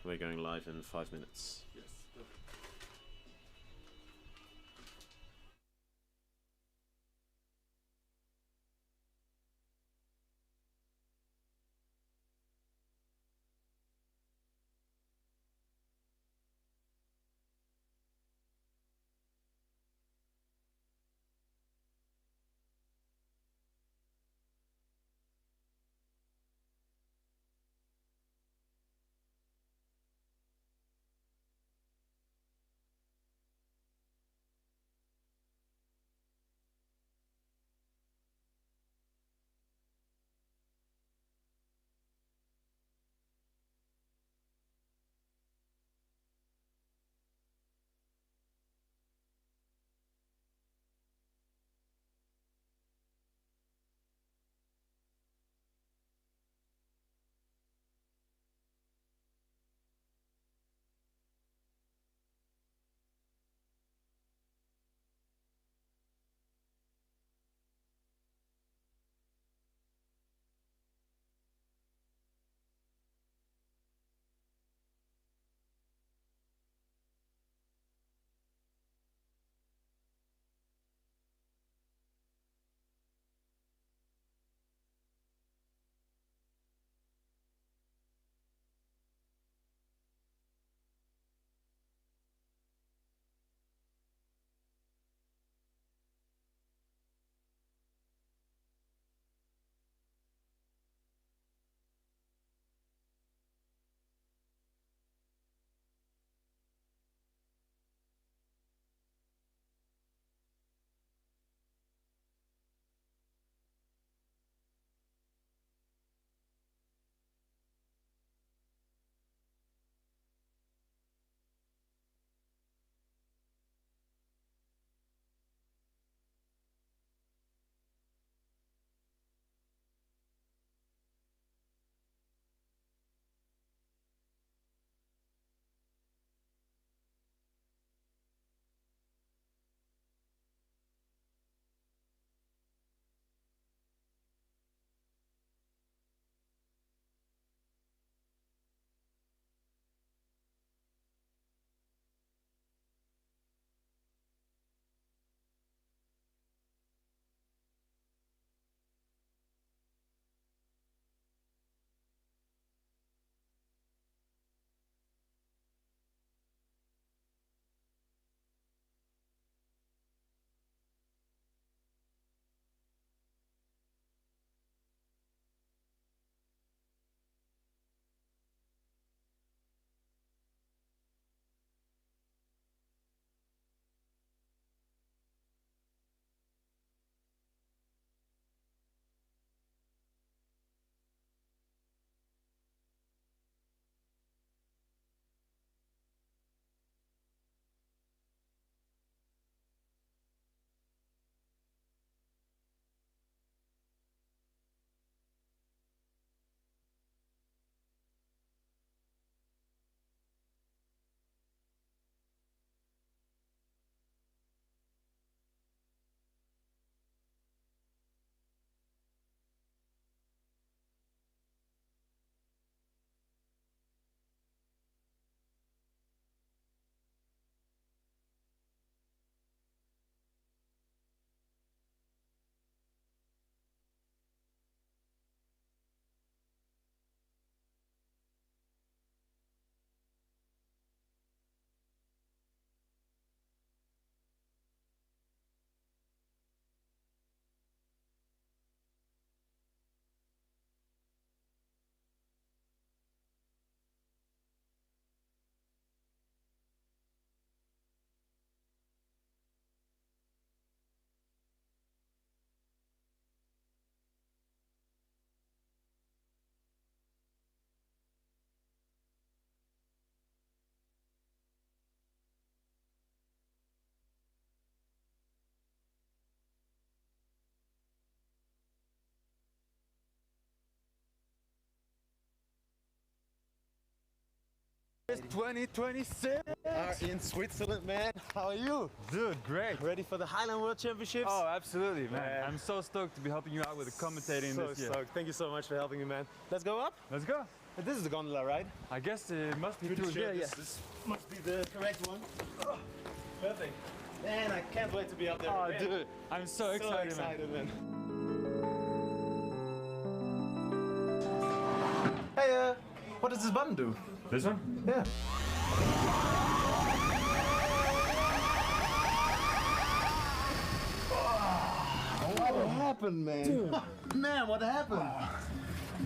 We're going live in 5 minutes. Yes, perfect. It's 2026! Are in Switzerland, man. How are you? Dude, great! Ready for the Highline World Championships? Oh, absolutely, man. Man. I'm so stoked to be helping you out with the commentating So this year. stoked. Thank you so much for helping me, man. Let's go up? Let's go! This is the gondola, right? I guess it must be Pretty through sure here. this must be the correct one. Oh, perfect. Man, I can't wait to be up there. Oh, again. dude, I'm so excited, man. Hey, what does this button do? This one? Yeah. What happened, man? Dude. Man, what happened?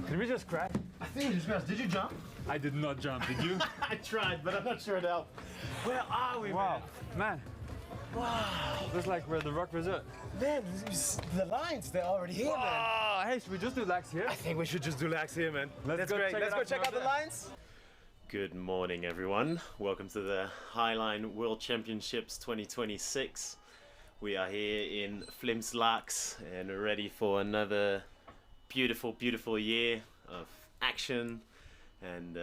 Did we just crash? I think we just crashed. Did you jump? I did not jump, did you? I tried, but I'm not sure it helped. Where are we, Wow, man. Wow. Looks like we're at the Rock Resort. Man, the lines, they're already here, man. Oh, hey, should we just do lax here? I think we should just do lax here, man. Let's go great. check Let's it go out check from out the up there. lines. Good morning, everyone. Welcome to the Highline World Championships 2026. We are here in Flims Laax and ready for another beautiful, beautiful year of action and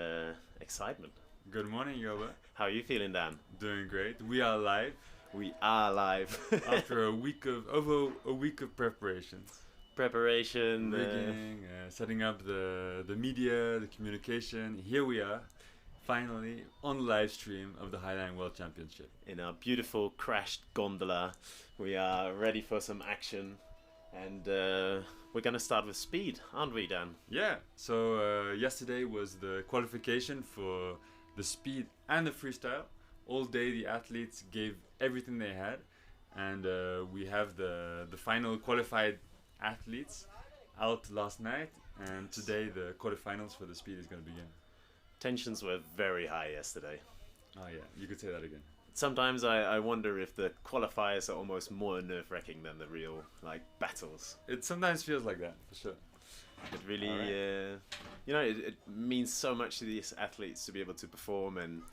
excitement. Good morning, Yoba. How are you feeling, Dan? Doing great. We are live We are live. after a week of preparations, Preparation, rigging, setting up the media, the communication. Here we are, finally on live stream of the Highline World Championship. in our beautiful crashed gondola. We are ready for some action, and we're gonna start with speed, aren't we, Dan? Yeah. So yesterday was the qualification for the speed and the freestyle. All day the athletes gave everything they had, and we have the final qualified athletes out last night, and today the quarterfinals for the speed is going to begin. Tensions were very high yesterday. Oh yeah, you could say that again. Sometimes I wonder if the qualifiers are almost more nerve-wracking than the real battles. It sometimes feels like that, for sure. It really, Alright. it means so much to these athletes to be able to perform, and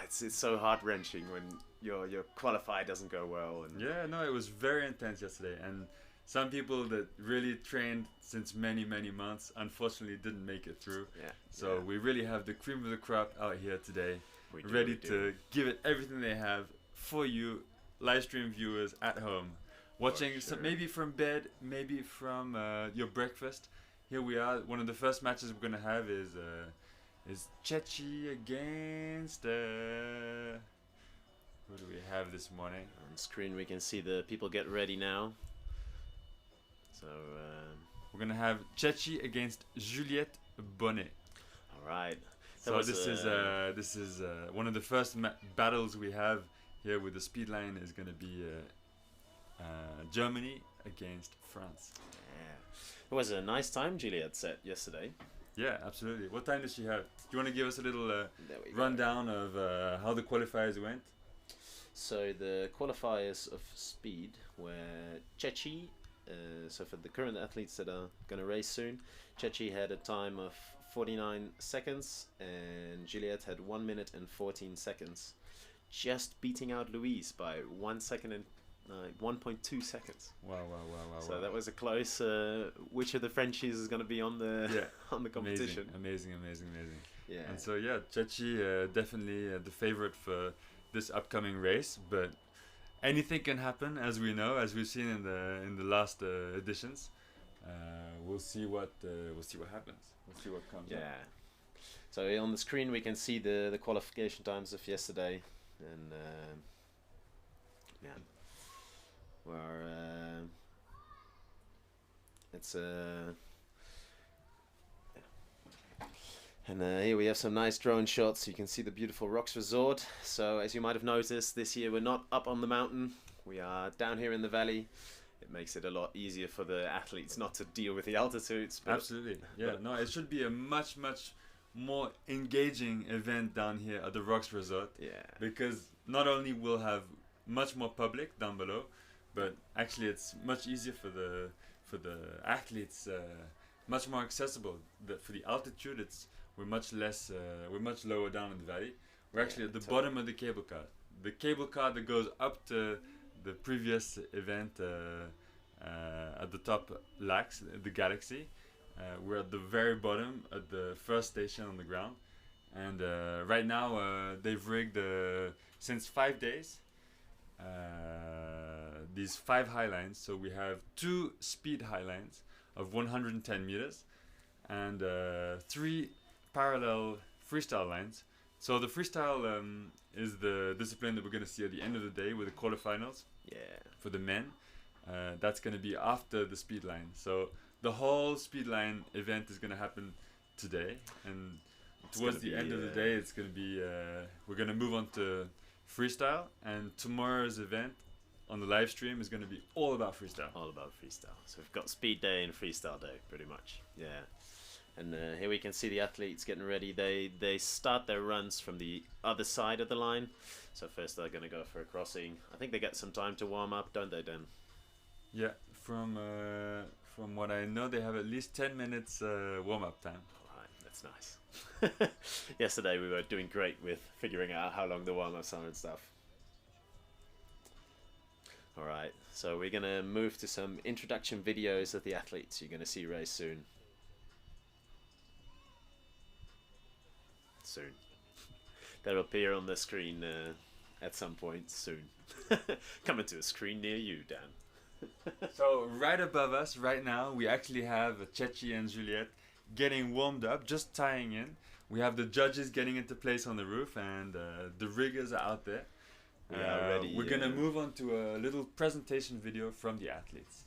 it's so heart-wrenching when your qualifier doesn't go well. And Yeah, no, it was very intense yesterday, and some people that really trained since many months unfortunately didn't make it through. yeah. So yeah, we really have the cream of the crop out here today, we do, ready we do. to give it everything they have for you, live stream viewers at home, watching sure. maybe from bed, maybe from your breakfast. Here we are. One of the first matches we're gonna have is Chechi against who do we have this morning? On screen we can see the people get ready now. So, We're gonna have Chechi against Juliette Bonnet. all right. So this is one of the first battles we have here with the speed line is gonna be Germany against France. Yeah. It was a nice time Juliet set yesterday. Yeah, absolutely. What time does she have? Do you want to give us a little There we go. rundown of how the qualifiers went? So the qualifiers of speed were Chechi. So for the current athletes that are going to race soon, Chechi had a time of 49 seconds and Juliet had 1 minute and 14 seconds, just beating out Louise by 1 second and 1.2 seconds. Wow. So that was a close. Which of the Frenchies is going to be on the on the competition? Amazing. Yeah. And so yeah, Chechi definitely the favorite for this upcoming race, but anything can happen, as we know, as we've seen in the last editions. We'll see what happens. We'll see what comes. Yeah. up. So on the screen we can see the qualification times of yesterday, and yeah, we're it's and here we have some nice drone shots. You can see the beautiful Rocks Resort. So as you might have noticed, this year we're not up on the mountain. We are down here in the valley. It makes it a lot easier for the athletes not to deal with the altitudes. But Absolutely. Yeah. No, it should be a much more engaging event down here at the Rocks Resort, yeah, because not only we'll have much more public down below, but actually it's much easier for the athletes, much more accessible. For the altitude, we're much lower down in the valley. We're actually at the bottom of the cable car. The cable car that goes up to the previous event at the top, Laax, the Galaxy. We're at the very bottom, at the first station on the ground, and right now they've rigged since 5 days these 5 highlines. So we have 2 speed highlines of 110 meters and 3 parallel freestyle lines. So the freestyle is the discipline that we're going to see at the end of the day with the quarterfinals. Yeah. For the men. That's going to be after the speed line. So the whole speed line event is going to happen today, and towards the end of the day, it's going to be we're going to move on to freestyle, and tomorrow's event on the live stream is going to be all about freestyle. All about freestyle. So we've got speed day and freestyle day, pretty much. Yeah. And here we can see the athletes getting ready. They start their runs from the other side of the line. So first they're going to go for a crossing. I think they get some time to warm up, don't they, Dan? Yeah, from what I know, they have at least 10 minutes warm-up time. All right, that's nice. Yesterday we were doing great with figuring out how long the warm-ups are and stuff. All right, so we're going to move to some introduction videos of the athletes you're going to see race soon. Soon. They'll appear on the screen at some point soon. Coming to a screen near you, Dan. So right above us right now, we actually have Chechi and Juliette getting warmed up, just tying in. We have the judges getting into place on the roof, and the riggers are out there. We're gonna move on to a little presentation video from the athletes.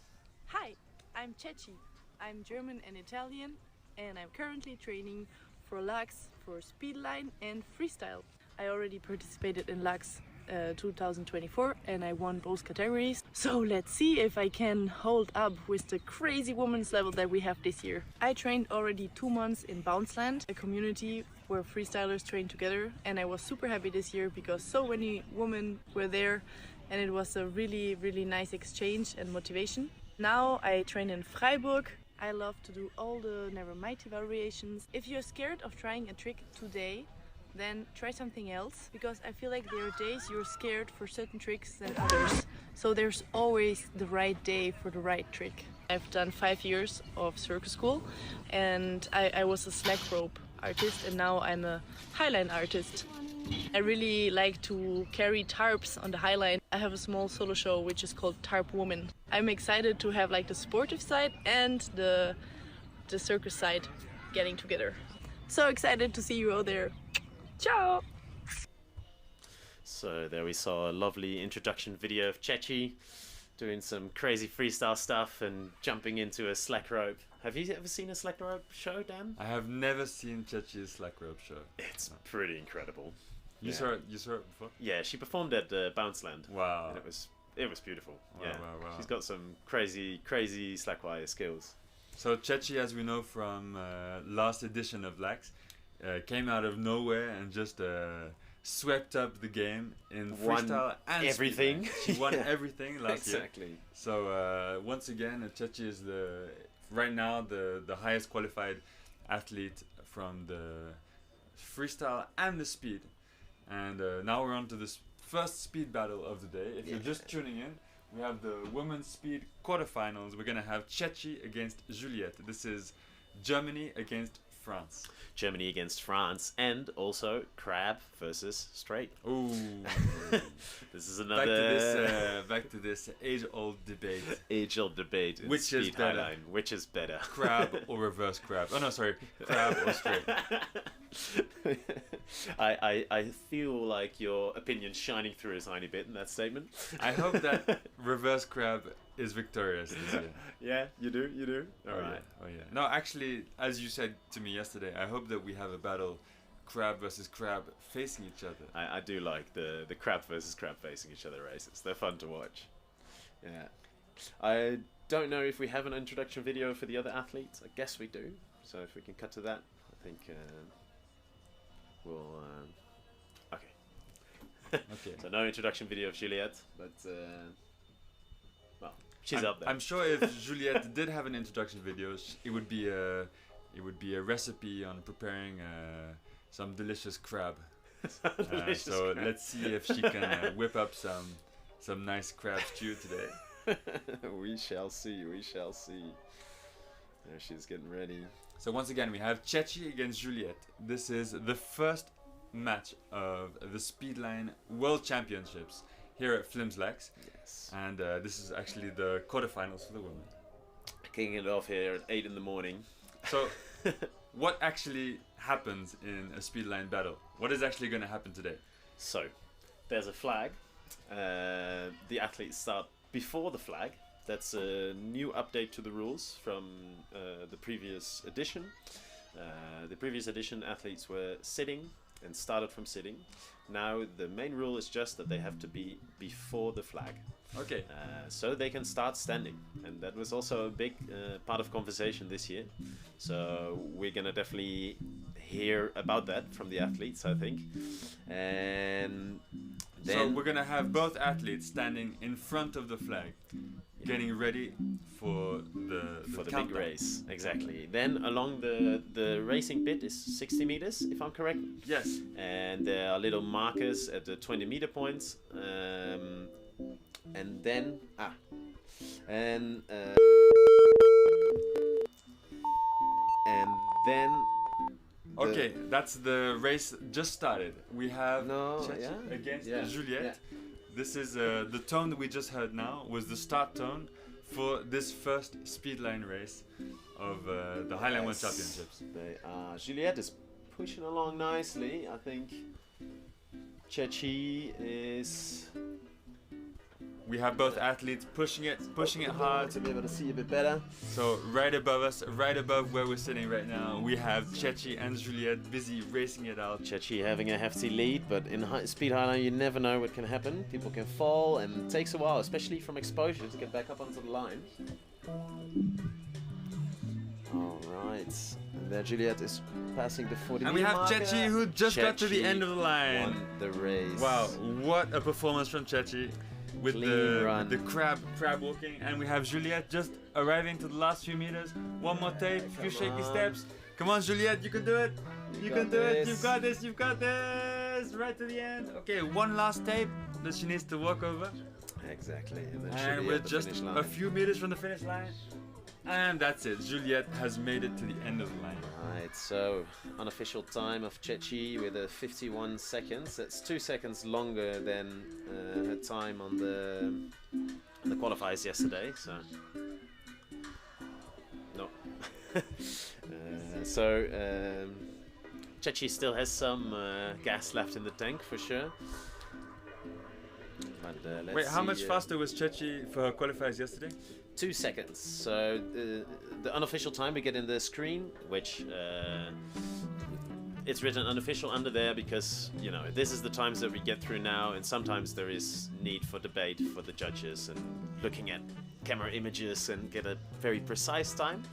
Hi, I'm Chechi. I'm German and Italian, and I'm currently training for Laax, for Speedline and Freestyle. I already participated in Laax 2024 and I won both categories. So let's see if I can hold up with the crazy women's level that we have this year. I trained already 2 months in Bounceland, a community where freestylers train together, and I was super happy this year because so many women were there and it was a really, really nice exchange and motivation. Now I train in Freiburg. I love to do all the never mighty variations. If you're scared of trying a trick today, then try something else, because I feel like there are days you're scared for certain tricks than others. So there's always the right day for the right trick. I've done 5 years of circus school, and I was a slack rope artist, and now I'm a highline artist. I really like to carry tarps on the highline. I have a small solo show which is called Tarp Woman. I'm excited to have like the sportive side and the circus side getting together. So excited to see you all there. Ciao! So there we saw a lovely introduction video of Chechi doing some crazy freestyle stuff and jumping into a slack rope. Have you ever seen a slack rope show, Dan? I have never seen Chechi's slack rope show. It's pretty incredible. You saw it before? Yeah, she performed at Bounceland. Wow. And it was beautiful. Wow, yeah. wow. She's got some crazy slackwire skills. So Chechi, as we know from last edition of Laax, came out of nowhere and just swept up the game in freestyle and everything. Speedline. She won everything last year. Exactly. So once again, Chechi is right now the highest qualified athlete from the freestyle and the speed. And now we're on to this first speed battle of the day. If you're just tuning in, we have the women's speed quarterfinals. We're gonna have Chechi against Juliette. This is Germany against France. Germany against France, and also crab versus straight. Ooh. This is another back to this age-old debate. Age-old debate. In Which Speed is better? Highline. Which is better? Crab or reverse crab? Oh no, sorry. Crab or straight? I feel like your opinion's shining through a tiny bit in that statement. I hope that reverse crab is victorious this year. Yeah, you do. Oh yeah. No, actually, as you said to me yesterday, I hope that we have a battle, crab versus crab facing each other. I do like the crab versus crab facing each other races. They're fun to watch. Yeah. I don't know if we have an introduction video for the other athletes. I guess we do. So if we can cut to that, I think we'll... Okay. Okay. So no introduction video of Juliette, but... well, she's up there. I'm sure if Juliette did have an introduction video, it would be a recipe on preparing some delicious crab. So crab. let's see if she can whip up some nice crab stew today. We shall see. There she's getting ready. So once again, we have Chechi against Juliette. This is the first match of the Speedline World Championships here at Flims Laax. Yes. And this is actually the quarterfinals for the women. Kicking it off here at 8 in the morning. So what actually happens in a speedline battle? What is actually going to happen today? So, there's a flag. The athletes start before the flag. That's a new update to the rules from the previous edition. The previous edition, athletes were sitting and started from sitting. Now the main rule is just that they have to be before the flag. Okay. So they can start standing, and that was also a big part of conversation this year. So we're gonna definitely hear about that from the athletes, I think. And then So we're gonna have both athletes standing in front of the flag, getting ready for the big countdown. race, exactly. Then along the racing pit is 60 meters, if I'm correct. Yes. And there are little markers at the 20-meter points. And then and then Okay, that's the race just started. We have Chachi yeah, against yeah, Juliette. yeah. This is the tone that we just heard now was the start tone for this first speedline race of the Highline World Championships. Juliette is pushing along nicely. I think Chachi is. We have both athletes pushing it hard. To be able to see a bit better. So right above us, right above where we're sitting right now, we have Chachi and Juliette busy racing it out. Chachi having a hefty lead, but in speed highline you never know what can happen. People can fall, and it takes a while, especially from exposure, to get back up onto the line. All right, and there Juliette is passing the 40. And we have Chachi who just got to the end of the line. Won the race. Wow, what a performance from Chachi with Clean run. the crab walking, and we have Juliette just arriving to the last few meters. One more tape, few shaky steps. Come on, Juliette, you can do it. You can do it. You've got this. You've got this. Right to the end. Okay, one last tape that she needs to walk over, Exactly. And, then and she'll be we're at the just finish line. a few meters from the finish line. And that's it. Juliette has made it to the end of the line. Right, so unofficial time of Chachi with a 51 seconds. That's 2 seconds longer than her time on the qualifiers yesterday. So no. Chachi still has some gas left in the tank for sure. But, let's Wait, how see, much faster was Chachi for her qualifiers yesterday? 2 seconds. So the unofficial time we get in the screen, which it's written unofficial under there because, you know, this is the times that we get through now, and sometimes there is need for debate for the judges and looking at camera images and get a very precise time.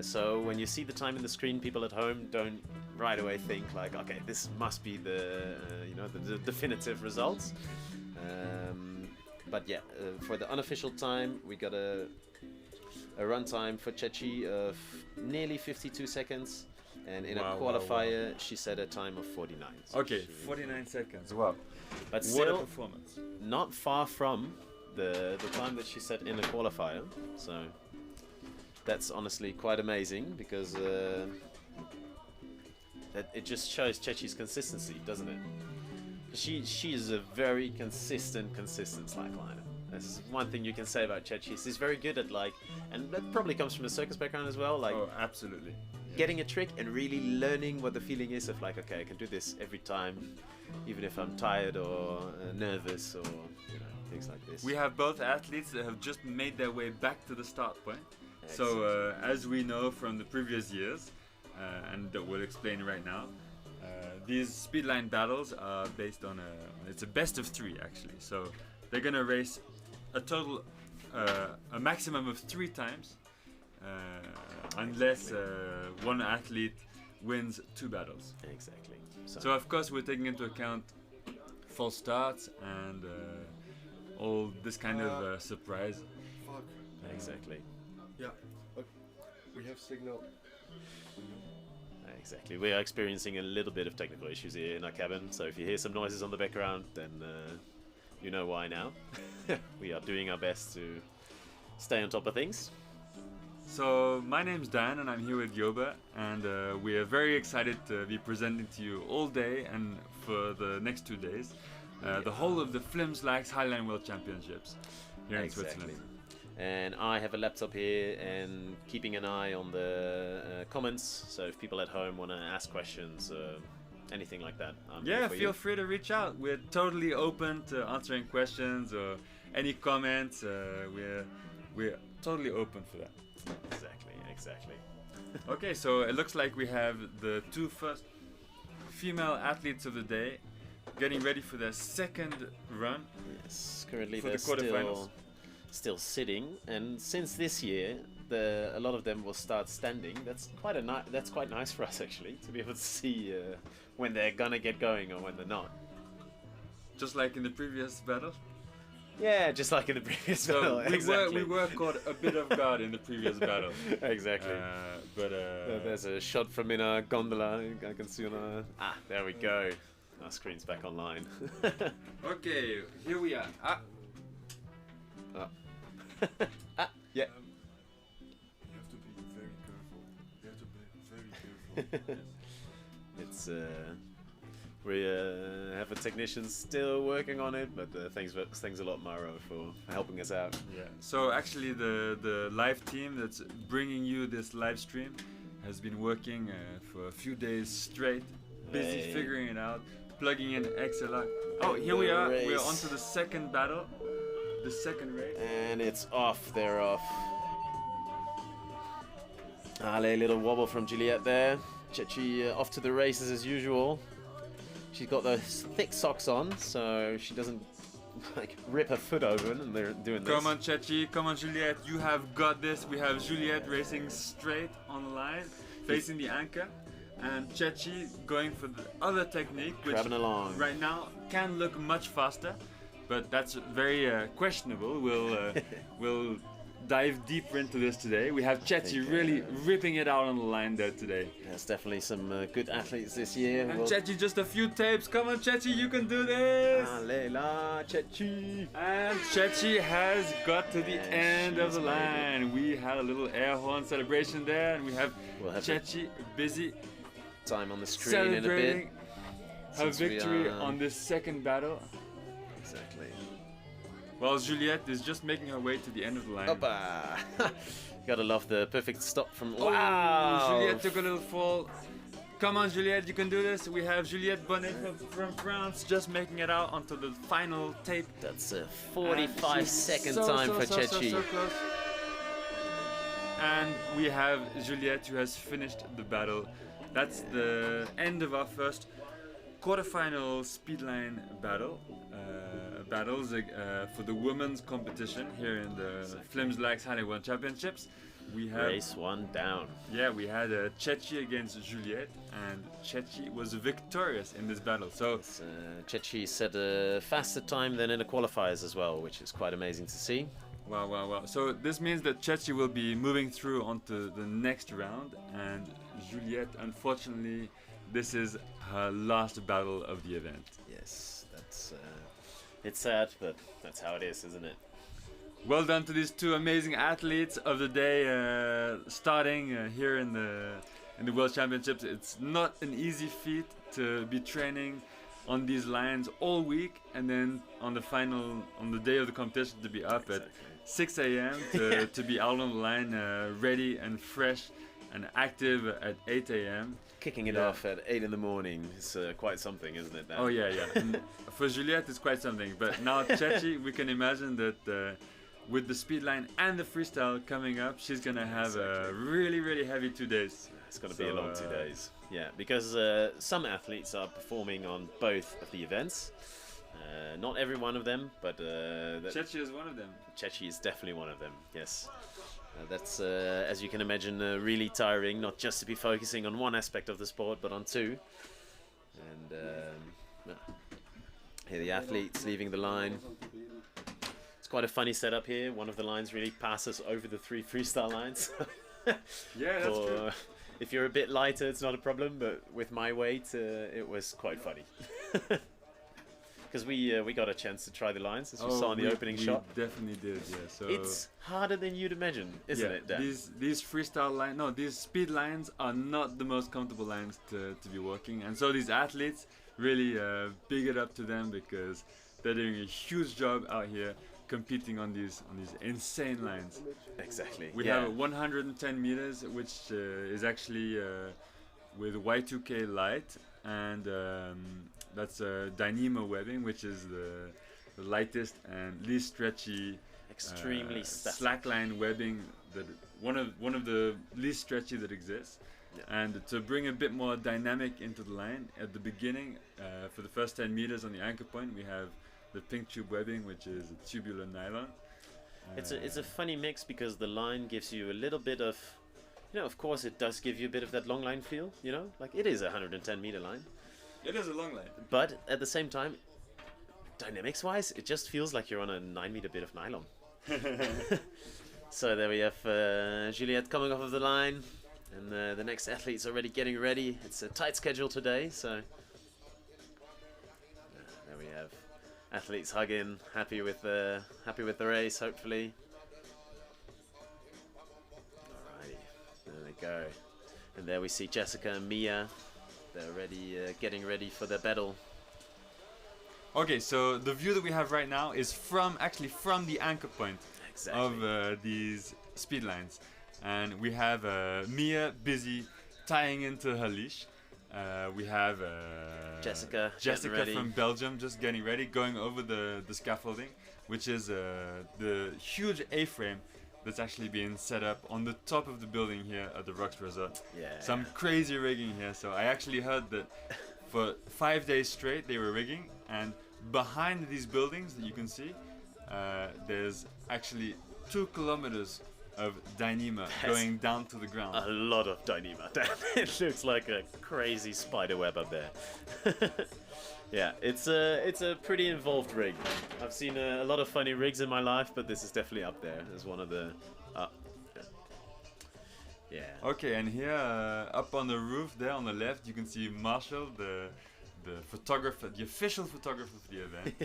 So when you see the time in the screen, people at home don't right away think like, okay, this must be the definitive results. But yeah, for the unofficial time, we got a run time for Chachi of nearly 52 seconds, and in a qualifier, she set a time of 49. So Okay, 49 seconds. Wow. but What a still performance. not far from the time that she set in the qualifier. So that's honestly quite amazing because that it just shows Chachi's consistency, doesn't it? She is a very consistent slackliner. That's one thing you can say about Chachi. She's very good at and that probably comes from a circus background as well. Oh, absolutely. Getting a trick and really learning what the feeling is of okay, I can do this every time, even if I'm tired or nervous or things like this. We have both athletes that have just made their way back to the start point. So as we know from the previous years, and that we'll explain right now, these speedline battles are based on it's a best of 3 actually. So they're gonna race a maximum of 3 times, unless one athlete wins 2 battles. Exactly. So of course we're taking into account false starts and all this kind of surprise. Fuck. Exactly. Yeah. Okay. We have signal. Exactly. We are experiencing a little bit of technical issues here in our cabin, so if you hear some noises on the background, then you know why now. We are doing our best to stay on top of things. So my name's Dan and I'm here with Yoba, and we are very excited to be presenting to you all day and for the next 2 days the whole of the Flims Laax Highline World Championships here in Switzerland. and I have a laptop here and keeping an eye on the comments. So if people at home want to ask questions, anything like that, I'm here Yeah, for feel you. free to reach out. We're totally open to answering questions or any comments. We're totally open for that. Exactly. Okay, so it looks like we have the two first female athletes of the day getting ready for their second run. Yes, currently For they're the quarterfinals. still sitting, and since this year, a lot of them will start standing. That's quite nice for us actually to be able to see when they're gonna get going or when they're not. Just like in the previous battle. Yeah, just like in the previous So battle. we were caught a bit off guard in the previous battle. Exactly. But There's a shot from in our gondola. I can see on our... there we go. Our screen's back online. okay, here we are. Yeah. You have to be very careful. You have to be very careful. It's we have a technician still working on it, but thanks a lot, Maro, for helping us out. Yeah. So actually, the live team that's bringing you this live stream has been working for a few days straight, busy Hey. figuring it out, plugging in XLR. Oh, here we are. We're Race. on to the second battle, the second race. And it's off. They're off. A little wobble from Juliette there. Chechi off to the races as usual. She's got those thick socks on, so she doesn't like rip her foot open. And they're doing this. Come on, Chechi. Come on, Juliette. You have got this. We have Juliette racing straight on the line, facing the anchor, and Chechi going for the other technique, which Grabbing along. right now can look much faster, but that's very questionable. We'll dive deeper into this today. We have Chechi really ripping it out on the line there today. There's definitely some good athletes this year. And Chechi, just a few tapes. Come on, Chechi, you can do this. Allez la, Chechi. And Chechi has got to the And end of she's the made it. line. We had a little air horn celebration there, and we have We'll have Chechi busy time on the screen in a bit. celebrating her Since we victory are- on this second battle. Exactly. While Juliette is just making her way to the end of the line. Opa! Gotta love the perfect stop from. Oh, Wow! Juliette took a little fall. Come on, Juliette, you can do this. We have Juliette Bonnet from France just making it out onto the final tape. That's a And 45-second she's time for Chechi. So close. And we have Juliette who has finished the battle. That's the end of our first quarterfinal speedline battle. Battles for the women's competition here in the Flims Laax Highline World Championships. We have Race one down. we had Chechi against Juliette, and Chechi was victorious in this battle. So Chechi set a faster time than in the qualifiers as well, which is quite amazing to see. wow. So this means that Chechi will be moving through onto the next round, and Juliette, unfortunately, this is her last battle of the event. Yes, that's. It's sad, but that's how it is, isn't it? Well done to these two amazing athletes of the day, starting here in the World Championships. It's not an easy feat to be training on these lines all week, and then on the day of the competition to be up at 6 a.m. to be out on the line, ready and fresh and active at 8 a.m. Kicking it Yeah. off at 8 in the morning is quite something, isn't it? Dan? Oh yeah. And for Juliette, it's quite something. But now Chechi, we can imagine that with the speed line and the freestyle coming up, she's gonna have a really heavy 2 days. It's going to be a So, long 2 days. Yeah, because some athletes are performing on both of the events. Not every one of them, but Chechi is one of them. Chechi is definitely one of them. Yes. That's, as you can imagine, really tiring, not just to be focusing on one aspect of the sport, but on two. And here the athletes leaving the line. It's quite a funny setup here. One of the lines really passes over the 3 freestyle lines. Yeah, that's true. If you're a bit lighter, it's not a problem, but with my weight, it was quite funny. Because we got a chance to try the lines, as you saw in the opening shot. We definitely did, yeah. So It's harder than you'd imagine, isn't it, Dan? These freestyle lines, no, these speed lines are not the most comfortable lines to be walking, and so these athletes really big it up to them because they're doing a huge job out here, competing on these insane lines. Exactly. We yeah. have 110 meters, which is actually with Y2K light, and that's Dyneema webbing, which is the lightest and least stretchy, extremely slackline webbing, that one of the least stretchy that exists. Yeah. And to bring a bit more dynamic into the line at the beginning, for the first 10 meters on the anchor point, we have the pink tube webbing, which is a tubular nylon. It's a funny mix because the line gives you a little bit of, of course it does give you a bit of that long line feel, like it is a 110 meter line. It is a long line. But at the same time, dynamics wise, it just feels like you're on a 9 meter bit of nylon. So there we have Juliette coming off of the line, and the next athlete's already getting ready. It's a tight schedule today, so there we have athletes hugging, happy with the race, hopefully. Alrighty, there they go. And there we see Jessica and Mia. They're ready, getting ready for their battle. Okay, so the view that we have right now is from the anchor point of these speed lines, and we have Mia busy tying into her leash. We have Jessica from Belgium just getting ready, going over the scaffolding, which is the huge A-frame that's actually being set up on the top of the building here at the Rocks Resort. Yeah. Some crazy rigging here. So I actually heard that for 5 days straight they were rigging, and behind these buildings that you can see, there's actually 2 kilometers of Dyneema going down to the ground. A lot of Dyneema. It looks like a crazy spider web up there. Yeah, it's a pretty involved rig. I've seen a lot of funny rigs in my life, but this is definitely up there as one of the. Yeah. Okay, and here up on the roof there on the left, you can see Marshall, the photographer, the official photographer for the event,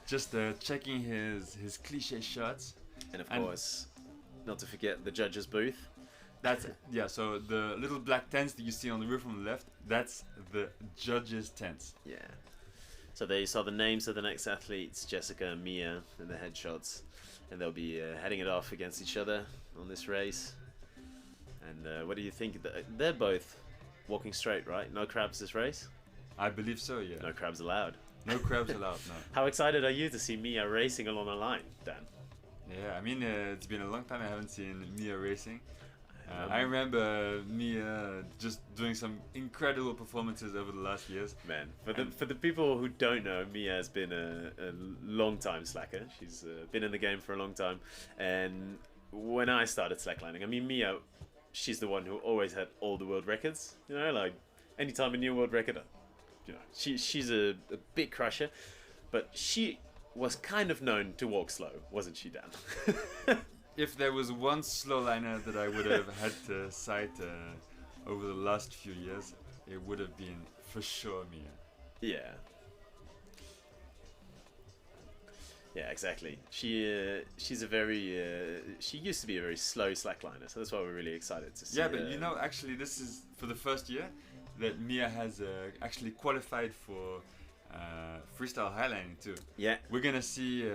just checking his cliche shots. And of course, not to forget the judges' booth. That's yeah. So the little black tents that you see on the roof on the left, that's the judges' tents. Yeah. So there you saw the names of the next athletes, Jessica and Mia, and the headshots, and they'll be heading it off against each other on this race. And what do you think? They're both walking straight, right? No crabs this race? I believe so. Yeah. No crabs allowed. No crabs allowed. No. How excited are you to see Mia racing along the line, Dan? Yeah, I mean, it's been a long time I haven't seen Mia racing. I remember Mia just doing some incredible performances over the last years. Man, for the people who don't know, Mia has been a long time slacker. She's been in the game for a long time. And when I started slacklining, I mean, Mia, she's the one who always had all the world records. Like anytime a new world record, she's a big crusher. But she was kind of known to walk slow, wasn't she, Dan? If there was one slow liner that I would have had to cite over the last few years, it would have been for sure Mia. Yeah. Yeah, exactly. She's a very she used to be a very slow slackliner, so that's why we're really excited to see. Yeah, but actually, this is for the first year that Mia has actually qualified for Freestyle Highline too. Yeah. We're gonna see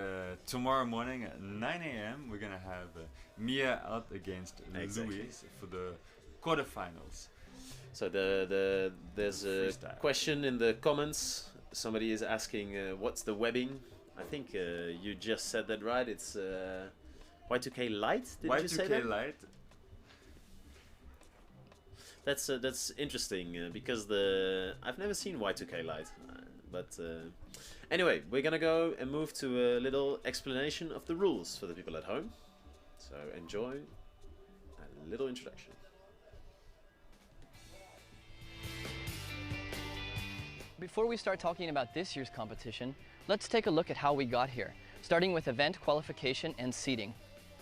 tomorrow morning at 9 a.m. We're gonna have Mia out against Louise for the quarterfinals. So there's a question in the comments. Somebody is asking what's the webbing. I think you just said that right. It's Y2K light. Did you say that? Y2K light. That's interesting because I've never seen Y2K light. But anyway, we're gonna go and move to a little explanation of the rules for the people at home. So enjoy a little introduction. Before we start talking about this year's competition, let's take a look at how we got here, starting with event qualification and seeding.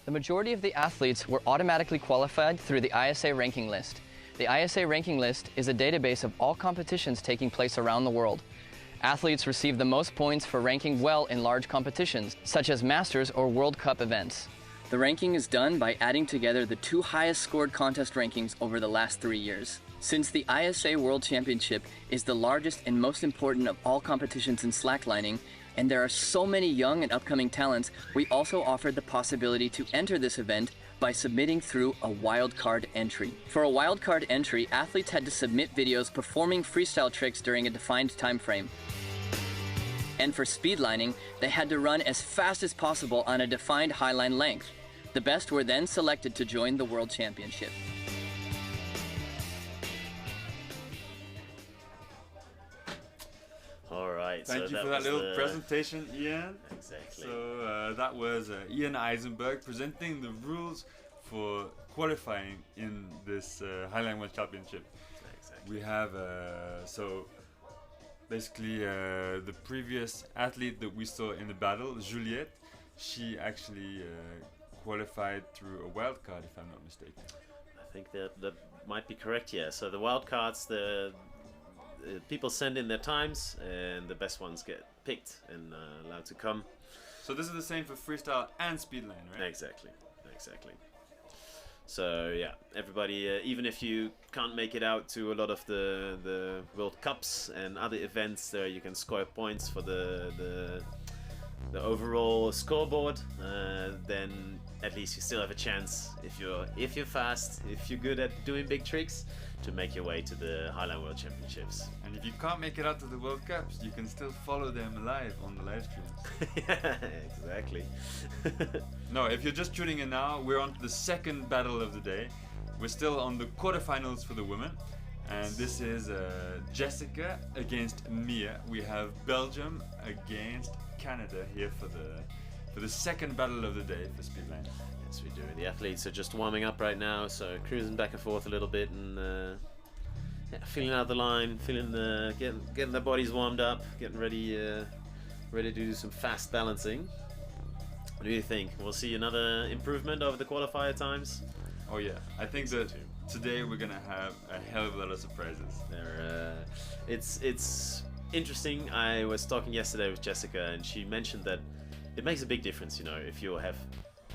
The majority of the athletes were automatically qualified through the ISA ranking list. The ISA ranking list is a database of all competitions taking place around the world. Athletes receive the most points for ranking well in large competitions, such as Masters or World Cup events. The ranking is done by adding together the 2 highest scored contest rankings over the last 3 years. Since the ISA World Championship is the largest and most important of all competitions in slacklining, and there are so many young and upcoming talents, we also offered the possibility to enter this event by submitting through a wildcard entry. For a wildcard entry, athletes had to submit videos performing freestyle tricks during a defined time frame. And for speedlining, they had to run as fast as possible on a defined highline length. The best were then selected to join the World Championship. Alright, Thank you for that little presentation, Ian. Exactly. So that was Ian Eisenberg presenting the rules for qualifying in this Highline World Championship. Exactly. We have so basically the previous athlete that we saw in the battle, Juliette, she actually qualified through a wild card, if I'm not mistaken. I think that might be correct, yeah. So the wild cards, the people send in their times and the best ones get picked and allowed to come. So this is the same for freestyle and speedline, right? Exactly. So yeah, everybody, even if you can't make it out to a lot of the World Cups and other events, there you can score points for the overall scoreboard. Then at least you still have a chance if you're fast, if you're good at doing big tricks, to make your way to the Highline World Championships. And if you can't make it out to the World Cups, you can still follow them live on the live streams. Yeah, exactly. No, if you're just tuning in now, we're on to the second battle of the day. We're still on the quarterfinals for the women. And this is Jessica against Mia. We have Belgium against Canada here for the second battle of the day for speedline. Yes, we do. The athletes are just warming up right now, so cruising back and forth a little bit and feeling out the line, getting their bodies warmed up, getting ready to do some fast balancing. What do you think? We'll see another improvement over the qualifier times. Oh yeah, I think that today we're gonna have a hell of a lot of surprises. It's interesting. I was talking yesterday with Jessica, and she mentioned that it makes a big difference, if you have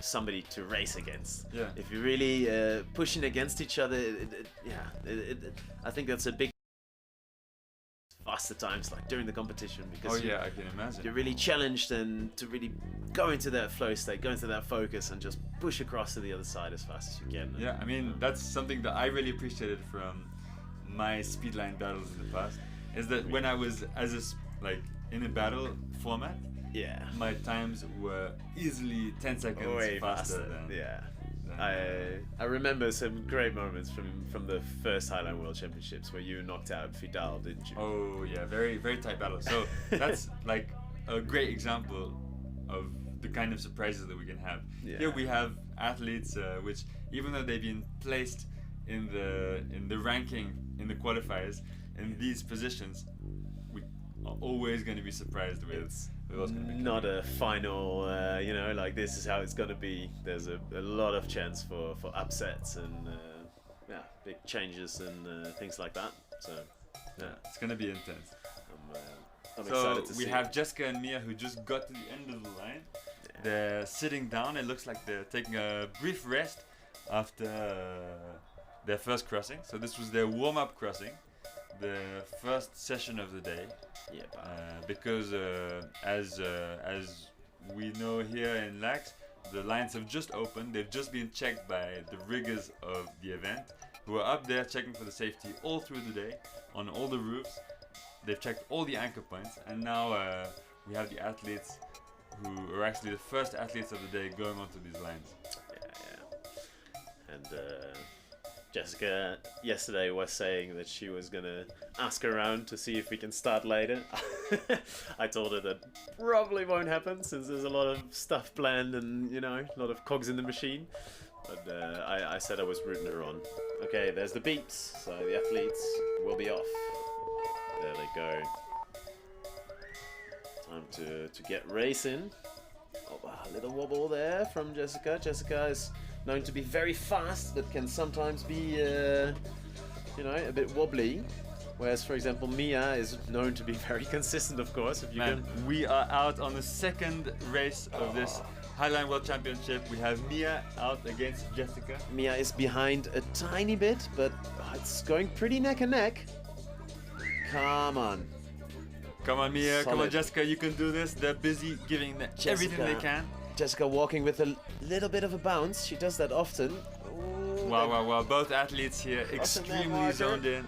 somebody to race against. Yeah. If you're really pushing against each other, I think that's a big faster times, like during the competition, because I can imagine. You're really challenged and to really go into that flow state, go into that focus, and just push across to the other side as fast as you can. Yeah, I mean that's something that I really appreciated from my speedline battles in the past. Is that when I was in a battle format, yeah, my times were easily 10 seconds way faster than. Yeah. I remember some great moments from the first Highline World Championships where you knocked out Vidal, didn't you? Oh yeah, very very tight battle. So that's like a great example of the kind of surprises that we can have. Yeah. Here we have athletes which, even though they've been placed in the ranking in the qualifiers in these positions, we are always going to be surprised with. Not a final, like this is how it's going to be. There's a lot of chance for upsets and big changes and things like that. So yeah, it's going to be intense. I'm so excited to we see. have Jessica and Mia who just got to the end of the line. Yeah. They're sitting down. It looks like they're taking a brief rest after their first crossing. So this was their warm-up crossing, the first session of the day. Yeah, because as we know here in Laax, the lines have just opened. They've just been checked by the riggers of the event, who are up there checking for the safety all through the day on all the roofs. They've checked all the anchor points, and now we have the athletes who are actually the first athletes of the day going onto these lines. Yeah. And Jessica yesterday was saying that she was gonna ask around to see if we can start later. I told her that probably won't happen since there's a lot of stuff planned and a lot of cogs in the machine. But I said I was rooting her on. Okay, there's the beeps, so the athletes will be off. There they go. Time to get racing. Oh, a little wobble there from Jessica. Jessica is known to be very fast, but can sometimes be, a bit wobbly. Whereas, for example, Mia is known to be very consistent, of course. We are out on the second race of this Highline World Championship. We have Mia out against Jessica. Mia is behind a tiny bit, but it's going pretty neck and neck. Come on. Come on, Mia. Come on, Solid. Jessica. You can do this. They're busy giving everything they can. Jessica walking with a little bit of a bounce. She does that often. Ooh, Wow. Both athletes here extremely marker. zoned in.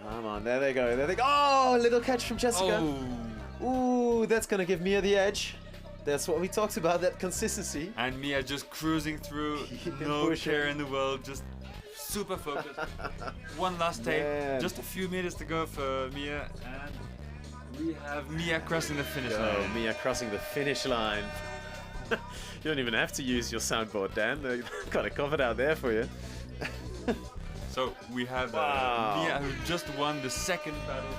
Come on, there they go. Oh, little catch from Jessica. Oh. Ooh, that's gonna give Mia the edge. That's what we talked about, that consistency. And Mia just cruising through, no pushing. care in the world, just super focused. One last take, Man. just a few meters to go for Mia, and we have Mia crossing the finish Oh, line. Mia crossing the finish line. You don't even have to use your soundboard, Dan. They've got it covered out there for you. So we have Wow. Mia who just won the second battle,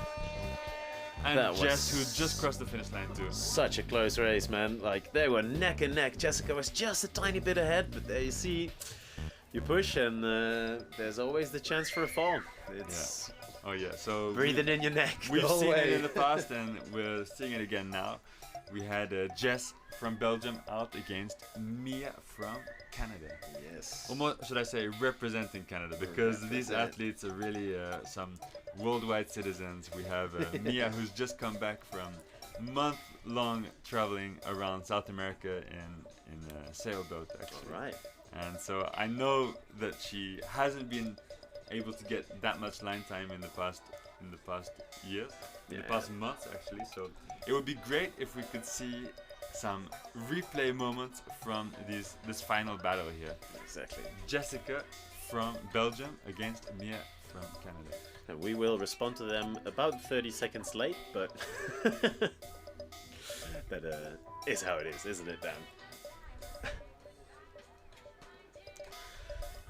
and That was Jess who just crossed the finish line too. Such a close race, man. Like, they were neck and neck. Jessica was just a tiny bit ahead, but there you see, you push and there's always the chance for a fall. It's Oh yeah, so breathing in your neck we've the whole seen way. it in the past and we're seeing it again now. We had Jess from Belgium out against Mia from Canada. Yes. Or more, should I say, representing Canada, because these Represent. athletes are really some worldwide citizens. We have Mia, who's just come back from month-long traveling around South America in a sailboat, actually. All right. And so I know that she hasn't been able to get that much line time in the past years, in the Yeah. past months actually. So it would be great if we could see some replay moments from this final battle here. Exactly. Jessica from Belgium against Mia from Canada. And we will respond to them about 30 seconds late, but that is how it is, isn't it, Dan?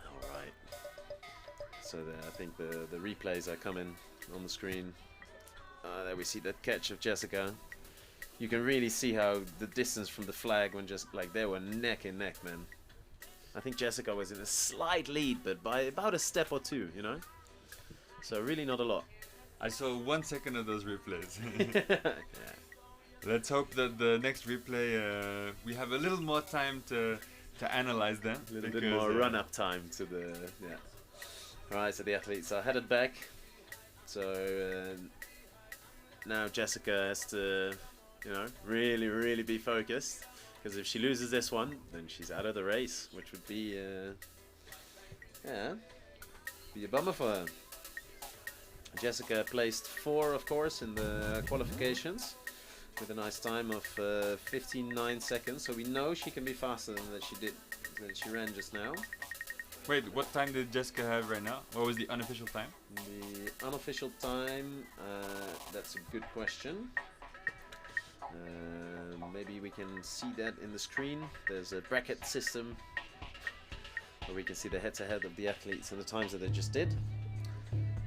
All right. So I think the replays are coming on the screen. There we see that catch of Jessica. You can really see how the distance from the flag when just like they were neck and neck, man. I think Jessica was in a slight lead, but by about a step or two, you know? So really not a lot. I saw 1 second of those replays. Yeah. Let's hope that the next replay we have a little more time to analyze them. A little bit because, more run-up time to the... Yeah. Alright, so the athletes are headed back. So now Jessica has to, you know, really be focused. Because if she loses this one, then she's out of the race, which would be, yeah, be a bummer for her. Jessica placed 4, of course, in the qualifications with a nice time of 15.9 seconds. So we know she can be faster than she ran just now. Wait, what time did Jessica have right now? What was the unofficial time? The unofficial time, that's a good question. Maybe we can see that in the screen. There's a bracket system where we can see the head-to-head of the athletes and the times that they just did.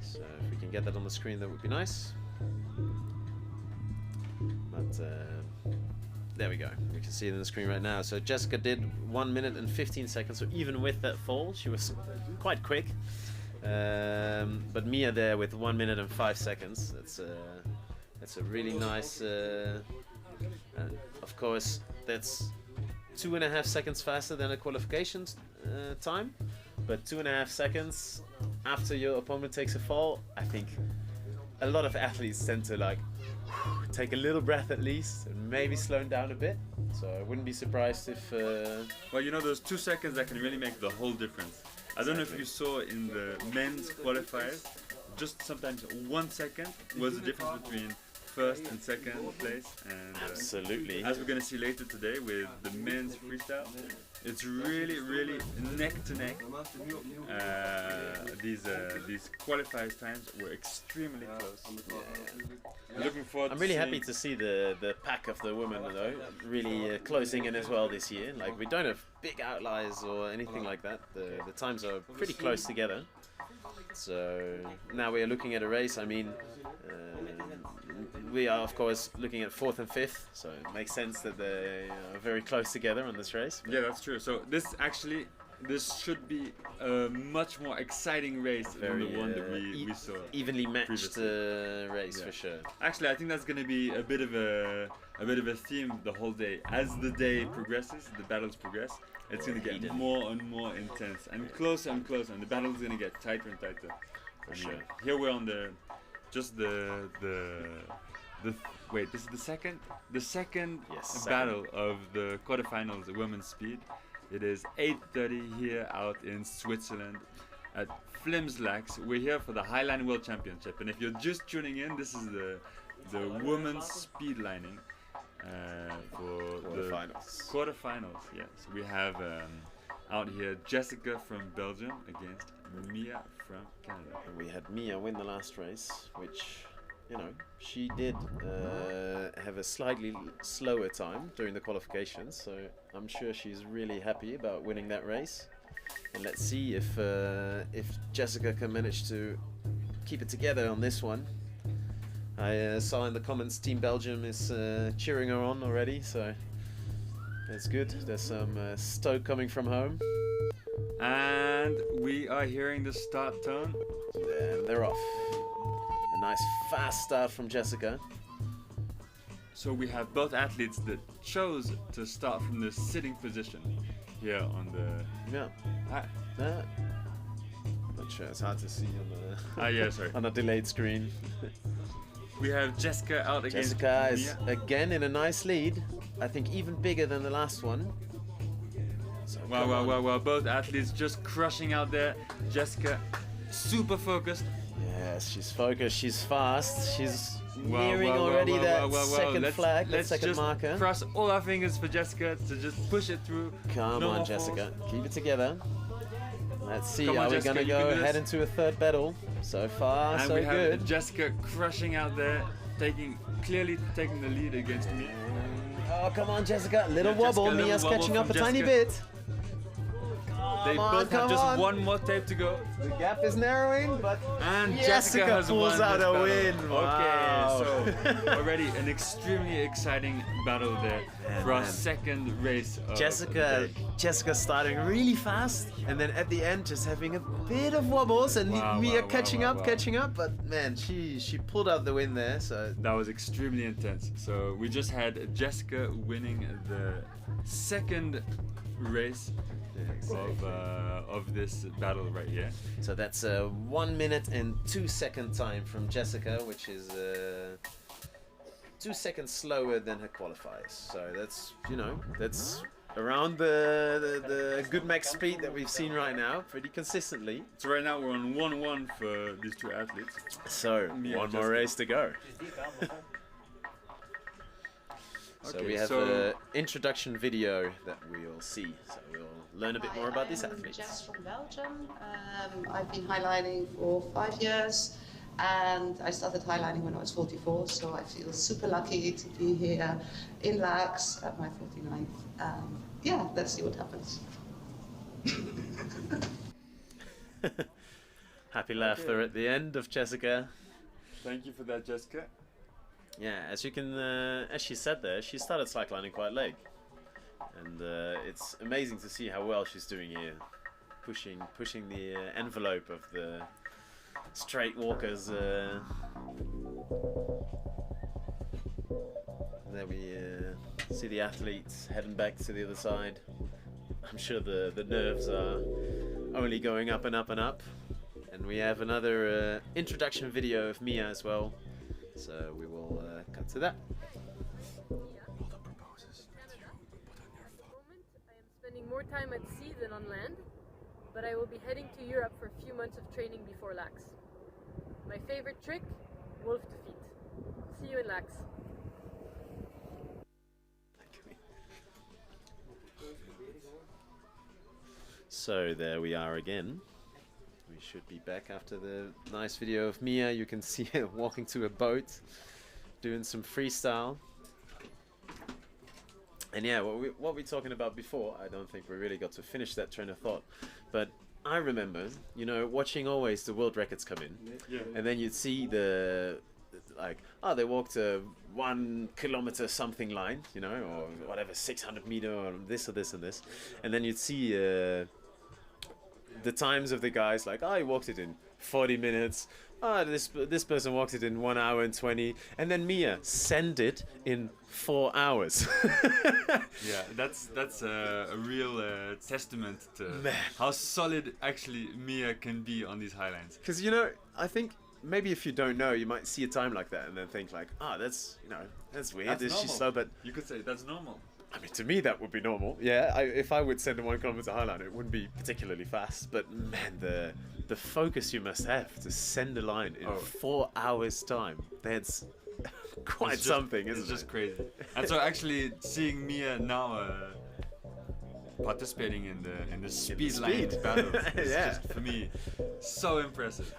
So if we can get that on the screen, that would be nice. But there we go. We can see it on the screen right now. So Jessica did 1 minute and 15 seconds. So even with that fall, she was quite quick. But Mia there with 1 minute and 5 seconds. That's a really nice. Of course, that's 2.5 seconds faster than a qualifications time. But 2.5 seconds after your opponent takes a fall, I think a lot of athletes tend to like take a little breath at least and maybe slow down a bit. So I wouldn't be surprised if. Well, you know, those 2 seconds that can really make the whole difference. I don't know if you saw in the men's qualifiers, just sometimes 1 second was the difference between first and second place. And Absolutely. as we're going to see later today with the men's freestyle, it's really neck to neck. These qualifiers times were extremely close. I'm looking forward. I'm really happy to see the pack of the women though really closing in as well this year. Like we don't have big outliers or anything like that. The times are pretty close together. So now we are looking at a race. I mean, we are of course looking at 4th and 5th. So it makes sense that they are very close together on this race. Yeah, that's true. So this actually this should be a much more exciting race than the one that we saw. Evenly matched previously. race Yeah. for sure. Actually, I think that's going to be a bit of a theme the whole day. As the day progresses, the battles progress. It's going to get Heated. more and more intense and closer and closer, and the battle's going to get tighter and tighter. For And, sure. Here we're on the wait. This is the second Yes, battle of the quarterfinals of women's speed. It is 8:30 here out in Switzerland at Flims Laax. We're here for the Highline World Championship, and if you're just tuning in, this is the women's speed lining for Quarterfinals. the quarterfinals. Yes, we have out here Jessica from Belgium against Mia from Canada. And we had Mia win the last race, which, you know, she did have a slightly slower time during the qualifications, so I'm sure she's really happy about winning that race. And let's see if Jessica can manage to keep it together on this one. I saw in the comments Team Belgium is cheering her on already, so that's good. There's some stoke coming from home. And we are hearing the start tone. And they're off. A nice fast start from Jessica. So we have both athletes that chose to start from the sitting position here on the. Yeah. Not sure, it's hard to see on the Yeah, sorry. on a delayed screen. We have Jessica out against Jessica is Mia. again in a nice lead. I think even bigger than the last one. So Wow, come wow, on. wow, wow. Both athletes just crushing out there. Jessica, super focused. Yes, she's focused, she's fast, she's Wow, nearing wow, wow, already wow, that wow, wow, wow. second flag, that let's second just marker. cross all our fingers for Jessica to just push it through. Come No on, more Jessica, falls. keep it together. Let's see, Come on, are we Jessica, gonna you can go do head this. into a third battle? So far, And so we have good. Jessica crushing out there, clearly taking the lead against me. Oh, come on, Jessica. Little Yeah, wobble. Jessica, little Mia's wobble catching up a from tiny Jessica. bit. They on, both have come just on. one more tape to go. The gap is narrowing, but And Jessica Jessica has pulls won out this a battle. win. Wow. Okay, so already an extremely exciting battle there Man, for our man. second race of Jessica starting really fast, and then at the end just having a bit of wobbles, and Wow, Mia wow, catching wow, up, wow. catching up. But man, she pulled out the win there. So That was extremely intense. So we just had Jessica winning the second race of this battle right here. So that's a 1 minute and 2 second time from Jessica, which is 2 seconds slower than her qualifiers. So that's, you know, that's around the good max speed that we've seen right now, pretty consistently. So right now we're on 1-1 for these two athletes. So Mia one more Jessica. race to go. So Okay, we have so- an introduction video that we'll see. So we'll learn a bit more about these I'm athletes. Jess from Belgium. I've been highlining for 5 years, and I started highlining when I was 44, so I feel super lucky to be here in Laax at my 49th. Yeah, let's see what happens. Happy laughter at the end of Jessica. Thank you for that, Jessica. Yeah, as you can, as she said there, she started slacklining quite late, and it's amazing to see how well she's doing here, pushing the envelope of the straight walkers. There we see the athletes heading back to the other side. I'm sure the nerves are only going up and up and up. And we have another introduction video of Mia as well. So we will cut to that. Lot of proposes that you put on your phone. Moment, I am spending more time at sea than on land, but I will be heading to Europe for a few months of training before Laax. My favorite trick, wolf to feet. See you in Laax. So there we are again. We should be back after the nice video of Mia. You can see her walking to a boat, doing some freestyle. And yeah, what we talking about before, I don't think we really got to finish that train of thought. But I remember, you know, watching always the world records come in. Yeah. And then you'd see like, oh, they walked a 1 kilometer something line, you know, or whatever, 600 meter, or this or this and this. And then you'd see the times of the guys, like, oh, he walked it in 40 minutes. Oh, this person walked it in 1 hour and 20, and then Mia sent it in 4 hours. Yeah, that's a real testament to how solid actually Mia can be on these highlines. Because I think maybe if you don't know, you might see a time like that and then think like, that's that's weird. That's She's normal. slow, but You could say that's normal. I mean, to me that would be normal. Yeah, if I would send a 1 kilometer highline, it wouldn't be particularly fast. But man, the focus you must have to send a line in 4 hours time. That's quite something, isn't it? It's just crazy. And so actually seeing Mia now participating in the speed line battle is just, for me, so impressive.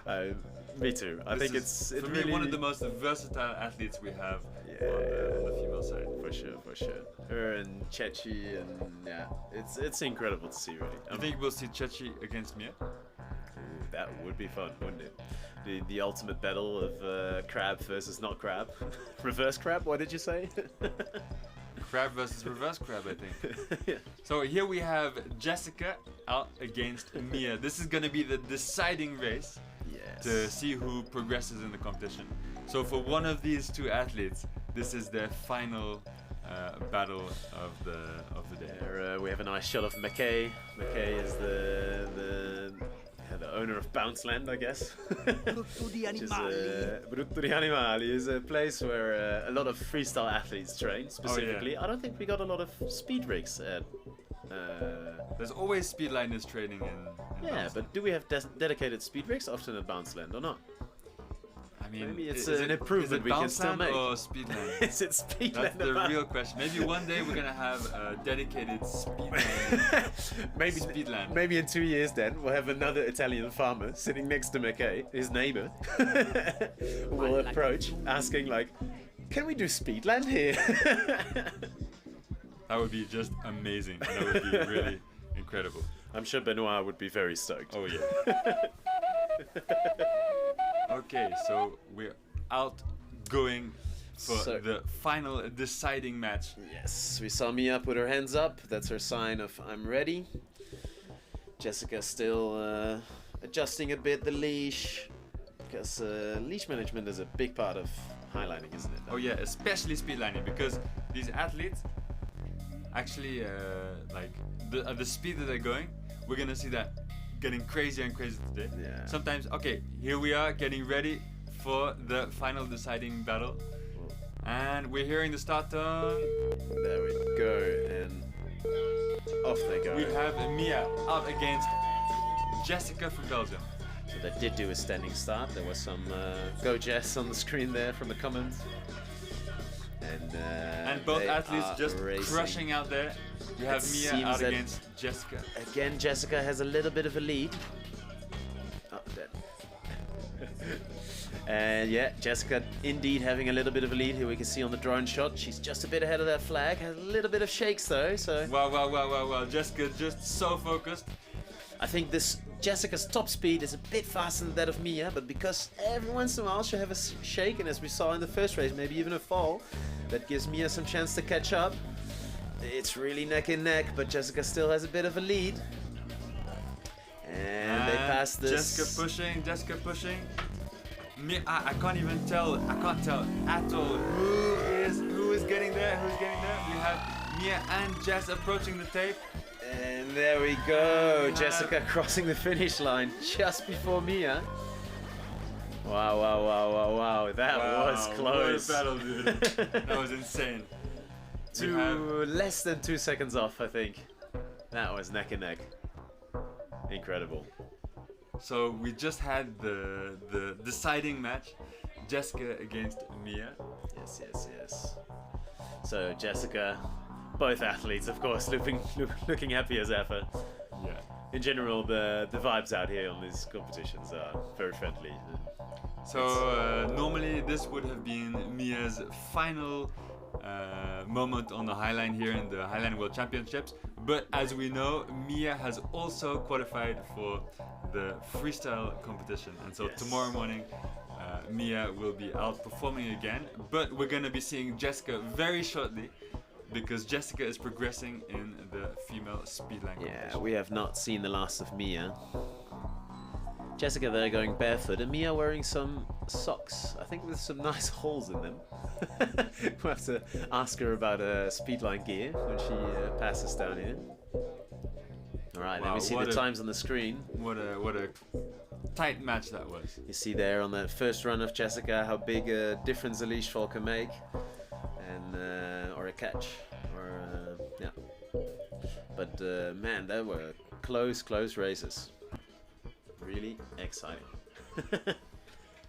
Me too. I think it's for me really one of the most versatile athletes we have on the female side. For sure. Her and Chechi, and it's incredible to see, really. I think we'll see Chechi against Mia. That would be fun, wouldn't it? The ultimate battle of crab versus not crab. Reverse crab, what did you say? Crab versus reverse crab, I think. Yeah. So here we have Jessica out against Mia. This is going to be the deciding race to see who progresses in the competition. So for one of these two athletes, this is their final battle of the day. There, we have a nice shot of McKay. McKay is the owner of Bounceland, I guess. Brutto di Animali is a place where a lot of freestyle athletes train, specifically. I don't think we got a lot of speed rigs at... There's always speedliners training in Bounceland. But do we have dedicated speed rigs often at Bounceland or not? I mean, maybe it's an improvement we can still make. Or Speedland? Is it Speedland? That's the real question. Maybe one day we're gonna have a dedicated Speedland. Maybe Speedland. Maybe in 2 years then we'll have another Italian farmer sitting next to McKay, his neighbor, who will approach asking like, "Can we do Speedland here?" That would be just amazing. That would be really incredible. I'm sure Benoit would be very stoked. Oh yeah. Okay, so we're out going for the final deciding match. Yes, we saw Mia put her hands up. That's her sign of I'm ready. Jessica still adjusting a bit the leash, because leash management is a big part of highlining, isn't it? Oh yeah, especially speedlining, because these athletes actually like the speed that they're going, we're gonna see that getting crazier and crazier today. Yeah. Sometimes, okay, here we are getting ready for the final deciding battle. And we're hearing the start tone. There we go, and off they go. We have Mia out against Jessica from Belgium. So they did do a standing start. There was some Go Jess on the screen there from the comments. And both athletes just crushing out there. We have Mia out against Jessica. Again, Jessica has a little bit of a lead. Oh, dead. And yeah, Jessica indeed having a little bit of a lead. Here we can see on the drone shot, she's just a bit ahead of that flag. Has a little bit of shakes though, so... Wow. Jessica just so focused. I think this Jessica's top speed is a bit faster than that of Mia, but because every once in a while she'll have a shake, and as we saw in the first race, maybe even a fall, that gives Mia some chance to catch up. It's really neck and neck, but Jessica still has a bit of a lead. And they pass this. Jessica pushing. Mia, I can't even tell. I can't tell at all who is getting there. We have Mia and Jess approaching the tape. And there we go. Jessica crossing the finish line just before Mia. Wow. That was close. What a battle, dude. That was insane. Less than 2 seconds off, I think. That was neck and neck. Incredible. So we just had the deciding match, Jessica against Mia. Yes. So Jessica, both athletes, of course, looking happy as ever. Yeah. In general, the vibes out here on these competitions are very friendly. So normally this would have been Mia's final moment on the Highline here in the Highline World Championships, but as we know, Mia has also qualified for the freestyle competition, and so tomorrow morning Mia will be out performing again, but we're gonna be seeing Jessica very shortly because Jessica is progressing in the female speedline Yeah, competition. we have not seen the last of Mia. Jessica there going barefoot, and Mia wearing some socks, I think with some nice holes in them. We'll have to ask her about speedline gear when she passes down here. Alright, then Wow, we see what the a- times on the screen. What a tight match that was. You see there on that first run of Jessica how big a difference a leash fall can make, and or a catch, or yeah. But man, they were close races. Really exciting.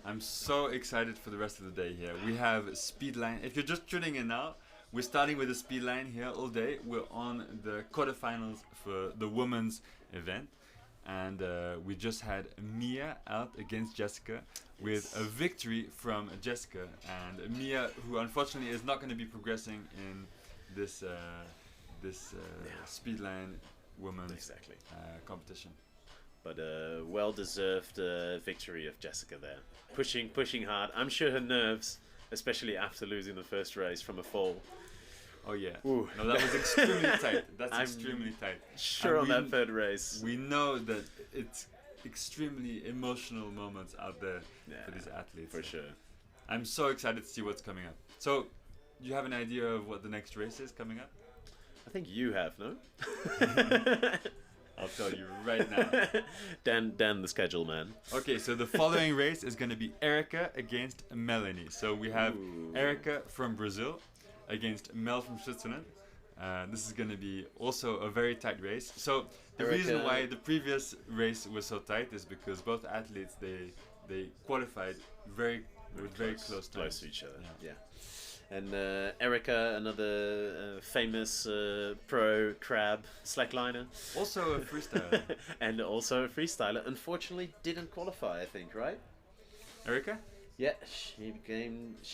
I'm so excited for the rest of the day here. We have speedline. If you're just tuning in now, we're starting with the speedline here all day. We're on the quarterfinals for the women's event. And we just had Mia out against Jessica with a victory from Jessica. And Mia, who unfortunately is not going to be progressing in this speedline women's competition. But a well-deserved victory of Jessica there. Pushing hard. I'm sure her nerves, especially after losing the first race from a fall. Oh yeah. Ooh. No, that was extremely tight. That's I'm extremely tight. Sure, And on that third race. We know that it's extremely emotional moments out there for these athletes. For sure. I'm so excited to see what's coming up. So, do you have an idea of what the next race is coming up? I think you have, no? I'll tell you right now. Dan, the schedule man. Okay, so the following race is going to be Erica against Melanie. So we have Erica from Brazil against Mel from Switzerland. This is going to be also a very tight race. So the reason why the previous race was so tight is because both athletes they qualified very close times. To each other. Yeah. And Erica, another famous pro crab slackliner. Also a freestyler. And also a freestyler. Unfortunately, didn't qualify, I think, right? Erica? Yeah, she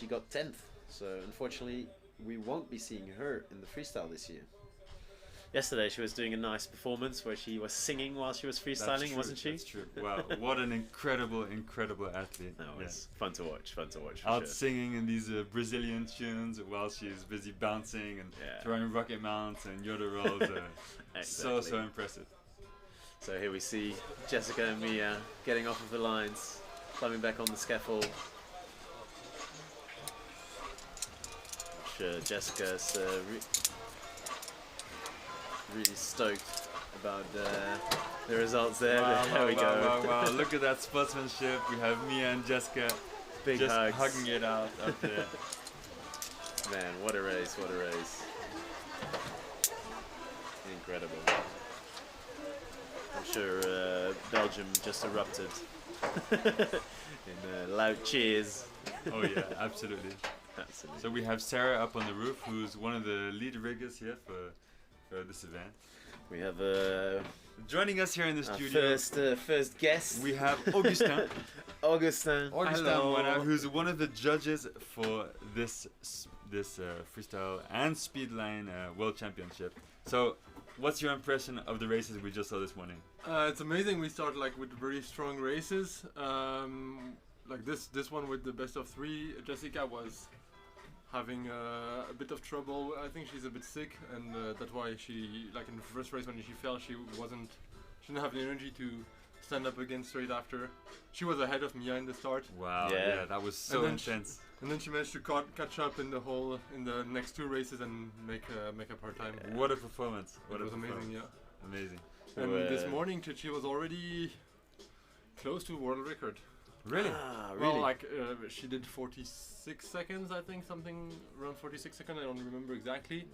got 10th. So unfortunately, we won't be seeing her in the freestyle this year. Yesterday, she was doing a nice performance where she was singing while she was freestyling, wasn't she? That's true. Wow, what an incredible athlete. No, it's fun to watch. For Out sure. singing in these Brazilian tunes while she's busy bouncing and throwing rocket mounts and yoda rolls. Exactly. So impressive. So here we see Jessica and Mia getting off of the lines, climbing back on the scaffold. I'm sure Jessica's really stoked about the results there. There we go. Wow. Look at that sportsmanship. We have Mia and Jessica Big just hugs. hugging it out up there. Man, what a race. Incredible. I'm sure Belgium just erupted in loud cheers. Oh yeah, absolutely. So we have Sarah up on the roof, who's one of the lead riggers here for this event. We have joining us here in the studio. First guest. We have Augustin. Augustin, Hello. Who's one of the judges for this freestyle and speedline world championship. So, what's your impression of the races we just saw this morning? It's amazing. We start like with very strong races. Like this one with the best of three. Jessica was having a bit of trouble. I think she's a bit sick, and that's why she, like in the first race when she fell, she didn't have the energy to stand up again straight after. She was ahead of Mia in the start. Wow, yeah that was so intense. And then she managed to catch up in the next two races and make up her time. What a performance! It was amazing, yeah. Amazing. And this morning, Chichi was already close to world record. Really? Well, like she did 46 seconds, I think, something around 46 seconds. I don't remember exactly.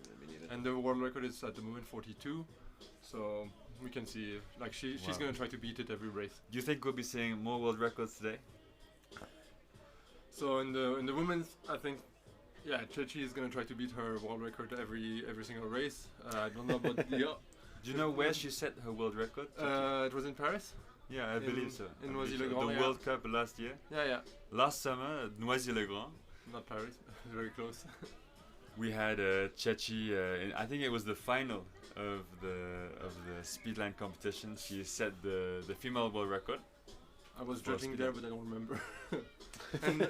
And the world record is at the moment 42. So we can see, like she's gonna try to beat it every race. Do you think we'll be seeing more world records today? So in the women's, I think, yeah, Chichi is gonna try to beat her world record every single race. I don't know about the. Do you know where she set her world record? It was in Paris. Yeah, I believe so. In Noisy-le-Grand. The World Cup last year. Yeah. Last summer, Noisy-le-Grand. Not Paris. Very close. We had Chechi. I think it was the final of the speedline competition. She set the female world record. I was judging there, but I don't remember.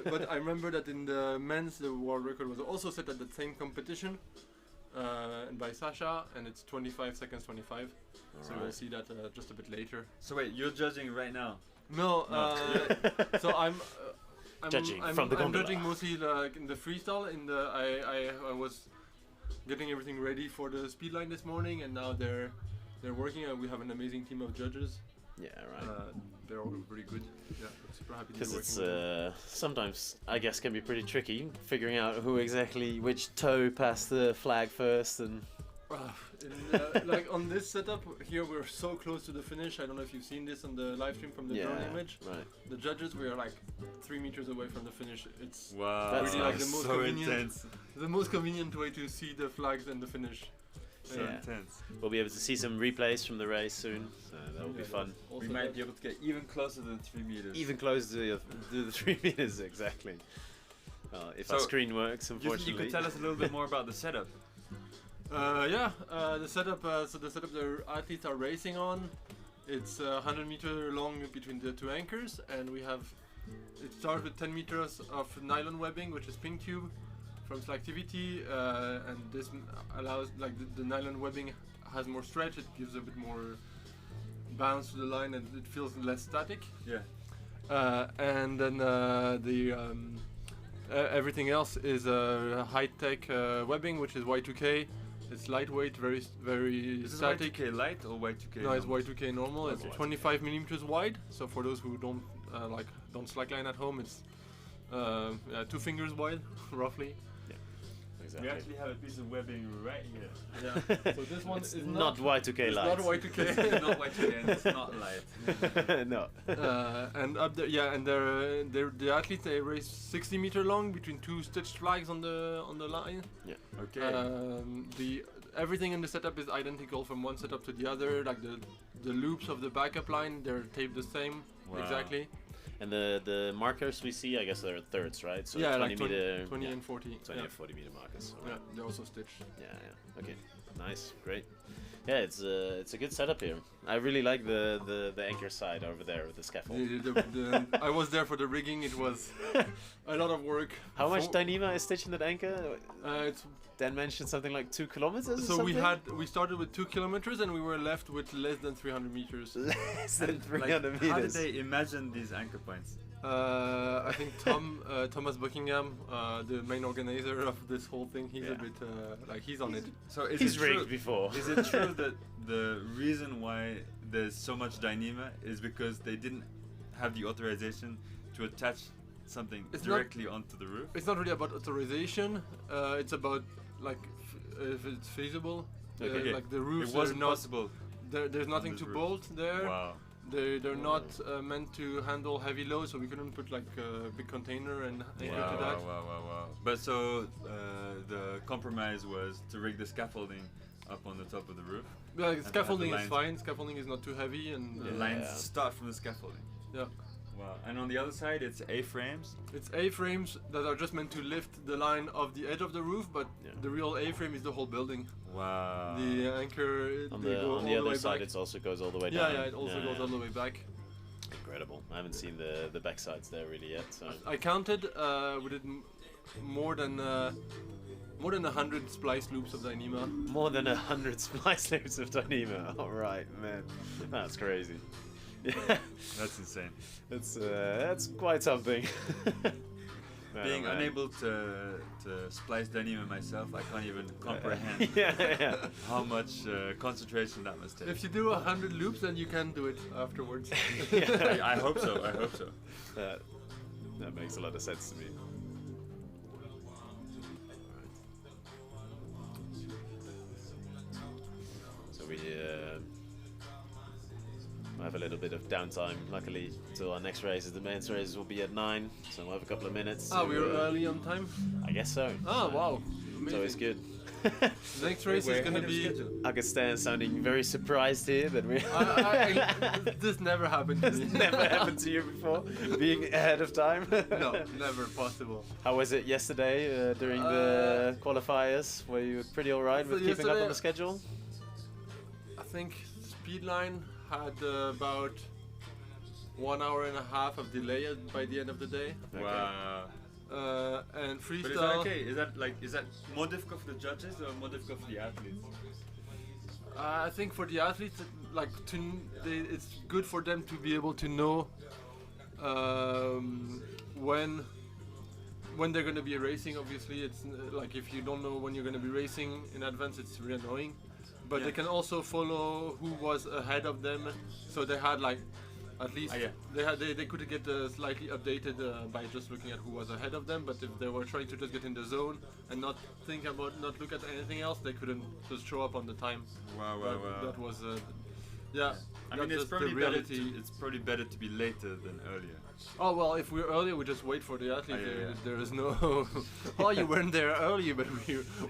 But I remember that in the men's, the world record was also set at the same competition, and by Sasha, and it's 25 seconds 25. So Alright. we'll see that just a bit later. So wait, you're judging right now? No, so I'm Judging from the I'm gondola. judging mostly like in the freestyle. In the I was getting everything ready for the speed line this morning, and now they're working. And we have an amazing team of judges. Yeah, right. They're all very good. Yeah, I'm super happy to be Because working it's with them. sometimes I guess can be pretty tricky figuring out who exactly which toe passed the flag first and. Like on this setup here, we're so close to the finish. I don't know if you've seen this on the live stream from the drone image. Right. The judges, we are like 3 meters away from the finish. It's Wow, That's really like the nice. most so convenient, intense. the most convenient way to see the flags and the finish. So Yeah. intense. We'll be able to see some replays from the race soon, so that will be Yeah, fun. also We might that- be able to get even closer than 3 meters. Even closer to the 3 meters exactly. If our So, screen works, You unfortunately. could tell us a little bit more about the setup. The setup. So the setup the athletes are racing on, it's 100 meter long between the two anchors, and we have. It starts with 10 meters of nylon webbing, which is pink tube from Slacktivity, and this allows like the nylon webbing has more stretch. It gives a bit more bounce to the line, and it feels less static. Yeah. And then everything else is high-tech webbing, which is Y2K. It's lightweight, very Is it static. Y2K light or Y2K? No, it's normal? Y2K normal. It's Okay. 25 millimeters wide. So for those who don't don't slackline at home, it's 2 fingers wide, roughly. We Exactly. actually have a piece of webbing right here. Yeah. So this one It's is not Y2K it's light. not Y2K. It's not Y2K and it's not light. No. And up there, yeah, and the athletes they race 60 meter long between 2 stitched flags on the line. Okay. Everything in the setup is identical from one setup to the other. Like the loops of the backup line, they're taped the same Wow. exactly. And the markers we see, I guess they're thirds, right? So Yeah, 20 like 20, meter, 20 yeah, and 40. 20 yeah. and 40 meter markers. Yeah, they're also stitched. Yeah. Okay. Nice. Great. Yeah, it's a good setup here. I really like the anchor side over there with the scaffold. I was there for the rigging. It was a lot of work. How much Dyneema is stitching that anchor? It's Dan mentioned something like 2 kilometers. or so something? we started with 2 kilometers and we were left with less than 300 meters. Less than Like, 300 how did meters. they imagine these anchor points? I think Thomas Buckingham, the main organizer of this whole thing, he's a Yeah. bit like he's on it. So is He's it true? rigged before. Is it true that the reason why there's so much Dyneema is because they didn't have the authorization to attach something It's not- directly onto the roof? It's not really about authorization. It's about like if it's feasible. Okay. Like the roofs It are wasn't not. possible. There's nothing this to roof. bolt there. Wow. They're not meant to handle heavy loads, so we couldn't put like a big container and anchor Wow, to that. wow. But so the compromise was to rig the scaffolding up on the top of the roof. Yeah, have scaffolding the is lines. fine. Scaffolding is not too heavy, and The Yeah. lines start from the scaffolding. Yeah. Wow. And on the other side, it's A-frames. it's A-frames that are just meant to lift the line of the edge of the roof, but Yeah. the real A-frame is the whole building. Wow. The anchor On they the go on the all other way side, back. it also goes all the way Yeah, down. yeah, it also goes all the way back. Incredible. I haven't seen the back sides there really yet. So I counted. We did more than 100 splice loops of Dyneema. more than 100 splice loops of Dyneema. All right, man, that's crazy. Yeah, That's insane. that's quite something. Oh, Being man. unable to splice Dyneema myself, I can't even comprehend yeah. how much concentration that must take. If you do 100 loops, then you can do it afterwards. I hope so. I hope so. That makes a lot of sense to me. So we have a little bit of downtime. Luckily, till our next races, the men's races will be at 9, so we'll have a couple of minutes. Ah, to, we were early on time. I guess so. Ah, wow. It's always good. The next race is We're gonna ahead of be. schedule. Augustin sounding very surprised here that we. This never happened to me. This never happened to you before, being ahead of time. No, never possible. How was it yesterday during the qualifiers? Were you pretty alright So with keeping up on yesterday- the schedule? I think Speedline had about 1 hour and a half of delay by the end of the day. Okay. Wow. And But freestyle. is that okay? Is that more difficult for the judges or more difficult for the athletes? I think for the athletes, like it's good for them to be able to know when they're going to be racing. Obviously, it's like if you don't know when you're going to be racing in advance, it's really annoying. But they can also follow who was ahead of them, so they had like at least they could get slightly updated by just looking at who was ahead of them. But if they were trying to just get in the zone and not look at anything else, they couldn't just show up on the time. Wow. That was I mean, it's probably better to be later than earlier. Oh well, if we're earlier, we just wait for the athlete. There is no. Oh, you weren't there early, but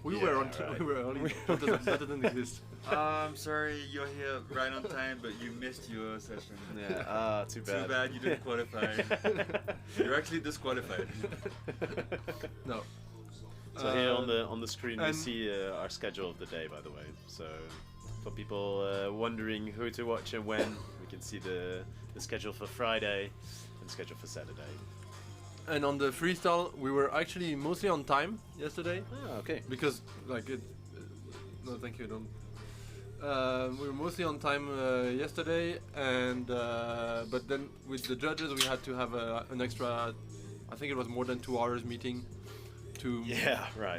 we were on. We were early. That doesn't exist. I'm sorry, you're here right on time, but you missed your session. Yeah. Too bad. Too bad you didn't qualify. You're actually disqualified. No. So here on the screen we see our schedule of the day, by the way. So for people wondering who to watch and when, we can see the schedule for Friday and the schedule for Saturday. And on the freestyle, we were actually mostly on time yesterday. Oh, okay. Because like it. No, thank you. Don't. We were mostly on time yesterday, and but then with the judges we had to have an extra. I think it was more than 2 hours meeting to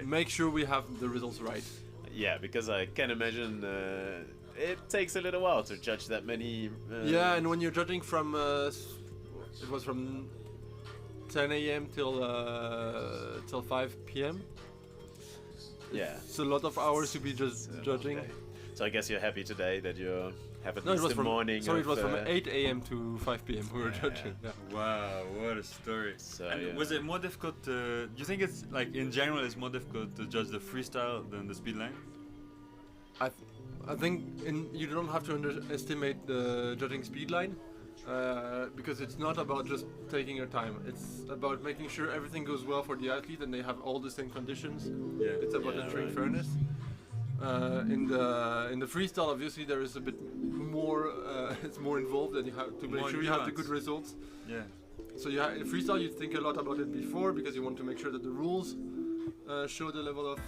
make sure we have the results right. Yeah, because I can imagine it takes a little while to judge that many. Yeah, and when you're judging from, it was from 10 a.m. till 5 p.m. Yeah, it's a lot of hours to be just judging. So I guess you're happy today that you have at No, least it was the from morning. Sorry, of, it was from 8 a.m. to 5 p.m. we were judging. Yeah. Wow, what a story! So, and was it more difficult? Do you think it's like in general it's more difficult to judge the freestyle than the speed line? I think you don't have to underestimate the judging speed line. Because it's not about just taking your time. It's about making sure everything goes well for the athlete and they have all the same conditions. Yeah. It's about ensuring fairness. In the freestyle, obviously, there is a bit more. It's more involved, and you have to make sure you have the good results. Yeah. So in freestyle, you think a lot about it before because you want to make sure that the rules show the level of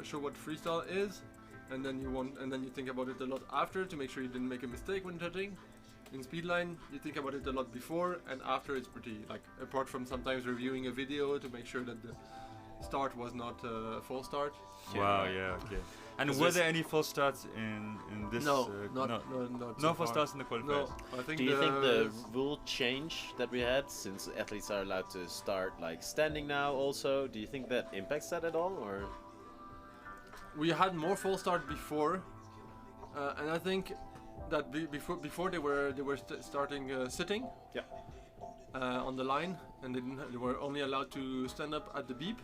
show what freestyle is, and then you think about it a lot after to make sure you didn't make a mistake when judging. In Speedline, you think about it a lot before, and after it's pretty, like, apart from sometimes reviewing a video to make sure that the start was not a false start. Wow, yeah, okay. And were there any false starts in this? No, no false starts in the qualifiers? No, I think Do you think the rule change that we had, since athletes are allowed to start, like, standing now also, do you think that impacts that at all, or? We had more false start before, and I think that before they were starting sitting on the line, and they were only allowed to stand up at the beep.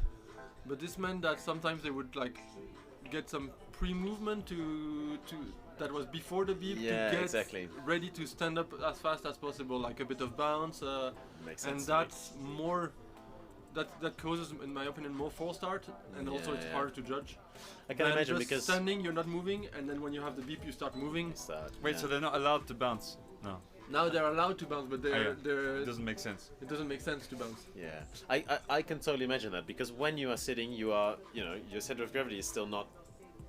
But this meant that sometimes they would like get some pre-movement to that was before the beep to get ready to stand up as fast as possible, like a bit of bounce. Makes and sense that's more. That causes, in my opinion, more false start, and also it's harder to judge. I can imagine just because standing, you're not moving, and then when you have the beep, you start moving. Wait, so they're not allowed to bounce? No. Now they're allowed to bounce, but they're. It doesn't make sense. It doesn't make sense to bounce. Yeah, I can totally imagine that, because when you are sitting, you are, your center of gravity is still not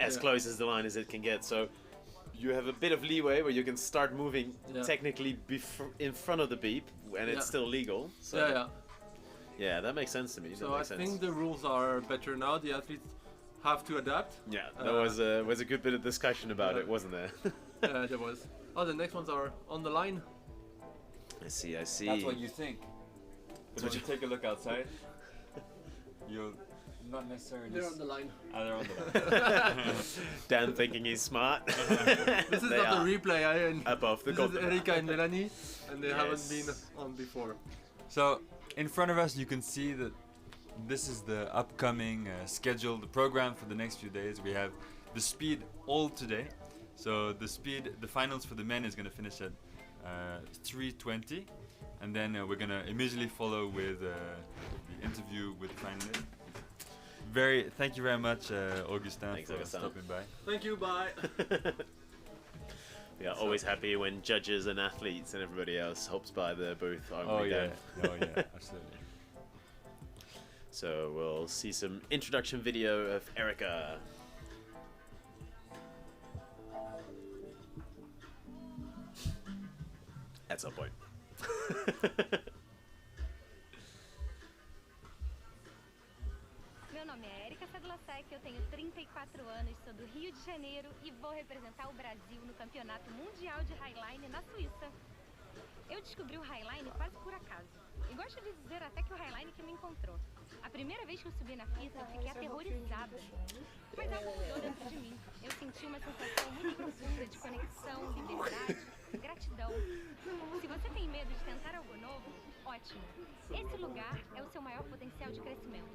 as close as the line as it can get. So you have a bit of leeway where you can start moving technically in front of the beep, and it's still legal. So yeah, that makes sense to me. So I think the rules are better now. The athletes have to adapt. Yeah, there was a good bit of discussion about it, wasn't there? Yeah, there was. Oh, the next ones are on the line. I see. That's what you think. But when you take a look outside, you'll not necessarily. They're on the line. They're on the line. Dan thinking he's smart. This is not the replay. Above the This is Erika and Melanie, and they haven't been on before. So in front of us, you can see that this is the upcoming scheduled program for the next few days. We have the speed all today. So the finals for the men is going to finish at 3:20, and then we're going to immediately follow with the interview with the finalists. Thank you very much, Augustin, for stopping by. Thank you, bye. We are always happy when judges and athletes and everybody else hops by the booth. Oh yeah, absolutely. So we'll see some introduction video of Erica. At some point. Meu nome é Erika Sadlasek, eu tenho 34 anos, sou do Rio de Janeiro e vou representar o Brasil no Campeonato Mundial de Highline na Suíça. Eu descobri o Highline quase por acaso. E gosto de dizer até que o Highline que me encontrou. A primeira vez que eu subi na fita, eu fiquei aterrorizada. Mas algo mudou dentro de mim. Eu senti uma sensação muito profunda de conexão, liberdade, gratidão. Se você tem medo de tentar algo novo, ótimo. Esse lugar é o seu maior potencial de crescimento.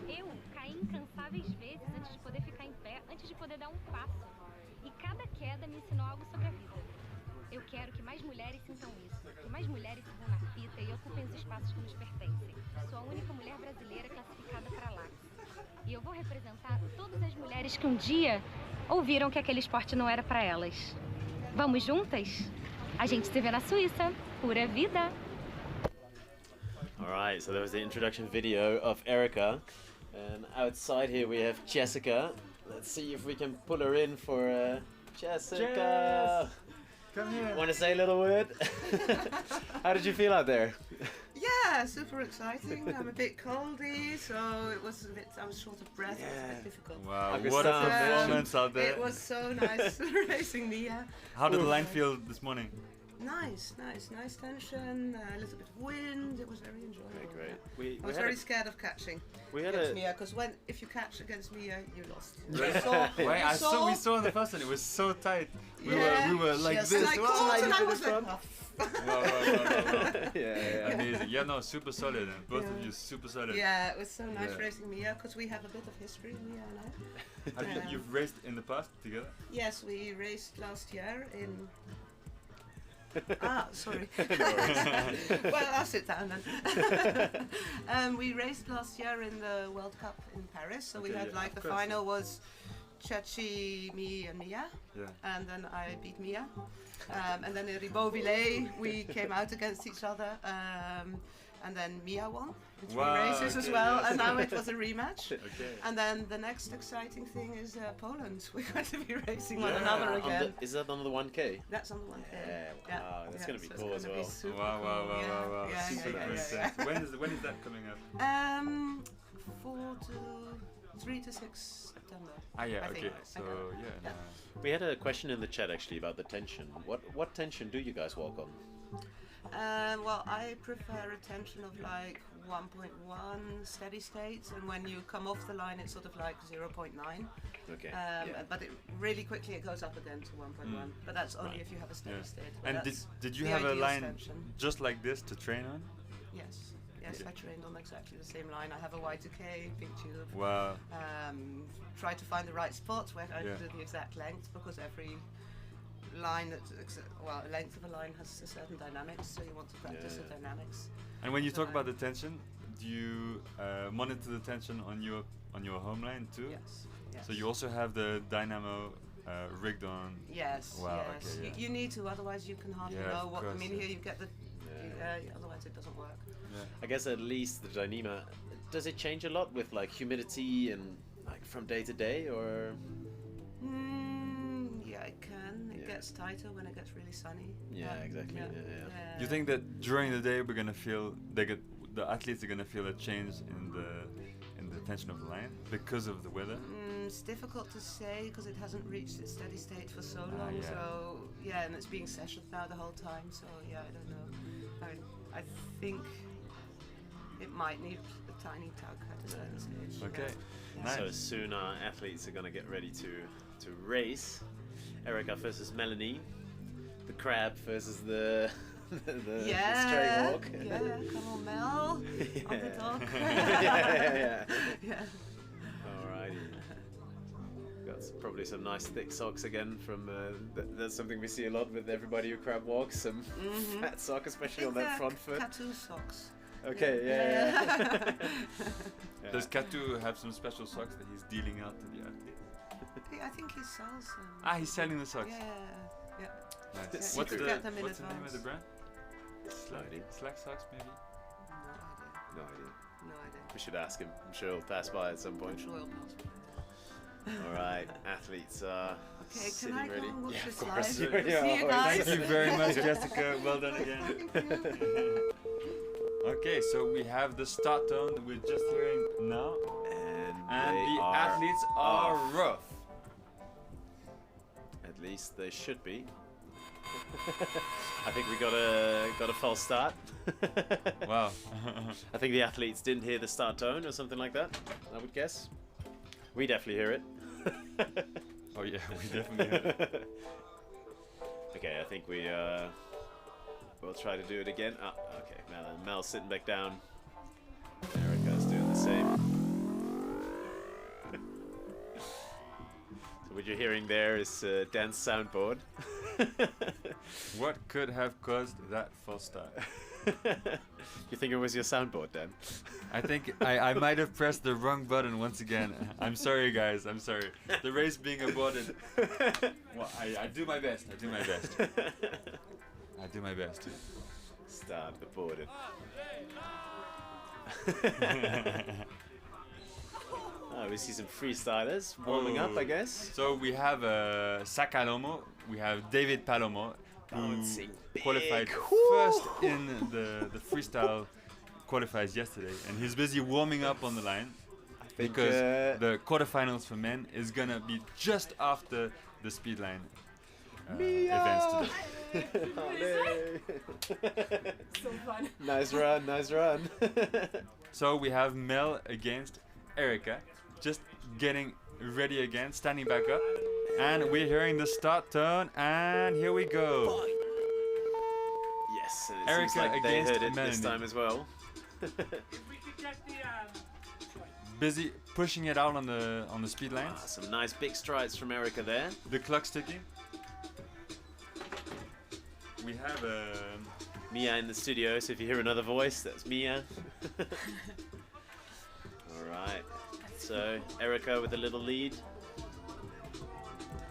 Eu caí incansáveis vezes antes de poder ficar em pé, antes de poder dar um passo. E cada queda me ensinou algo sobre a vida. Eu quero que mais mulheres sintam isso, que mais mulheres subam na fita e ocupem os espaços que nos pertencem. Sou a única mulher brasileira classificada para Laax. E eu vou representar todas as mulheres que um dia ouviram que aquele esporte não era para elas. Vamos juntas? A gente se vê na Suíça. Pura vida! Alright, so that was the introduction video of Erica. And outside here we have Jessica. Let's see if we can pull her in for Jessica! Come here. Want to say a little word? How did you feel out there? Yeah, super exciting. I'm a bit coldy, so it was a bit. I was short of breath. It was a bit difficult. Wow, August what a Star. performance out there. It was so nice racing Mia. How did the line feel this morning? Nice tension, a little bit of wind. It was very enjoyable. Okay, great. Yeah. I was very scared of catching against Mia, because if you catch against Mia, you lost. We saw in the first one, it was so tight. We were like yes, this. And I caught and I was like, Wow. Yeah. Amazing. Yeah, no, super solid. And both of you super solid. Yeah, it was so nice Yeah. racing Mia, because we have a bit of history, Mia and I. You've raced in the past together? Yes, we raced last year in. Sorry. Well, I'll sit down then. We raced last year in the World Cup in Paris, so we Okay, had yeah, like the of course, final was Chachi, me, and Mia, Yeah. and then I beat Mia. And then in Ribeauvillé we came out against each other, and then Mia won in 3 Wow, races as okay, well, yes. and now it was a rematch. Okay. And then the next exciting thing is Poland. We're going to be racing one Yeah. another On again. is that on the 1k? That's on the one thing. Yeah, wow, that's gonna be so cool it's as gonna be well. super Wow, cool. wow, wow, Yeah, wow, wow. yeah, Super yeah, intense. yeah. When is that coming up? 3 to 6 September. Ah, yeah, I okay. think. So, yeah. Yeah. We had a question in the chat actually about the tension. What tension do you guys walk on? Well, I prefer a tension of like 1.1 steady state, and when you come off the line, it's sort of like 0.9. Okay. But it really quickly it goes up again to 1.1. But that's only Right. if you have a steady Yeah. state. But And that's did you the have a ideal line tension. just like this to train on? Yes. Yes, Okay. I trained on exactly the same line. I have a Y2K, big tube. Wow. Try to find the right spots where I Yeah. do the exact length, because every line length of a line has a certain dynamics, so you want to practice the dynamics. And when you So talk about the tension, do you monitor the tension on your home line too? Yes. Yes. So you also have the dynamo rigged on. Yes. Wow, Yes. okay, yeah. You need to, otherwise you can hardly Yeah, know of what. course, I mean, yeah. here you get the. Otherwise it doesn't work. Yeah. I guess at least the dynamo, does it change a lot with like humidity and like from day to day, or? Yeah, it can. It gets tighter when it gets really sunny. Yeah, exactly. Yeah. You think that during the day we're gonna feel the athletes are gonna feel a change in the tension of the line because of the weather? It's difficult to say because it hasn't reached its steady state for so long. yeah. So yeah, and it's being sessioned now the whole time. So yeah, I don't know. I think it might need a tiny tug at a certain stage. Okay. Yeah. Nice. So soon our athletes are gonna get ready to race. Erica versus Melanie, the crab versus the straight walk. Yeah, come on, Mel. On the dog. yeah. Yeah. Alrighty. Got probably some nice thick socks again from. That's something we see a lot with everybody who crab walks. Some fat sock, especially on that front foot. Tattoo socks. Okay, yeah. Does Katu have some special socks that he's dealing out to the athletes? I think he sells them. Ah, he's selling the socks. Yeah. Nice. Yeah, What's you the could get them in name of advance. the brand? No idea. Slack socks, maybe. No idea. No idea. No idea. We should ask him. I'm sure he'll pass by at some point. I'm sure he'll pass by. All right, athletes are Okay, sitting can I ready. go and watch Yeah, this of course. live? Yeah, See you always. guys. Thank you very much, Jessica. Well done again. Okay, so we have the start tone we're just hearing now. And they the are athletes are off. rough. At least they should be. I think we got a false start. Wow. I think the athletes didn't hear the start tone or something like that, I would guess. We definitely hear it. Oh yeah, we definitely heard it. Okay, I think we'll try to do it again. Ah, okay, Mel's sitting back down. Erica's doing the same. So what you're hearing there is Dan's soundboard. What could have caused that false start? You think it was your soundboard, Dan? I think I might have pressed the wrong button once again. I'm sorry, guys. I'm sorry. The race being aborted. Well, I do my best. I do my best. I do my best. Start aborted. Oh, we see some freestylers warming up, I guess. So we have Sacalomo. We have David Palomo, who qualified first in the freestyle qualifiers yesterday, and he's busy warming up on the line because the quarterfinals for men is gonna be just after the speed line events today. So fun. Nice run, nice run. So we have Mel against Erica, just getting ready again, standing back up, and we're hearing the start tone, and here we go. Yes, and it Erica seems like they against heard it Melanie. this time as well. Busy pushing it out on the speed lines. Some nice big strides from Erica there. The clock's ticking. We have Mia in the studio, so if you hear another voice, that's Mia. Alright, so Erica with a little lead.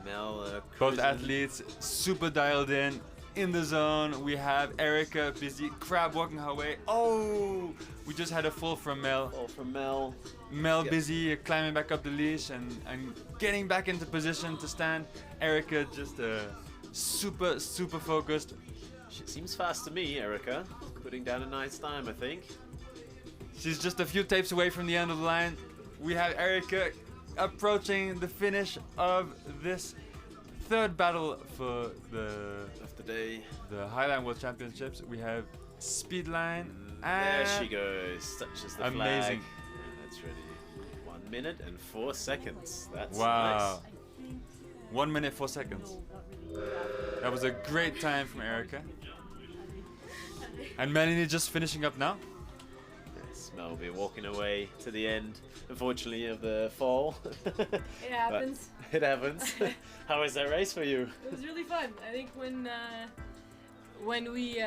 Mel both cruising. athletes super dialed in the zone. We have Erica busy crab walking her way. Oh, we just had a fall from Mel. Fall from Mel. Mel busy climbing back up the leash and getting back into position to stand. Erica just super focused. She seems fast to me, Erica. Putting down a nice time, I think. She's just a few tapes away from the end of the line. We have Erica approaching the finish of this third battle for the day, the Highline World Championships. We have speed line, there she goes, touches the amazing. flag. And that's ready. 1 minute and 4 seconds. That's wow. nice. 1 minute 4 seconds. That was a great time from Erica. And Melanie just finishing up now. Yes, Mel will be walking away to the end, unfortunately, of the fall. It happens. It happens. How was that race for you? It was really fun. I think when we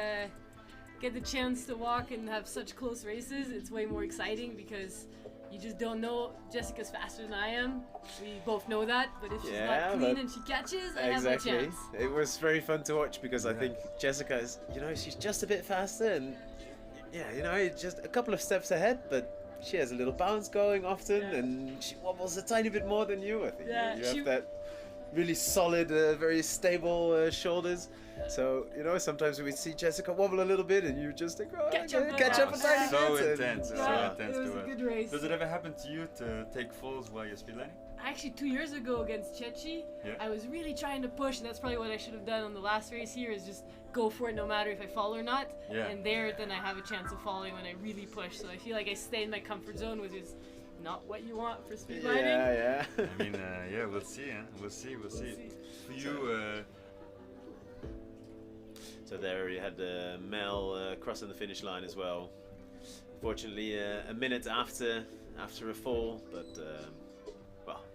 get the chance to walk and have such close races, it's way more exciting because you just don't know. Jessica's faster than I am. We both know that, but if she's not clean and she catches, I have no chance. It was very fun to watch because I think Jessica is, she's just a bit faster and just a couple of steps ahead, but she has a little bounce going often and she wobbles a tiny bit more than you. I think you have that really solid, very stable shoulders. So, sometimes we see Jessica wobble a little bit and you just think, catch up a tiny so bit. Intense, it so intense was to a watch. good race. Does it ever happen to you to take falls while you're speedlining? Actually, 2 years ago against Chechi, I was really trying to push, and that's probably what I should have done on the last race here, is just go for it no matter if I fall or not. Yeah. And then I have a chance of falling when I really push. So I feel like I stay in my comfort zone, which is not what you want for speedlining. Yeah. I mean, we'll see, huh? We'll see. For you, So there you had Mel crossing the finish line as well. Fortunately, a minute after a fall, but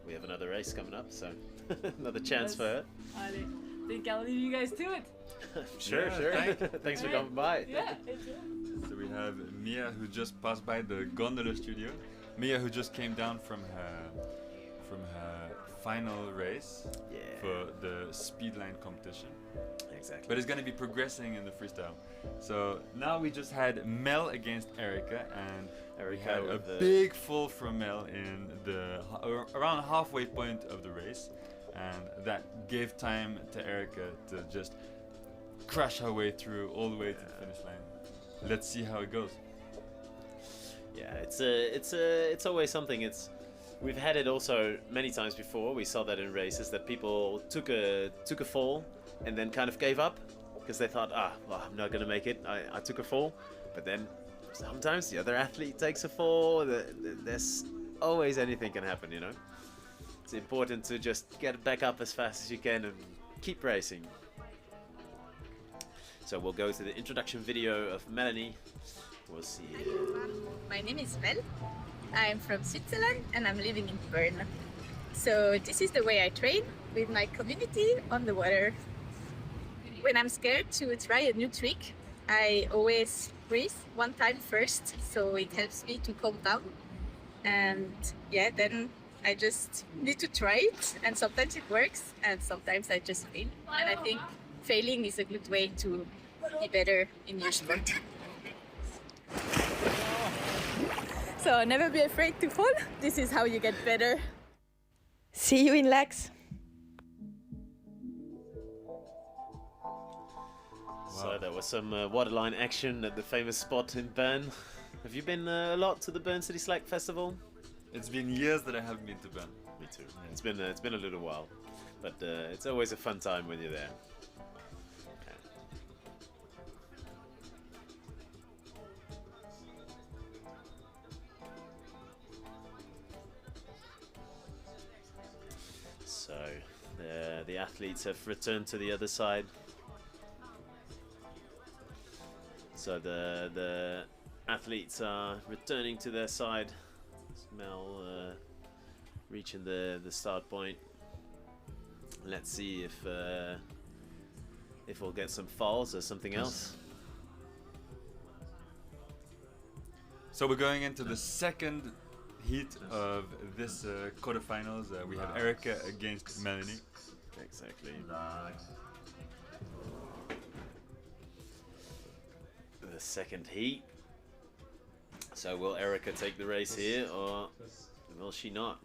we have another race coming up, so another chance for her. I think I'll leave you guys to it. Sure. Thanks for coming by. Yeah. So we have Mia, who just passed by the gondola studio. Mia, who just came down from her final race Yeah. for the speedline competition. Exactly. But it's going to be progressing in the freestyle. So now we just had Mel against Erica, and we Erica had a with the- big fall from Mel in the around halfway point of the race, and that gave time to Erica to just crash her way through all the way to the finish line. Let's see how it goes. Yeah, it's always something. We've had it also many times before. We saw that in races that people took a fall and then kind of gave up because they thought, well, I'm not gonna make it. I took a fall, but then sometimes the other athlete takes a fall. There's always anything can happen, you know. It's important to just get back up as fast as you can and keep racing. So we'll go to the introduction video of Melanie. We'll see. My name is Mel. I'm from Switzerland and I'm living in Bern. So this is the way I train with my community on the water. When I'm scared to try a new trick, I always breathe one time first, so it helps me to calm down. And yeah, then I just need to try it, and sometimes it works and sometimes I just fail. And I think failing is a good way to be better in your sport. So never be afraid to fall. This is how you get better. See you in Laax. So there was some waterline action at the famous spot in Bern. Have you been a lot to the Bern City Slack Festival? It's been years that I haven't been to Bern. Me too. It's been a little while, but it's always a fun time when you're there. So the athletes have returned to the other side. So the athletes are returning to their side. Mel reaching the start point. Let's see if we'll get some falls or something else. So we're going into the second heat of this quarterfinals. We have Erica against Melanie. Exactly. The second heat. So will Erica take the race here or will she not?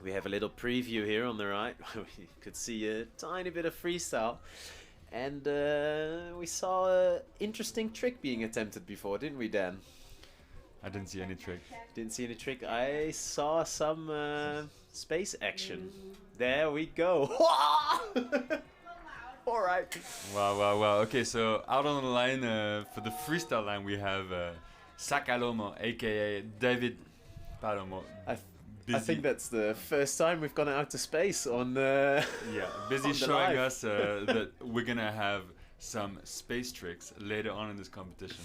We have a little preview here on the right. We could see a tiny bit of freestyle. And we saw an interesting trick being attempted before, didn't we, Dan? I didn't see any trick. Didn't see any trick. I saw some space action. There we go. All right. Wow. Okay, so out on the line for the freestyle line, we have Sacalomo, aka David Palomo. I think that's the first time we've gone out to space on busy on showing live. us that we're gonna have some space tricks later on in this competition.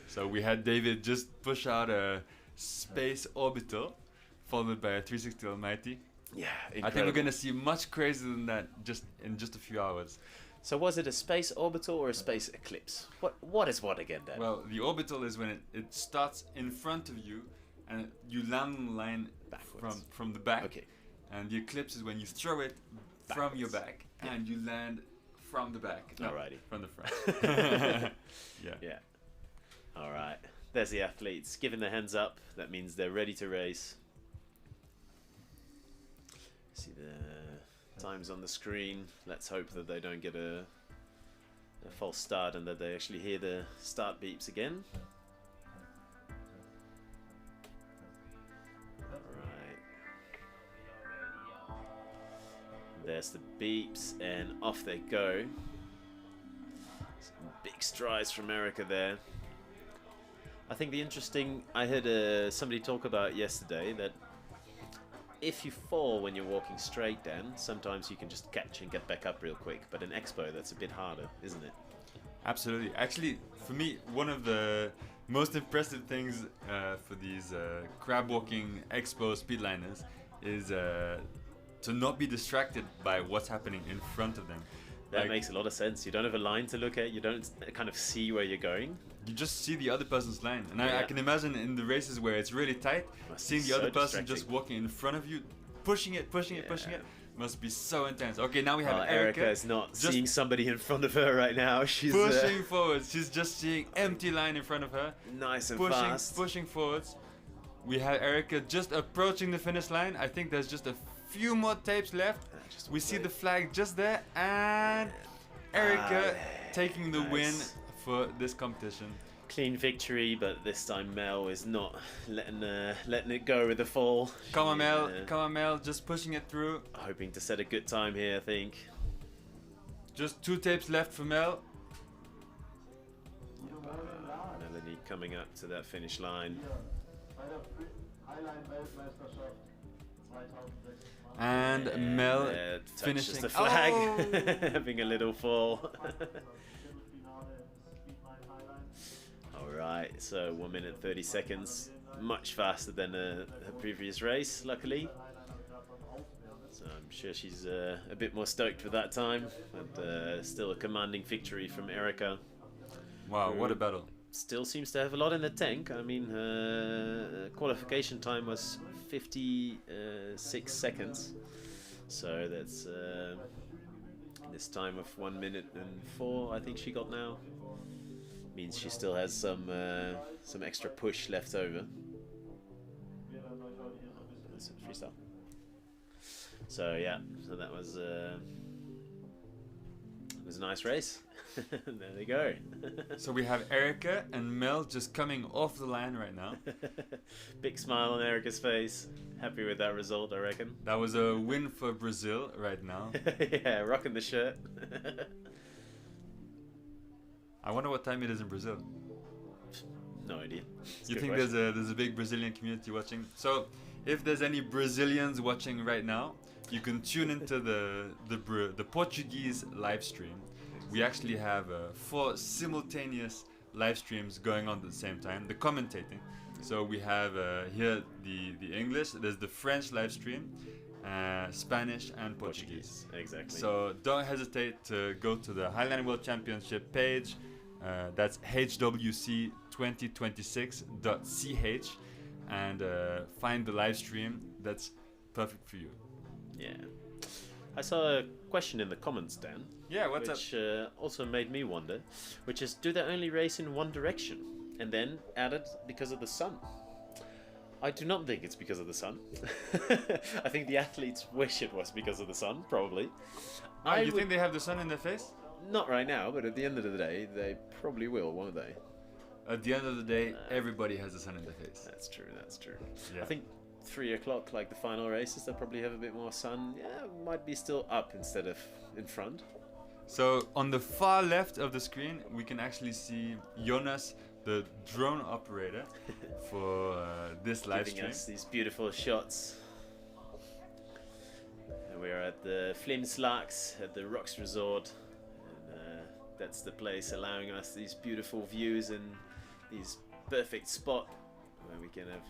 So we had David just push out a space orbital, followed by a 360 Almighty. Yeah, I think we're gonna see much crazier than that in just a few hours. So was it a space orbital or a space eclipse? What is what again, Dan? Well, the orbital is when it starts in front of you, and you land on the line Backwards. from the back. Okay. And the eclipse is when you throw it from your back and you land from the back. No, Alrighty. from the front. Yeah. All right. There's the athletes giving their hands up. That means they're ready to race. See the times on the screen. Let's hope that they don't get a false start and that they actually hear the start beeps again. Alright. There's the beeps and off they go. Some big strides from Erica there. I think I heard somebody talk about yesterday that if you fall when you're walking straight down, sometimes you can just catch and get back up real quick. But in Expo, that's a bit harder, isn't it? Absolutely. Actually, for me, one of the most impressive things for these crab walking Expo speedliners is to not be distracted by what's happening in front of them. That makes a lot of sense. You don't have a line to look at. You don't kind of see where you're going. You just see the other person's line. And Yeah. I can imagine in the races where it's really tight, Must seeing be the so other person just distracting. walking in front of you pushing it. Must be so intense. Okay, now we have Erica is not seeing somebody in front of her right now. She's pushing forwards. She's just seeing empty line in front of her. Nice and pushing, fast. Pushing forwards. We have Erica just approaching the finish line. I think there's just a few more tapes left. We see the flag just there, and Erica taking the win for this competition. Clean victory, but this time Mel is not letting it go with the fall. Come on Mel, just pushing it through. Hoping to set a good time here, I think. Just 2 tapes left for Mel. Melanie coming up to that finish line. And Mel finishing the flag, having a little fall. Alright, so 1 minute 30 seconds, much faster than her previous race, luckily. So I'm sure she's a bit more stoked for that time, but still a commanding victory from Erica. Wow, what a battle. Still seems to have a lot in the tank. I mean, her qualification time was 56 seconds. So that's this time of 1 minute and 4, I think she got now. Means she still has some extra push left over. That's freestyle. So yeah, so that was a nice race. There they go. So we have Erica and Mel just coming off the line right now. Big smile on Erica's face. Happy with that result, I reckon. That was a win for Brazil right now. Yeah, rocking the shirt. I wonder what time it is in Brazil. No idea. You think there's a big Brazilian community watching? So if there's any Brazilians watching right now, you can tune into the Portuguese live stream. We actually have 4 simultaneous live streams going on at the same time, the commentating. So we have here the English, there's the French live stream, Spanish and Portuguese. Exactly. So don't hesitate to go to the Highline World Championship page. That's hwc2026.ch and find the live stream. That's perfect for you. Yeah. I saw a question in the comments, Dan. Yeah, what's which also made me wonder, which is, do they only race in one direction? And then added because of the sun. I do not think it's because of the sun. I think the athletes wish it was because of the sun, probably. You think they have the sun in their face? Not right now, but at the end of the day, they probably will, won't they? At the end of the day, everybody has the sun in their face. That's true, that's true. Yeah. I think 3 o'clock, like the final races, they'll probably have a bit more sun. Yeah, might be still up instead of in front. So on the far left of the screen, we can actually see Jonas, the drone operator, for this live stream. Giving us these beautiful shots. And we're at the Flims Laax at the Rocks Resort. And that's the place allowing us these beautiful views and these perfect spot where we can have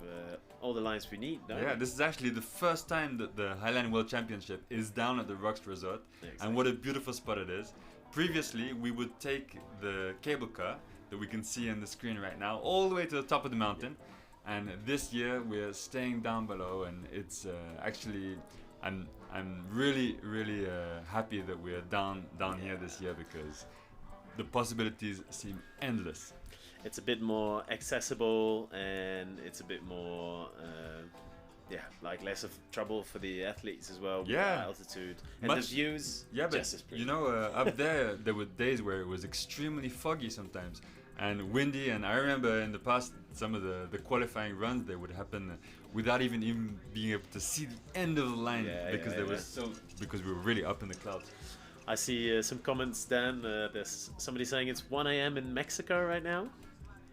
all the lines we need. Yeah, this is actually the first time that the Highline World Championship is down at the Rocks Resort. Exactly. And what a beautiful spot it is. Previously, we would take the cable car that we can see on the screen right now all the way to the top of the mountain. And this year we're staying down below, and it's actually I'm really happy that we're down here this year, because the possibilities seem endless. It's a bit more accessible, and it's a bit more like less of trouble for the athletes as well. Yeah, with the altitude and the views. Yeah, but you know, up there were days where it was extremely foggy sometimes and windy, and I remember in the past some of the qualifying runs, they would happen without even being able to see the end of the line, because because we were really up in the clouds. I see some comments, Dan. There's somebody saying it's 1 a.m. in Mexico right now,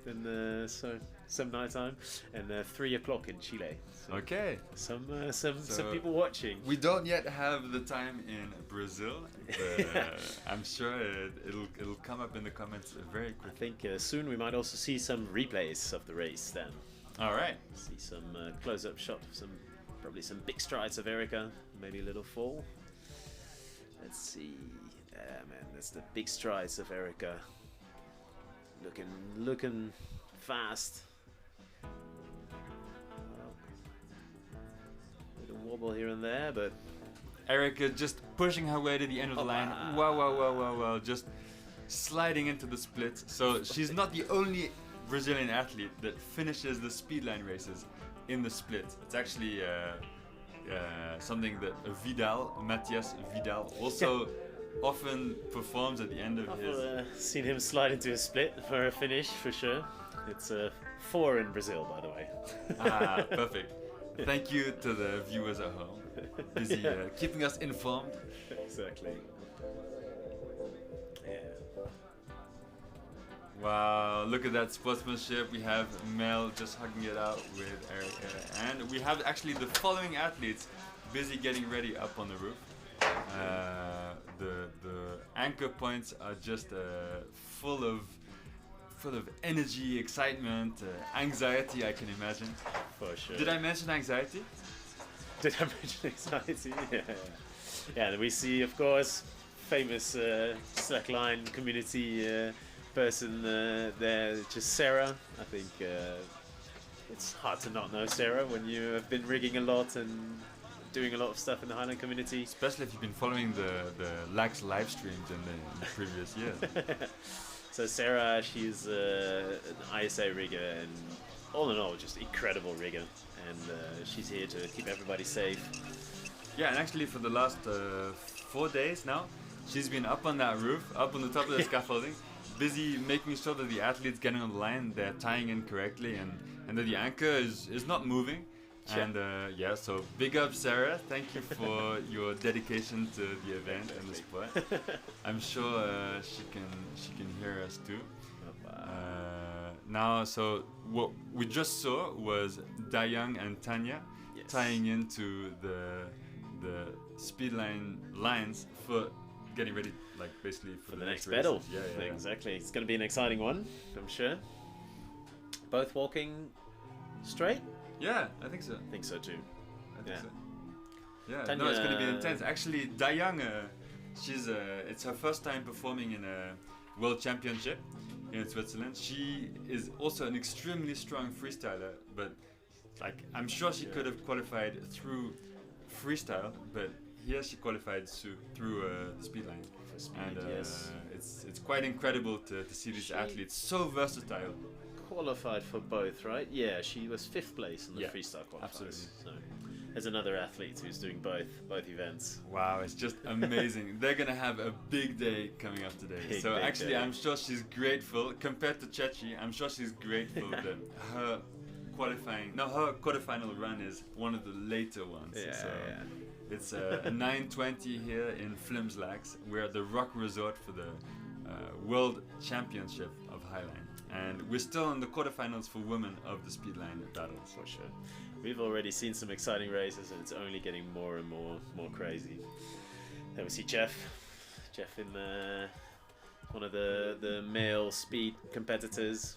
and so some nighttime, and 3 o'clock in Chile. So okay. Some people watching. We don't yet have the time in Brazil, but I'm sure it'll come up in the comments very quickly. I think soon we might also see some replays of the race then. All right. See some close-up shot of probably some big strides of Erica, maybe a little fall. Let's see. Yeah, man, that's the big strides of Erica. Looking fast. Little wobble here and there, but Erica just pushing her way to the end of the line. Wow. Just sliding into the split. So she's not the only Brazilian athlete that finishes the speedline races in the split. It's actually something that Matthias Vidal, also often performs at the end of his... I've seen him slide into a split for a finish, for sure. It's 4 in Brazil, by the way. Perfect. Thank you to the viewers at home. Busy keeping us informed. Exactly. Yeah. Wow, look at that sportsmanship. We have Mel just hugging it out with Erica. And we have actually the following athletes busy getting ready up on the roof. The anchor points are just full of energy, excitement, anxiety, I can imagine. For sure. Did I mention anxiety? Did I mention anxiety? Yeah, and we see, of course, famous Slackline community person there, just Sarah. I think it's hard to not know Sarah when you have been rigging a lot and doing a lot of stuff in the Highline community. Especially if you've been following the Laax live streams in the previous years. So Sarah, she's an ISA rigger and all in all just incredible rigger, and she's here to keep everybody safe. Yeah, and actually for the last 4 days now, she's been up on that roof, up on the top of the scaffolding, busy making sure that the athletes getting on the line, they're tying in correctly, and that the anchor is not moving. Sure. And yeah, so big up Sarah, thank you for your dedication to the event and the sport. I'm sure she can hear us too. Now, so what we just saw was Dayang and Tanya tying into the speedline lines for getting ready, like basically for the next battle. Yeah, exactly. It's going to be an exciting one, I'm sure. Both walking straight. Yeah, I think so. I think so too. I think so. Yeah, Tanya, no, it's going to be intense. Actually, Dayang, it's her first time performing in a World Championship in Switzerland. She is also an extremely strong freestyler, but like I'm sure she could have qualified through freestyle, but here she qualified through the speed line. And it's quite incredible to see these athletes so versatile. Qualified for both, right? Yeah, she was 5th place in the freestyle qualifiers. Absolutely. So there's another athlete who's doing both events. Wow, it's just amazing. They're gonna have a big day coming up today. Big actually, I'm sure she's grateful compared to Chechi. I'm sure she's grateful that her quarterfinal run is one of the later ones. It's a 9:20 here in Flims Laax. We're at the Rock Resort for the World Championship of Highline. And we're still in the quarterfinals for women of the speedline battles. For sure. We've already seen some exciting races and it's only getting more and more crazy. There we see Jeff in one of the male speed competitors,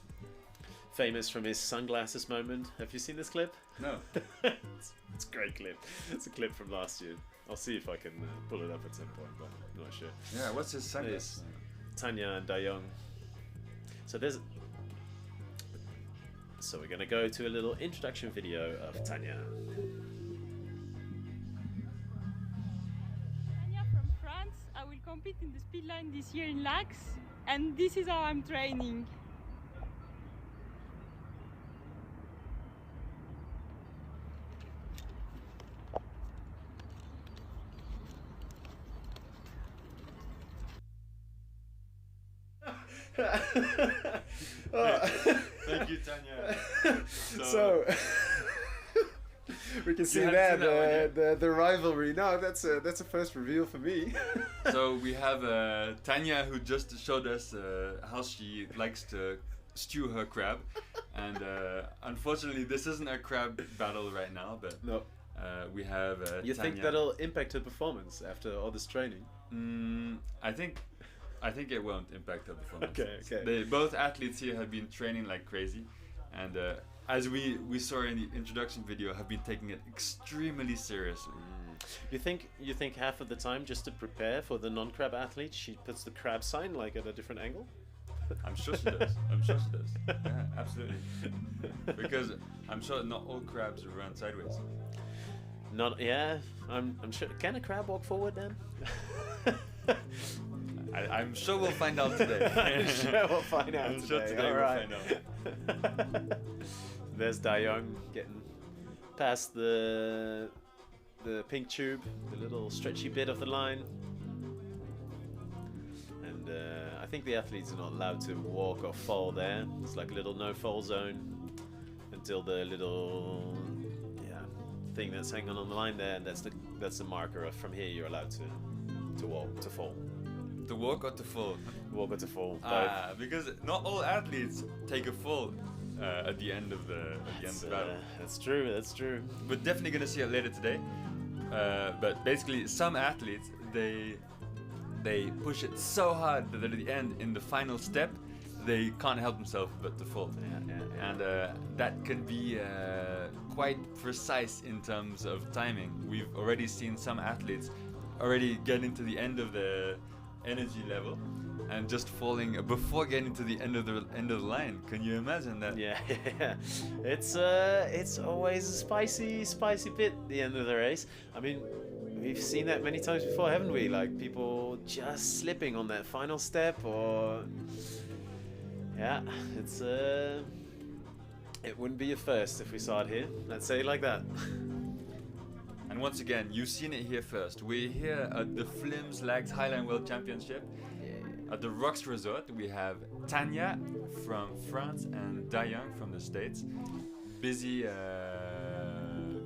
famous from his sunglasses moment. Have you seen this clip? No. It's a great clip. It's a clip from last year. I'll see if I can pull it up at some point, but I'm not sure. Yeah, what's his sunglasses? Tanya and Dayang. So we're going to go to a little introduction video of Tanya. Tanya from France. I will compete in the speedline this year in Laax, and this is how I'm training. Thank you, Tanya. So we can see the rivalry. No, that's a first reveal for me. So we have Tanya, who just showed us how she likes to stew her crab, and unfortunately this isn't a crab battle right now, but no. We have You Tanya. think that'll impact her performance after all this training? I think it won't impact her performance. Okay. Both athletes here have been training like crazy, and as we saw in the introduction video, have been taking it extremely seriously. You think half of the time, just to prepare for the non-crab athlete, she puts the crab sign like at a different angle? I'm sure she does. Yeah, absolutely. Because I'm sure not all crabs run sideways. Not, yeah. I'm sure. Can a crab walk forward then? I'm sure we'll find out today. I'm sure we'll find out I'm today. sure today All we'll right. find out. There's Young getting past the pink tube, the little stretchy bit of the line. And I think the athletes are not allowed to walk or fall there. It's like a little no-fall zone until the little thing that's hanging on the line there. And that's the marker of from here you're allowed to walk, to fall. To walk or to fall? Walk or to fall. Because not all athletes take a fall at the end of the battle. That's true. That's true. We're definitely gonna see it later today. But basically, some athletes they push it so hard that at the end, in the final step, they can't help themselves but to fall. And that can be quite precise in terms of timing. We've already seen some athletes already getting to the end of the energy level and just falling before getting to the end of the line. Can you imagine that? Yeah. It's always a spicy bit at the end of the race. I mean, we've seen that many times before, haven't we? Like people just slipping on that final step, or it's it wouldn't be a first if we saw it here. Let's say it like that. And once again, you've seen it here first. We're here at the Flims Laax Highline World Championship. At the rocksresort, we have Tanya from France and Young from the States. Busy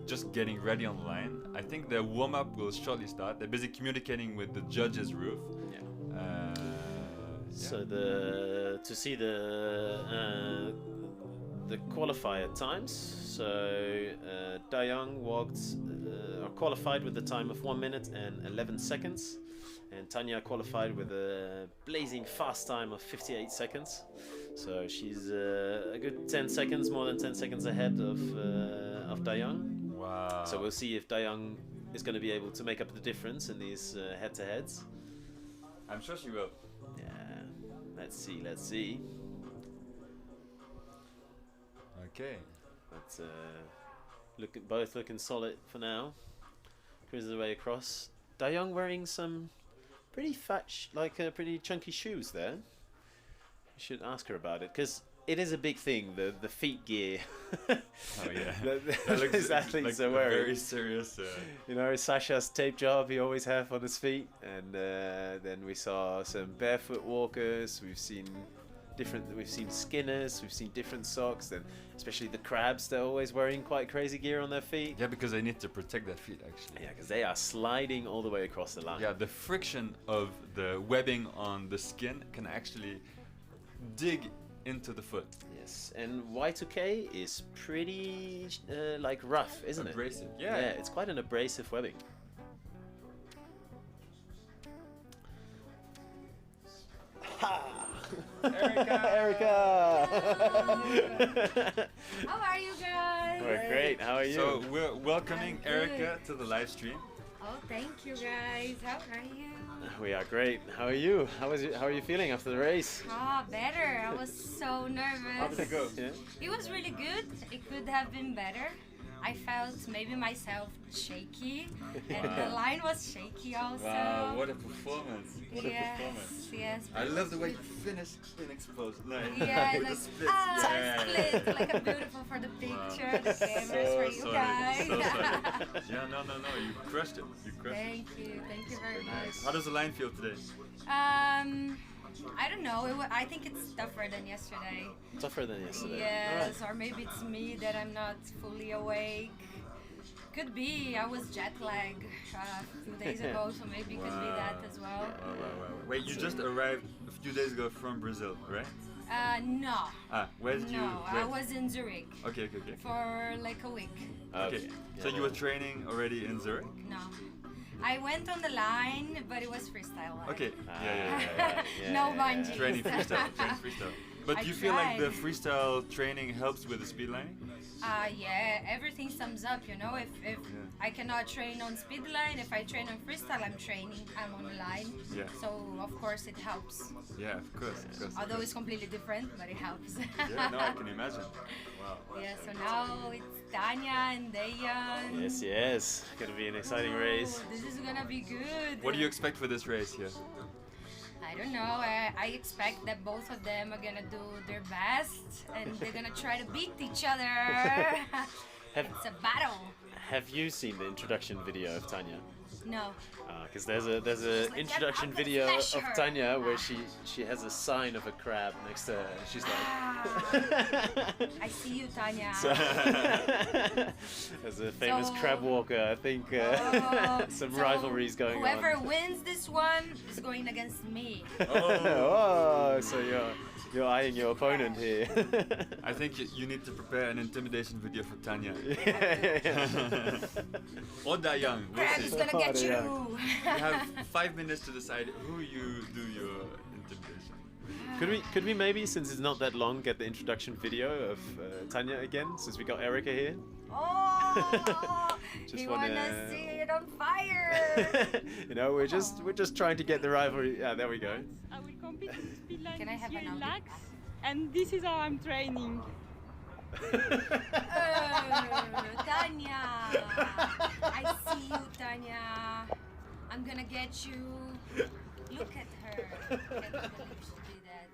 just getting ready on the line. I think the warm-up will shortly start. They're busy communicating with the judges' roof. So to see the qualifier times. So Young qualified with the time of 1 minute and 11 seconds. And Tanya qualified with a blazing fast time of 58 seconds. So she's a good 10 seconds, more than 10 seconds ahead of Young. Wow. So we'll see if Young is going to be able to make up the difference in these head-to-heads. I'm sure she will. Yeah, let's see. Okay. But both looking solid for now. Cruises the way across. Young wearing some pretty pretty chunky shoes there. You should ask her about it, because it is a big thing, the feet gear. Oh yeah. that these athletes are wearing. Very serious. You know, Sasha's tape job he always have on his feet, and then we saw some barefoot walkers. We've seen skinners, we've seen different socks, and especially the crabs, they're always wearing quite crazy gear on their feet. Yeah, because they need to protect their feet, actually. Yeah, because they are sliding all the way across the line. Yeah, the friction of the webbing on the skin can actually dig into the foot. Yes, and Y2K is pretty rough, isn't it? Abrasive. Yeah, it's quite an abrasive webbing. Erica! How are you guys? We're great. How are you? So we're welcoming Erica to the live stream. Oh, thank you guys. How are you? We are great. How are you? How are you feeling after the race? Ah, better. I was so nervous. How did it go? Yeah. It was really good. It could have been better. I felt maybe myself shaky, and the line was shaky also. Wow, what a performance! What a performance! Yes. I love the way you finished in exposed. No, Yeah, with like, the split. split, like a beautiful for the picture, the cameras for you guys. Yeah, no, you crushed it. You crushed it. Thank you very much. How does the line feel today? I don't know. I think it's tougher than yesterday. Tougher than yesterday. Yes, or maybe it's me that I'm not fully awake. Could be. I was jet lagged a few days ago, so maybe it could be that as well. Wow. Wait, you just arrived a few days ago from Brazil, right? No. Where did you? No, I was in Zurich. Okay. For like a week. Okay. So you were training already in Zurich? No. I went on the line, but it was freestyle line. Okay. Yeah. No bungees. Training freestyle. But do you feel like the freestyle training helps with the speed lining? Yeah, everything sums up, you know. If I cannot train on speed line, if I train on freestyle, I'm on the line. Yeah. So of course it helps. Yeah, of course. Although it's completely different, but it helps. Yeah, no, I can imagine. Wow. Yeah, so now it's Tanya and Dayan. Yes. Gonna be an exciting race. This is gonna be good. What do you expect for this race here? I don't know. I expect that both of them are gonna do their best and they're gonna try to beat each other. It's a battle. Have you seen the introduction video of Tanya? No. Because there's a introduction video of Tanya where she has a sign of a crab next to her, and she's like. I see you, Tanya. As a famous crab walker, I think some rivalries going on. Whoever wins this one is going against me. So you're eyeing your opponent here. I think you need to prepare an intimidation video for Tanya. Or Dayan. We'll Crab is gonna get you. You have 5 minutes to decide who you do your intimidation. Could we maybe, since it's not that long, get the introduction video of Tanya again, since we got Erica here? Oh, you wanna see it on fire? You know, we're just trying to get the rivalry. Yeah, there we go. I will compete in the speed line Can I have this year an in Laax, and this is how I'm training. Tanya, I see you, Tanya. I'm gonna get you. Look at her. I can't believe she did that.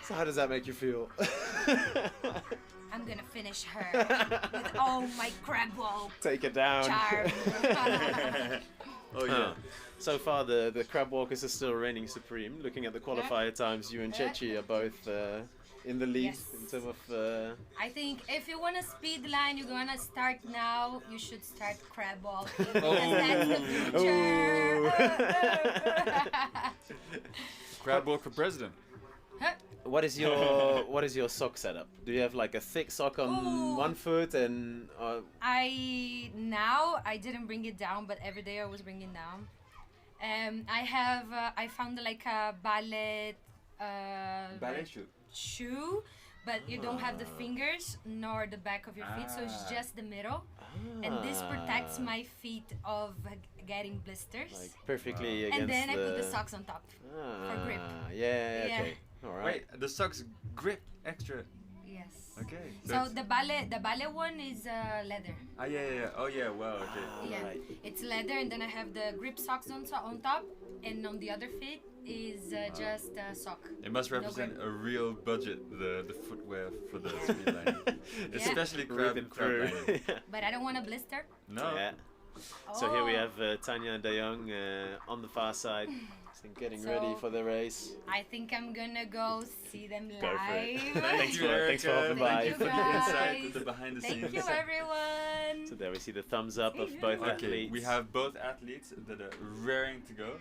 So how does that make you feel? I'm gonna finish her with all my crab walk. Take her down. Charm. Oh yeah. So far, the crab walkers are still reigning supreme. Looking at the qualifier times, you and Chechi are both in the lead in terms of. I think if you want a speed line, you're gonna start now. You should start crab walking. Oh. That's the future. Crab walker president. What is your sock setup? Do you have like a thick sock on one foot and? I didn't bring it down, but every day I was bringing down. I found like a ballet shoe, but you don't have the fingers nor the back of your feet, so it's just the middle. And this protects my feet of getting blisters. Like perfectly against. And then I put the socks on top for grip. Yeah. Okay. All right. Wait, the socks grip extra. Yes. Okay. So the ballet one is leather. Yeah. Oh yeah. Well, okay. Yeah, right. It's leather, and then I have the grip socks on top, and on the other feet is just a sock. It must represent a real budget, the footwear for the speed line, especially crab lining. But I don't want a blister. No. Yeah. So here we have Tanya and Dayoung on the far side, getting ready for the race. I think I'm gonna go see them live. Go for it. Thanks for hopping by. Thank you for the insight to the behind the scenes. Thank you, everyone. So there we see the thumbs up of both athletes. We have both athletes that are raring to go.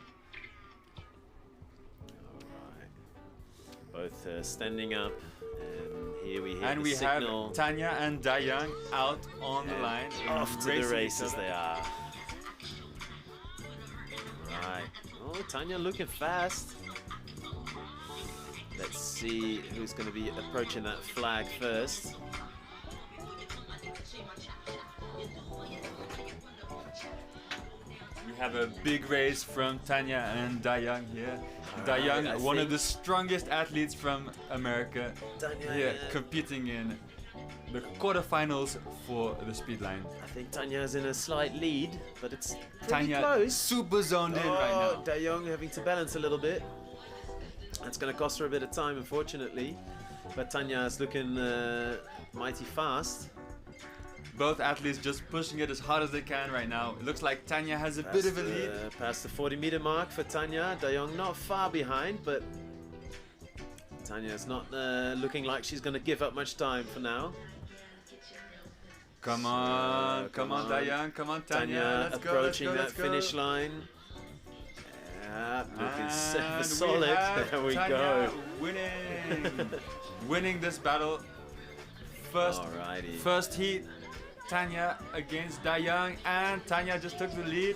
Both standing up, and here we hear and the we signal. have Tanya and Dayan out on the line. Off to the races they are. Right. Oh, Tanya looking fast. Let's see who's going to be approaching that flag first. We have a big race from Tanya and Dayan here. Dayan, one of the strongest athletes from America, here competing in the quarterfinals for the speed line. I think Tanya's in a slight lead, but it's pretty Tanya close. super zoned in right now. Dayoung having to balance a little bit. That's going to cost her a bit of time, unfortunately. But Tanya's looking mighty fast. Both athletes just pushing it as hard as they can right now. It looks like Tanya has a bit of a lead. Past the 40-meter mark for Tanya. Dayoung not far behind, but Tanya's not looking like she's going to give up much time for now. Come on, come on, Dayan, come on, Tanya. Let's approaching go, that finish line. Yeah, looking super And solid. There we Tanya go. Winning, winning this battle. First heat. Tanya against Dayan, and Tanya just took the lead.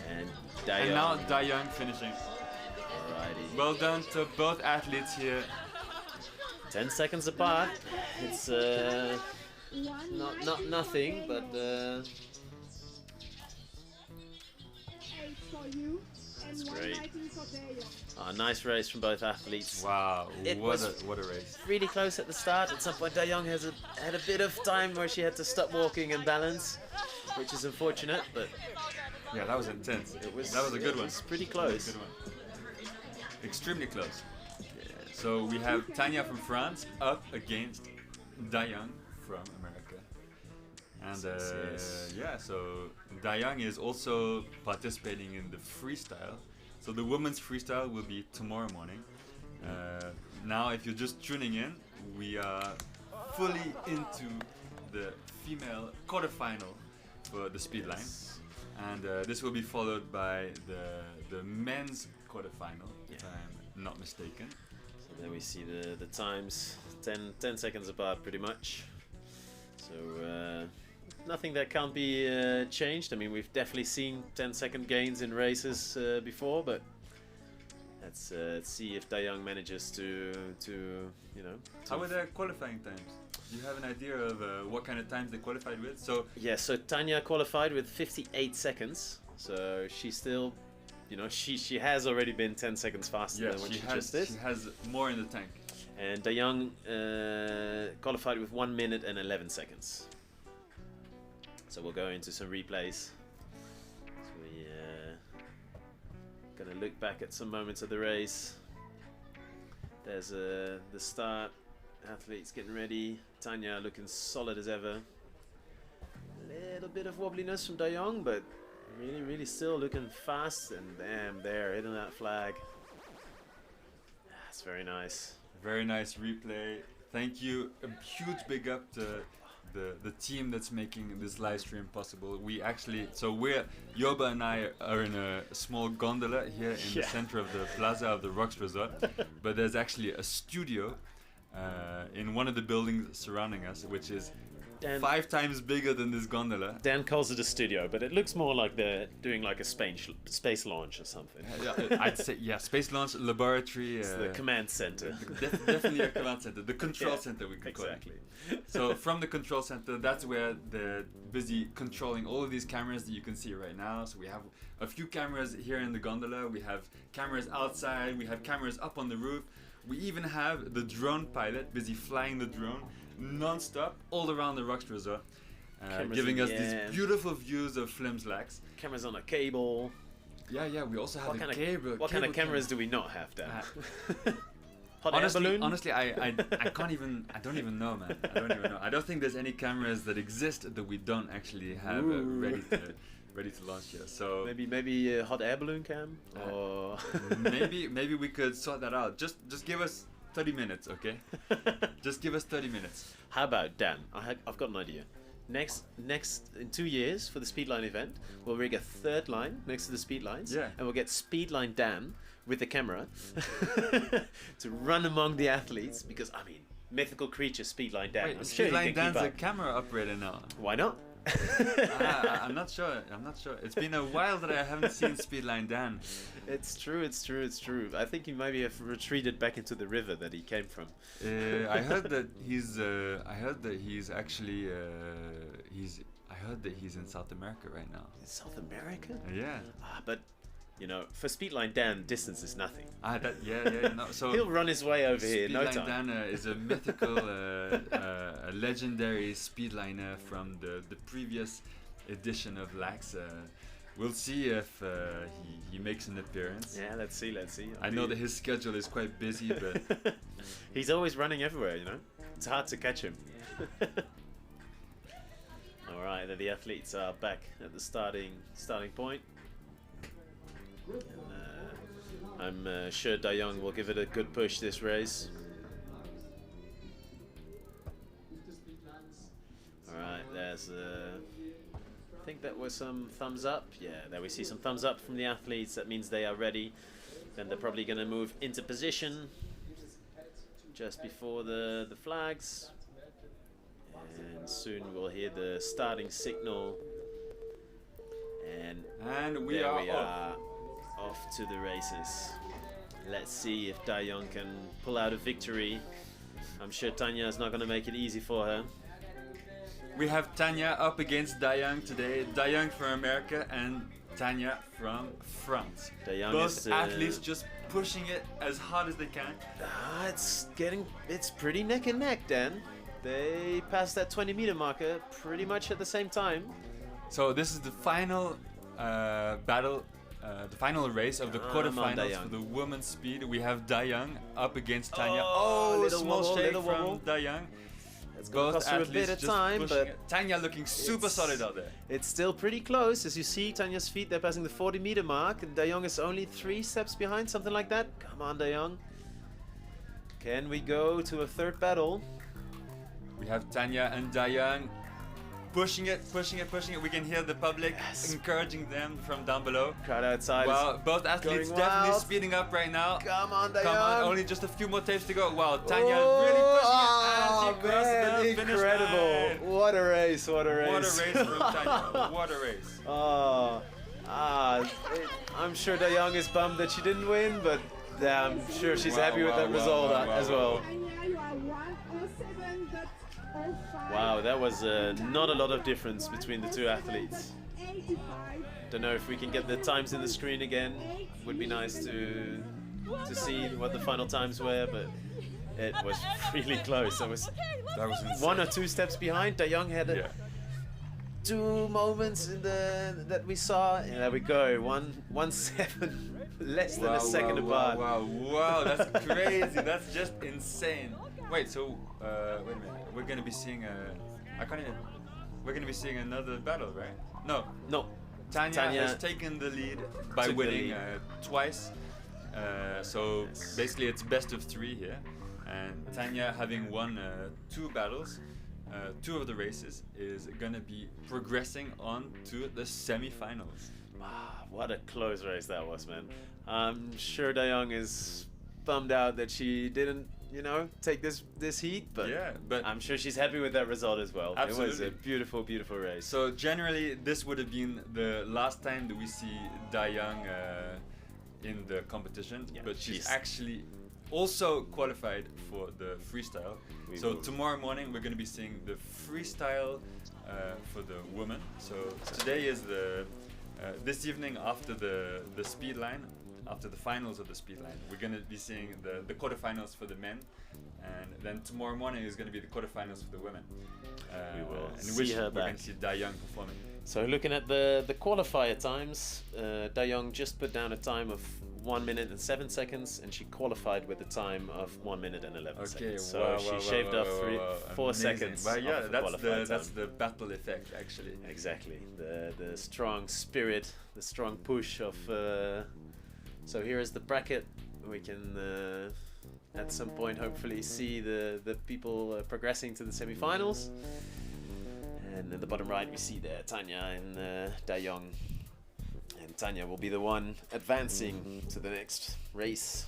And now Dayan finishing. Alrighty. Well done to both athletes here. 10 seconds apart. It's not nothing, but that's great. Nice race from both athletes. Wow, It what was a race. really close at the start. At some point, Dayong had a bit of time where she had to stop walking and balance, which is unfortunate, but Yeah, that was intense. that was a good one. It's pretty close. Good one. Extremely close. So we have Tanya from France up against Dayong from America. And yeah, so Dayong is also participating in the freestyle. So the women's freestyle will be tomorrow morning. Now, if you're just tuning in, we are fully into the female quarterfinal for the speed line. And this will be followed by the men's quarterfinal, if I'm not mistaken. So there we see the times, 10 seconds apart pretty much. So nothing that can't be changed. I mean, we've definitely seen 10-second gains in races before, but let's see if Dayong manages to you know. How were their qualifying times? Do you have an idea of what kind of times they qualified with? So yeah, so Tanya qualified with 58 seconds. So she's still, you know, she has already been 10 seconds faster than what she just did. She has more in the tank. And Dayong qualified with 1 minute and 11 seconds. So we'll go into some replays. So we gonna look back at some moments of the race. There's the start. Athletes getting ready. Tanya looking solid as ever. A little bit of wobbliness from Dayong, but really still looking fast. And damn, there, hitting that flag. That's very nice. Very nice replay. Thank you. A huge big up to the team that's making this live stream possible. We actually, Yoba and I are in a small gondola here in the center of the plaza of the Rocks Resort. But there's actually a studio in one of the buildings surrounding us, which is 5 times bigger than this gondola. Dan calls it a studio, but it looks more like they're doing like a space launch or something. I'd say, yeah, space launch laboratory. It's the command center. Definitely a command center. The control center, we could call it. So from the control center, that's where they're busy controlling all of these cameras that you can see right now. So we have a few cameras here in the gondola. We have cameras outside. We have cameras up on the roof. We even have the drone pilot busy flying the drone non-stop all around the Rocks Resort, giving us these beautiful views of Flims Laax. Cameras on a cable. Yeah, we also have the cable. What kind of cameras do we not have, Dan? Hot honestly, air balloon? Honestly, I can't even. I don't even know, man. I don't even know. I don't think there's any cameras that exist that we don't actually have ready to launch here. So maybe a hot air balloon cam, or maybe we could sort that out. Just give us 30 minutes, okay? Just give us 30 minutes. How about Dan? I've got an idea. Next in 2 years for the Speedline event, we'll rig a third line next to the speed lines, and we'll get Speedline Dan with the camera to run among the athletes, because I mean, mythical creature Speedline Dan. Wait, I'm sure Speedline Dan's a camera operator now. Why not? I'm not sure. It's been a while that I haven't seen Speedline Dan. It's true. I think he maybe have retreated back into the river that he came from. I heard that he's actually. I heard that he's in South America right now. In South America? Yeah. But you know, for Speedline Dan, distance is nothing. No, so he'll run his way over here in no time. Speedline Dan is a mythical, a legendary speedliner from the previous edition of Laax. We'll see if he makes an appearance. Yeah, let's see. I know that his schedule is quite busy, but he's always running everywhere. You know, it's hard to catch him. All right, the athletes are back at the starting point. And, I'm sure Dayong will give it a good push this race. Alright, there's I think that was some thumbs up. Yeah, there we see some thumbs up from the athletes. That means they are ready. Then they're probably going to move into position just before the flags. And soon we'll hear the starting signal. And we are off to the races. Let's see if Dayong can pull out a victory I'm sure Tanya is not going to make it easy for her. We have Tanya up against Dayang today. Dayang from America and Tanya from France. Both athletes just pushing it as hard as they can. It's pretty neck and neck, Dan. They passed that 20-meter marker pretty much at the same time. So this is the final battle, the final race of the quarterfinals for the women's speed. We have Dayang up against Tanya. Oh, small shake from Dayang. It's going to cost her a bit of time, but Tanya looking super solid out there. It's still pretty close. As you see, Tanya's feet, they're passing the 40-meter mark, and Dayang is only 3 steps behind, something like that. Come on, Dayang. Can we go to a third battle? We have Tanya and Dayang pushing it. We can hear the public encouraging them from down below. Crowd outside. Wow, both athletes definitely speeding up right now. Come on, Dayang. Come on, only just a few more tapes to go. Wow, Tanya really pushing it as she crosses the finish line. What a race, what a race. What a race from Tanya, what a race. I'm sure Dayang is bummed that she didn't win, but I'm sure she's happy with that result as well. Wow, that was not a lot of difference between the two athletes. Don't know if we can get the times in the screen again. Would be nice to see what the final times were, but it was really close. That was insane. 1 or 2 steps behind. Dayang had 2 moments in that we saw. And there we go. 1-7, less than a second apart. Wow, that's crazy. That's just insane. Wait, so wait a minute. We're gonna be seeing we're gonna be seeing another battle, right? No. Tanya has taken the lead by winning twice. So basically, it's best of 3 here, and Tanya, having won 2 battles, 2 of the races, is gonna be progressing on to the semi-finals. Wow, what a close race that was, man. I'm sure Dayang is bummed out that she didn't, take this heat, but I'm sure she's happy with that result as well. Absolutely. It was a beautiful, beautiful race. So generally, this would have been the last time that we see Dayang in the competition, but she's actually also qualified for the freestyle. So tomorrow morning, we're going to be seeing the freestyle for the women. So today is this evening after the speed line. After the finals of the speed line, we're going to be seeing the quarterfinals for the men, and then tomorrow morning is going to be the quarterfinals for the women. We will see her back. We're going to see Dayang performing. So looking at the qualifier times, Dayang just put down a time of 1 minute and 7 seconds, and she qualified with a time of 1 minute and 11 seconds. So she shaved off 4 seconds. Well, yeah, that's the battle effect, actually. Exactly, the strong spirit, the strong push of. So here is the bracket. We can at some point hopefully see the people progressing to the semi-finals. And in the bottom right we see there Tanya and Dayang. And Tanya will be the one advancing to the next race.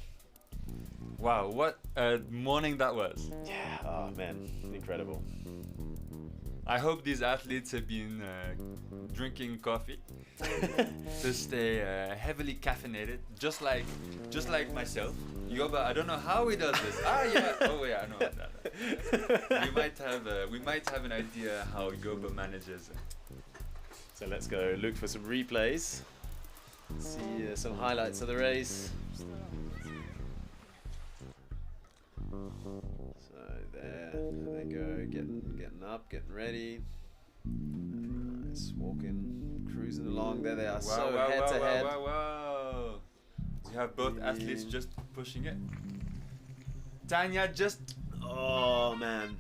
Wow, what a morning that was. Yeah, oh man, incredible. I hope these athletes have been drinking coffee to stay heavily caffeinated, just like myself. Yoba, I don't know how he does this. I know that. We might have an idea how Yoba manages it. So let's go look for some replays. See some highlights of the race. So there they go, getting up, getting ready. Nice, walking, cruising along. There they are, head to head. Wow. We have both athletes just pushing it. Tanya just... Oh, man.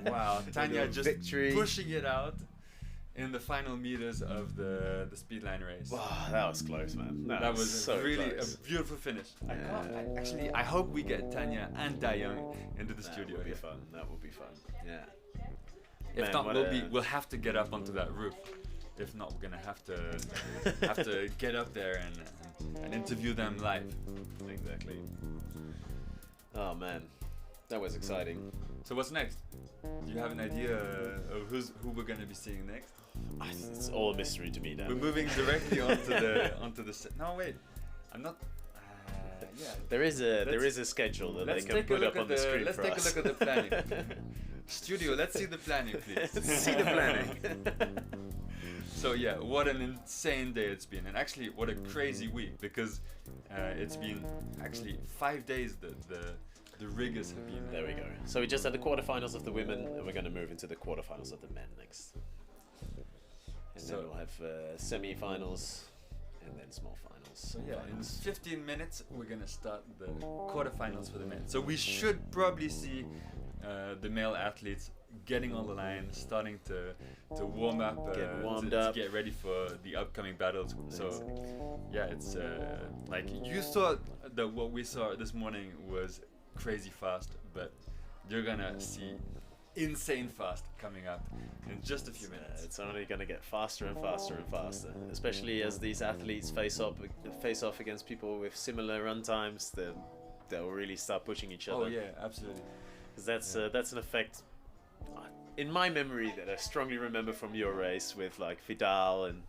Wow, Tanya just victory. Pushing it out in the final meters of the speed line race. Wow, that was close, man. That was so really close. A beautiful finish. I hope we get Tanya and Dayang into the studio. That would be fun. That would be fun. Yeah. If not, we'll have to get up onto that roof. If not, we're gonna have to get up there and interview them live. Exactly. Oh man, that was exciting. So what's next? Do you have an idea of who we're gonna be seeing next? It's all mystery to me now. We're moving directly onto the set. No wait, I'm not. Yeah. There is a schedule that they can put up on the screen Let's for take us. a look at the planning. Studio, let's see the planning, please. Let's see the planning. So yeah, what an insane day it's been, and actually what a crazy week, because it's been actually 5 days that the riggers have been There we go. So we just had the quarterfinals of the women, and we're going to move into the quarterfinals of the men next. And then we'll have semi-finals, and then small finals. So yeah, in finals. 15 minutes we're gonna start the quarterfinals for the men. So we should probably see the male athletes getting on the line, starting to warm up, Get warmed to up. get ready for the upcoming battles. So yeah, it's like you thought that what we saw this morning was crazy fast, but you're gonna see insane fast coming up in just a few minutes. It's only going to get faster and faster and faster, especially as these athletes face off against people with similar run times. They'll really start pushing each other. Oh yeah, absolutely. Because that's an effect in my memory that I strongly remember from your race with like Vidal and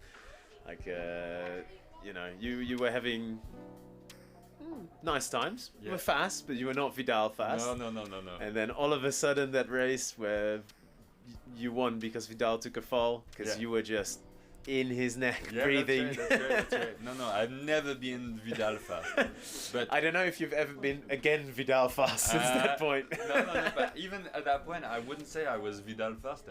like you know, you were having nice times. You were fast, but you were not Vidal fast. No. And then all of a sudden that race where you won because Vidal took a fall because you were just in his neck breathing. That's right. No, I've never been Vidal fast. But I don't know if you've ever been again Vidal fast since that point. No, but even at that point, I wouldn't say I was Vidal fast.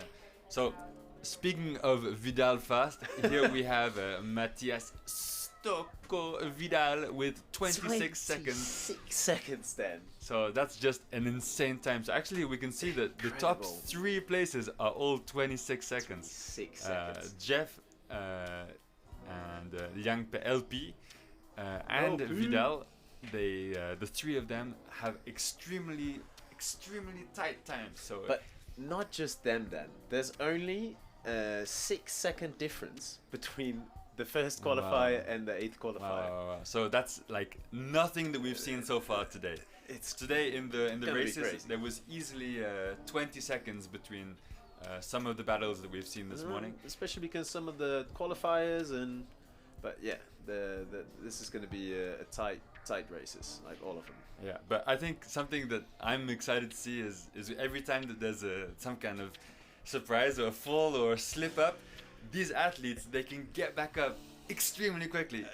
So, speaking of Vidal fast, here we have Matthias Stocco Vidal with 26 seconds. 6 seconds then. So that's just an insane time. So actually we can see that the top 3 places are all 26 seconds. 6 seconds. Jeff and Yang LP and Vidal, they the 3 of them have extremely tight times. So but not just them then. There's only 6 second difference between the first qualifier and the 8th qualifier. Wow. So that's like nothing that we've seen so far today. It's today in the races crazy. there was easily 20 seconds between some of the battles that we've seen this morning. Especially because some of the qualifiers but yeah, this is going to be a tight races, like all of them. Yeah, but I think something that I'm excited to see is every time that there's some kind of surprise or a fall or a slip up, these athletes, they can get back up extremely quickly.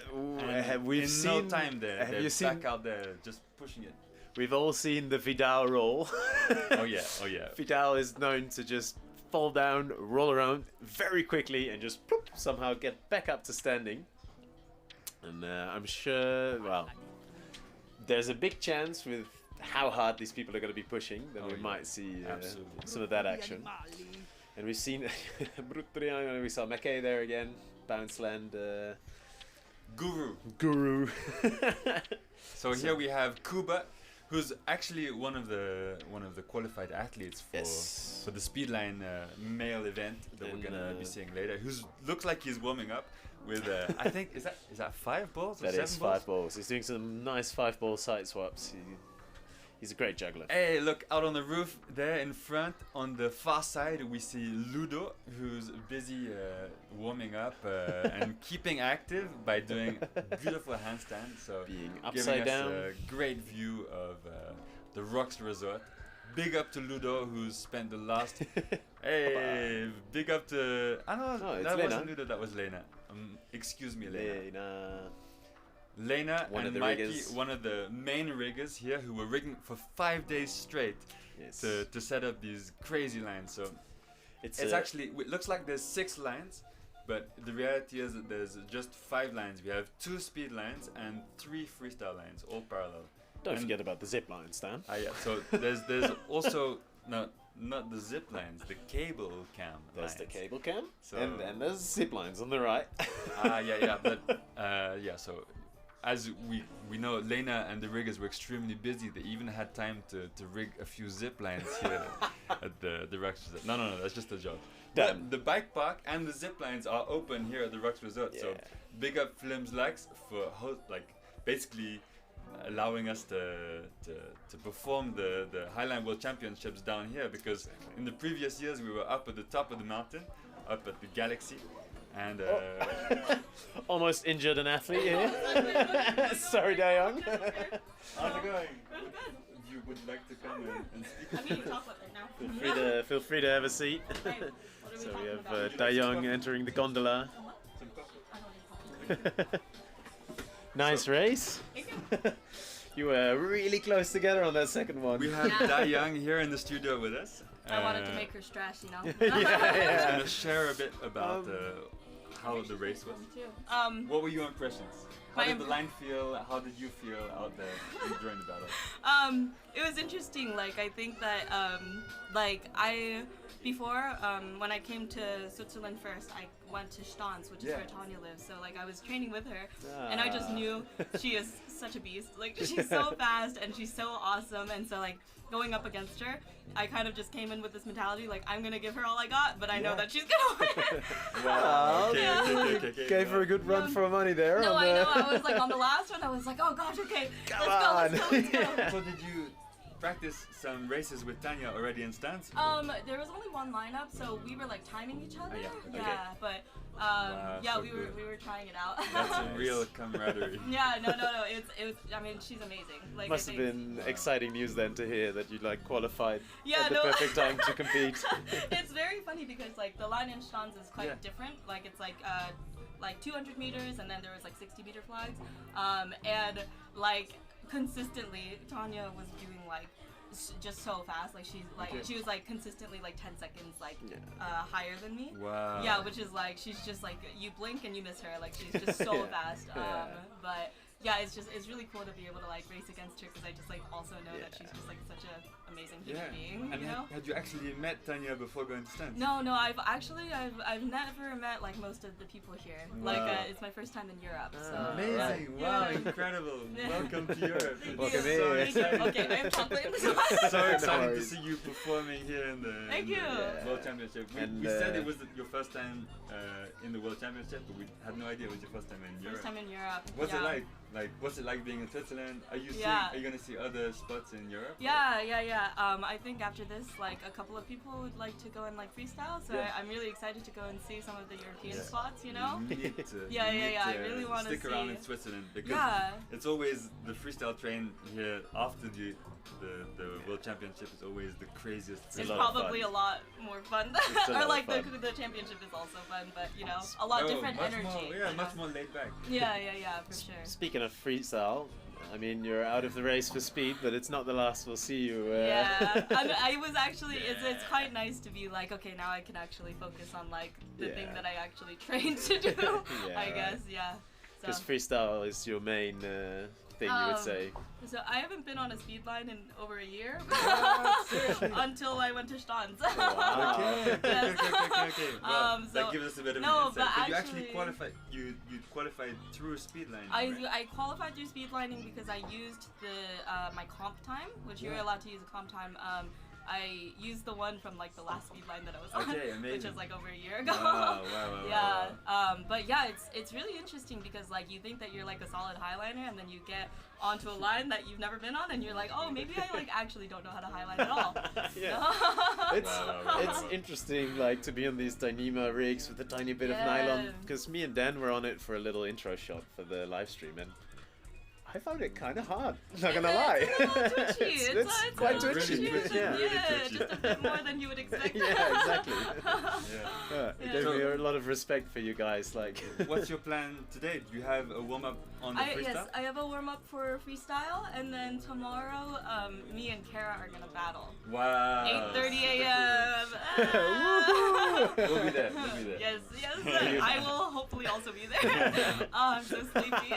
We've seen no time there. Have you seen back out there just pushing it? We've all seen the Vidal roll. Oh yeah. Vidal is known to just fall down, roll around very quickly, and just ploop, somehow get back up to standing. And I'm sure, well, there's a big chance with how hard these people are going to be pushing that we might see some of that action. And we've seen we saw McKay there again, bounce land, Guru. So here we have Kuba, who's actually one of the qualified athletes for the Speedline male event that we're gonna be seeing later. Who looks like he's warming up with I think is that 5 balls or 7 balls? That is 5 balls. He's doing some nice 5-ball side swaps. He's a great juggler. Hey, look out on the roof there in front. On the far side, we see Ludo, who's busy warming up and keeping active by doing beautiful handstands. So being upside giving down. us a great view of the Rocks Resort. Big up to Ludo, who's spent the last. Hey, big up to. No, that Lena. wasn't Ludo. That was Lena. Excuse me, Lena. Lena. Lena One and of the Mikey, riggers. one of the main riggers here, who were rigging for 5 days straight to set up these crazy lines. So it's actually, it looks like there's 6 lines, but the reality is that there's just 5 lines. We have 2 speed lines and 3 freestyle lines, all parallel. Don't forget about the zip lines, Dan. Yeah. So there's also not the zip lines, the cable cam. There's the cable cam, So and then there's zip lines on the right. So as we know, Lena and the riggers were extremely busy. They even had time to rig a few zip lines here at the Rocks Resort. No, that's just a joke. But the bike park and the zip lines are open here at the Rocks Resort. So big up Flims Laax for basically allowing us to perform the Highline World Championships down here, because in the previous years we were up at the top of the mountain, up at the Galaxy, And almost injured an athlete here. Sorry, Dayong. how's it going? You would like to come and speak? I'm eating chocolate right now. Feel free to have a seat. So we have Dayong entering the gondola. Nice race. You were really close together on that second one. We have Dayong here in the studio with us. I wanted to make her stress, you know. She's gonna share a bit about how the race was. What were your impressions? How did the line feel? How did you feel out there during the battle? It was interesting. Like I think that before when I came to Switzerland first, I went to Stans, which is where Tanya lives. So like I was training with her, and I just knew she is such a beast. Like she's so fast and she's so awesome, and so like going up against her, I kind of just came in with this mentality like I'm gonna give her all I got, but I know that she's gonna win. Wow. Okay. Gave her a good run for money there. No, I know. I was like on the last one. I was like, oh gosh, okay, let's go. So did you practice some races with Tanya already in Stans? There was only one lineup, so we were like timing each other. But we were trying it out. That's a real camaraderie. No. It was. I mean, she's amazing. Like, must have been exciting news then to hear that you like qualified at the perfect time to compete. It's very funny because like the line in Stans is quite different. Like it's like 200 meters, and then there was like 60-meter flags, and like consistently Tanya was doing like just so fast. Like she's like she was like consistently like 10 seconds like higher than me. Wow. Yeah, which is like she's just like you blink and you miss her. Like she's just so fast. But yeah, it's really cool to be able to like race against her because I just like also know that she's just like such an amazing human being. And you know? had you actually met Tanya before going to Stans? No, I've never met like most of the people here. Wow. Like it's my first time in Europe. So amazing! Wow, incredible! Welcome to Europe. Welcome so excited. Okay, I have chocolate. So excited to see you performing here in the World Championship. We said it was your first time in the World Championship, but we had no idea it was your first time in Europe. First time in Europe. What's it like? Like, what's it like being in Switzerland? Are you gonna see other spots in Europe? Yeah. I think after this, like a couple of people would like to go and like freestyle. So I'm really excited to go and see some of the European spots. You know? You need to. I really want to stick around in Switzerland because it's always the freestyle train here after the World Championship is always the craziest. It's probably a lot more fun. Or like the championship is also fun, but you know, a lot different energy. Much more laid back. Yeah, for sure. Speaking of freestyle, I mean, you're out of the race for speed, but it's not the last we'll see you. I was actually, it's quite nice to be like, okay, now I can actually focus on like the thing that I actually trained to do, I guess, Because freestyle is your main thing, you would say. So I haven't been on a speed line in over a year, until I went to Stans. Okay. Well, that gives us a bit of an insight. But you actually qualified. You qualified through speed lining. I qualified through speed lining because I used my comp time, which you're allowed to use a comp time. I used the one from like the last speed line that I was on, which was like over a year ago. Wow. But yeah, it's really interesting because like you think that you're like a solid highliner, and then you get onto a line that you've never been on, and you're like, oh, maybe I like actually don't know how to highline at all. It's interesting like to be on these Dyneema rigs with a tiny bit of nylon, because me and Dan were on it for a little intro shot for the live stream, and I found it kind of hard. Not gonna lie. It's quite twitchy. Just a bit more than you would expect. Exactly. It gave me a lot of respect for you guys. Like, what's your plan today? Do you have a warm up on the freestyle? Yes, I have a warm up for freestyle, and then tomorrow, me and Kara are gonna battle. Wow. 8:30 a.m. We'll be there. Yes. I will hopefully also be there. I'm so sleepy.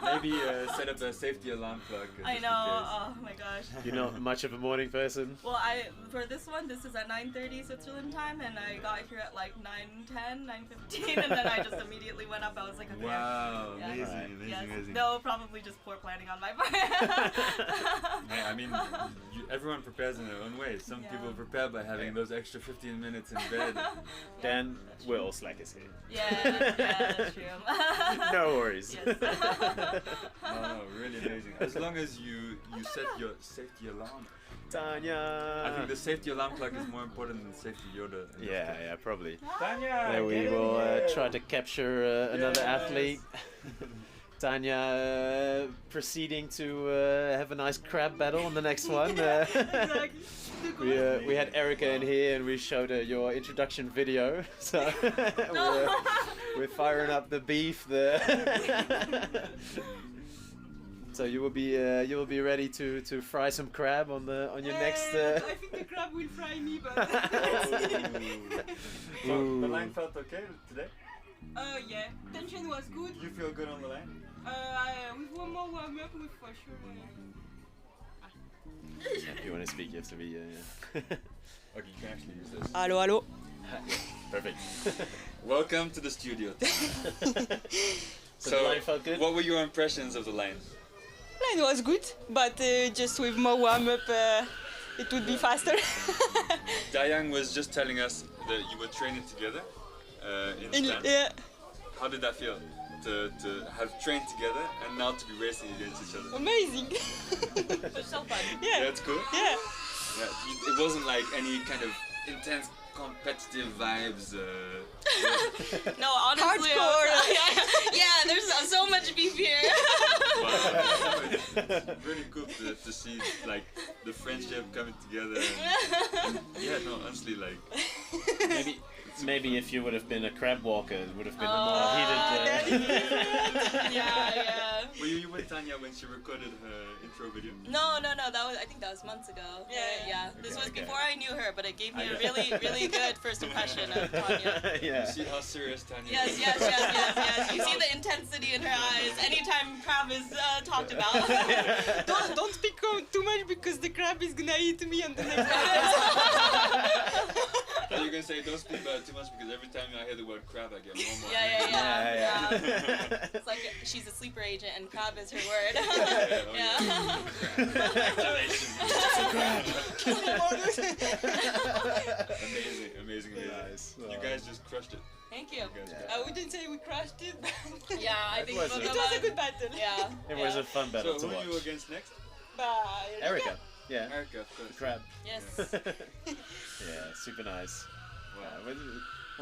Maybe set up a safety alarm clock. I know. Oh my gosh. You're not much of a morning person. Well, for this one, this is at 9:30 Switzerland time, and I got here at like 9:10, 9:15, and then I just immediately went up. I was like, okay. Wow, amazing. No, probably just poor planning on my part. I mean, everyone prepares in their own way. Some people prepare by having those extra 15 minutes in bed. Dan, we're all slackers here. Yeah, that's true. No worries. Yes. No, really amazing. As long as you set your safety alarm Tanya. I think the safety alarm clock is more important than the safety Yoda. Yeah, probably. Tanya. There we will try to capture another athlete. Tanya proceeding to have a nice crab battle on the next one. We had Erica in here and we showed her your introduction video. So we're firing up the beef. So you will be ready to fry some crab on your next. I think the crab will fry me, but. So the line felt okay today? Yeah, tension was good. You feel good on the line? With one more warm up, we for sure. If you want to speak, you have to be. Okay, you can actually use this. Hello, hello. Perfect. Welcome to the studio. So the line felt good? What were your impressions of the line? Line was good, but just with more warm up, it would be faster. Dayang was just telling us that you were training together in Stan. Yeah. How did that feel? To have trained together and now to be racing against each other? Amazing. It's so fun. Yeah. That's cool? Yeah. It wasn't like any kind of intense competitive vibes. No, honestly. Hardcore. Yeah, there's so much beef here. It's really cool to see like the friendship coming together. And yeah, no, honestly, like Maybe if you would have been a crab walker, it would have been a more heated. Yeah. Were you with Tanya when she recorded her intro video? No. I think that was months ago. Yeah. This was before I knew her, but it gave me a really good first impression of Tanya. Yeah. You see how serious Tanya is? Yes. You see the intensity in her eyes anytime crab is talked about. Don't speak too much because the crab is gonna eat me on the next one. So you're gonna say don't speak about it too much because every time I hear the word crab, I get more. Yeah. It's like she's a sleeper agent and crab is her word. Amazing. Nice. You guys just crushed it. Thank you. I wouldn't say we crashed it. Yeah, I think it was a good battle. Yeah. It was a fun battle So to who watch. are you against next? Erica. Yeah. Erica, of course. The crab. Yes. Yeah, super nice. Wow. It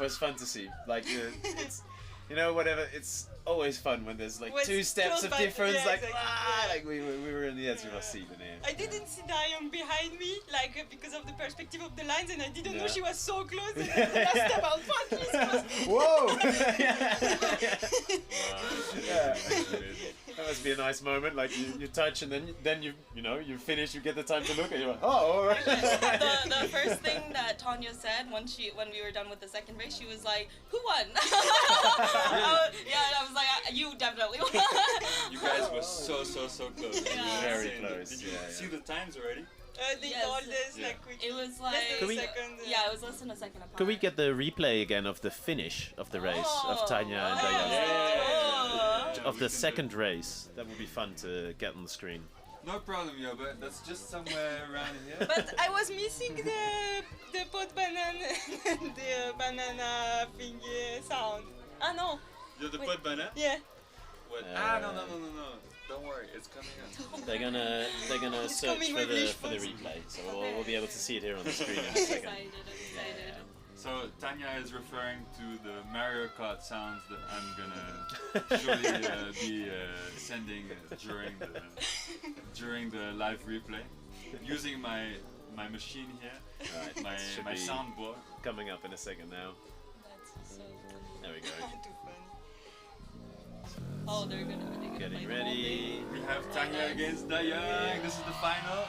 was fun to see. Like it's whatever. It's always fun when there's like two steps of difference. Yeah, like exactly. like we were in the edge of our seat in here. I didn't see Diane behind me, like because of the perspective of the lines, and I didn't know she was so close. And then the last step, I was fuck, she's close. Whoa! Yeah. That must be a nice moment. Like you touch and then you finish. You get the time to look and you're like, oh. All right. The first thing that Tanya said when we were done with the second race, she was like, "Who won?" I was like, "You definitely won." You guys were so close. Very close. Did you see the times already? They told us like quickly. It was like less than a second. Yeah, it was less than a second apart. Could we get the replay again of the finish of the race of Tanya and Diane? Of the second race? That would be fun to get on the screen. No problem, but that's just somewhere around here. But I was missing the pot banana and the banana thing sound. Ah no. You're the pot banana? Yeah. What? No. Don't worry, it's coming up. They're gonna search for the replay, so we'll be able to see it here on the screen in a second. I'm excited. So Tanya is referring to the Mario Kart sounds that I'm gonna surely be sending during the live replay, using my machine here, my soundboard. Coming up in a second now. That's so funny. There we go. Oh, they're gonna Getting ready. We have Tanya against Dayang. This is the final.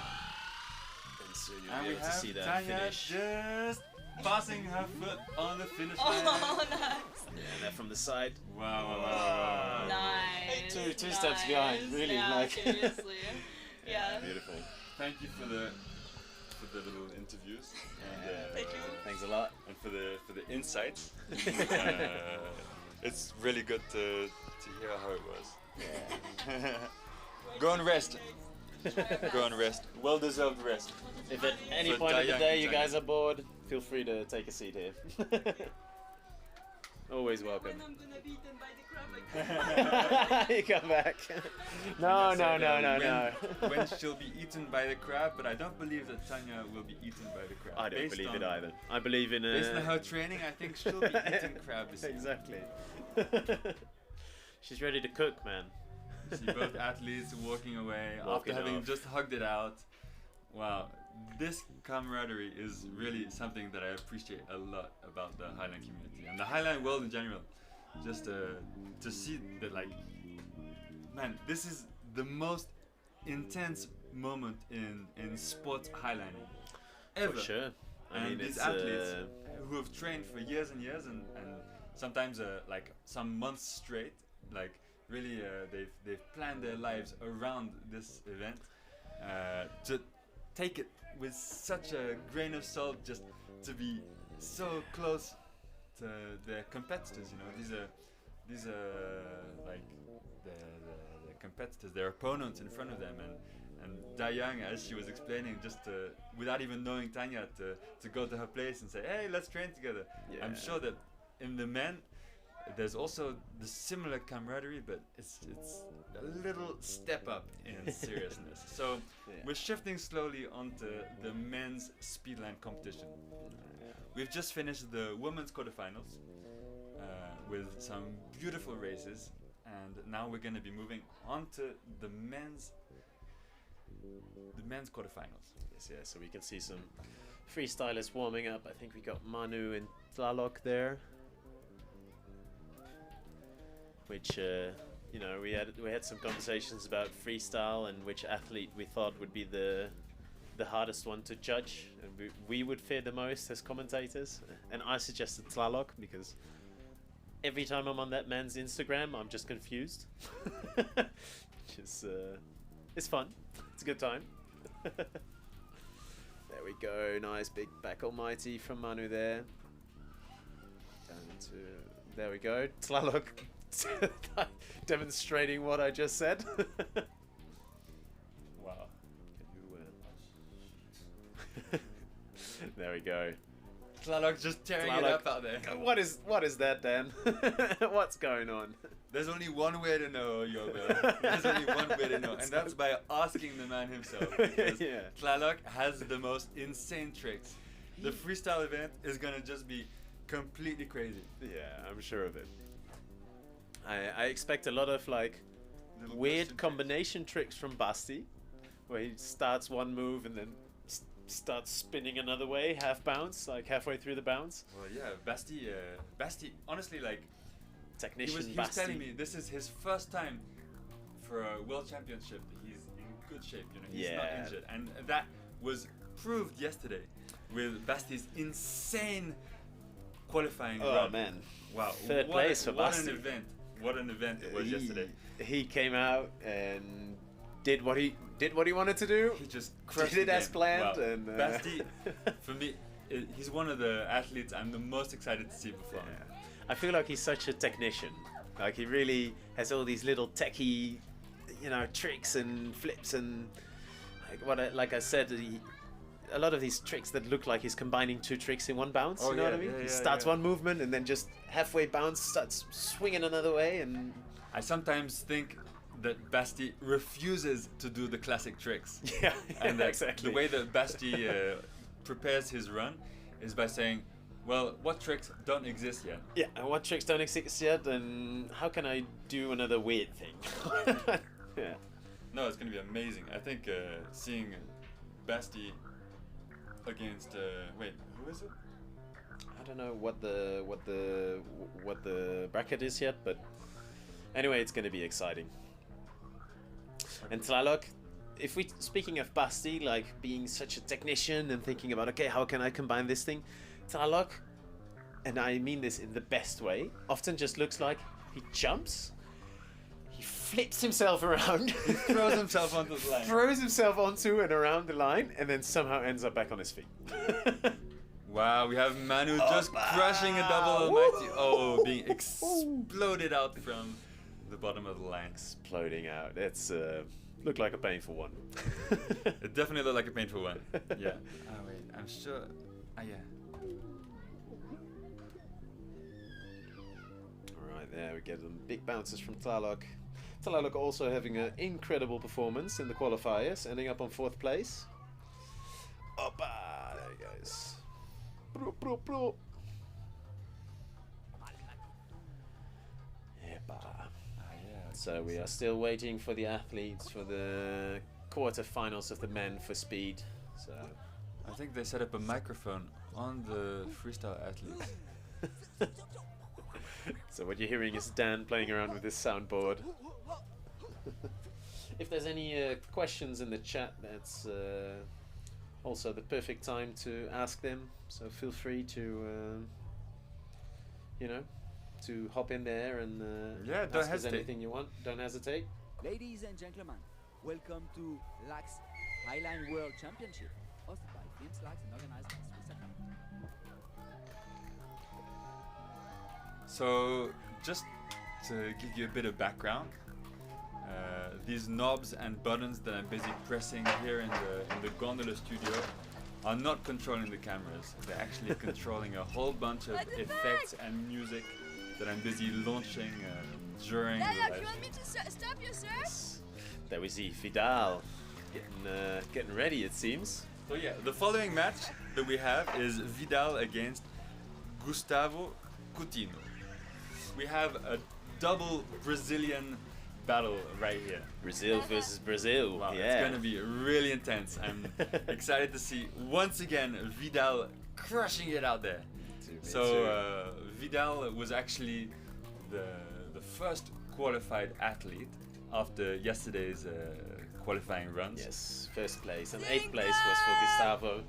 And so you'll And be we able to see have that Tanya finish. just passing her foot on the finish line. Oh, nice. Yeah, that from the side. Wow. Nice. Two steps behind, really. Yeah, like. seriously. Yeah. Beautiful. Thank you for the little interviews. And, Thanks a lot. And for the insights. It's really good to hear how it was. Yeah. Go and rest. Go and rest. Well deserved rest. If at any For point of the Dayang day and you Tanya. guys are bored, feel free to take a seat here. Always welcome. When I'm gonna be eaten by the crab, You come back. No. When she'll be eaten by the crab, but I don't believe that Tanya will be eaten by the crab. I don't believe it either. I believe in based on her training, I think she'll be eating crab this year. Exactly. She's ready to cook, man. See both athletes walking away after having just hugged it out. Wow, this camaraderie is really something that I appreciate a lot about the Highline community and the Highline world in general. Just to see that, like, man, this is the most intense moment in sports highlining ever. For sure. I mean, these it's, athletes who have trained for years and years and sometimes like some months straight, like really they've planned their lives around this event, to take it with such a grain of salt, just to be so close to their competitors. You know, these are like the competitors, their opponents in front of them, and Dayang, as she was explaining, just without even knowing Tanya, to go to her place and say, hey, let's train together. Yeah. I'm sure that in the men there's also the similar camaraderie, but it's a little step up in seriousness. So we're shifting slowly onto the men's speedline competition. We've just finished the women's quarterfinals with some beautiful races, and now we're going to be moving on to the men's quarterfinals. Yes, yeah. So we can see some freestylers warming up. I think we got Manu and Tlalok there, which you know, we had some conversations about freestyle and which athlete we thought would be the hardest one to judge, and we would fear the most as commentators. And I suggested Tlalok because every time I'm on that man's Instagram, I'm just confused. It's fun. It's a good time. There we go. Nice big back almighty from Manu there. Down to, there we go. Tlalok demonstrating what I just said. Wow. There we go. Tlalok just tearing it up out there. What is that, Dan? What's going on? There's only one way to know, Yoga. There's only one way to know, and that's by asking the man himself. Because Tlalok has the most insane tricks. The freestyle event is gonna just be completely crazy. Yeah, I'm sure of it. I expect a lot of like weird combination tricks from Basti, where he starts one move and then starts spinning another way, half bounce, like halfway through the bounce. Well, yeah, Basti, honestly, like, technician he was telling me this is his first time for a world championship. He's in good shape, you know, he's not injured, and that was proved yesterday with Basti's insane qualifying run. Oh man, wow, third place for Basti. What an event it was yesterday. He came out and did what he wanted to do. He just crushed it as planned. Wow. And Basti, for me, he's one of the athletes I'm the most excited to see perform. Yeah. I feel like he's such a technician. Like, he really has all these little techie, you know, tricks and flips and like I said, a lot of these tricks that look like he's combining two tricks in one bounce. Oh, you know what I mean? He starts one movement and then just halfway bounce starts swinging another way. And I sometimes think that Basti refuses to do the classic tricks. Yeah, and that exactly. The way that Basti prepares his run is by saying, well, what tricks don't exist yet? Yeah, and what tricks don't exist yet, and how can I do another weird thing? Yeah. No, it's going to be amazing. I think seeing Basti against wait, who is it? I don't know what the bracket is yet, but anyway, it's going to be exciting. And Tlalok, if we speaking of Basti, like being such a technician and thinking about, okay, how can I combine this thing? Tlalok, and I mean this in the best way, often just looks like he jumps, he flips himself around, he throws himself onto the line, throws himself onto and around the line, and then somehow ends up back on his feet. Wow, we have Manu just crushing a double almighty. Oh, being exploded out from the bottom of the line. Exploding out. It's looked like a painful one. It definitely looked like a painful one. Yeah. Oh wait, I'm sure. Yeah. Right, there we get them big bounces from Tlaloc. Tlaloc also having an incredible performance in the qualifiers, ending up on 4th place. Opa! There he goes. Pro, pro, pro. So we are still waiting for the athletes for the quarterfinals of the men for speed. So I think they set up a microphone on the freestyle athletes. So what you're hearing is Dan playing around with his soundboard. If there's any questions in the chat, that's also the perfect time to ask them. So feel free to, you know, to hop in there and yeah, don't ask us hesitate. anything you want. Don't hesitate. Ladies and gentlemen, welcome to Laax Highline World Championship, hosted by Flims Laax and organized by Slackline. So, just to give you a bit of background, these knobs and buttons that I'm busy pressing here in the gondola studio are not controlling the cameras. They're actually controlling a whole bunch of effects and music that I'm busy launching during the live you want me to stop you, sir? There we see Vidal getting ready, it seems. So yeah, the following match that we have is Vidal against Gustavo Coutinho. We have a double Brazilian battle right here. Brazil versus Brazil. Wow, yeah. it's gonna be really intense. I'm excited to see once again Vidal crushing it out there. So Vidal was actually the first qualified athlete after yesterday's qualifying runs. Yes, 1st place, and 8th place was for Gustavo.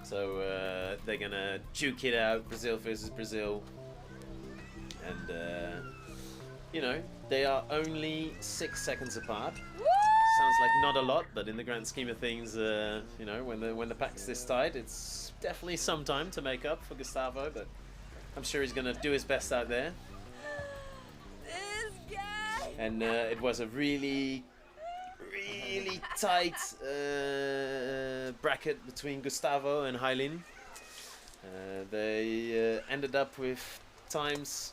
So they're gonna duke it out, Brazil versus Brazil. And you know, they are only 6 seconds apart. Sounds like not a lot, but in the grand scheme of things, you know, when the pack's this tight, it's definitely some time to make up for Gustavo. But I'm sure he's gonna do his best out there. This guy. And it was a really tight bracket between Gustavo and Highline. They ended up with times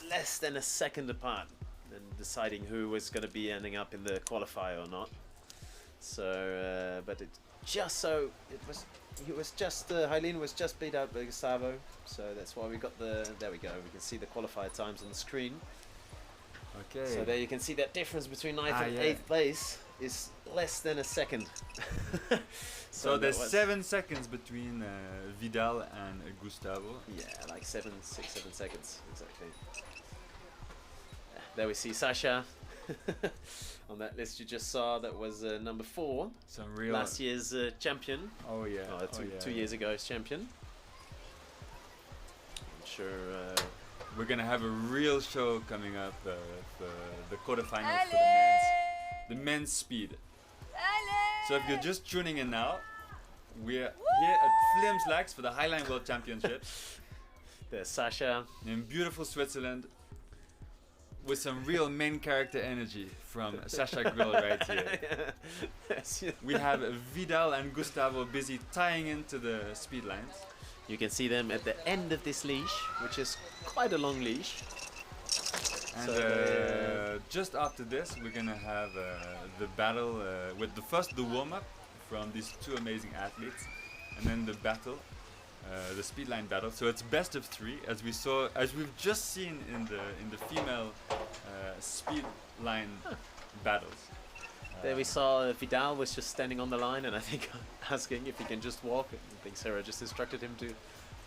less than a second apart and deciding who was going to be ending up in the qualifier or not. So, but it just so it was just Highline was just beat out by Gustavo. So that's why we got the. There we go. We can see the qualifier times on the screen. Okay. So there you can see that difference between 9th and 8th place is less than a second. So there's 7 seconds between Vidal and Gustavo. Yeah, like 6, 7 seconds, exactly. There we see Sasha. On that list you just saw, that was number 4. Some real last year's champion. Oh yeah. Two years ago's champion. I'm sure we're gonna have a real show coming up for the quarterfinals Allez! for the men's speed. So if you're just tuning in now, we're here at Flims Laax for the Highline World Championships. There's Sasha in beautiful Switzerland with some real main character energy from Sasha Grill right here. Yes. We have Vidal and Gustavo busy tying into the speed lines. You can see them at the end of this leash, which is quite a long leash. And So just after this, we're gonna have the battle with the warm-up from these 2 amazing athletes, and then the battle, the speedline battle. So it's best of 3, as we've just seen in the female speedline battles. There we saw Vidal was just standing on the line, and I think asking if he can just walk. I think Sarah just instructed him to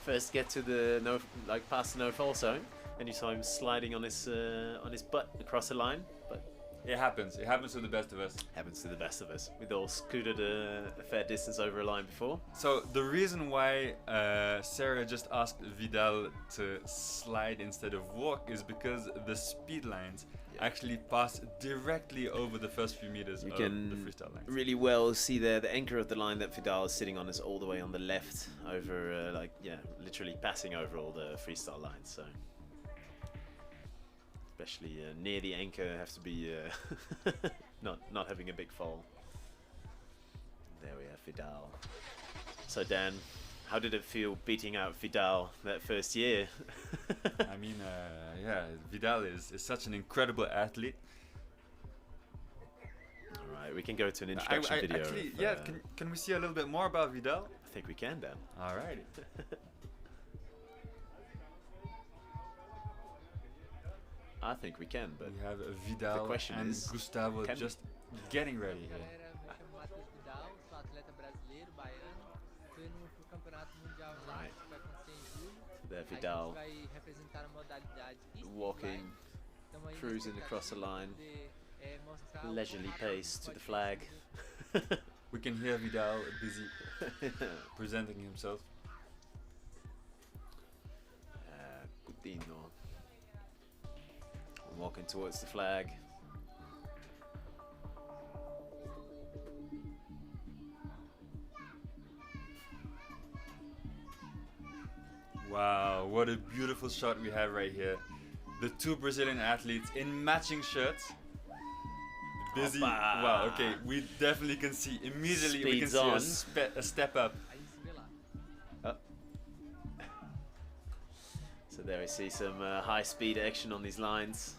first get to the past the no-fall zone, and you saw him sliding on his butt across the line. But it happens. It happens to the best of us. Happens to the best of us. We'd all scooted a fair distance over a line before. So the reason why Sarah just asked Vidal to slide instead of walk is because the speed lines actually pass directly over the first few meters of the freestyle lines. Really well see there the anchor of the line that Vidal is sitting on is all the way on the left, over literally passing over all the freestyle lines. So especially near the anchor, have to be not having a big fall. There we have Vidal. So Dan, How did it feel beating out Vidal that first year? I mean, yeah, Vidal is such an incredible athlete. All right, we can go to an introduction video. Actually, yeah, can we see a little bit more about Vidal? I think we can, Dan. All right. I think we can, but we have Vidal the question and is, Gustavo just getting ready here. Right. There Vidal walking, cruising across the line, leisurely pace to the flag. We can hear Vidal busy presenting himself. Coutinho walking towards the flag. Wow, what a beautiful shot we have right here. The two Brazilian athletes in matching shirts. Busy. Opa. Wow, okay, we definitely can see immediately. We can see a step up. So there we see some high-speed action on these lines.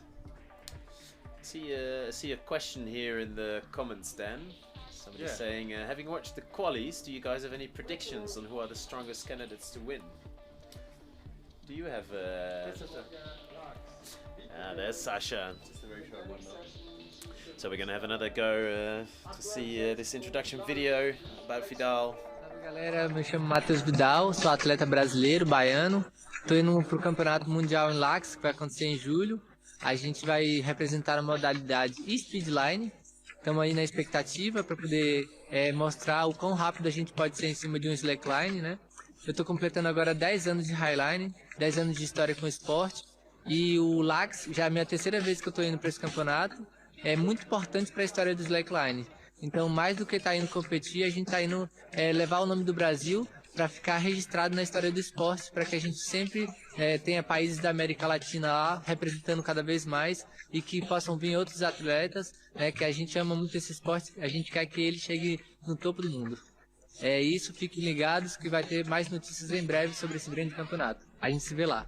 See a question here in the comments, Dan. Somebody saying, having watched the qualies, do you guys have any predictions on who are the strongest candidates to win? Do you have? There's Sasha. Just a very short one, So we're gonna have another go to see this introduction video about Vidal. Salve galera, me chamo Matheus Vidal, sou atleta brasileiro, baiano. Tô indo pro Campeonato Mundial em Laax, que vai acontecer em julho. A gente vai representar a modalidade Speedline. Estamos aí na expectativa para poder mostrar o quão rápido a gente pode ser em cima de um Slackline, né? Eu tô completando agora 10 anos de Highline, 10 anos de história com esporte. E o Laax, já é a minha terceira vez que eu tô indo para esse campeonato, é muito importante para a história do Slackline. Então, mais do que estar indo competir, a gente está indo levar o nome do Brasil para ficar registrado na história do esporte, para que a gente sempre tenha países da América Latina lá representando cada vez mais e que possam vir outros atletas, né, que a gente ama muito esse esporte, a gente quer que ele chegue no topo do mundo. É isso, fiquem ligados que vai ter mais notícias em breve sobre esse grande campeonato. A gente se vê lá.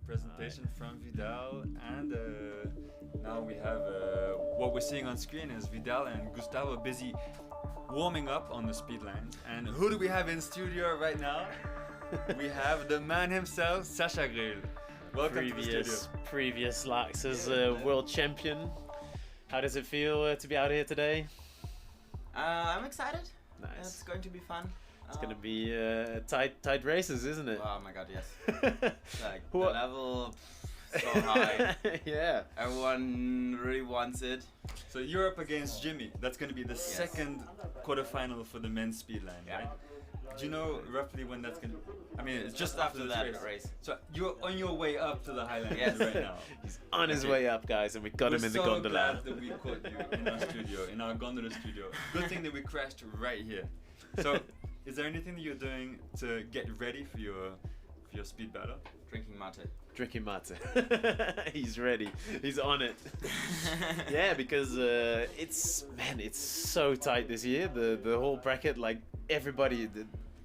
Presentation from Vidal, and now we have what we're seeing on screen is Vidal and Gustavo busy warming up on the speed lines. And who do we have in studio right now? We have the man himself, Sacha Grill. Welcome to the studio. Previous Laax as a world champion. How does it feel to be out here today? I'm excited. Nice. It's going to be fun. It's going to be tight races, isn't it? Oh my god, yes. Like the level so high. Yeah. Everyone really wants it. So you're up against Jimmy. That's going to be the second quarterfinal for the men's speed line, right? Do you know roughly when that's going to... I mean, it's just after that race. So you're on your way up to the Highline right now. He's on his way up, guys, and we got him in the gondola. We're so glad that we caught you in our studio, in our gondola studio. Good thing that we crashed right here. So, is there anything that you're doing to get ready for your speed battle? Drinking mate. Drinking mate. He's ready. He's on it. Yeah, because it's so tight this year. The whole bracket, like everybody,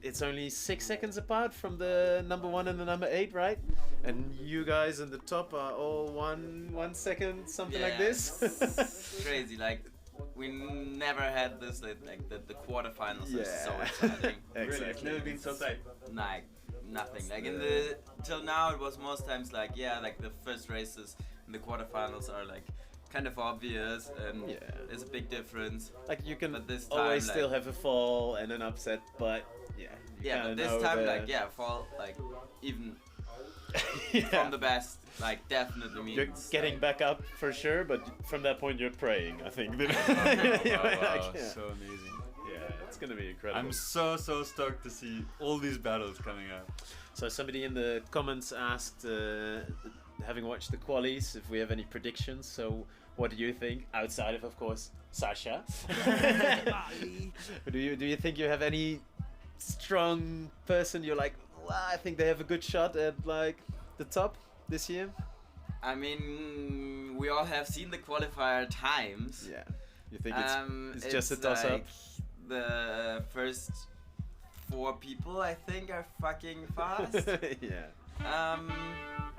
it's only 6 seconds apart from the number 1 and the number 8, right? And you guys in the top are all 1 second, something like this. It's crazy. Like we never had this. Like the quarterfinals are so exciting. Exactly. It's never been so tight. Like nothing. Like in the till now, it was most times like like the first races in the quarterfinals are like kind of obvious and there's a big difference. Like you can but this time, always still have a fall and an upset, but but this time fall like even from the best like definitely means you're getting back up for sure, but from that point you're praying, I think. Wow, so amazing. Yeah, it's gonna be incredible. I'm so stoked to see all these battles coming up. So somebody in the comments asked, having watched the qualies, if we have any predictions. So what do you think, outside of course Sasha? do you think you have any strong person you're like, well, I think they have a good shot at like the top this year? I mean, we all have seen the qualifier times. Yeah. You think it's just a toss-up? The first 4 people, I think, are fucking fast. Yeah.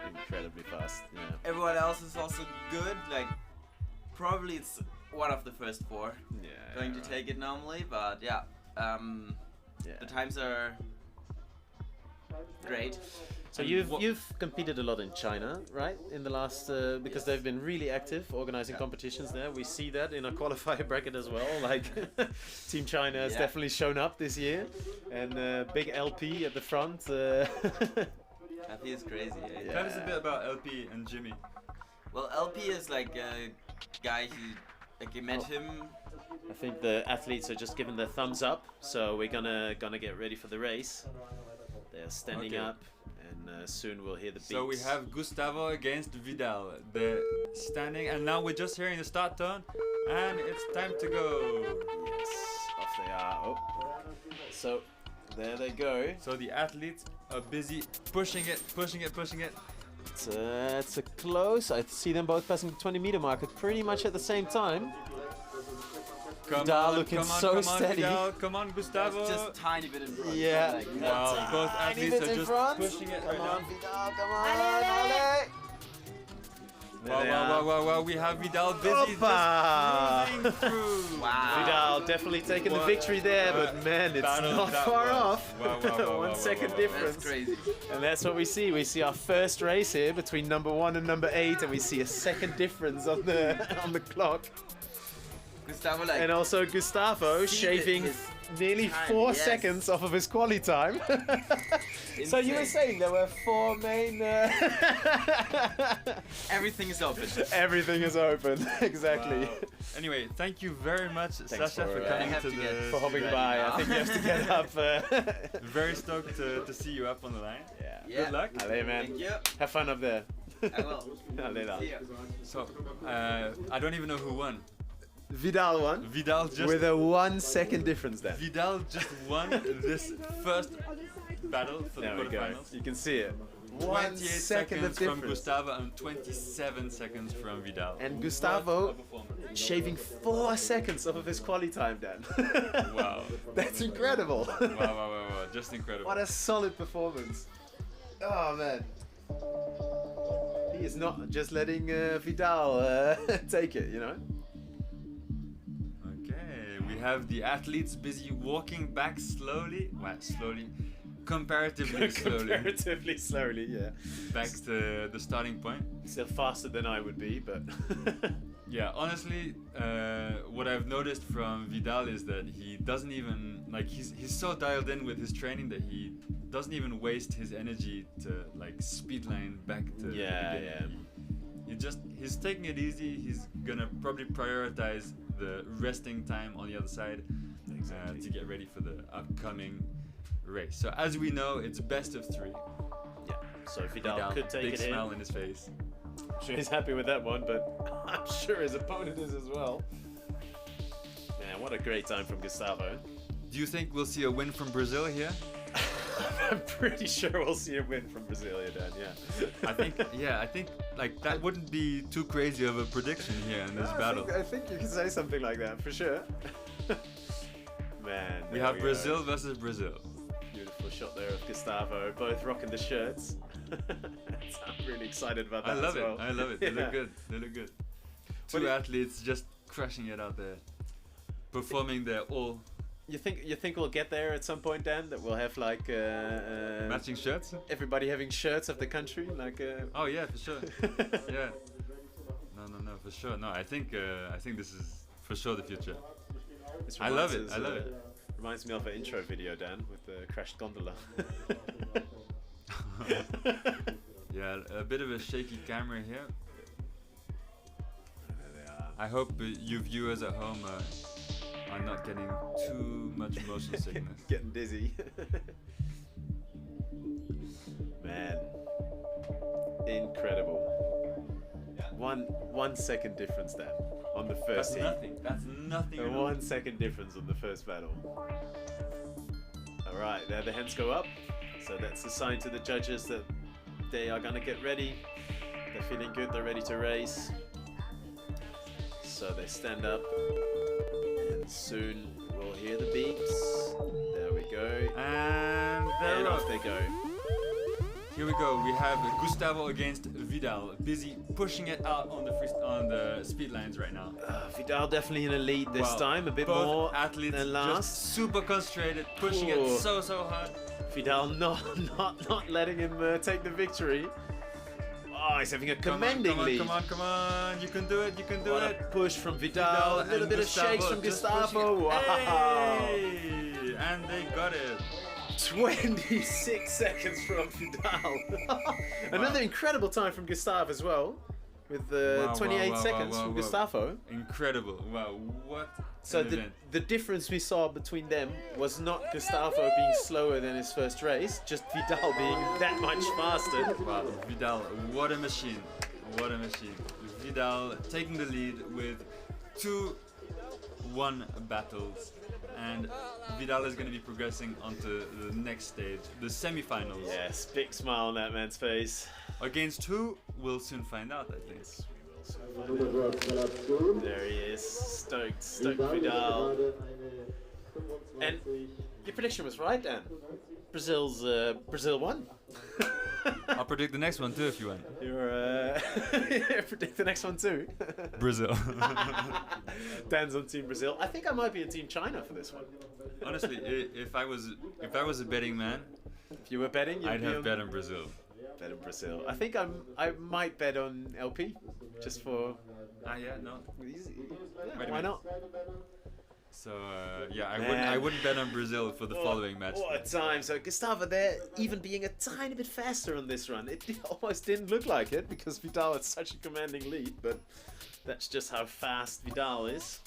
Incredibly fast. Yeah. Everyone else is also good. Like, probably it's one of the first 4 going to take it normally, but yeah. The times are great. So you've competed a lot in China, right? In the last because they've been really active organizing competitions there. We see that in our qualifier bracket as well. Like Team China has definitely shown up this year, and big LP at the front. LP is crazy. Tell us a bit about LP and Jimmy. Well, LP is like a guy who, like, you met him. I think the athletes are just giving their thumbs up, so we're gonna get ready for the race. They're standing up, and soon we'll hear the beats. So we have Gustavo against Vidal. They're standing, and now we're just hearing the start tone, and it's time to go. Yes, off they are. Oh. So there they go. So the athletes are busy pushing it. It's a close. I see them both passing the 20-meter mark at pretty much at the same time. Vidal looking so steady. Vidal, come on, Gustavo. Just tiny bit in front. Yeah. Like, wow, both athletes are just pushing it right now. Vidal, come on. Wow, we have Vidal busy just cruising through. Vidal definitely taking the victory there, but man, it's not far off. 1 second difference. That's crazy. And that's what we see. We see our first race here between number 1 and number 8, and we see a second difference on the clock. Gustavo, like, and also Gustavo shaving nearly 4 seconds off of his quali time. So you were saying there were 4 main... Everything is open. Everything is open, exactly. Wow. Anyway, thank you very much, Sasha, for coming for hopping by. Now. I think you have to get up. Very stoked to see you up on the line. Yeah. Good luck. Allez, man. Thank you. Have fun up there. I will. Allez, là. See ya. So, I don't even know who won. Vidal won. Vidal just... With a 1 second difference there. Vidal just won this first battle for the quarterfinals. You can see it. 28 second of seconds from difference. Gustavo and 27 seconds from Vidal. And Gustavo shaving 4 seconds off of his quali time, Dan. Wow. That's incredible. Wow. Just incredible. What a solid performance. Oh, man. He is not just letting Vidal take it, you know? We have the athletes busy walking back slowly. Well, slowly. Comparatively slowly. Comparatively slowly, yeah. Back to the starting point. Still faster than I would be, but... Yeah, honestly, what I've noticed from Vidal is that he doesn't even... Like, he's so dialed in with his training that he doesn't even waste his energy to, like, speed line back to the beginning. He's taking it easy. He's gonna probably prioritize the resting time on the other side to get ready for the upcoming race. So as we know, it's best of 3. Yeah. So Vidal could take big it smile in his face. I'm sure he's happy with that one, but I'm sure his opponent is as well. Man, what a great time from Gustavo. Do you think we'll see a win from Brazil here? I'm pretty sure we'll see a win from Brazil here, Dan, yeah. I think like that wouldn't be too crazy of a prediction here in this battle. I think you can say something like that, for sure. Man, we have Brazil versus Brazil. Beautiful shot there of Gustavo, both rocking the shirts. I'm really excited about that. I love it. They look good. Two athletes just crushing it out there, performing their all. You think we'll get there at some point, Dan? That we'll have like matching shirts? Everybody having shirts of the country, like. Oh yeah, for sure. Yeah. No, for sure. No, I think this is for sure the future. I love it. Reminds me of an intro video, Dan, with the crashed gondola. Yeah, a bit of a shaky camera here. There they are. I hope you viewers at home are not getting too much motion sickness. Getting dizzy. Man, incredible. 1 second difference, Dan, on the first heat. That's nothing. A 1 second difference on the first battle. All right, there the hands go up. So that's a sign to the judges that they are gonna get ready. They're feeling good. They're ready to race. So they stand up, and soon we'll hear the beeps. There we go. And they're And up. off they go. Here we go. We have Gustavo against Vidal, busy pushing it out on the speed lines right now. Vidal definitely in a lead this Wow. time, a bit Both more athletes than last. just super concentrated, pushing Ooh. it so hard. Vidal not letting him take the victory. Oh, he's having a commanding lead. Come on, you can do it, you can do What it. a push from Vidal, a little and bit of Gustavo shakes from just Gustavo. pushing it. Wow. Hey, and they got it. 26 seconds from Vidal. Another incredible time from Gustavo as well, with 28 seconds from Gustavo. Incredible. Wow, what So an event. the difference we saw between them was not Gustavo being slower than his first race, just Vidal being that much faster. Wow, Vidal, what a machine. What a machine. Vidal taking the lead with 2-1 battles. And Vidal is going to be progressing onto the next stage, the semi-finals. Yes, big smile on that man's face. Against who? We'll soon find out, I think. There he is, stoked Vidal. And your prediction was right, Dan. Brazil won. I'll predict the next one too if you want. You're predict the next one too. Brazil. Dan's on Team Brazil. I think I might be on Team China for this one. Honestly, if I was a betting man, if you were betting, you'd I'd be have on bet on Brazil. Bet on Brazil. I think I might bet on LP, just for. Yeah, no. Why not? So yeah, I wouldn't bet on Brazil for the following match. What a time! So Gustavo there, even being a tiny bit faster on this run, it almost didn't look like it because Vidal had such a commanding lead, but that's just how fast Vidal is.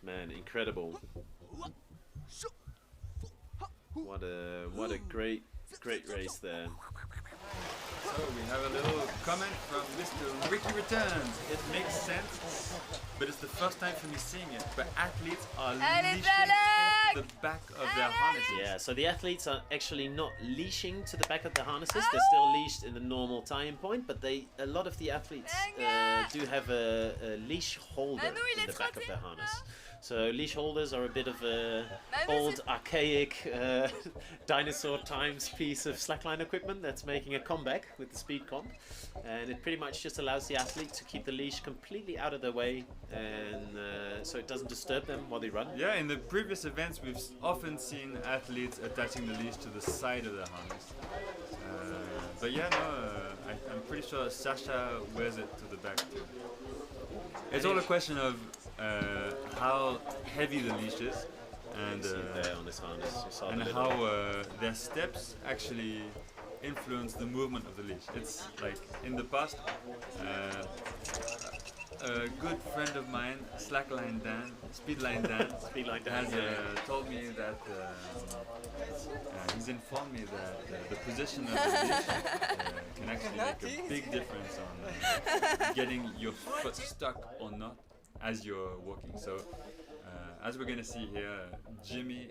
Man, incredible! What a great race there. So we have a little comment from Mr. Ricky Returns. It makes sense, but it's the first time for me seeing it. But athletes are leashing the back of their harnesses. Yeah, so the athletes are actually not leashing to the back of the harnesses. They're still leashed in the normal tie-in point, but a lot of the athletes do have a leash holder in the back of their harness. So leash holders are a bit of a old, archaic, dinosaur times piece of slackline equipment that's making a comeback with the speed comp, and it pretty much just allows the athlete to keep the leash completely out of their way, and so it doesn't disturb them while they run. Yeah, in the previous events we've often seen athletes attaching the leash to the side of the harness. But yeah, no, I'm pretty sure Sasha wears it to the back too. It's all a question of how heavy the leash is, and there on this harness, you saw and the how little- their steps actually influence the movement of the leash. It's like in the past, a good friend of mine, Slackline Dan, Speedline Dan, has told me that he's informed me that the position of the leash can actually make a big difference on getting your foot stuck or not as you're walking. So as we're gonna see here, Jimmy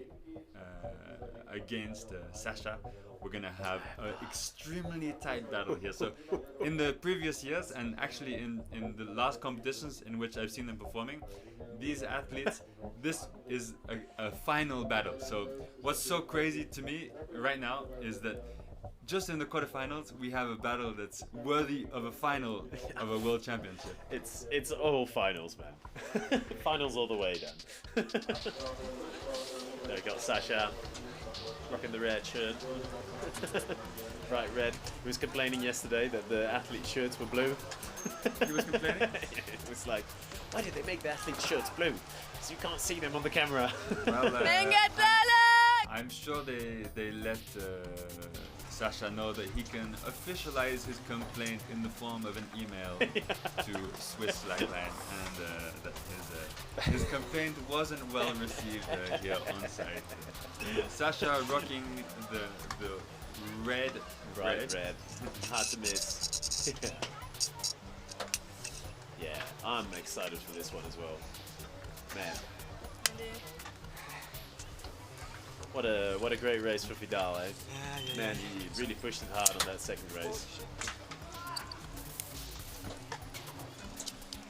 against Sasha, we're gonna have an extremely tight battle here. So in the previous years, and actually in the last competitions in which I've seen them performing, these athletes, this is a final battle. So what's so crazy to me right now is that just in the quarterfinals, we have a battle that's worthy of a final of a world championship. It's all finals, man. Finals all the way, Dan. There we got Sasha, rocking the red shirt. Bright red. He was complaining yesterday that the athlete shirts were blue. He was complaining? It was like, why did they make the athlete shirts blue? So you can't see them on the camera. Well, I'm sure they let Sasha know that he can officialize his complaint in the form of an email to Swiss Slackline, and that his complaint wasn't well received here on site. Sasha rocking the red. Bright red. Hard to miss. Yeah, I'm excited for this one as well. Man. What a great race for Vidal, eh? Man, he really pushed it hard on that second race.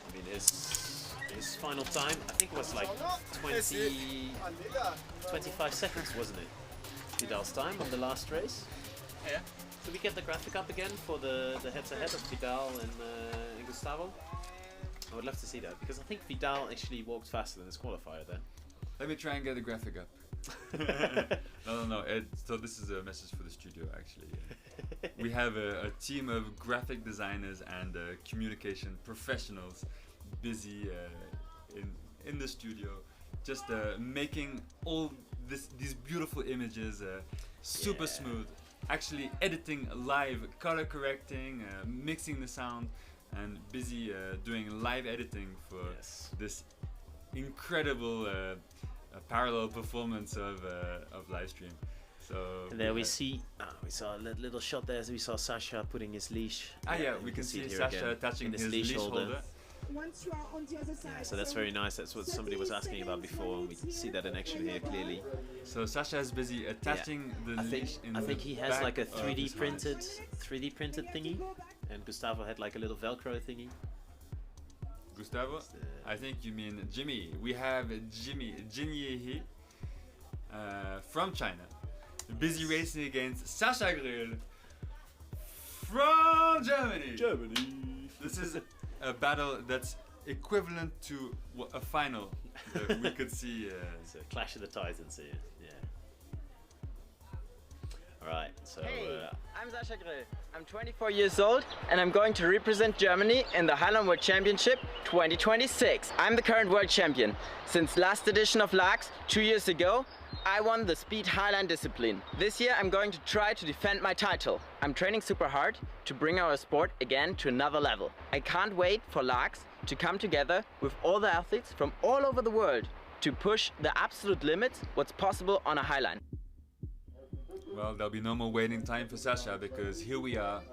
I mean, his final time, I think it was like 25 seconds, wasn't it? Vidal's time on the last race. Yeah. Did we get the graphic up again for the head-to-head of Vidal and Gustavo? I would love to see that, because I think Vidal actually walked faster than his qualifier there. Let me try and get the graphic up. No. So this is a message for the studio, actually. We have a team of graphic designers and communication professionals busy in the studio, just making all these beautiful images super smooth. Actually editing live, color correcting, mixing the sound, and busy doing live editing for this incredible parallel performance of live stream. So and there we see, we saw a little shot there. So we saw Sasha putting his leash. We can see Sasha attaching his leash holder. Once you are on the other side. So that's very nice. That's what somebody was asking about before. We can see that in action here clearly. So Sasha is busy attaching the leash in I think he has like a back 3D of printed his 3D printed thingy, and Gustavo had like a little Velcro thingy. Gustavo? I think you mean Jimmy. We have Jimmy Jinyehi from China, busy racing against Sasha Grill from Germany. This is a battle that's equivalent to a final that we could see. It's a clash of the titans here. Yeah. All right. So. Hey, I'm Sasha Grill. I'm 24 years old and I'm going to represent Germany in the Highline World Championship 2026. I'm the current world champion. Since last edition of Laax 2 years ago, I won the Speed Highline discipline. This year I'm going to try to defend my title. I'm training super hard to bring our sport again to another level. I can't wait for Laax to come together with all the athletes from all over the world to push the absolute limits what's possible on a Highline. Well, there'll be no more waiting time for Sasha, because here we are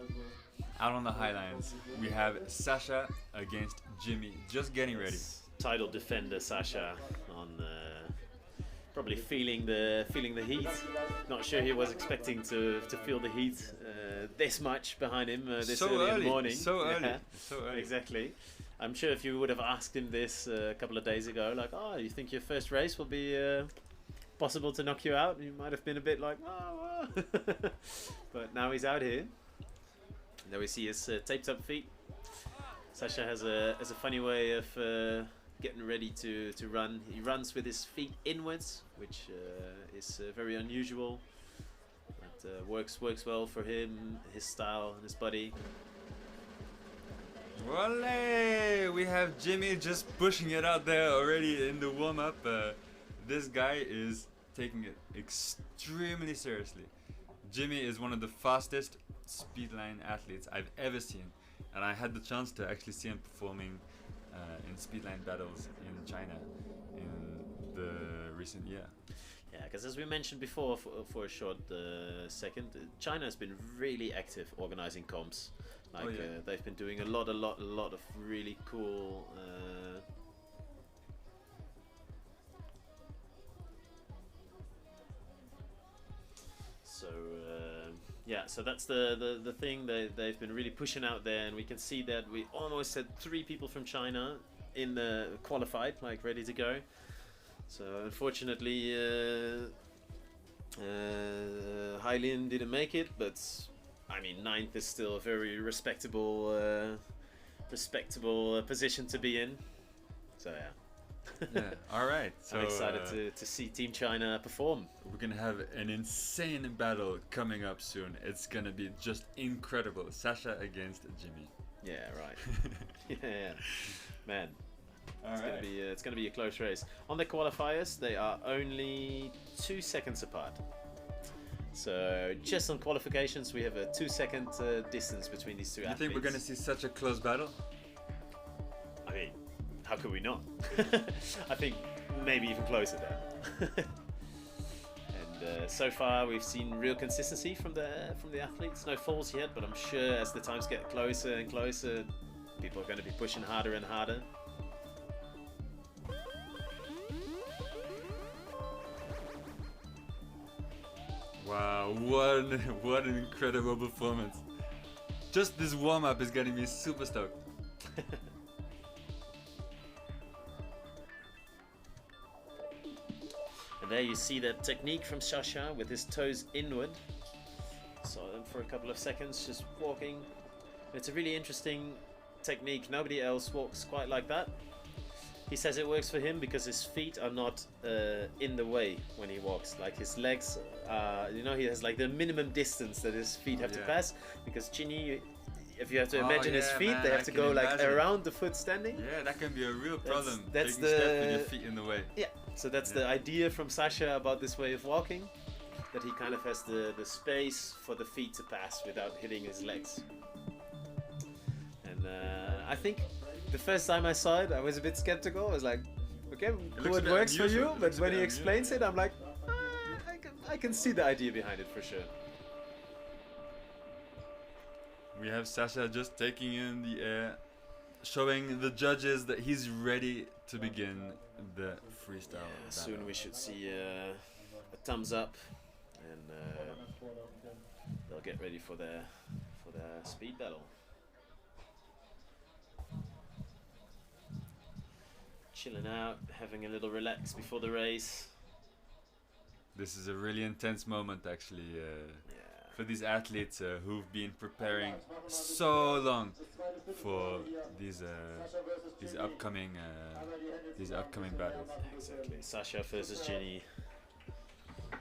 out on the Highlines. We have Sasha against Jimmy, just getting ready. Title defender Sasha on probably feeling the heat. Not sure he was expecting to feel the heat this much behind him this so early in the morning. So early. Exactly. I'm sure if you would have asked him this a couple of days ago, like, oh, you think your first race will be possible to knock you out? You might have been a bit like, oh. But now he's out here. There we see his taped up feet. Sasha has a funny way of getting ready to run. He runs with his feet inwards, which is very unusual. But works well for him, his style and his body. Volley! We have Jimmy just pushing it out there already in the warm-up. This guy is taking it extremely seriously. Jimmy is one of the fastest speedline athletes I've ever seen, and I had the chance to actually see him performing in speedline battles in China in the recent year. Yeah, because as we mentioned before, for a short second, China has been really active organizing comps. Like they've been doing a lot of really cool. So that's the thing they've been really pushing out there, and we can see that we almost had 3 people from China in the qualified, like ready to go. So unfortunately, Highline didn't make it, but I mean 9th is still a very respectable position to be in. So yeah. Yeah. All right. So I'm excited to see Team China perform. We're gonna have an insane battle coming up soon. It's gonna be just incredible. Sasha against Jimmy. Yeah. Right. yeah. Man. It's gonna be a close race. On the qualifiers, they are only 2 seconds apart. So just on qualifications, we have a 2-second distance between these two athletes. You think we're gonna see such a close battle? I mean, how could we not? I think maybe even closer then. And so far, we've seen real consistency from the athletes. No falls yet, but I'm sure as the times get closer and closer, people are going to be pushing harder and harder. Wow, what an incredible performance. Just this warm-up is getting me super stoked. And there you see that technique from Sasha with his toes inward. Saw them for a couple of seconds just walking. It's a really interesting technique. Nobody else walks quite like that. He says it works for him because his feet are not in the way when he walks. Like his legs, you know, he has like the minimum distance that his feet have to pass. Because Ginny, if you have to imagine his feet, they have to go like around the foot standing. Yeah, that can be a real problem. That's taking steps with your feet in the way. Yeah, so that's the idea from Sasha about this way of walking. That he kind of has the space for the feet to pass without hitting his legs. And I think the first time I saw it, I was a bit skeptical. I was like, okay, cool, it works for you, but when he explains it, I'm like, I can see the idea behind it for sure. We have Sasha just taking in the air, showing the judges that he's ready to begin the freestyle. Yeah, soon we should see a thumbs up, and they'll get ready for their speed battle. Chilling out, having a little relax before the race. This is a really intense moment, actually, for these athletes who've been preparing so long for these upcoming battles. Exactly. Sasha versus Ginny. There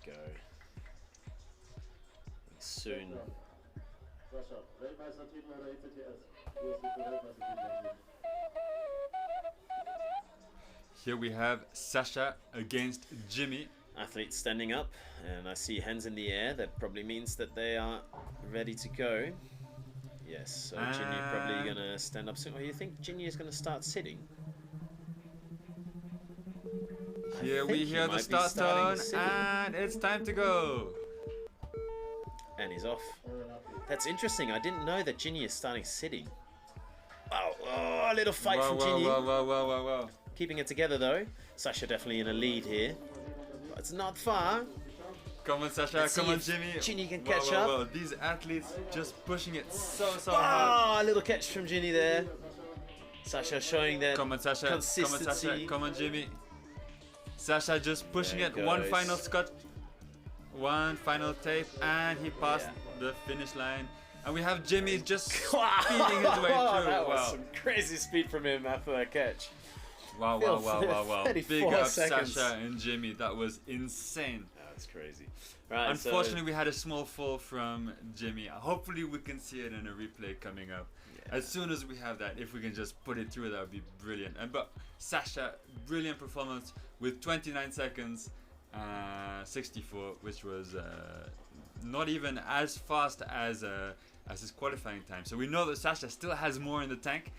we go. Soon. Here we have Sasha against Jimmy. Athletes standing up, and I see hands in the air. That probably means that they are ready to go. Yes, so Ginny probably gonna stand up soon. Or you think Ginny is gonna start sitting? Here we hear the start tone, and it's time to go. And he's off. That's interesting. I didn't know that Ginny is starting sitting. Oh, a little fight from Ginny. Wow. Keeping it together though. Sasha definitely in a lead here. But it's not far. Come on, Sasha. Let's come see on, if Jimmy. Ginny can catch up. These athletes just pushing it so hard. A little catch from Ginny there. Sasha showing that Come on, Sasha. consistency. Come on, Sasha. Come on, Jimmy. Sasha just pushing it. There One goes. final scotch. One final tape, and he passed the finish line. And we have Jimmy just speeding his way through. That was some crazy speed from him after that catch. Wow. 34 Big up seconds. Sasha and Jimmy. That was insane. That's crazy. Right, Unfortunately, we had a small fall from Jimmy. Hopefully, we can see it in a replay coming up. Yeah. As soon as we have that, if we can just put it through, that would be brilliant. But Sasha, brilliant performance with 29 seconds, 64, which was not even as fast as his qualifying time. So we know that Sasha still has more in the tank.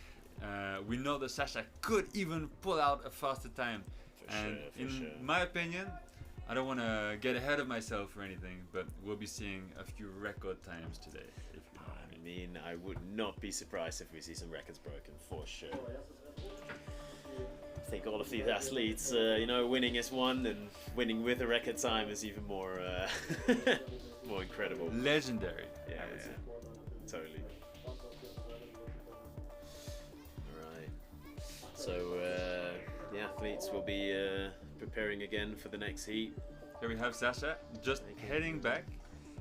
We know that Sasha could even pull out a faster time. In my opinion, I don't want to get ahead of myself or anything, but we'll be seeing a few record times today. If you know what I mean. I would not be surprised if we see some records broken for sure. I think all of these athletes, winning is one, and winning with a record time is even more more incredible. Legendary. Yeah, totally. Alright. So the athletes will be preparing again for the next heat. Here we have Sasha just heading back.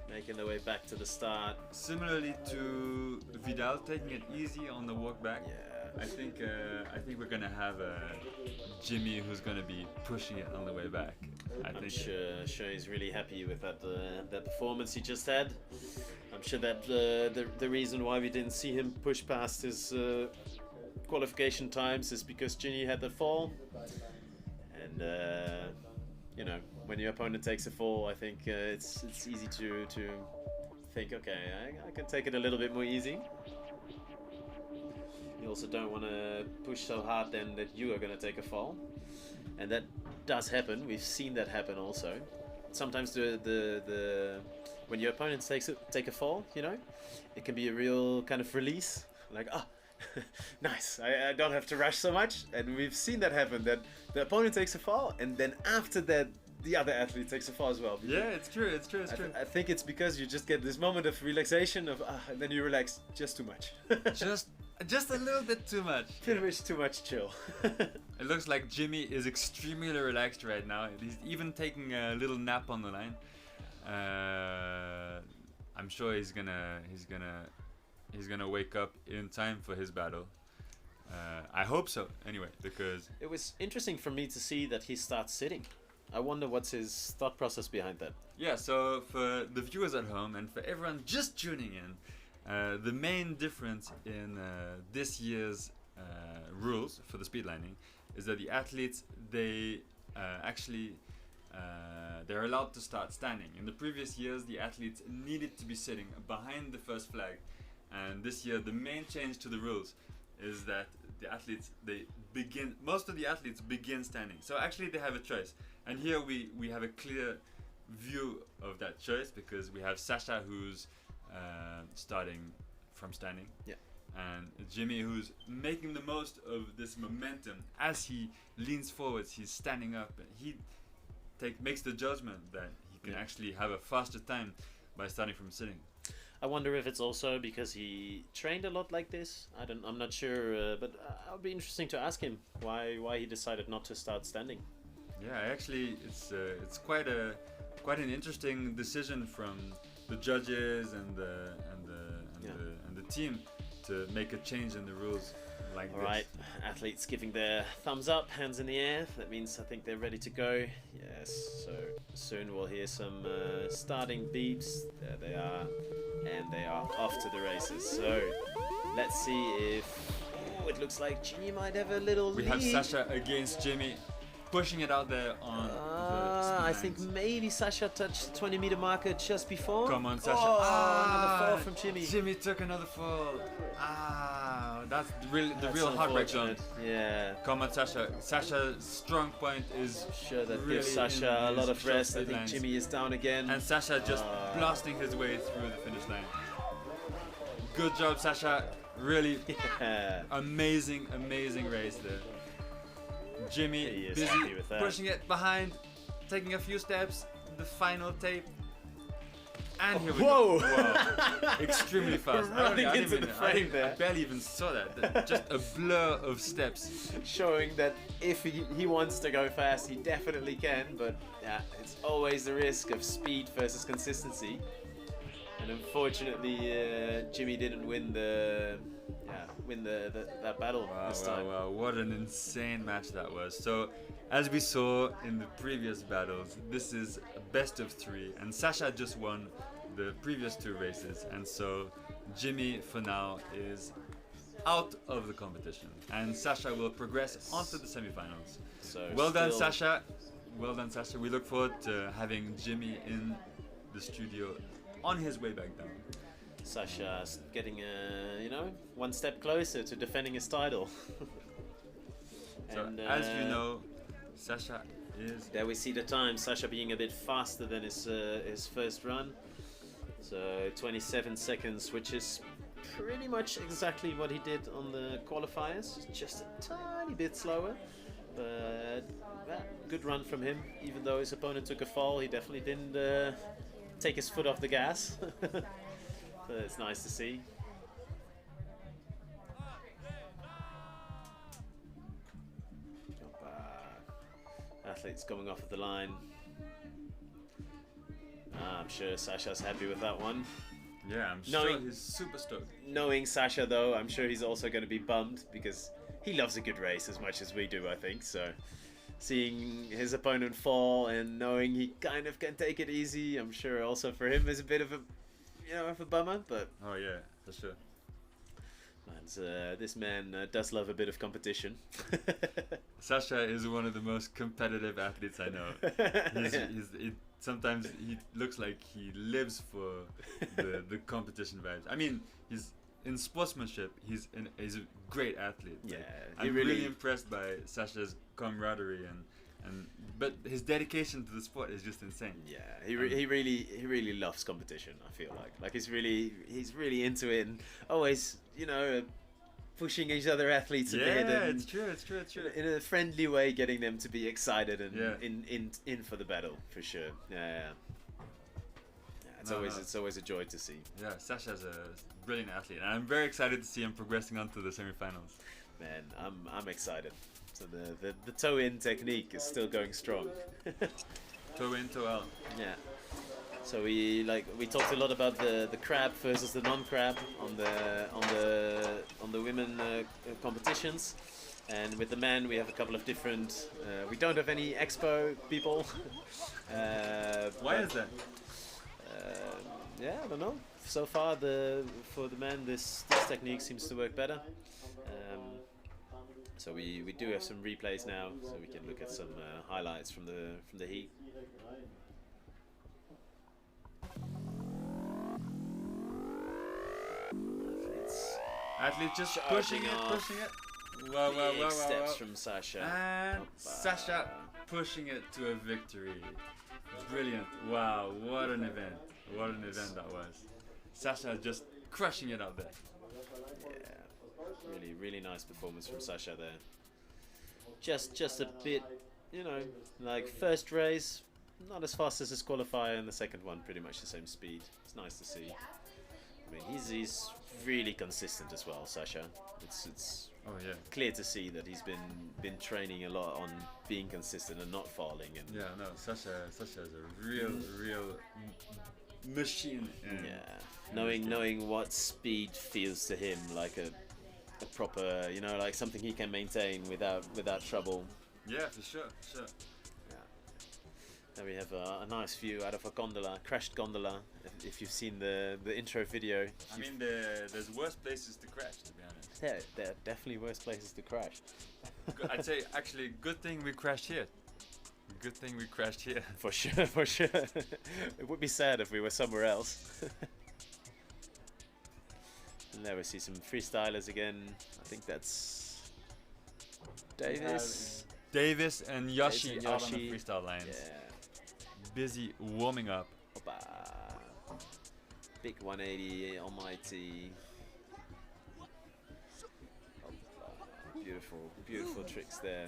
Making their way back to the start. Similarly to Vidal, taking it easy on the walk back. Yeah. I think we're gonna have Jimmy who's gonna be pushing it on the way back. I'm sure he's really happy with that performance he just had. I'm sure that the reason why we didn't see him push past his qualification times is because Ginny had the fall. And when your opponent takes a fall, I think it's easy to think, okay, I can take it a little bit more easy. You also don't want to push so hard then that you are going to take a fall, and that does happen. We've seen that happen also. Sometimes when your opponent take a fall, it can be a real kind of release, like nice, I don't have to rush so much. And we've seen that happen, that the opponent takes a fall, and then after that the other athlete takes a fall as well. Yeah, it's true. I think it's because you just get this moment of relaxation and then you relax just too much. Just Just a little bit too much. Pretty much too much chill. It looks like Jimmy is extremely relaxed right now. He's even taking a little nap on the line. I'm sure he's gonna wake up in time for his battle. I hope so. Anyway, because it was interesting for me to see that he starts sitting. I wonder what's his thought process behind that. yeah. So for the viewers at home and for everyone just tuning in, the main difference in this year's rules for the speedlining is that the athletes they're allowed to start standing. In the previous years, the athletes needed to be sitting behind the first flag, and this year the main change to the rules is that most of the athletes begin standing. So actually they have a choice, and here we have a clear view of that choice because we have Sasha who's starting from standing, and Jimmy who's making the most of this momentum as he leans forwards. He's standing up and he makes the judgment that he can actually have a faster time by starting from sitting. I wonder if it's also because he trained a lot like this. I'm not sure, but it would be interesting to ask him why he decided not to start standing. Yeah, actually, it's quite an interesting decision from the judges and the team to make a change in the rules like this. Alright, athletes giving their thumbs up, hands in the air. That means I think they're ready to go. Yes, so soon we'll hear some starting beeps. There they are. And they are off to the races. So let's see if... Oh, it looks like Jimmy might have a little lead. We have Sasha against Jimmy, pushing it out there on the I think maybe Sasha touched the 20-meter marker just before. Come on, Sasha. Another fall from Jimmy. Jimmy took another fall. That's the real heartbreak zone. Yeah. Come on, Sasha. Sasha's strong point is sure that really gives Sasha a lot of rest. I think Jimmy is down again. And Sasha just blasting his way through the finish line. Good job, Sasha. Really amazing race there. Jimmy busy pushing it behind, taking a few steps, the final tape, and here we go. Whoa! Extremely fast. I barely even saw that. Just a blur of steps. Showing that if he wants to go fast, he definitely can, but yeah, it's always the risk of speed versus consistency. And unfortunately, Jimmy didn't win that battle this time. Wow, what an insane match that was. So, as we saw in the previous battles, this is a best of 3, and Sasha just won the previous 2 races, and so Jimmy for now is out of the competition, and Sasha will progress onto the semifinals. So well done, Sasha. Well done, Sasha. We look forward to having Jimmy in the studio on his way back down. Sasha's getting, one step closer to defending his title. And, as you know, Sasha is... There we see the time, Sasha being a bit faster than his first run. So 27 seconds, which is pretty much exactly what he did on the qualifiers. Just a tiny bit slower. But good run from him. Even though his opponent took a fall, he definitely didn't take his foot off the gas. So it's nice to see. Athletes coming off of the line. I'm sure Sasha's happy with that one. Yeah, I'm sure he's super stoked. Knowing Sasha though, I'm sure he's also going to be bummed because he loves a good race as much as we do, I think. So seeing his opponent fall and knowing he kind of can take it easy, I'm sure also for him is a bit of a bummer, but... Oh yeah, for sure. And this man does love a bit of competition. Sasha is one of the most competitive athletes I know. Sometimes he looks like he lives for the competition vibes. I mean, in sportsmanship, he's a great athlete. Yeah, I'm really impressed by Sasha's camaraderie but his dedication to the sport is just insane. Yeah, he really loves competition. I feel like he's really into it and always pushing each other athletes a bit. Yeah, it's true. In a friendly way, getting them to be excited and in for the battle for sure. Yeah. It's always a joy to see. Yeah, Sasha's a brilliant athlete, and I'm very excited to see him progressing on to the semifinals. Man, I'm excited. So the toe in technique is still going strong. Toe in, toe out. Yeah. So we talked a lot about the crab versus the non-crab on the women competitions, and with the men we have a couple of different. We don't have any expo people. Why is that? Yeah, I don't know. So far, for the men, this technique seems to work better. So we do have some replays now, so we can look at some highlights from the heat. Athletes just pushing it. Wow. Steps from Sasha. And Sasha pushing it to a victory. Brilliant. Wow, what an event. What an event that was. Sasha just crushing it out there. Yeah. Really nice performance from Sasha there. Just a bit, like first race, not as fast as his qualifier, and the second one pretty much the same speed. It's nice to see. I mean, he's really consistent as well, Sasha. It's clear to see that he's been training a lot on being consistent and not falling. And yeah, no, Sasha's a real machine. Knowing what speed feels to him, like a proper, like something he can maintain without trouble. Yeah, for sure. Yeah. Now we have a nice view out of a crashed gondola. If you've seen the intro video. I mean, there's worse places to crash, to be honest. Yeah, there are definitely worse places to crash. I'd say, actually, good thing we crashed here. Good thing we crashed here. For sure. It would be sad if we were somewhere else. And there we see some freestylers again. I think that's Davis and Yoshi out on the freestyle lines. Yeah. Busy warming up. Opa. Big 180 almighty. Beautiful tricks there.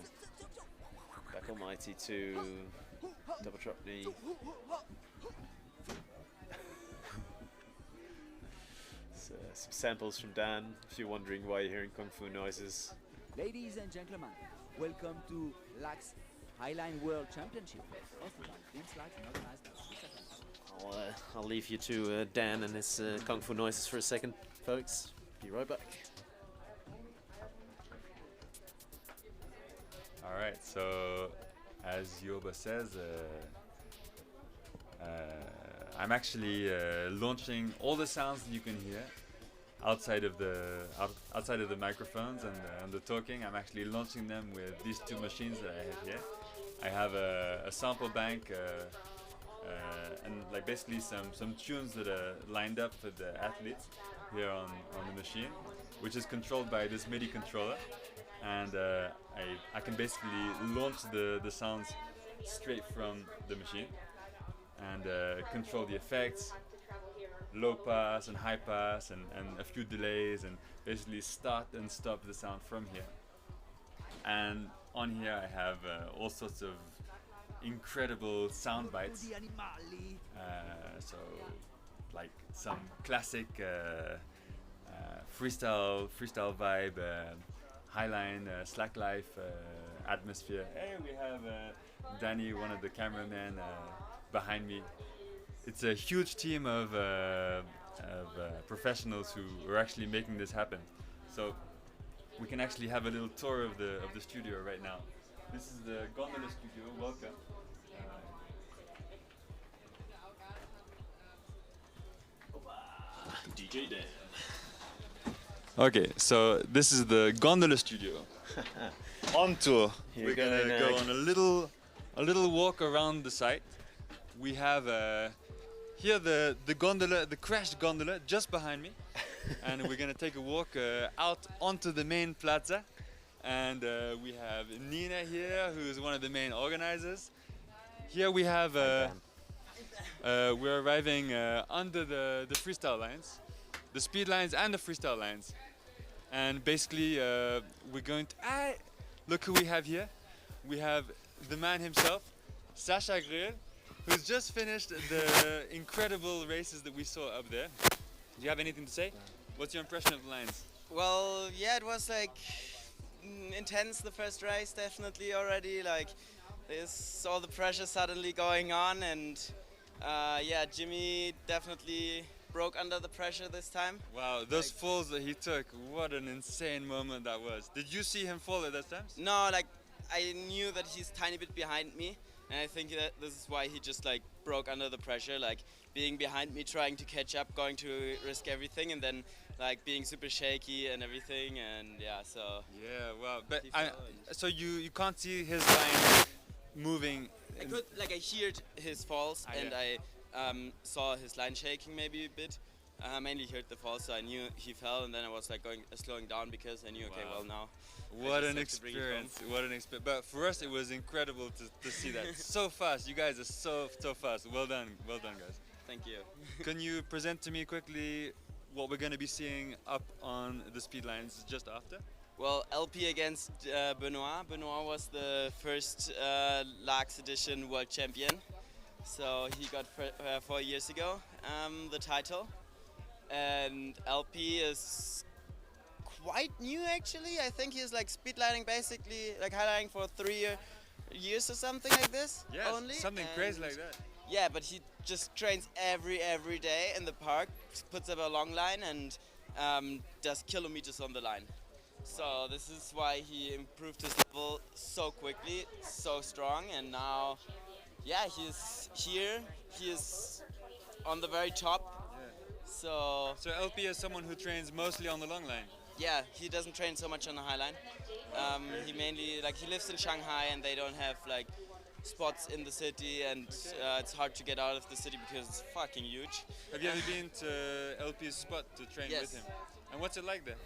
Back almighty to double drop knee. Some samples from Dan, if you're wondering why you're hearing Kung Fu noises. Ladies and gentlemen, welcome to Laax Highline World Championship. Flims Laax and organized by Slackline. I'll leave you to Dan and his Kung Fu noises for a second, folks. Be right back. Alright, so as Yoba says, I'm actually launching all the sounds that you can hear outside of the microphones and the talking. I'm actually launching them with these two machines that I have here. I have a sample bank and like basically some tunes that are lined up for the athletes here on the machine, which is controlled by this MIDI controller, and I can basically launch the sounds straight from the machine and control the effects, low pass and high pass and a few delays, and basically start and stop the sound from here. And on here I have all sorts of incredible sound bites, so like some classic freestyle vibe, Highline, Slackline atmosphere. Hey, we have Danny, one of the cameramen, behind me. It's a huge team of professionals who are actually making this happen. So we can actually have a little tour of the studio right now. This is the Gondola studio. Welcome. DJ Dan. Okay, so this is the Gondola studio. On tour. We're gonna go on a little walk around the site. We have here the gondola, the crashed gondola, just behind me, and we're gonna take a walk out onto the main plaza. And we have Nina here, who's one of the main organizers. Here we have we're arriving under the freestyle lines, the speed lines and the freestyle lines, and basically we're going to look who we have here. We have the man himself, Sasha Grill, who's just finished the incredible races that we saw up there. Do you have anything to say? What's your impression of the lines? Well, yeah, it was like intense the first race, definitely already. Like, there's all the pressure suddenly going on, and yeah, Jimmy definitely broke under the pressure this time. Wow, those falls that he took, what an insane moment that was. Did you see him fall at that time? No, like, I knew that he's a tiny bit behind me, and I think that this is why he just like broke under the pressure, like being behind me, trying to catch up, going to risk everything, and then like being super shaky and everything, and yeah, so. Yeah, wow, but so you can't see his line moving. I could, like, I heard his falls, and yeah. I saw his line shaking maybe a bit. Mainly heard the falls, so I knew he fell, and then I was like slowing down because I knew, okay, well now. What an experience! What an experience! But for us, it was incredible to see that so fast. You guys are so fast. Well done, guys. Thank you. Can you present to me quickly what we're going to be seeing up on the speed lines just after? Well, LP against Benoit. Benoit was the first Laax edition world champion, so he got 4 years ago the title. And LP is quite new actually. I think he's like speedlining basically, like highlining for 3 years or something like this. Yeah, only. something crazy like that. Yeah, but he just trains every day in the park, puts up a long line and does kilometers on the line. So this is why he improved his level so quickly, so strong, and now, yeah, he's here. He is on the very top. So LP is someone who trains mostly on the long line. Yeah, he doesn't train so much on the high line. He mainly, like, he lives in Shanghai and they don't have like spots in the city, and it's hard to get out of the city because it's fucking huge. Have you ever been to LP's spot to train with him? And what's it like there?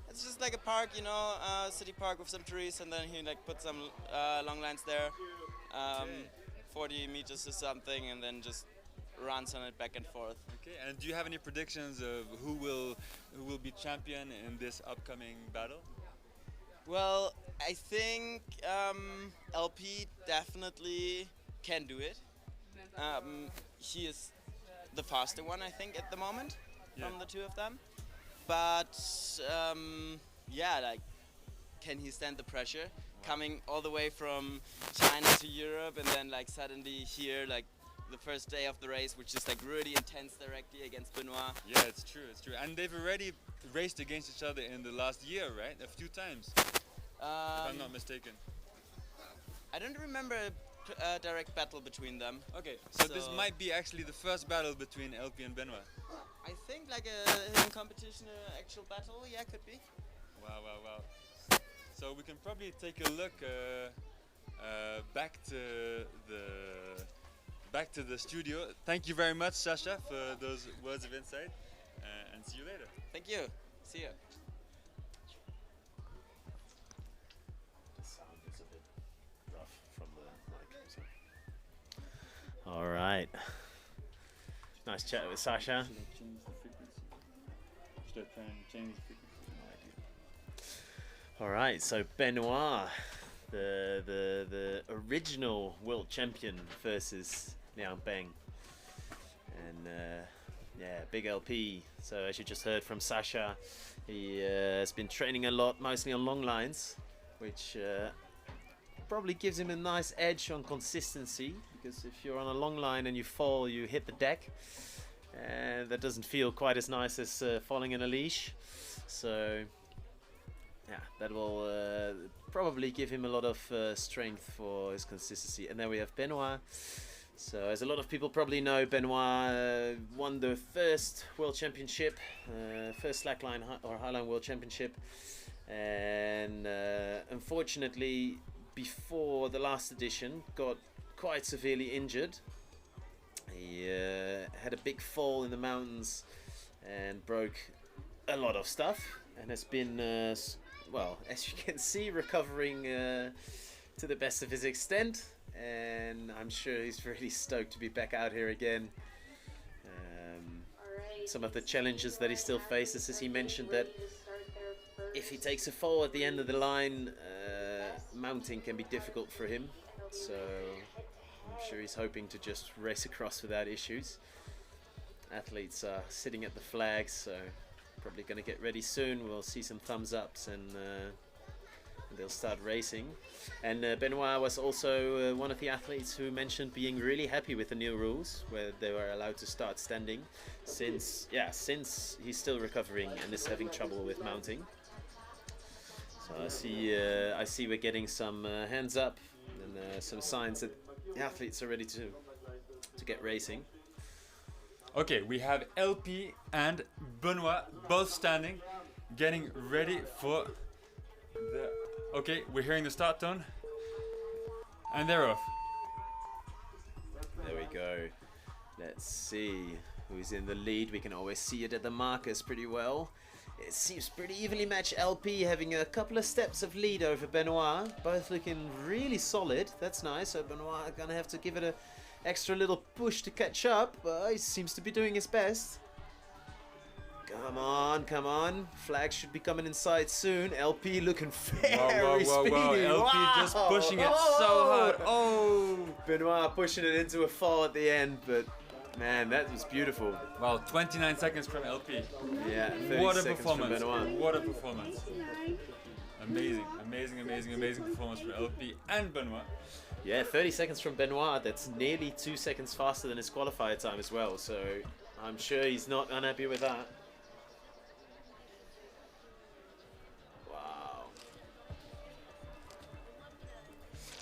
It's just like a park, you know, city park with some trees, and then he like put some long lines there, 40 meters or something, and then just runs on it back and forth. Okay, and do you have any predictions of who will be champion in this upcoming battle? Well, I think LP definitely can do it. He is the faster one, I think, at the moment from the two of them. But yeah, like, can he stand the pressure? Coming all the way from China to Europe, and then like suddenly here, like the first day of the race, which is like really intense directly against Benoit. Yeah, it's true. And they've already raced against each other in the last year, right? A few times, if I'm not mistaken. I don't remember a direct battle between them. Okay, so this might be actually the first battle between LP and Benoit. I think like a hidden competition, actual battle, yeah, could be. Wow. So we can probably take a look back to the studio. Thank you very much, Sasha, for those words of insight, and see you later. Thank you. See you. The sound is a bit rough from the mic. So. All right. Nice chat with Sasha. All right, so Benoit, the original world champion versus Liang Beng, and yeah, big LP. So as you just heard from Sasha, he has been training a lot, mostly on long lines, which probably gives him a nice edge on consistency, because if you're on a long line and you fall, you hit the deck, and that doesn't feel quite as nice as falling in a leash. So yeah, that will probably give him a lot of strength for his consistency. And then we have Benoit. So as a lot of people probably know, Benoit won the first World Championship, first Slackline or Highline World Championship, and unfortunately before the last edition got quite severely injured. He had a big fall in the mountains and broke a lot of stuff, and has been well, as you can see, recovering to the best of his extent, and I'm sure he's really stoked to be back out here again. Some of the challenges that he still faces, as he mentioned, that if he takes a fall at the end of the line, mounting can be difficult for him. So I'm sure he's hoping to just race across without issues. Athletes are sitting at the flags, so probably going to get ready soon. We'll see some thumbs ups and they'll start racing. And Benoit was also one of the athletes who mentioned being really happy with the new rules, where they were allowed to start standing, since he's still recovering and is having trouble with mounting. So I see we're getting some hands up and some signs that the athletes are ready to get racing. Okay, we have LP and Benoit both standing, getting ready for the... Okay, we're hearing the start tone. And they're off. There we go. Let's see who's in the lead. We can always see it at the markers pretty well. It seems pretty evenly matched. LP having a couple of steps of lead over Benoit. Both looking really solid. That's nice. So Benoit gonna have to give it a extra little push to catch up. He seems to be doing his best. Come on, come on. Flag should be coming inside soon. LP looking very speedy. LP just pushing it so hard. Oh! Benoit pushing it into a fall at the end, but man, that was beautiful. Wow, 29 seconds from LP. Yeah, 30 what a seconds performance. from Benoit. What a performance. Amazing, amazing, amazing, amazing performance from LP and Benoit. Yeah, 30 seconds from Benoit. That's nearly 2 seconds faster than his qualifier time as well. So I'm sure he's not unhappy with that. Wow.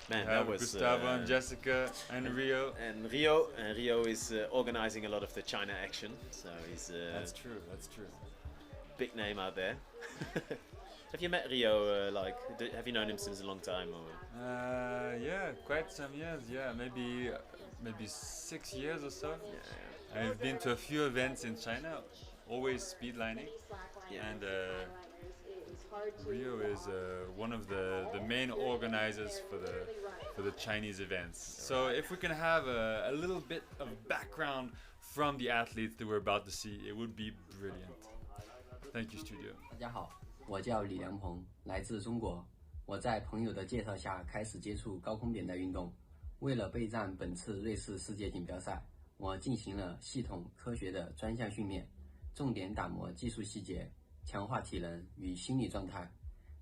Man, that was Gustavo and Jessica and Rio. And Rio is organizing a lot of the China action. So he's that's true. That's true. Big name out there. Have you met Rio? Have you known him since a long time? Or? Yeah, quite some years. Yeah, maybe 6 years or so. Yeah. I've been to a few events in China, always speedlining, and Rio is one of the main organizers for the Chinese events. So if we can have a little bit of background from the athletes that we're about to see, it would be brilliant. Thank you, studio. 大家好，我叫李良鹏，来自中国。我在朋友的介绍下开始接触高空扁带运动。为了备战本次瑞士世界锦标赛，我进行了系统科学的专项训练，重点打磨技术细节，强化体能与心理状态。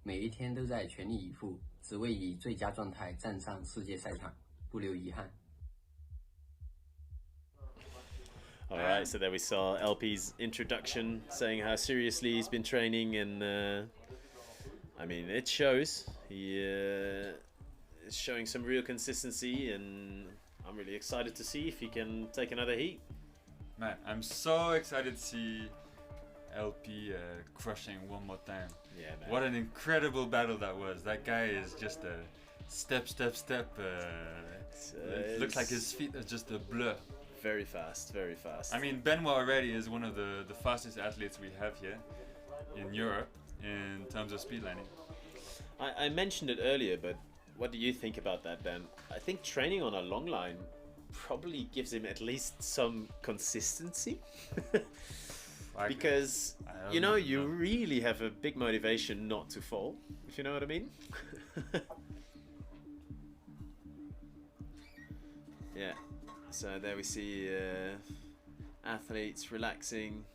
每一天都在全力以赴，只为以最佳状态站上世界赛场，不留遗憾。 Alright, so there we saw LP's introduction, saying how seriously he's been training, and I mean, it shows. He is showing some real consistency, and I'm really excited to see if he can take another heat. Man, I'm so excited to see LP crushing one more time. Yeah, man. What an incredible battle that was. That guy is just a step. It looks like his feet are just a blur. Very fast, very fast. I mean, Benoit already is one of the fastest athletes we have here in Europe in terms of speedlining. I mentioned it earlier, but what do you think about that, Ben? I think training on a long line probably gives him at least some consistency. Because, you know, you really have a big motivation not to fall, if you know what I mean. Yeah. So there we see athletes relaxing,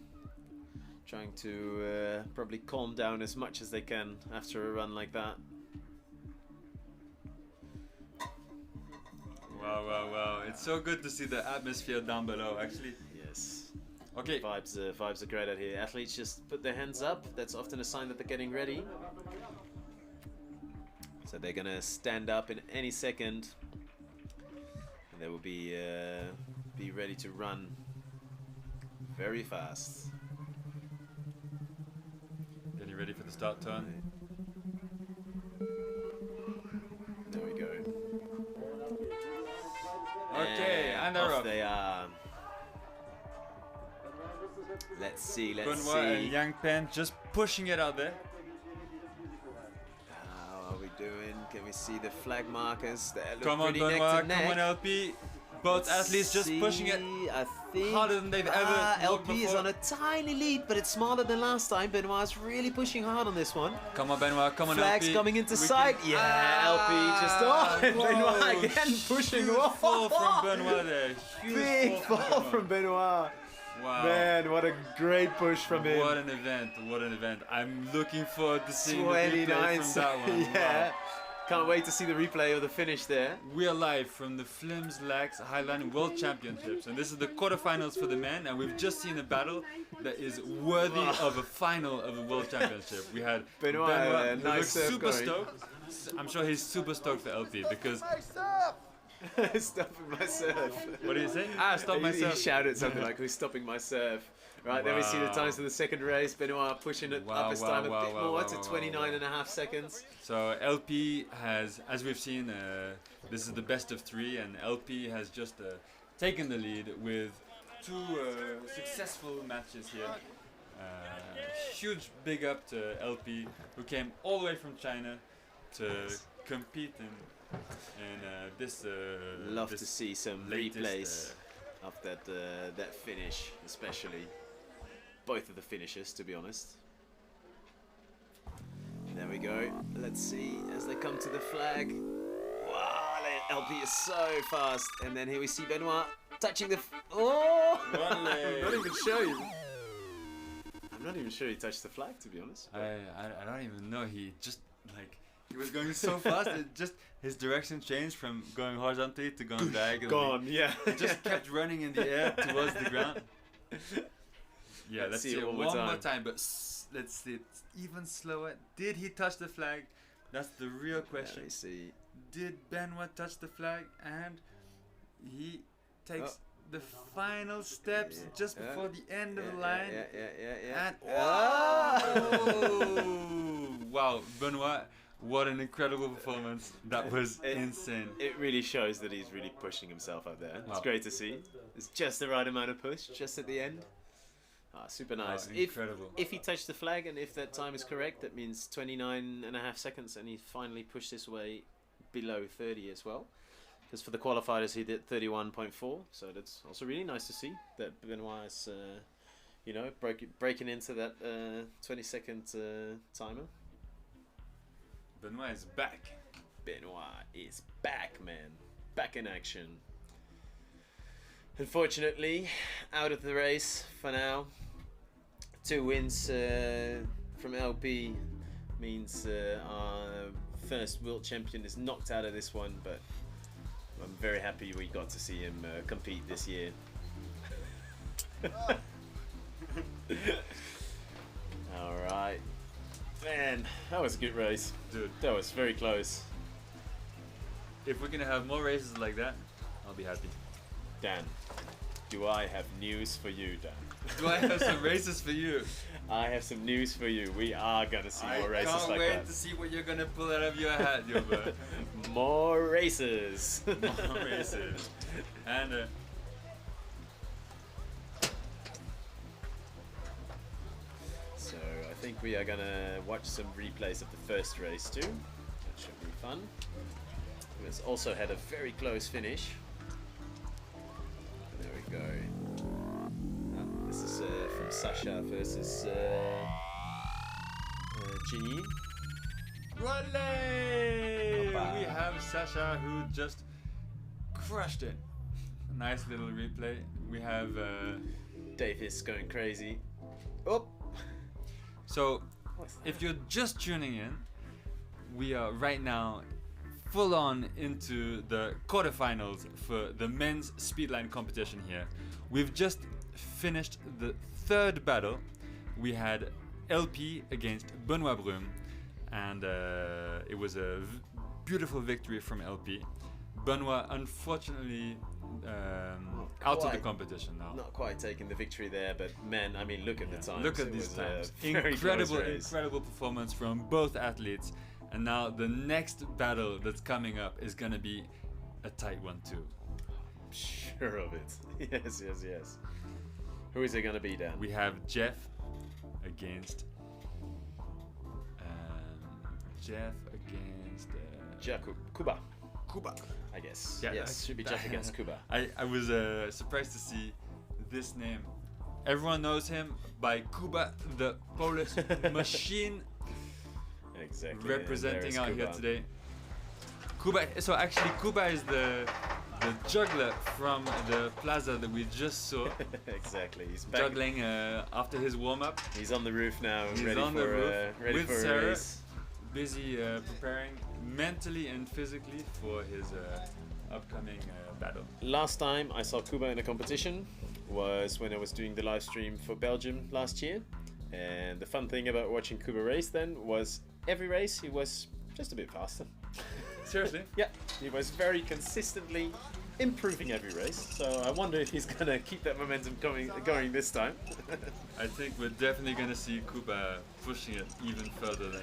trying to probably calm down as much as they can after a run like that. Wow. It's so good to see the atmosphere down below, actually. Yes. Okay. Vibes are great out here. Athletes just put their hands up. That's often a sign that they're getting ready. So they're gonna stand up in any second. And they will be ready to run very fast. Getting ready for the start turn. There we go. Okay, and they're off up. They are. Let's see. Benoit and Yang Pen just pushing it out there. How are we doing? Can we see the flag markers? They look Come on, pretty neck Benoit. to neck. Come on, LP. Both athletes just pushing it harder than they've ever walked LP is before. on a tiny lead, but it's smaller than last time. Benoit's really pushing hard on this one. Come on, Benoit. Come on, Flags LP. coming into We sight. can- Yeah, LP just Benoit again pushing. Huge fall from Benoit there. Huge Big fall from Benoit. Wow. Man, what a great push from him. What an event. What an event. I'm looking forward to seeing the 29 replay from that one. Yeah. Wow. Can't wait to see the replay of the finish there. We are live from the Flims Laax Highline World Championships, and this is the quarterfinals for the men, and we've just seen a battle that is worthy of a final of a World Championship. We had Benoit, who nice looks serve super going. stoked. I'm sure he's super stoked for LP because... Stopping my serve. What did he say? Stop my serve. He shouted something like, who's stopping my serve? Right, then we see the times for the second race. Benoit pushing it up his time a bit more to 29.5 seconds. So LP has, as we've seen, this is the best of 3, and LP has just taken the lead with 2 successful matches here. Huge big up to LP, who came all the way from China to compete in this. Love this to see some latest, replays of that finish, especially. Both of the finishes, to be honest. There we go. Let's see as they come to the flag. Wow, LP is so fast. And then here we see Benoit touching the... Oh! I'm not even sure. I'm not even sure he touched the flag, to be honest. I don't even know. He just like he was going so fast. It just his direction changed from going horizontally to going diagonally. Gone, yeah. He just kept running in the air towards the ground. Yeah, let's see it one more time. But let's see it even slower. Did he touch the flag? That's the real question. Let me see. Did Benoit touch the flag? And he takes the final steps just before the end of the line. Yeah. And wow, Benoit, what an incredible performance. That was insane. It really shows that he's really pushing himself up there. It's Wow. great to see. It's just the right amount of push, just at the end. Super nice. Incredible. If he touched the flag and if that time is correct, that means 29.5 seconds, and he finally pushed his way below 30 as well. Because for the qualifiers he did 31.4, so that's also really nice to see that Benoit is, you know, breaking into that 20-second timer. Benoit is back. Benoit is back, man. Back in action. Unfortunately, out of the race for now. 2 wins from LP means our first world champion is knocked out of this one, but I'm very happy we got to see him compete this year. Alright. Man, that was a good race. Dude. That was very close. If we're gonna have more races like that, I'll be happy. Dan, do I have news for you, Dan? Do I have some races for you? I have some news for you. We are gonna see more races I can't like wait that. to see what you're gonna pull out of your hat, Yoba. More races. More races. And so I think we are gonna watch some replays of the first race too. That should be fun. It's also had a very close finish. There we go. This is from Sasha versus Ginny. Volley! We have Sasha who just crushed it. Nice little replay. We have Davis going crazy. Oh! So, if you're just tuning in, we are right now full on into the quarterfinals for the men's speedline competition here. We've just finished the 3rd battle. We had LP against Benoit Brum, and it was a beautiful victory from LP. Benoit unfortunately out of the competition now. Not quite taking the victory there, but man, I mean, look at the times. Look at It these was a times. very Incredible, close race. incredible performance from both athletes. And now the next battle that's coming up is gonna be a tight one too. Sure of it. Yes. Who is it gonna be, Dan? We have Jeff against Jeff against Jacob Kuba. I guess. Yeah, Yes, should be Jeff against Kuba. I was surprised to see this name. Everyone knows him by Kuba, the Polish machine. Exactly. Representing out here today. Kuba. So actually, Kuba is the juggler from the plaza that we just saw. Exactly. He's back. Juggling after his warm up. He's on the roof now. He's ready on for, the roof ready with for Sarah, a race. busy preparing mentally and physically for his upcoming battle. Last time I saw Kuba in a competition was when I was doing the live stream for Belgium last year. And the fun thing about watching Kuba race then was every race he was just a bit faster. Seriously? Yeah, he was very consistently improving every race. So I wonder if he's gonna keep that momentum going this time. I think we're definitely gonna see Kuba pushing it even further than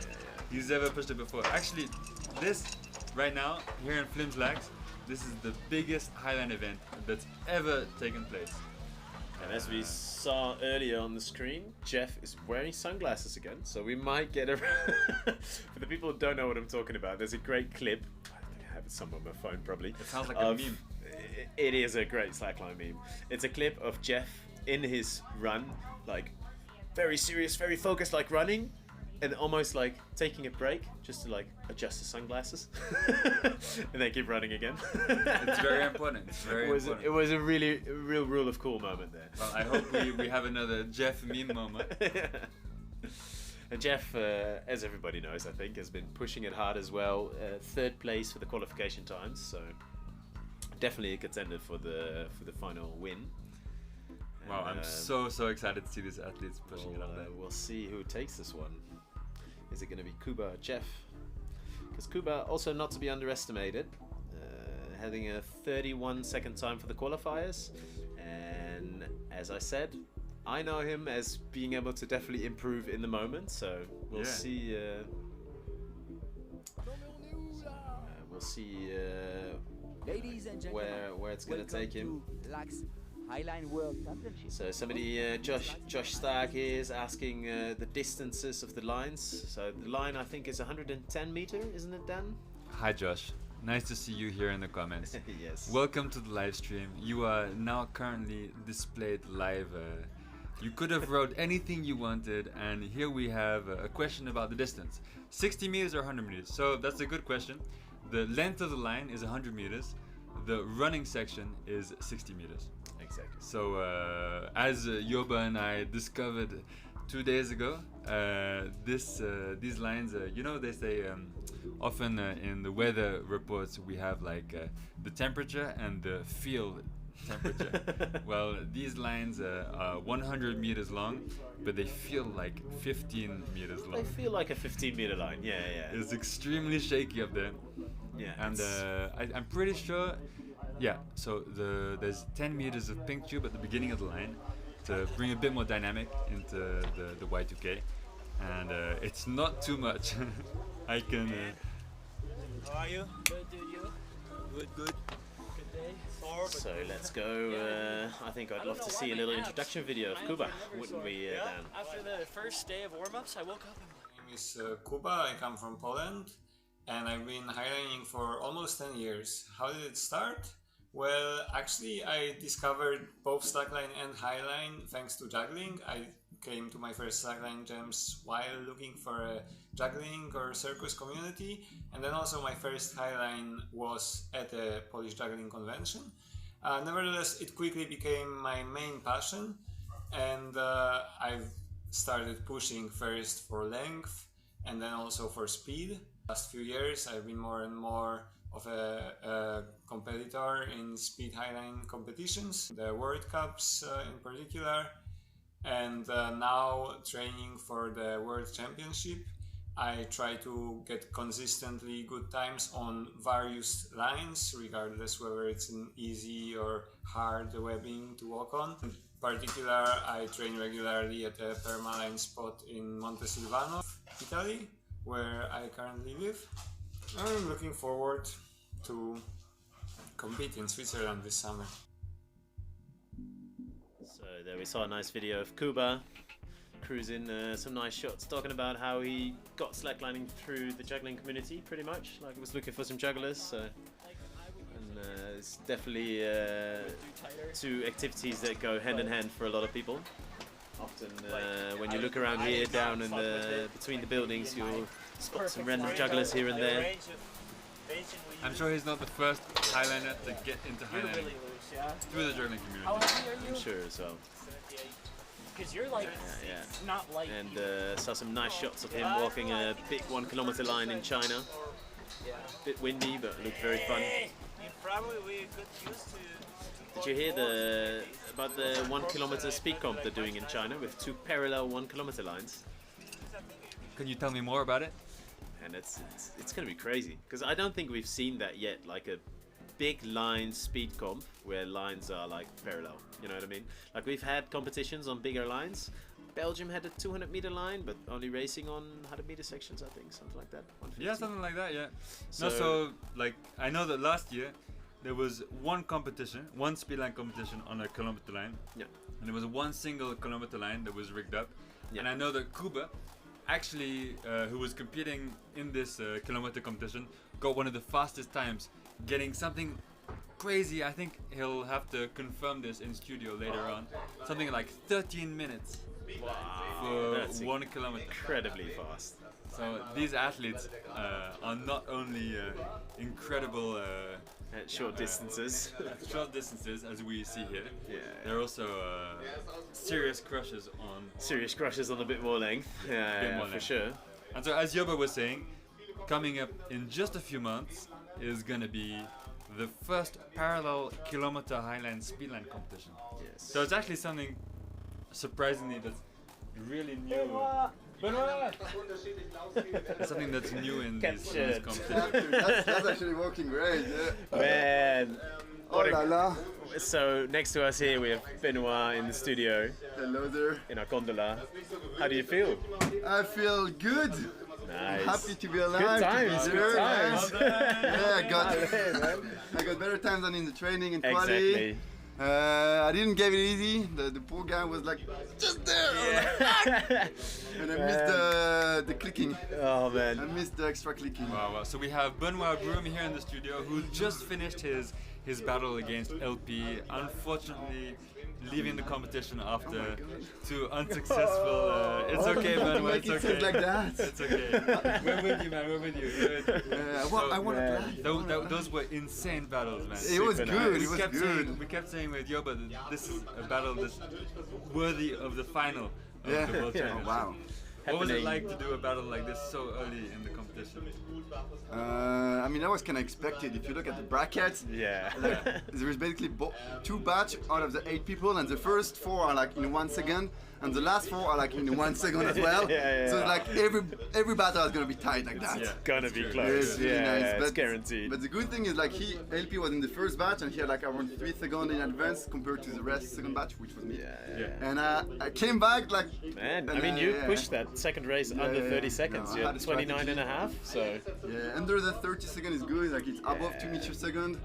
he's ever pushed it before. Actually, this right now here in Flims Laax, this is the biggest Highline event that's ever taken place. And as we saw earlier on the screen, Jeff is wearing sunglasses again, so we might get a... For the people who don't know what I'm talking about, there's a great clip, I think I have it somewhere on my phone probably. It sounds like a meme. It is a great Slackline meme. It's a clip of Jeff in his run, like very serious, very focused, like running, and almost like taking a break just to like adjust the sunglasses and then keep running again. It's very important. It's very important. It was a real rule of cool moment there. Well, I hope we have another Jeff meme moment. And Jeff, as everybody knows, I think, has been pushing it hard as well. Third place for the qualification times, so definitely a contender for the final win. Wow, I'm so excited to see these athletes pushing it up there. We'll see who takes this one. Is it going to be Kuba or Jeff? Because Kuba, also not to be underestimated, having a 31-second time for the qualifiers. And as I said, I know him as being able to definitely improve in the moment. So we'll see. We'll see Ladies and where it's going to take him. Highline World Championships. So somebody, Josh Stark is asking the distances of the lines. So the line I think is 110 meter, isn't it, Dan? Hi Josh, nice to see you here in the comments. Yes. Welcome to the live stream. You are now currently displayed live. You could have wrote anything you wanted, and here we have a question about the distance. 60 meters or 100 meters? So that's a good question. The length of the line is 100 meters. The running section is 60 meters. Exactly. So as Yoba and I discovered 2 days ago, these lines, you know, they say often in the weather reports we have like the temperature and the field temperature. Well, these lines are 100 meters long, but they feel like 15 meters long. They feel like a 15-meter line. Yeah. It's extremely shaky up there. Yeah. And I'm pretty sure. Yeah, so there's 10 meters of pink tube at the beginning of the line to bring a bit more dynamic into the Y2K, and it's not too much. I can. How are you? Good, dude. You? Good. Good day. So let's go. I think I'd love to see a little introduction video of Kuba, wouldn't we, Dan? After the first day of warm-ups, I woke up and... My name is Kuba. I come from Poland, and I've been highlining for almost 10 years. How did it start? Well, actually, I discovered both Slackline and Highline thanks to juggling. I came to my first Slackline jams while looking for a juggling or circus community, and then also my first Highline was at a Polish juggling convention. Nevertheless, it quickly became my main passion, and I've started pushing first for length and then also for speed. Last few years, I've been more and more of a competitor in speed highline competitions, the World Cups in particular, and now training for the World Championship. I try to get consistently good times on various lines, regardless whether it's an easy or hard webbing to walk on. In particular, I train regularly at a permaline spot in Montesilvano, Italy, where I currently live. I'm looking forward to compete in Switzerland this summer. So there we saw a nice video of Kuba cruising some nice shots, talking about how he got slacklining through the juggling community, pretty much. Like, he was looking for some jugglers, so, and It's definitely two activities that go hand in hand for a lot of people. Often when you look around here down in between the buildings, you'll spot some random jugglers here and there. I'm sure he's not the first Highliner to get into highlining through the juggling community. I'm sure as well. Because you're like, not like. And saw some nice shots of him walking a big 1 kilometer line in China. Bit windy, but looked very fun. You probably will get used to. Did you hear about the 1 kilometer speed comp they're doing in China with 2 parallel 1 kilometer lines? Can you tell me more about it? And it's gonna be crazy because I don't think we've seen that yet. Like a big line speed comp where lines are like parallel. You know what I mean? Like we've had competitions on bigger lines. Belgium had a 200 meter line, but only racing on 100 meter sections, I think, something like that. 150. Yeah, something like that. Yeah. So like I know that last year there was one competition, one speed line competition on a kilometer line. Yeah. And there was one single kilometer line that was rigged up. Yeah. And I know that Kuba, actually, who was competing in this kilometer competition, got one of the fastest times, getting something crazy. I think he'll have to confirm this in studio later on. Something like 13 minutes for That's 1 kilometer. Incredibly fast. So these athletes are not only incredible at short distances, as we see here. Yeah. They're also serious crushes on a bit more length. Yeah, for sure. And so, as Yoba was saying, coming up in just a few months is gonna be the first parallel kilometer Highline speedline competition. Yes. So it's actually something surprisingly that's really new. Something that's new in this competition. That's actually working great, yeah. Man. Oh la la. So next to us here we have Benoit in the studio. Hello there. In our gondola. How do you feel? I feel good. Nice. I'm happy to be alive. Good times, good times. Yeah, I got better times than in the training and quality. Exactly. I didn't get it easy. The poor guy was like just there. Yeah. And I missed the clicking. Oh man. I missed the extra clicking. Wow. So we have Benoit Broom here in the studio who just finished his battle against LP. Unfortunately, leaving the competition after two unsuccessful. It's okay, man. It's okay. Like that. It's okay. We're with you, man. We're with you. I want to play. Those were insane battles, man. It was good. It was good. We kept saying with Yoba that this is a battle that's worthy of the final of the World Championship. Oh, wow. What was it like to do a battle like this so early in the competition? I mean, that was kind of expected. If you look at the brackets, like, there is basically 2 batch out of the 8 people, and the first 4 are like in 1 second, and the last 4 are like in 1 second as well. So it's like every battle is gonna be tight like that. It's gonna be close. It's really nice. It's guaranteed. But the good thing is like LP was in the first batch, and he had like around 3 seconds in advance compared to the rest second batch, which was me. And I came back like. Man, I mean, you pushed that second race under 30 seconds. You had 29 and a half, so. Yeah, under the 30 second is good. Like it's above 2 meters per second.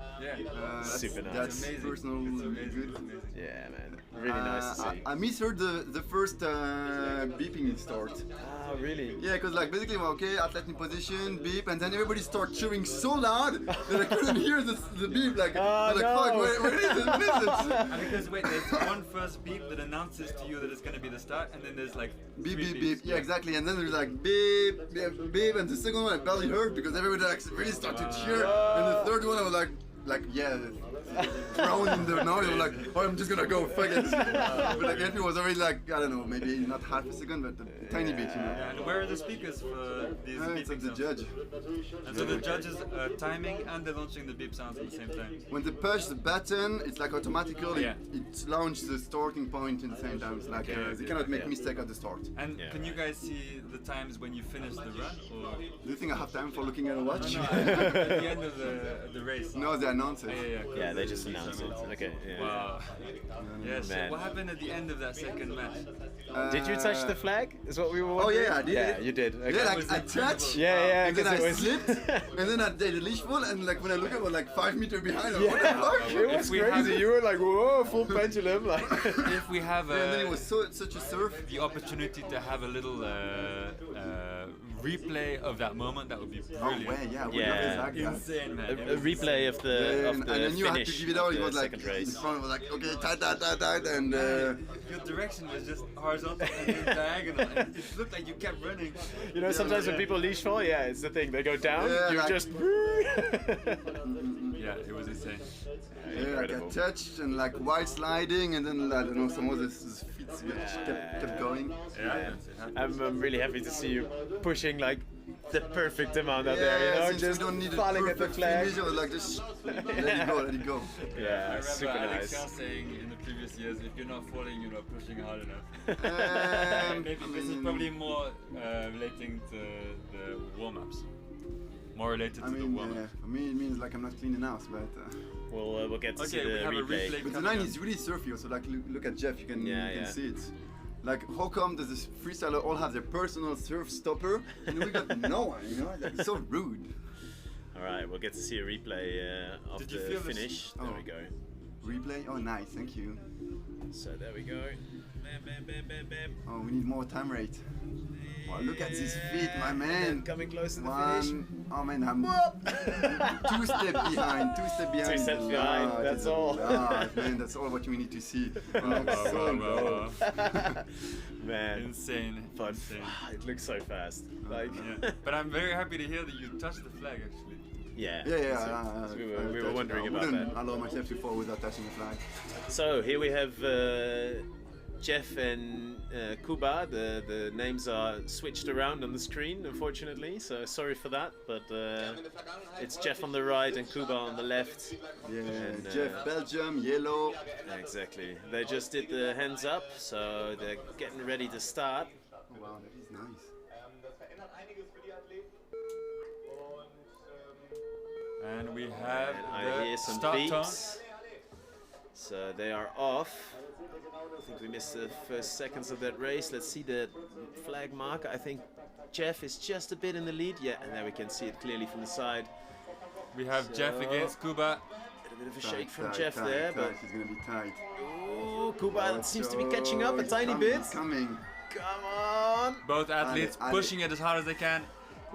Super nice. That's personally good. Yeah, man. Really nice to see. I misheard the first beeping start. Ah, really? Yeah, because like basically, okay, athlete in position, beep, and then everybody started cheering so loud that I couldn't hear the beep. Like, fuck, where is the message? Because wait, there's one first beep that announces to you that it's gonna be the start, and then there's like beep, beep, beep. Yeah, exactly. And then there's like beep, beep, beep, and the second one I barely heard because everybody like really started to cheer, and the third one I was like drowned in the noise. I was like, oh, I'm just gonna go, fuck it. But like LP was already like, I don't know, maybe not half a second, but a tiny bit, you know. Yeah, and where are the speakers for these it's at the judge. And so the judge is timing and they're launching the beep sounds at the same time. When they push the button, it's like automatically it launches the starting point in the same time. It's like they cannot make mistake at the start. And can you guys see the times when you finish the run? Or? Do you think I have time for looking at a watch? No, at the end of the race. No, they announce it. Yeah, they just announced it. Okay. Yeah. Wow. Yeah. So what happened at the end of that second match? Did you touch the flag? Is what we were Oh wondering? yeah, I did. Yeah, you did. Okay. Yeah, like I touched. Yeah, and then I slipped, and then I did a leash pull, and like when I look, I was like 5 meters behind. What the fuck? It was crazy. You were like, whoa, full pendulum. Like. If we have and then it was such a surf. The opportunity to have a little replay of that moment, that would be brilliant. Oh, yeah, we Yeah. love that. Insane, man. A replay of the and then you had to finish give it of out. It the was like second in race. front was like okay, tight, and Your direction was just horizontal and then diagonal, and it looked like you kept running. You know, sometimes when people leash fall, yeah, it's the thing. They go down, Yeah, you like- just. Yeah, it was insane. yeah, I got touched and like white sliding, and then I don't know, some of his feet kept going. Yeah. I'm really happy to see you pushing like the perfect amount out Yeah, there, you know, since just we don't need a falling at the perfect flag. finish, I was like just let it go. Yeah, I remember super Alex nice. saying in the previous years, if you're not falling, you're not pushing hard enough. Maybe I this is mean- probably more relating to the warm-ups. More related I to the mean, warm-ups. for me it means like I'm not cleaning house, but. We'll get to see Okay, we the have a replay. replay But the line is really surfy, so like look at Jeff, you can see it. Like how come does this freestyler all have their personal surf stopper and we got no one, you know? Like, it's so rude. Alright, we'll get to see a replay of Did you the feel this- finish. There we go. Replay? Oh nice, thank you. So there we go. Bam, bam, bam, bam, bam. Oh, we need more time rate. Wow, look at these feet, my man. Coming close to the One. finish. Oh man, I'm 2 steps behind. 2 steps behind. 2 steps behind, that's all. Man, that's all what we need to see. It looks so good. Man, Insane. But Insane. it looks so fast. Like, Yeah. But I'm very happy to hear that you touched the flag actually. yeah. Yeah. So we were wondering I about wouldn't that. allow myself to fall without touching the flag. So here we have Jeff and Kuba. The names are switched around on the screen, unfortunately. So sorry for that, but it's Jeff on the right and Kuba on the left. Yeah, And, Jeff, Belgium, yellow. Exactly. They just did the hands up, so they're getting ready to start. Oh, wow, that is nice. And we have And I hear some start beeps. tone. So they are off. I think we missed the first seconds of that race. Let's see the flag marker. I think Jeff is just a bit in the lead. Yeah, and there we can see it clearly from the side. We have Jeff against Kuba. A bit of a shake from Jeff there, but He's gonna be tight. oh, Kuba seems to be catching up a tiny bit. Coming. Come on! Both athletes Ale. pushing it as hard as they can.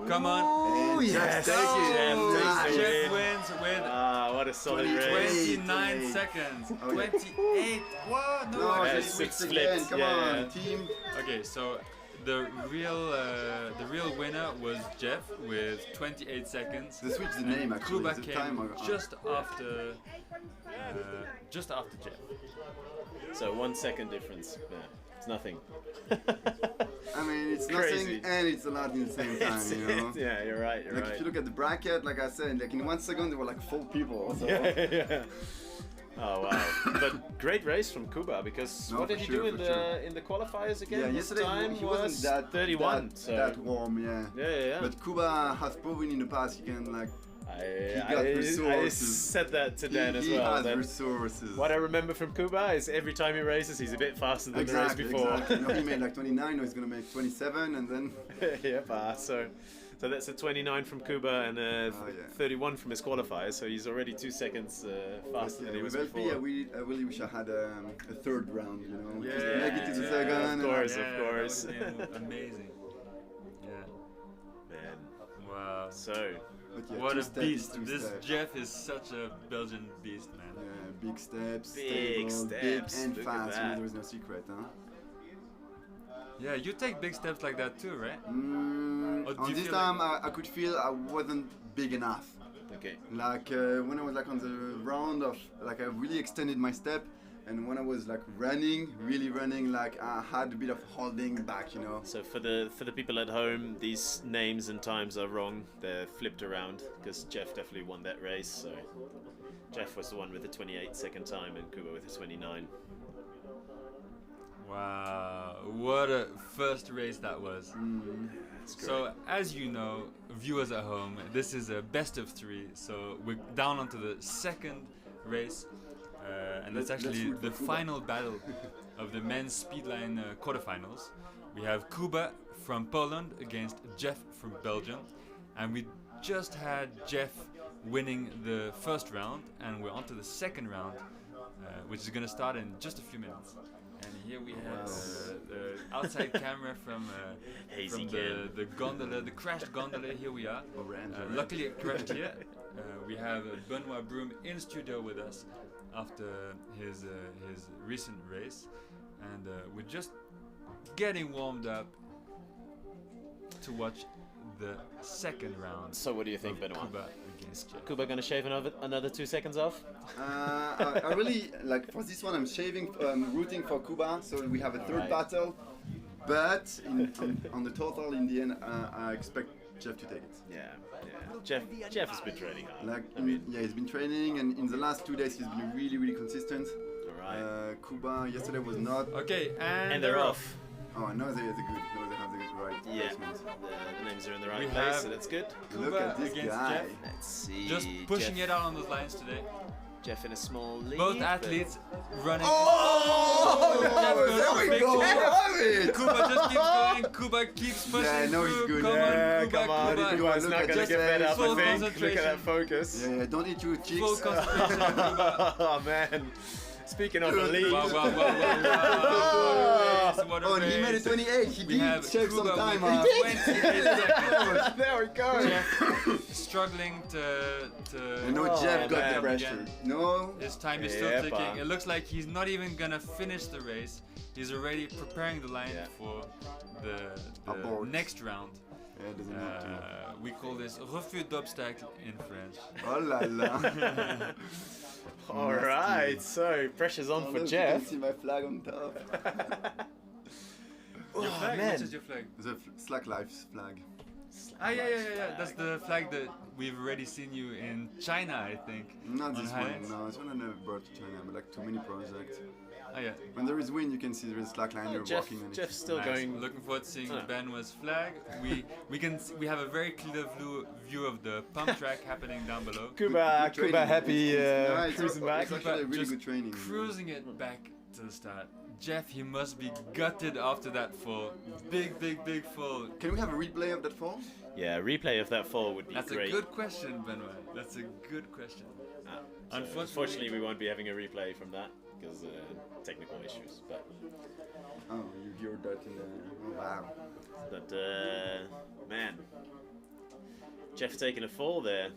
Come on. Oh And yes! Jeff takes it. Jeff takes the Jeff win. wins with Ah, what a solid race. 29 seconds. Oh, yeah. 28. What? No, No, actually, it's just switch flipped. again. Come Yeah, on, yeah. team. Okay, so the real winner was Jeff with 28 seconds. They switched the name actually. Kuba The came time or- just after Jeff. So 1 second difference. Yeah, it's nothing. I mean, it's Crazy. nothing and it's a lot in the same time, you know. Yeah, you're right. You're Like right. if you look at the bracket, like I said, like in 1 second there were like 4 people. So. Yeah. Oh wow! But great race from Kuba because No, what did for he sure, do in for the sure. in the qualifiers again? Yeah, His yesterday time he was wasn't that 31. that, so that warm, yeah. yeah. But Kuba has proven in the past he can like he got I resources. said that to Dan as he well. has that resources. What I remember from Kuba is every time he races, he's a bit faster than Exactly, the race before. exactly. No, he made like 29, now he's gonna make 27 and then yeah, so that's a 29 from Kuba and a 31 from his qualifiers. So he's already 2 seconds faster than he was with LP, before. I really wish I had a third round, you know. Yeah, Just make it to the yeah, second. of course, and of course. That would have been amazing. Yeah. Man. Wow. So, But yeah, what two a steps, beast. two This steps. Jeff is such a Belgian beast, man. Yeah, big steps, Big stable, steps, big and look at fast. You know, that. there is no secret, huh? Yeah, you take big steps like that too, right? Or do On you this feel time, I could feel I wasn't big enough. Okay. Like when I was like on the round of, like I really extended my step, and when I was like running, really running, like I had a bit of holding back, you know. So for the people at home, these names and times are wrong. They're flipped around because Jeff definitely won that race. So Jeff was the one with the 28-second time and Kuba with the 29. Wow, what a first race that was. So as you know, viewers at home, this is a best of 3, so we're down onto the second race, and that's Let's actually root for the Kuba. final battle of the men's speedline quarterfinals. We have Kuba from Poland against Jeff from Belgium, and we just had Jeff winning the first round, and we're on to the second round, which is going to start in just a few minutes. And here we have the outside camera from the gondola, the crashed gondola. Here we are. Luckily it crashed here. We have Benoit Broom in studio with us after his recent race, and we're just getting warmed up to watch the second round. So what do you think, Benoit? Kuba against Jeff. Kuba gonna shave another 2 seconds off? I really like for this one. I'm rooting for Kuba, so we have a third battle. But on the total, in the end, I expect Jeff to take it. Yeah. Jeff has been training hard. He's been training, and in the last 2 days, he's been really consistent. Alright. Kuba yesterday was not. Okay, and they're off. Oh, no, they have the right placement. The names are in the right place, so that's good. Look at this guy. Jeff. Let's see. Just pushing it out on those lines today. Jeff in a small lead. Both athletes running. Oh, there we go. Kuba just keeps going. Kuba keeps pushing. Yeah, no, he's good. Come on. Kuba's not going to get fed up, I think. Look at that focus. Yeah, don't eat your cheeks. Full concentration, Kuba. Oh, man. Speaking of the lead. Wow. Oh, and he made it 28. He did shave some time off. There we go. Jeff struggling to. No, Jeff got the pressure. Again. No. His time is still ticking. It looks like he's not even gonna finish the race. He's already preparing the line for the next round. We call this refus d'obstacle in French. Oh la la. Alright, so pressure's on for Jeff. You can see my flag on top. Your flag? Man. Which is your flag? The Slacklife's flag. Yeah. That's the flag that we've already seen you in China, I think. Not this Highlights. one. No, this one I never brought to China, but like too many projects. Oh yeah. When there is wind, you can see there is Slackline. You're walking on it. Jeff's still going. Looking forward to seeing Benoit's flag. We have a very clear view of the pump track happening down below. Kuba happy cruising back. It's actually a really good training. Cruising it back to the start. Jeff, he must be gutted after that fall. Big fall. Can we have a replay of that fall? Yeah, a replay of that fall would be great. That's a good question, Benoit. That's a good question. Unfortunately, we won't be having a replay from that because technical issues. But you heard that in the wow. But man, Jeff taking a fall there.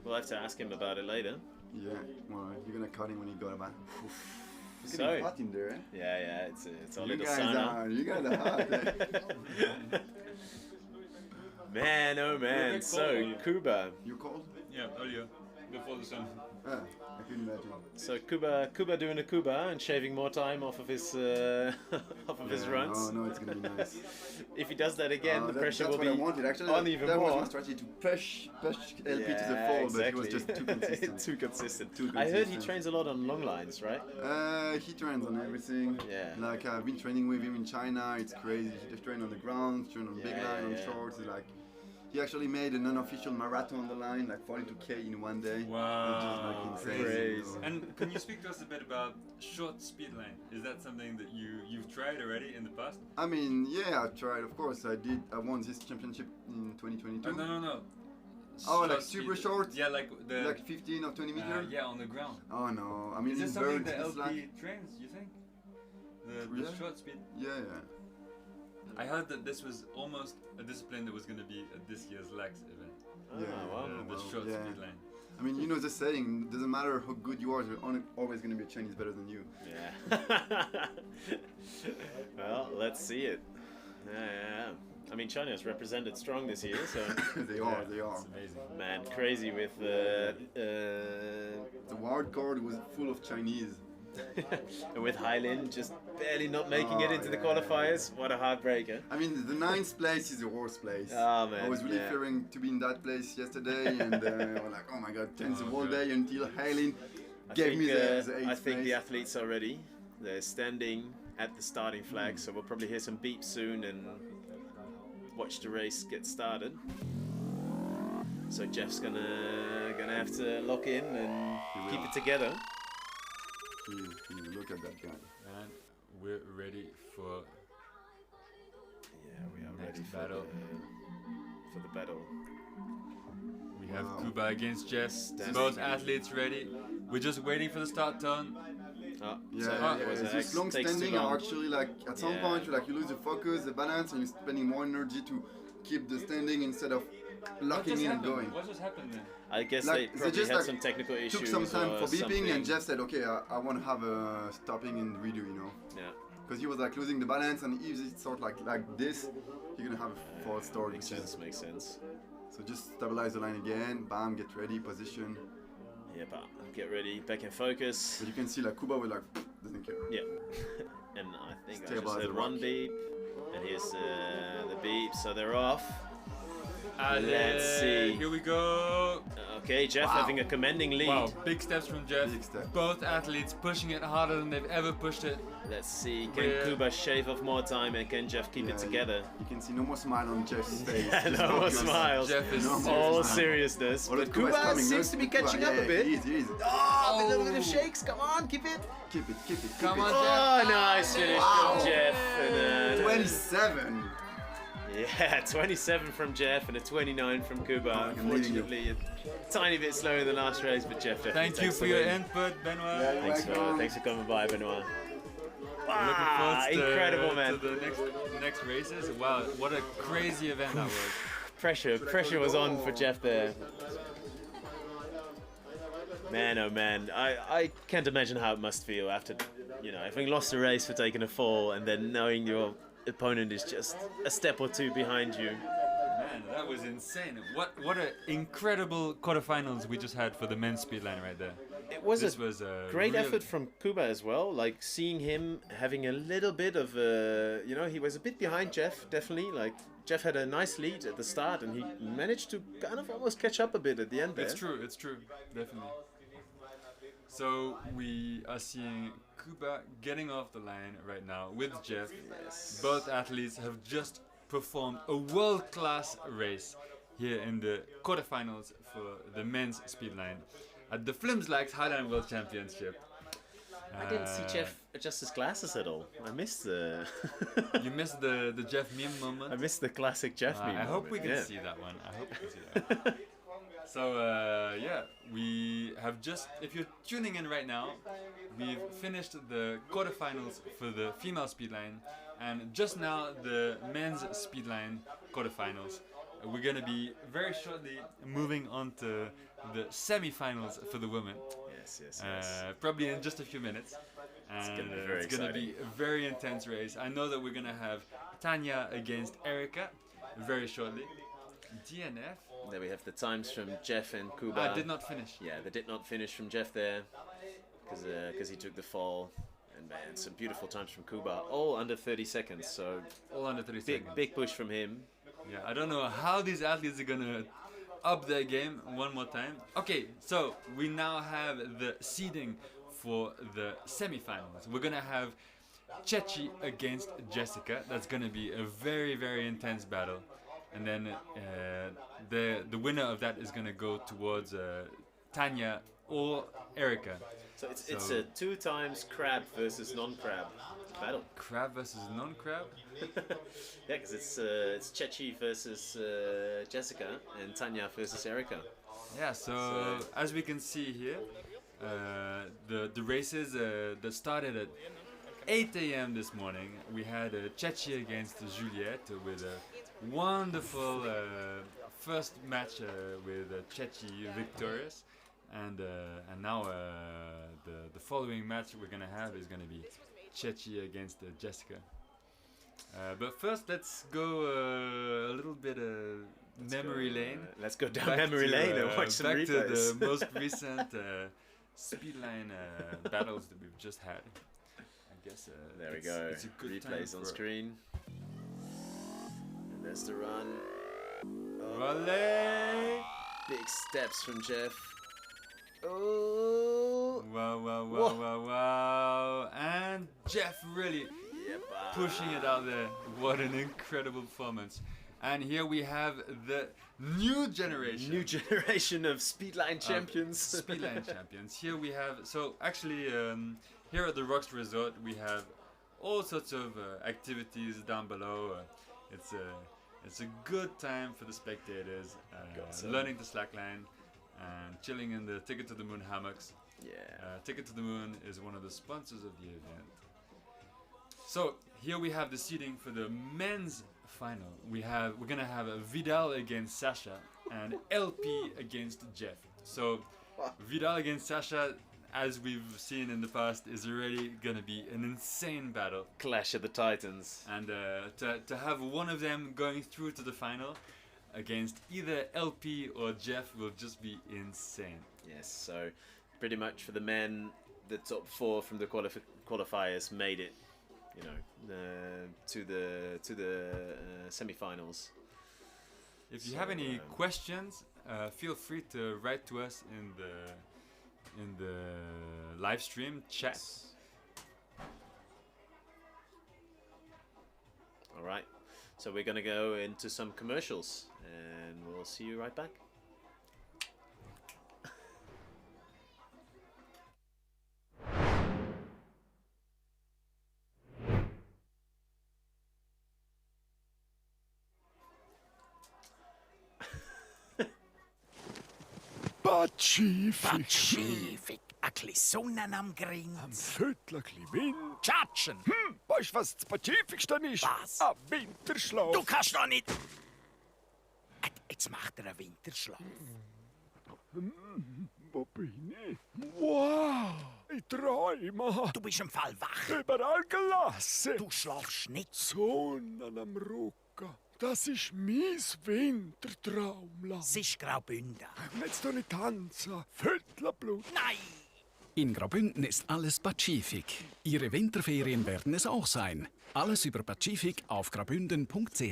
We'll have to ask him about it later. Yeah, well, you're gonna cut him when he got about. It's So getting hot in there, eh? Yeah, it's a You little guys sauna. you guys are hot, eh? Man, oh man. So Kuba. You cold? Yeah, earlier before the sun. I couldn't imagine. So Kuba doing a Kuba and shaving more time off of his his runs. Oh no, it's gonna be nice. If he does that again, the pressure will be I wanted. Actually, on even that more. was my strategy to push LP to the fall, but he was just too consistent. Too consistent. I heard he trains a lot on long lines, right? He trains on everything. Yeah. Like I've been training with him in China. It's crazy. He just trains on the ground, trains on big line, on shorts. Like he actually made an unofficial marathon on the line, like 42k in one day. Wow, which is like insane. Crazy. And can you speak to us a bit about short speed line? Is that something that you've tried already in the past? I mean, yeah, I've tried. Of course, I did. I won this championship in 2022. No. Oh, like super short? Yeah, like 15 or 20 meters? Yeah, on the ground. Oh no, I mean, is this in something birds, that it's LP like... trains, you think? The short speed? Yeah. I heard that this was almost a discipline that was going to be at this year's Laax event. The short speed line. I mean, you know the saying, doesn't matter how good you are, there's always going to be a Chinese better than you. Yeah. Well, let's see it. Yeah. I mean, China has represented strong this year, so... They are. It's amazing. Man, crazy with the wild card was full of Chinese. And with Highline just barely not making it into the qualifiers. What a heartbreaker. I mean, the 9th place is the worst place. Oh man. I was really fearing to be in that place yesterday, and I was like, oh my god, tense the whole day until Highline gave me the 8th place. I think the athletes are ready. They're standing at the starting flag, so we'll probably hear some beeps soon and watch the race get started. So Jeff's gonna have to lock in and keep it together. Look at that guy. And we're ready for we are next ready battle. For the battle. We have Kuba against Jeff. Both athletes ready. We're just waiting for the start turn. Oh, Yeah, so yeah, it was it's an just long takes too standing long. are actually like at some point you lose the focus, the balance, and you're spending more energy to keep the standing instead of locking in and going. What just happened then? I guess Like, they they probably just, had like, some technical issues. Took some time or for beeping, something. and Jeff said, "Okay, I want to have a stopping and redo," you know. Yeah. Because he was like losing the balance, and if it's sort like this, you're gonna have a false start. Makes sense. Makes sense. So just stabilize the line again. Bam, get ready, position. Yeah, but get ready, back in focus. But you can see like Kuba was like doesn't care. Yeah. And I think I Stabilize just the heard one rock. beep, and here's the beep, so they're off. Allez, Let's see. Here we go. Okay, Jeff Wow. having a commanding lead. Wow, big steps from Jeff. Big step. Both athletes pushing it harder than they've ever pushed it. Let's see, can Yeah. Kuba shave off more time and can Jeff keep it together? You can see no more smile on Jeff's face. Yeah, Just no more focus. smiles. Jeff is all smile. seriousness. Oh, But look, Kuba's Kuba coming, seems look, to be Kuba, catching yeah, up a yeah, bit. he is. Oh, a little bit of shakes. Come on, keep it. Keep it, keep it. Come keep on, it. Oh, nice finish Wow. from Jeff. And, 27. Yeah, 27 from Jeff and a 29 from Kuba. I'm leading you. Unfortunately, a tiny bit slower than the last race, but Jeff definitely Thank you takes for the your win. input, Benoit. Yeah, you're Thanks welcome. for coming by, Benoit. Looking forward to incredible, man. to the next races. Wow, what a crazy event that was. Pressure was on for Jeff there. Man, oh man, I can't imagine how it must feel after, having lost a race for taking a fall and then knowing your opponent is just a step or two behind you. Man, that was insane. What an incredible quarterfinals we just had for the men's speedline right there. It was This a was a great real- effort from Kuba as well. Like seeing him having a little bit of, he was a bit behind Jeff, definitely. Like Jeff had a nice lead at the start, and he managed to kind of almost catch up a bit at the end there. It's true, definitely. So we are seeing Kuba getting off the line right now with Jeff. Yes. Both athletes have just performed a world-class race here in the quarterfinals for the men's speedline at the Flims Laax Highline World Championship. I didn't see Jeff adjust his glasses at all. I missed the... You missed the Jeff meme moment? I missed the classic Jeff meme I hope moment, we can yeah. see that one. I hope we can see that one. So yeah, we have just, if you're tuning in right now, we've finished the quarterfinals for the female speedline, and just now the men's speedline quarterfinals. We're gonna be very shortly moving on to the semi-finals for the women. Yes. Probably in just a few minutes. It's And, gonna be very it's gonna exciting. be a very intense race. I know that we're gonna have Tanya against Erica very shortly. DNF. There we have the times from Jeff and Kuba. Did not finish. Yeah, they did not finish from Jeff there because he took the fall. And man, some beautiful times from Kuba, all under 30 seconds. So All under 30 seconds. big push from him. Yeah, I don't know how these athletes are gonna up their game one more time. Okay, so we now have the seeding for the semi-finals. We're gonna have Chechi against Jessica. That's gonna be a very, very intense battle. And then the winner of that is gonna go towards Tanya or Erica. So it's a 2 times crab versus non-crab battle. Crab versus non-crab? Yeah, because it's Chechi versus Jessica and Tanya versus Erica. Yeah, so as we can see here, the races that started at 8 a.m. this morning. We had Chechi against Juliette with a wonderful first match with Chechi victorious, and now the following match we're gonna have is gonna be Chechi against Jessica. But first, let's go a little bit memory lane. Let's go down Back memory to, lane and watch some back replays. to the most recent speedline battles that we've just had. I guess There we go. It's a good time Replays on for- screen. And there's the run. Volley! Big steps from Jeff. Oh! Wow. And Jeff really pushing it out there. What an incredible performance. And here we have the new generation. New generation of speedline champions. Speedline champions. Here we have, so actually here at the Rocks Resort we have all sorts of activities down below. It's a good time for the spectators, learning the slackline and chilling in the Ticket to the Moon hammocks. Yeah. Ticket to the Moon is one of the sponsors of the event. So here we have the seating for the men's final. We're gonna have Vidal against Sasha and LP against Jeff. So Vidal against Sasha, as we've seen in the past, is already gonna be an insane battle. Clash of the Titans. And to have one of them going through to the final against either LP or Jeff will just be insane. Yes, so pretty much for the men, the top 4 from the qualifiers made it, you know, to the semi-finals. If you have any questions, feel free to write to us in the live stream chat. All right, so we're gonna go into some commercials, and we'll see you right back. Pacific, a kli sonnen am Grins. Am Viertel Wind. Tschatschen. Weißt du, was das Pazifischste ist? Was? Ein Winterschlaf. Du kannst doch nicht... Jetzt macht er einen Winterschlaf. Wo bin ich? Wow, ich träume. Du bist im Fall wach. Überall gelassen. Du schlafst nicht. Sonne am Rücken. Das ist mein Wintertraumland. Es ist Graubünden. Jetzt doch nicht tanzen. Viertelblut. Nein! In Graubünden ist alles Pazifik. Ihre Winterferien werden es auch sein. Alles über Pazifik auf graubünden.ch.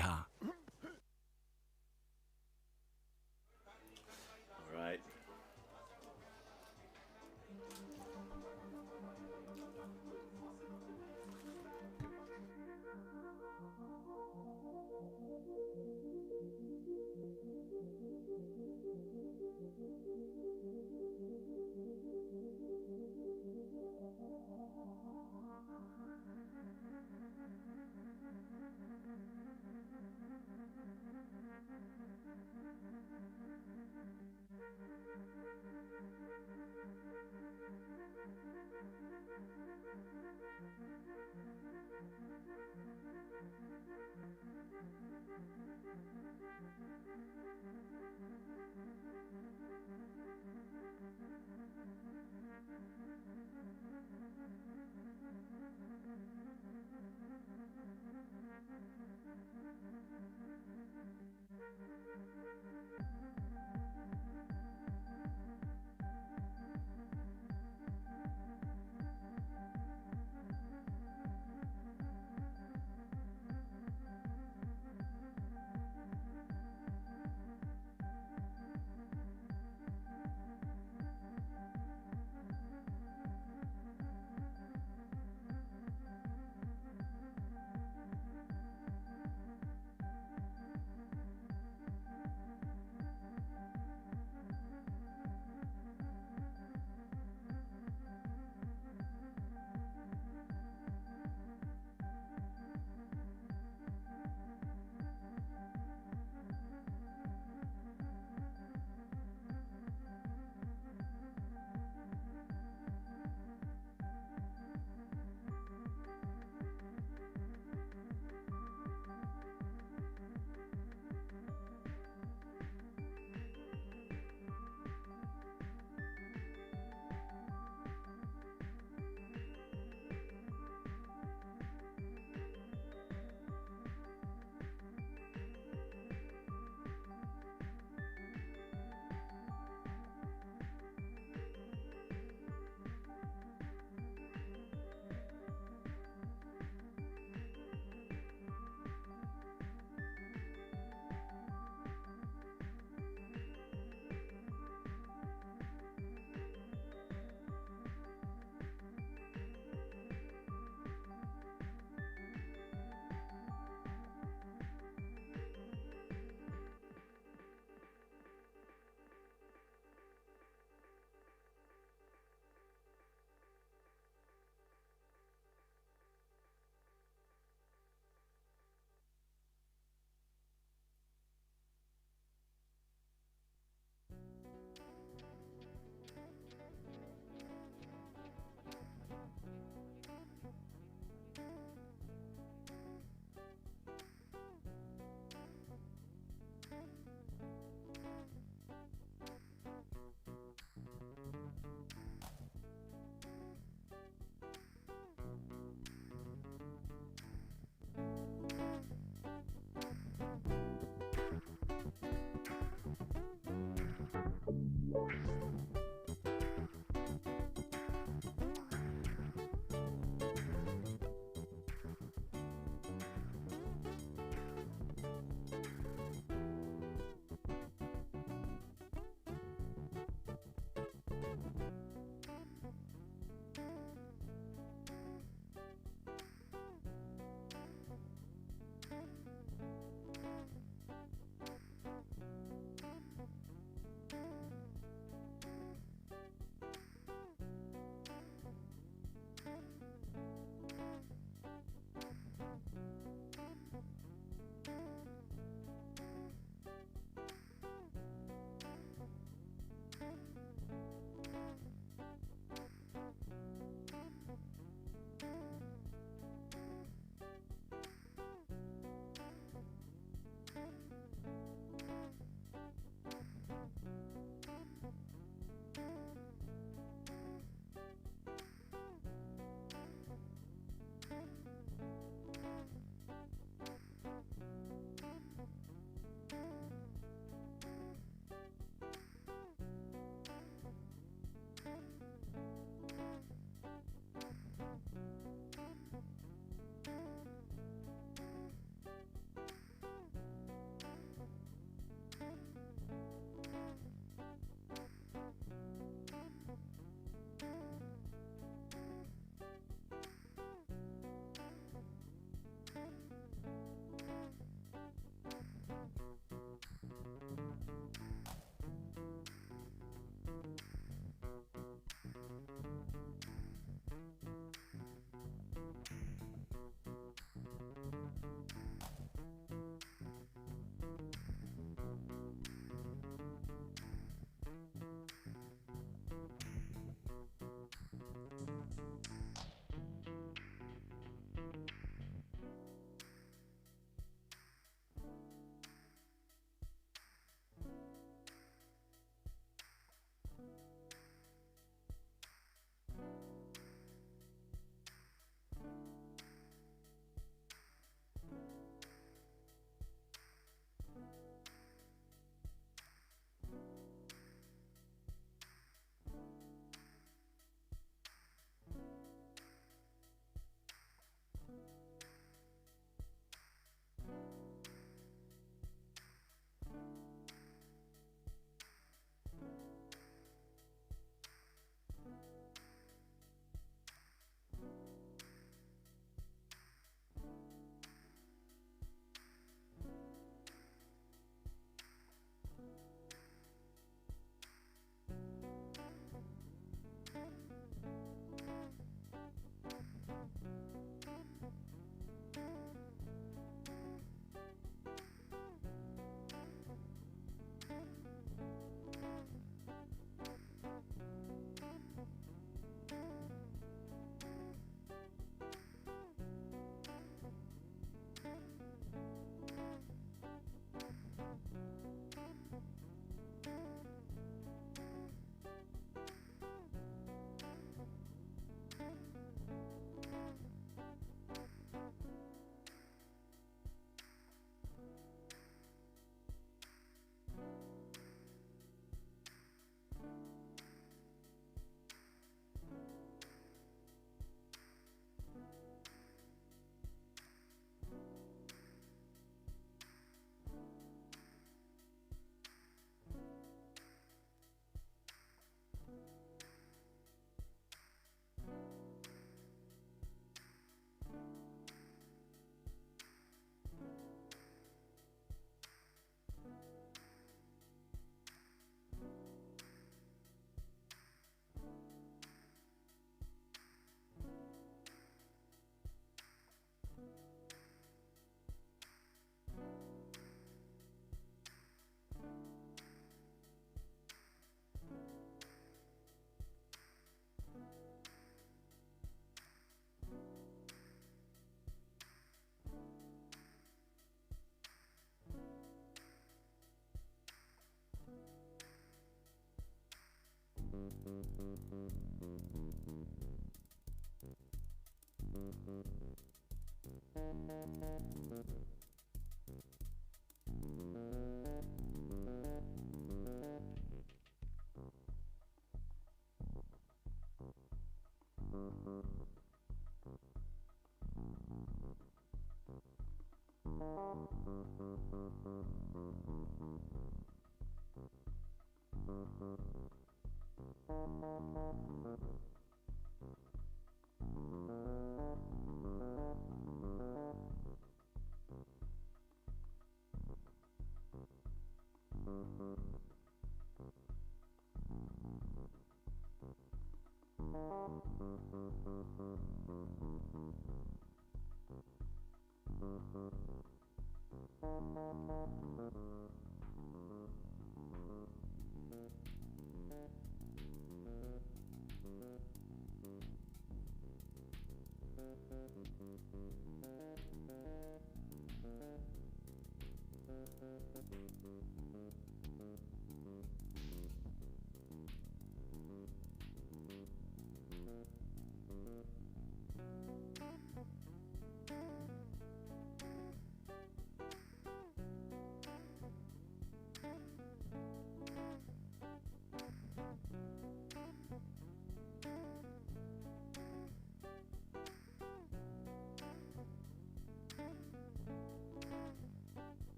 Alright.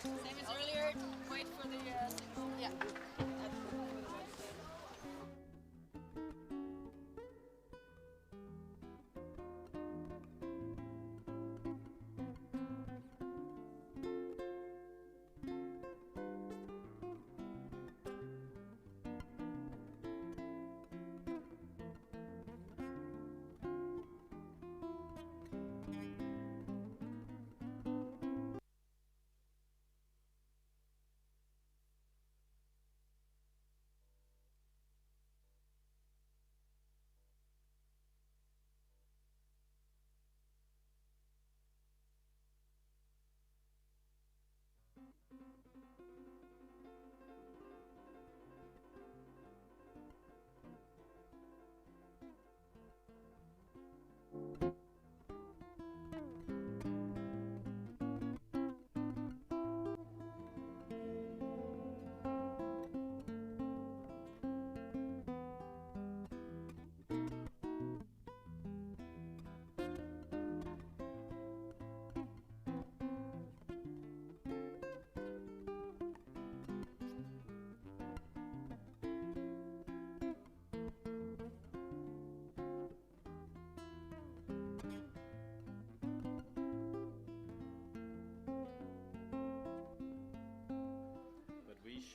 Same as earlier. Wait for the signal. Yeah.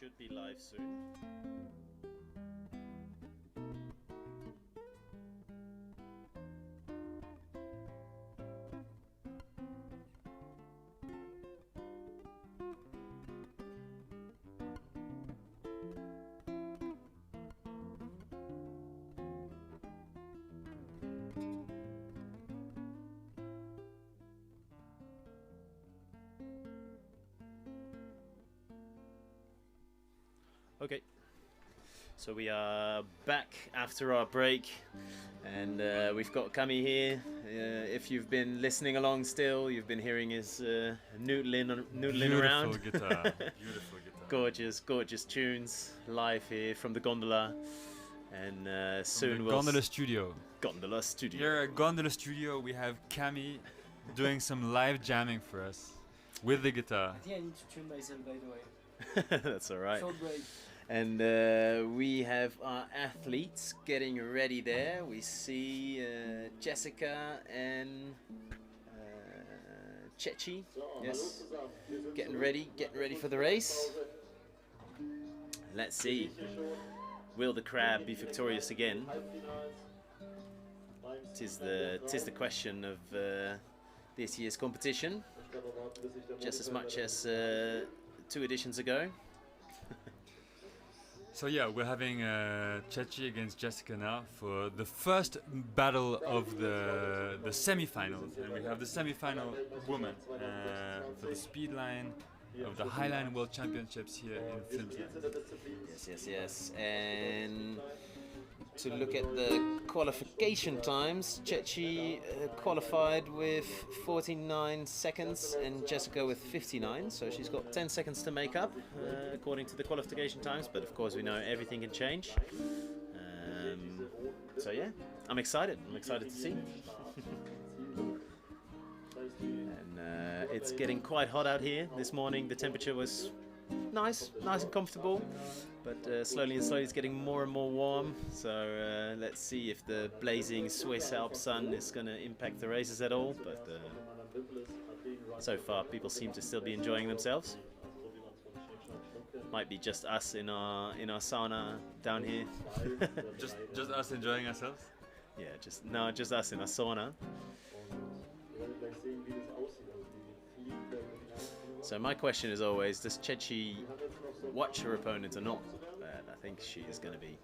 Should be live soon. Okay, so we are back after our break, and we've got Camille here. If you've been listening along still, you've been hearing his noodling around. Guitar. Beautiful guitar. Gorgeous tunes live here from the gondola, and soon we'll Gondola Studio. Gondola Studio. Here at Gondola Studio, we have Camille doing some live jamming for us with the guitar. I think I need to tune myself, by the way. That's all right. Short break. And we have our athletes getting ready there. We see Jessica and Chechi, yes, getting ready for the race. Let's see, will the crab be victorious again? Tis the question of this year's competition, just as much as 2 editions ago. So yeah, we're having Chechi against Jessica now for the first battle of the semi-finals, and we have the semi-final woman for the speed line of the Highline World Championships here in Flims Laax. Yes. And to look at the qualification times, Chechi qualified with 49 seconds and Jessica with 59, so she's got 10 seconds to make up according to the qualification times, but of course we know everything can change. So yeah, I'm excited to see. And it's getting quite hot out here. This morning the temperature was nice and comfortable, but slowly it's getting more and more warm, so let's see if the blazing Swiss Alps sun is going to impact the races at all, but so far people seem to still be enjoying themselves. Might be just us in our sauna down here. just us enjoying ourselves? Yeah, just us in a sauna. So my question is always, does Chechi watch her opponent or not? I think she is going to be.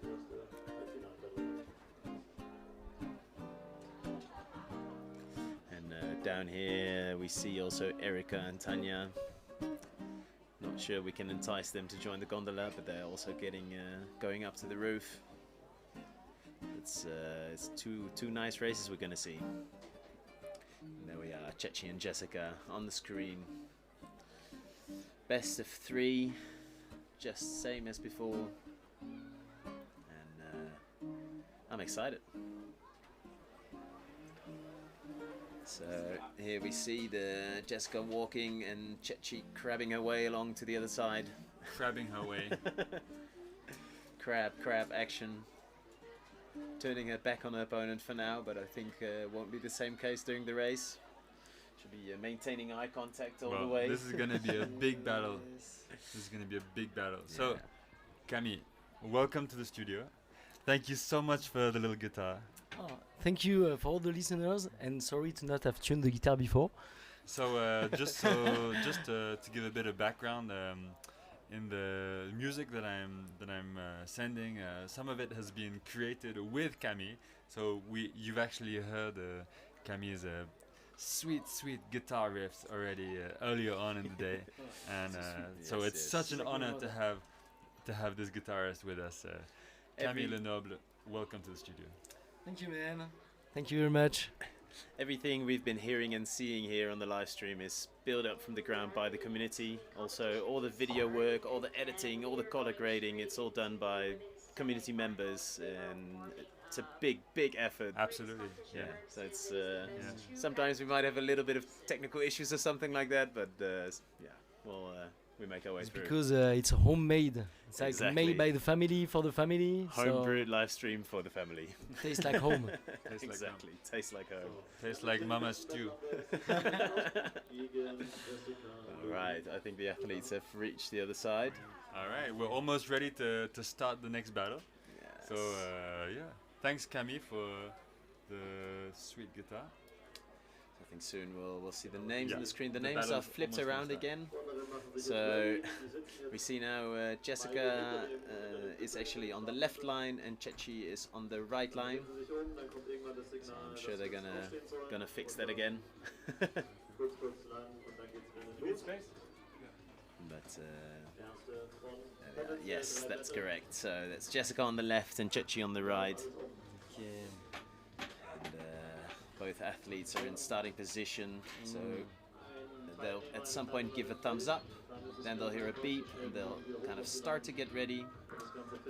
And down here we see also Erica and Tanya. Not sure we can entice them to join the gondola, but they're also going up to the roof. It's two nice races we're going to see. And there we are, Chechi and Jessica on the screen. Best of 3, just same as before, and I'm excited. So here we see the Jessica walking and Chechi crabbing her way along to the other side. Crabbing her way. crab action. Turning her back on her opponent for now, but I think won't be the same case during the race. Should be maintaining eye contact all the way. This is gonna be a big battle. This is gonna be a big battle. So, Camille, welcome to the studio. Thank you so much for the little guitar. Oh, thank you for all the listeners, and sorry to not have tuned the guitar before. So, just to give a bit of background, in the music that I'm sending, some of it has been created with Camille. So you've actually heard Camille's sweet guitar riffs already earlier on in the day, and so it's such an honor to have this guitarist with us, Camille Lenoble. Welcome to the studio. Thank you, man. Thank you very much. Everything we've been hearing and seeing here on the live stream is built up from the ground by the community. Also, all the video work, all the editing, all the color grading, it's all done by community members, and it's a big effort. Absolutely. Yeah. So it's sometimes we might have a little bit of technical issues or something like that, but we make our way through. Because it's homemade. It's like made by the family for the family. Home-brewed live stream for the family. Tastes like home. Exactly. Tastes like home. Tastes like mama's stew. Alright, I think the athletes have reached the other side. Alright, we're almost ready to start the next battle. Yes. So, thanks Camille for the sweet guitar. I think soon we'll see the names on the screen. The names are flipped around again. So we see now Jessica is actually on the left line and Chechi is on the right line. So I'm sure they're gonna fix that again. But yes, that's correct. So that's Jessica on the left and Chechi on the right. Both athletes are in starting position, so they'll at some point give a thumbs up, then they'll hear a beep and they'll kind of start to get ready,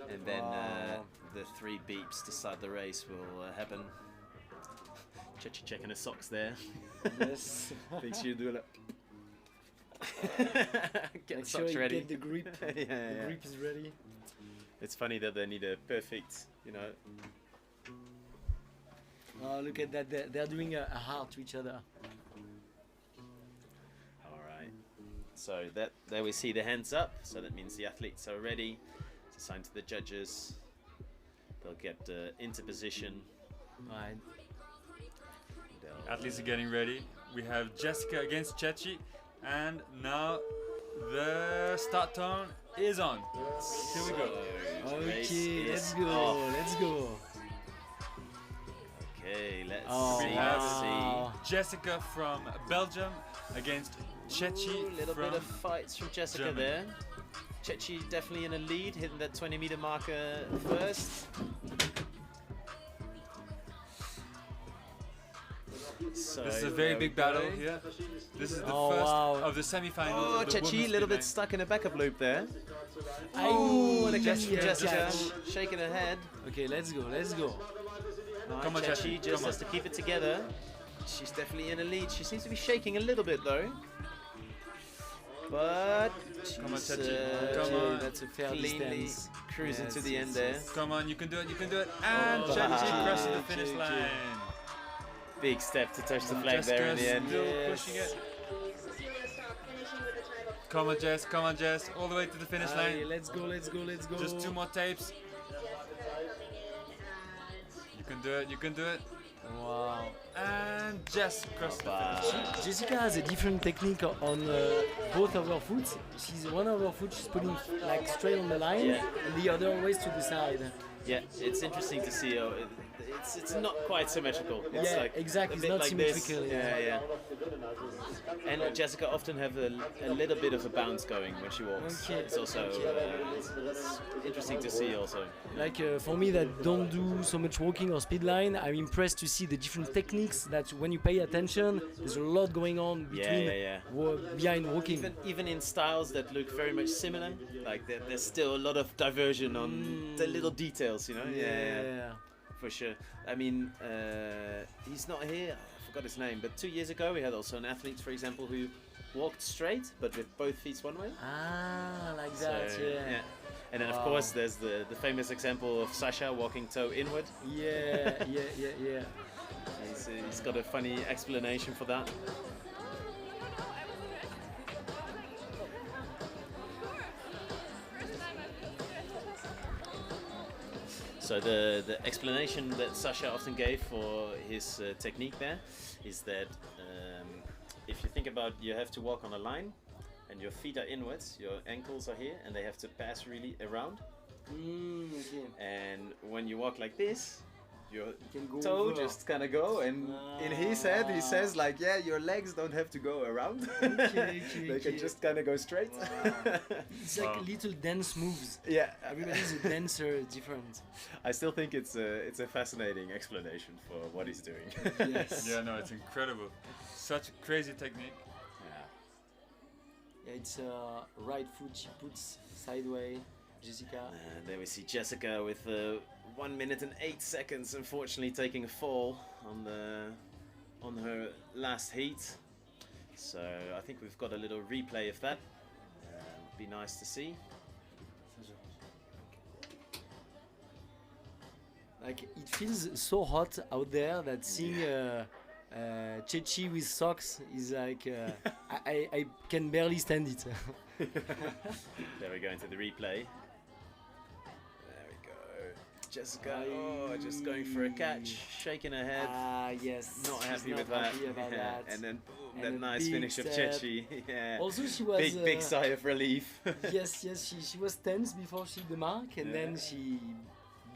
and then the 3 beeps to start the race will happen. Chechi checking her socks there. Yes. Thinks you do it. Get Make socks sure ready. Get the grip. The grip is ready. It's funny that they need a perfect, Oh, look at that! They're doing a heart to each other. All right. So there we see the hands up. So that means the athletes are ready. It's a sign to the judges. They'll get into position. Right. Athletes are getting ready. We have Jessica against Chechi, and now the start tone is on. Here we go. Okay, let's go. Let's go. Okay, let's we have Jessica from Belgium against Chechi. A little from bit of fights from Jessica Germany. there. Chechi definitely in a lead, hitting that 20-meter marker first. So this is a very big battle here. This is the first of the semi-finals. Oh, of the Chechi, a women's little speed bit stuck in a backup loop there. Oh, and a catch from Jessica. Jessica, shaking her head. Okay, let's go. Let's go. Come on, Chechi Chechi, just come has on. to keep it together. She's definitely in a lead. She seems to be shaking a little bit though. But Come on, she's, Chechi. Come on. That's a fair cleanly distance. cruising Yes, to the yes, end there. Come on, you can do it, you can do it. And Oh, Chechi crosses the finish Chechi. line. Big step to touch the flag there in the Jessica's end. still pushing it. Come on, Jess, all the way to the finish line. Let's go, let's go, let's go. Just 2 more tapes. You can do it, you can do it. Wow. And Jess crossed the finish line. Jessica has a different technique on both of her foot. One of her foot she's putting like straight on the line, and the other always to the side. Yeah, it's interesting to see how it's not quite symmetrical. It's like exactly. a It's bit not like symmetrical. This. Yeah. And Jessica often have a little bit of a bounce going when she walks. Okay. It's also it's interesting to see also. Like for me that don't do so much walking or speed line, I'm impressed to see the different techniques that when you pay attention, there's a lot going on between behind walking. Even in styles that look very much similar, like there's still a lot of diversion on the little details, Yeah. For sure. I mean, he's not here. I forgot his name, but 2 years ago we had also an athlete, for example, who walked straight but with both feet one way. Ah, like that, So, yeah. And then of Wow. course there's the famous example of Sasha walking toe inward. Yeah, yeah. He's got a funny explanation for that. So the explanation that Sasha often gave for his technique there is that if you think about, you have to walk on a line and your feet are inwards, your ankles are here, and they have to pass really around. Okay. And when you walk like this, your can go toe over. just kind of go, and in his head he says like, yeah, your legs don't have to go around. They can just kind of go straight. It's like little dance moves. Yeah. Everybody's a dancer different. I still think it's a fascinating explanation for what he's doing. Yes. Yeah, no, it's incredible. Such a crazy technique. Yeah, it's right foot she puts sideways. Jessica. And there we see Jessica with 1 minute and 8 seconds, unfortunately taking a fall on her last heat. So I think we've got a little replay of that. Be nice to see. Like, it feels so hot out there that seeing Chechi with socks is like I can barely stand it. There we go into the replay. There we go. Jessica, just going for a catch, shaking her head. Yes. Not she's happy not with that. happy about that. And then boom, And that a nice big finish of step. Chechi. Yeah. Also, she was big sigh of relief. yes, she was tense before she hit the mark, and then she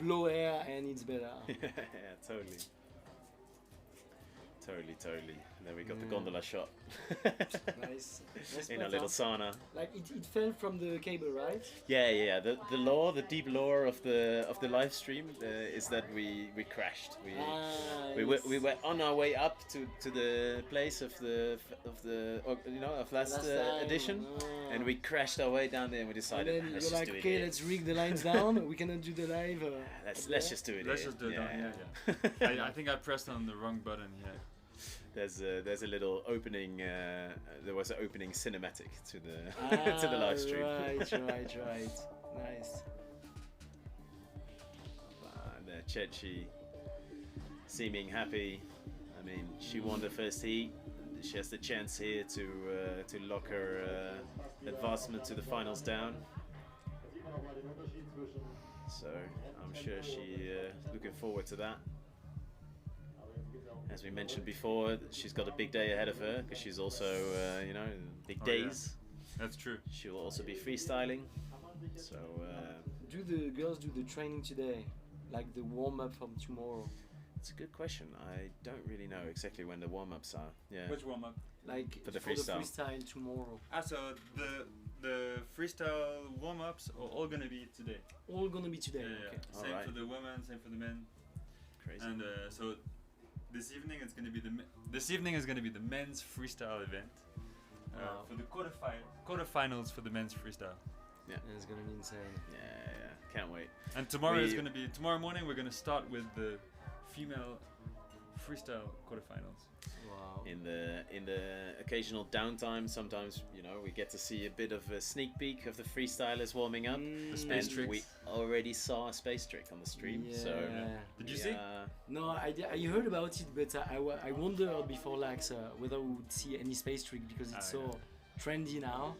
blow air, and it's better. Yeah, totally. Totally. And then we got the gondola shot. Nice. In a little sauna. Like it fell from the cable, right? Yeah. The deep lore of the live stream is that we crashed. We were on our way up to the place of the last edition, and we crashed our way down there, and we decided, And then let's you're just like, do it okay, here. let's rig the lines down. We cannot do the live. Let's just do it. Let's here. just do it. Yeah. I think I pressed on the wrong button here. There's a little opening. There was an opening cinematic to the live stream. Right. Nice. And Chechi seeming happy. I mean, she won the first heat. She has the chance here to lock her advancement to the finals down. So I'm sure she looking forward to that. As we mentioned before, she's got a big day ahead of her because she's also, big days. Yeah. That's true. She will also be freestyling. So. Do the girls do the training today, like the warm up from tomorrow? It's a good question. I don't really know exactly when the warm ups are. Yeah. Which warm up? Like for the freestyle. Tomorrow. So the freestyle warm ups are all gonna be today. All gonna be today. Yeah. Okay. Same for the women, same for the men. Crazy. And so. This evening is going to be the men's freestyle event for the quarterfinals for the men's freestyle. Yeah, it's going to be insane. Yeah, can't wait. And tomorrow morning we're going to start with the female freestyle quarterfinals. Wow. In the occasional downtime, sometimes we get to see a bit of a sneak peek of the freestylers warming up. The space tricks. We already saw a space trick on the stream. Yeah. So did you see? No, I heard about it, but I wondered before Laax whether we would see any space trick because it's so trendy now.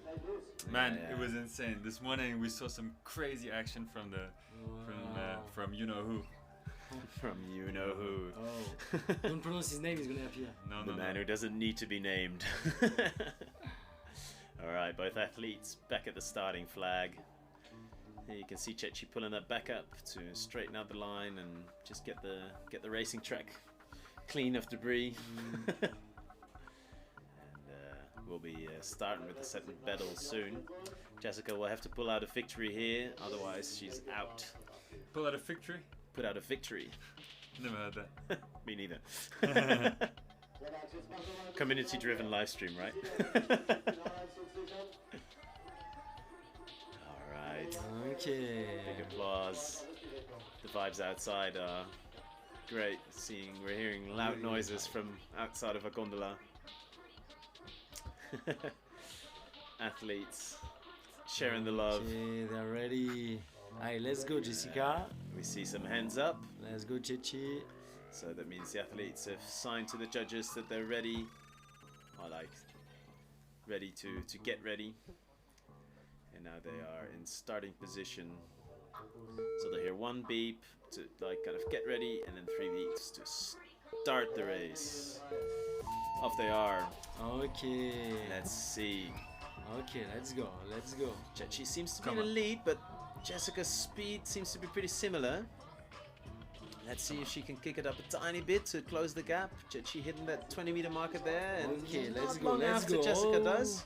Man, it was insane. This morning we saw some crazy action from from you know who. From you know who. Oh, don't pronounce his name, he's gonna appear. The man who doesn't need to be named. Alright, both athletes back at the starting flag. Here you can see Chechi pulling that back up to straighten out the line and just get the racing track clean of debris. And we'll be starting with the set battle soon. Jessica will have to pull out a victory here, otherwise she's out. Pull out a victory? Put out a victory. Never heard that. Me neither. Community driven live stream, right? Alright. Okay. Big applause. The vibes outside are great we're hearing loud noises from outside of a gondola. Athletes sharing the love. Okay, they're ready. Alright, let's go, Jessica. We see some hands up. Let's go, Chechi. So that means the athletes have signed to the judges that they're ready. Ready to get ready. And now they are in starting position. So they hear 1 beep to like kind of get ready, and then 3 beeps to start the race. Off they are. Okay. Let's see. Okay, let's go. Let's go. Chechi seems to be in the lead, but Jessica's speed seems to be pretty similar. Let's see if she can kick it up a tiny bit to close the gap. Chechi hitting that 20-meter marker there. And okay, let's not go. long Let's after go. Jessica does.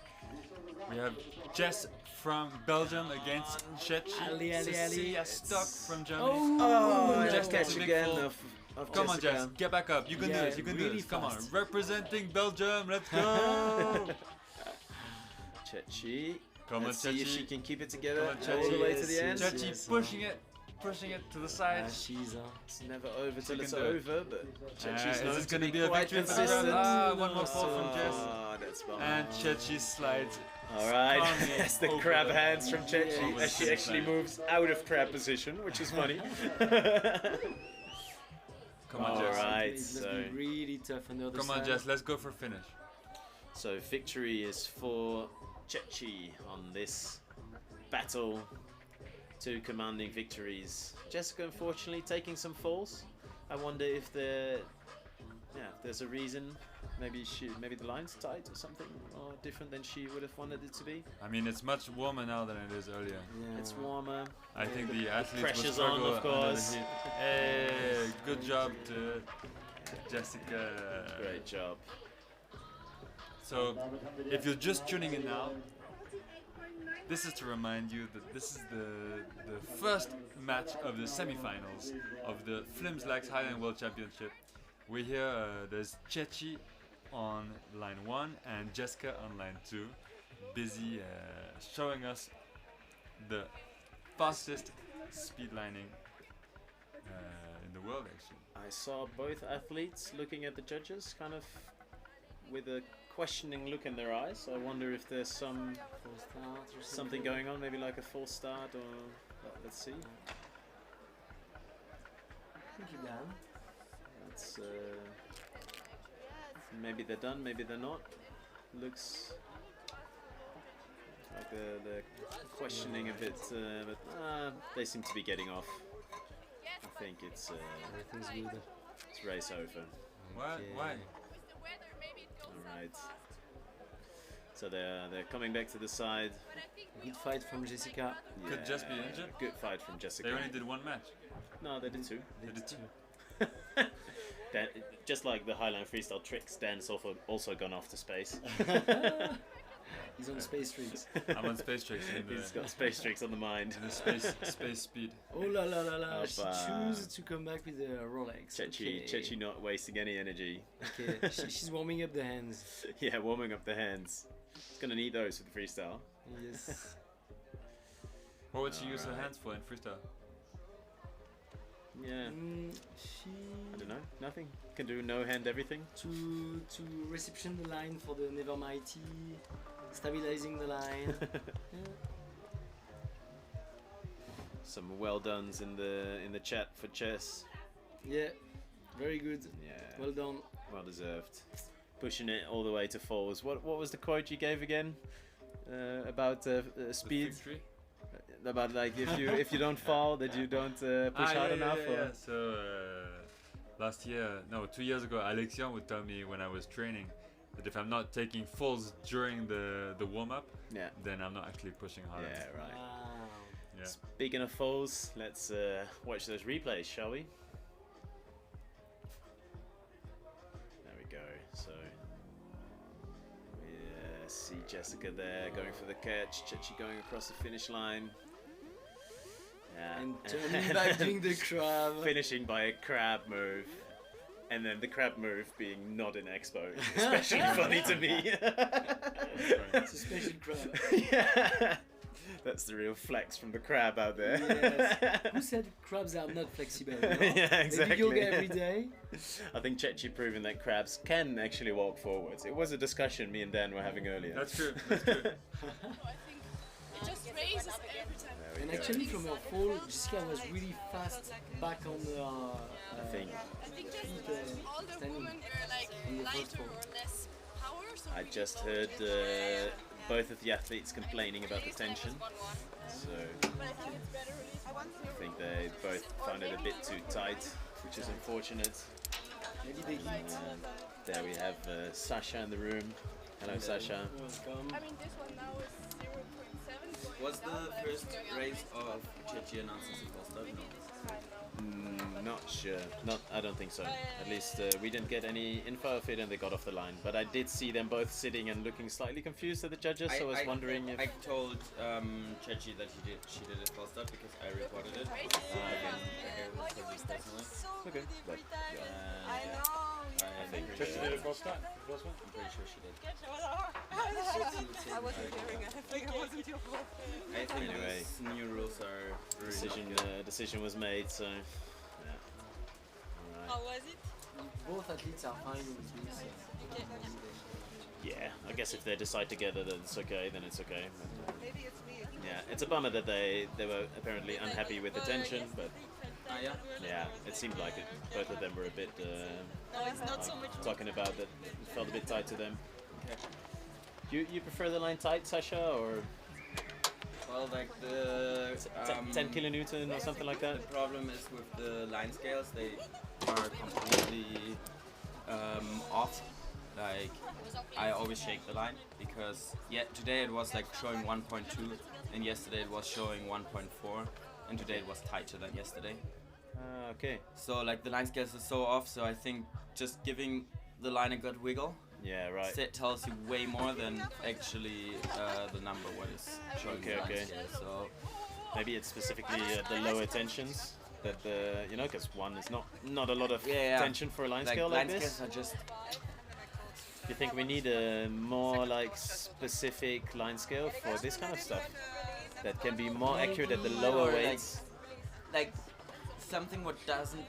We have Jess from Belgium against Chechi. Cecilia Stock from Germany. Oh, Jess catch takes a big again fall. of Come on, Jessica. Jess, get back up. You can do this. You can do this. Come on, representing Belgium. Let's go. Chechi. Come on, Let's see if Chechi. she can keep it together Come on, all the way Chechi. to the end. Chechi pushing it to the side. It's never over till it's can do it. over, but Chechi's is known this to going to be be a quite victory for the consistent. crowd? One more fall from Jess. That's fine. And Chechi slides. Alright, calmly that's the over crab hands from Chechi Yes. as she actually moves out of crab position, which is funny. Come on, Jess. Alright, It must so be really tough on the other Come side. on, Jess, let's go for finish. So victory is for Chechi on this battle. 2 commanding victories. Jessica, unfortunately, taking some falls. I wonder if there's a reason. Maybe the line's tight or something, or different than she would have wanted it to be. I mean, it's much warmer now than it is earlier. Yeah. It's warmer. I think the athletes will pressure's on, struggle of course. under the heat. Hey, good job to Jessica. Great job. So, if you're just tuning in now, this is to remind you that this is the first match of the semi-finals of the Flims Laax Highline World Championship. We hear there's Chechi on line 1 and Jessica on line 2, busy showing us the fastest speed lining in the world, actually. I saw both athletes looking at the judges, kind of with a questioning look in their eyes. I wonder if there's something going on, maybe like a false start, or let's see. I think you're done. That's maybe they're done, maybe they're not. Looks like they're questioning a bit, but they seem to be getting off. I think it's Everything's good. It's race over. What? Why? Alright. So they're coming back to the side. Good fight from Jessica. Could Jess be injured? Good fight from Jessica. They only did 1 match. No, they did 2. They did 2. Dan, just like the Highline freestyle tricks, Dan's also gone off to space. He's on space tricks. I'm on space tricks. He's got space tricks on the mind. In the space speed. Oh la la la la! She chooses to come back with a Rolex. Chechi not wasting any energy. Okay, she's warming up the hands. Yeah, warming up the hands. She's gonna need those for the freestyle. Yes. What would she use her hands for in freestyle? Yeah. She. I don't know. Nothing. Can do no hand everything. To reception the line for the Never Mighty, stabilizing the line. Some well dones in the chat for chess. Yeah, very good. Yeah. Well done. Well deserved. Pushing it all the way to falls. What was the quote you gave again? About speed. About like if you don't fall, that you don't push hard enough. Yeah. So last year, no, 2 years ago, Alexian would tell me when I was training that if I'm not taking falls during the warm up, then I'm not actually pushing hard. Yeah, right. Wow. Yeah. Speaking of falls, let's watch those replays, shall we? There we go. So we see Jessica there going for the catch, Chechi going across the finish line. Yeah. And turning back doing the crab. Finishing by a crab move. And then the crab move being not in Expo. Especially funny to me. It's a special crab. Yeah. That's the real flex from the crab out there. Yes. Who said crabs are not flexible? No? Yeah, exactly. They do yoga every day. I think Chechi proving that crabs can actually walk forwards. It was a discussion me and Dan were having earlier. That's true. That's true. It just raises every time. And actually, from her fall, Jessica was really fast back on the I think just all the women were like lighter or less power. So I just heard both of the athletes complaining about the tension. So I think they both found it a bit too tight, which is unfortunate. Maybe they heat. There we have Sasha in the room. Hello, Sasha. Welcome. I mean, this one now is 0.7. Was the first race of Chechi announced as a first start? Not sure. I don't think so. At least we didn't get any info of it, and they got off the line. But I did see them both sitting and looking slightly confused at the judges. So I was wondering if I told Chechi that she did a false start because I recorded it. Okay. But, I know. I think Chechi did a false start. First one? I'm pretty sure she did. I wasn't hearing it. I think it wasn't your fault. I think Anyway, these new rules are really decision was made. So yeah. How was it? Both athletes are fine with this. Yeah, I guess if they decide together that it's okay, then it's okay. But, Maybe it's me. yeah, it's a bummer that they were apparently unhappy with the tension, but yeah, it seemed like it. Both of them were a bit No, it's not so much. talking about that it felt a bit tight to them. You prefer the line tight, Sasha, or well, like the 10 kilonewton or something like that? The problem is with the line scales, they are completely off. Like I always shake the line because today it was like showing 1.2 and yesterday it was showing 1.4 and today it was tighter than yesterday. Okay. So like the line scales are so off, so I think just giving the line a good wiggle. Yeah, right. Tells you way more than actually the number what is showing. Okay. So maybe it's specifically the lower tensions that the because one is not a lot of tension for a line scale like line this. Scales are just. Do you think we need a more like specific line scale for this kind of stuff that can be more accurate at the lower weights? Like something what doesn't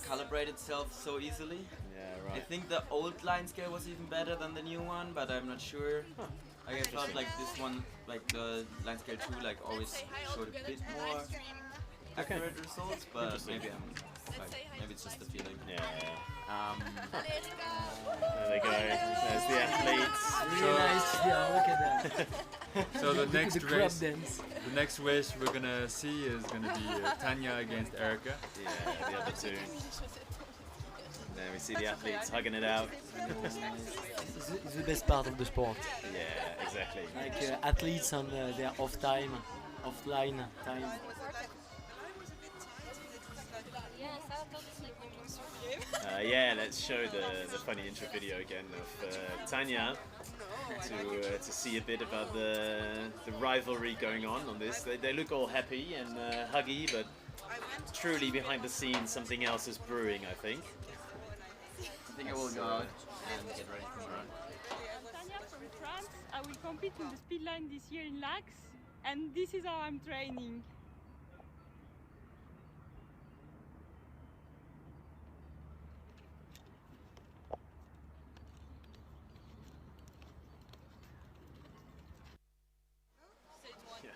calibrate itself so easily. Yeah, right. I think the old line scale was even better than the new one, but I'm not sure. I felt like this one, like the line scale 2, like always showed a bit more accurate results, but maybe maybe it's just the feeling. Yeah. There they go. There's the athletes. Really nice. Yeah, look at that. So the next crab race, dance. the next race we're gonna see is gonna be Tanya against Erica. Yeah, the other two. There we see the athletes hugging it out. It's the best part of the sport. Yeah, exactly. Like athletes on their offline time. Yeah, let's show the funny intro video again of Tanya to see a bit about the rivalry going on this. They look all happy and huggy, but truly behind the scenes something else is brewing, I think. I think I will go out and get ready for my run. Tanya from France. I will compete in the speed line this year in Laax, and this is how I'm training.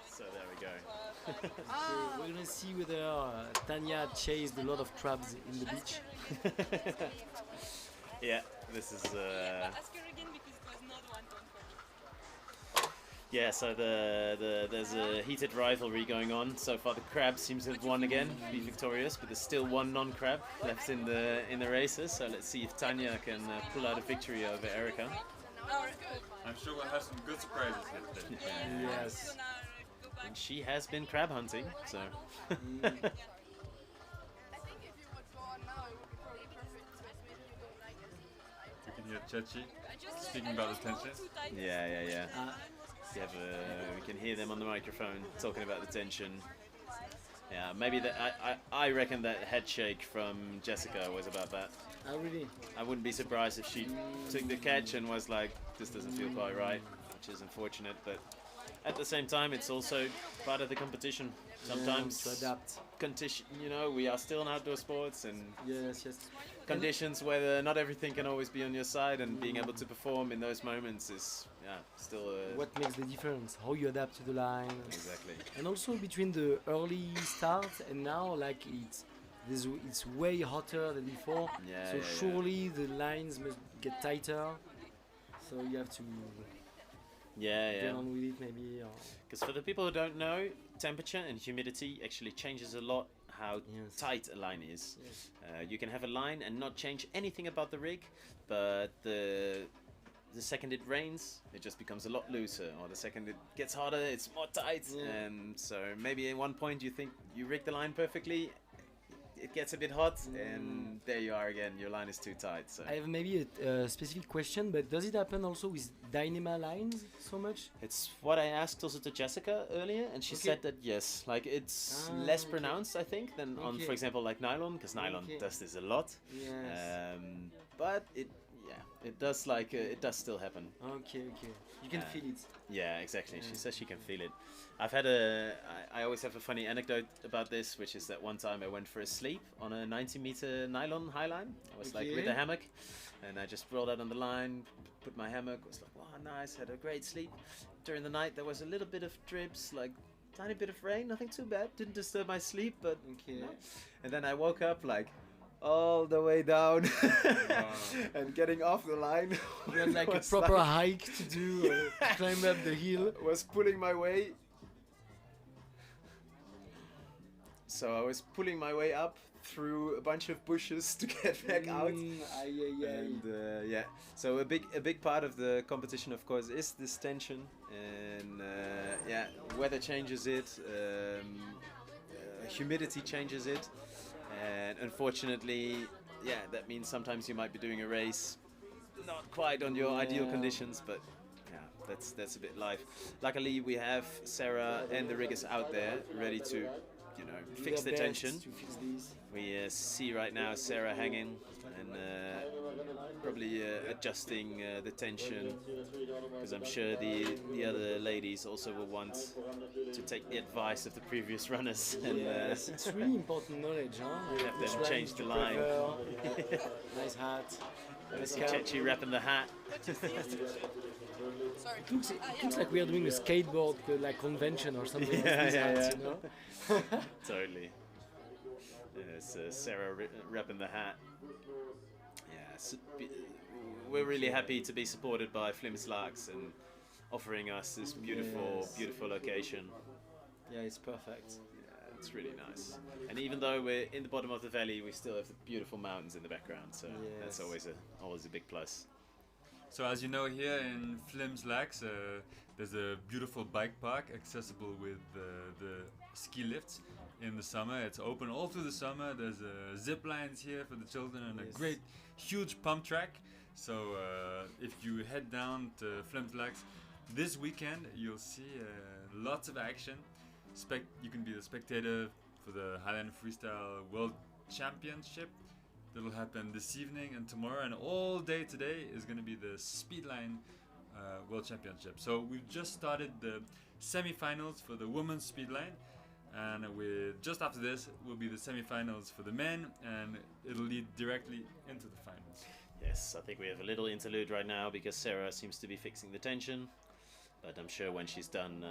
So there we go. So we're gonna see whether Tanya chased a lot of crabs in the beach. Yeah, this is. Ask her again because it was not 1.4. Yeah, so there's a heated rivalry going on. So far, the crab seems to have won again, be victorious, but there's still one non-crab left in the races. So let's see if Tanya can pull out a victory over Erica. I'm sure we'll have some good surprises here today. Yes. And she has been crab hunting, so. You can hear Chechi speaking about the tension. Yeah. We can hear them on the microphone talking about the tension. Yeah, maybe I reckon that head shake from Jessica was about that. Oh, really? I wouldn't be surprised if she took the catch and was like, this doesn't feel quite right, which is unfortunate, but at the same time, it's also part of the competition. Sometimes to adapt. We are still in outdoor sports, and yes. conditions where not everything can always be on your side, and being able to perform in those moments is still what makes the difference, how you adapt to the line. Exactly. And also between the early start and now, like it's way hotter than before, surely the lines must get tighter, so you have to get on with it maybe. Because for the people who don't know, temperature and humidity actually changes a lot how tight a line is. Yes. You can have a line and not change anything about the rig, but the second it rains, it just becomes a lot looser, or the second it gets hotter, it's more tight. And so maybe at one point you think you rig the line perfectly, it gets a bit hot, and there you are again, your line is too tight. So I have maybe a specific question, but does it happen also with Dyneema lines so much? It's what I asked also to Jessica earlier, and she said that yes, like it's less pronounced, I think, than on, for example, like nylon, because nylon does this a lot. Yes. But it does it does still happen. Okay. You can feel it. Yeah, exactly. She says she can feel it. I always have a funny anecdote about this, which is that one time I went for a sleep on a 90-meter nylon highline. I was like with a hammock, and I just rolled out on the line, put my hammock, was like, wow, nice, had a great sleep. During the night there was a little bit of drips, like tiny bit of rain, nothing too bad, didn't disturb my sleep, but and then I woke up like all the way down and getting off the line. You had like a proper hike to do, climb up the hill. Was pulling my way. So I was pulling my way up through a bunch of bushes to get back out. And so a big part of the competition, of course, is this tension, and weather changes it, humidity changes it. And unfortunately, that means sometimes you might be doing a race not quite on your ideal conditions, but that's a bit life. Luckily, we have Sarah and the riggers out there ready to, fix the tension. We see right now Sarah hanging and probably adjusting the tension, because I'm sure the other ladies also will want to take the advice of the previous runners. And it's really important knowledge, huh? Have them change the line. Nice hat. I see Chechi wrapping the hat. It looks like we are doing a skateboard like convention or something. Yeah. You know? Totally. It's Sarah wrapping the hat. Yeah, we're really happy to be supported by Flims Laax and offering us this beautiful location. Yeah, it's perfect. Yeah, it's really nice. And even though we're in the bottom of the valley, we still have the beautiful mountains in the background. So that's always a big plus. So as you know, here in Flims Laax, there's a beautiful bike park accessible with the ski lifts. In the summer, it's open all through the summer. There's zip lines here for the children and a great, huge pump track. So if you head down to Flims Laax this weekend, you'll see lots of action. You can be the spectator for the Highline Freestyle World Championship. That'll happen this evening and tomorrow, and all day today is going to be the Speedline World Championship. So we've just started the semi-finals for the women's Speedline, and just after this will be the semi-finals for the men, and it'll lead directly into the finals. Yes, I think we have a little interlude right now because Sarah seems to be fixing the tension, but I'm sure when she's done,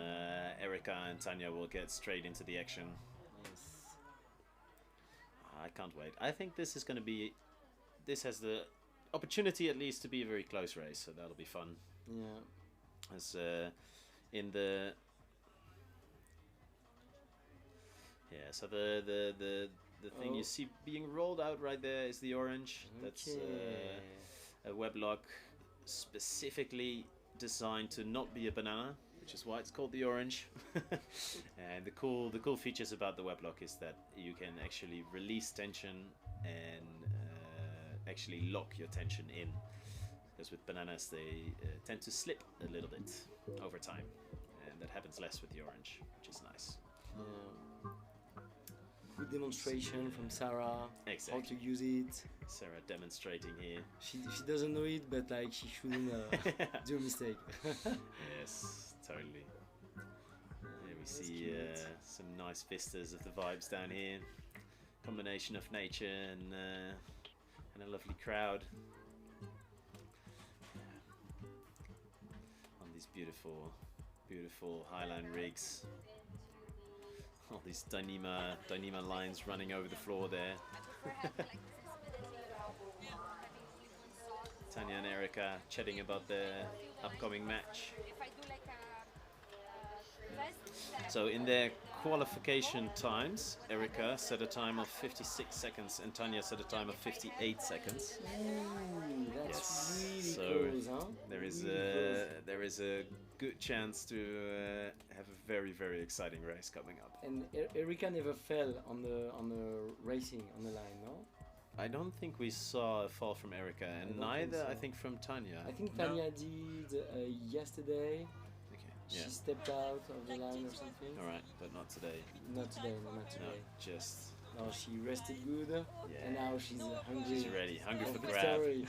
Erica and Tanya will get straight into the action. I can't wait. I think this has the opportunity at least to be a very close race, so that'll be fun. Yeah. As so the thing you see being rolled out right there is the orange. That's a weblock specifically designed to not be a banana, which is why it's called the orange. And the cool features about the weblock is that you can actually release tension and actually lock your tension in, because with bananas they tend to slip a little bit over time, and that happens less with the orange, which is nice. Good demonstration from Sarah. Exactly. How to use it. Sarah demonstrating here. She doesn't know it, but like she shouldn't do a mistake. Yes, totally. see some nice vistas of the vibes down here. Combination of nature and a lovely crowd. On these beautiful, beautiful Highline rigs. All these Dyneema lines running over the floor there. Tanya and Erica chatting about their upcoming match. So in their qualification times, Erica set a time of 56 seconds and Tanya set a time of 58 seconds. That's Yes. really So close, huh? there is a good chance to have a very, very exciting race coming up. And Erica never fell on the racing on the line, no? I don't think we saw a fall from Erica, and don't neither think so. I think from Tanya. I think Tanya did yesterday. Yeah. She stepped out of the line or something. All right, but not today. Not today, no, not today. No, just. No, she rested good, and now she's hungry. She's ready, hungry for the victory.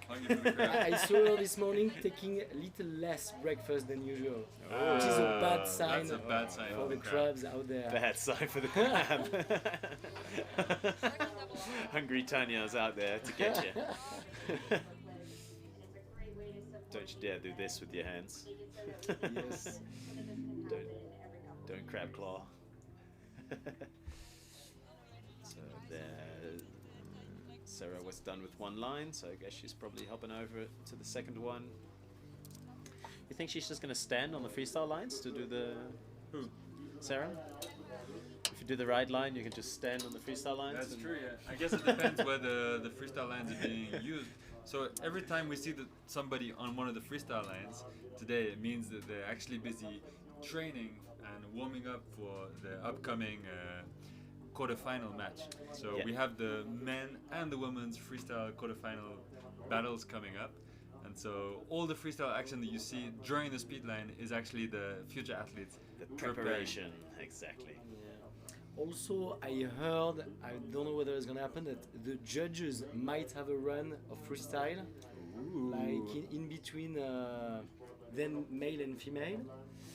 Hungry for the crab. I saw her this morning taking a little less breakfast than usual, which is a bad sign, That's a bad sign for the crabs out there. Bad sign for the crab. Hungry Tanya's out there to get you. Don't you dare do this with your hands. Yes. Don't crab claw. So there, Sarah was done with one line, so I guess she's probably hopping over to the second one. You think she's just going to stand on the freestyle lines to do the... Who? Sarah? If you do the ride line, you can just stand on the freestyle lines? That's true, yeah. I guess it depends where the freestyle lines are being used. So every time we see somebody on one of the freestyle lines today, it means that they're actually busy training and warming up for the upcoming quarterfinal match. So Yeah. we have the men and the women's freestyle quarterfinal battles coming up. And so all the freestyle action that you see during the speed line is actually the future athletes. The preparing. preparation, exactly. Also, I heard, I don't know whether it's gonna happen, that the judges might have a run of freestyle, like in between then male and female.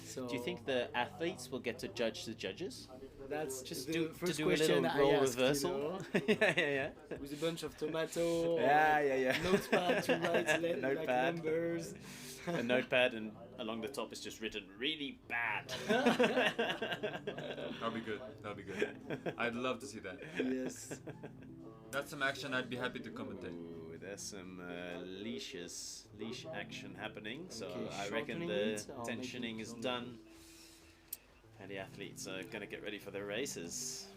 So Do you think the athletes will get to judge the judges? that's Just the do, first to do a question little I role asked, reversal? you know? yeah. With a bunch of tomato, Yeah. notepad to write like Notepad. numbers. A notepad, and along the top is just written really bad. That'll be good. That'll be good. I'd love to see that. Yes. That's some action I'd be happy to commentate. Ooh, there's some leash action happening. So Okay, I reckon shortening the it or making tensioning it is longer? done, and the athletes are gonna get ready for their races.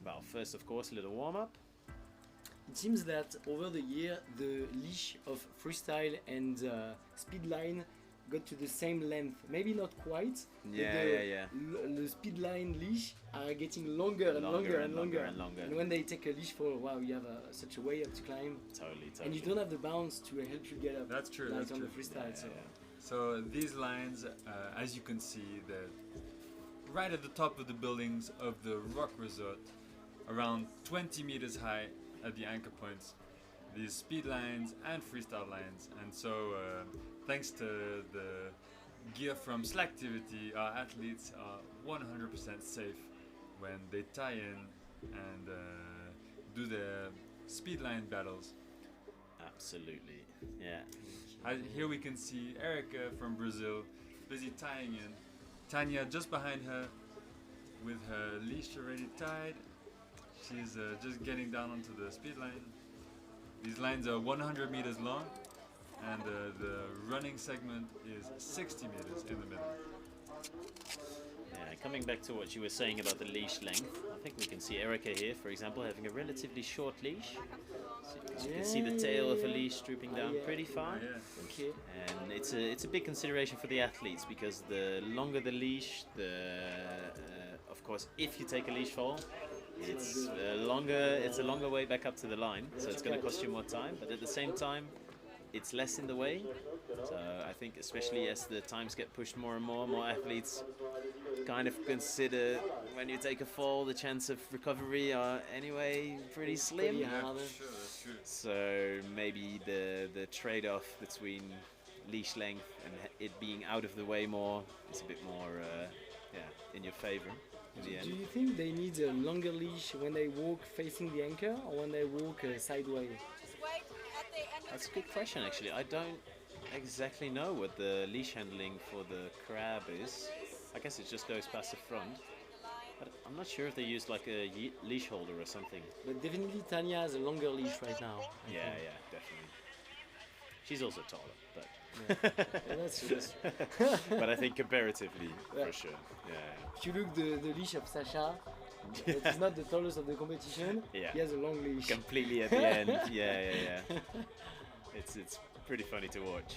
Well, first of course, a little warm up. It seems that over the year, the leash of freestyle and speed line got to the same length. Maybe not quite. but Yeah. The speed line leash are getting longer and longer and longer. And when they take a leash for, wow, you have such a way up to climb. Totally. And you don't have the bounce to help you get up. That's true. Like That's on true. the freestyle. So these lines, as you can see, they're right at the top of the buildings of the Rock Resort, around 20 meters high at the anchor points. These speed lines and freestyle lines, and so thanks to the gear from Slacktivity, our athletes are 100% safe when they tie in and do the speed line battles. Absolutely, yeah. Here we can see Erica from Brazil busy tying in. Tanya just behind her with her leash already tied. She's just getting down onto the speed line. These lines are 100 meters long, and the running segment is 60 meters in the middle. Yeah, coming back to what you were saying about the leash length, I think we can see Erica here, for example, having a relatively short leash. So you can see the tail of a leash drooping down pretty far. Okay. And it's a big consideration for the athletes, because the longer the leash, of course, if you take a leash fall, it's a longer way back up to the line, so it's going to cost you more time, but at the same time it's less in the way. So I think especially as the times get pushed more and more athletes kind of consider when you take a fall, the chance of recovery are anyway pretty slim. That's true. So maybe the trade-off between leash length and it being out of the way more is a bit more in your favor in the Do end. you think they need a longer leash when they walk facing the anchor or when they walk sideways? That's a good question, actually. I don't exactly know what the leash handling for the crab is. I guess it just goes past the front. But I'm not sure if they use like a leash holder or something. But definitely Tanya has a longer leash right now. I Yeah, think. yeah, definitely. She's also taller, but Yeah, that's true. but I think comparatively, Yeah. for sure. Yeah. If you look the leash of Sasha, it is not the tallest of the competition. Yeah. He has a long leash. Completely at the end. Yeah. It's pretty funny to watch.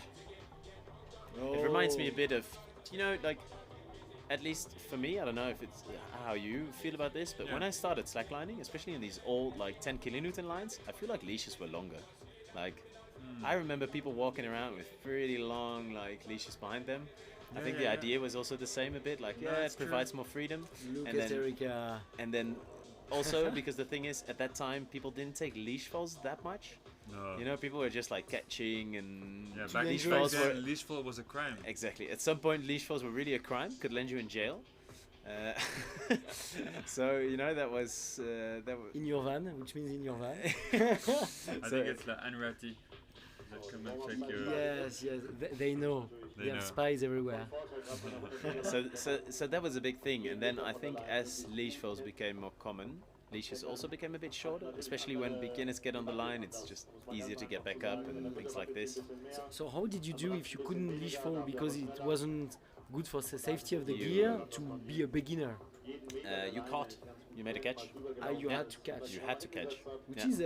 It reminds me a bit of, like, at least for me, I don't know if it's how you feel about this, but when I started slacklining, especially in these old like 10 kilonewton lines, I feel like leashes were longer. Like, I remember people walking around with pretty long like leashes behind them. I think the idea was also the same a bit, like it provides more freedom. Look and at then, Erica. And then also because the thing is, at that time people didn't take leash falls that much. No. People were just like catching and back leash then, falls were leash fall was a crime. Exactly. At some point, leash falls were really a crime. Could land you in jail. So that was in your van, which means in your van. I think it's the Anrati that come and check your. Yes, they know. They have spies everywhere. so that was a big thing, and then I think as leash falls became more common, leashes also became a bit shorter, especially when beginners get on the line. It's just easier to get back up and things like this. So how did you do if you couldn't leash fall because it wasn't good for the safety of the gear to be a beginner? You caught. You made a catch. You had to catch. You had to catch. Which is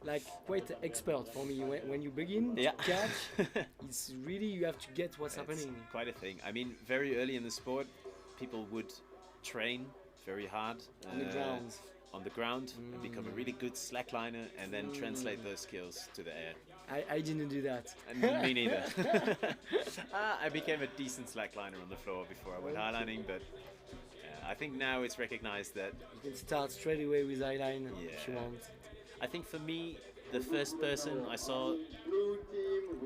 like quite expert for me. When you begin to catch, it's really you have to get what's happening. Quite a thing. I mean, very early in the sport, people would train very hard on the ground and become a really good slackliner and then translate those skills to the air. I didn't do that. Me neither. I became a decent slackliner on the floor before I went highlining, but I think now it's recognized that you can start straight away with highline if you want. I think for me, the first person I saw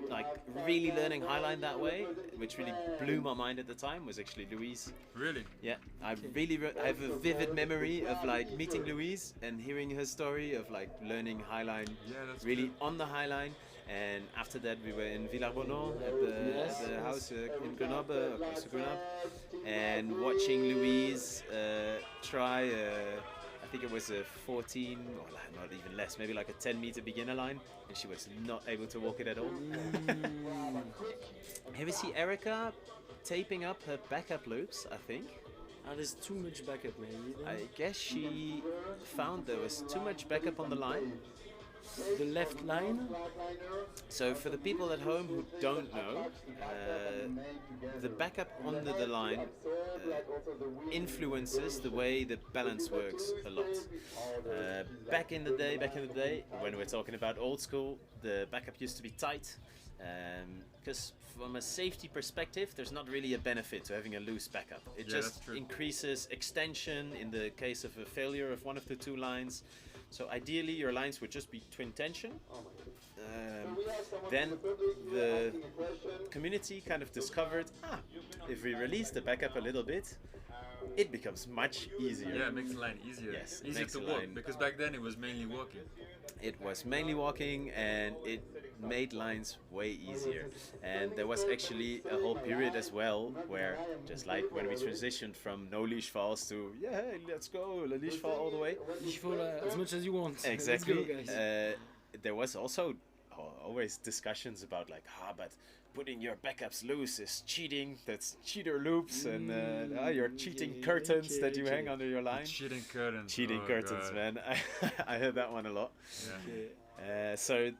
like really learning highline that way, which really blew my mind at the time, was actually Louise. Really? Yeah, I have a vivid memory of like meeting Louise and hearing her story of like learning highline really on the highline. And after that, we were in Villarbonneau at the house in Grenoble, close to Grenoble, and watching Louise try, I think it was a 14, or not even less, maybe like a 10-meter beginner line, and she was not able to walk it at all. Have you seen Erica taping up her backup loops, I think? There's too much backup, maybe. I guess she found there was too much backup on the line. The left line. So for the people at home who don't know, the backup under the line influences the way the balance works a lot. Back in the day, when we're talking about old school, the backup used to be tight, because from a safety perspective, there's not really a benefit to having a loose backup. It just increases extension in the case of a failure of one of the two lines. So ideally your lines would just be twin tension. Then the community kind of discovered, if we release the backup a little bit, it becomes much easier. Yeah, it makes the line easier. Yes, easier to walk, because back then it was mainly walking. It was mainly walking, and it made lines way easier. And there was actually a whole period as well where, just like when we transitioned from no leash falls to let's go, leash fall all the way. Leash fall as much as you want. Exactly. Let's go, guys. There was also always discussions about like, but putting your backups loose is cheating. That's cheater loops and your cheating curtains that you hang under your line. Cheating curtains. Cheating curtains, God. man. I heard that one a lot. Yeah. So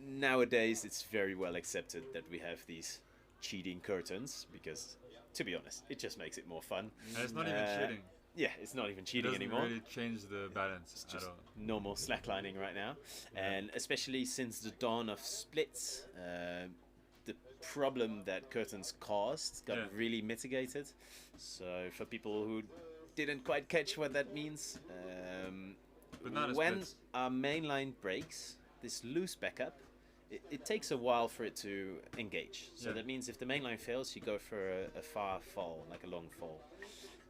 nowadays it's very well accepted that we have these cheating curtains because, to be honest, it just makes it more fun. And it's not even cheating. Yeah, it's not even cheating anymore. It doesn't really change the balance it's just at all. Normal slacklining right now. And especially since the dawn of splits, the problem that curtains caused got really mitigated. So for people who didn't quite catch what that means, when our main line breaks, this loose backup, it takes a while for it to engage. So that means if the main line fails, you go for a far fall, like a long fall.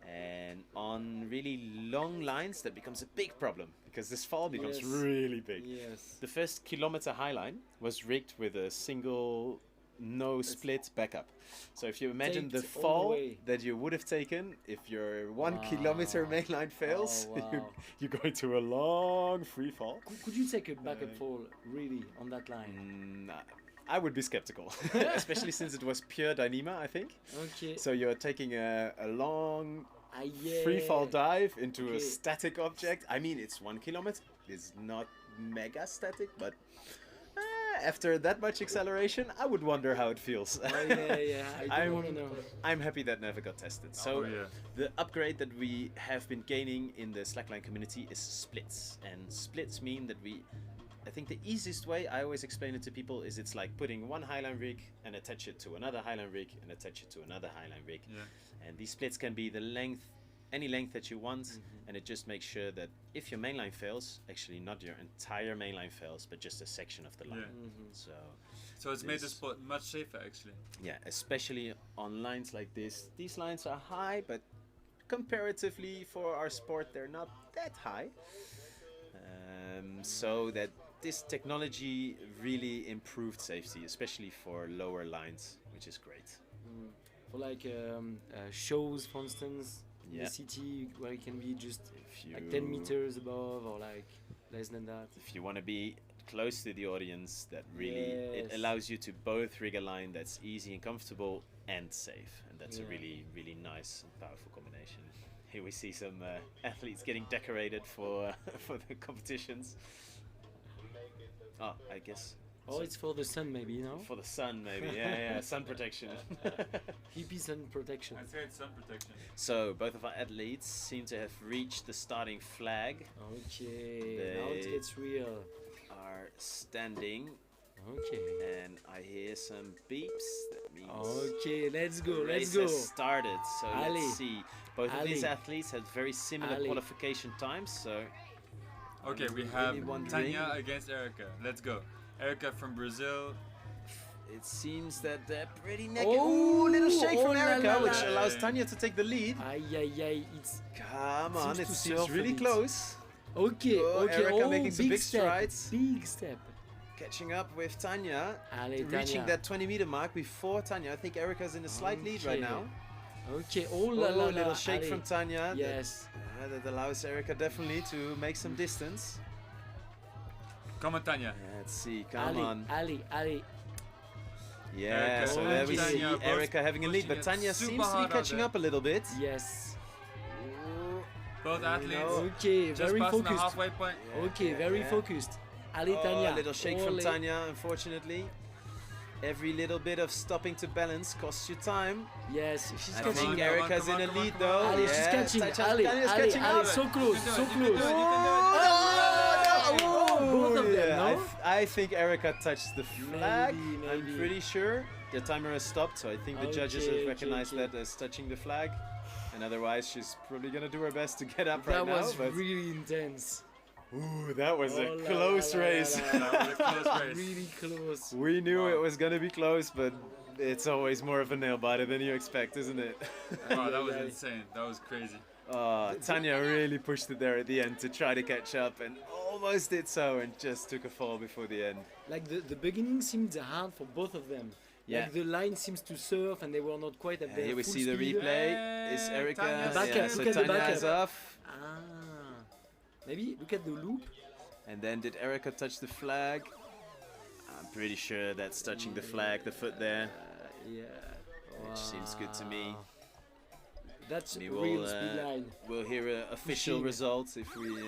And on really long lines, that becomes a big problem because this fall becomes Yes. really big. Yes. The first kilometer high line was rigged with a single no split backup. So if you imagine the Taped all the fall way. that you would have taken if your 1 Wow. kilometer main line fails, Oh, wow. you go into a long free fall. Could you take a backup fall really on that line? Nah, I would be skeptical, especially since it was pure Dyneema, I think. Okay. So you're taking a long Yeah. free fall dive into Okay. a static object. I mean, it's 1 kilometer. It's not mega static, but after that much acceleration, I would wonder how it feels. Oh, yeah. I don't want to know. I'm happy that never got tested. So Oh, yeah. the upgrade that we have been gaining in the Slackline community is splits. And splits mean that I think the easiest way I always explain it to people is it's like putting one Highline rig and attach it to another Highline rig and attach it to another Highline rig. Yeah. And these splits can be the length, any length that you want, and it just makes sure that if your mainline fails, actually not your entire mainline fails, but just a section of the line. Yeah. So it's made the sport much safer, actually. Yeah, especially on lines like this. These lines are high, but comparatively for our sport, they're not that high. So that this technology really improved safety, especially for lower lines, which is great. For like shows, for instance, in Yeah. the city where it can be just you- like 10 meters above or like less than that. If you want to be close to the audience, that really it Yes. allows you to both rig a line that's easy and comfortable and safe, and that's a Yeah. really nice and powerful combination. Here we see some athletes getting decorated for for the competitions. Oh, I guess. Oh, it's for the sun, maybe, you know? For the sun, maybe. Yeah, sun protection. Hippie sun protection. I'd say it's sun protection. So both of our athletes seem to have reached the starting flag. Okay, now it gets real. Are standing. Okay. And I hear some beeps. That means. Okay, let's go, the let's race go. has started. So Allez. let's see. Both of these Allez. athletes had very similar Allez. qualification times. So. Okay, I'm we really have wondering- Tanya against Erica. Let's go. Erica from Brazil. It seems that they're pretty naked. Oh, Ooh, little shake oh from la Erica, la la. which allows Tanya to take the lead. Aye, it's. Come on, seems it to seems surf a really bit. close. Okay, Oh, okay. Erica oh, making some big step, strides. Big step. Catching up with Tanya. Allez, Reaching Tanya. that 20-meter mark before Tanya. I think Erica's in a slight lead right Okay. now. Okay, oh la la la. Little shake allez. from Tanya. Yes. That allows Erica definitely to make some distance. Come on, Tanya. Let's see, come allez, on. allez. Yeah, Erica so and there we Tanya see both Erica having a lead, but pushing it Tanya super seems to be hard out catching there. up a little bit. Yes. Both athletes. Okay, just very passing the focused. halfway point. Okay, very focused. Allez, Tanya. Oh, little shake from Ole. Tanya, unfortunately. Every little bit of stopping to balance costs you time. Yes, she's I catching. think come on, Erica's come on, in a come on, lead come on. though. Allez, she's Yeah, catching. Tanya's Allez, catching allez, up. so close, so close. Oh, Both of them, yeah, no? I think Erica touched the flag. Maybe. I'm pretty sure. The timer has stopped, so I think the judges Okay, have recognized okay. that as touching the flag. And otherwise, she's probably gonna do her best to get up That right now. was But really intense. ooh, that was Oh a la close la la race. la la. That was a close race. Really close. We knew it was gonna be close, but it's always more of a nail biter than you expect, isn't it? Wow, that was insane. That was crazy. Tanya really pushed it there at the end to try to catch up and almost did so and just took a fall before the end. Like the beginning seemed hard for both of them. Yeah. Like the line seems to surf and they were not quite at their Here we full see the speed. replay. Is Erica? Tanya's The backup, Yeah, so look at the Tanya's backup. off. Maybe look at the loop. And then did Erica touch the flag? I'm pretty sure that's touching the flag, the foot there. Yeah. Which seems good to me. That's We real speed line. We'll hear official Machine. results if we.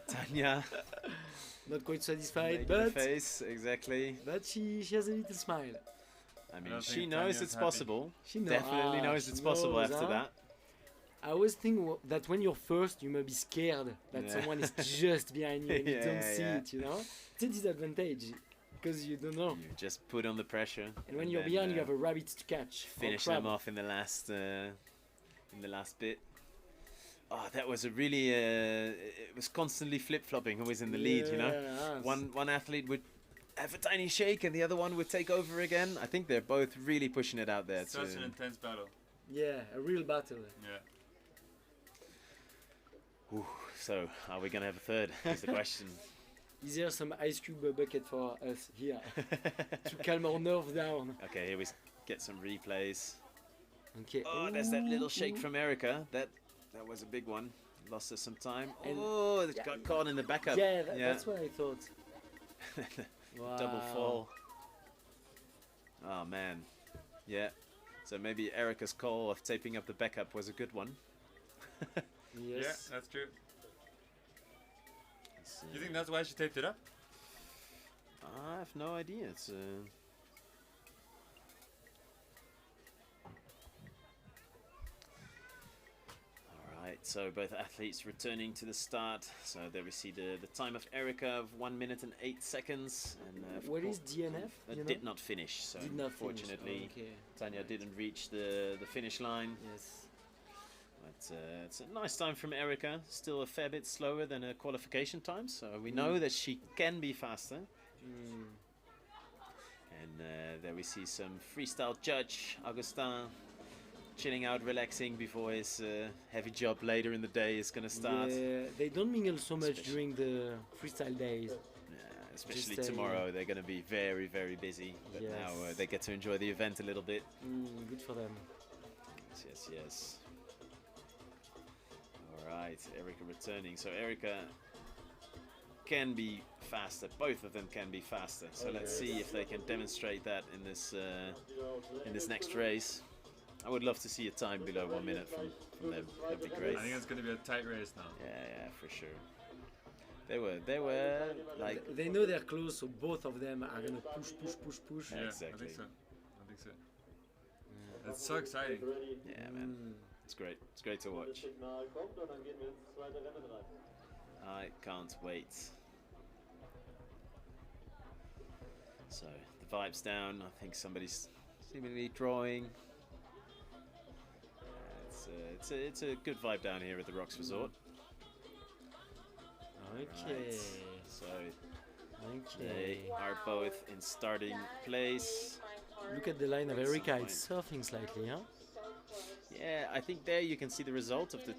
Tanya. Not quite satisfied, making but a face, exactly. she has a little smile. I mean, don't she think knows Tanya's it's happy. possible. She knows. Definitely knows she it's possible knows, after huh? that. I always think that when you're first, you must be scared that Yeah. someone is just behind you and you don't Yeah, see yeah. it, you know? It's a disadvantage because you don't know. You just put on the pressure. And when you're then, behind, you have a rabbit to catch. or finish crab. them off in the last bit. Oh, that was a really it was constantly flip-flopping who was in the lead, you know. Yes. One athlete would have a tiny shake and the other one would take over again. I think they're both really pushing it out there. Such an intense battle. Yeah, a real battle. Yeah. Ooh, so, are we gonna have a third? Is the question. Is there some ice cube bucket for us here to calm our nerves down? Okay, here we get some replays. Okay. Oh, there's that little shake from Erica. That was a big one. Lost us some time. Oh, it got caught in the backup. Yeah, that's what I thought. Double fall. Oh man. Yeah. So maybe Erica's call of taping up the backup was a good one. Yes. Yeah, that's true. Do you think that's why she taped it up? I have no idea. It's Alright, so both athletes returning to the start. So there we see the time of Erica of 1 minute and 8 seconds. And what is DNF? Did not finish. So unfortunately, Tanya didn't reach the finish line. Yes. But it's a nice time from Erica. Still a fair bit slower than her qualification time. So we know that she can be faster. And there we see some freestyle judge, Augustin, chilling out, relaxing before his heavy job later in the day is going to start. Yeah, they don't mingle so much during the freestyle days. Yeah, especially tomorrow, they're going to be very, very busy. But now they get to enjoy the event a little bit. Good for them. Yes, yes. Alright, Erica returning. So Erica can be faster. Both of them can be faster. So let's see if they can demonstrate that in this next race. I would love to see a time below 1 minute from them. That'd be great. I think it's going to be a tight race now. Yeah, for sure. They were like... They know they're close, so both of them are going to push. Yeah, exactly. I think so. That's so exciting. Yeah, man. It's great. It's great to watch. I can't wait. So, the vibe's down. I think somebody's seemingly drawing. It's a good vibe down here at the Rocks Resort. Okay. Right. So, they are both in starting place. Look at the line of Erica. It's surfing slightly, huh? Yeah, I think there you can see the result of the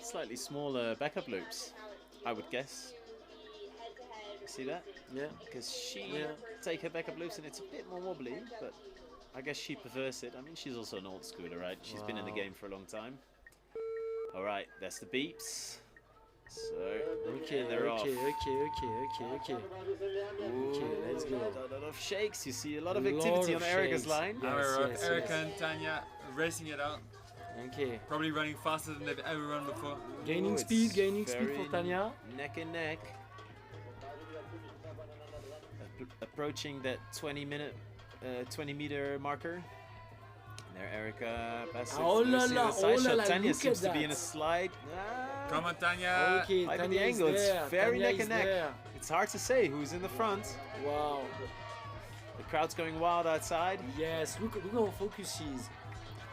slightly smaller backup loops, I would guess. See that? Yeah. Because she take her backup loops and it's a bit more wobbly, but I guess she prefers it. I mean, she's also an old schooler, right? She's been in the game for a long time. Alright, that's the beeps. So, they're off. Okay, let's go. A lot of shakes. You see a lot of activity on Erica's line. Yes, Erica and Tanya racing it out. Okay. Probably running faster than they've ever run before. Gaining speed for Tanya. Neck and neck. Approaching that 20 meter marker. There, Erica passes. Tanya seems to be in a slide. Come on, Tanya. Okay, By Tanya the angle, there. it's very Tanya neck and neck. there. It's hard to say who's in the front. Wow. The crowd's going wild outside. Yes, look how focused she is.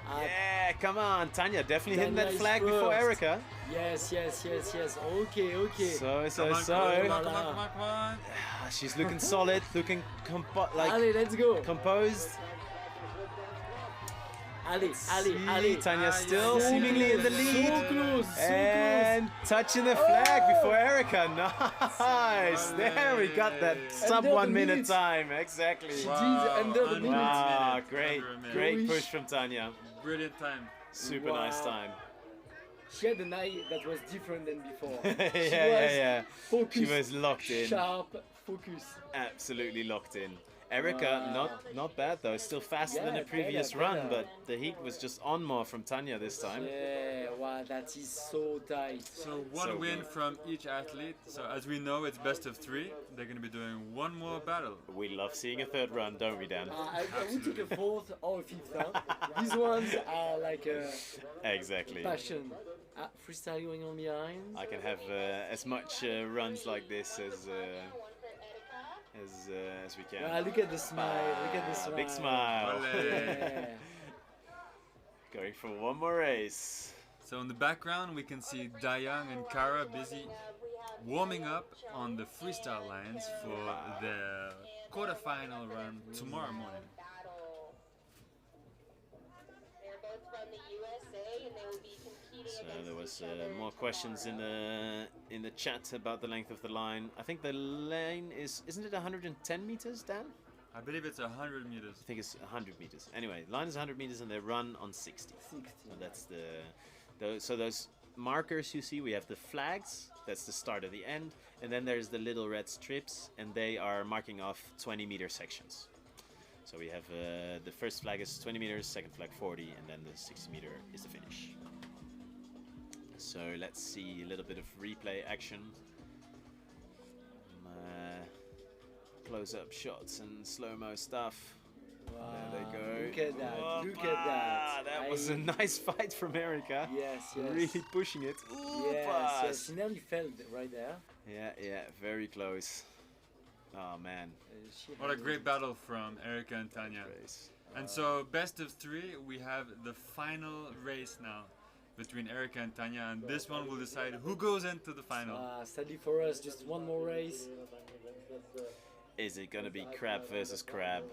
Yeah, come on, Tanya, definitely hitting that flag before Erica. Yes. Okay. So. Come on. She's looking solid, looking allez, let's go. Composed. Allez. Tanya still seemingly in the lead. So close. And touching the flag before Erica. Nice. There we got that sub 1 minute time. Exactly. She did under the minute. Wow, great push from Tanya. Brilliant time. Super nice time. She had an eye that was different than before. Yeah. Focused, she was locked in. Sharp, focus. Absolutely locked in. Erica, not bad though. Still faster than the previous run, but the heat was just on more from Tanya this time. Yeah, wow, that is so tight. So one win from each athlete. So as we know, it's best of 3. They're going to be doing one more battle. We love seeing a third run, don't we, Dan? I would take a 4th or a 5th. Huh? These ones are like exactly passion. Freestyle going on behind. I can have as much runs like this as we can. Look at the smile. Big smile. Yeah. Going for one more race. So in the background we can see Dayang and Kara busy warming up on the freestyle lines for the quarterfinal run tomorrow morning. They're both from the So there was more questions in the chat about the length of the line. I think the lane isn't it 110 meters, Dan? I believe it's 100 meters. I think it's 100 meters. Anyway, line is 100 meters and they run on 60. 60. So that's those markers you see. We have the flags. That's the start of the end, and then there's the little red strips, and they are marking off 20-meter sections. So we have the first flag is 20 meters, second flag 40, and then the 60 meter is the finish. So let's see a little bit of replay action. Close-up shots and slow-mo stuff. Wow, there they go. Look at that, look at that. That was a nice fight from Erica. Yes, yes. Really pushing it. Yes, she nearly fell right there. Yeah, very close. Oh man. What a great battle from Erica and Tanya. And so, best of 3, we have the final race now between Erica and Tanya, and this one will decide who goes into the final. Sadly for us, just one more race. Is it going to be crab versus crab?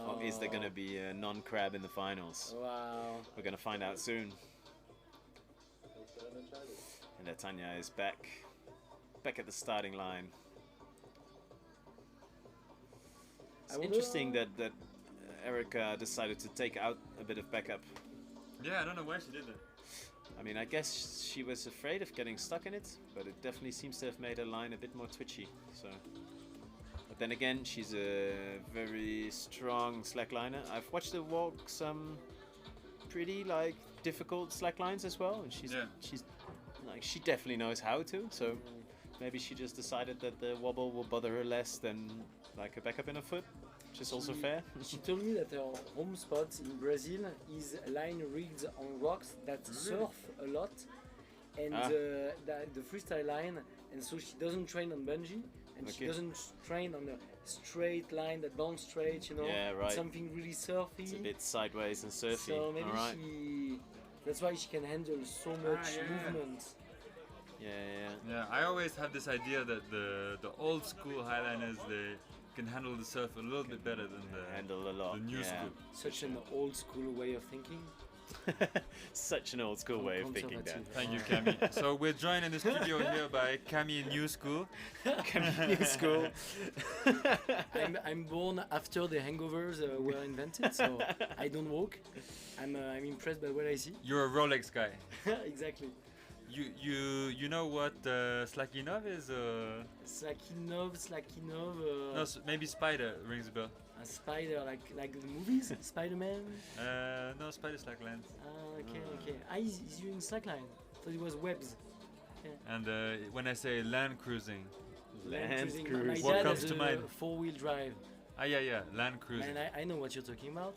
Or is there going to be a non-crab in the finals? Wow. We're going to find out soon. And Tanya is back at the starting line. It's interesting that Erica decided to take out a bit of backup. Yeah, I don't know why she did that. I mean, I guess she was afraid of getting stuck in it, but it definitely seems to have made her line a bit more twitchy. So. But then again, she's a very strong slackliner. I've watched her walk some pretty difficult slacklines as well, and she's she definitely knows how to. So maybe she just decided that the wobble will bother her less than a backup in her foot, which is also fair. She told me that her home spot in Brazil is a line rigged on rocks that surf a lot, and the freestyle line, and so she doesn't train on bungee. And she doesn't train on a straight line that bounce straight, you know. Yeah, right. It's something really surfy. It's a bit sideways and surfy. So maybe that's why she can handle so much movement. Yeah. I always have this idea that the old school Highliners, they can handle the surf a little bit better than the new school. Such an old school way of thinking. Such an old school way of thinking, Dan. Thank you, Camille. So we're joined in the studio here by Camille New School. Camille New School. I'm born after the hangovers were invented, so I don't walk. I'm impressed by what I see. You're a Rolex guy. Exactly. You know what Slackline is? Slackline. No, maybe Spider rings a bell. A spider, like the movies? Spider-Man? No, Spider Slackline. Okay. He's using Slackline. I thought it was webs. Yeah. And when I say land cruising, what comes to mind? 4-wheel drive. Yeah, land cruising. And I know what you're talking about.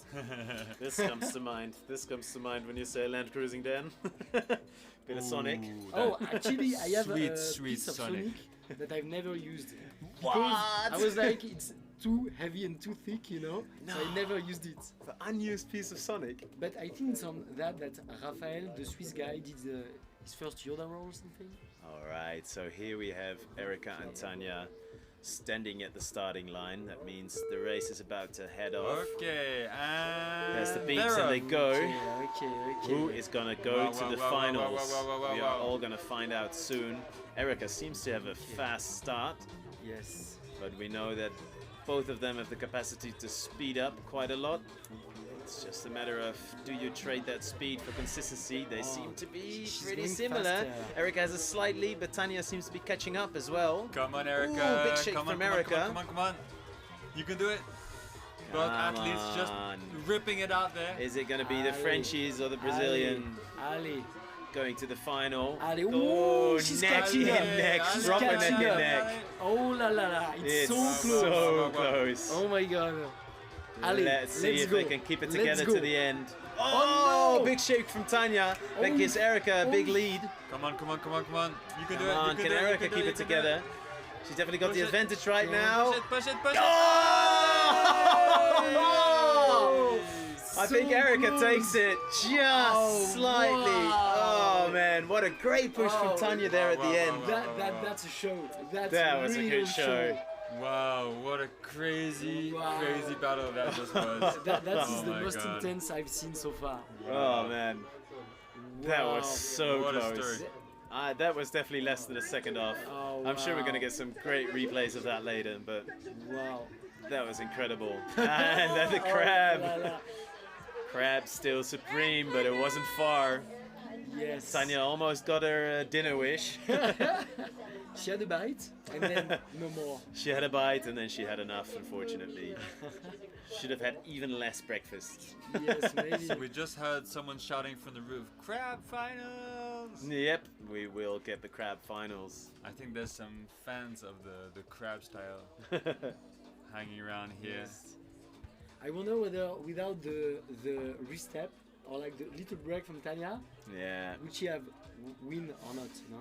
This comes to mind. This comes to mind when you say land cruising, Dan. Bit of Sonic. Oh, actually, I have a piece of Sonic that I've never used. What? I was like, it's too heavy and too thick, you know. No. So I never used it. The unused piece of Sonic. But I think it's on that Raphael, the Swiss guy, did his first Yoda roll or something. Alright, so here we have Erica and Tanya standing at the starting line. That means the race is about to head off. Okay, and there's the beeps and they go. Okay. Who is gonna go to the finals? We are all gonna find out soon. Erica seems to have a fast start. Yes. But we know that both of them have the capacity to speed up quite a lot. It's just a matter of, do you trade that speed for consistency? They seem to be pretty similar. Faster. Erica has a slight lead, but Tanya seems to be catching up as well. Come on, Erica. Ooh, big shake from Erica. Come on. You can do it. Both athletes just ripping it out there. Is it going to be the Frenchies or the Brazilian? Ali. Going to the final. Ali. Oh, neck and neck. Proper neck and neck. Oh la la. It's so close. So close. Oh my god. Ali, let's see if they can keep it together to the end. Oh, no! Big shake from Tanya. That gives Erica a big lead. Come on. You can do it. Can Erica keep it together? She's definitely got the advantage right now. Push it. Oh! I think Erica takes it just slightly. Wow. Oh man, what a great push from Tanya there at the end. That's a show. That was a good show. Wow, what a crazy battle that just was. That is the most intense I've seen so far. Oh man. That was so What a close. story. That was definitely less than a second off. Oh, I'm sure we're going to wow. get some great replays of that later, but Wow. that was incredible. And then the crab. Oh, la, la. Crab still supreme, but it wasn't far. Yes. Tanya almost got her dinner wish. She had a bite and then no more. She had a bite and then she had enough, unfortunately. Should have had even less breakfast. Yes, maybe. We just heard someone shouting from the roof, "Crab finals!" Yep, we will get the crab finals. I think there's some fans of the crab style hanging around here. Yes. I wonder whether without the restep or like the little break from Tanya, Yeah. would she have win or not? No.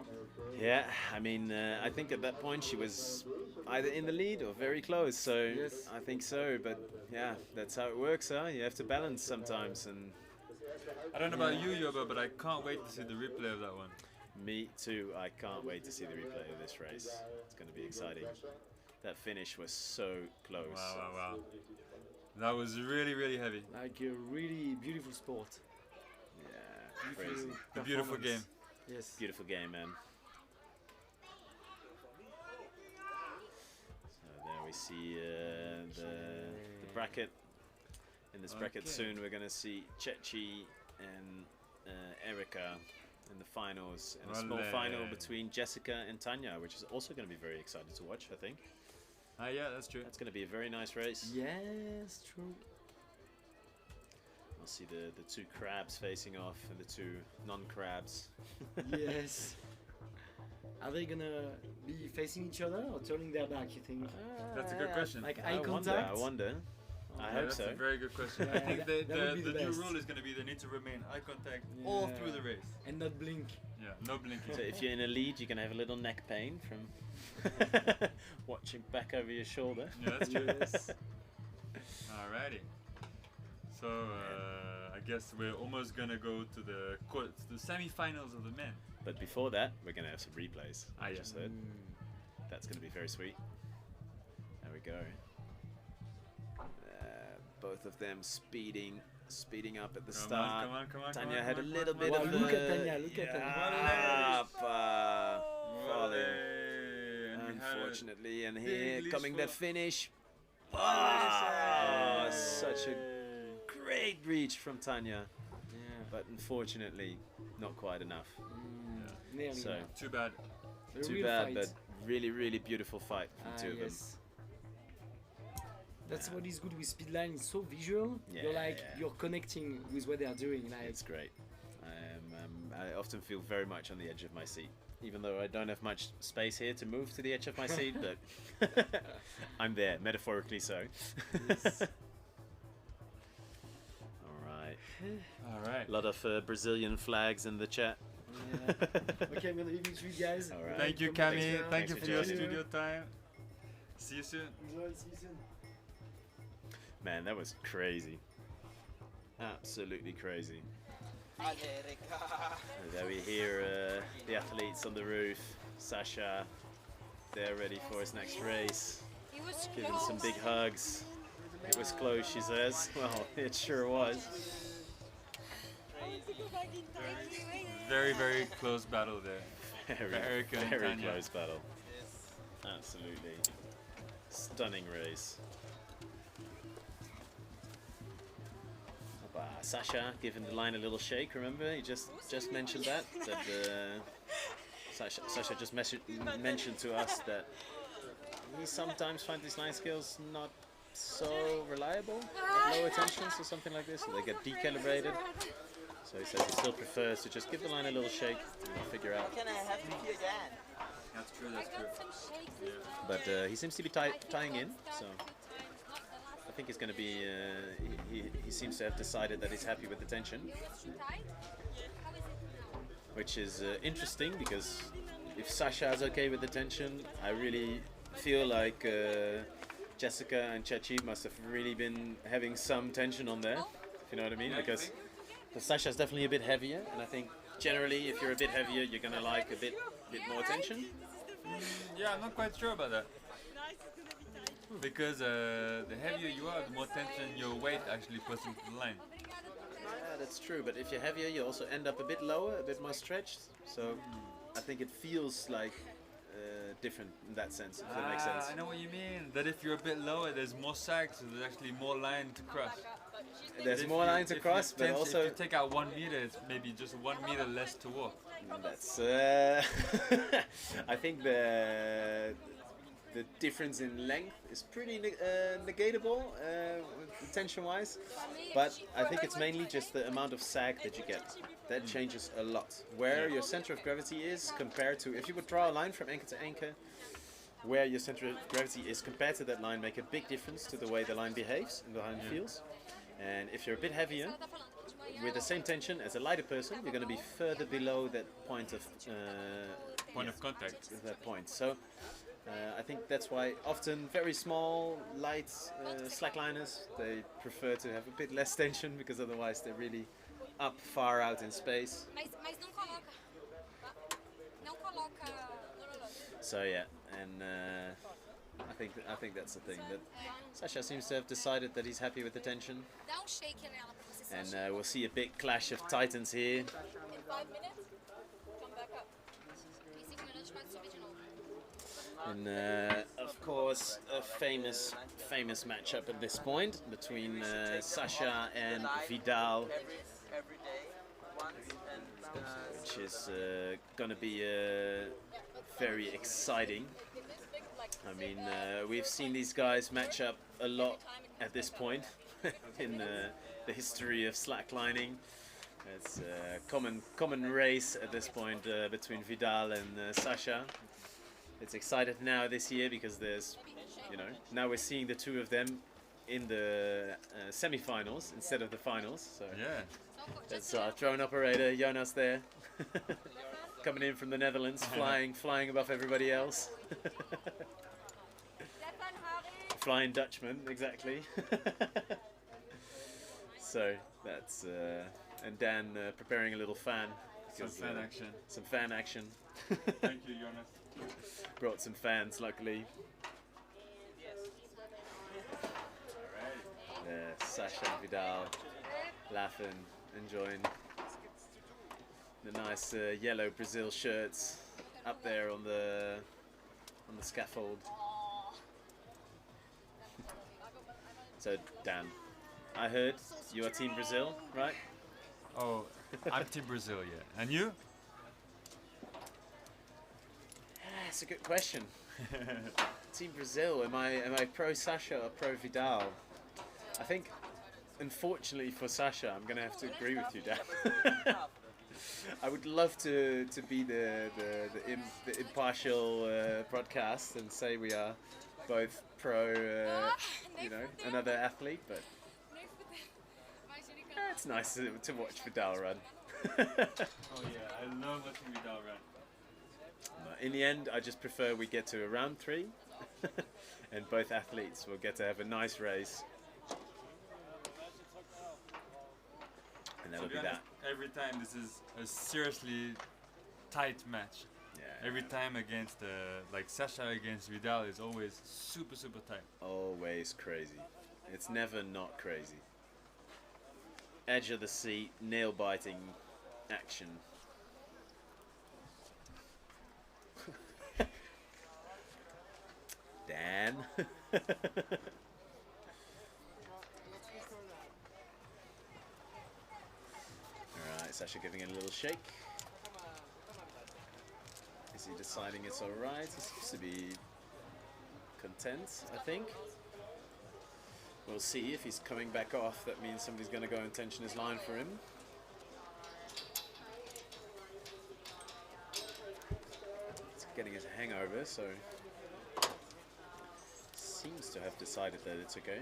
Yeah, I mean, I think at that point she was either in the lead or very close, so Yes. I think so, but yeah, that's how it works, huh? You have to balance sometimes, and I don't know about you, Yoba, but I can't wait to see the replay of that one. me too, I can't wait to see the replay of this race. It's going to be exciting. That finish was so close. Wow, wow, wow. That was really, really heavy. Like a really beautiful sport. Yeah, Beautiful crazy. The beautiful game. performance. Yes. Beautiful game, man. So there we see the bracket. In this bracket Okay. soon we're going to see Chechi and Erica in the finals. And a small final Olé. between Jessica and Tanya, which is also going to be very exciting to watch, I think. Yeah, that's true. That's going to be a very nice race. Yes, true. We'll see the two crabs facing off and the two non-crabs. Yes. Are they gonna be facing each other or turning their back, you think? That's a good question. Like I eye contact? wonder. I Yeah, hope that's so. a very good question. I Yeah, think that would be the the new best. rule is going to be they need to remain eye contact all Yeah. through the race. And not blink. Yeah, no blinking. So if you're in a lead, you're going to have a little neck pain from watching back over your shoulder. Yeah, that's true. Yes. Alrighty. So I guess we're almost gonna go to the semi-finals of the men. But before that, we're going to have some replays. I yeah. just heard. That's going to be very sweet. There we go. Both of them speeding up at the start. Come on, come on, Tanya come on, had come a on, little come bit on. of Wow, look at Tanya, look at Tanya. falling. And we had a Unfortunately, and big here leash coming for- the finish. Oh, such a great reach from Tanya. Yeah. But unfortunately, not quite enough. Nearly. So Too bad. A too real bad, fight. but really, really beautiful fight from the two of them. Yes. That's what is good with Speedline. It's so visual. Yeah, You're like yeah. you're connecting with what they are doing. Like It's great. I often feel very much on the edge of my seat, even though I don't have much space here to move to the edge of my seat, but I'm there, metaphorically so. Yes. Alright. Alright. A lot of Brazilian flags in the chat. Yeah. Okay, I'm gonna leave it to you guys. Alright. Thank you, Thanks, Camille. man. Thank you Thanks for for your joining. studio time. See you soon. Enjoy, see you soon. Man, that was crazy. Absolutely crazy. And there we hear the athletes on the roof. Sasha, they're ready for his next race. It was Giving close. some big hugs. It was close, she says. Well, it sure was. Very, very close battle there. Very, For Erica and very Tanya. close battle. Absolutely. Stunning race. Sasha giving the line a little shake, remember? He just mentioned that Sasha just mentioned to us that he sometimes finds his line skills not so reliable at lower tensions or something like this, so they get decalibrated. So he says he still prefers to just give the line a little shake and figure out. Can I have to pee again? That's true, that's true. But he seems to be tying in, so I think he's going to be. He seems to have decided that he's happy with the tension, which is interesting because if Sasha is okay with the tension, I really feel like Jessica and Chechi must have really been having some tension on there, if you know what I mean, because Sasha's definitely a bit heavier, and I think generally if you're a bit heavier, you're going to like a bit more tension. Yeah, I'm not quite sure about that. Because the heavier you are, the more tension your weight actually puts into the line. that's true. But if you're heavier, you also end up a bit lower, a bit more stretched. So I think it feels like different in that sense, if that makes sense. I know what you mean. That if you're a bit lower, there's more sag, so there's actually more line to cross. There's more line to cross, but also... If you take out 1 meter, it's maybe just 1 meter less to walk. That's... I think the difference in length is pretty negatable, tension-wise, but I think it's mainly just the amount of sag that you get. That changes a lot. Where your center of gravity is compared to... If you would draw a line from anchor to anchor, where your center of gravity is compared to that line make a big difference to the way the line behaves and the line feels. And if you're a bit heavier, with the same tension as a lighter person, you're going to be further below that point of... point of contact. That point. So I think that's why often very small, light slackliners, they prefer to have a bit less tension, because otherwise they're really up far out in space. So yeah, and I think that's the thing, that Sasha seems to have decided that he's happy with the tension, and we'll see a big clash of titans here. In 5 minutes, come back up. And of course, a famous matchup at this point between Sasha and Vidal, which is gonna be very exciting. I mean, we've seen these guys match up a lot at this point in the history of slacklining. It's a common race at this point between Vidal and Sasha. It's excited now this year because there's, now we're seeing the two of them in the semi-finals instead of the finals. So yeah, that's our drone operator Jonas there, coming in from the Netherlands, flying above everybody else. Flying Dutchman, exactly. So that's and Dan preparing a little fan. Some fan action. Some fan action. Thank you, Jonas. Brought some fans, luckily. Sasha and Vidal laughing, enjoying the nice yellow Brazil shirts up there on the scaffold. So Dan, I heard you are Team Brazil, right? Oh, I'm Team Brazil, yeah. And you? That's a good question. Team Brazil, am I pro Sasha or pro Vidal? I think, unfortunately for Sasha, I'm gonna have to agree with you, Dan. I would love to be the impartial broadcast and say we are both pro, another athlete, but it's nice to watch Vidal run. Oh yeah, I love watching Vidal run. In the end, I just prefer we get to a round 3 and both athletes will get to have a nice race. And that'll be that. Every time this is a seriously tight match. Yeah. Every time against like Sasha against Vidal is always super tight. Always crazy. It's never not crazy. Edge of the seat, nail biting action. Dan. Alright, Sasha giving it a little shake. Is he deciding it's alright? He seems to be content, I think. We'll see if he's coming back off. That means somebody's going to go and tension his line for him. He's getting his hangover, so seems to have decided that it's okay.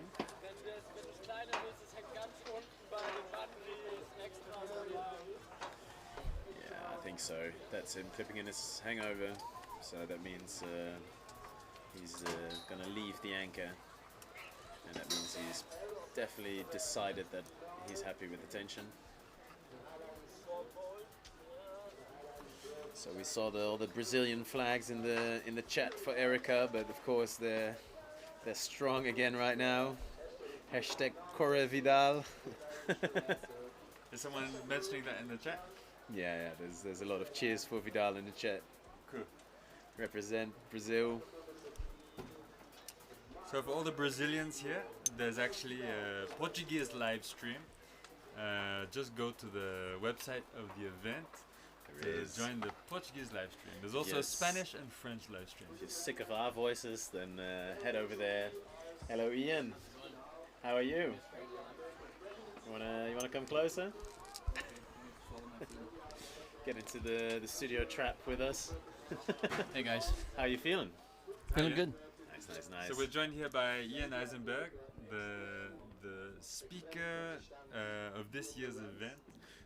Yeah, I think so. That's him clipping in his hangover. So that means he's going to leave the anchor. And that means he's definitely decided that he's happy with the tension. So we saw all the Brazilian flags in the chat for Erica, but of course they're strong again right now. Hashtag Corre Vidal. Is someone mentioning that in the chat? Yeah. There's a lot of cheers for Vidal in the chat. Cool. Represent Brazil. So for all the Brazilians here, there's actually a Portuguese live stream. Just go to the website of the event to join the Portuguese live stream. There's also a Spanish and French live stream. If you're sick of our voices, then head over there. Hello, Ian. How are you? You wanna come closer? Get into the studio trap with us. Hey guys. How are you feeling? Feeling good. Nice. So we're joined here by Ian Eisenberg, the speaker of this year's event.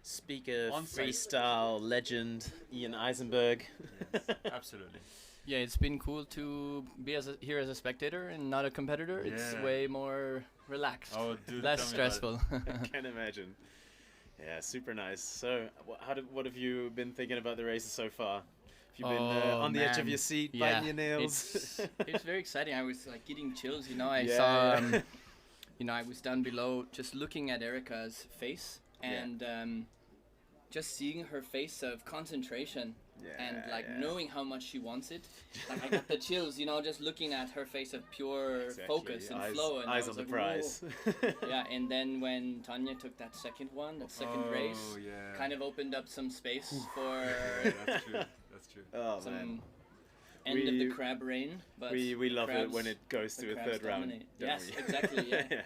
Speaker, freestyle legend, Ian Eisenberg. Yes, absolutely. Yeah, it's been cool to be here as a spectator and not a competitor. It's way more relaxed, less stressful. I can imagine. Yeah, super nice. So, what have you been thinking about the races so far? Have you been on the edge of your seat, biting your nails? It's very exciting. I was like getting chills, you know. I saw, you know, I was down below just looking at Erica's face and just seeing her face of concentration and like knowing how much she wants it. Like I got the chills, you know, just looking at her face of pure focus and flow. And eyes on the prize. Yeah, and then when Tanya took that second race, kind of opened up some space for That's true. Oh some man. End of the crab rain. But we love it when it goes to a third round. Yes, exactly. Yeah.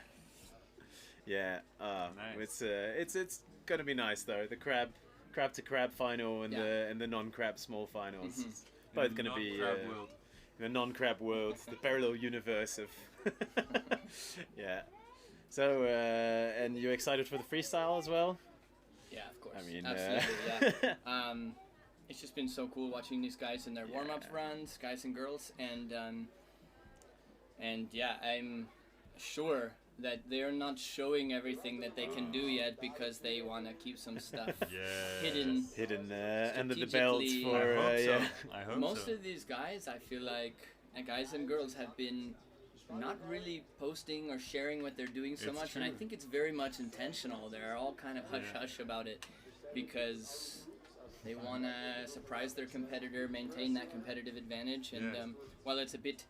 Yeah. Nice. It's gonna be nice though. The crab to crab final and the non-crab small finals. It's both gonna be in the non-crab world, the parallel universe of. Yeah. So and you're excited for the freestyle as well? Yeah, of course. I mean, absolutely. Yeah. It's just been so cool watching these guys in their warm-up runs, guys and girls, and yeah, I'm sure that they're not showing everything that they can do yet because they want to keep some stuff hidden under the belt for I hope most of these guys, I feel like guys and girls have been not really posting or sharing what they're doing so much, and I think it's very much intentional. They're all kind of hush-hush about it because they want to surprise their competitor, maintain that competitive advantage, and while it's a bit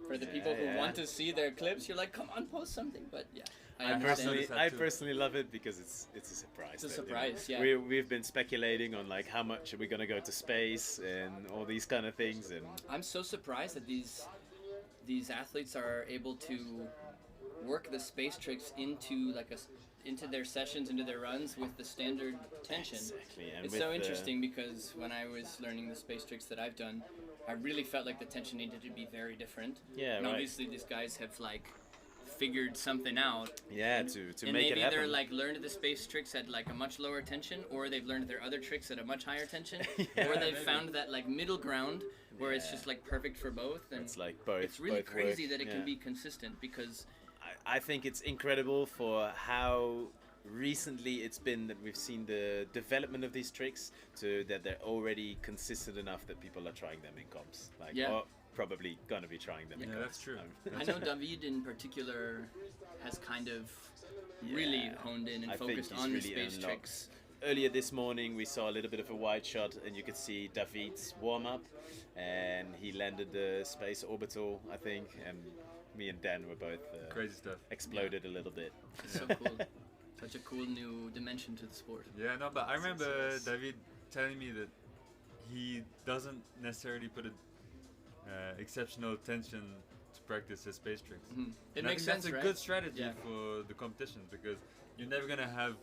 for the people who want to see their clips, you're like, come on, post something. But yeah, I personally love it because it's a surprise. It's a surprise. We've been speculating on like how much are we gonna go to space and all these kind of things, and I'm so surprised that these athletes are able to work the space tricks into into their sessions, into their runs with the standard tension. Exactly. And it's so interesting because when I was learning the space tricks that I've done, I really felt like the tension needed to be very different. Yeah, and obviously these guys have like figured something out. Yeah, to make it happen. And they've either like learned the space tricks at like a much lower tension, or they've learned their other tricks at a much higher tension, or they've found that like middle ground where it's just like perfect for both. And it's like both. It's really both crazy work. that it can be consistent because. I think it's incredible for how recently it's been that we've seen the development of these tricks to that they're already consistent enough that people are trying them in comps. Like, or probably gonna be trying them in comps. That's true. I know David in particular has kind of really honed in and focused on the space tricks. Earlier this morning we saw a little bit of a wide shot and you could see David's warm-up and he landed the space orbital, I think, and me and Dan were both crazy stuff. Exploded a little bit. It's so cool. Such a cool new dimension to the sport. Yeah, no, but I remember David telling me that he doesn't necessarily put exceptional tension to practice his space tricks. It makes sense, that's a good strategy for the competition because you're never gonna have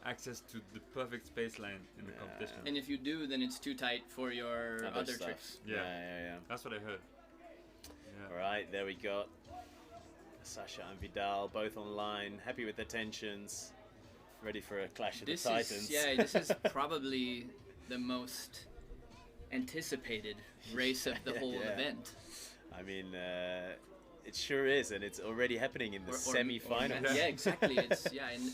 access to the perfect space line in the competition. And if you do, then it's too tight for your other tricks. Yeah. That's what I heard. All right, there we go. Sasha and Vidal both online, happy with their tensions, ready for a clash of the titans. This is probably the most anticipated race of the whole event. I mean, it sure is, and it's already happening in the semi-finals. Yeah, exactly. It's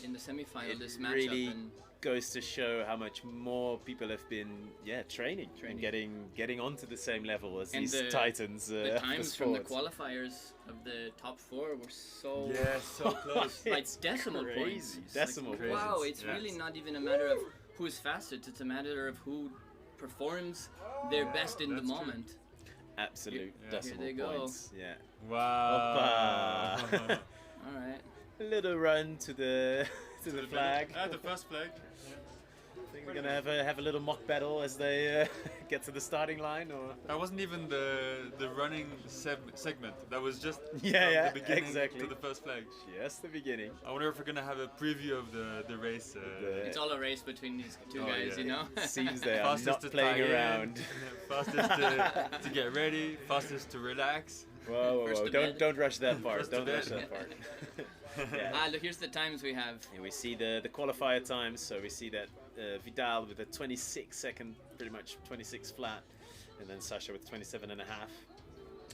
in the semi-final. This matchup really goes to show how much more people have been training. And getting onto the same level as these titans. The times from the qualifiers of the top 4 were so so close. Like decimal points. Decimal points. Wow, it's really not even a matter of who's fastest. It's a matter of who performs their best in the moment. Absolute decimal here they points. go. Yeah. Wow. All right. A little run to the flag. The first flag. I think we're gonna have a little mock battle as they get to the starting line, or that wasn't even the running segment. That was just from the beginning exactly to the first flag. Just the beginning. I wonder if we're gonna have a preview of the race. It's all a race between these two guys, you know. Seems they are not playing around. Fastest to get ready. Fastest to relax. Whoa! Don't rush that part. Don't rush that part. Look, here's the times we have. Here we see the qualifier times. So we see that Vidal with a 26 second, pretty much 26 flat, and then Sasha with 27 and a half.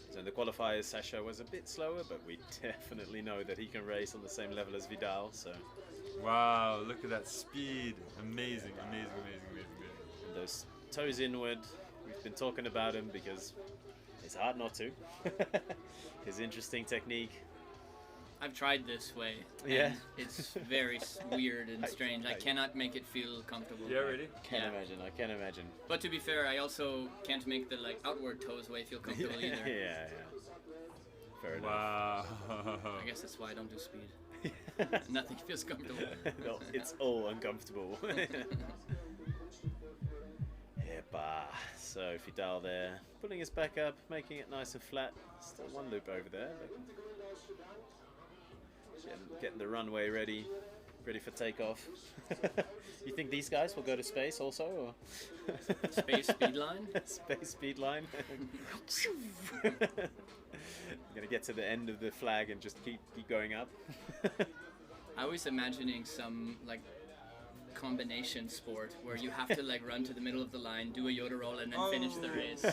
So in the qualifiers, Sasha was a bit slower, but we definitely know that he can race on the same level as Vidal. So. Wow! Look at that speed! Amazing! And those toes inward. We've been talking about him because it's hard not to. His interesting technique. I've tried this way. Yeah. It's very weird and strange. I cannot make it feel comfortable. Yeah, really? I can't imagine. But to be fair, I also can't make the outward toes way feel comfortable either. Yeah. Fair enough. Wow. I guess that's why I don't do speed. Nothing feels comfortable. No, it's all uncomfortable. So Vidal there, pulling his back up, making it nice and flat. Still one loop over there. Getting the runway ready for takeoff. You think these guys will go to space also, or space speed line? Space speed line. I'm gonna get to the end of the flag and just keep going up. I was imagining some combination sport where you have to run to the middle of the line, do a Yoda roll, and then finish the race.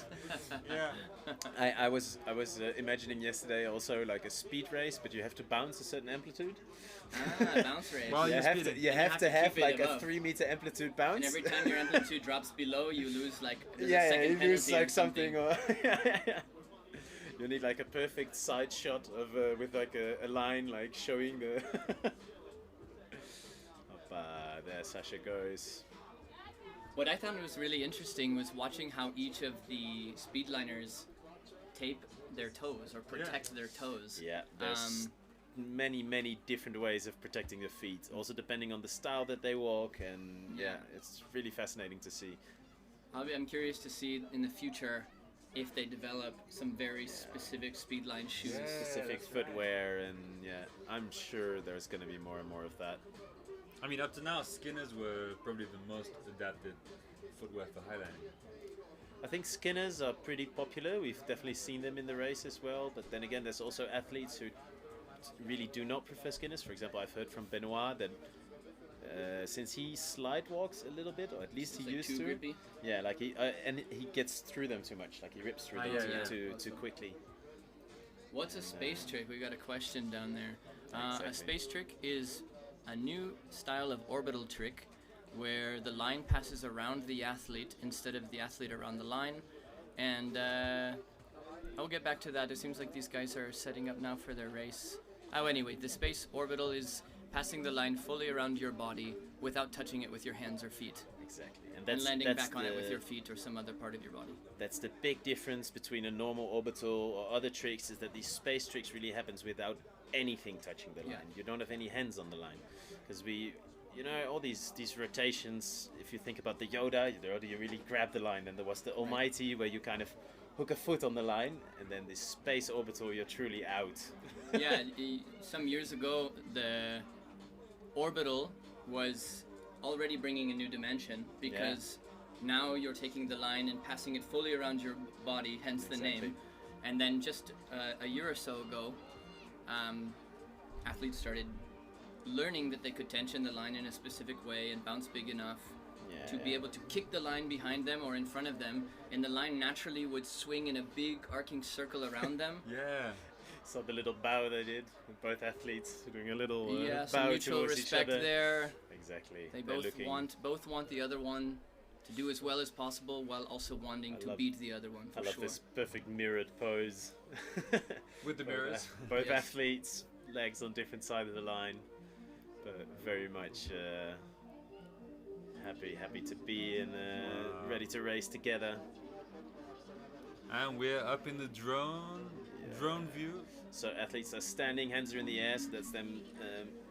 I was imagining yesterday also a speed race, but you have to bounce a certain amplitude. Bounce race. Well, you have to have a 3 meter amplitude bounce. And every time your amplitude drops below, you lose a second you lose penalty or something. Or you need a perfect side shot of with a line showing the. There Sasha goes. What I found was really interesting was watching how each of the speedliners tape their toes or protect their toes. Yeah, there's many different ways of protecting their feet, also depending on the style that they walk, and it's really fascinating to see. I'm curious to see in the future if they develop some very specific speedline shoes. Specific footwear, and I'm sure there's going to be more and more of that. I mean, up to now, Skinners were probably the most adapted footwear for Highline. I think Skinners are pretty popular. We've definitely seen them in the race as well. But then again, there's also athletes who really do not prefer Skinners. For example, I've heard from Benoit that since he slide walks a little bit, or at least he used to. Grippy. Yeah, and he gets through them too much. He rips through them too quickly. What's a space trick? We got a question down there. Exactly. A space trick is a new style of orbital trick where the line passes around the athlete instead of the athlete around the line. And I'll get back to that. It seems like these guys are setting up now for their race. Oh, anyway, the space orbital is passing the line fully around your body without touching it with your hands or feet. Exactly. And landing back on it with your feet or some other part of your body. That's the big difference between a normal orbital or other tricks, is that these space tricks really happens without anything touching the line. You don't have any hands on the line. Because all these rotations, if you think about the Yoda, you really grab the line, and there was the Almighty where you kind of hook a foot on the line, and then this space orbital, you're truly out. Some years ago, the orbital was already bringing a new dimension, because now you're taking the line and passing it fully around your body, hence the name. And then just a year or so ago, athletes started learning that they could tension the line in a specific way and bounce big enough to be able to kick the line behind them or in front of them, and the line naturally would swing in a big arcing circle around them. So the little bow they did, with both athletes doing a little some bow mutual towards respect each other. there. Exactly. They They're both want the other one to do as well as possible, while also wanting to beat the other one. For I love this perfect mirrored pose. With the mirrors. Both Yes. athletes, legs on different sides of the line, but very much happy to be in, ready to race together. And we're up in the drone view. So athletes are standing, hands are in the air, so that's them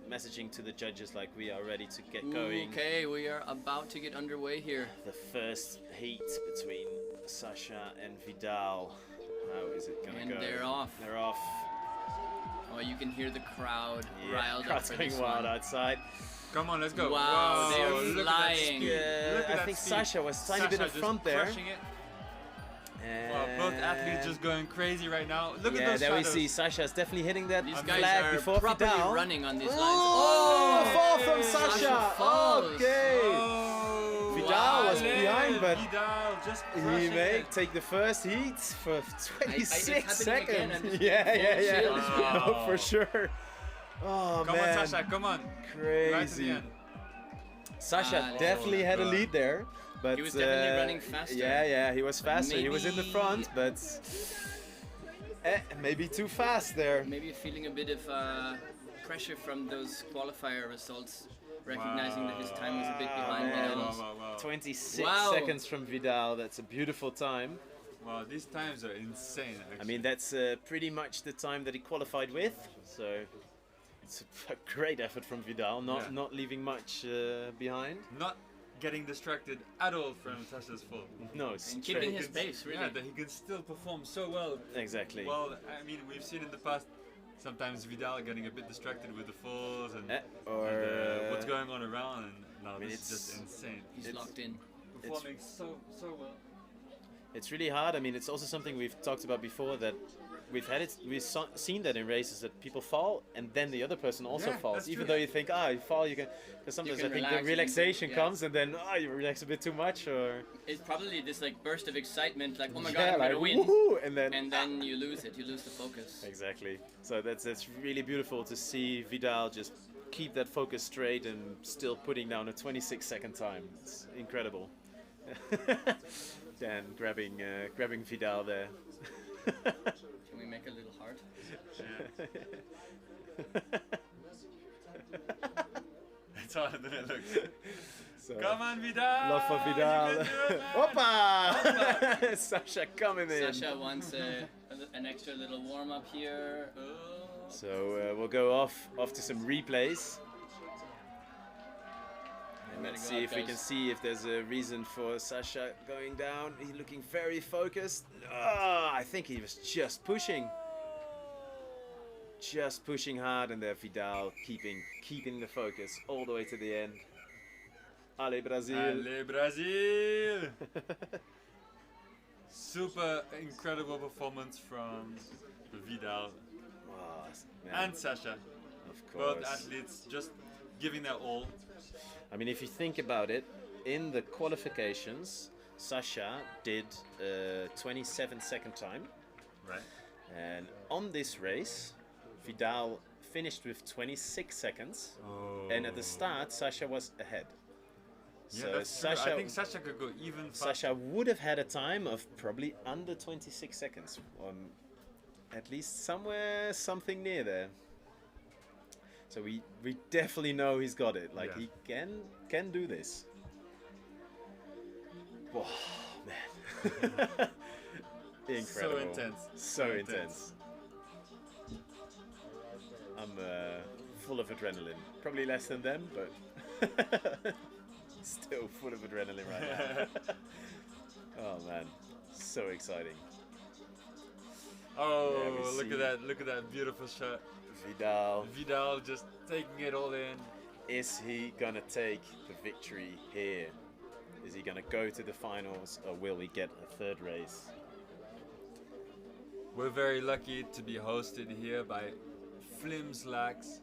messaging to the judges like we are ready to get going. Okay, we are about to get underway here. The first heat between Sasha and Vidal. How is it gonna go? And they're off. They're off. Oh, you can hear the crowd Yeah, riled up crowd's for going this wild one. outside. Come on, let's go. Wow, Whoa, they're look at that flying. speed. Look at I that think speed. Sasha was a tiny bit in just front there. crushing it. Wow, both athletes just going crazy right now. Look at Yeah, those there shadows. we see Sasha's definitely hitting that These guys flag are before properly Vidal. running on these lines. Oh, fall from Sasha. falls. Okay. Oh, Vidal was behind, but Vidal just he crushing may it. take the first heat for 26 happening again. seconds. I'm just Yeah. full Wow. No, for sure. Oh, Come man. on, Sasha, come on. Crazy. Right to the end. Sasha definitely had a lead there. But, He was definitely running faster. Yeah, he was faster. He was in the maybe- front, but maybe too fast there. Maybe feeling a bit of pressure from those qualifier results, recognizing that his time was a bit behind Vidal's. Wow. 26 Wow. seconds from Vidal. That's a beautiful time. Wow, these times are insane, actually. I mean, that's pretty much the time that he qualified with. So it's a great effort from Vidal, not leaving much behind. Not getting distracted at all from Sasha's fall. No, And straight. keeping his pace, really. Yeah, that he can still perform so well. Exactly. Well, I mean, we've seen in the past sometimes Vidal getting a bit distracted with the falls and, what's going on around. And no, mean, this is just insane. He's locked in. Performing so well. It's really hard. I mean, it's also something we've talked about before, that we've seen that in races, that people fall and then the other person also Yeah, falls. that's Even true. though you think, you fall, you can. Because sometimes can I think relax the and- relaxation yeah. comes and then you relax a bit too much, or It's probably this like burst of excitement, like, oh my Yeah, god, I'm like, gonna win. woohoo, and then you lose it, you lose the focus. Exactly. So that's really beautiful to see Vidal just keep that focus straight and still putting down a 26-second time. It's incredible. Dan grabbing Vidal there. Can we make a little heart? That's how it looks. So, Come on, Vidal! love for You Vidal. can do it, man! Hoppa! Sasha coming in. Sasha wants an extra little warm up here. Oh. So we'll go off to some replays. And let's see if we can see if there's a reason for Sasha going down. He's looking very focused. I think he was just pushing hard, and there Vidal keeping the focus all the way to the end. Allez Brazil! Allez, Brazil! Super incredible performance from Vidal Wow, man. and Sasha. Of course. Both athletes just giving their all. I mean, if you think about it, in the qualifications, Sasha did 27-second time. Right. And on this race, Vidal finished with 26 seconds. And at the start, Sasha was ahead. Yeah, So that's true. Sasha, I think Sasha could go even faster. Sasha would have had a time of probably under 26 seconds. At least something near there. So we definitely know he's got it. Like, he can do this. Whoa, man. Incredible. So intense. So intense. I'm full of adrenaline. Probably less than them, but still full of adrenaline right now. Oh man, so exciting. Oh, Yeah, we look see at that! Look at that beautiful shot. Vidal just taking it all in. Is he gonna take the victory here? Is he gonna go to the finals, or will we get a third race? We're very lucky to be hosted here by Flims Laax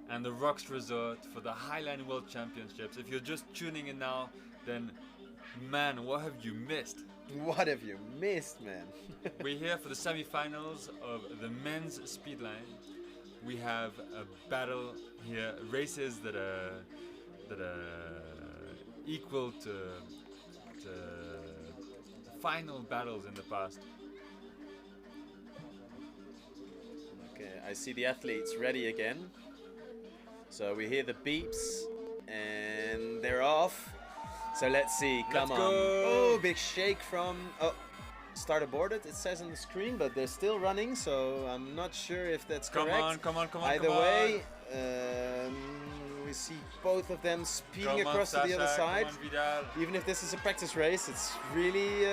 and the rocksresort for the Highline World Championships. If you're just tuning in now, then man, what have you missed? What have you missed, man? We're here for the semi-finals of the men's speed line. We have a battle here, races that are equal to final battles in the past. Okay, I see the athletes ready again. So we hear the beeps and they're off. So let's see, come on. Oh, big shake from, start aborted, it says on the screen, but they're still running, so I'm not sure if that's correct. Come on. Either way, we see both of them speeding across to the other side. Even if this is a practice race, it's really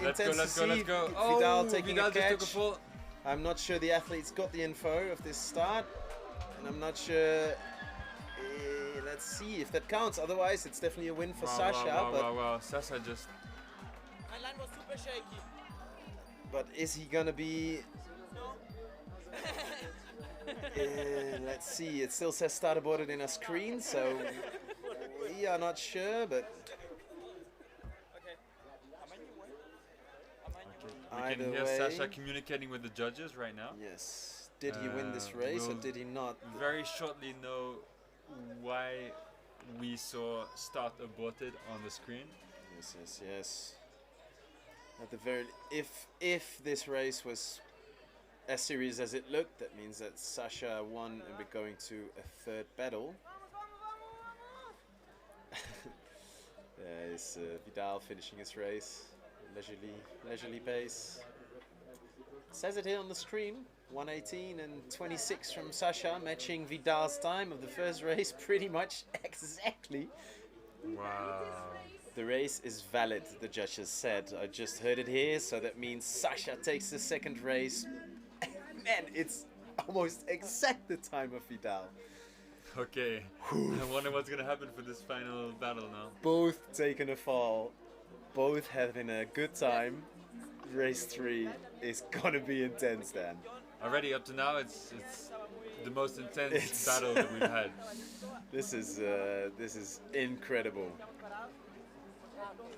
intense to see. Let's go. Vidal taking Vidal a catch. just took a fall. I'm not sure the athletes got the info of this start, and I'm not sure. Let's see if that counts. Otherwise, it's definitely a win for Sasha. Wow. Sasha just. My line was super shaky. But is he gonna be? Let's see. It still says start aborted in our screen, so we are not sure. But we can hear Sasha communicating with the judges right now. Yes. Did he win this race or did he not? Very shortly know why we saw start aborted on the screen. Yes. At the very, if this race was as serious as it looked, that means that Sasha won and we're going to a third battle. There is Vidal finishing his race, leisurely pace. It says it here on the screen. 1:18 and 26 from Sasha, matching Vidal's time of the first race pretty much exactly. Wow. The race is valid, the judges said. I just heard it here, so that means Sasha takes the second race. Man, it's almost exact the time of Vidal. Okay, I wonder what's gonna happen for this final battle now. Both taking a fall, both having a good time. Race 3 is gonna be intense, Dan. Already up to now, it's the most intense battle that we've had. This is incredible.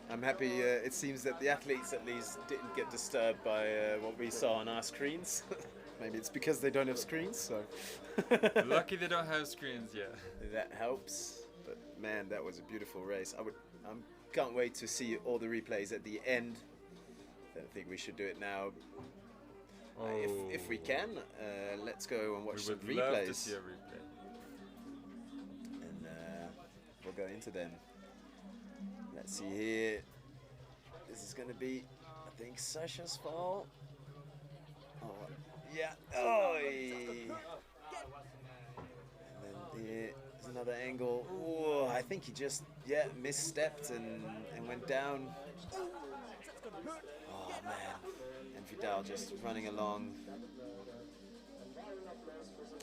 I'm happy. It seems that the athletes at least didn't get disturbed by what we saw on our screens. Maybe it's because they don't have screens. So lucky they don't have screens. Yeah, that helps. But man, that was a beautiful race. I can't wait to see all the replays at the end. I don't think we should do it now. If we can, let's go and watch some replays. We would love to see a replay. And we'll go into them. Let's see here. This is going to be, I think, Sasha's fall. Oh, yeah. Oh, and then here's another angle. Oh, I think he just, misstepped and went down. Oh, man. And Vidal just running along.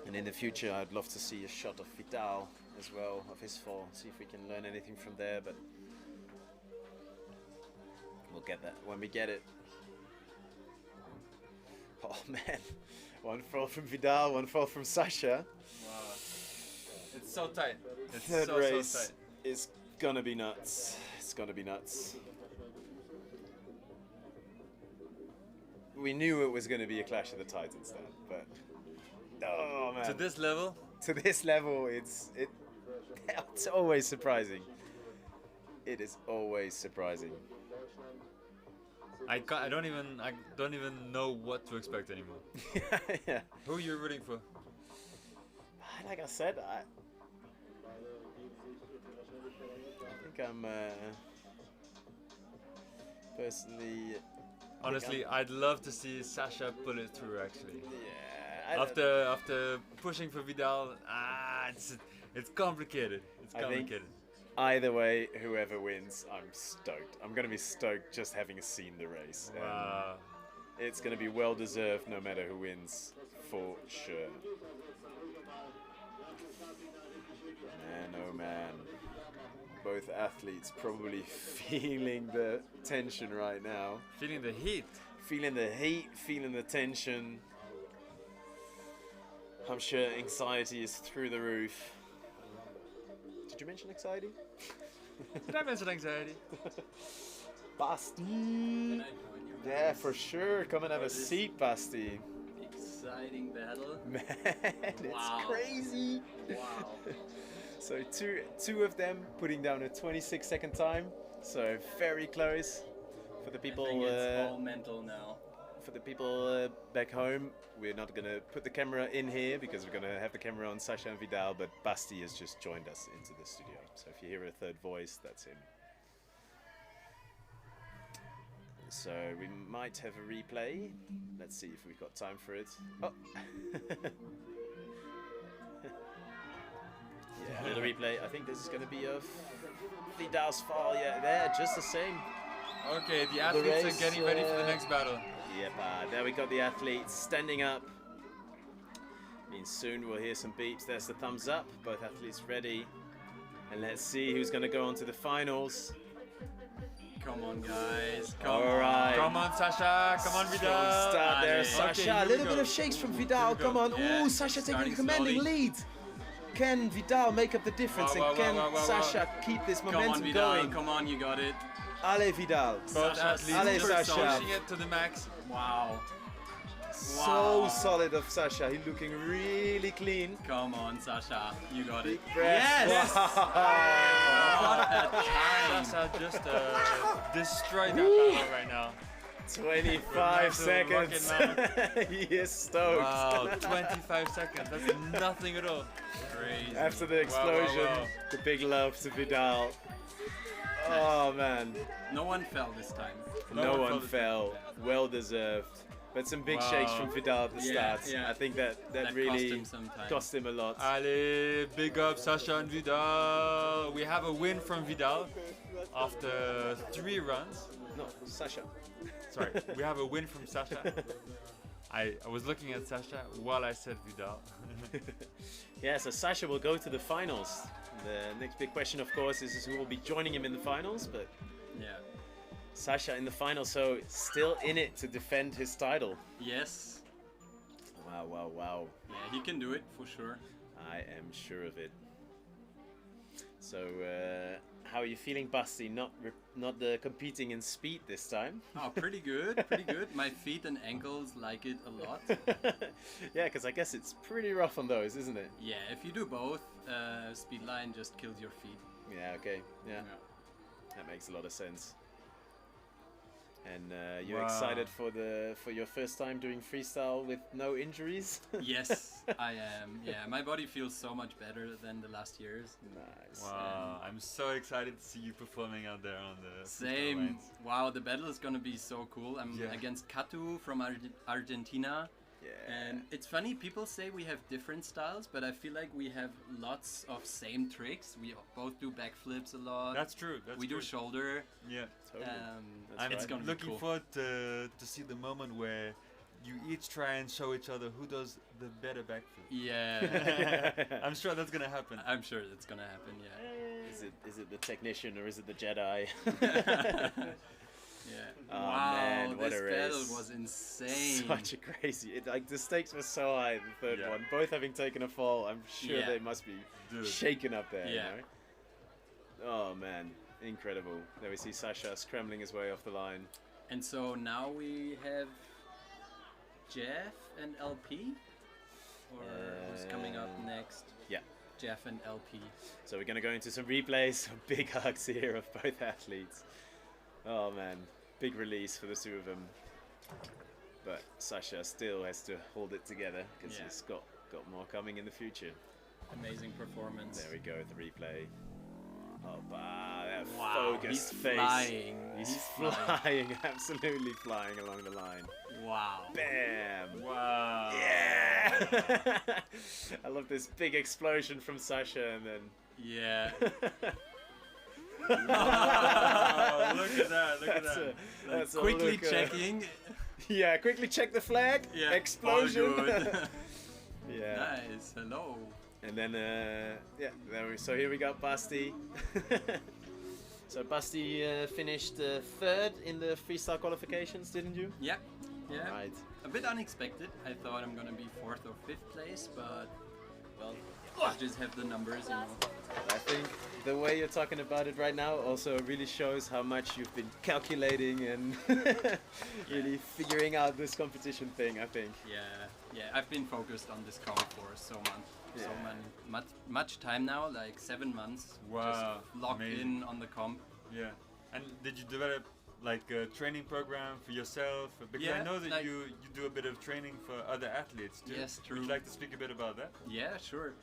And in the future, I'd love to see a shot of Vidal as well, of his fall. See if we can learn anything from there, but we'll get that when we get it. Oh man, one fall from Vidal, one fall from Sasha. Wow, it's so tight. It's Third so race tight. is gonna be nuts. It's gonna be nuts. We knew it was gonna be a clash of the Titans then, but oh man. To this level? To this level, it's always surprising. It is always surprising. I don't even know what to expect anymore. Yeah. Who are you rooting for? Like I said, I think I'm personally. Honestly, I'd love to see Sasha pull it through. Actually. Yeah. After pushing for Vidal, it's complicated. It's complicated. Either way, whoever wins, I'm stoked. I'm going to be stoked just having seen the race. Wow. It's going to be well deserved no matter who wins, for sure. Man, oh man. Both athletes probably feeling the tension right now. Feeling the heat. Feeling the heat, feeling the tension. I'm sure anxiety is through the roof. Did you mention anxiety? Did I mention anxiety? Basti. Yeah, for sure. Come and have a seat, Basti. Exciting battle. Man, it's crazy. Wow. So two of them putting down a 26-second time. So very close. For the people. I think it's all mental now. For the people back home, we're not gonna put the camera in here because we're gonna have the camera on Sasha and Vidal. But Basti has just joined us into the studio. So if you hear a third voice, that's him. So we might have a replay. Let's see if we've got time for it. Oh! Yeah, a little replay. I think this is going to be of Vidal's fall. Yeah, there, just the same. Okay, the athletes are getting ready for the next battle. Yep, there we got the athletes standing up. Means soon we'll hear some beeps. There's the thumbs up. Both athletes ready. And let's see who's going to go on to the finals. Come on, guys. Come on. Come on, Sasha. Come on, Vidal. Start there, Sasha. Okay, a little bit of shakes from Vidal. Come on. Yeah. Ooh, Sasha taking a commanding lead. Can Vidal make up the difference? And can Sasha keep this momentum going? Come on, you got it. Allez, Vidal. Both athletes Allez, Sasha. pushing it to the max. Wow. So solid of Sasha. He's looking really clean. Come on, Sasha. You got it. Yes! What a time. Sasha just destroyed that battle right now. 25 seconds. He is stoked. Wow, 25 seconds. That's nothing at all. Crazy. After the explosion, the big love to Vidal. Oh, man. No one fell this time. No one fell. Well deserved. But some big shakes from Vidal at the start. Yeah. I think that really cost him a lot. Allez, big up Sasha and Vidal. We have a win from Vidal after 3 runs. No, Sasha. Sorry, we have a win from Sasha. I was looking at Sasha while I said Vidal. Yeah, so Sasha will go to the finals. The next big question, of course, is who will be joining him in the finals. But yeah, Sasha in the final, so still in it to defend his title. Yes. Wow, wow, wow. Yeah, he can do it for sure. I am sure of it. So, how are you feeling, Basti? Not competing in speed this time? Oh, pretty good, pretty good. My feet and ankles like it a lot. Yeah, because I guess it's pretty rough on those, isn't it? Yeah, if you do both, speed line just kills your feet. Yeah, okay, yeah. That makes a lot of sense. And you're excited for your first time doing freestyle with no injuries? Yes, I am. Yeah, my body feels so much better than the last years. Nice. Wow, I'm so excited to see you performing out there on the same. lines. Wow, the battle is gonna be so cool. I'm against Katu from Argentina. Yeah. And it's funny, people say we have different styles, but I feel like we have lots of same tricks. We both do backflips a lot. That's true. We do shoulder. Yeah, totally. It's gonna be looking cool. forward to see the moment where you each try and show each other who does the better backflip. Yeah. I'm sure that's gonna happen. I'm sure that's gonna happen. Yeah. Is it the technician or is it the Jedi? Yeah. Oh, wow, man, what this a race. battle was insane. Such a crazy. Like the stakes were so high. The third one, both having taken a fall. I'm sure they must be shaken up there. Yeah. You know? Oh man, incredible. There we see Sasha scrambling his way off the line. And so now we have Jeff and LP, or who's coming up next? Yeah. Jeff and LP. So we're gonna go into some replays. Some big hugs here of both athletes. Oh man, big release for the two of them. But Sasha still has to hold it together because he's got more coming in the future. Amazing performance. There we go, the replay. Oh, that wow, focused he's face. Flying. He's flying, absolutely flying along the line. Wow. Bam. Wow. Yeah. I love this big explosion from Sasha and then. Yeah. Wow, look at that, look at that. That's quickly checking. Yeah, quickly check the flag. Yeah. Explosion. Yeah. Nice, hello. And then, so here we got Basti. So Basti finished third in the freestyle qualifications, didn't you? Yeah, yeah. Right. A bit unexpected. I thought I'm gonna be 4th or 5th place, but well, I just have the numbers, you know. I think the way you're talking about it right now also really shows how much you've been calculating and really figuring out this competition thing, I think. Yeah, I've been focused on this comp for much time now, like 7 months. Wow, just locked amazing. in on the comp. Yeah, and did you develop like a training program for yourself? Because Yeah, I know that like- you do a bit of training for other athletes too. Yes, true. Would you like to speak a bit about that? Yeah, sure.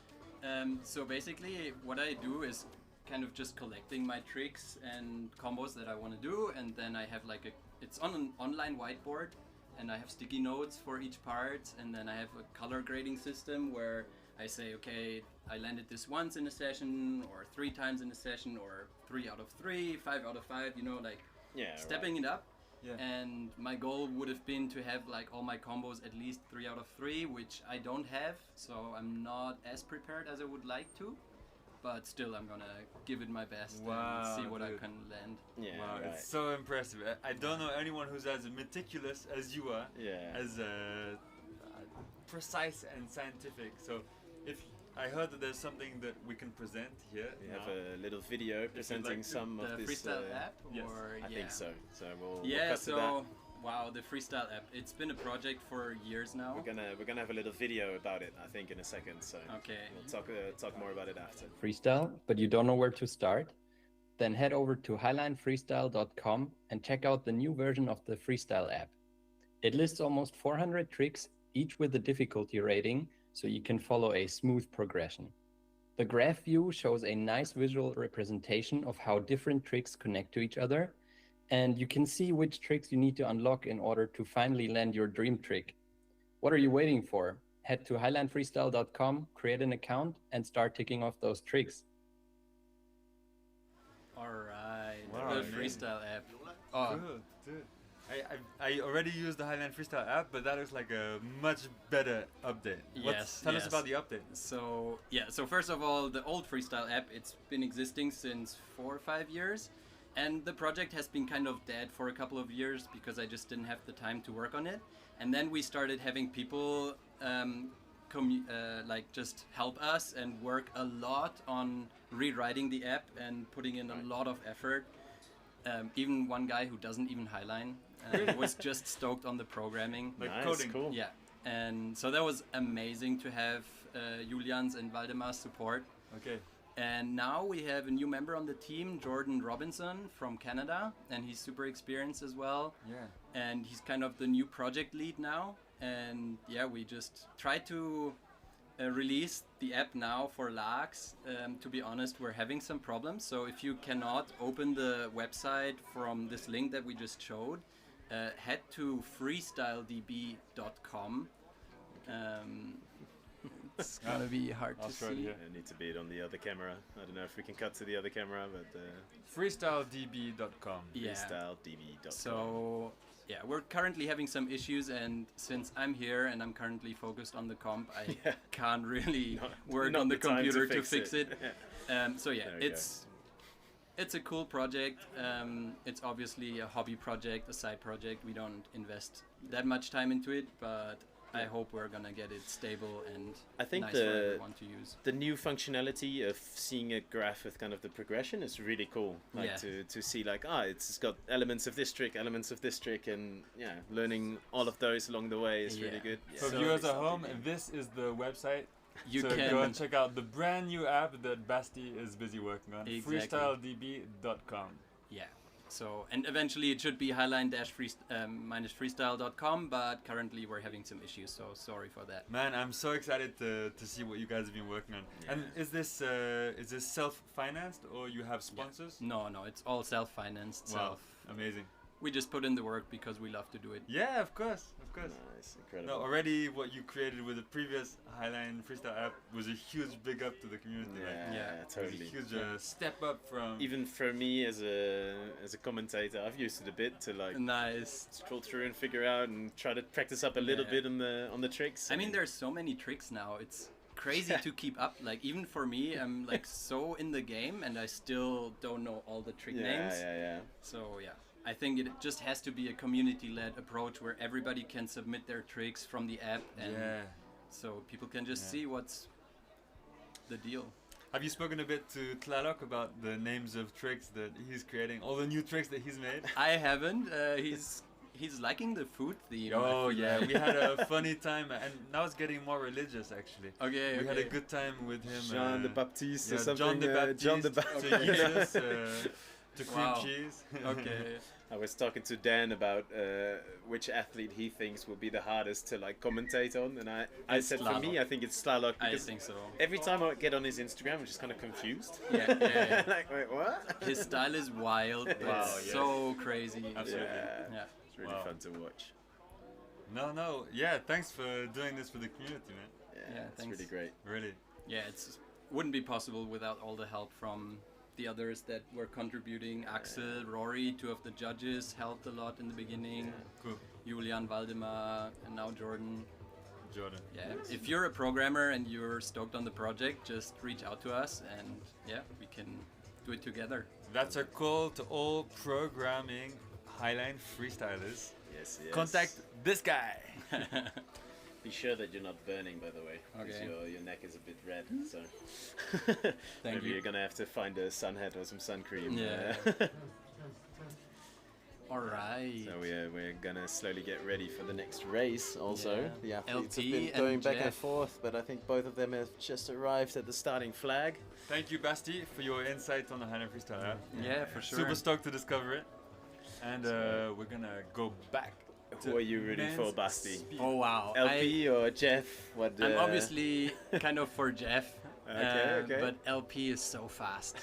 So basically what I do is kind of just collecting my tricks and combos that I want to do, and then I have like it's on an online whiteboard, and I have sticky notes for each part, and then I have a color grading system where I say, okay, I landed this once in a session, or 3 times in a session, or 3 out of 3, 5 out of 5, you know, like stepping it up. Yeah. And my goal would have been to have like all my combos at least 3 out of 3, which I don't have, so I'm not as prepared as I would like to. But still, I'm gonna give it my best and see what I can land. Yeah, wow, it's so impressive. I don't know anyone who's as meticulous as you are, as precise and scientific. So, if I heard that there's something that we can present here. We have a little video presenting some of this. Freestyle app? Yes, or, I think so. So we'll cut to so that. wow, the Freestyle app. It's been a project for years now. We're gonna have a little video about it, I think, in a second. So we'll talk more about it after. Freestyle, but you don't know where to start? Then head over to highlinefreestyle.com and check out the new version of the Freestyle app. It lists almost 400 tricks, each with a difficulty rating, so you can follow a smooth progression. The graph view shows a nice visual representation of how different tricks connect to each other, and you can see which tricks you need to unlock in order to finally land your dream trick. What are you waiting for? Head to highlinefreestyle.com, create an account, and start ticking off those tricks. Alright, Wow, the amazing. Freestyle app. Dude. I already used the Highline Freestyle app, but that looks like a much better update. Tell us about the update. So first of all, the old Freestyle app, it's been existing since 4 or 5 years, and the project has been kind of dead for a couple of years because I just didn't have the time to work on it. And then we started having people like just help us and work a lot on rewriting the app and putting in a lot of effort. Even one guy who doesn't even highline was just stoked on the programming. Like coding. Cool. Yeah, and so that was amazing to have Julian's and Valdemar's support. Okay. And now we have a new member on the team, Jordan Robinson from Canada, and he's super experienced as well. Yeah. And he's kind of the new project lead now. And yeah, we just try to release the app now for Laax. To be honest, we're having some problems. So if you cannot open the website from this link that we just showed, head to freestyledb.com. It's gonna be hard to see. I need to be it on the other camera. I don't know if we can cut to the other camera, but freestyledb.com. Yeah. Freestyledb.com. So yeah, we're currently having some issues, and since I'm here and I'm currently focused on the comp, I can't really work not on the the time to computer to fix fix it. it. So yeah, There we it's a cool project. It's obviously a hobby project, a side project. We don't invest that much time into it, but I hope we're gonna get it stable and I think nice for everyone to use. the new functionality of seeing a graph with kind of the progression is really cool. Like to see like it's got elements of this trick, elements of this trick, and learning all of those along the way is really good. For viewers at home, this is the website. You so can go and check out the brand new app that Basti is busy working on. Exactly. Freestyledb.com. Yeah. So, and eventually it should be highline-freestyle.com, but currently we're having some issues, so sorry for that. Man, I'm so excited to see what you guys have been working on. Yeah. And is this self-financed or you have sponsors? No, it's all self-financed. Wow, amazing. We just put in the work because we love to do it. Yeah, of course. Nice, incredible. No, already what you created with the previous Highline Freestyle app was a huge big up to the community. Totally. It was a huge step up from... Even for me as a commentator, I've used it a bit to like scroll through and figure out and try to practice up a little bit on the tricks. I mean, there's so many tricks now. It's crazy to keep up. Like even for me, I'm like so in the game and I still don't know all the trick names. So yeah. I think it just has to be a community-led approach where everybody can submit their tricks from the app, and so people can just see what's the deal. Have you spoken a bit to Tlaloc about the names of tricks that he's creating, all the new tricks that he's made? I haven't. He's liking the food theme. Oh yeah, we had a funny time, and now it's getting more religious actually. Okay, we had a good time with him. Jean the Baptiste or something. John the Baptiste. John the Baptiste. To Jesus, to cream cheese. Okay. I was talking to Dan about which athlete he thinks will be the hardest to like commentate on, and I said for me I think it's Tlaloc. I think so. Every time I get on his Instagram, I'm just kind of confused. Yeah. Like, wait, what? His style is wild. It's so crazy. Absolutely. Yeah. It's really fun to watch. No. Yeah, thanks for doing this for the community, man. Yeah, it's thanks. really great. Really. Yeah, wouldn't be possible without all the help from the others that were contributing. Axel, Rory, two of the judges helped a lot in the beginning. Cool. Julian, Waldemar, and now Jordan. Yeah, Yes. if you're a programmer and you're stoked on the project, just reach out to us and yeah, we can do it together. That's a call to all programming Highline freestylers. Yes. Contact this guy. Be sure that you're not burning, by the way, because Okay. your neck is a bit red. So Thank maybe you. you're gonna have to find a sun hat or some sun cream. Yeah. All right. So we're gonna slowly get ready for the next race. Also, Yeah. the athletes have LP been and going back and Jeff. forth, but I think both of them have just arrived at the starting flag. Thank you, Basti, for your insight on the Highline Freestyle app. Yeah, for sure. Super stoked to discover it. And we're gonna go back. Who are you rooting for, Basti? Oh wow. LP or Jeff? What? I'm obviously kind of for Jeff. Okay. But LP is so fast.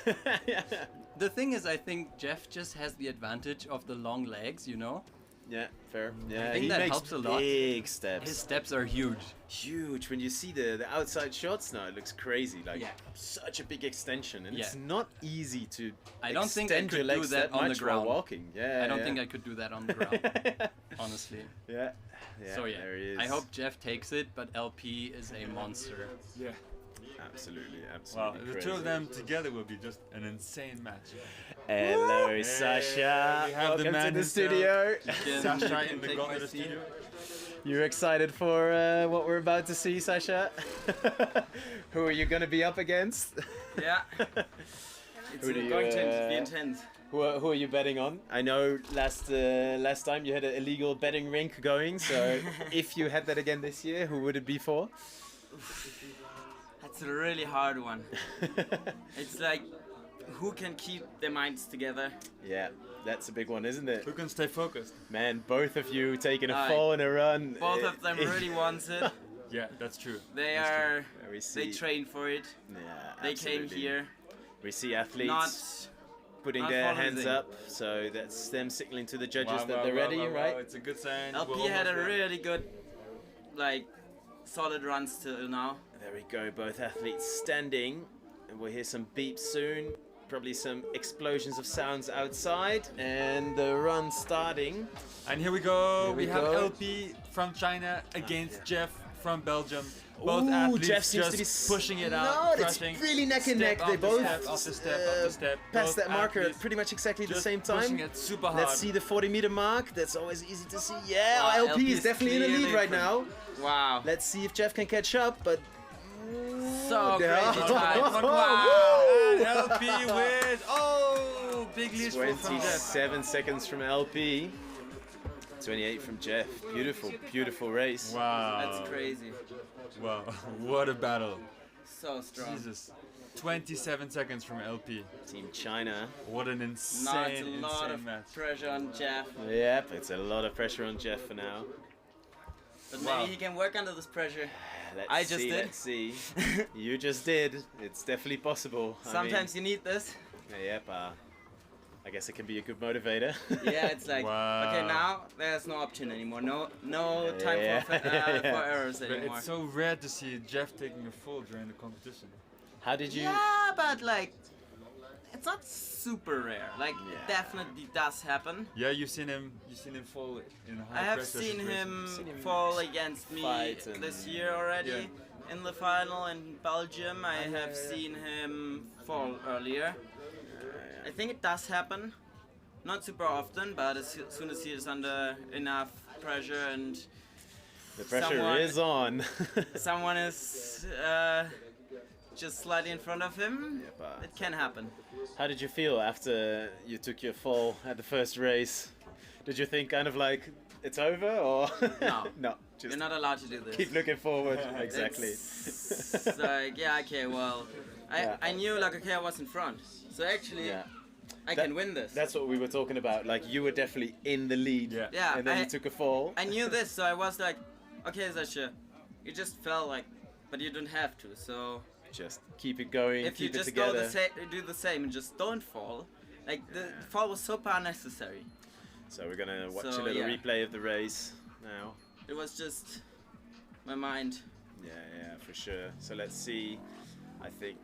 The thing is, I think Jeff just has the advantage of the long legs, you know? Yeah, fair. Yeah, I think he that makes helps a lot. big steps. His steps are huge. Huge. When you see the outside shots now, it looks crazy. Like Yeah. such a big extension, and Yeah. it's not easy to. I don't think I extend your could do legs that on the much while ground. walking. Yeah. I don't think I could do that on the ground, honestly. Yeah. So yeah, there he is. I hope Jeff takes it, but LP is a monster. Yeah. Absolutely. Wow, the crazy. two of them together will be just an insane match. Hello, Hey, Sasha. we have Welcome the man to the himself. studio. Sasha in the Gauntlet studio. You're excited for what we're about to see, Sasha? Who are you going to be up against? Yeah. It's going to be intense. Who are you betting on? I know last time you had an illegal betting rink going, so if you had that again this year, who would it be for? That's a really hard one. It's like, who can keep their minds together? Yeah, that's a big one, isn't it? Who can stay focused? Man, both of you taking a Aye. fall in a run. Both of them really wants it. Yeah, that's true. They That's are. true. We They see- train for it. Yeah, They came absolutely. here. We see athletes Not putting not their hands following. up, so that's them signaling to the judges Wow, that wow, they're wow, ready, wow, wow. right? It's a good sign. LP We're had a almost there. really good, like, solid runs till now. There we go, both athletes standing, and we'll hear some beeps soon. Probably some explosions of sounds outside, and the run starting. And here we go. Here we we have go. LP from China against Jeff from Belgium. Both Ooh, athletes Jeff seems just to be pushing it No, out, it's crushing. really neck and neck. Step They after both step after step after step. passed Both that marker at athletes pretty much exactly the just same time. pushing it super hard. Let's see the 40-meter mark. That's always easy to see. Yeah, Wow, LP is definitely in the lead clearly right now. Wow. Let's see if Jeff can catch up, but So Yeah. crazy time. Wow. And LP wins. Oh, big lead from Jeff. 27 seconds from LP. 28 from Jeff. Beautiful, beautiful race. Wow. That's crazy. Wow. What a battle. So strong. Jesus. 27 seconds from LP. Team China. What an Now insane, it's a lot insane of match. pressure on Jeff. Yep, it's a lot of pressure on Jeff for now. But Wow. maybe he can work under this pressure. Let's I just see, did. Let's see. You just did. It's definitely possible. Sometimes you need this. Yep. I guess it can be a good motivator. Yeah, it's like, Wow. okay, now there's no option anymore. No time Yeah. for errors But anymore. it's so rare to see Jeff taking a fall during the competition. How did you? Yeah, but like, it's not super rare. Like, definitely does happen. Yeah, you've seen him fall in high I have pressure seen situations. him fall against me fight and- this year already. Yeah. In the final in Belgium, I have seen him fall earlier. I think it does happen. Not super often, but as soon as he is under enough pressure and The pressure someone- is on. someone is just slightly in front of him, it can happen. How did you feel after you took your fall at the first race? Did you think kind of like it's over or No? No, just you're not allowed to do this. keep looking forward. Exactly. It's like, yeah, okay, well, I knew like, okay, I was in front, so actually I can win this. That's what we were talking about. Like you were definitely in the lead. Yeah, And then you took a fall. I knew this, so I was like, okay, Sasha, you just felt like, but you don't have to. So just keep it going. If you keep it just together. do the same and just don't fall, like the fall was super unnecessary. So we're gonna watch So, a little yeah. replay of the race now. It was just my mind. Yeah, for sure. So let's see. I think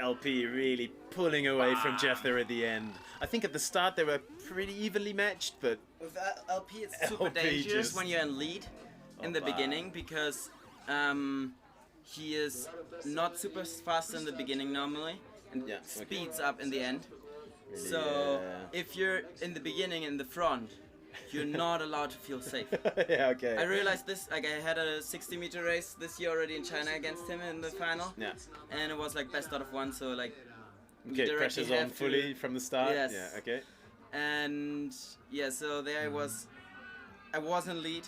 LP really pulling away from Jeff there at the end. I think at the start they were pretty evenly matched, but With LP, it's super LP dangerous just- when you're in lead in the beginning because he is not super fast in the beginning normally and speeds up in the end. Really, So if you're in the beginning in the front, you're not allowed to feel safe. yeah, okay. I realized this, like I had a 60-meter race this year already in China against him in the final. Yeah. And it was like best out of one, so like you Okay, directly pressure's on have to- fully from the start. Yes. Yeah, okay. And yeah, so there I was in lead,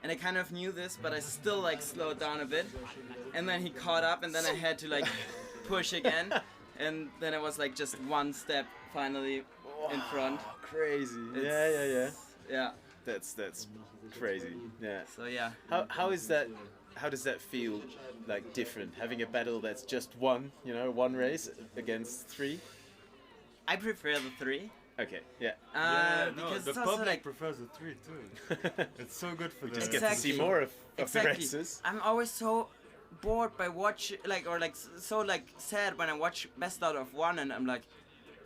and I kind of knew this, but I still like slowed down a bit. And then he caught up, and then I had to like push again, and then I was like just one step finally in front. Crazy. It's- Yeah. That's crazy. Yeah. So yeah. How is that? How does that feel like different? Having a battle that's just one, one race against three? I prefer the 3. Okay, yeah. Because the it's also public like prefers the 3 too. It's so good for We the. just get to see more of the races. I'm always so bored by so sad when I watch best out of one, and I'm like,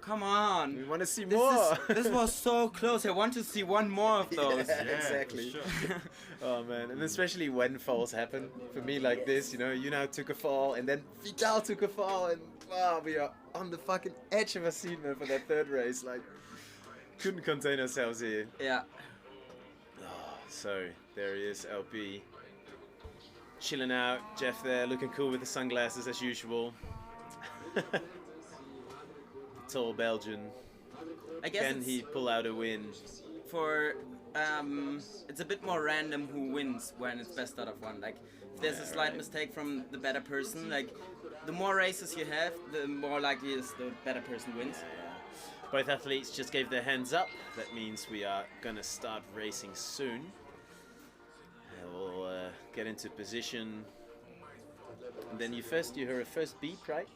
come on. We want to see more. This was so close. I want to see one more of those. Yeah, exactly. Oh man, and especially when falls happen. For me like this, you now took a fall, and then Vital took a fall, and wow, we are on the fucking edge of our seat, man, for that third race. Like, couldn't contain ourselves here. Yeah. Oh, so there he is, LP. Chilling out, Jeff there, looking cool with the sunglasses as usual. Tall Belgian. I guess Can he pull out a win? For it's a bit more random who wins when it's best out of one. Like if there's a slight mistake from the better person, like the more races you have, the more likely is the better person wins. Both athletes just gave their hands up. That means we are gonna start racing soon. We'll get into position. And then you hear a first beep, right?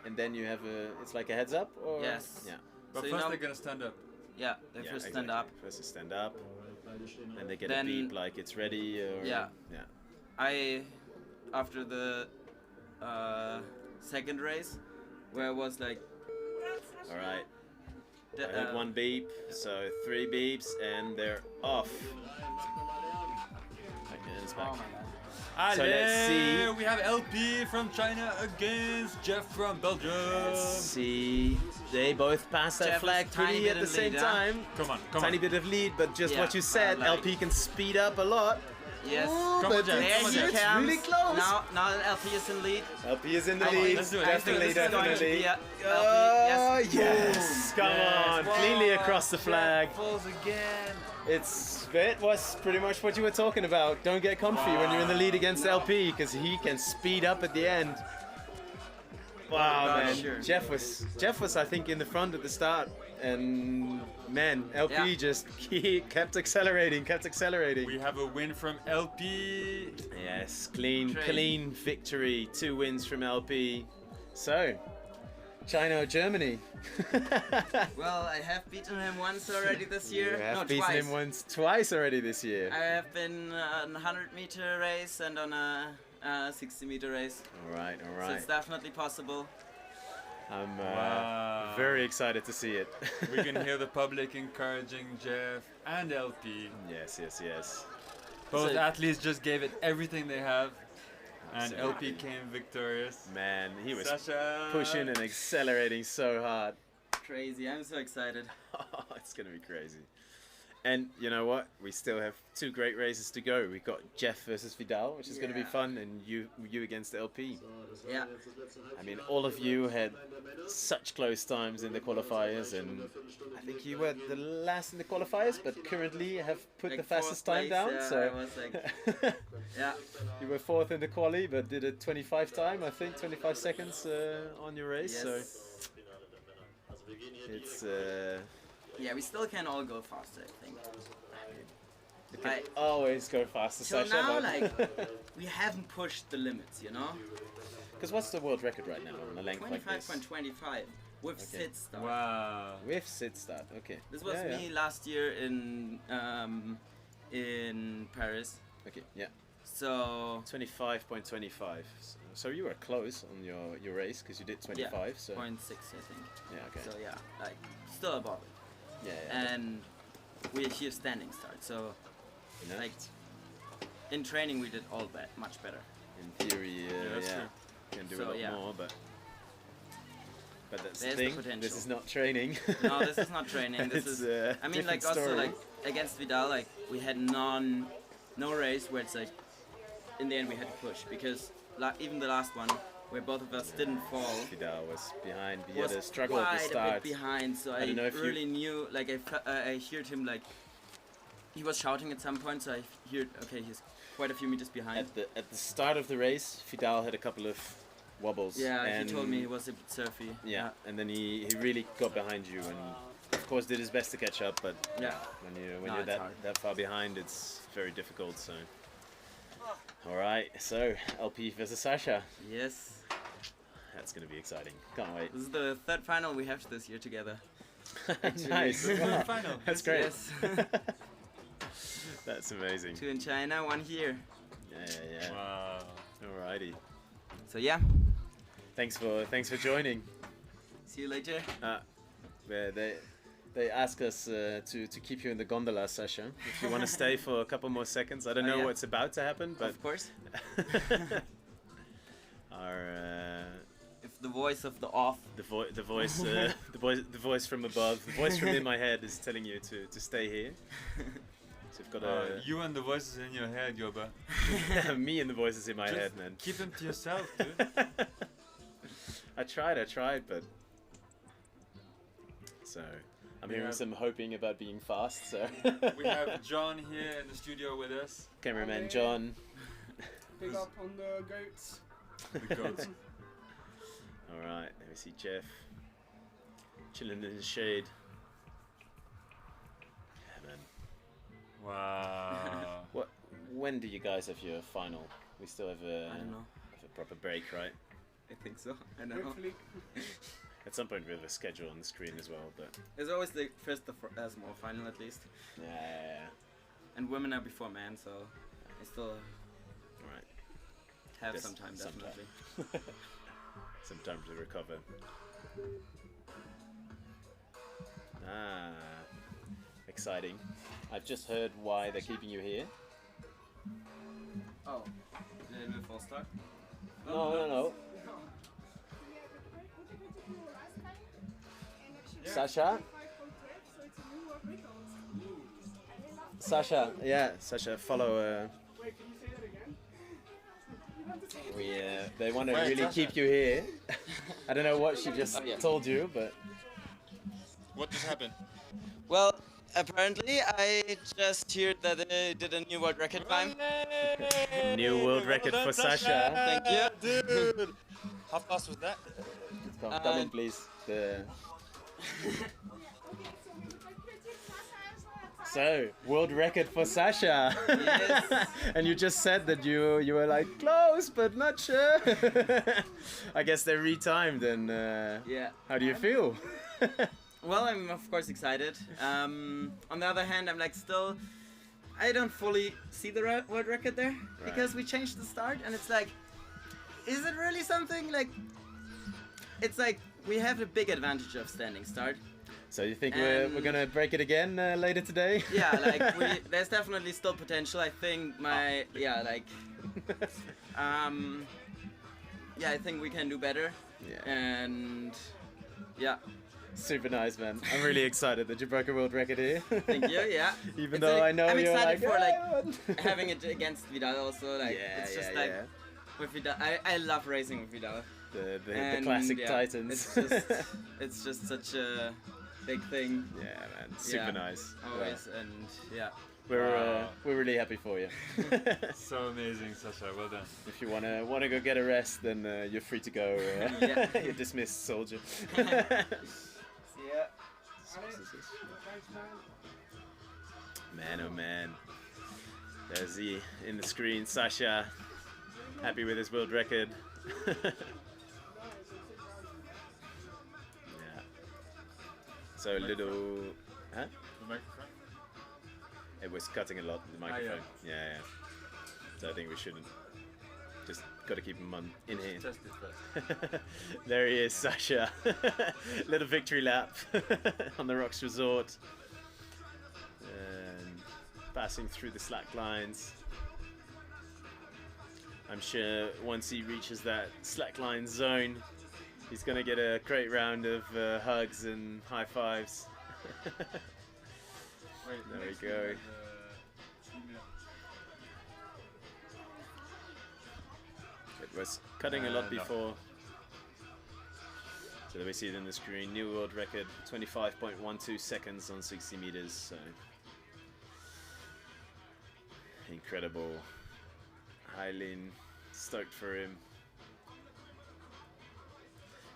And then you have it's like a heads up, or Yes. Yeah. But So first they're gonna stand up. Yeah, they first stand up. First they stand up. Then they get Then- a beep like it's ready. Or, Yeah. Yeah. After the second race, where I was like, All right. I heard one beep, so 3 beeps, and they're off. Okay, it's back. So let's see. We have LP from China against Jeff from Belgium. Let's see. They both passed that Jeff flag is tiny pretty bit at the in same lead, huh? time. Come on. Tiny bit of lead, but just Yeah, what you said, like- LP can speed up a lot. yes. Ooh, Come on, but Jeff. There it's, he it's comes. really close. Now LP is in lead. LP is in the I lead. think- Let's do it. I think Definitely, this is going to definitely. be a Oh, LP, yes. Come on. Yes. Cleanly across the flag. Falls again. It was pretty much what you were talking about. Don't get comfy when you're in the lead against LP, because he can speed up at the end. Wow, man. Sure. Jeff was I think in the front at the start, and man, LP just kept accelerating. We have a win from LP. Yes, clean Crazy. victory. 2 wins from LP. So, China or Germany? Well, I have beaten him once already this year. You have No, beaten twice. him twice already this year. I have been on a 100-meter race and on a 60-meter race. All right. So it's definitely possible. I'm Wow. very excited to see it. We can hear the public encouraging Jeff and LP. Yes. Both So- athletes just gave it everything they have, and Absolutely. LP came victorious. Man, he was Sasha. pushing and accelerating so hard. Crazy, I'm so excited. It's gonna be crazy. And you know what? We still have 2 great races to go. We've got Jeff versus Vidal, which is going to be fun, and you against LP. Yeah. I mean, all of you had such close times in the qualifiers, and I think you were the last in the qualifiers, but currently have put Like the fastest 4th time place, down. yeah, So I was like, yeah. You were 4th in the quali, but did a 25 time, I think, 25 seconds on your race. Yes. So it's. Yeah, we still can all go faster, I think. You can always go faster, So Sasha. now, but- like, we haven't pushed the limits, you know? Because what's the world record right now on a length like this? 25.25 with Okay. sit start. Wow. With sit start, okay. This was Yeah, me yeah. last year in Paris. Okay, yeah. So 25.25. So you were close on your race because you did 25. yeah, So 0.6, I think. Yeah, okay. So yeah, like still above it. Yeah. And we're here standing start. So Yeah. like in training we did all much better. In theory, that's yeah, true. can do So, a lot yeah. more, but that's There's the the thing. potential. This is not training. No, this is not training. This It's is. a I mean, like different also story. like against Vidal, like we had no race where it's like in the end we had to push because even the last one where both of us didn't fall. Vidal was behind. He Was had a struggle at the quite start. a bit behind, so I don't know if you- really knew. Like I heard him like he was shouting at some point, so I heard okay he's quite a few meters behind. At the start of the race, Vidal had a couple of wobbles. Yeah, and he told me he was a bit surfy. Yeah, and then he really got behind you and of course did his best to catch up, but Yeah. when No, you're it's hard. that far behind, it's very difficult. So, all right, so LP versus Sasha. Yes. That's gonna be exciting. Can't wait. This is the 3rd final we have this year together. Actually. Nice. Wow. Final. That's great. Yes. That's amazing. 2 in China, 1 here. Yeah. Wow. Alrighty. So yeah. Thanks for joining. See you later. They ask us to keep you in the gondola, Sasha. If you want to stay for a couple more seconds, I don't know yeah. what's about to happen, but Of course. our If the voice of the off. the voice from above, the voice from in my head is telling you to stay here. So we've got you and the voices in your head, Yoba. me and the voices in my Just head, man. keep them to yourself, dude. I tried, but so I'm hearing have- some hoping about being fast. So We have John here in the studio with us. cameraman John. Big up on the goats. The goats. All right, let me see Jeff chilling in the shade. Yeah, man. Wow. When do you guys have your final? We still have I don't know. have a proper break, right? I think so. I don't know. Hopefully. At some point we have a schedule on the screen as well, but It's always the first small final at least. yeah. And women are before men, so I still Right. have Yes, some time sometime. definitely. Some time to recover. Exciting. I've just heard why they're keeping you here. Oh, did I full start? No. Sasha? Sasha, yeah, Sasha, follow. Wait, can you say that again? They want to Wait, really Sasha. keep you here. I don't know what she just told you, but What just happened? Well, apparently I just heard that they did a new world record time. new world record for Sasha. Thank you. Dude! How fast was that? Come in, please. So, world record for Sasha. Yes. And you just said that you were like close, but not sure. I guess they retimed, and Yeah. how do you feel? Well, I'm of course excited. On the other hand, I'm like still, I don't fully see the world record there because we changed the start, and it's like, is it really something? Like, it's like we have a big advantage of standing start. So you think we're gonna break it again later today? Yeah, like there's definitely still potential. I think I think we can do better. Yeah. And yeah. Super nice, man. I'm really excited that you broke a world record here. Thank you. Yeah. Even though I know I'm you're excited like, for "Ah." having it against Vidal also. Like it's just like with Vidal. I love racing with Vidal. The classic Titans. It's just such a big thing. Yeah, man. Super nice. Always and yeah. We're really happy for you. So amazing, Sasha. Well done. If you wanna go get a rest, then you're free to go. You're dismissed, soldier. See ya. Man, oh man. There's he in the screen, Sasha. Happy with his world record. Yeah. So little, huh? The microphone? It was cutting a lot, the microphone. Yeah. So I think we shouldn't. Just got to keep him in here. Test it first. There he is, Sasha. Little victory lap on the Rocks Resort. And passing through the slack lines. I'm sure once he reaches that slackline zone, he's gonna get a great round of hugs and high fives. There we go. It was cutting a lot before. So there we see it on the screen. New world record, 25.12 seconds on 60 meters. So incredible. Highline, stoked for him.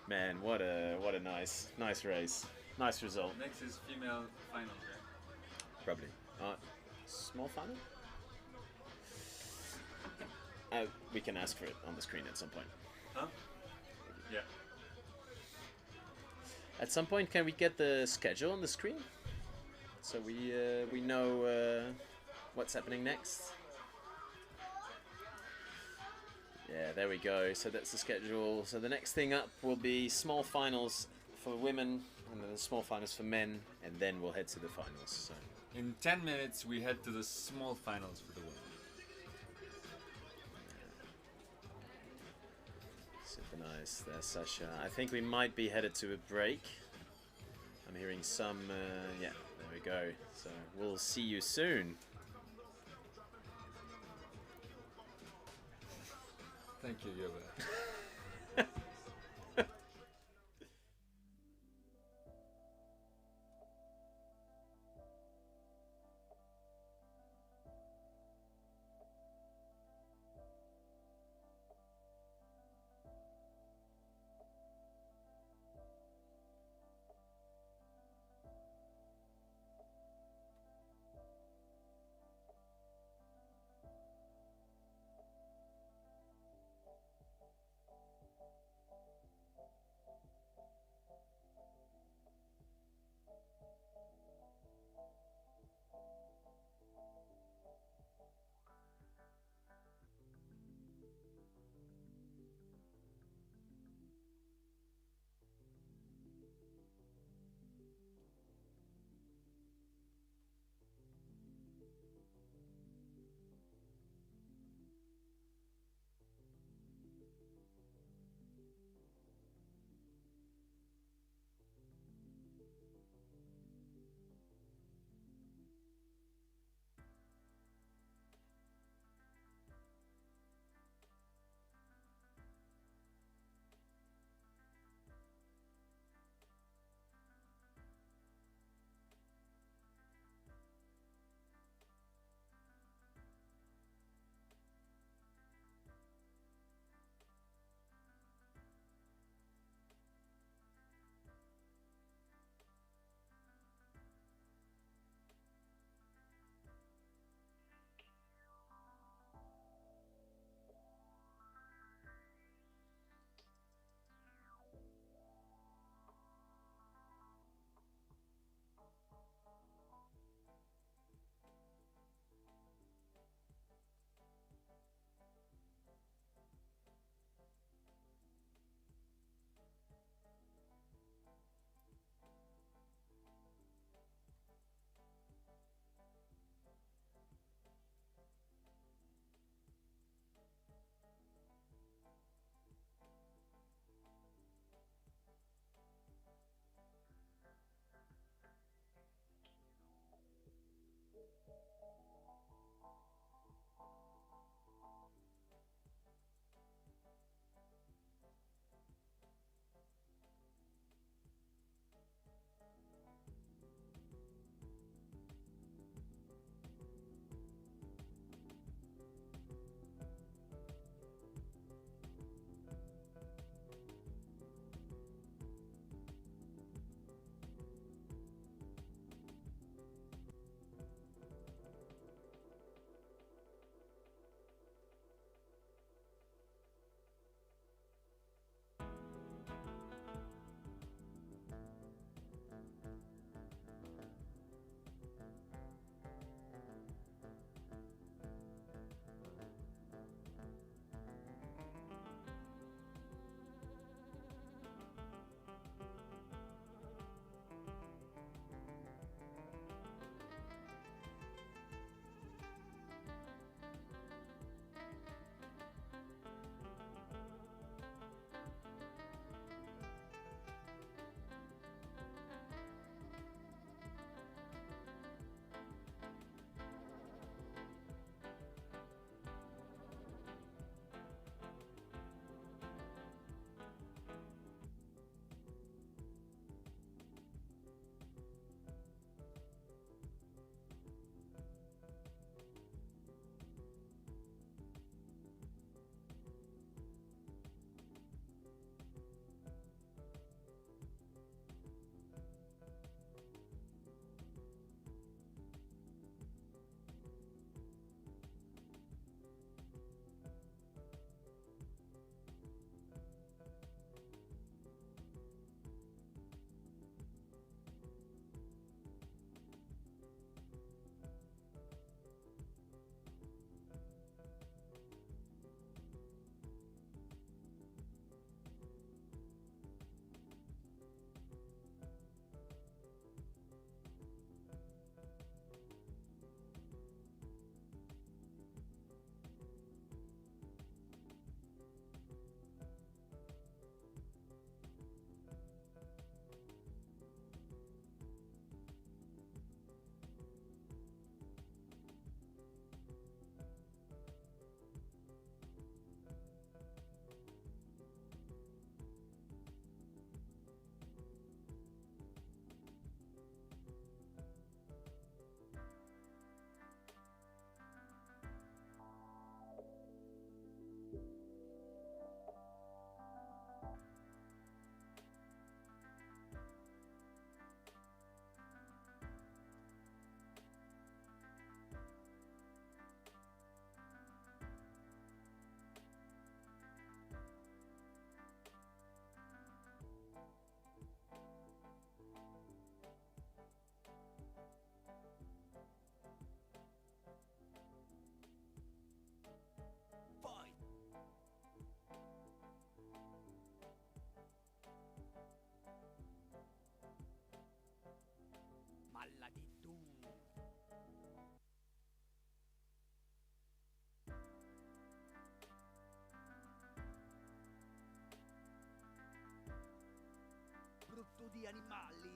Man, what a nice race. Nice result. Next is female final, right? Probably. Small final? We can ask for it on the screen at some point. Huh? Yeah. At some point, can we get the schedule on the screen? So we know what's happening next? Yeah, there we go. So that's the schedule. So the next thing up will be small finals for women, and then the small finals for men, and then we'll head to the finals. So in 10 minutes, we head to the small finals for the women. Super nice there, Sasha. I think we might be headed to a break. I'm hearing some, yeah, there we go. So we'll see you soon. Thank you, Yoba. Brutto di animali.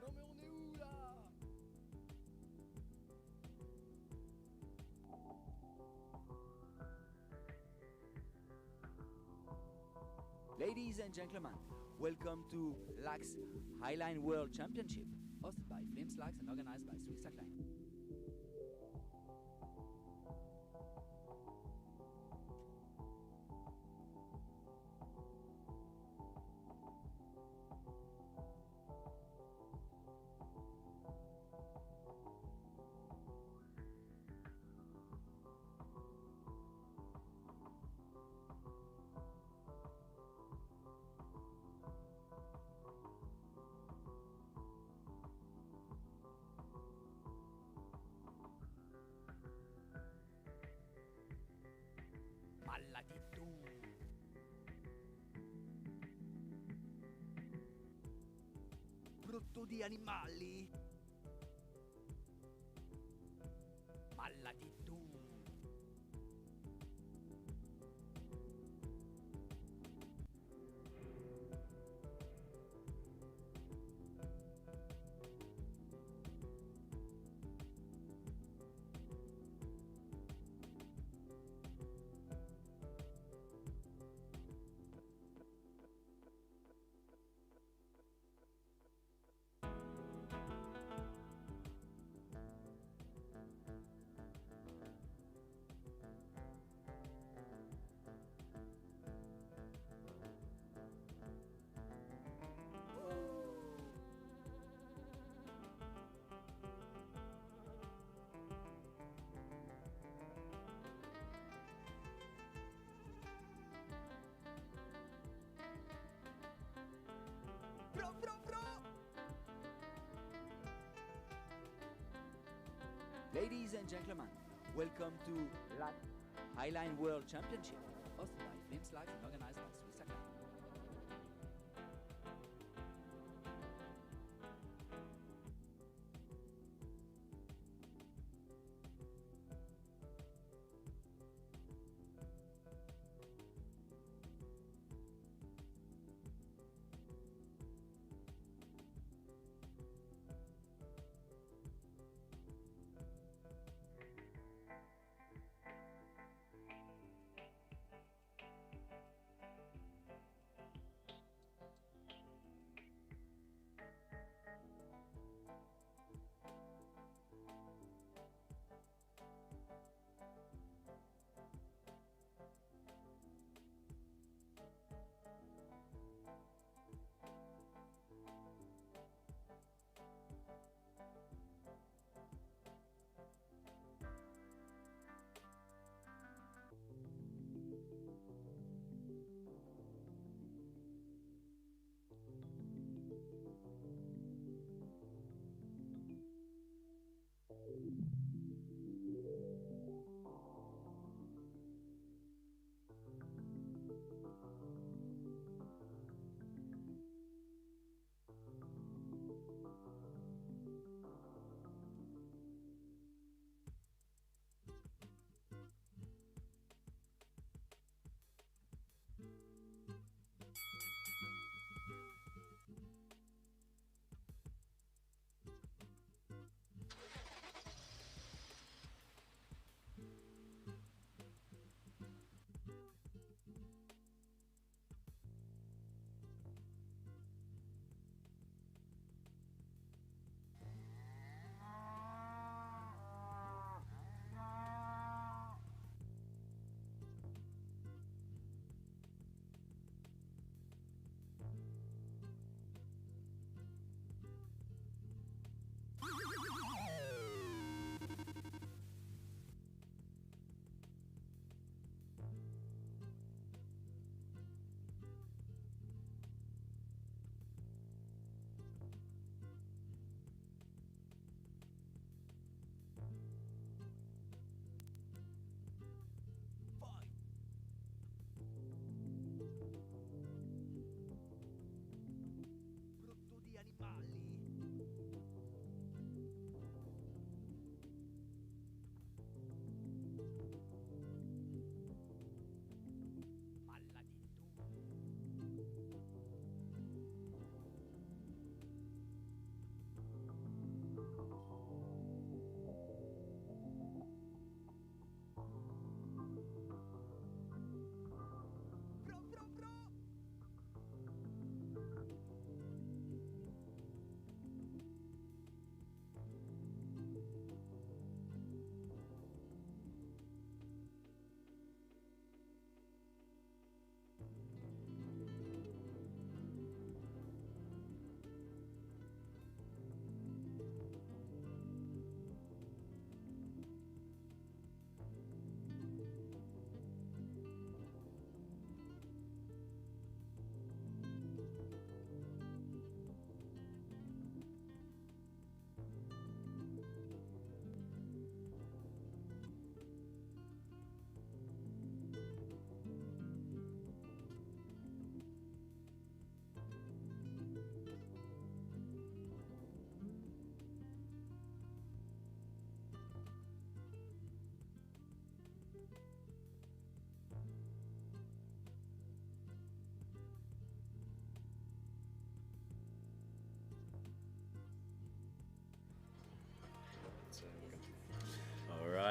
Non mais on est où là? Ladies and gentlemen, welcome to Laax Highline World Championship, hosted by Flims Laax and organized by Slackline. Balla di tu. Brutto di animali. Balla di tu. Ladies and gentlemen, welcome to Laax Highline World Championship, hosted by Flims Laax and organized by Slackline.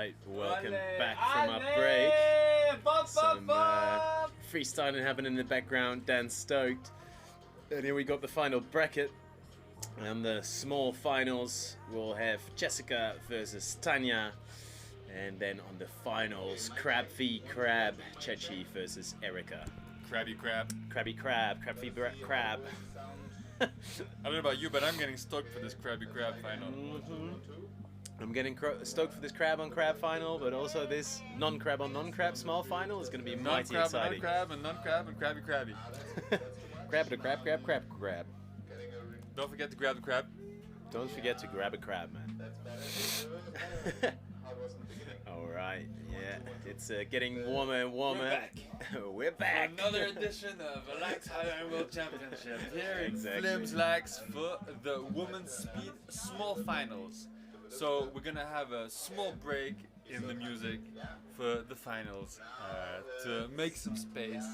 right, welcome back from our break. Some freestyling happening in the background. Dan's stoked. And here we got the final bracket. And the small finals, we'll have Jessica versus Tanya. And then on the finals, Crab v Crab, Chechi versus Erica. Crabby Crab. Crabby Crab, Crab v Crab. I don't know about you, but I'm getting stoked for this Crabby Crab final. I'm getting stoked for this crab on crab final, but also this non-crab on non-crab small final is going to be mighty exciting. Non-crab and non-crab and crabby crabby. Crab to crab, crab, crab, crab. Don't forget to grab the crab. Don't forget to grab a crab, man. Alright, yeah, it's getting warmer and warmer. We're back. We're back. For another edition of Laax Highline World Championship here in Exactly. Flims Laax for the women's speed small finals. So we're gonna have a small break in the music for the finals to make some space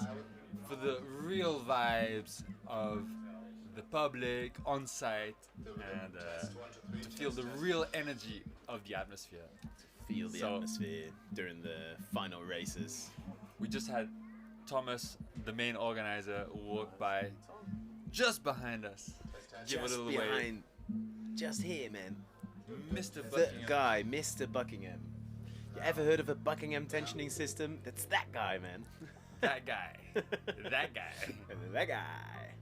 for the real vibes of the public on site and to feel the real energy of the atmosphere. Feel the atmosphere during the final races. We just had Thomas, the main organizer, walk by just behind us. Give a little behind, just here, man. Mr. The Buckingham. guy, Mr. Buckingham. You ever heard of a Buckingham tensioning system? That's that guy, man. That guy. That guy. That guy.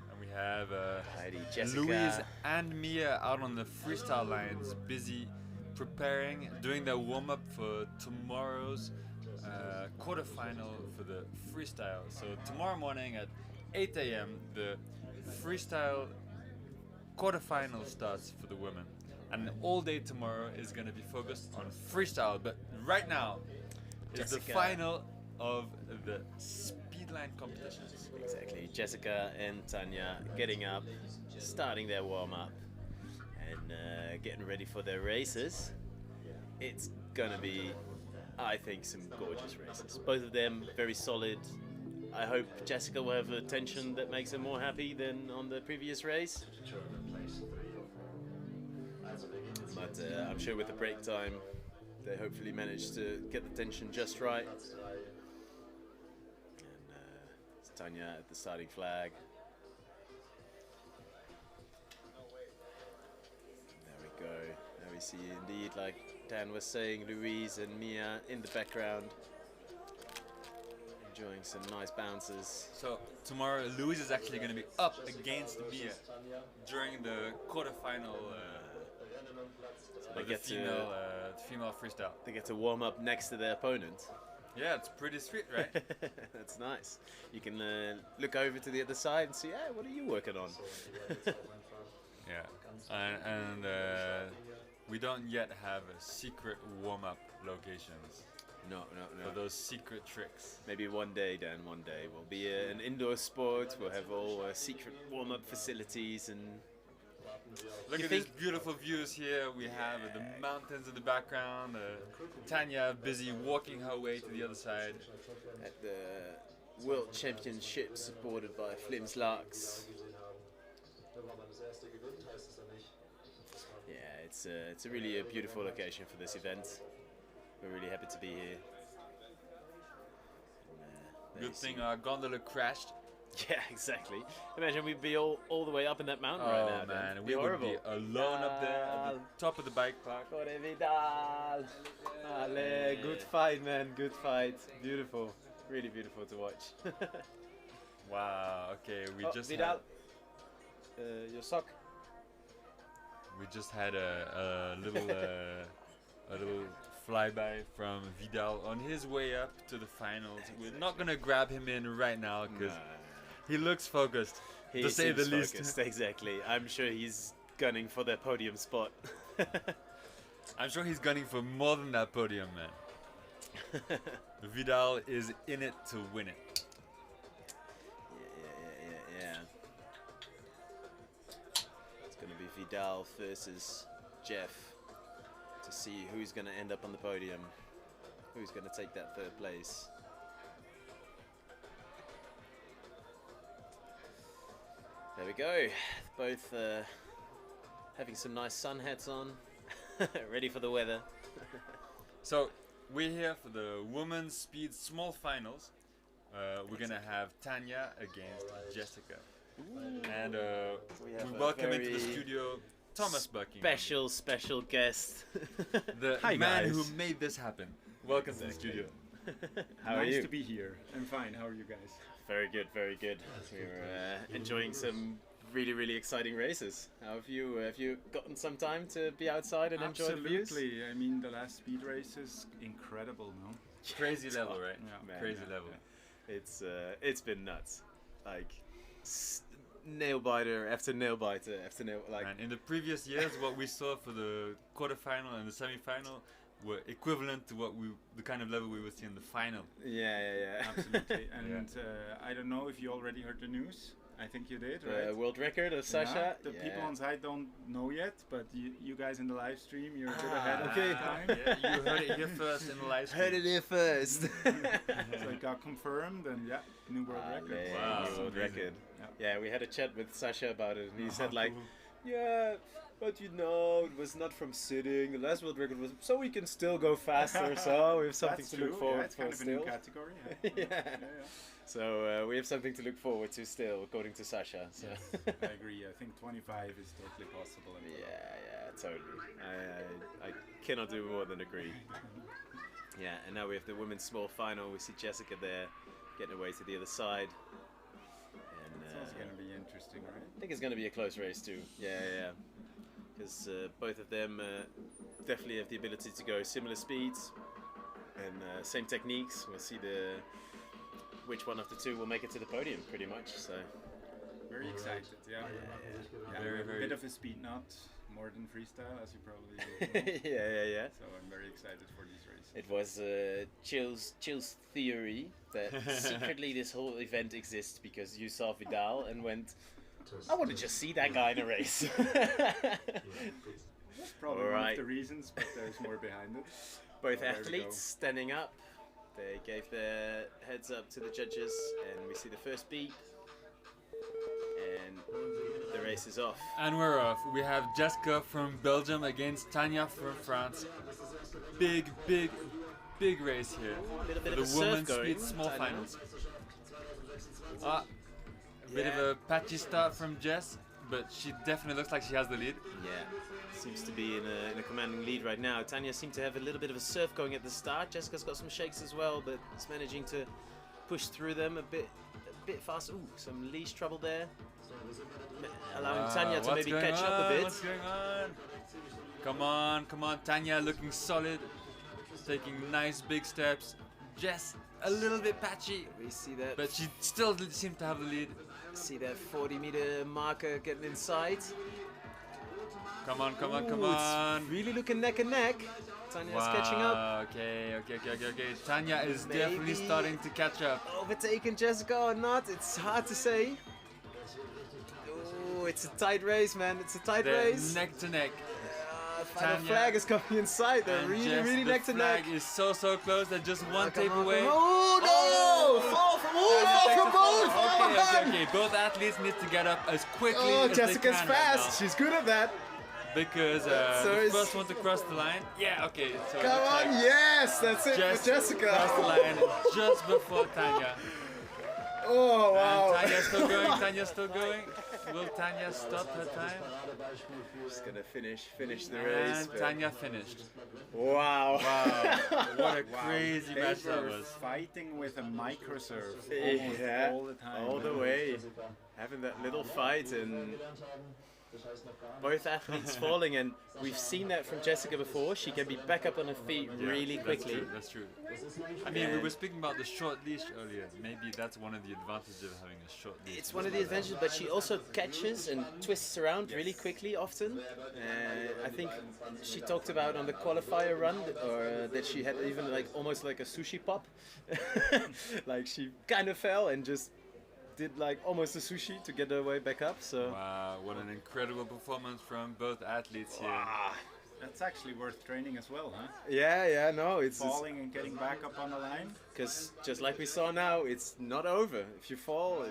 And we have Heidi, Jessica. Louise and Mia out on the freestyle lines, busy preparing, doing their warm-up for tomorrow's quarterfinal for the freestyle. So tomorrow morning at 8 a.m. the freestyle quarterfinal starts for the women. And all day tomorrow is going to be focused on freestyle. But right now is the Jessica. final of the speedline competitions. Exactly. Jessica and Tanya getting up, starting their warm-up, and getting ready for their races. It's gonna be, I think, some gorgeous races. Both of them very solid. I hope Jessica will have a tension that makes her more happy than on the previous race. But I'm sure with the break time, they hopefully managed to get the tension just right. And it's Tanya at the starting flag. There we go. There we see indeed, like Dan was saying, Louise and Mia in the background. Enjoying some nice bounces. So tomorrow Louise is actually going to be up against Mia during the quarterfinal They of get the female freestyle. They get to warm up next to their opponent. Yeah, it's pretty sweet, right? That's nice. You can look over to the other side and see, hey, what are you working on? Yeah, and we don't yet have a secret warm-up locations. No. For those secret tricks. Maybe one day, Dan, one day. We'll be an indoor sport. We'll have all secret warm-up facilities and... Look at these beautiful views here. We have the mountains in the background. Tanya busy walking her way to the other side. At the World Championships supported by Flims Laax. Yeah, it's a really beautiful location for this event. We're really happy to be here. Good thing our gondola crashed. Yeah, exactly. Imagine we'd be all the way up in that mountain right now. Man, It'd we would horrible. be alone up there at the top of the bike park. Vidal. Ale, good fight, man. Good fight. Beautiful. Really beautiful to watch. Wow. Okay, we just Vidal. Your sock. We just had a little a little flyby from Vidal on his way up to the finals. We're not gonna grab him in right now because he looks focused, to say the least. Focused, exactly. I'm sure he's gunning for that podium spot. I'm sure he's gunning for more than that podium, man. Vidal is in it to win it. Yeah. It's gonna be Vidal versus Jeff to see who's gonna end up on the podium. Who's gonna take that third place. There we go. Both having some nice sun hats on. Ready for the weather. So we're here for the women's speed small finals. We're gonna have Tanya against Jessica, and we welcome into the studio Thomas Buckingham, special guest, the Hi, man guys. who made this happen. Welcome to the studio. How are you? Nice to be here. I'm fine. How are you guys? Very good, very good. We're enjoying some really exciting races. How have you? Have you gotten some time to be outside and enjoy the views? Absolutely. I mean, the last speed race is incredible, no? Crazy level, right? Yeah. Man, Crazy yeah, level. yeah. It's been nuts, like nail biter after nail biter after nail. Like, And in the previous years, what we saw for the quarterfinal and the semi-final were equivalent to the kind of level we would see in the final. Yeah. Absolutely. And I don't know if you already heard the news. I think you did, right? World record of Sasha. The people on site don't know yet, but you guys in the live stream, you're a bit ahead of time. Yeah, you heard it here first in the live stream. Heard it here first. So it got confirmed, and new world record. Wow, new world record. Yeah, we had a chat with Sasha about it, and he said like, yeah, but you know, it was not from sitting. The last world record was so we can still go faster. So we have something to look forward it's for kind of still. a new category. Yeah. So we have something to look forward to still, according to Sasha. So. Yes, I agree. I think 25 is totally possible. Yeah, totally. I cannot do more than agree. Yeah, and now we have the women's small final. We see Jessica there, getting away to the other side. And it's also going to be interesting, right? I think it's going to be a close race too. Yeah. Because both of them definitely have the ability to go similar speeds and same techniques. We'll see which one of the two will make it to the podium, pretty much. So very excited, yeah. Very bit of a speed nut, more than freestyle, as you probably know. Yeah. So I'm very excited for these races. It was Chill's theory that secretly this whole event exists because you saw Vidal and went, I want to just see that guy in a race. That's probably one of the reasons, but there's more behind it. Both athletes standing up. They gave their heads up to the judges, and we see the first beat, and the race is off. And we're off. We have Jessica from Belgium against Tanya from France. Big race here. A little bit for of the a women's surf going, speed small Tanya. finals. A bit of a patchy start from Jess, but she definitely looks like she has the lead. Yeah. Seems to be in a commanding lead right now. Tanya seemed to have a little bit of a surf going at the start. Jessica's got some shakes as well, but is managing to push through them a bit fast. Ooh, some leash trouble there, allowing Tanya to maybe catch up a bit. What's going on? Come on, Tanya looking solid, taking nice big steps. Jess a little bit patchy. We see that, but she still seems to have the lead. See that 40-meter marker getting inside. Come on. It's really looking neck and neck. Tanya's catching up. Okay. Tanya is definitely starting to catch up. Overtaking Jessica or not, it's hard to say. Oh, it's a tight race, man. It's a tight race. Neck to neck. The flag is coming inside. They're really neck to neck. The flag is so close. They're just one tape away. Oh no! Fall from both! Okay. Both athletes need to get up as quickly as they Jessica's can fast. right now. She's good at that. Because the first one to cross the line. Yeah, okay. So Come on, yes! That's it for Jessica. Crossed the line just before Tanya. Oh, wow. And Tanya's still going. Will Tanya stop her time? She's gonna finish the race. And Tanya finished. Wow. What a crazy match that was. Fighting with a micro serve all the time. All the way. Having that little fight and both athletes falling, and we've seen that from Jessica before. She can be back up on her feet really quickly. That's true. I mean, we were speaking about the short leash earlier. Maybe that's one of the advantages of having a short leash. It's one of the advantages, but she also catches and twists around really quickly often. I think she talked about on the qualifier run, or that she had even almost like a sushi pop. Like she kind of fell and just did almost a sushi to get her way back up. So wow, what an incredible performance from both athletes here. That's actually worth training as well, huh? Yeah, no, it's falling and getting back up on the line. Because just like we saw now, it's not over. If you fall,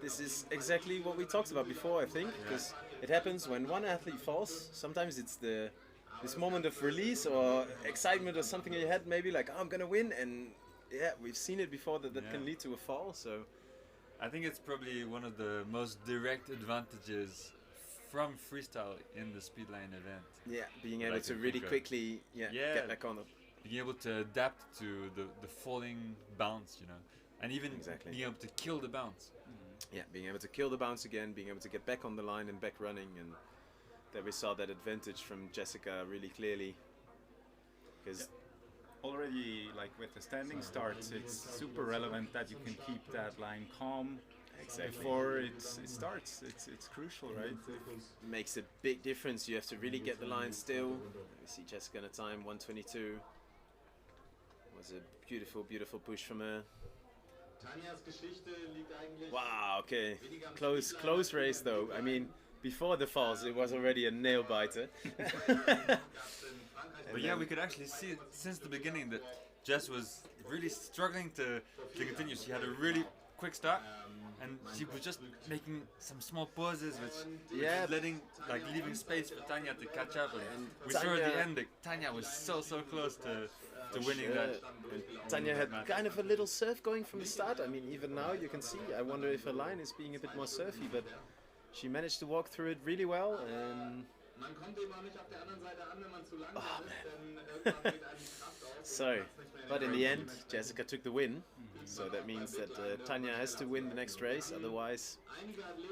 this is exactly what we talked about before, I think. Because it happens when one athlete falls. Sometimes it's the this moment of release or excitement or something in your head, maybe like, oh, I'm gonna win, and yeah, we've seen it before that can lead to a fall. So I think it's probably one of the most direct advantages from freestyle in the speedline event. Yeah, being able to really quickly get back on it. Being able to adapt to the falling bounce, you know, and even being able to kill the bounce. Yeah, being able to kill the bounce again, being able to get back on the line and back running, and there we saw that advantage from Jessica really clearly. Because already, like with the standing starts, it's super relevant that you can keep that line calm before it starts. It's crucial, right? Makes a big difference. You have to really get the line still. We see Jessica in a time 1:22. Was a beautiful, beautiful push from her. Wow, okay. Close race though. I mean, before the falls, it was already a nail biter. But yeah, we could actually see it since the beginning that Jess was really struggling to continue. She had a really quick start, and she was just making some small pauses, which leaving space for Tanya to catch up. And we saw at the end that Tanya was so close to winning that. Tanya had kind of a little surf going from the start. I mean, even now you can see, I wonder if her line is being a bit more surfy, but she managed to walk through it really well. And oh, man. So, but in the end, Jessica took the win. So that means that Tanya has to win the next race, otherwise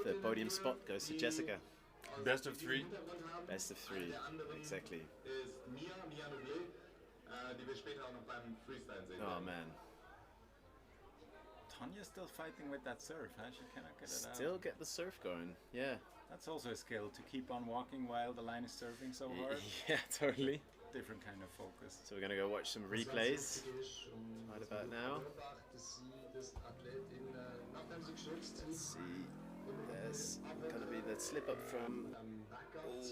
the podium spot goes to Jessica. Best of 3? Best of 3, exactly. Oh man. Tanya's still fighting with that surf, huh? She cannot get it out. Still get the surf going, yeah. That's also a skill, to keep on walking while the line is surfing so hard. Yeah, totally. Different kind of focus. So we're gonna go watch some replays right about now. Let's see. There's gonna be that slip up from.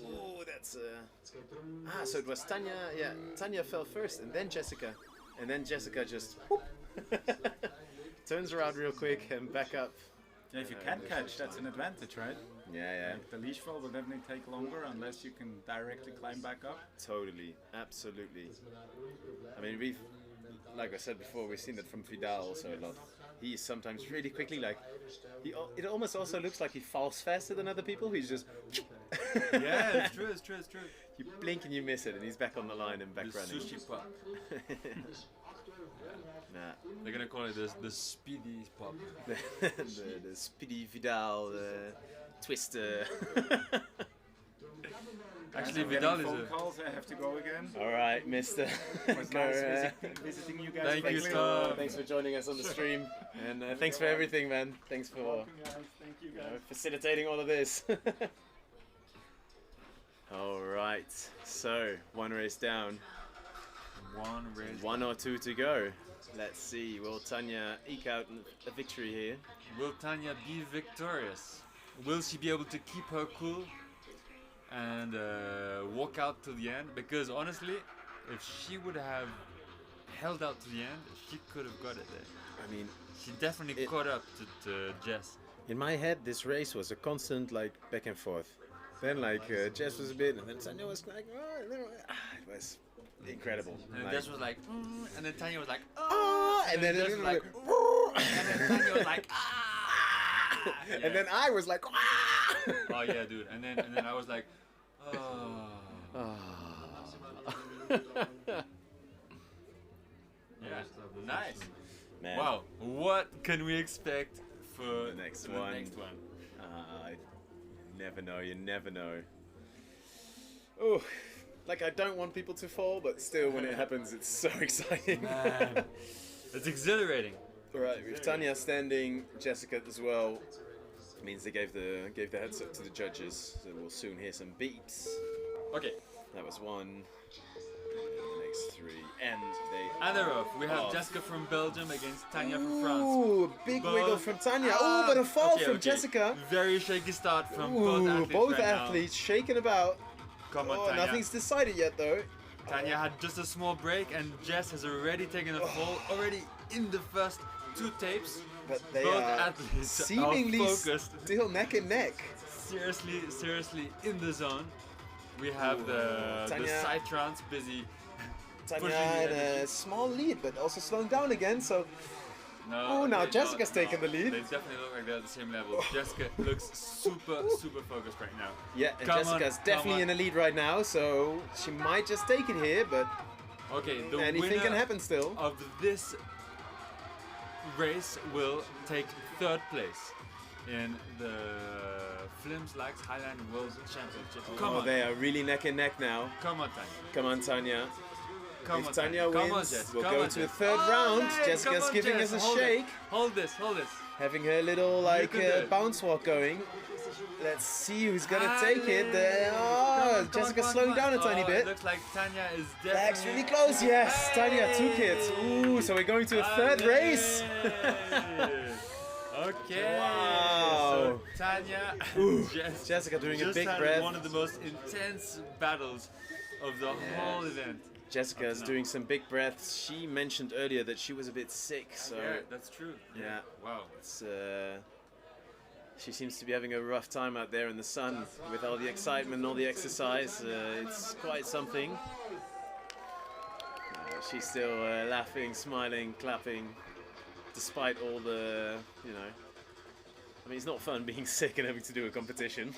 Oh, that's so it was Tanya. Yeah, Tanya fell first, and then Jessica, just whoop, turns around real quick and back up. Yeah, if you can catch, that's an advantage, right? Yeah. Like the leash fall will definitely take longer unless you can directly climb back up. Totally, absolutely. I mean, like I said before, we've seen that from Vidal also a lot. He's sometimes really quickly, like, it almost also looks like he falls faster than other people. He's just... Yeah, it's true. You blink and you miss it, and he's back on the line and back running. Sushi pop. Nah. They're gonna call it the speedy pop. the speedy Vidal twister. Actually, Vidal is phone calls. I have to go again. All right, Mister. Visiting you guys. Thank you, Tom. Thanks for joining us on the stream, and thanks for everything, man. Thanks for Thank you guys. facilitating all of this. All right, so one race down. One or two to go. Let's see. Will Tanya eke out a victory here? Will Tanya be victorious? Will she be able to keep her cool and walk out to the end? Because honestly, if she would have held out to the end, she could have got it there. I mean, she definitely caught up to Jess. In my head, this race was a constant like back and forth. Then like Jess was a bit, and then Tanya was like, it was incredible. And like, Jess was like, and then Tanya was like, and then Jess was like, and then Tanya was like, yeah. And then I was like, oh yeah, dude. And then I was like, yeah, nice. Man. Wow, what can we expect for the next one? You never know. Oh, like I don't want people to fall, but still, when it happens, it's so exciting. Man. It's exhilarating. All right, with Tanya standing, Jessica as well. Means they gave the heads up to the judges, so we'll soon hear some beeps. Okay, that was one. The next three, and they're off. We have Jessica from Belgium against Tanya from France. Ooh, big wiggle from Tanya. Oh, but a fall from Jessica. Very shaky start from both athletes shaking about. Come on, Tanya. Nothing's decided yet, though. Tanya had just a small break, and Jess has already taken a fall, already in the first two tapes. But they both are athletes seemingly are focused. Still neck and neck. Seriously in the zone. we have the Cytrons busy. Tanya in a small lead, but also slowing down again. So. No, now Jessica's taking the lead. They definitely look like they're at the same level. Jessica looks super focused right now. Yeah, and Jessica's definitely in the lead right now, so she might just take it here, but okay, the anything winner can happen still. Of this race will take 3rd place in the Flims Laax Highline World Championships. Come on. They are really neck and neck now. Come on, Tanya. Come on, Tanya. If Tanya Come wins, on, Jess. we'll Come go on, to a Jess. 3rd round. Jessica's on, giving Jess. us a Hold shake. Hold this. Having her little bounce walk going. Let's see who's gonna take it. There. Oh, Jessica's slowing down a tiny bit. It looks like Tanya is definitely... That's really close, yes. Tanya took it. Ooh, so we're going to a 3rd race. Okay. Wow. So Tanya Jessica doing a big had breath. one of the most intense battles of the whole event. Jessica's doing some big breaths. She mentioned earlier that she was a bit sick, so yeah, that's true. Yeah. Wow. It's she seems to be having a rough time out there in the sun with all the excitement and all the exercise. It's quite something. She's still laughing, smiling, clapping, despite all the, you know. I mean, it's not fun being sick and having to do a competition.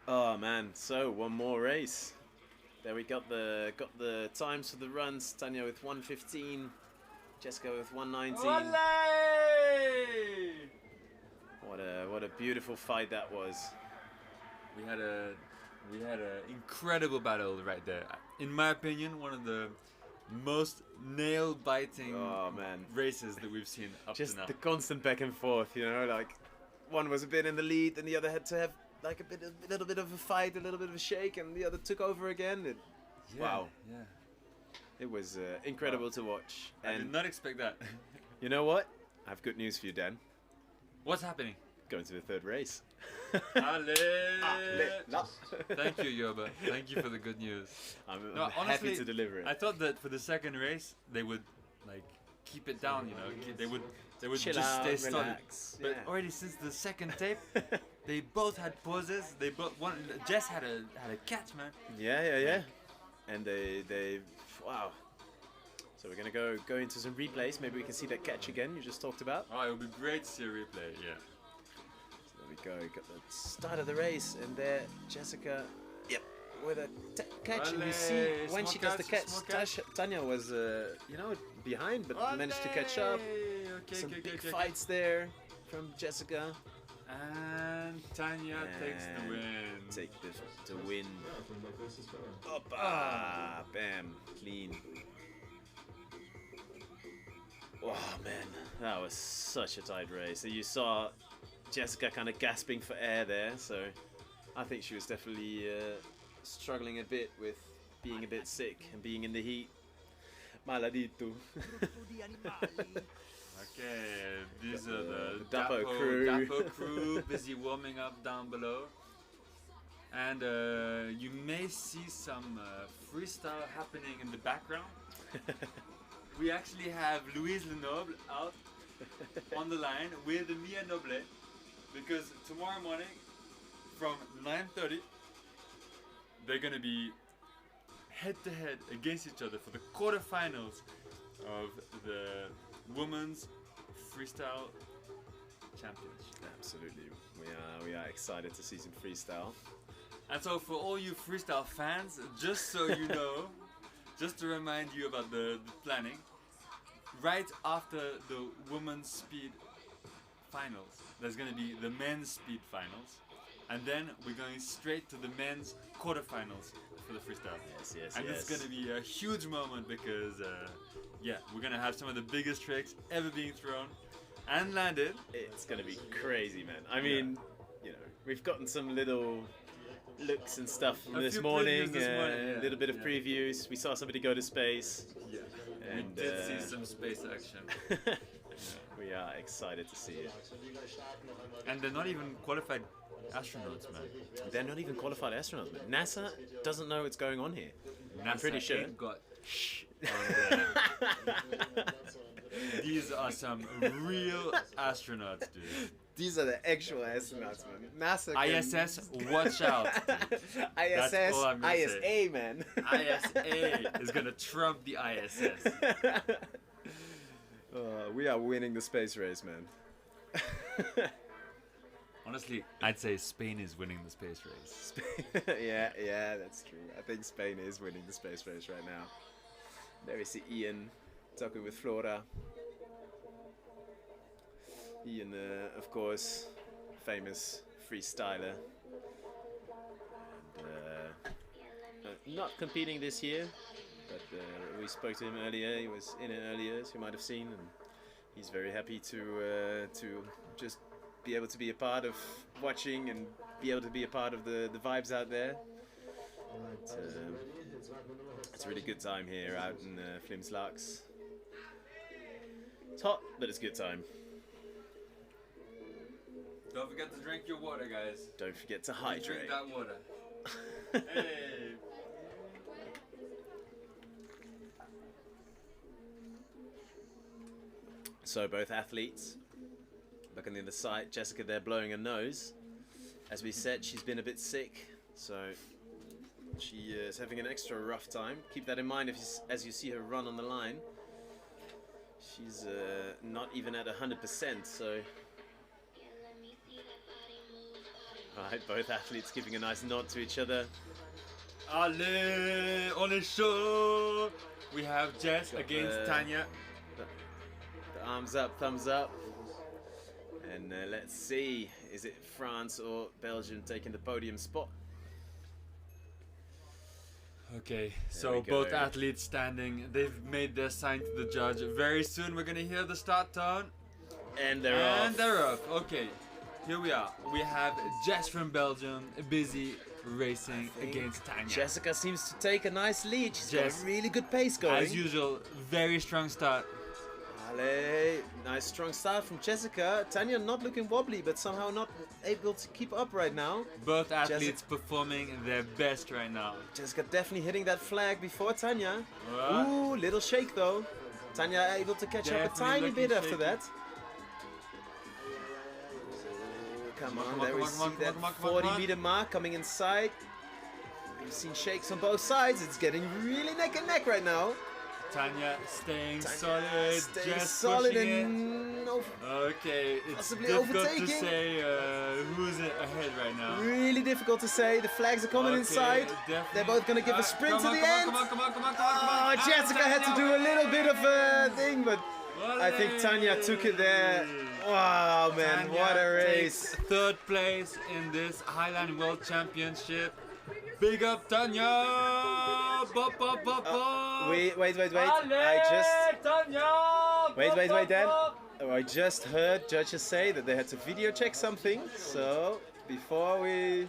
Oh man! So one more race. There we got the times for the runs. Tanya with 1:15, Jessica with 1:19. What a beautiful fight that was. We had a incredible battle right there. In my opinion, one of the most nail-biting races that we've seen up to now. Just the constant back and forth, you know, like one was a bit in the lead and the other had to have like a little bit of a fight, a little bit of a shake, and the other took over again. Wow. Yeah. It was incredible to watch. I did not expect that. You know what? I have good news for you, Dan. What's happening? Going to the 3rd race. Thank you, Yoba. Thank you for the good news. I'm honestly, happy to deliver it. I thought that for the 2nd race they would like keep it down, you know. They would chill just out, stay solid. relax. But Yeah. already since the 2nd tape, they both had pauses. They both Jess had a catch, man. Yeah. And they wow. So we're gonna go into some replays. Maybe we can see that catch again you just talked about. Oh, it would be great to see a replay. Yeah. So there we go. We got the start of the race, and there Jessica. Yep. With a catch, and you see when she does the catch, Tanya was you know, behind, but managed to catch up. Some big fights there from Jessica. And Tanya takes the win. Take the win. Opa! Bam! Clean. Oh man, that was such a tight race. So you saw Jessica kind of gasping for air there, so I think she was definitely struggling a bit with being a bit sick and being in the heat. Maladito. Okay, these are the Dapo crew busy warming up down below. And you may see some freestyle happening in the background. We actually have Louise Lenoble out on the line with Mia Noble, because tomorrow morning from 9:30 they're gonna be head-to-head against each other for the quarterfinals of the Women's Freestyle Championship. Absolutely, we are excited to see some freestyle. And so for all you freestyle fans, just so you know, just to remind you about the planning, right after the women's speed finals, there's going to be the men's speed finals, and then we're going straight to the men's quarterfinals for the freestyle. Yes. And it's going to be a huge moment because, yeah, we're going to have some of the biggest tricks ever being thrown and landed. It's going to be crazy, man. I mean, you know, we've gotten some little looks and stuff from this morning, a little bit of previews. We saw somebody go to space. Yeah, and we did see some space action. We are excited to see it. And they're not even qualified astronauts, man. They're not even qualified astronauts, man. NASA doesn't know what's going on here. I'm pretty sure. Ain't got on there. These are some real astronauts, dude. These are the actual astronauts, man. NASA. ISS, watch out. ISS, That's all I'm gonna ISA, say. man. ISA is gonna trump the ISS. We are winning the space race, man. Honestly, I'd say Spain is winning the space race. yeah, that's true. I think Spain is winning the space race right now. There we see Ian talking with Flora. Ian, of course, famous freestyler. And, not competing this year, but we spoke to him earlier. He was in it earlier, as you might have seen, and he's very happy to just be able to be a part of watching and be able to be a part of the vibes out there. It's a really good time here out in Flims Laax. It's hot, but it's a good time. Don't forget to drink your water, guys. Don't forget to hydrate. Drink that water. Hey. So both athletes. Back on the other side, Jessica there blowing her nose. As we said, she's been a bit sick, so she is having an extra rough time. Keep that in mind as you see her run on the line. She's not even at 100%, so... Alright, both athletes giving a nice nod to each other. Allez, on est chaud! We have Jess against Tanya. The arms up, thumbs up. And let's see, is it France or Belgium taking the podium spot? Okay, so both athletes standing. They've made their sign to the judge. Very soon we're gonna hear the start tone. And they're off. And they're off. Okay, here we are. We have Jess from Belgium busy racing against Tanya. Jessica seems to take a nice lead. She's got a really good pace going. As usual, very strong start. Allez, nice strong start from Jessica. Tanya not looking wobbly, but somehow not able to keep up right now. Both athletes performing their best right now. Jessica definitely hitting that flag before Tanya. What? Ooh, little shake though. Tanya able to catch up a tiny bit after that. Come on, there we see that 40-meter mark coming inside. We've seen shakes on both sides. It's getting really neck and neck right now. Tanya staying solid, just solid pushing it. Okay, it's difficult to say who's ahead right now. Really difficult to say. The flags are coming inside. They're both going to give a sprint to the end. Oh, Jessica had to do a little bit of a thing, but I think Tanya took it there. Wow, man, Tanya what a race. Takes third place in this Highline World Championship. Big up Tanya! Bop, bop, bop, bop. Wait. Wait, Dan. I just heard judges say that they had to video check something. So before we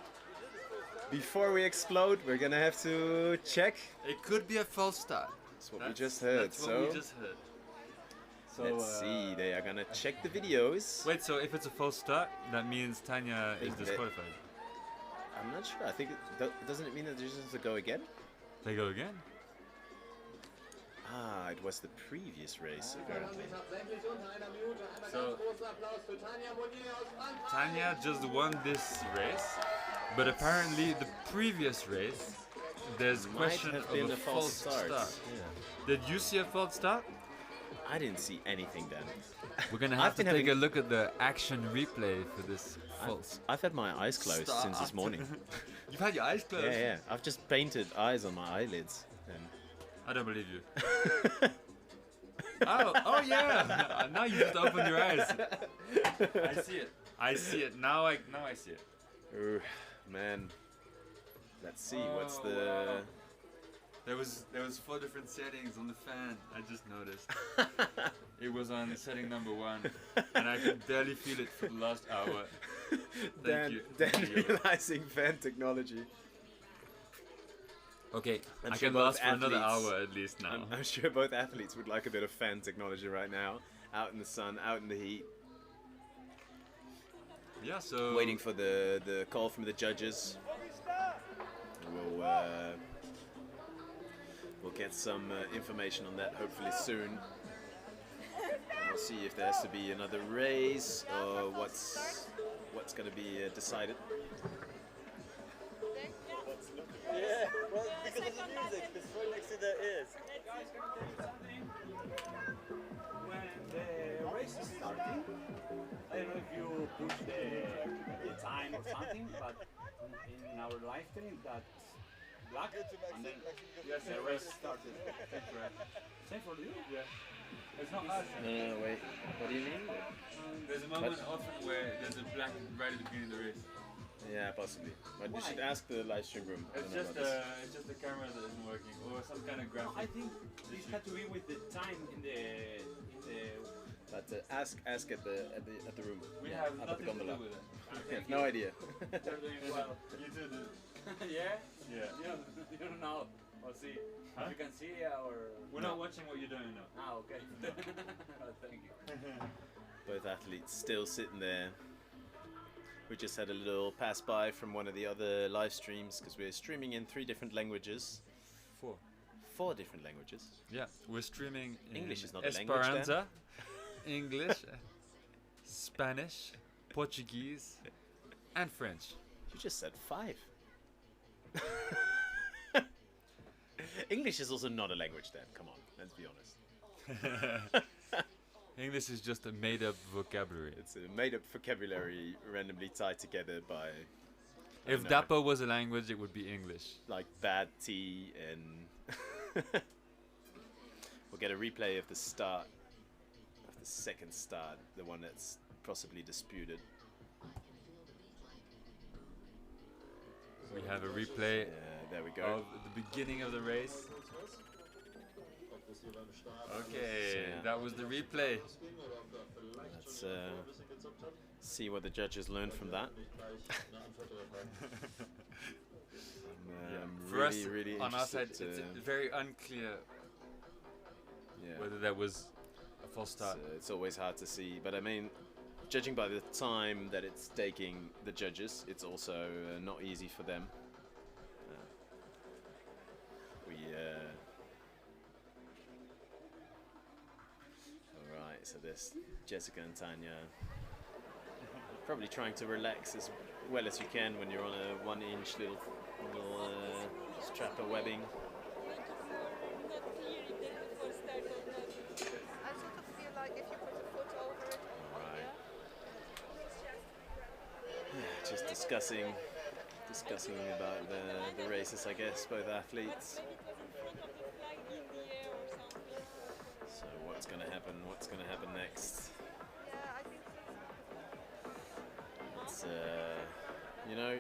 explode, we're gonna have to check. It could be a false start. That's what we just heard. That's what we just heard. So let's see. They are gonna check the videos. Wait, so if it's a false start, that means Tanya is disqualified. I'm not sure. I think doesn't it mean that they just have to go again? They go again? Ah, it was the previous race apparently. So Tanya just won this race, but apparently the previous race there's question of a false start. Yeah. Did you see a false start? I didn't see anything then. We're gonna have to take a look at the action replay for this false. I've had my eyes closed since this morning. You've had your eyes closed? Yeah. I've just painted eyes on my eyelids. And I don't believe you. oh yeah! Now you just opened your eyes. I see it. Now I see it. Ooh, man. Let's see what's the. There was 4 different settings on the fan. I just noticed. It was on setting number 1, and I could barely feel it for the last hour. Dan realizing fan technology. Okay, I can last for another hour at least now. I'm sure both athletes would like a bit of fan technology right now. Out in the sun, out in the heat. Yeah, so... Waiting for the call from the judges. We'll get some information on that hopefully soon. We'll see if there has to be another race or what's going to be decided. Yeah, well, because of the music, it's right next to the ears. When the race is starting, I don't know if you push the time or something, but in our live stream that's black, and then yes, the race started. Same for you? Yeah. It's not us. No, wait. What do you mean? There's a moment often where there's a black right at the beginning of the race. Yeah, possibly. But you should ask the live stream room. It's just the camera that isn't working, or some kind of graphic. I think this had to be with the time in the. But ask at the room. We have up at the nothing to gondola. do with it. I have no idea. They're doing well. You two do. Yeah? Yeah. You don't know. Or see. Huh? You can see or. We're not watching what you're doing now. Ah, okay. Thank you. Both athletes still sitting there. We just had a little pass by from one of the other live streams because we're streaming in 3 different languages. 4 different languages. Yeah, we're streaming in English is not a language. Esperanza, English, Spanish, Portuguese, and French. You just said 5. English is also not a language, Dan. Come on, let's be honest. English is just a made-up vocabulary. It's a made-up vocabulary randomly tied together by... If Dapo was a language, it would be English. Like bad tea and... We'll get a replay of the start, of the second start, the one that's possibly disputed. We have a replay there we go. of the beginning of the race. Okay, So, yeah. that was the replay. Let's see what the judges learned from that. I'm For really, us, really on our side, interested it's very unclear whether that was a false start. It's always hard to see, but I mean, judging by the time that it's taking the judges, it's also not easy for them. Alright, so there's Jessica and Tanya probably trying to relax as well as you can when you're on a 1-inch little strap of webbing. Just discussing about the races, I guess, both athletes. So what's going to happen? What's going to happen next? It's you know,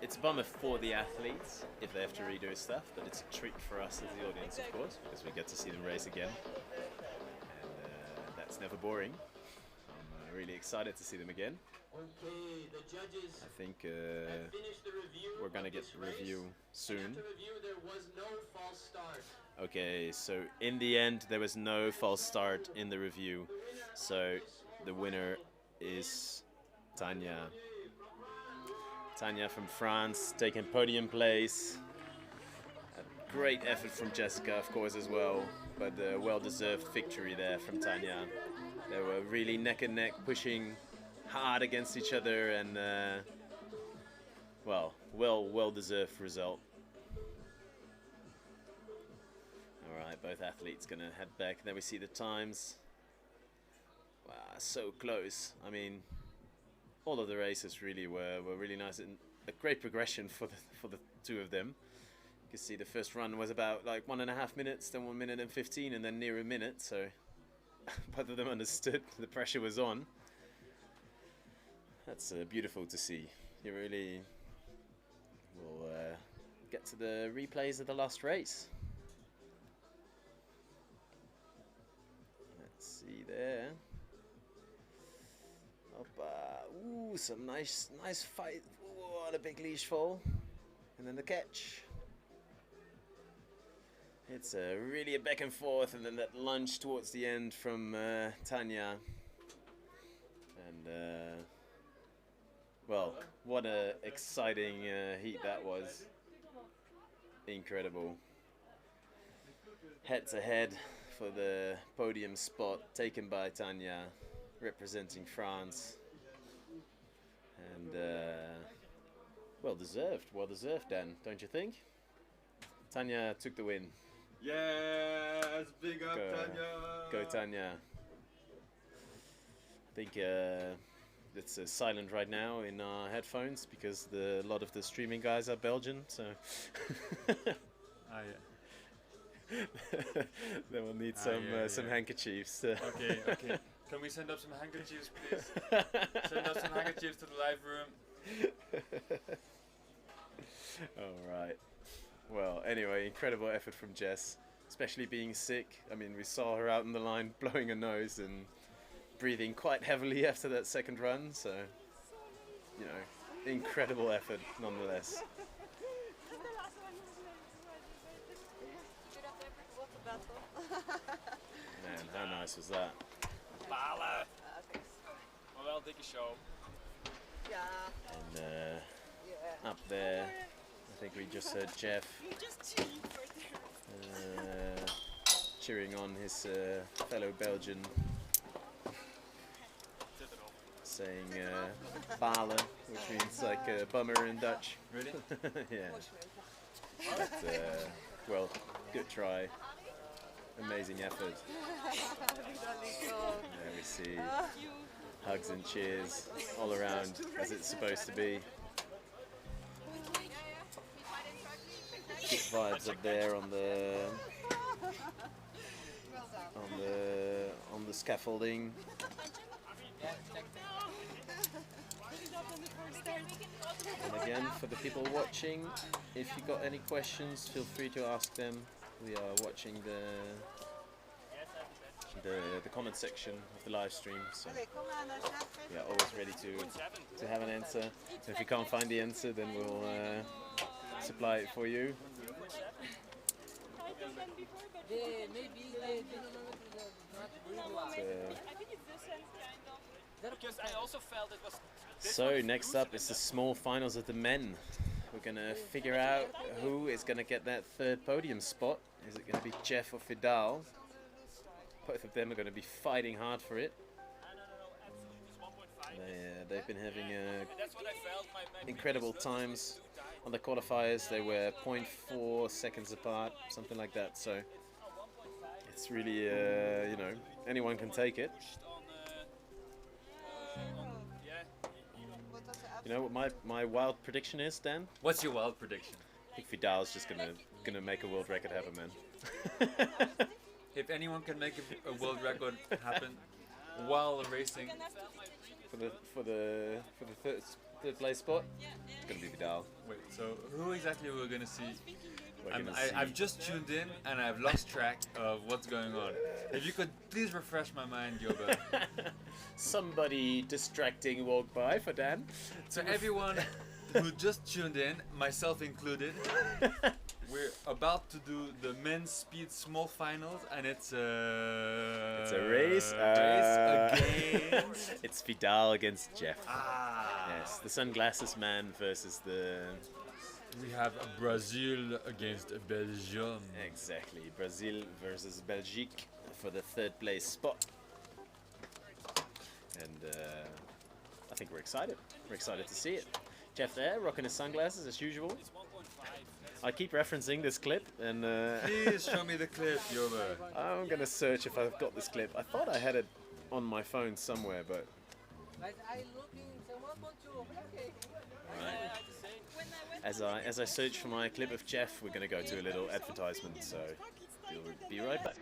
it's a bummer for the athletes if they have to redo stuff, but it's a treat for us as the audience, of course, because we get to see them race again, and that's never boring. I'm really excited to see them again. Okay, the judges I think have finished the review we're gonna of get this review race. soon. After review, there was no false start. Okay, so in the end there was no false start in the review, so the winner is Tanya. Tanya from France taking podium place. A great effort from Jessica, of course, as well, but a well-deserved victory there from Tanya. They were really neck and neck, pushing hard against each other, and well-deserved result. All right, both athletes gonna head back. Then we see the times. Wow, so close. I mean, all of the races really were really nice and a great progression for the two of them. You can see the first run was about like 1.5 minutes, then 1 minute and 15, and then near a minute. So both of them understood the pressure was on. That's beautiful to see. You really will get to the replays of the last race. Let's see there. Ooh, some nice fight. What a big leash fall. And then the catch. It's really a back and forth, and then that lunge towards the end from Tanya. And well, what a exciting heat that was. Incredible. Head to head for the podium spot taken by Tanya, representing France. And well deserved, Dan, don't you think? Tanya took the win. Yes, big up Tanya. Go Tanya. I think it's silent right now in our headphones because a lot of the streaming guys are Belgian, so they will need some handkerchiefs. Okay. Can we send up some handkerchiefs, please? Send up some handkerchiefs to the live room. All right. Well, anyway, incredible effort from Jess, especially being sick. I mean, we saw her out in the line blowing her nose and breathing quite heavily after that second run, so, you know, incredible effort nonetheless. Man, how nice was that? Balen! Wel dikke show. And up there, I think we just heard Jeff cheering on his fellow Belgian, saying Balen, which means like bummer in Dutch. Really? Yeah. But, well, good try. Amazing effort. There we see hugs and cheers all around as it's supposed to be. Good vibes up there on the scaffolding. And again, for the people watching, if you got any questions, feel free to ask them. We are watching the comment section of the live stream, so we are always ready to have an answer. So if you can't find the answer, then we'll supply it for you. So next up is the small finals of the men. We're gonna figure out who is gonna get that third podium spot. Is it gonna be Jeff or Vidal? Both of them are gonna be fighting hard for it. They've been having incredible times on the qualifiers. They were 0.4 seconds apart, something like that. So it's really, you know, anyone can take it. You know what my wild prediction is, Dan? What's your wild prediction? I think Vidal's just gonna make a world record happen, man. If anyone can make a world record happen while racing, for the third place spot, it's gonna be Vidal. Wait, so who exactly we're gonna see? I've just tuned in and I've lost track of what's going on. If you could please refresh my mind, Yoba. Somebody distracting walked by for Dan. So everyone who just tuned in, myself included, we're about to do the men's speed small finals, and it's a race against. It's Vidal against Jeff. Ah. Yes, the sunglasses man versus the. We have Brazil against Belgium. Exactly, Brazil versus Belgique for the third place spot. And I think we're excited. We're excited to see it. Jeff there, rocking his sunglasses as usual. I keep referencing this clip, and please show me the clip, Yoba. I'm gonna search if I've got this clip. I thought I had it on my phone somewhere, but. Right. As I search for my clip of Jeff, we're gonna go to a little advertisement. So we'll be right back.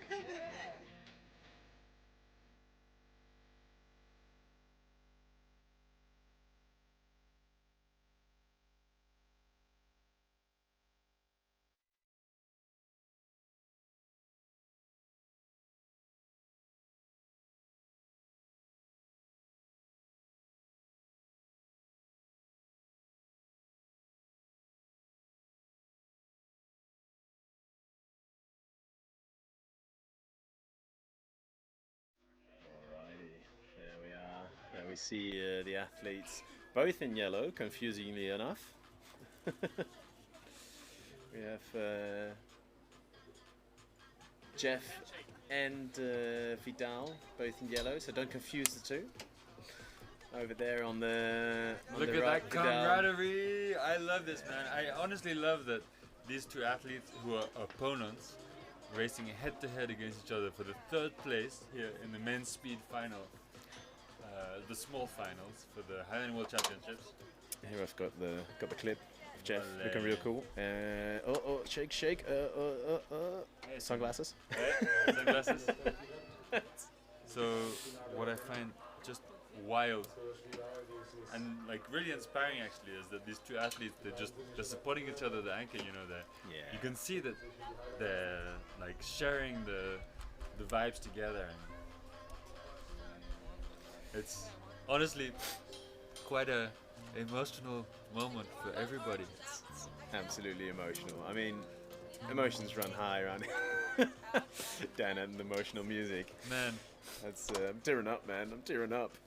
We see the athletes both in yellow, confusingly enough. We have Jeff and Vidal, both in yellow, so don't confuse the two. Over there on the Look the at right, that camaraderie! I love this, man. I honestly love that these two athletes who are opponents racing head to head against each other for the third place here in the men's speed final, the small finals for the Highline World Championships. Here I've got the clip of Jeff looking real cool. Shake. Sunglasses. Sunglasses. So what I find just wild and like really inspiring actually is that these two athletes they're supporting each other at the anchor, you know, you can see that they're like sharing the vibes together, and it's honestly quite a emotional moment for everybody. It's absolutely emotional. I mean, emotions run high around here. Dan and emotional music. Man, that's I'm tearing up, man. I'm tearing up.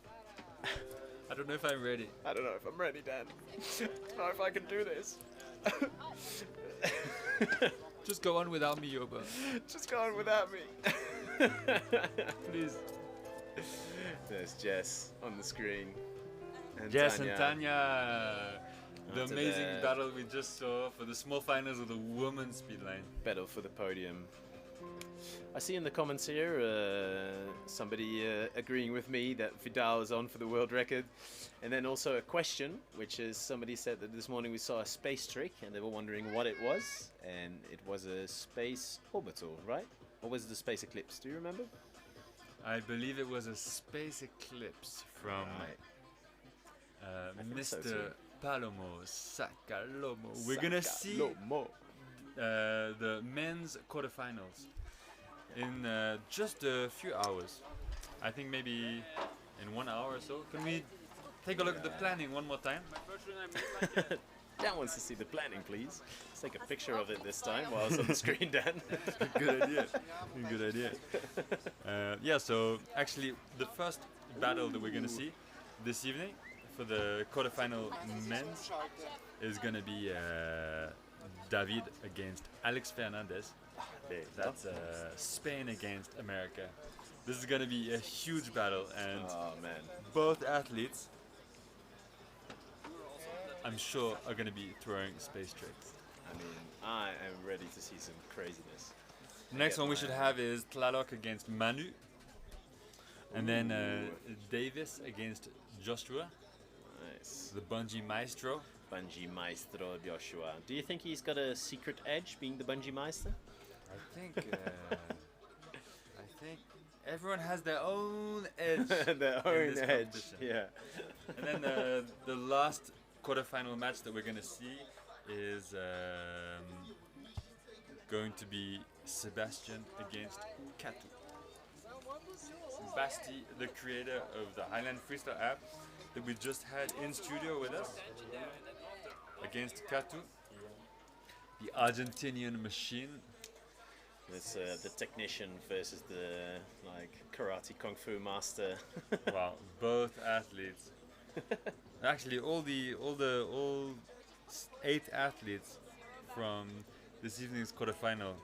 I don't know if I'm ready. I don't know if I'm ready, Dan. I don't know if I can do this. Just go on without me, Yoba. Just go on without me. Please. There's Jess on the screen. And Jess Tanya. and Tanya. The Onto amazing the battle we just saw for the small finals of the women's speed line. Battle for the podium. I see in the comments here somebody agreeing with me that Vidal is on for the world record. And then also a question, which is somebody said that this morning we saw a space trick and they were wondering what it was. And it was a space orbital, right? Or was it a space eclipse? Do you remember? I believe it was a space eclipse from Mr. Palomo Sacalomo. We're gonna see the men's quarterfinals in just a few hours. I think maybe in 1 hour or so. Can we take a look at the planning one more time? Dan wants to see the planning, please. Let's take a picture of it this time while it's on the screen, Dan. Good idea. Good idea. Yeah, so actually the first battle that we're going to see this evening for the quarterfinal men's is going to be David against Alex Fernandez. That's Spain against America. This is going to be a huge battle, and both athletes, I'm sure, are going to be throwing space tricks. I mean, I am ready to see some craziness. Next one we should have is Tlaloc against Manu. And then Davis against Joshua. Nice. The Bungee Maestro. Bungee Maestro Joshua. Do you think he's got a secret edge being the Bungee Meister? I think everyone has their own edge. Their own edge, yeah. And then the last quarterfinal match that we're going to see is going to be Sebastian against Katu. Basti, the creator of the Highline Freestyle app that we just had in studio with us, against Katu, the Argentinian machine. It's the technician versus the karate kung fu master. Wow, both athletes. Actually, all 8 athletes from this evening's quarterfinal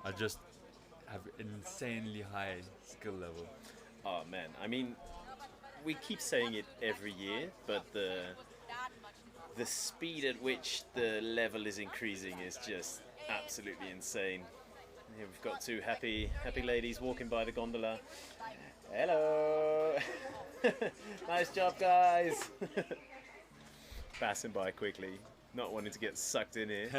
are just have insanely high skill level. Oh man, I mean, we keep saying it every year, but the speed at which the level is increasing is just absolutely insane. Here we've got 2 happy ladies walking by the gondola. Hello! Nice job, guys! Passing by quickly, not wanting to get sucked in here.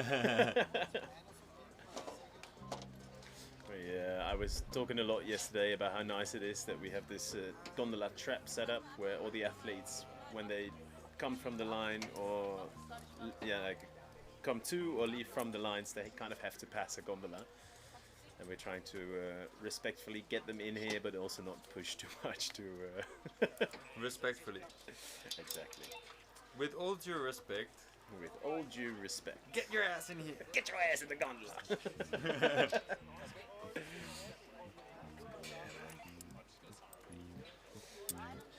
Yeah, I was talking a lot yesterday about how nice it is that we have this gondola trap set up where all the athletes, when they come from the line or come to or leave from the lines, they kind of have to pass a gondola. And we're trying to respectfully get them in here, but also not push too much to... Respectfully. Exactly. With all due respect. With all due respect. Get your ass in here. Get your ass in the gondola.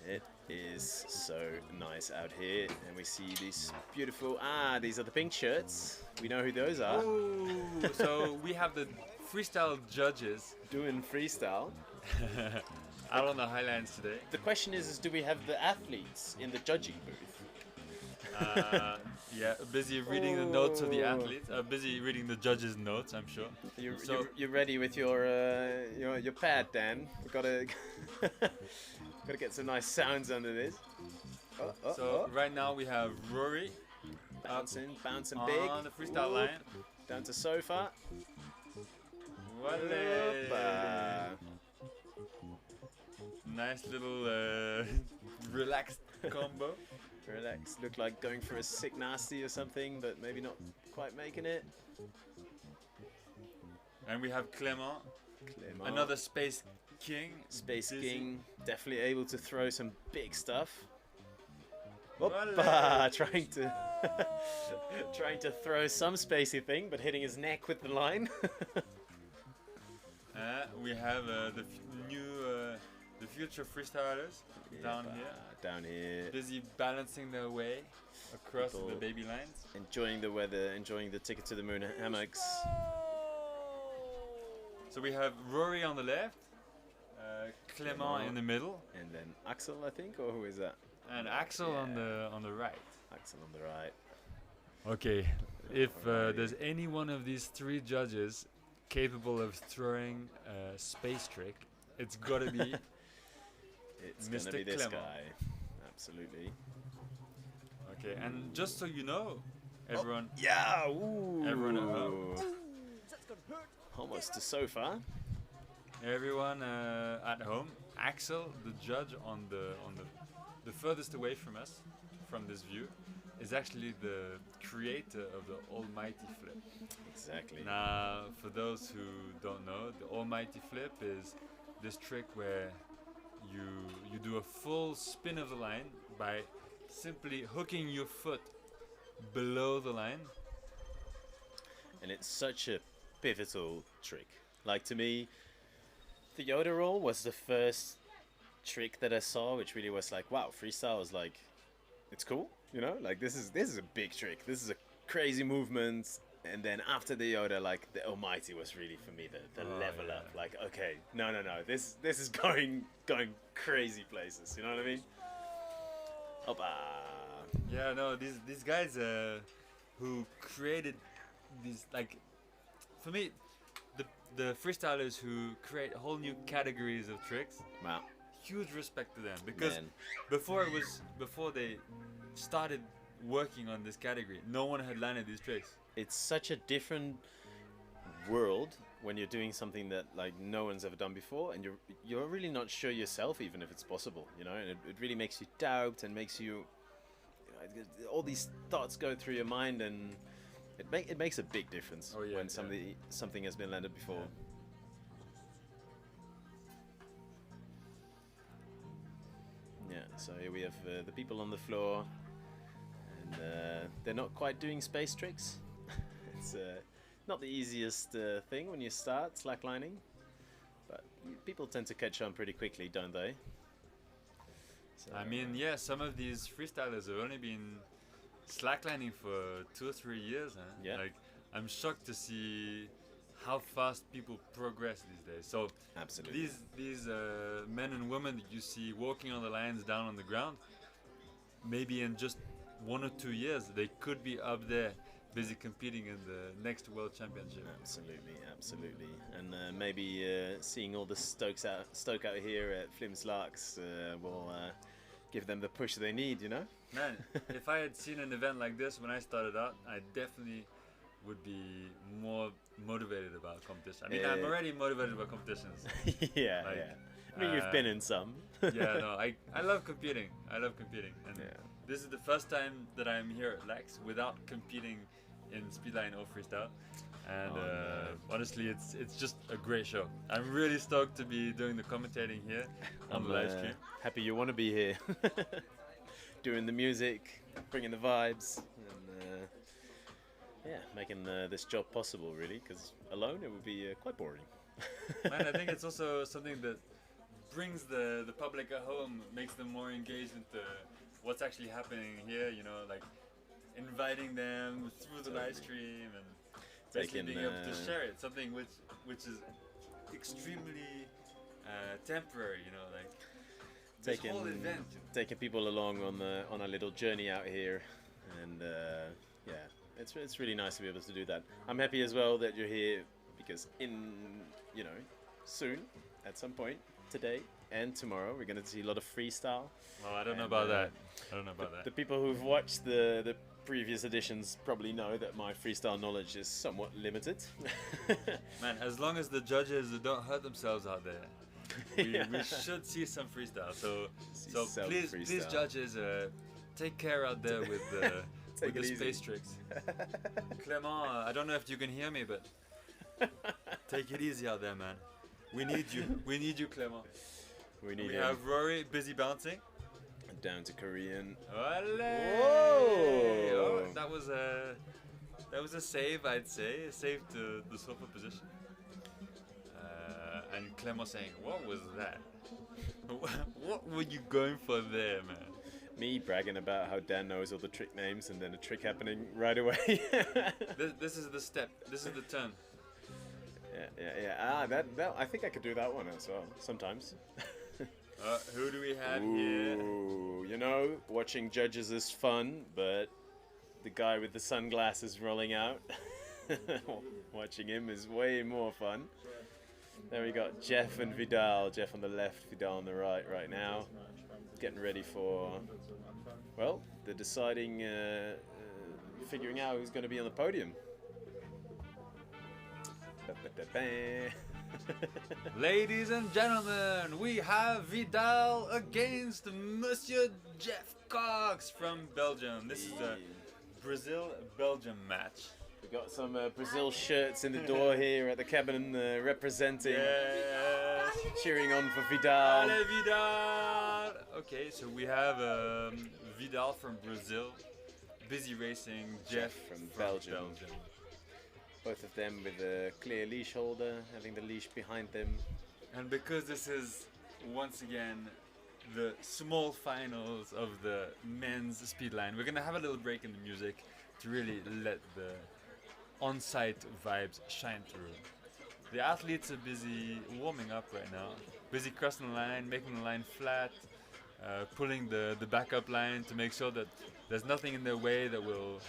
It is so nice out here, and we see these beautiful, these are the pink shirts. We know who those are. Ooh, so we have the freestyle judges doing freestyle out on the Highlands today. The question is do we have the athletes in the judging booth? Yeah, busy reading the notes of the athletes. Busy reading the judges' notes, I'm sure. You're ready with your pad, Dan. We've gotta get some nice sounds under this. Right now we have Rory bouncing on big on the freestyle line. Down to sofa. Nice little relaxed combo. Relax. Look like going for a sick nasty or something, but maybe not quite making it. And we have Clément. Another Space King. Space King. Definitely able to throw some big stuff. Oppa! Trying to throw some spacey thing, but hitting his neck with the line. We have the future freestylers down here. Busy balancing their way across the baby lines. Enjoying the weather, enjoying the ticket to the moon hammocks. So we have Rory on the left, Clément in the middle, and then Axel, I think, or who is that? And Axel on the right. Axel on the right. Okay, if there's any one of these three judges capable of throwing a space trick, it's gotta be it's Mr. gonna be this Clément. guy. Absolutely. Okay, and just so you know, everyone. Yeah. Ooh. Everyone at home. Almost to sofa. Everyone at home. Axel, the judge on the furthest away from us, from this view, is actually the creator of the Almighty Flip. Exactly. Now, for those who don't know, the Almighty Flip is this trick where you do a full spin of the line by simply hooking your foot below the line. And it's such a pivotal trick. Like, to me, the Yoda roll was the first trick that I saw, which really was like, wow, freestyle is like, it's cool, you know, like this is a big trick, this is a crazy movement. And then after the Yoda, like the Almighty was really for me the level up. Like, okay, no, this is going crazy places, you know what I mean? Opa. Yeah, no, these guys who created these, like, for me, the freestylers who create whole new categories of tricks. Wow. Huge respect to them, because before they started working on this category, no one had landed these tricks. It's such a different world when you're doing something that like no one's ever done before, and you're really not sure yourself even if it's possible, you know, and it really makes you doubt and makes you know, all these thoughts go through your mind, and it makes a big difference when something has been landed before. Yeah, so here we have the people on the floor, and they're not quite doing space tricks. It's not the easiest thing when you start slacklining, but people tend to catch on pretty quickly, don't they? So, I mean, yeah, some of these freestylers have only been slacklining for 2 or 3 years. Huh? Yeah. Like, I'm shocked to see how fast people progress these days. So absolutely, these men and women that you see walking on the lines down on the ground, maybe in just 1 or 2 years, they could be up there, busy competing in the next World Championship. Absolutely. And maybe seeing all the stoke out here at Flims Laax will give them the push they need, you know? Man, if I had seen an event like this when I started out, I definitely would be more motivated about competition. I mean, I'm already motivated about competitions. Yeah. I mean, you've been in some. Yeah, no, I love competing. And this is the first time that I'm here at Laax without competing in Speedline or Freestyle. And honestly, it's just a great show. I'm really stoked to be doing the commentating here on the live stream. Happy you want to be here. Doing the music, bringing the vibes, and making this job possible, really, because alone it would be quite boring. Man, I think it's also something that brings the public at home, makes them more engaged into what's actually happening here, you know, like inviting them through the live stream. And basically Taking, being able to share it, something which is extremely temporary, you know, like this whole event. Taking people along on a little journey out here, and yeah, it's really nice to be able to do that. I'm happy as well that you're here because soon, at some point today and tomorrow, we're going to see a lot of freestyle. Oh, I don't know about that. I don't know about that. The people who've watched the previous editions probably know that my freestyle knowledge is somewhat limited. Man, as long as the judges don't hurt themselves out there, we should see some freestyle. So please judges, take care out there with the space tricks. Clement, I don't know if you can hear me, but take it easy out there, man. We need you. We need you, Clement. We have Rory busy bouncing. Down to Korean. Whoa! Oh, that was a save, I'd say. A save to the sofa position. And Clement saying, "What was that? What were you going for there, man?" Me bragging about how Dan knows all the trick names, and then a trick happening right away. This is the step. This is the turn. Yeah. That I think I could do that one as well sometimes. Who do we have here? You know, watching judges is fun, but the guy with the sunglasses rolling out, watching him is way more fun. There we got Jeff and Vidal. Jeff on the left, Vidal on the right now. Getting ready for, well, the deciding, figuring out who's going to be on the podium. Ladies and gentlemen, we have Vidal against Monsieur Jeff Cox from Belgium. This is a Brazil-Belgium match. We got some Brazil shirts in the door here at the cabin, representing, cheering on for Vidal. Allez, Vidal! Okay, so we have Vidal from Brazil, busy racing, Jeff from Belgium. Both of them with a clear leash holder, having the leash behind them. And because this is, once again, the small finals of the men's speed line, we're going to have a little break in the music to really let the on-site vibes shine through. The athletes are busy warming up right now, busy crossing the line, making the line flat, pulling the backup line to make sure that there's nothing in their way that will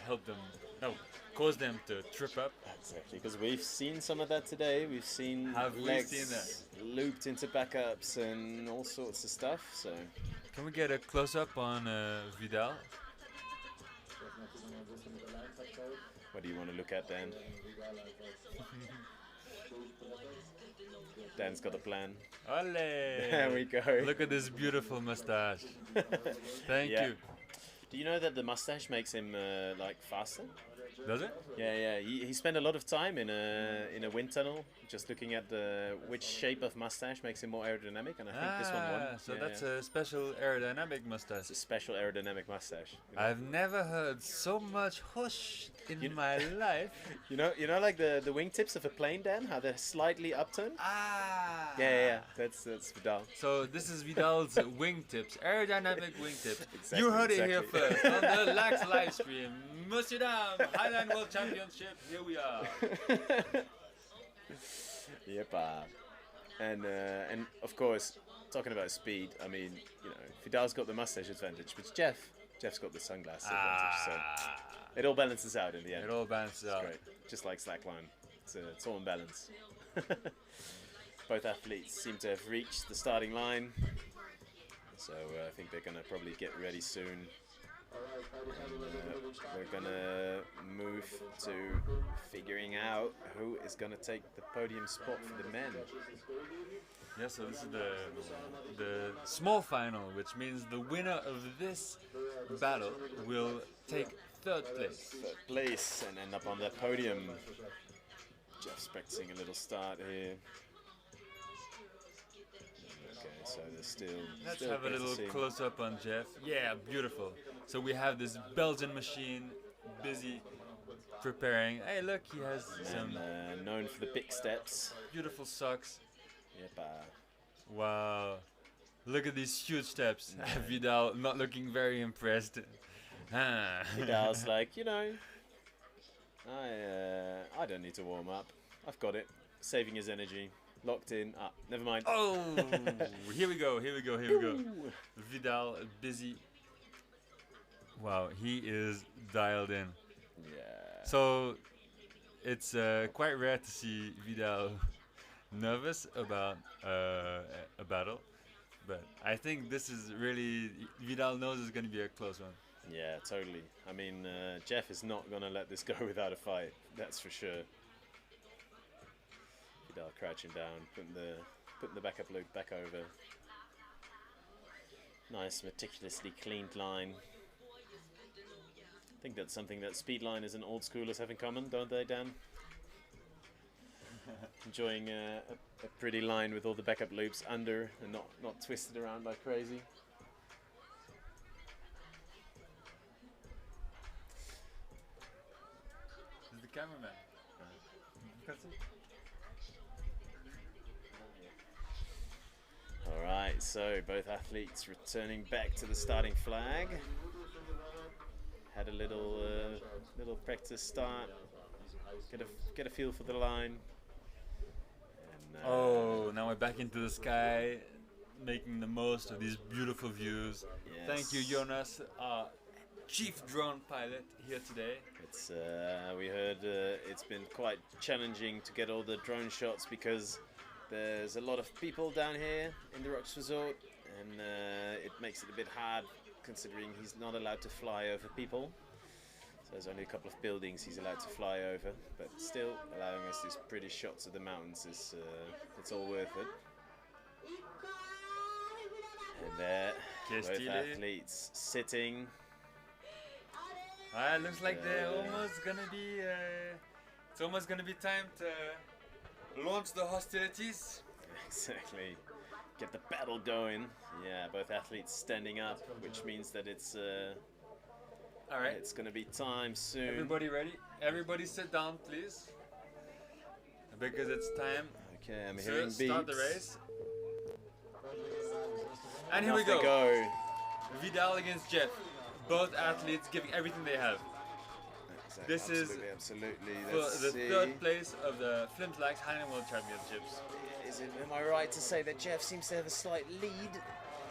cause them to trip up. Exactly, because we've seen some of that today. We've seen legs looped into backups and all sorts of stuff. So, can we get a close-up on Vidal? What do you want to look at, Dan? Dan's got a plan. Ole! There we go. Look at this beautiful mustache. Thank you. Do you know that the mustache makes him faster? Does it? Yeah. He spent a lot of time in a wind tunnel, just looking at which shape of mustache makes him more aerodynamic, and I think this one won. So that's a special aerodynamic mustache. It's a special aerodynamic mustache. You know? I've never heard so much whoosh in my life. You know, like the wingtips of a plane, Dan, how they're slightly upturned. Yeah. That's Vidal. So this is Vidal's wingtips, aerodynamic wingtips. Exactly, You heard it here first on the Laax live stream. Monsieur Dame, Highline World Championships, here we are. Yep. And of course, talking about speed, I mean, Vidal's got the mustache advantage, but Jeff's got the sunglass advantage, so it all balances out in the end. It all balances out. Great. Just like Slackline. It's all in balance. Both athletes seem to have reached the starting line, so I think they're going to probably get ready soon. We're gonna move to figuring out who is gonna take the podium spot for the men. Yeah, so this is the small final, which means the winner of this battle will take third place and end up on that podium. Jeff's practicing a little start here. Okay, so there's still. Let's have a little close up on Jeff. Yeah, beautiful. So we have this Belgian machine busy preparing. Hey, look, he has some known for the big steps. Beautiful socks. Yep. Wow. Look at these huge steps. Vidal not looking very impressed. Vidal's like, I don't need to warm up. I've got it. Saving his energy. Locked in. Ah, never mind. Oh, here we go. Vidal busy. Wow, he is dialed in. Yeah. So it's quite rare to see Vidal nervous about a battle, but I think this is really Vidal knows it's going to be a close one. Yeah, totally. I mean, Jeff is not going to let this go without a fight. That's for sure. Vidal crouching down, putting the backup loop back over. Nice, meticulously cleaned line. I think that's something that Speedliners and old schoolers have in common, don't they, Dan? Enjoying a pretty line with all the backup loops under and not twisted around like crazy. This is the cameraman. Alright, so both athletes returning back to the starting flag. Had a little practice start. Get a feel for the line. And, oh, now we're back into the sky, making the most of these beautiful views. Yes. Thank you, Jonas, our chief drone pilot here today. It's we heard it's been quite challenging to get all the drone shots because there's a lot of people down here in the Rocks Resort, and it makes it a bit hard considering he's not allowed to fly over people. So there's only a couple of buildings he's allowed to fly over, but still allowing us these pretty shots of the mountains is it's all worth it. And there, both athletes sitting. It looks like they're almost gonna be. It's almost gonna be time to launch the hostilities. Exactly. Get the battle going. Yeah, both athletes standing up, which means that it's all right. It's gonna be time soon. Everybody ready? Everybody sit down, please, because it's time. Okay, I'm hearing beeps. Start the race. And here off we go. They go. Vidal against Jeff. Both athletes giving everything they have. Exactly. This is absolutely. For the third place of the Flims Laax Highline World Championships. Am I right to say that Jeff seems to have a slight lead?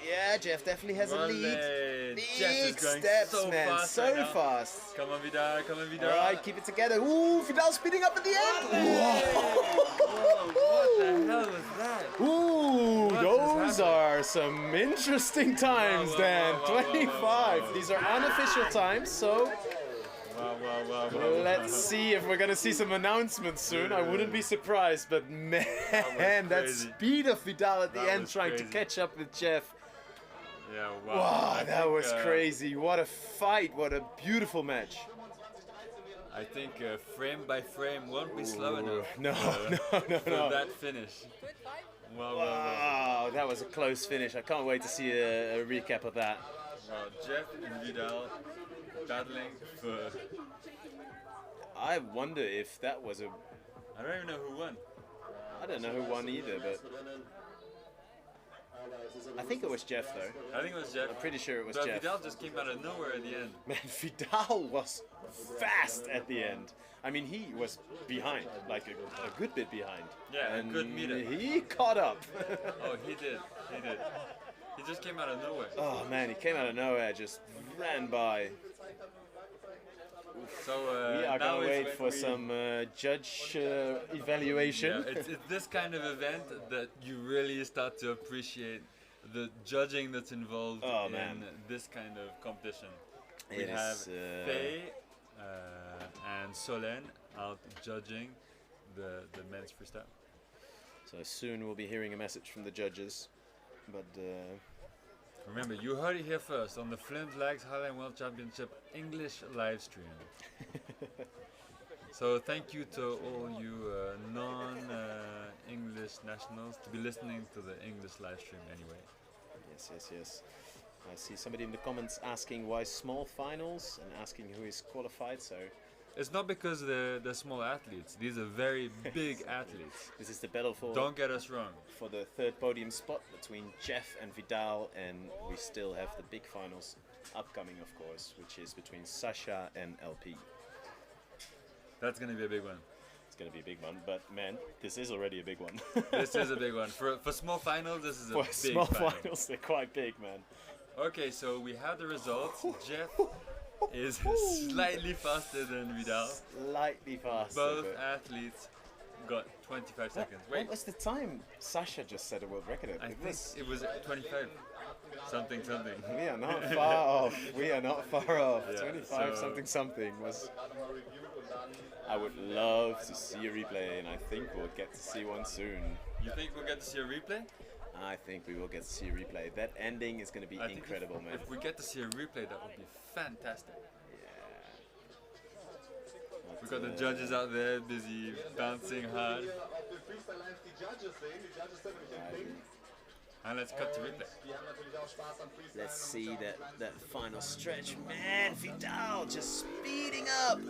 Yeah, Jeff definitely has a lead. Jeff is going steps, so man, fast so right now. fast. Come on, Vidal, come on, Vidal. All right, keep it together. Ooh, Vidal speeding up at the end. Whoa, what the hell was that? Ooh, those are some interesting times, Dan. 25. These are unofficial times, so let's see if we're gonna see some announcements soon. I wouldn't be surprised, but man, that speed of Vidal at the end trying to catch up with Jeff. Yeah, wow, that was crazy. What a fight. What a beautiful match. I think frame by frame won't be slow enough. No. For that finish. Wow, that was a close finish. I can't wait to see a recap of that. Wow, Jeff and Vidal battling for... I wonder if that was a... I don't even know who won. I don't know who won either, but... I think it was Jeff, though. I think it was Jeff. I'm pretty sure it was but Jeff. Vidal just came out of nowhere at the end. Man, Vidal was fast at the end. I mean, he was behind, like a good bit behind. Yeah, and a good meter. He caught up. Oh, he did. He just came out of nowhere. Oh, man, he came out of nowhere, just ran by. So we are going to wait for some judge evaluation. Yeah, it's this kind of event that you really start to appreciate the judging that's involved in this kind of competition. We have Faye and Solène out judging the men's freestyle. So soon we'll be hearing a message from the judges, but remember, you heard it here first on the Flims Laax Highline World Championship English live stream. So thank you to all you non-English nationals to be listening to the English live stream anyway. Yes. I see somebody in the comments asking why small finals and asking who is qualified. So it's not because they're small athletes. These are very big athletes. This is the battle for... Don't get us wrong. For the third podium spot between Jeff and Vidal, and we still have the big finals upcoming, of course, which is between Sasha and LP. That's gonna be a big one. It's gonna be a big one, but man, this is already a big one. This is a big one. For small finals, this is a big small final. finals, they're quite big, man. Okay, so we have the results. Jeff is slightly faster than Vidal. Slightly faster. Both athletes got 25 seconds. Wait, what was the time Sasha just set a world record at? I think it was 25. Something. We are not far off. We are not far off. Yeah, 25 so something was. I would love to see a replay, and I think we'll get to see one soon. You think we'll get to see a replay? I think we will get to see a replay. That ending is going to be incredible, man. If we get to see a replay, that would be fantastic. We've got the judges out there busy bouncing hard. And let's cut to replay. Let's see that final stretch. Man, Vidal just speeding up.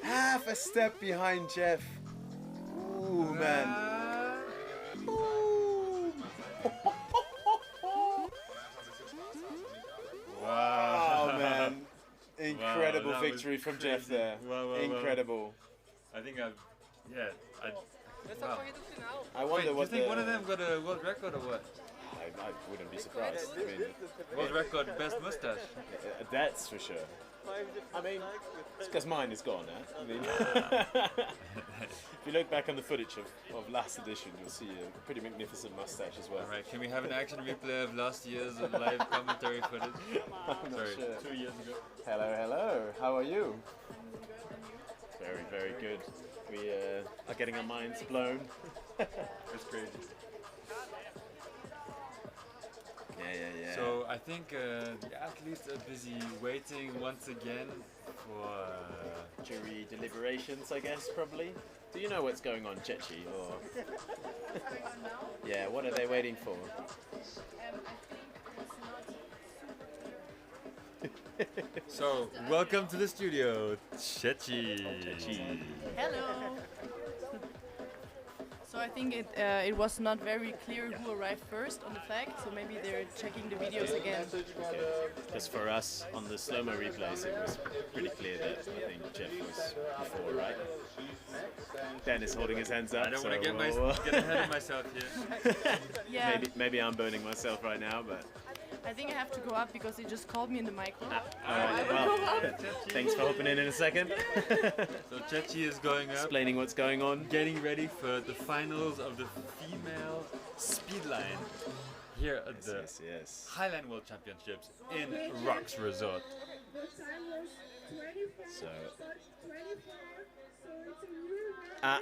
Half a step behind Jeff. Ooh, man. Wow, man. Incredible victory from crazy. Jeff there. Wow, Incredible. I think wow. I wonder what do you think one of them got a world record or what? I wouldn't be surprised. I mean, world record best mustache. That's for sure. I mean, it's because mine is gone now. I mean, if you look back on the footage of last edition, you'll see a pretty magnificent mustache as well. Alright, can we have an action replay of last year's live commentary footage? I'm not Sorry, sure. 2 years ago. Hello. How are you? Very good. We are getting our minds blown. It's crazy. Yeah. So I think the athletes are busy waiting once again for jury deliberations, I guess, probably. Do you know what's going on, Chechi? Or yeah, what are they waiting for? So welcome to the studio, Chechi. Hello. So I think it was not very clear who arrived first on the flag, so maybe they're checking the videos again. Because for us, on the slow-mo replays, it was pretty clear that I think Jeff was before, right? Dan is holding his hands up. I don't want to get ahead of myself here. Yeah. Maybe I'm burning myself right now, but... I think I have to go up because they just called me in the micro. Alright, well, thanks for hopping in a second. So Chechi is going up, explaining what's going on, getting ready for the finals of the female speed line here at the Highline World Championships in rocksresort. So,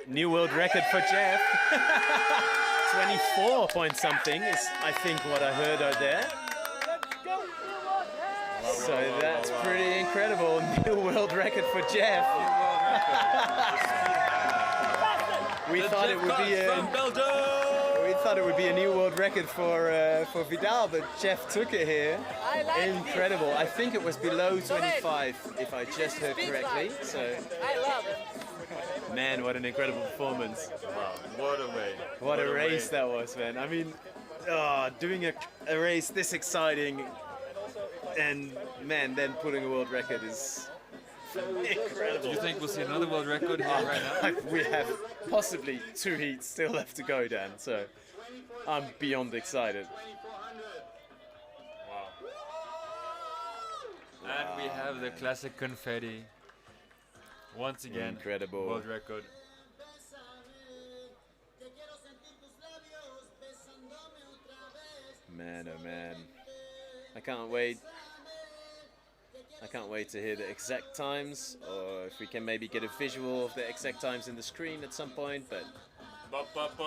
new world record for Jeff. 24 point something is, I think, what I heard out there. So that's pretty incredible. New world record for Jeff. We thought it would be a new world record for Vidal, but Jeff took it here. Incredible. I think it was below 25, if I just heard correctly. So, I love it. Man, what an incredible performance. Wow, what a way. What a race that was, man. I mean, doing a race this exciting and, man, then putting a world record is incredible. Do you think we'll see another world record here right now? We have possibly 2 heats still left to go, Dan, so I'm beyond excited. Wow. And we have the classic confetti. Once again, incredible world record. Man, oh man. I can't wait. I can't wait to hear the exact times, or if we can maybe get a visual of the exact times in the screen at some point, but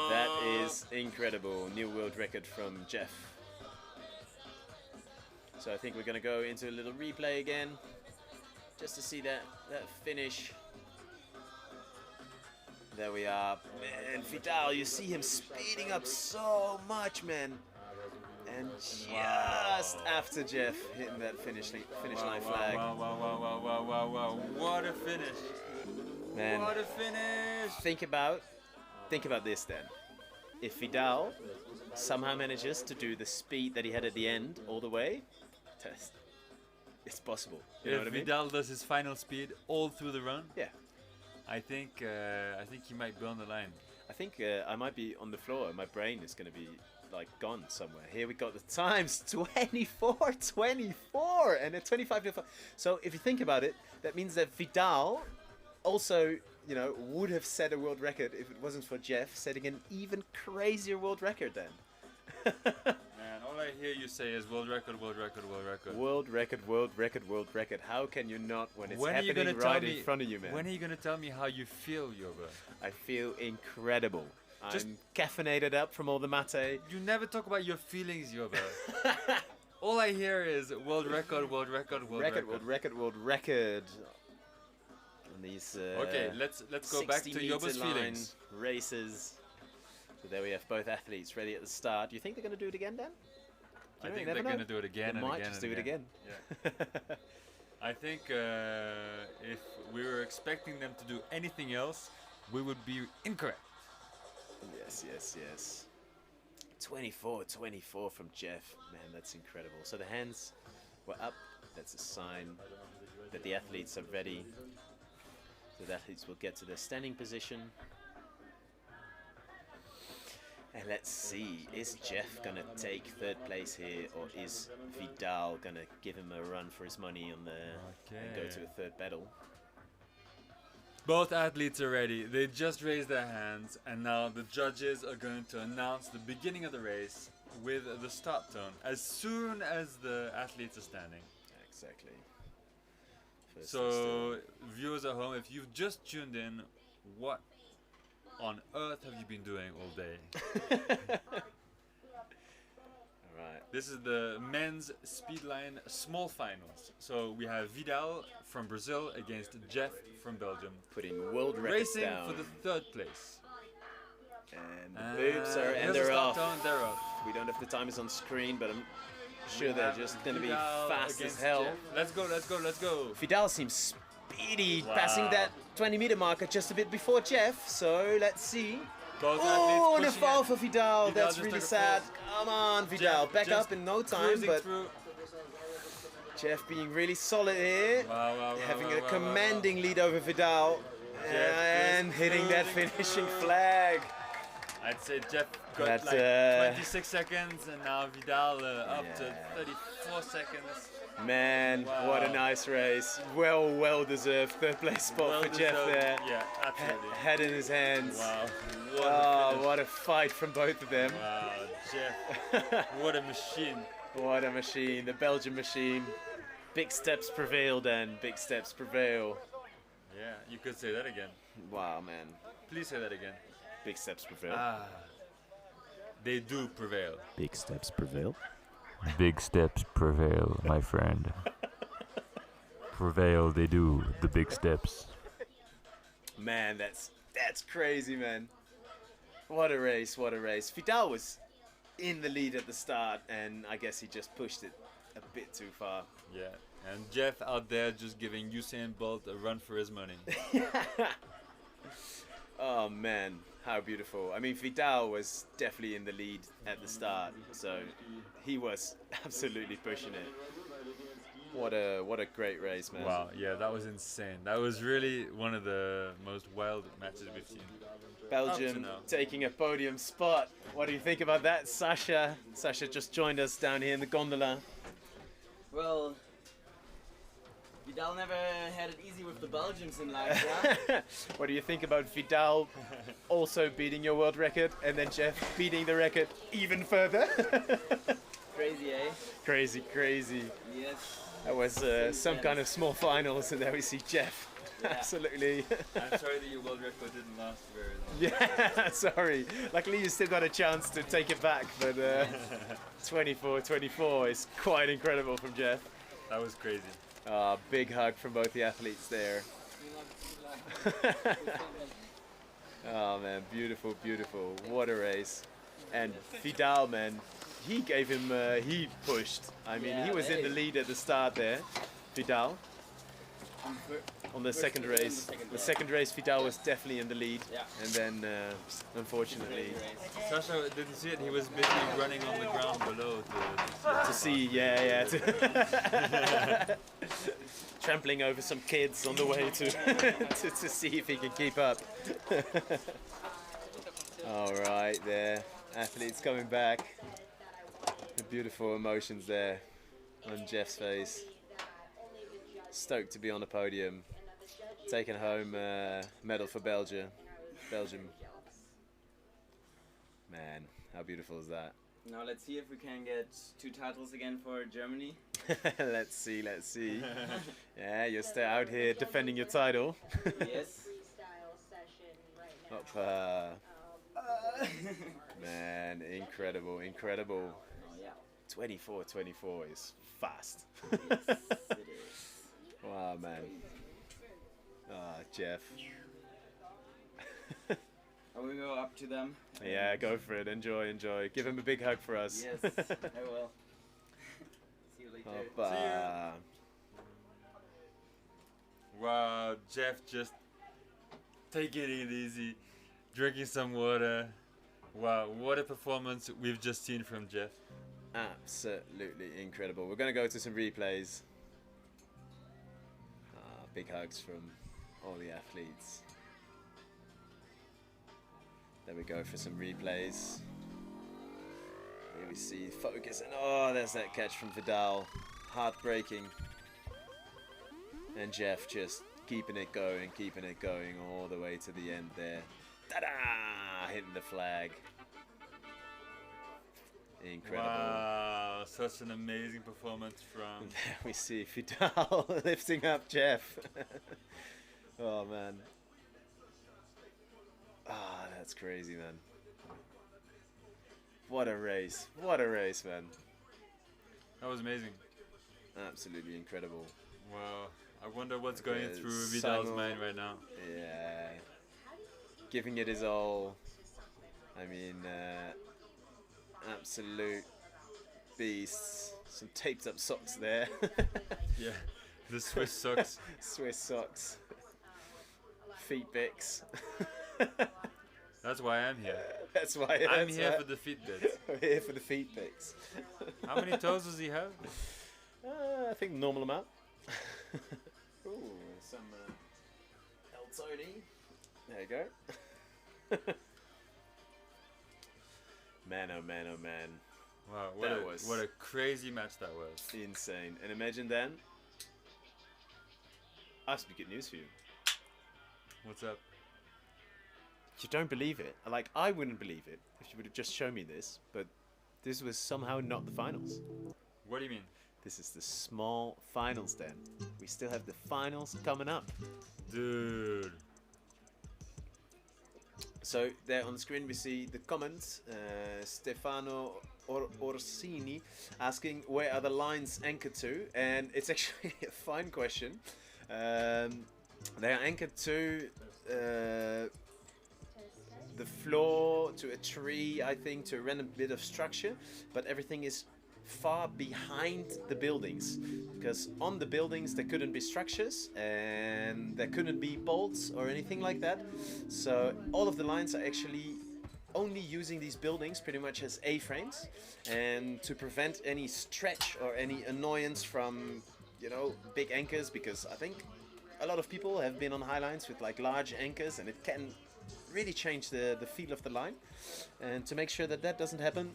that is incredible. New world record from Jeff. So I think we're going to go into a little replay again, just to see that finish. There we are. Man, Vidal, you see him speeding up so much, man. And just after Jeff hitting that finish line flag. Wow. What a finish. Man. What a finish. Think about this then. If Vidal somehow manages to do the speed that he had at the end all the way, it's possible. You know If what I mean? Vidal does his final speed all through the run, Yeah. I think he might be on the line. I think I might be on the floor. My brain is going to be like gone somewhere. Here we got the times 24 and a 25. So if you think about it, that means that Vidal also, you know, would have set a world record if it wasn't for Jeff setting an even crazier world record then. Man, all I hear you say is world record, world record, world record. World record, world record, world record. How can you not when it's When are you happening gonna right tell in me- front of you, man? When are you going to tell me how you feel, Yoba? I feel incredible. Just- I'm caffeinated up from all the mate. You never talk about your feelings, Yoba. All I hear is world record, world record, world record. World record, world record. And these Okay, let's go back to 60 Yoba's meter line feelings. races. So there we have both athletes ready at the start. Do you think they're going to do it again, Dan? I think they're going to do it again They and might again just and do it again. Yeah. I think if we were expecting them to do anything else, we would be incorrect. Yes, yes, yes. 24 from Jeff. Man, that's incredible. So the hands were up. That's a sign that the athletes are ready. So the athletes will get to their standing position. And let's see, is Jeff gonna take third place here, or is Vidal gonna give him a run for his money on the and go to a third battle? Both athletes are ready. They just raised their hands, and now the judges are going to announce the beginning of the race with the start tone as soon as the athletes are standing. Exactly. So, viewers at home, if you've just tuned in, what on earth have you been doing all day? Alright. This is the men's speedline small finals. So we have Vidal from Brazil against Jeff from Belgium. Putting world records racing down. for the third place. And the boobs are, and here's the they're start off. tone, they're off. We don't have the timers on screen, but I'm sure We they're have just going to be Vidal fast as against hell. Jeff. Let's go, let's go, let's go. Vidal seems speedy, Wow. passing that 20-meter marker just a bit before Jeff, so let's see. Both Oh, and a athletes fall pushing for it. Vidal. Vidal That's just really took a sad. fall. Come on, Vidal. Jeff Back just up in no time, cruising but through. Jeff being really solid here. Wow, wow, wow, having wow, a wow, commanding lead over Vidal. Jeff And just hitting that cruising finishing through. flag. I'd say Jeff got That's, like 26 seconds, and now Vidal up to 34 seconds. Man, what a nice race. Well deserved third place spot Well for Jeff deserved. there. Yeah, absolutely. Head in his hands. Wow. What a fight from both of them. Wow, Jeff. What a machine. What a machine. The Belgian machine. Big steps prevail, Dan. Big steps prevail. Yeah, you could say that again. Wow, man. Please say that again. Big steps prevail. Ah, they do prevail. Big steps prevail. Big steps prevail, my friend. Prevail they do, the big steps. Man, that's crazy, man. What a race, what a race. Vidal was in the lead at the start, and I guess he just pushed it a bit too far. Yeah, and Jeff out there just giving Usain Bolt a run for his money. Oh man, how beautiful. I mean, Vidal was definitely in the lead at the start, so he was absolutely pushing it. What a great race, man. Wow, yeah, that was insane. That was really one of the most wild matches we've seen. Belgium taking a podium spot. What do you think about that, Sasha? Sasha just joined us down here in the gondola. Well, Vidal never had it easy with the Belgians in life, yeah? What do you think about Vidal also beating your world record, and then Jeff beating the record even further? Crazy, eh? Crazy, crazy. Yes. That was some kind of small finals, and there we see Jeff. Yeah. Absolutely. I'm sorry that your world record didn't last very long. Yeah, sorry. Luckily, you still got a chance to take it back, but 24-24 is quite incredible from Jeff. That was crazy. Big hug from both the athletes there. Oh man, beautiful, beautiful. What a race. And Vidal, man, he gave him, he pushed. I mean, he was in the lead at the start there, Vidal. On the second race. The second race, Vidal was definitely in the lead. Yeah. And then, unfortunately... Sasha didn't see it. He was busy running on the ground below To see, yeah. trampling over some kids on the way to to see if he can keep up. All right, there, athletes coming back. The beautiful emotions there on Jeff's face. Stoked to be on the podium, taking home medal for Belgium. Man, how beautiful is that? Now let's see if we can get 2 titles again for Germany. Let's see. Yeah, you're still out here defending your title. Yes. Man, incredible. Oh, yeah. 24 is fast. Yes, it is. Wow, man. Jeff. We go up to them. Yeah, go for it. Enjoy. Give him a big hug for us. Yes, I will. See you later. Hoppa. Wow, Jeff just taking it easy, drinking some water. Wow, what a performance we've just seen from Jeff. Absolutely incredible. We're going to go to some replays. Big hugs from all the athletes. There we go for some replays. Here we see focus, and oh, there's that catch from Vidal. Heartbreaking. And Jeff just keeping it going all the way to the end there. Ta-da! Hitting the flag. Incredible. Wow, such an amazing performance from... There we see Vidal lifting up Jeff. Oh, man. That's crazy, man. What a race, man. That was amazing. Absolutely incredible. Wow, I wonder what's going through Vidal's mind right now. Yeah, giving it his all. I mean, absolute beasts. Some taped up socks there. Yeah, the Swiss socks. Swiss socks. Feet pics. That's why I'm here. That's why I'm here for the feet bits. We're here for the feet pics. How many toes does he have? I think normal amount. Ooh, some El Tony. There you go. Man, oh man, oh man. Wow, That what a crazy match that was. Insane. And imagine then, I have some good news for you. What's up? You don't believe it. Like, I wouldn't believe it if you would have just shown me this, but this was somehow not the finals. What do you mean? This is the small finals then. We still have the finals coming up. Dude. So there on the screen we see the comments. Stefano Orsini asking where are the lines anchored to, and it's actually a fine question. They are anchored to the floor, to a tree, I think, to a random bit of structure, but everything is far behind the buildings, because on the buildings there couldn't be structures and there couldn't be bolts or anything like that. So all of the lines are actually only using these buildings pretty much as A-frames, and to prevent any stretch or any annoyance from, you know, big anchors, because I think a lot of people have been on highlines with like large anchors and it can really change the feel of the line. And to make sure that that doesn't happen,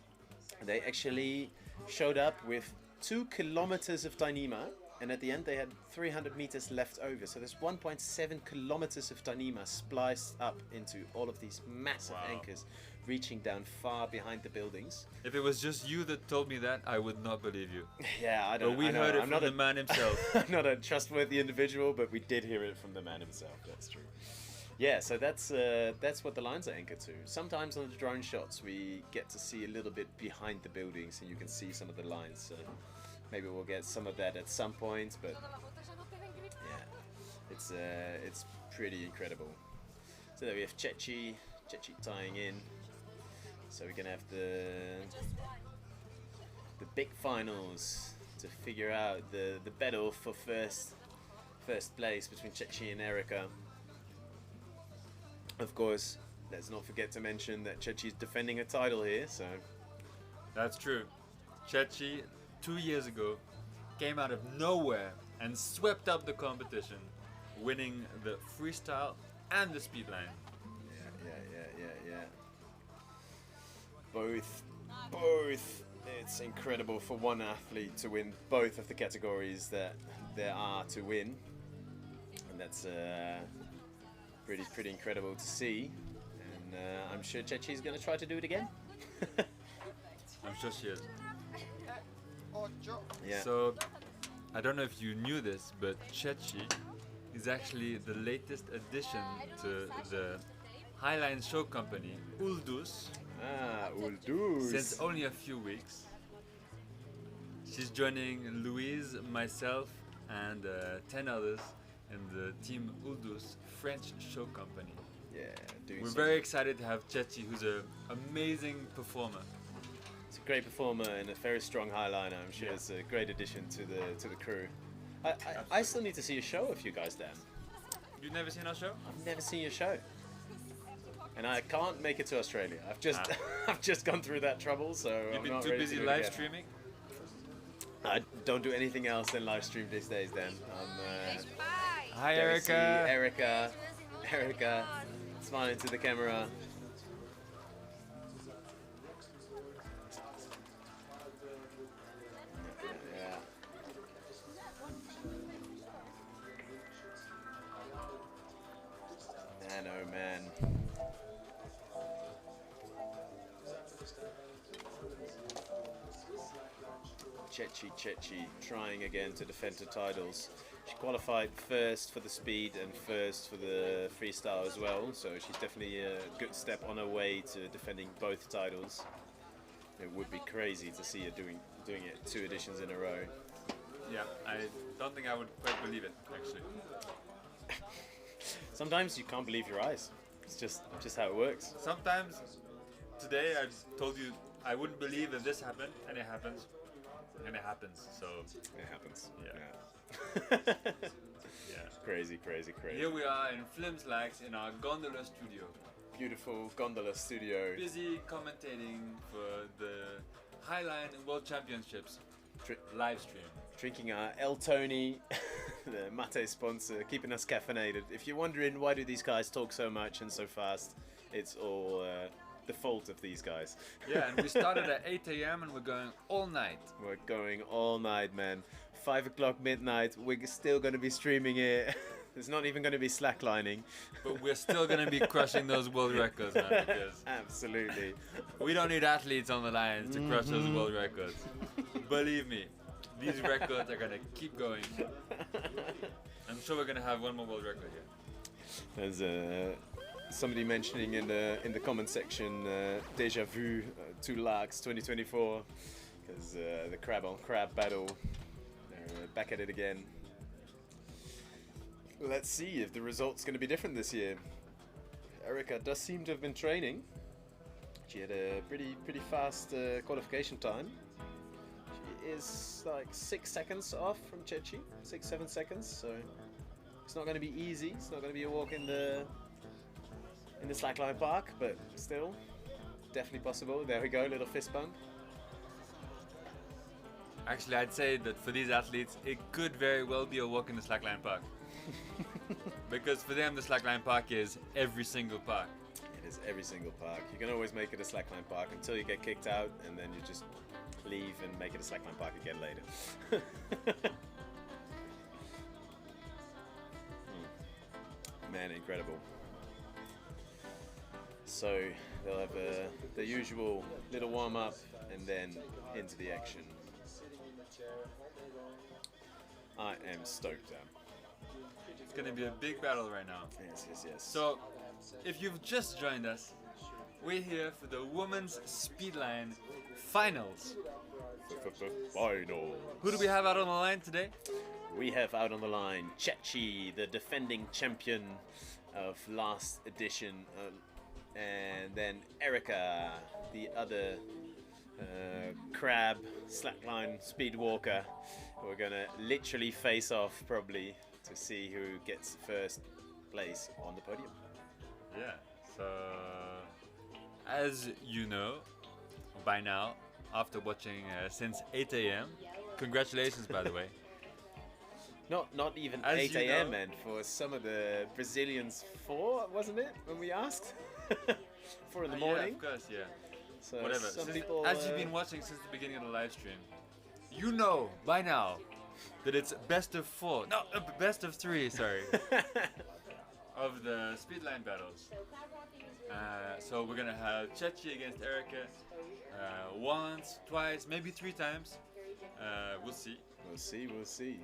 they actually showed up with 2 kilometers of Dyneema, and at the end they had 300 meters left over. So there's 1.7 kilometers of Dyneema spliced up into all of these massive anchors, reaching down far behind the buildings. If it was just you that told me that, I would not believe you. Yeah, I don't know. But we heard it from the man himself. I'm not a trustworthy individual, but we did hear it from the man himself. That's true. Yeah, so that's what the lines are anchored to. Sometimes on the drone shots we get to see a little bit behind the buildings, and you can see some of the lines. So maybe we'll get some of that at some point. But yeah, it's pretty incredible. So there we have Chechi tying in. So we're gonna have the big finals to figure out the battle for first place between Chechi and Erica. Of course, let's not forget to mention that Chechi's defending a title here, so... That's true. Chechi, 2 years ago, came out of nowhere and swept up the competition, winning the freestyle and the speed line. Yeah. Both. It's incredible for one athlete to win both of the categories that there are to win, and that's pretty incredible to see. And I'm sure Chechi's going to try to do it again. I'm sure she is. Yeah. So, I don't know if you knew this, but Chechi is actually the latest addition to the Highline show company, Uldus. Uldus. Since only a few weeks. She's joining Louise, myself, and 10 others in the team Uldus French show company. Yeah, we're very excited to have Chechi, who's an amazing performer. It's a great performer and a very strong highliner. I'm sure it's a great addition to the crew. I still need to see a show of you guys, Dan. You've never seen our show? I've never seen your show. And I can't make it to Australia. I've just gone through that trouble, so You've I'm been not too ready busy to do it live again. streaming? I don't do anything else than live stream these days, Dan. Hi, there we see Erica. Erica, smiling to the camera. Yeah. Man, oh man. Chechi trying again to defend her titles. She qualified first for the speed and first for the freestyle as well, so she's definitely a good step on her way to defending both titles. It would be crazy to see her doing it 2 editions in a row. Yeah, I don't think I would quite believe it, actually. Sometimes you can't believe your eyes. It's just how it works. Sometimes, today I told you I wouldn't believe that this happened, and it happens. And it happens, so... It happens, yeah. Yeah. Crazy. Here we are in Flims Laax in our gondola studio. Beautiful gondola studio. Busy commentating for the Highline World Championships live stream. Drinking our El Tony, the mate sponsor, keeping us caffeinated. If you're wondering why do these guys talk so much and so fast, it's all the fault of these guys. Yeah, and we started at 8 AM and we're going all night. We're going all night, man. 5 o'clock midnight, we're still going to be streaming it. There's not even going to be slacklining. But we're still going to be crushing those world records, man. Because absolutely. We don't need athletes on the line to crush those world records. Believe me, these records are going to keep going. I'm sure we're going to have one more world record here. There's somebody mentioning in the comment section, déjà vu to Laax 2024, because the crab on crab battle, they're back at it again. Let's see if the result's going to be different this year. Erica does seem to have been training. She had a pretty fast qualification time. She is like 6 seconds off from Chechi, 6-7 seconds. So it's not going to be easy. It's not going to be a walk in the Slackline Park, but still, definitely possible. There we go, little fist bump. Actually, I'd say that for these athletes, it could very well be a walk in the Slackline Park. Because for them, the Slackline Park is every single park. It is every single park. You can always make it a Slackline Park until you get kicked out, and then you just leave and make it a Slackline Park again later. Man, incredible. So they'll have the usual little warm-up and then into the action. I am stoked, Dan. It's going to be a big battle right now. Yes. So, if you've just joined us, we're here for the Women's Speedline Finals. Final. Who do we have out on the line today? We have out on the line Chechi, the defending champion of last edition, and then Erica, the other crab slackline speed walker. We're gonna literally face off probably to see who gets first place on the podium. Yeah, so as you know by now, after watching since 8 AM, congratulations by the way. Not even As 8 you a.m. know- and for some of the Brazilians 4, wasn't it, when we asked? 4 in the morning. Yeah, of course, yeah. So Whatever. some Since- people, as you've been watching since the beginning of the live stream, you know by now that it's best of 4. No, best of 3. Sorry. Of the speedline battles. So we're gonna have Chechi against Erica once, twice, maybe 3 times. We'll see. We'll see.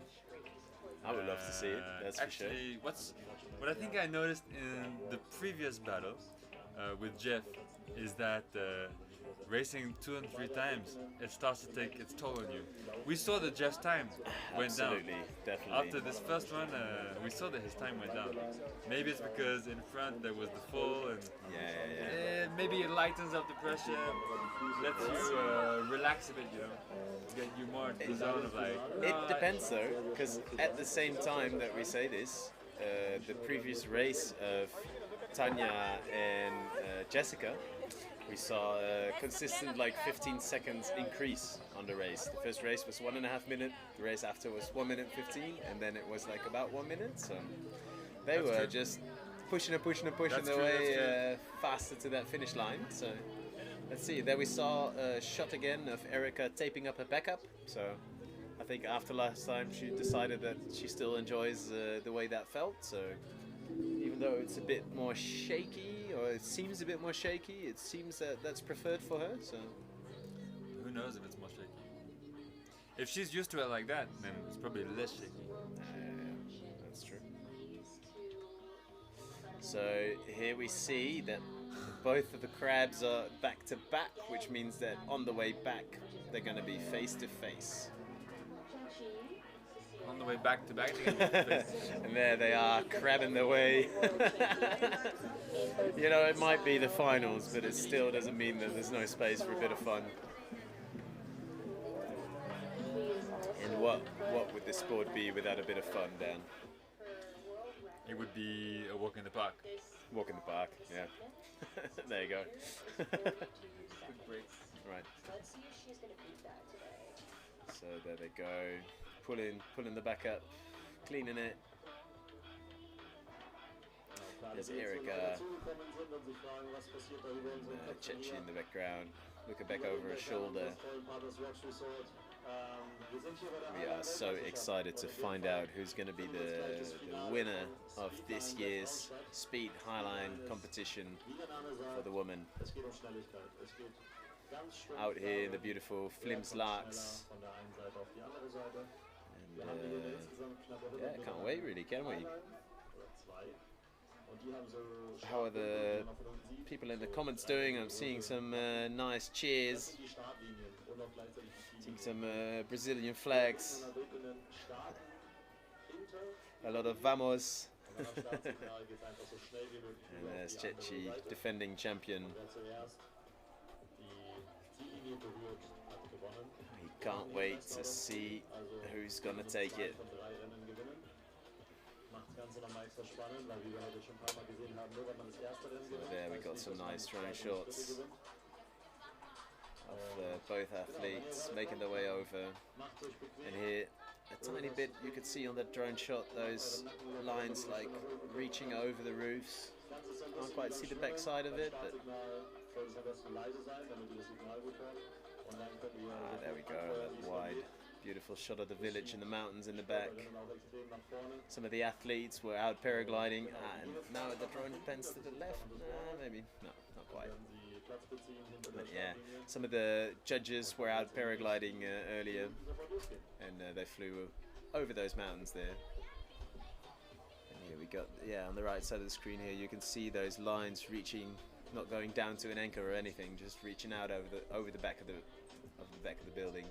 I would love to see it. That's actually, for sure. What I think I noticed in the previous battle with Jeff is that racing 2 and 3 times, it starts to take its toll on you. We saw that Jeff's time went down. Absolutely, definitely. After this first one, we saw that his time went down. Maybe it's because in front there was the fall, and maybe it lightens up the pressure, lets you relax a bit, you know, get you more into the zone of like. It depends though, because at the same time that we say this, the previous race of Tanya and Jessica, we saw a consistent like 15 seconds increase on the race. The first race was 1.5 minutes, the race after was 1 minute 15, and then it was like about 1 minute. So they That's were true. just pushing That's their true, way faster to that finish line. So let's see. There we saw a shot again of Erica taping up her backup. So I think after last time she decided that she still enjoys the way that felt. So even though it's a bit more shaky, or it seems a bit more shaky, it seems that that's preferred for her. So Who knows if it's more shaky? If she's used to it like that, then it's probably less shaky. That's true. So here we see that both of the crabs are back to back, which means that on the way back they're going to be face to face. On the way back to back, they're gonna be face. And there they are, crabbing their way. You know, it might be the finals, but it still doesn't mean that there's no space for a bit of fun. And what would this sport be without a bit of fun, Dan? It would be a walk in the park. Walk in the park, yeah. There you go. Right. So there they go. Pulling the back up, cleaning it. There's Erica. Chechi in the background, looking back over her shoulder. We are so excited to find out who's going to be the winner of this year's Speed Highline competition for the woman. Out here in the beautiful Flims Laax. And yeah, can't wait really, can we? How are the people in the comments doing? I'm seeing some nice cheers. Seeing some Brazilian flags. A lot of vamos. And there's Chechi, defending champion. He can't wait to see who's gonna take it. So there we got some nice drone shots of both athletes making their way over. And here, a tiny bit you could see on that drone shot those lines like reaching over the roofs. Can't quite see the back side of it, but there we go, that wide, beautiful shot of the village and the mountains in the back. Some of the athletes were out paragliding, and now the drone pans to the left. Maybe, no, not quite. But yeah, some of the judges were out paragliding earlier, and they flew over those mountains there. And here we got, yeah, on the right side of the screen here, you can see those lines reaching, not going down to an anchor or anything, just reaching out over the back of the building.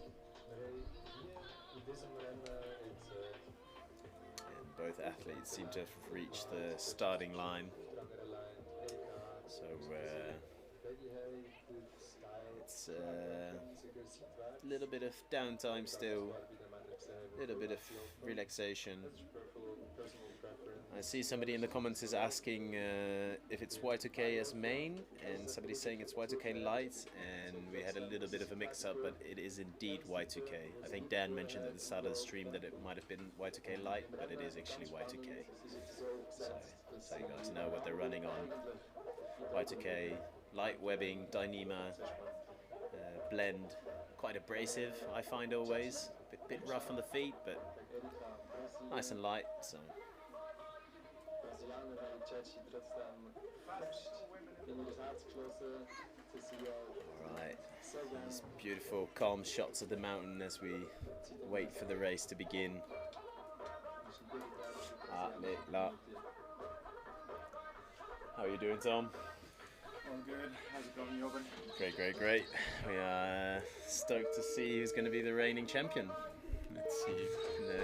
And both athletes seem to have reached the starting line. So it's a little bit of downtime still. little bit of relaxation. I see somebody in the comments is asking if it's Y2K as main, and somebody's saying it's Y2K light, and we had a little bit of a mix-up, but it is indeed Y2K. I think Dan mentioned at the start of the stream that it might have been Y2K light, but it is actually Y2K. So you guys know what they're running on. Y2K, light webbing, Dyneema, blend, quite abrasive I find always, bit rough on the feet, but nice and light. So. Alright, these beautiful calm shots of the mountain as we wait for the race to begin. Nicolas. How are you doing, Tom? All good. How's it going, Jovan? Great. We are stoked to see who's going to be the reigning champion. Let's see.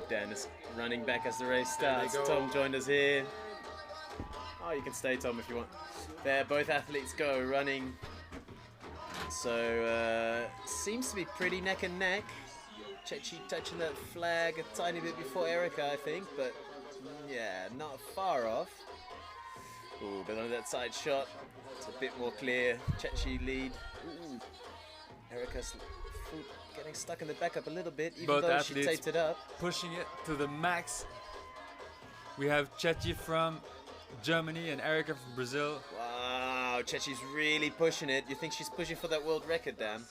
Dan is running back as the race starts. Tom joined us here. Oh, you can stay, Tom, if you want. There, both athletes go running. So, seems to be pretty neck and neck. Chechi touching that flag a tiny bit before Erica, I think, but yeah, not far off. Ooh, but on that side shot, it's a bit more clear. Chechi lead. Ooh. Erica's foot getting stuck in the backup a little bit, even Both though she taped it up. Pushing it to the max. We have Chechi from Germany and Erica from Brazil. Wow, Chechi's really pushing it. You think she's pushing for that world record, Dan?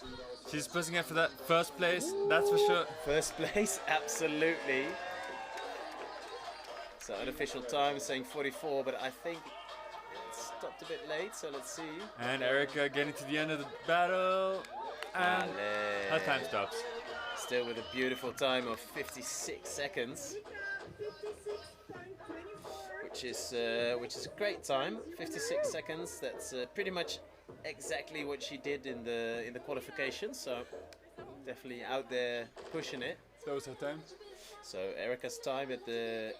She's pushing it for that first place, that's for sure. First place, absolutely. So unofficial time is saying 44, but I think it stopped a bit late, so let's see. And Erica getting to the end of the battle, and her time stops. Still with a beautiful time of 56 seconds. Which is a great time, 56 seconds. That's pretty much exactly what she did in the qualification. So definitely out there pushing it. That was her time. So Erica's time at the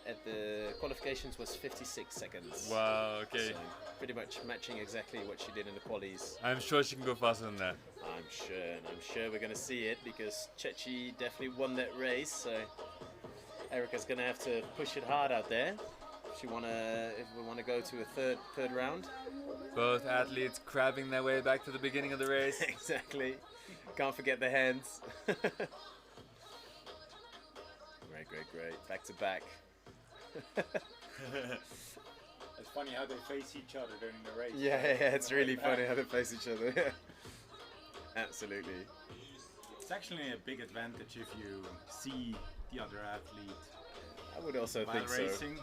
qualifications was 56 seconds. Wow. Okay. So pretty much matching exactly what she did in the qualies. I'm sure she can go faster than that. I'm sure we're gonna see it because Chechi definitely won that race. So Erica's gonna have to push it hard out there. If we wanna go to a third round. Both athletes crabbing their way back to the beginning of the race. Exactly. Can't forget the hands. Great. Back to back. It's funny how they face each other during the race. Yeah, it's really funny how they face each other. Absolutely. It's actually a big advantage if you see the other athlete. I would also think so. Racing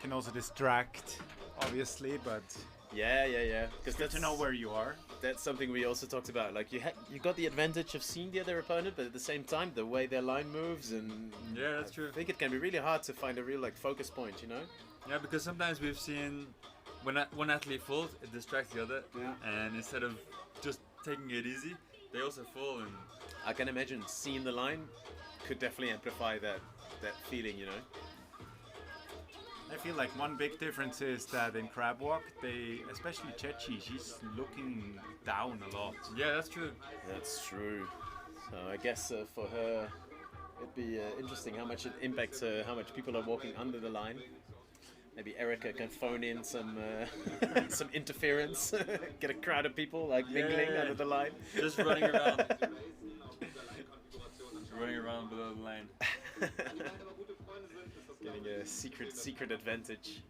can also distract, obviously, but yeah. Because good to know where you are. That's something we also talked about. Like you got the advantage of seeing the other opponent, but at the same time, the way their line moves and yeah, that's true. I think it can be really hard to find a real focus point, you know? Yeah, because sometimes we've seen when one athlete falls, it distracts the other, and instead of just taking it easy, they also fall. And I can imagine seeing the line could definitely amplify that feeling, you know. I feel like one big difference is that in crab walk, especially Chechi, she's looking down a lot. Yeah, that's true. That's true. So I guess for her, it'd be interesting how much it impacts her, how much people are walking under the line. Maybe Erica can phone in some some interference, get a crowd of people mingling under the line. Just running around. Running around below the line. Getting a secret advantage.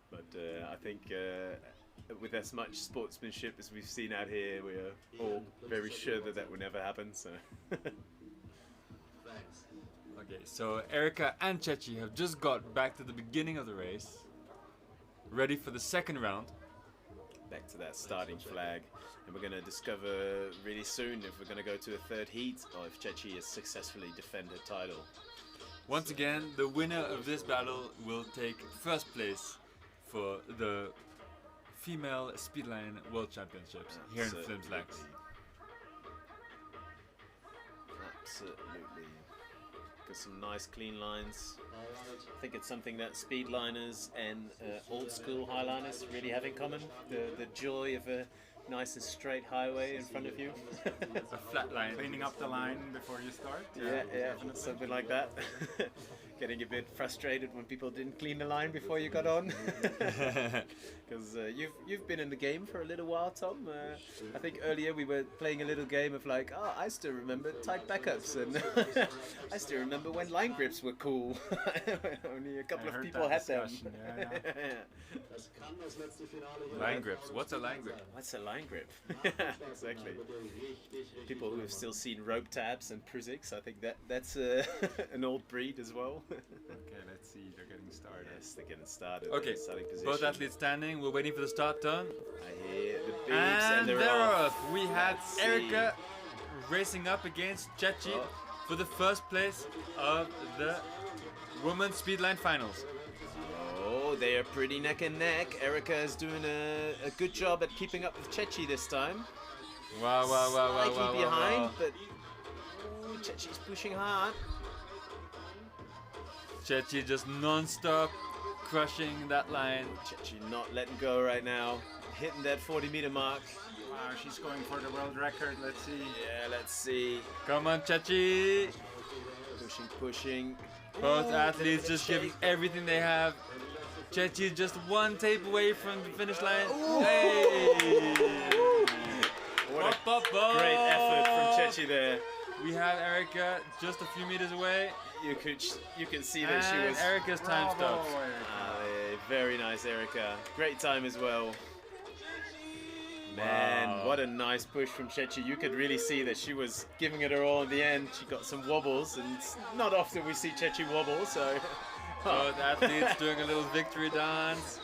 But I think with as much sportsmanship as we've seen out here, we are all very sure that will never happen. So. Okay, so Erica and Chechi have just got back to the beginning of the race, ready for the second round. Back to that starting flag, and we're going to discover really soon if we're going to go to a third heat or if Chechi has successfully defended her title. Once again, the winner of this battle will take first place for the female Speedline World Championships here in Flims Laax. Absolutely. Got some nice clean lines. I think it's something that speedliners and old school highliners really have in common. The joy of a nice and straight highway in front of you. A flat line. Cleaning up the line before you start. Yeah, something like that. Getting a bit frustrated when people didn't clean the line before you got on. Because you've been in the game for a little while, Tom. I think earlier we were playing a little game of like, oh, I still remember tight backups, and I still remember when line grips were cool. Only a couple of people had them. Line grips. What's a line grip? What's a line grip? Exactly. People who have still seen rope tabs and Prusiks, I think that's an old breed as well. Okay, let's see. They're getting started. Yes, they're getting started. Okay, Starting position. both athletes standing. We're waiting for the start turn. I hear the beeps And they're off. We had Let's Erica racing up against Chechi for the first place of the Women's Speedline Finals. Oh, they are pretty neck and neck. Erica is doing a good job at keeping up with Chechi this time. Wow, Slightly behind, but Chechi's pushing hard. Chechi just non-stop crushing that line. Chechi not letting go right now. Hitting that 40-meter mark. Wow, she's going for the world record. Let's see. Yeah, let's see. Come on, Chechi. Pushing. Both athletes just giving everything they have. Chechi just one tape away from the finish line. Hey! What a great effort from Chechi there. We have Erica just a few meters away. You can see that she was. Erica's time stops. Very nice, Erica. Great time as well. Man, what a nice push from Chechi. You could really see that she was giving it her all in the end. She got some wobbles, and it's not often we see Chechi wobble, so. Both athletes doing a little victory dance.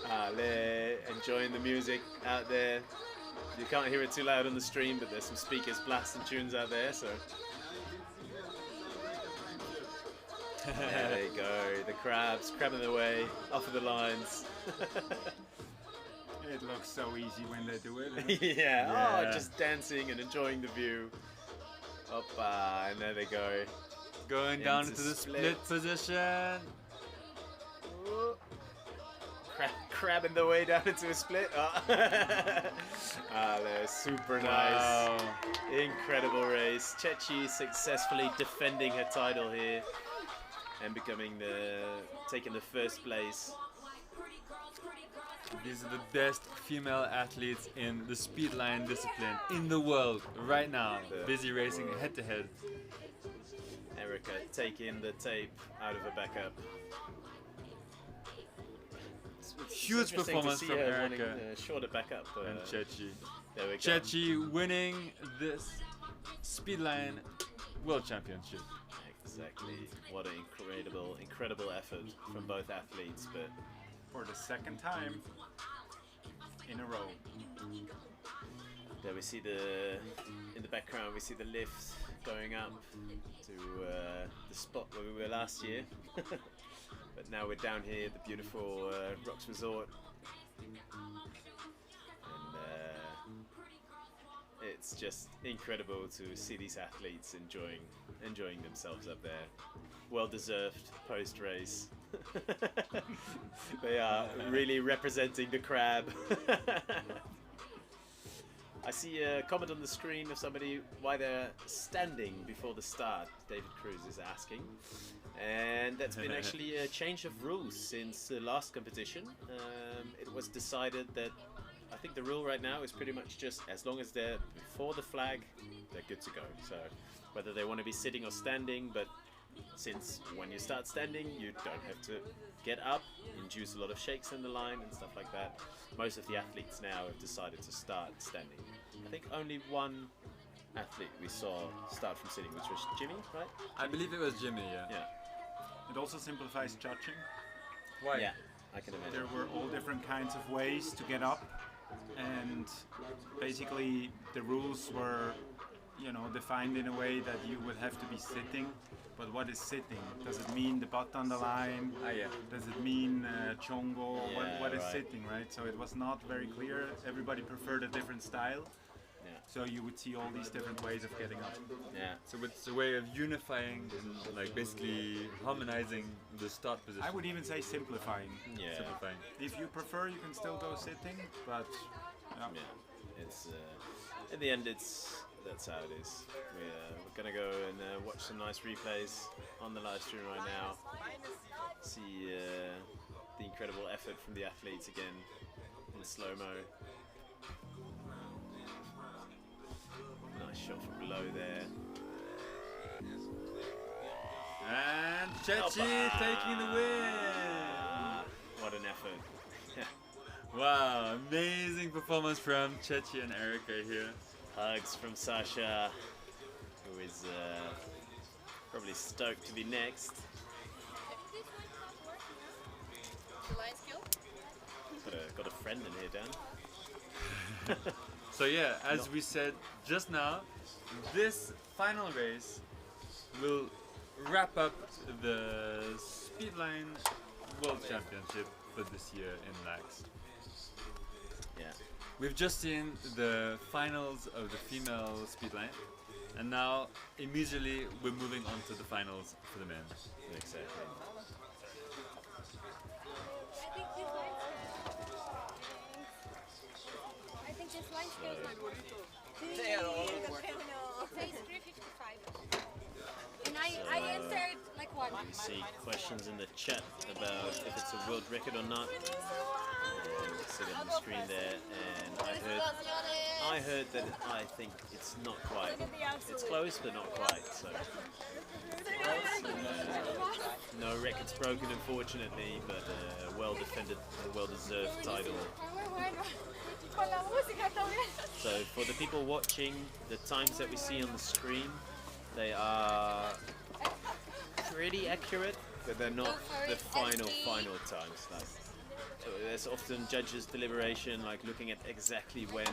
Enjoying the music out there. You can't hear it too loud on the stream, but there's some speakers blasting tunes out there, so. There they go, the crabs crabbing their way off of the lines. It looks so easy when they do it. Yeah, oh, just dancing and enjoying the view. Oppa, and there they go. Going down into the split position. Crabbing their way down into a split. Oh. They're super nice. Incredible race. Chechi successfully defending her title here and taking the first place. These are the best female athletes in the speedline discipline in the world right now. Busy racing head to head. Erica taking the tape out of her backup. Huge performance from Erica shorter backup and Chechi. There we go. Chechi winning this Speedline World Championship. Exactly. What an incredible effort from both athletes, but for the second time in a row. There we see in the background we see the lift going up to the spot where we were last year. But now we're down here at the beautiful Rocks Resort, and it's just incredible to see these athletes enjoying themselves up there. Well deserved post race. They are really representing the crab. I see a comment on the screen of somebody why they're standing before the start. David Cruz is asking. And that's been actually a change of rules since the last competition. It was decided that I think the rule right now is pretty much just as long as they're before the flag, they're good to go. So whether they want to be sitting or standing, but since when you start standing, you don't have to get up, induce a lot of shakes in the line and stuff like that. Most of the athletes now have decided to start standing. I think only one athlete we saw start from sitting, which was Jimmy, right? I believe it was Jimmy, yeah. It also simplifies judging. Why? Yeah, I can imagine. There were all different kinds of ways to get up, and basically the rules were, defined in a way that you would have to be sitting. But what is sitting? Does it mean the butt on the line? Does it mean chongo? What is sitting, right? So it was not very clear. Everybody preferred a different style. So you would see all these different ways of getting up. Yeah. So it's a way of unifying and like basically harmonizing the start position. I would even say simplifying. Yeah. Simplifying. If you prefer, you can still go sitting, but It's in the end, that's how it is. We're gonna go and watch some nice replays on the live stream right now. See the incredible effort from the athletes again in slow-mo. Nice shot from below there. And Chechi taking the win! What an effort. Wow, amazing performance from Chechi and Erica here. Hugs from Sasha, who is probably stoked to be next. Got a friend in here, Dan. So yeah, as we said just now, this final race will wrap up the Speedline World Championship for this year in Laax. Yeah. We've just seen the finals of the female Speedline, and now immediately we're moving on to the finals for the men. Exactly. I think this line scales like They are all Phase 355. And I answered like what? We see questions in the chat about if it's a world record or not. See it on the screen there, and I heard that I think it's not quite. It's close, but not quite. So no records broken, unfortunately, but a well defended, well deserved title. So for the people watching, the times that we see on the screen, they are pretty accurate, but they're not the final times. Like, so there's often judges' deliberation, like looking at exactly when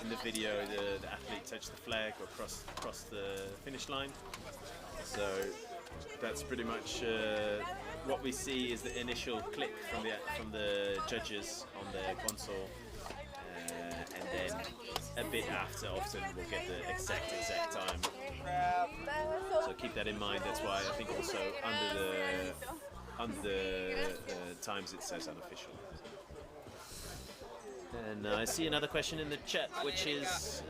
in the video the athlete touched the flag or crossed the finish line. So that's pretty much what we see is the initial click from the judges on their console. And then a bit after, often we'll get the exact time. So keep that in mind. That's why I think also under the times it says unofficial. And I see another question in the chat, which is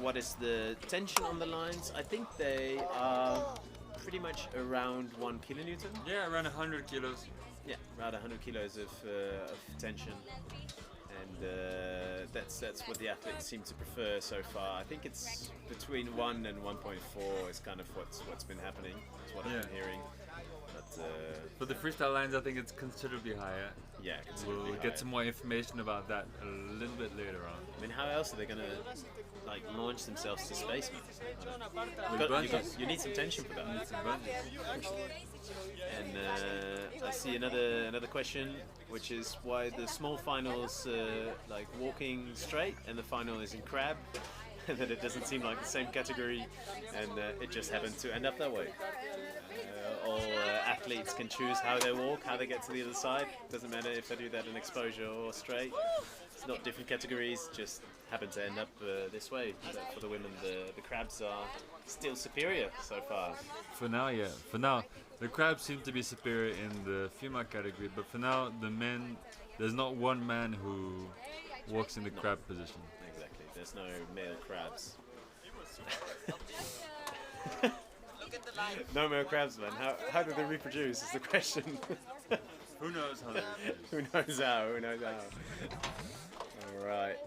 what is the tension on the lines? I think they are pretty much around 1 kilonewton. Yeah, around 100 kilos. Yeah, around 100 kilos of tension. And that's what the athletes seem to prefer so far. I think it's between 1 and 1.4 is kind of what's been happening. That's what I've been hearing. But for the freestyle lines, I think it's considerably higher. Yeah, considerably we'll higher. Get some more information about that a little bit later on. I mean, how else are they going to like launch themselves to space, man? You need some tension for that. And I see another question, which is why the small finals like walking straight and the final is in crab, and that it doesn't seem like the same category, and it just happened to end up that way. All athletes can choose how they walk, how they get to the other side. Doesn't matter if they do that in exposure or straight. It's not different categories, just happen to end up this way. But for the women, the crabs are still superior so far. For now, yeah. For now, the crabs seem to be superior in the female category, but for now, the men, there's not one man who walks in the crab position. Exactly. There's no male crabs. No male crabs, man. How do they reproduce is the question. Who knows how they reproduce? Who knows how. Alright.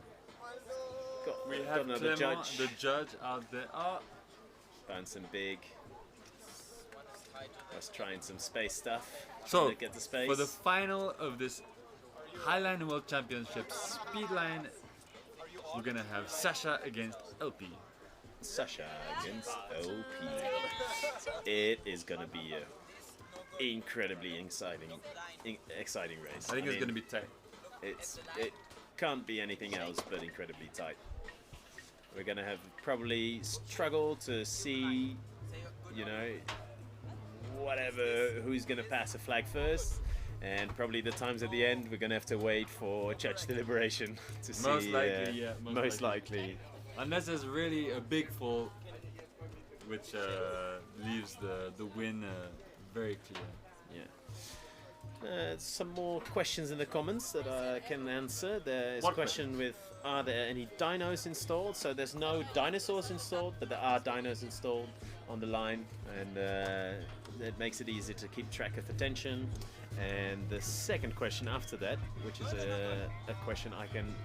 We have another Clement, the judge out there. Oh. Bouncing big. Us trying some space stuff. So, get the space. For the final of this Highline World Championships Speedline, we're gonna have Sasha against LP. Sasha against LP. It is gonna be a incredibly exciting race. I think it's gonna be tight. It can't be anything else but incredibly tight. We're gonna have probably struggle to see, you know, who's gonna pass a flag first, and probably the times at the end we're gonna have to wait for judge deliberation to see. Most likely, yeah. Most likely. Unless there's really a big fall, which leaves the win very clear. Yeah. Some more questions in the comments that I can answer. There's a question with, are there any dynos installed? So there's no dinosaurs installed, but there are dynos installed on the line, and it makes it easy to keep track of the tension. And the second question after that, which is a question I can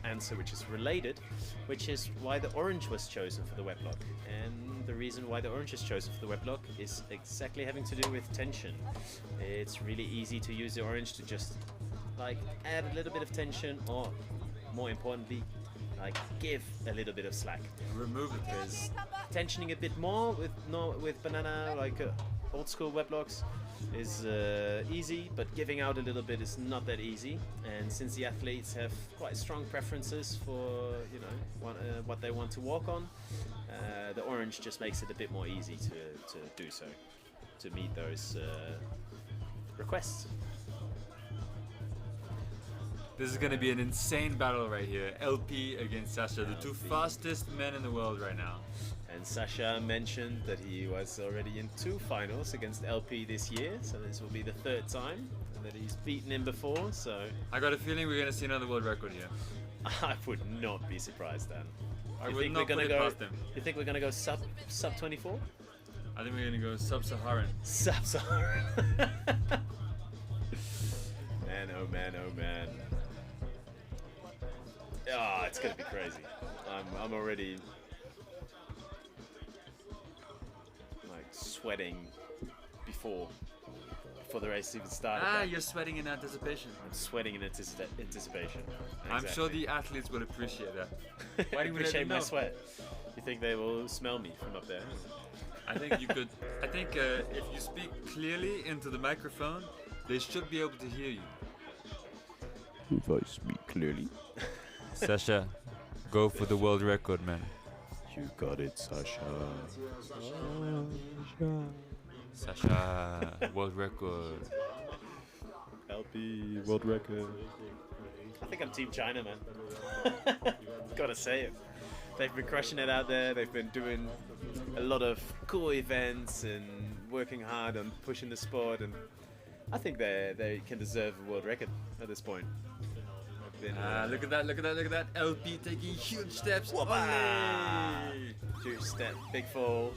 answer, which is related, which is why the orange was chosen for the web lock. And the reason why the orange is chosen for the web lock is exactly having to do with tension. It's really easy to use the orange to just like add a little bit of tension, or more importantly, like give a little bit of slack. Remove it. Because tensioning a bit more with banana, like old school web locks, is easy, but giving out a little bit is not that easy. And since the athletes have quite strong preferences for, you know, what they want to walk on, the orange just makes it a bit more easy to do so, to meet those requests. This is going to be an insane battle right here. LP against Sasha, the two fastest men in the world right now. And Sasha mentioned that he was already in 2 finals against LP this year, so this will be the 3rd time that he's beaten him before. So I got a feeling we're going to see another world record here. I would not be surprised then. I would not put it past him. You think we're going to go sub 24? I think we're going to go sub-Saharan. Sub-Saharan. Man, oh man, oh man. Ah, it's going to be crazy. I'm already like sweating before the race even started. Ah, you're sweating in anticipation. I'm sweating in anticipation. Exactly. I'm sure the athletes would appreciate that. Why do you appreciate my sweat? You think they will smell me from up there? I think you could. I think if you speak clearly into the microphone, they should be able to hear you. If I speak clearly. Sasha, go for the world record, man. You got it, Sasha. Sasha, world record. LP, world record. I think I'm Team China, man. Gotta say it. They've been crushing it out there. They've been doing a lot of cool events and working hard on pushing the sport, and I think they can deserve a world record at this point. Look at that, look at that, look at that. LP taking huge steps. Huge step, big fall.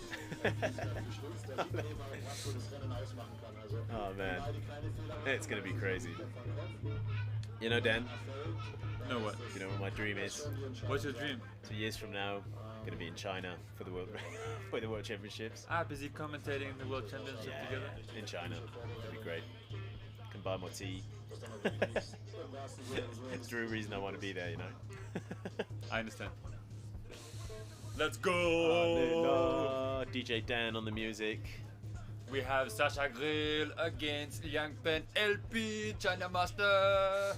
Oh man, it's gonna be crazy. You know, Dan? No, what? You know what my dream is? What's your dream? 2 years from now, I'm gonna be in China for the World Championships. Busy commentating the World Championship together? In China. That'd be great. Can buy more tea. It's the real reason I want to be there, you know. I understand. Let's go! DJ Dan on the music. We have Sasha Grill against Yang Pen LP, China Master.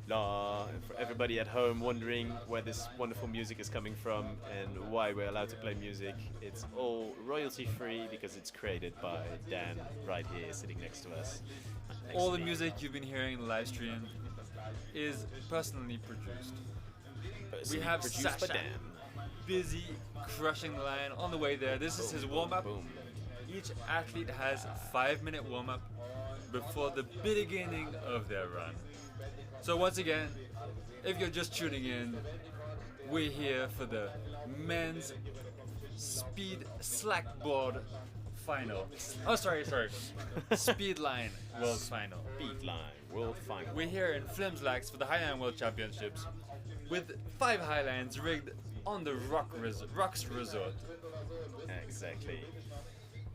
For everybody at home wondering where this wonderful music is coming from and why we're allowed to play music, it's all royalty free because it's created by Dan right here sitting next to us. All the music you've been hearing in the live stream is personally produced. We have Sasha busy crushing the line on the way there. This is his warm-up. Each athlete has a 5-minute warm-up before the beginning of their run. So once again, if you're just tuning in, we're here for the men's speed slackboard final. Oh, sorry. Speedline World Final. Speedline World Final. We're here in Flims Laax for the Highline World Championships with 5 Highlines rigged on the Rocks Resort. Exactly.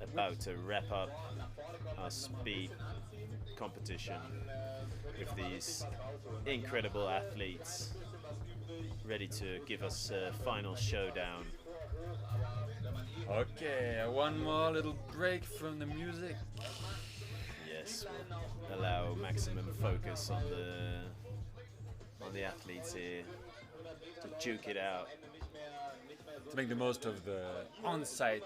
About to wrap up our speed competition with these incredible athletes ready to give us a final showdown. Okay, one more little break from the music. Yes, we'll allow maximum focus on the athletes here to duke it out. To make the most of the on-site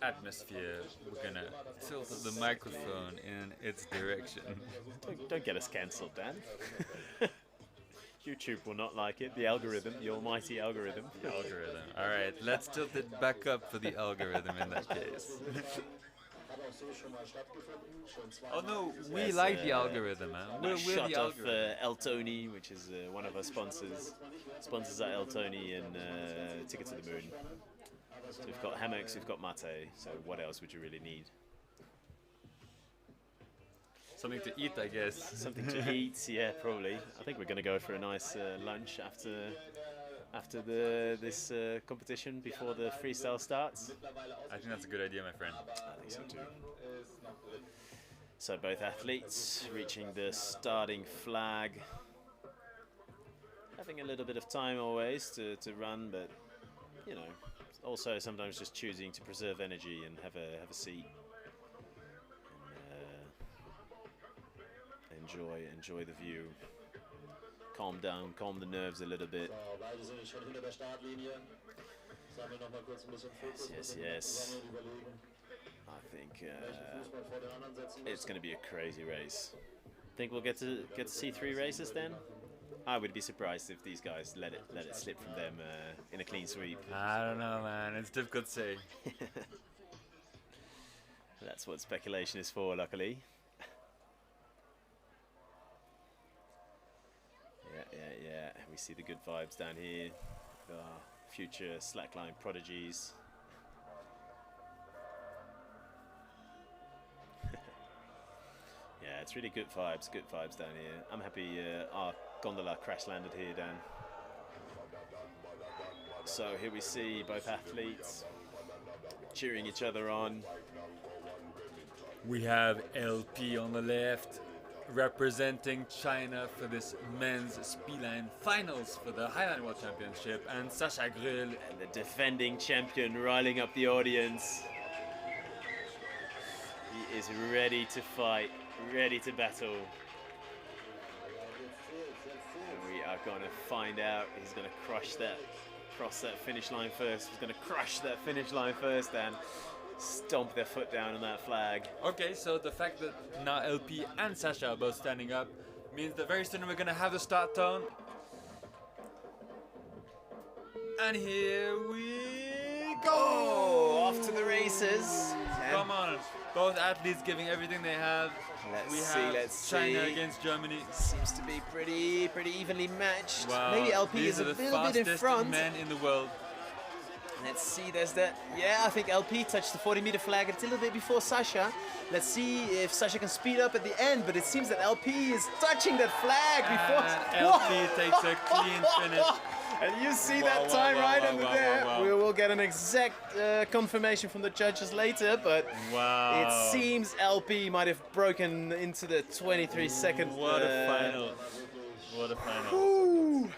atmosphere, we're gonna tilt the microphone in its direction. Don't get us cancelled, Dan. YouTube will not like it. The algorithm, the almighty algorithm. The algorithm. Alright, let's tilt it back up for the algorithm in that case. Oh no, we There's, like the algorithm, man. We're shot the of algorithm. El Tony, which is one of our sponsors. Sponsors are El Tony and Ticket to the Moon. So we've got hammocks, we've got mate. So what else would you really need? Something to eat, I guess. Something to eat, yeah, probably. I think we're going to go for a nice lunch after this competition before the freestyle starts. I think that's a good idea, my friend. I think so too. So both athletes reaching the starting flag. Having a little bit of time always to run, but you know, also sometimes just choosing to preserve energy and have a seat. Enjoy the view. Calm down, calm the nerves a little bit. Yes. I think it's going to be a crazy race. Think we'll get to see 3 races then? I would be surprised if these guys let it slip from them in a clean sweep. I don't know, man. It's difficult to say. That's what speculation is for, luckily. Yeah. We see the good vibes down here. Future Slackline prodigies. Yeah, it's really good vibes down here. I'm happy our gondola crash landed here, Dan. So here we see both athletes cheering each other on. We have LP on the left, representing China for this men's speedline finals for the Highline World Championship, and Sacha Grill, and the defending champion riling up the audience. He is ready to fight, ready to battle. And we are going to find out. He's going to cross that finish line first. He's going to crush that finish line first and stomp their foot down on that flag. Okay, so the fact that now LP and Sacha are both standing up means that very soon we're gonna have the start tone. And here we go! Off to the races. Come on, both athletes giving everything they have. Let's China see. against Germany. Seems to be pretty evenly matched. Wow, Maybe LP these is a are the little bit in fastest front. men in the world. Let's see, there's that. Yeah, I think LP touched the 40-meter flag a little bit before Sacha. Let's see if Sacha can speed up at the end, but it seems that LP is touching that flag before. And LP takes a clean finish. And you see that time right under there. We will get an exact confirmation from the judges later, but it seems LP might have broken into the 23-second. What a final. What a final. Whew.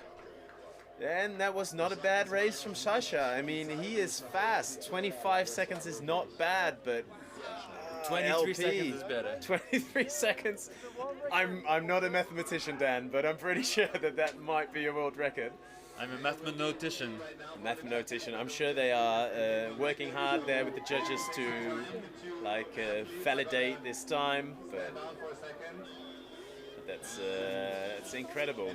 And that was not a bad race from Sacha. I mean, he is fast. 25 seconds is not bad, but 23 LP, seconds is better. 23 seconds. I'm not a mathematician, Dan, but I'm pretty sure that might be a world record. I'm a mathematician. Mathematician. I'm sure they are working hard there with the judges to validate this time, but that's incredible.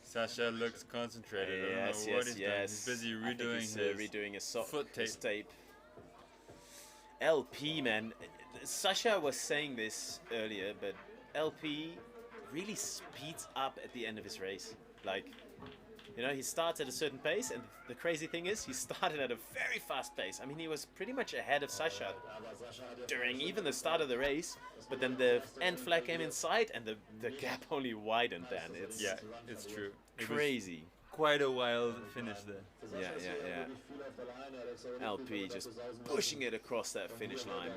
Sacha looks concentrated. I don't know what he's doing. He's busy redoing his foot tape. tape. LP, man. Sacha was saying this earlier, but LP really speeds up at the end of his race. Like, you know, he starts at a certain pace, and the crazy thing is, he started at a very fast pace. I mean, he was pretty much ahead of Sacha during even the start of the race, but then the end flag came in sight, and the gap only widened then. It's true. Crazy. Quite a wild finish there. Yeah. LP just pushing it across that finish line.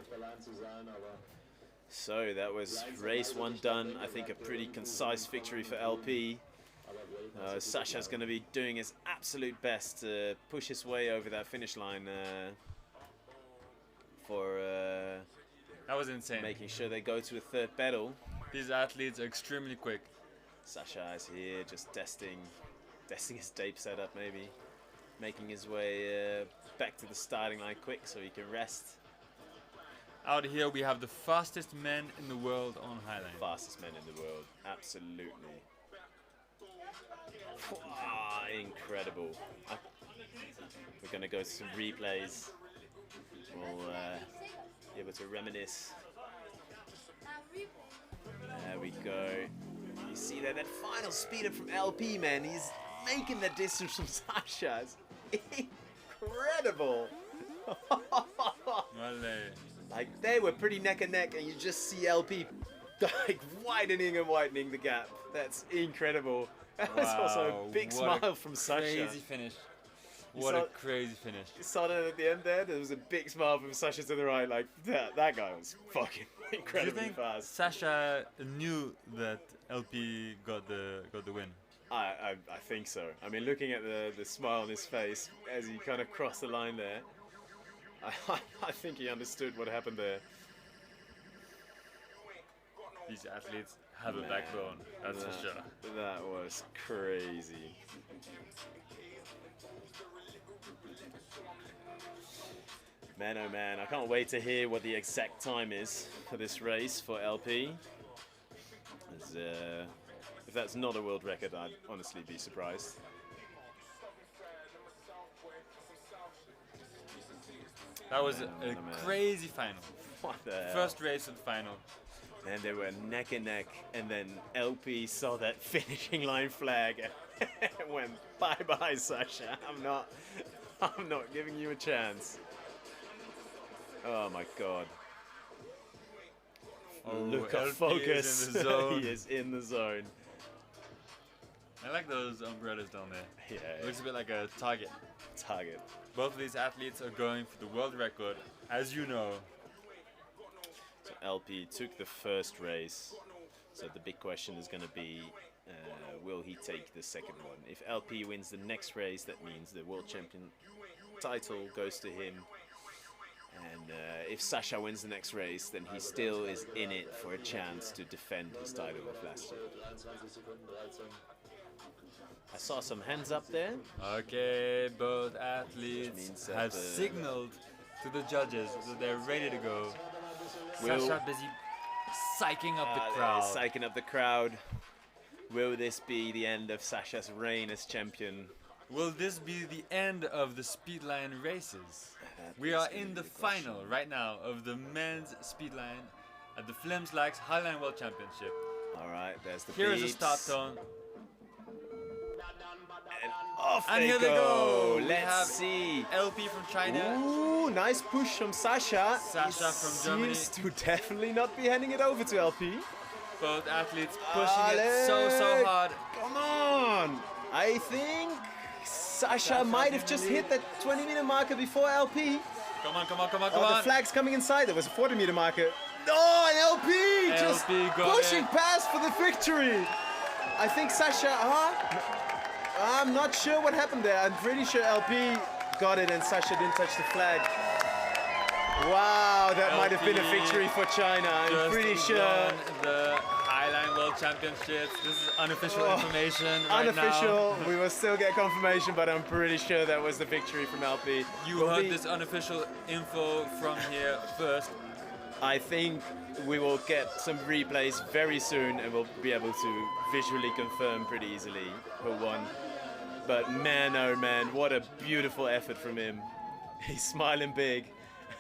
So that was race 1 done. I think a pretty concise victory for LP. Sacha's going to be doing his absolute best to push his way over that finish line for that was insane. Making sure they go to a 3rd battle. These athletes are extremely quick. Sacha is here just testing his tape setup, maybe making his way back to the starting line quick so he can rest. Out here we have the fastest men in the world on Highline. Fastest men in the world, absolutely. Incredible. We're going to go to some replays. we'll be able to reminisce. There we go. You see that final speed up from LP, man. He's making the distance from Sasha. It's incredible. Like, they were pretty neck and neck, and you just see LP like widening and widening the gap. That's incredible. That was also a big smile from Sasha. Crazy finish. What a crazy finish. You saw that at the end there? There was a big smile from Sasha to the right. Like, that guy was fucking incredibly Do you think fast. Sasha knew that LP got the win? I think so. I mean, looking at the smile on his face as he kind of crossed the line there, I think he understood what happened there. These athletes have a backbone, that's for sure. That was crazy. Man, oh man, I can't wait to hear what the exact time is for this race for LP. If that's not a world record, I'd honestly be surprised. That was a crazy final. What the hell? First race of the final. And they were neck and neck, and then LP saw that finishing line flag and went, bye-bye, Sasha. I'm not giving you a chance. Oh my god. Oh, look at LP focus. is in the zone. He is in the zone. I like those umbrellas down there. Yeah. It looks a bit like a target. Target. Both of these athletes are going for the world record, as you know. So LP took the first race. So the big question is going to be, will he take the second one? If LP wins the next race, that means the world champion title goes to him. And if Sasha wins the next race, then he still is in it for a chance to defend his title with last year. I saw some hands up there. Okay, both athletes have signaled to the judges that they're ready to go. Sasha busy psyching up the crowd. Psyching up the crowd. Will this be the end of Sasha's reign as champion? Will this be the end of the Speedline races? We are in the final right now of the men's Speedline at the Flims Laax Highline World Championship. Alright, there's the Here is a start tone. And off and they here they go. Let's see. LP from China. Ooh, nice push from Sasha. Sasha from Germany. Seems to definitely not be handing it over to LP. Both athletes pushing it so hard. Come on. I think Sasha might have just hit that 20-meter marker before LP. Come on. The flag's coming inside. There was a 40-meter marker. Oh, and LP just pushing past for the victory. I think Sasha, I'm not sure what happened there. I'm pretty sure LP got it and Sasha didn't touch the flag. Wow, that might have been a victory for China. I'm pretty sure. The Highline World Championships. This is unofficial information right unofficial. now. We will still get confirmation, but I'm pretty sure that was the victory from LP. You heard this unofficial info from here first. I think we will get some replays very soon and we'll be able to visually confirm pretty easily who won. But man, oh man, what a beautiful effort from him. He's smiling big.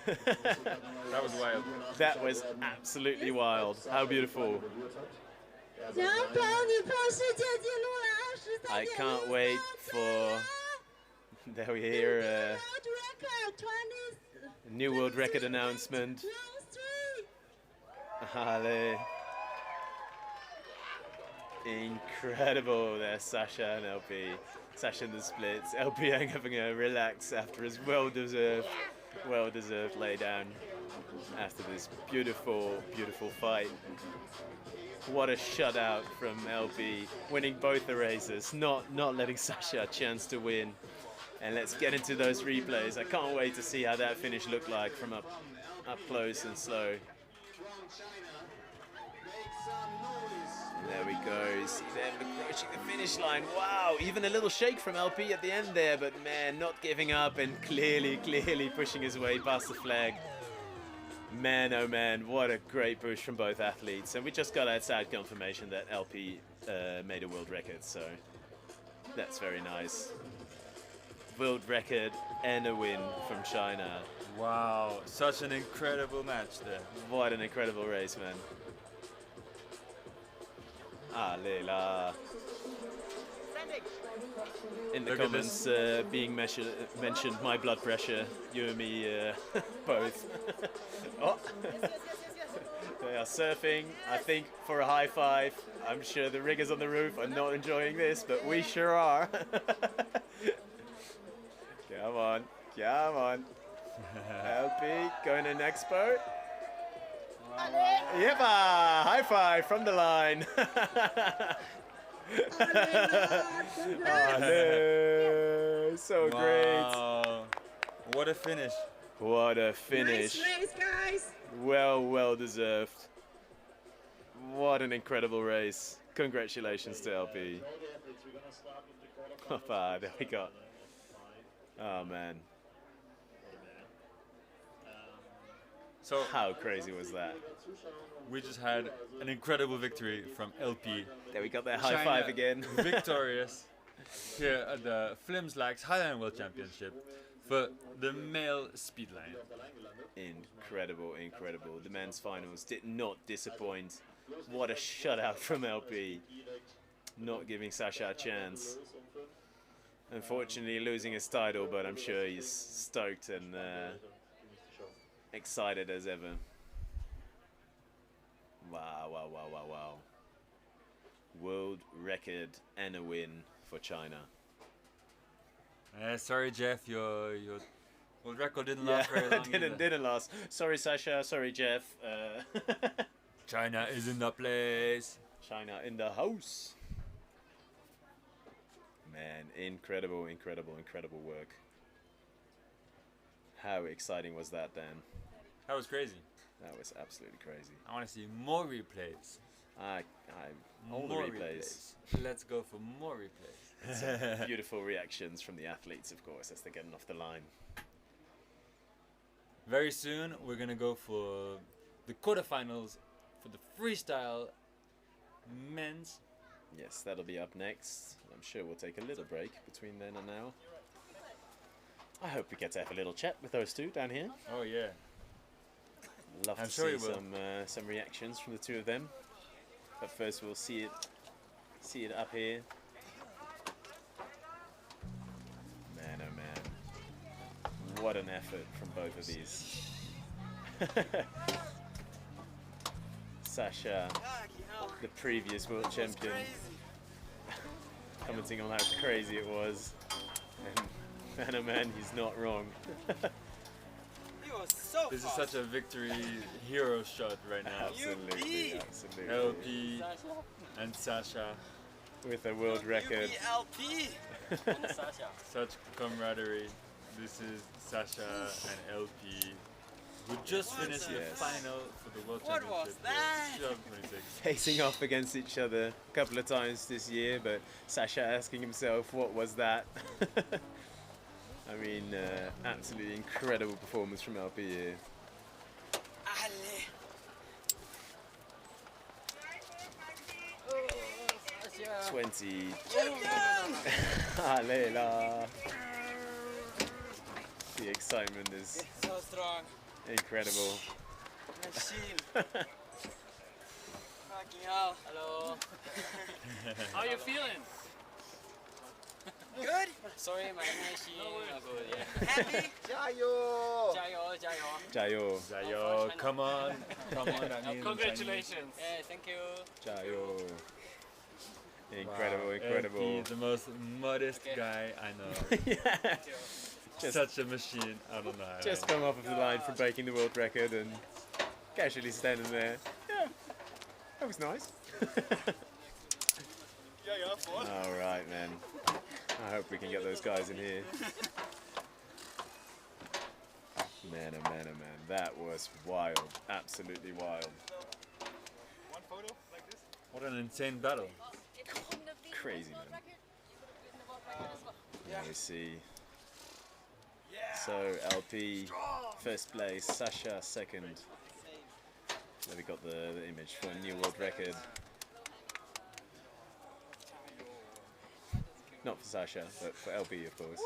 That was wild. That was absolutely wild. How beautiful. I can't wait for... There we hear a new world record announcement. Ale. Incredible there, Sasha and LP. Sasha in the splits. LP having a relax after his well-deserved lay down after this beautiful fight. What a shutout from LP, winning both the races, not letting Sasha a chance to win. And let's get into those replays. I can't wait to see how that finish looked like from up close and slow. There we go, see them approaching the finish line. Wow, even a little shake from LP at the end there, but man, not giving up and clearly pushing his way past the flag. Man, oh man, what a great push from both athletes. And we just got outside confirmation that LP made a world record, so that's very nice. world record and a win from China. Wow, such an incredible match there. What an incredible race, man. Allez là. In the comments being mentioned my blood pressure, you and me both. Oh. They are surfing, I think, for a high five. I'm sure the riggers on the roof are not enjoying this, but we sure are. Come on, come on. LP, going to next boat. Yep, high five from the line. Oh, so great. What a finish. What a finish. Nice race, guys. Well deserved. What an incredible race. Congratulations to LP. There we go. Oh man. So how crazy was that? We just had an incredible victory from LP. There we got that high five again. Victorious here at the Flims Laax Highline World Championship for the male speed line. Incredible, incredible. The men's finals did not disappoint. What a shutout from LP. Not giving Sasha a chance. Unfortunately losing his title, but I'm sure he's stoked and excited as ever. Wow. World record and a win for China. Sorry, Jeff, your world record didn't last very long. didn't last. Sorry, Sasha. Sorry, Jeff. China is in the place. China in the house. Man, incredible work. How exciting was that, Dan? That was crazy. That was absolutely crazy. I want to see more replays. All the replays. Let's go for more replays. Some beautiful reactions from the athletes, of course, as they're getting off the line. Very soon, we're going to go for the quarterfinals for the freestyle men's. Yes, that'll be up next. I'm sure we'll take a little break between then and now. I hope we get to have a little chat with those two down here. Oh yeah. Love to see some reactions from the two of them. But first we'll see it up here. Man, oh man. What an effort from both of these. Sasha, the previous world champion, commenting on how crazy it was. And man, oh man, he's not wrong. This is such a victory hero shot right now. Absolutely. LP and Sasha with a world record. LP. Such camaraderie. This is Sasha and LP, who just finished the final for the World Championship. What was that? 2026. Facing off against each other a couple of times this year, but Sasha asking himself, what was that? I mean, absolutely incredible performance from LP here. 20. Allez là. The excitement is so strong. Incredible. Machine. Fucking hell. Hello. How you feeling? Good. Sorry, my machine. No good. Yeah. Happy. Jayo. Jayo. Come on. That means congratulations. Yeah, thank you. Jayo. Incredible. LP, the most modest guy I know. Yeah. Such a machine. I don't know how. Just come off of the line from breaking the world record and casually standing there. Yeah, that was nice. All right, man. I hope we can get those guys in here. Man, oh man, oh man. That was wild. Absolutely wild. One photo like this? What an insane battle. Crazy, man. Now we see. So LP first place, Sasha second. There we got the image for a new world record. Not for Sasha, but for LP, of course.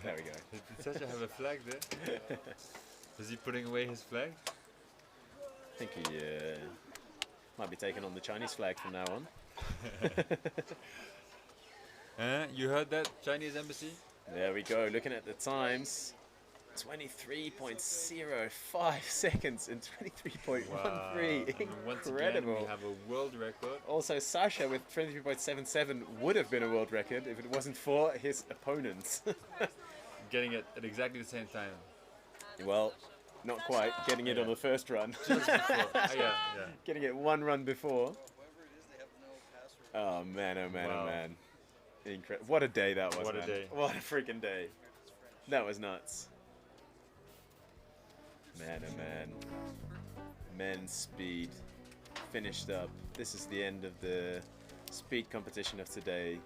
There we go. Did Sasha have a flag there? Is he putting away his flag? I think he might be taking on the Chinese flag from now on. You heard that, Chinese embassy? There we go, looking at the times. 23.05 seconds and 23.13. Wow. Incredible. Once again, we have a world record. Also, Sasha with 23.77 would have been a world record if it wasn't for his opponents. Getting it at exactly the same time. Well, not quite. Getting it on the first run. Just before. Yeah. Getting it one run before. Oh man, oh man, Wow. oh man. Incredible. What a day that was, What a man. day. What a freaking day. That was nuts. Man, oh man. Men's speed finished up. This is the end of the speed competition of today.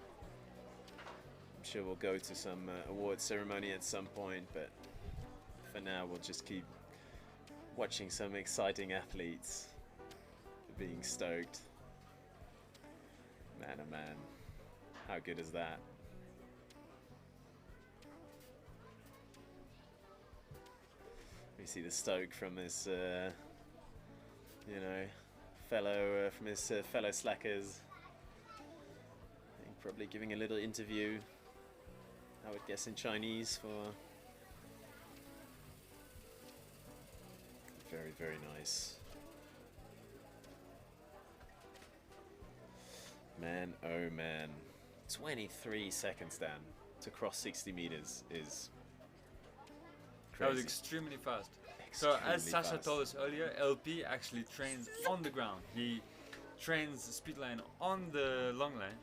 I'm sure we'll go to some award ceremony at some point, but for now we'll just keep watching some exciting athletes being stoked. Man, oh man. How good is that? We see the stoke from his, you know, fellow from his fellow slackers. I think probably giving a little interview. I would guess in Chinese for. Very, very nice. Man, oh man. 23 seconds, Dan, to cross 60 meters is crazy. That was extremely fast. So as Sasha told us earlier, LP actually trains on the ground. He trains the speed line on the long line.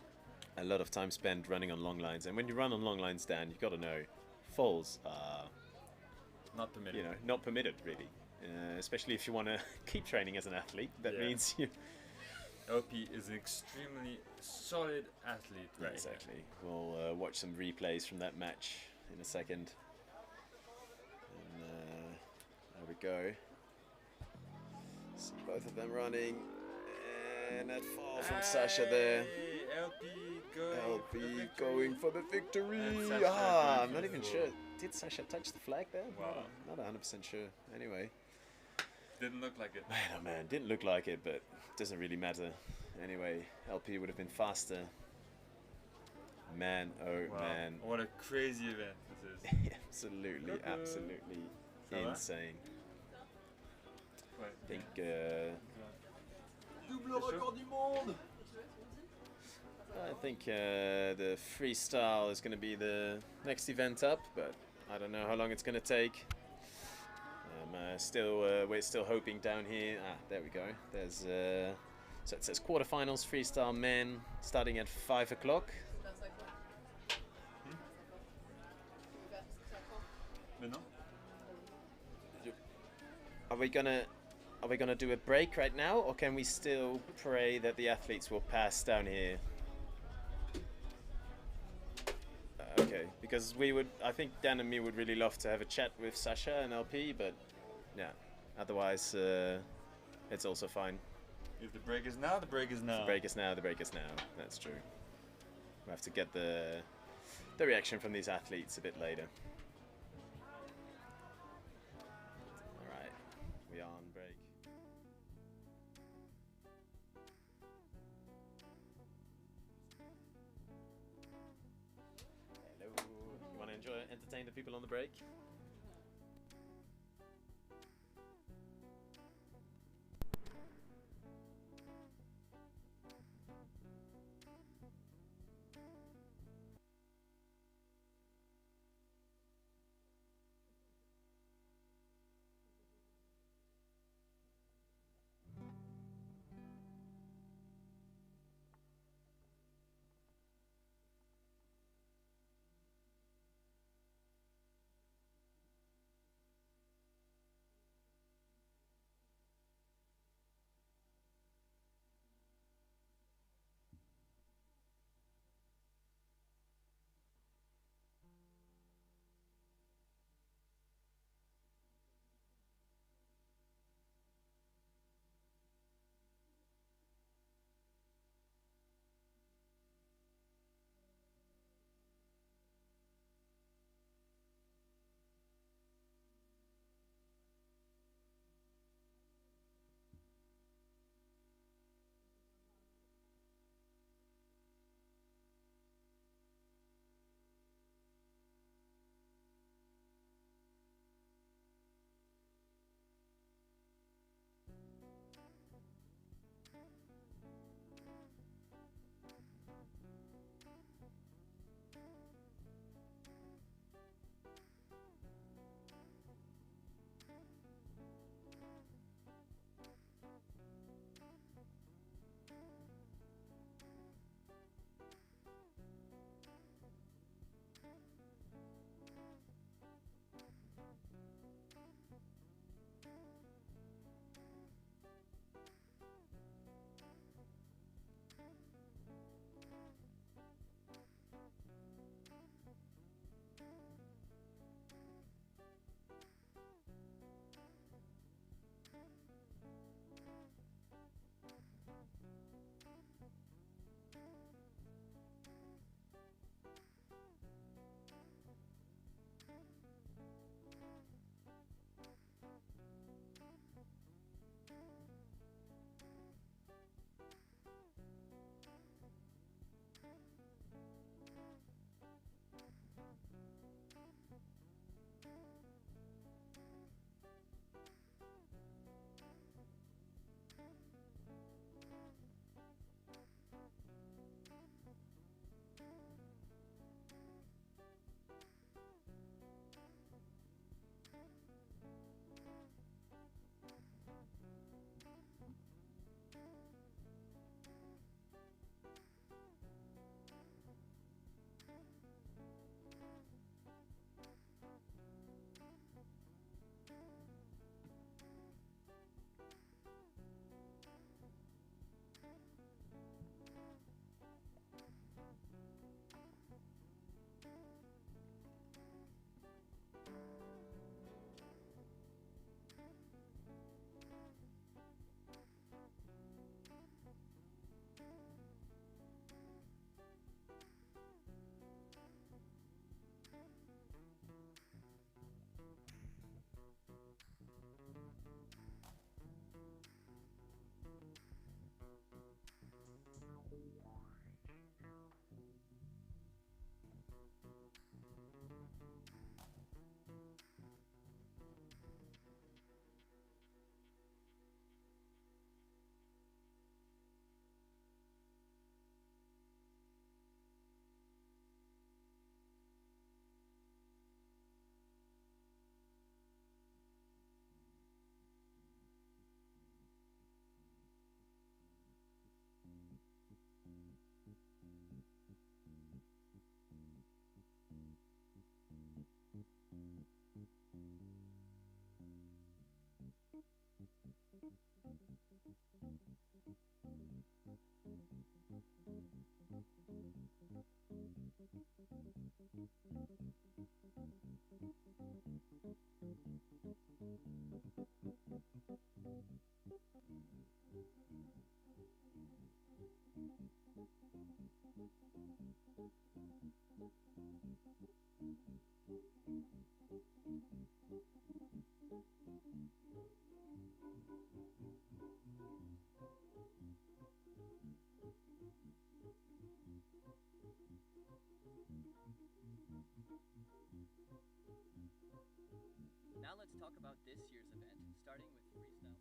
A lot of time spent running on long lines, and when you run on long lines, Dan, you've got to know falls are not permitted. You know, not permitted really. Especially if you want to keep training as an athlete. That means you. LP is an extremely solid athlete. Right, exactly. We'll watch some replays from that match in a second. And there we go. See both of them running. And that fall from Sasha there. LP going for the victory. I'm not even sure. Did Sasha touch the flag there? Wow. Not 100% sure. Anyway. Didn't look like it. Man, oh man, didn't look like it, but doesn't really matter. Anyway, LP would have been faster. Man, oh man. What a crazy event this is. Absolutely, absolutely insane. I think the freestyle is going to be the next event up, but I don't know how long it's going to take. We're still hoping down here. There we go. There's so it says quarterfinals freestyle men starting at 5 o'clock. Are we gonna do a break right now, or can we still pray that the athletes will pass down here? Okay, because I think Dan and me would really love to have a chat with Sasha and LP, but yeah, otherwise it's also fine. If the break is now, the break is now. The break is now, the break is now. That's true. We have to get the reaction from these athletes a bit later. Alright, we are on break. Hello. You want to entertain the people on the break? Now let's talk about this year's event, starting with freestyle.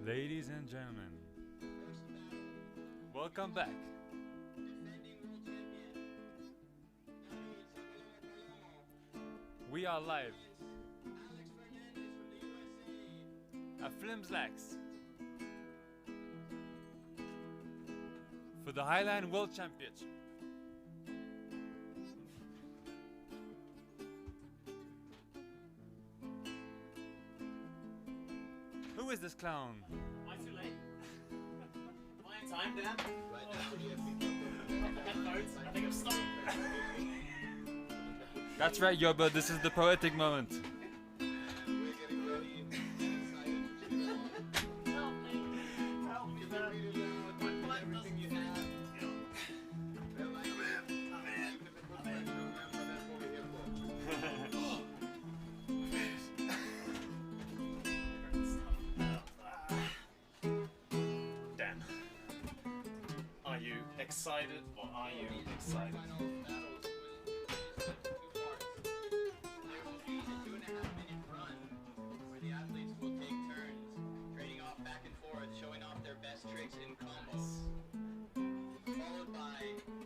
Ladies and gentlemen, welcome back. We are live at Flims Laax for the Highline World Championships. Who is this clown? Am I too late? Am I in time, Dan? Headphones. I think I'm stuck. That's right, Yoba, this is the poetic moment. Dan, are you excited or are you excited? Tricks in combos, followed by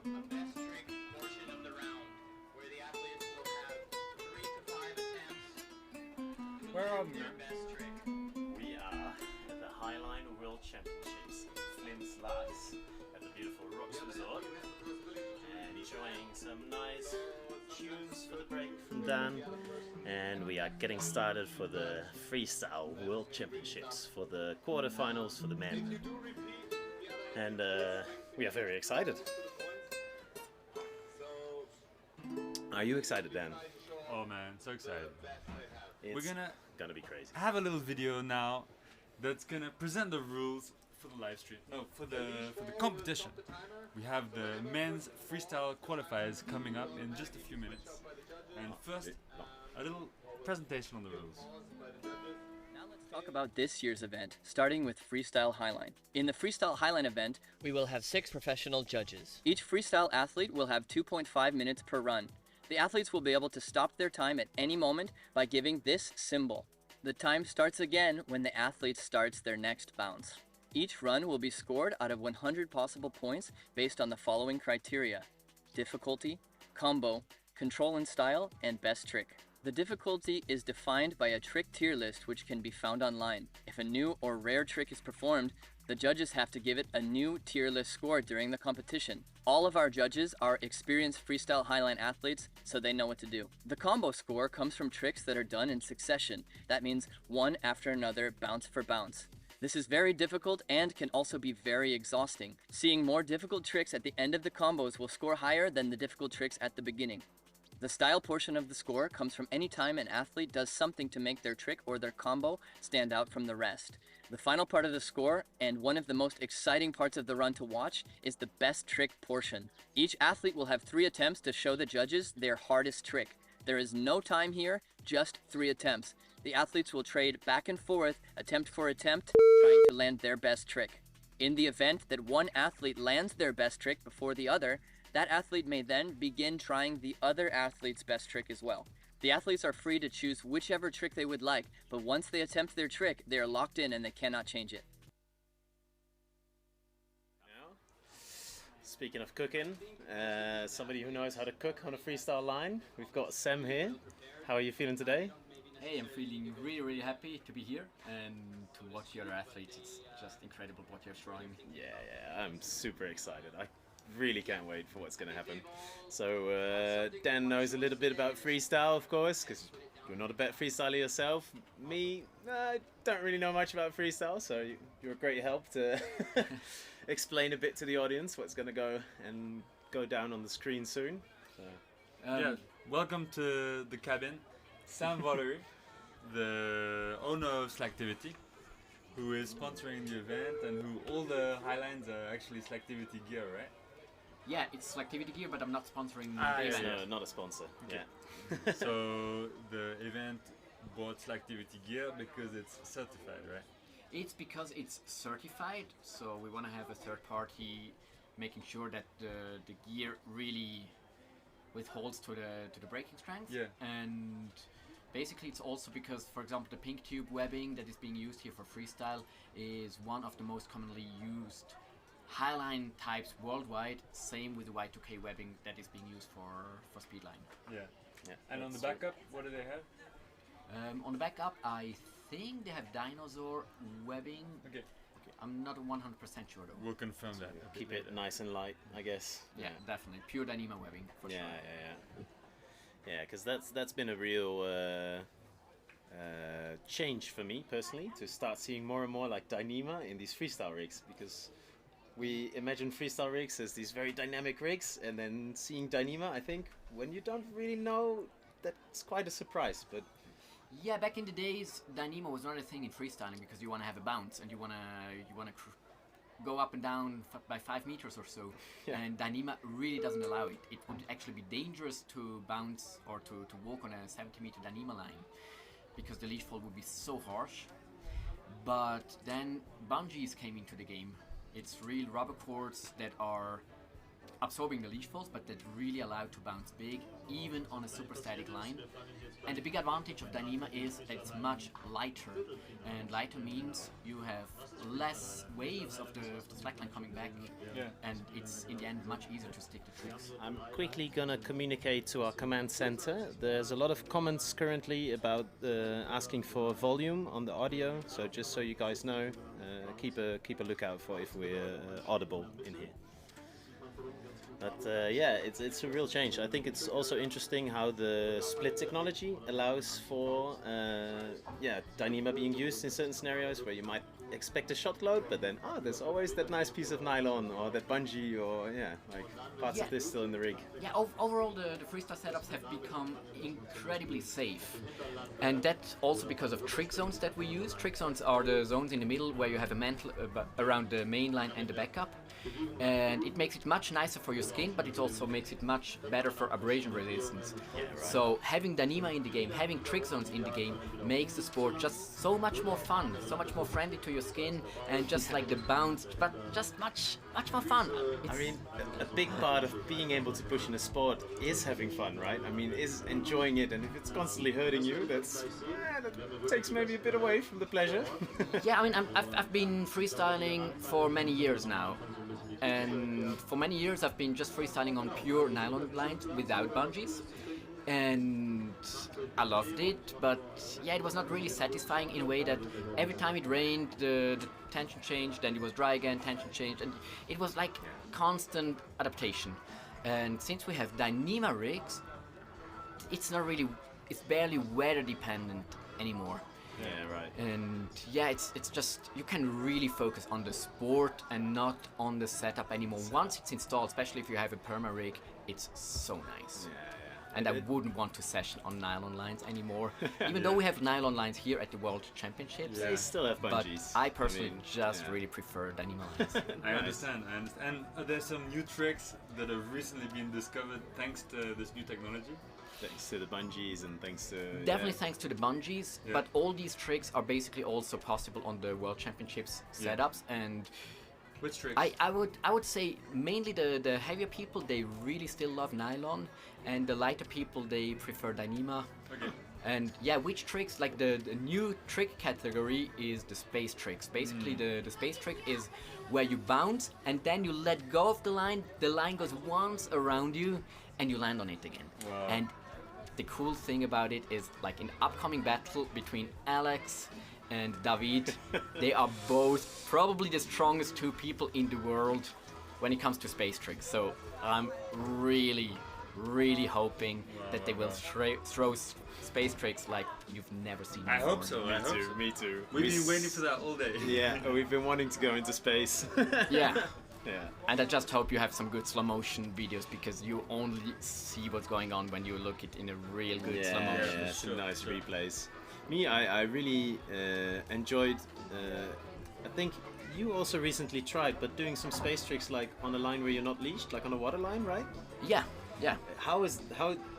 a best trick portion of the round, where the athletes will have 3 to 5 attempts. Where are we? Their best trick. We are at the Highline World Championships in Flims Laax at the beautiful rocksresort, and enjoying some nice tunes for the break from Dan. And we are getting started for the Freestyle World Championships for the quarterfinals for the men. And we are very excited. Are you excited, Dan? Oh man, so excited. It's We're gonna be crazy. have a little video now that's gonna present the rules for the live stream. No, for the competition. We have the men's freestyle qualifiers coming up in just a few minutes. And first, a little presentation on the rules. Now let's talk about this year's event, starting with Freestyle Highline. In the Freestyle Highline event, we will have 6 professional judges. Each freestyle athlete will have 2.5 minutes per run. The athletes will be able to stop their time at any moment by giving this symbol. The time starts again when the athlete starts their next bounce. Each run will be scored out of 100 possible points based on the following criteria: difficulty, combo, control and style, and best trick. The difficulty is defined by a trick tier list which can be found online. If a new or rare trick is performed, the judges have to give it a new tier list score during the competition. All of our judges are experienced freestyle highline athletes, so they know what to do. The combo score comes from tricks that are done in succession. That means one after another, bounce for bounce. This is very difficult and can also be very exhausting. Seeing more difficult tricks at the end of the combos will score higher than the difficult tricks at the beginning. The style portion of the score comes from any time an athlete does something to make their trick or their combo stand out from the rest. The final part of the score, and one of the most exciting parts of the run to watch, is the best trick portion. Each athlete will have 3 attempts to show the judges their hardest trick. There is no time here, just 3 attempts. The athletes will trade back and forth, attempt for attempt, trying to land their best trick. In the event that one athlete lands their best trick before the other, that athlete may then begin trying the other athlete's best trick as well. The athletes are free to choose whichever trick they would like, but once they attempt their trick, they are locked in and they cannot change it. Now, speaking of cooking, somebody who knows how to cook on a freestyle line, we've got Sam here. How are you feeling today? Hey, I'm feeling really happy to be here and to watch the other athletes. It's just incredible what you're throwing. Yeah, I'm super excited. I really can't wait for what's going to happen. So Dan knows a little bit about freestyle, of course, because you're not a bet freestyler yourself. Me, I don't really know much about freestyle, so you're a great help to explain a bit to the audience what's going to go down on the screen soon. So. Yeah, welcome to the cabin. Sam Valery, the owner of Slacktivity, who is sponsoring the event and who all the Highlines are actually Slacktivity gear, right? Yeah, it's Slacktivity gear, but I'm not sponsoring the event. No, not a sponsor. Okay. Yeah. So the event bought Slacktivity gear because it's certified, right? It's because it's certified, so we want to have a third party making sure that the gear really withholds to the braking strength. Yeah. And basically it's also because, for example, the pink tube webbing that is being used here for freestyle is one of the most commonly used Highline types worldwide. Same with the Y2K webbing that is being used for Speedline. Yeah. And on the backup, what do they have? On the backup, I think they have dinosaur webbing. Okay. I'm not 100% sure though. We'll confirm that. Keep it nice and light, I guess. Yeah, definitely. Pure Dyneema webbing for sure. Yeah, because that's been a real change for me personally, to start seeing more and more like Dyneema in these freestyle rigs, because we imagine freestyle rigs as these very dynamic rigs, and then seeing Dyneema, I think when you don't really know, that's quite a surprise. But yeah, back in the days, Dyneema was not a thing in freestyling because you want to have a bounce and you want to go up and down by 5 meters or so. Yeah. And Dyneema really doesn't allow it. It would actually be dangerous to bounce or to walk on a 70-meter Dyneema line because the leash fall would be so harsh. But then bungees came into the game. It's real rubber cords that are absorbing the leash falls, but that really allow to bounce big, even on a super static line. And the big advantage of Dyneema is that it's much lighter, and lighter means you have less waves of the slackline coming back, and it's in the end much easier to stick the tricks. I'm quickly gonna communicate to our command center. There's a lot of comments currently about asking for volume on the audio, so just so you guys know, keep a lookout for if we're audible in here. But yeah, it's a real change. I think it's also interesting how the split technology allows for Dyneema being used in certain scenarios where you might expect a shot load, but then there's always that nice piece of nylon or that bungee or like parts of this still in the rig. Yeah, overall the freestyle setups have become incredibly safe, and that's also because of trick zones that we use. Trick zones are the zones in the middle where you have a mantle around the main line and the backup, and it makes it much nicer for your skin, but it also makes it much better for abrasion resistance. So having Dyneema in the game, having trick zones in the game makes the sport just so much more fun, so much more friendly to your skin, and just like the bounce, but just much more fun. I mean, a big part of being able to push in a sport is having fun, right? I mean, is enjoying it, and if it's constantly hurting you, that takes maybe a bit away from the pleasure. Yeah, I mean, I've been freestyling for many years now, and for many years I've been just freestyling on pure nylon lines without bungees, and I loved it, but yeah, it was not really satisfying in a way that every time it rained the tension changed, then it was dry again, tension changed, and it was like constant adaptation. And since we have Dyneema rigs, it's barely weather dependent anymore. Yeah, right. And yeah, it's just, you can really focus on the sport and not on the setup anymore. Once it's installed, especially if you have a perma rig, it's so nice. And I wouldn't want to session on nylon lines anymore. Even though we have nylon lines here at the World Championships. They still have bungees. But I personally really prefer Dyneema lines. I understand. And there's some new tricks that have recently been discovered thanks to this new technology. Thanks to the bungees and thanks to... Definitely thanks to the bungees, but all these tricks are basically also possible on the World Championships setups. And which tricks? I would say mainly the heavier people, they really still love nylon, and the lighter people, they prefer Dyneema. Okay. And yeah, which tricks, like the new trick category is the space tricks. Basically the space trick is where you bounce and then you let go of the line goes once around you and you land on it again. Wow. And the cool thing about it is, like in the upcoming battle between Alex and David, they are both probably the strongest two people in the world when it comes to space tricks. So I'm really hoping that they will throw space tricks like you've never seen before. I hope so. Me too. We've been waiting for that all day. Yeah, we've been wanting to go into space. Yeah. And I just hope you have some good slow motion videos, because you only see what's going on when you look it in a real good slow motion. Yeah, some nice replays. Me, I really enjoyed. I think you also recently tried, but doing some space tricks like on a line where you're not leashed, like on a water line, right? Yeah. How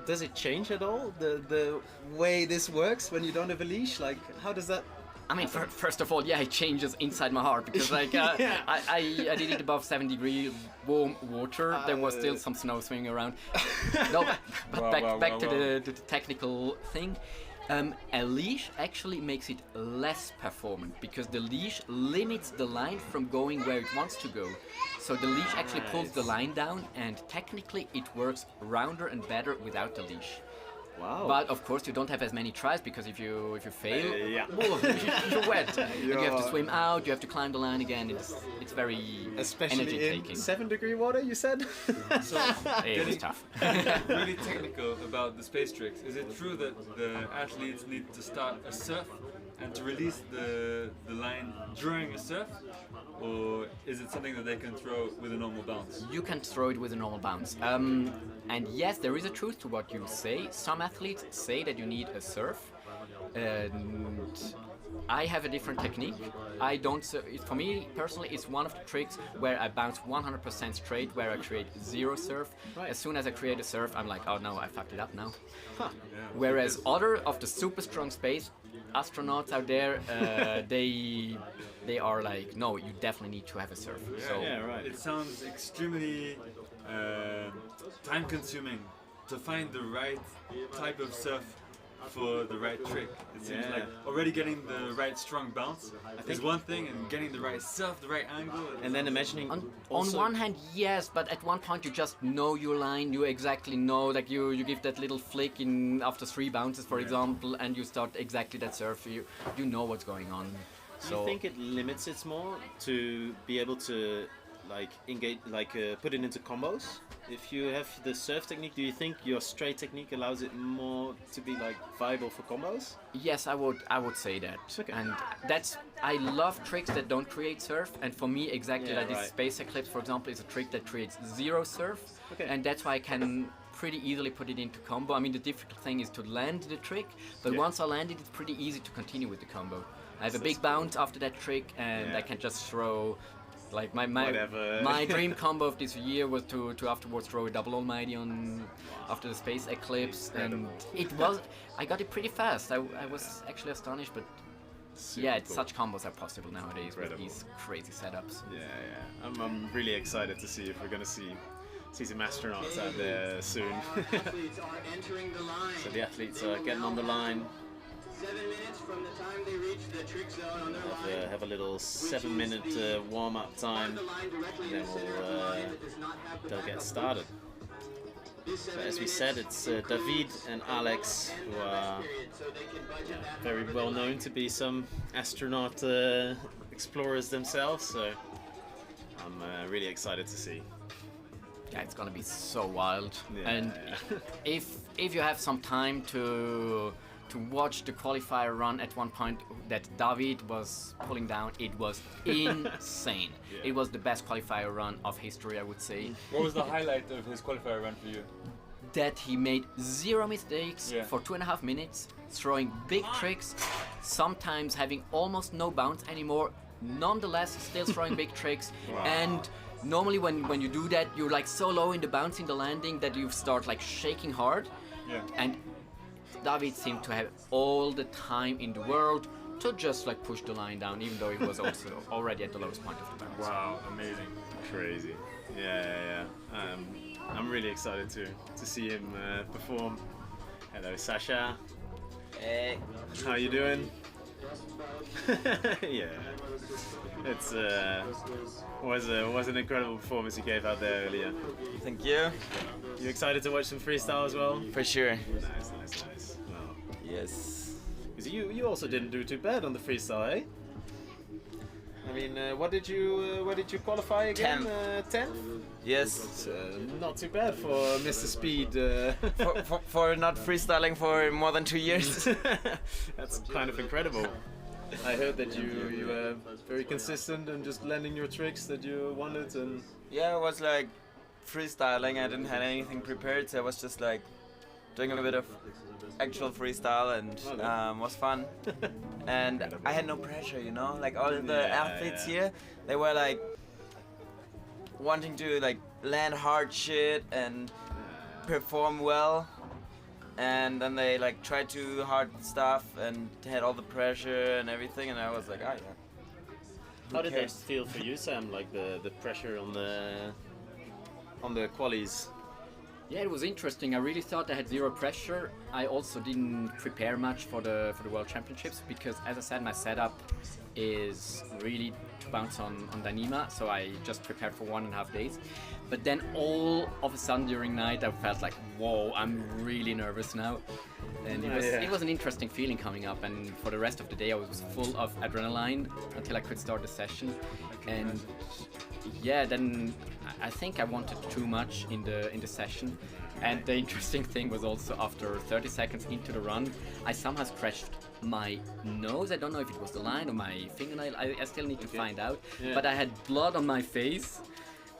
does it change at all, the way this works when you don't have a leash? Like, how does that? I mean, first of all, it changes inside my heart, because like I did it above 7-degree warm water. There was still some snow swinging around. No, but back to the technical thing. A leash actually makes it less performant because the leash limits the line from going where it wants to go. So the leash actually pulls the line down, and technically it works rounder and better without the leash. Wow. But of course you don't have as many tries because if you fail, yeah. you're wet. And you have to swim out, you have to climb the line again. It's very Especially energy taking. in 7-degree water, you said? So, it was tough. Really technical about the space tricks. Is it true that the athletes need to start a surf and to release the line during a surf? Or is it something that they can throw with a normal bounce? You can throw it with a normal bounce. And yes, there is a truth to what you say. Some athletes say that you need a surf. And I have a different technique. I don't. For me personally, it's one of the tricks where I bounce 100% straight, where I create zero surf. Right. As soon as I create a surf, I'm like, oh no, I fucked it up now. Huh. Yeah. Whereas other of the super strong space astronauts out there, they are like, no, you definitely need to have a surf. Yeah, So yeah, right. It sounds extremely time-consuming to find the right type of surf for the right trick. It seems like already getting the right strong bounce is one thing, and getting the right surf, the right angle. And then imagining on also- one hand, yes, but at one point you just know your line. You exactly know, like you give that little flick in after 3 bounces, for example, and you start exactly that surf. You know what's going on. Do you think it limits it more to be able to like engage, like put it into combos? If you have the surf technique, do you think your straight technique allows it more to be like viable for combos? Yes, I would say that. Okay. And that's, I love tricks that don't create surf, and for me exactly Yeah, like this right. space eclipse, for example, is a trick that creates 0 surf. Okay. And that's why I can pretty easily put it into combo. I mean, the difficult thing is to land the trick, but Yeah. once I land it, it's pretty easy to continue with the combo. I have a big bounce after that trick, and Yeah. I can just throw. Like my Whatever. my dream combo of this year was to afterwards throw a double almighty on after the space eclipse, and it was, I got it pretty fast. I was actually astonished, but yeah, cool. such combos are possible nowadays with Incredible. these crazy setups. Yeah. I'm really excited to see if we're gonna see some astronauts out there soon. Athletes are entering the line. So the athletes are getting on the line. 7 minutes from the time they reach the trick zone on their line. Have a little 7-minute warm-up time, then they'll get started. So as we said, it's David and Alex, who are very well known to be some astronaut explorers themselves. So I'm really excited to see. Yeah, it's gonna be so wild. Yeah, And yeah. if you have some time to watch the qualifier run at one point that David was pulling down, it was insane. Yeah. It was the best qualifier run of history, I would say. What was the highlight of his qualifier run for you? That he made 0 mistakes Yeah. for 2.5 minutes, throwing big tricks, sometimes having almost no bounce anymore, nonetheless still throwing big tricks. Wow. And normally when you do that, you're like so low in the bounce in the landing that you start like shaking hard. Yeah. And David seemed to have all the time in the world to just like push the line down, even though he was also already at the lowest point of the bounce. Wow, amazing. Crazy. Yeah. I'm really excited to see him perform. Hello, Sasha. Hey. How you doing? Yeah. It's was an incredible performance you gave out there earlier. Thank you. You excited to watch some freestyle as well? For sure. Nice. Well, Yes. because you also didn't do too bad on the freestyle, eh? I mean, where did you qualify again? 10th. Yes. Not too bad for Mr. Speed. For not freestyling for more than 2 years. That's kind of incredible. I heard that you were very consistent and just landing your tricks that you wanted, and Yeah, it was like freestyling. I didn't have anything prepared, so I was just like doing a bit of actual freestyle, and was fun. And I had no pressure, you know. Like all the athletes here, they were like wanting to like land hard shit and perform well. And then they like tried to hard stuff and had all the pressure and everything, and I was like, ah, yeah. How did that feel for you, Sam? Like the pressure on the qualies? Yeah, it was interesting. I really thought I had zero pressure. I also didn't prepare much for the World Championships because, as I said, my setup is really to bounce on Dyneema, so I just prepared for 1.5 days. But then all of a sudden during night I felt like, whoa, I'm really nervous now. And it was an interesting feeling coming up, and for the rest of the day I was full of adrenaline until I could start the session. And yeah, then I think I wanted too much in the session. And the interesting thing was also after 30 seconds into the run, I somehow scratched my nose. I don't know if it was the line or my fingernail. I still need to find out. Yeah. But I had blood on my face.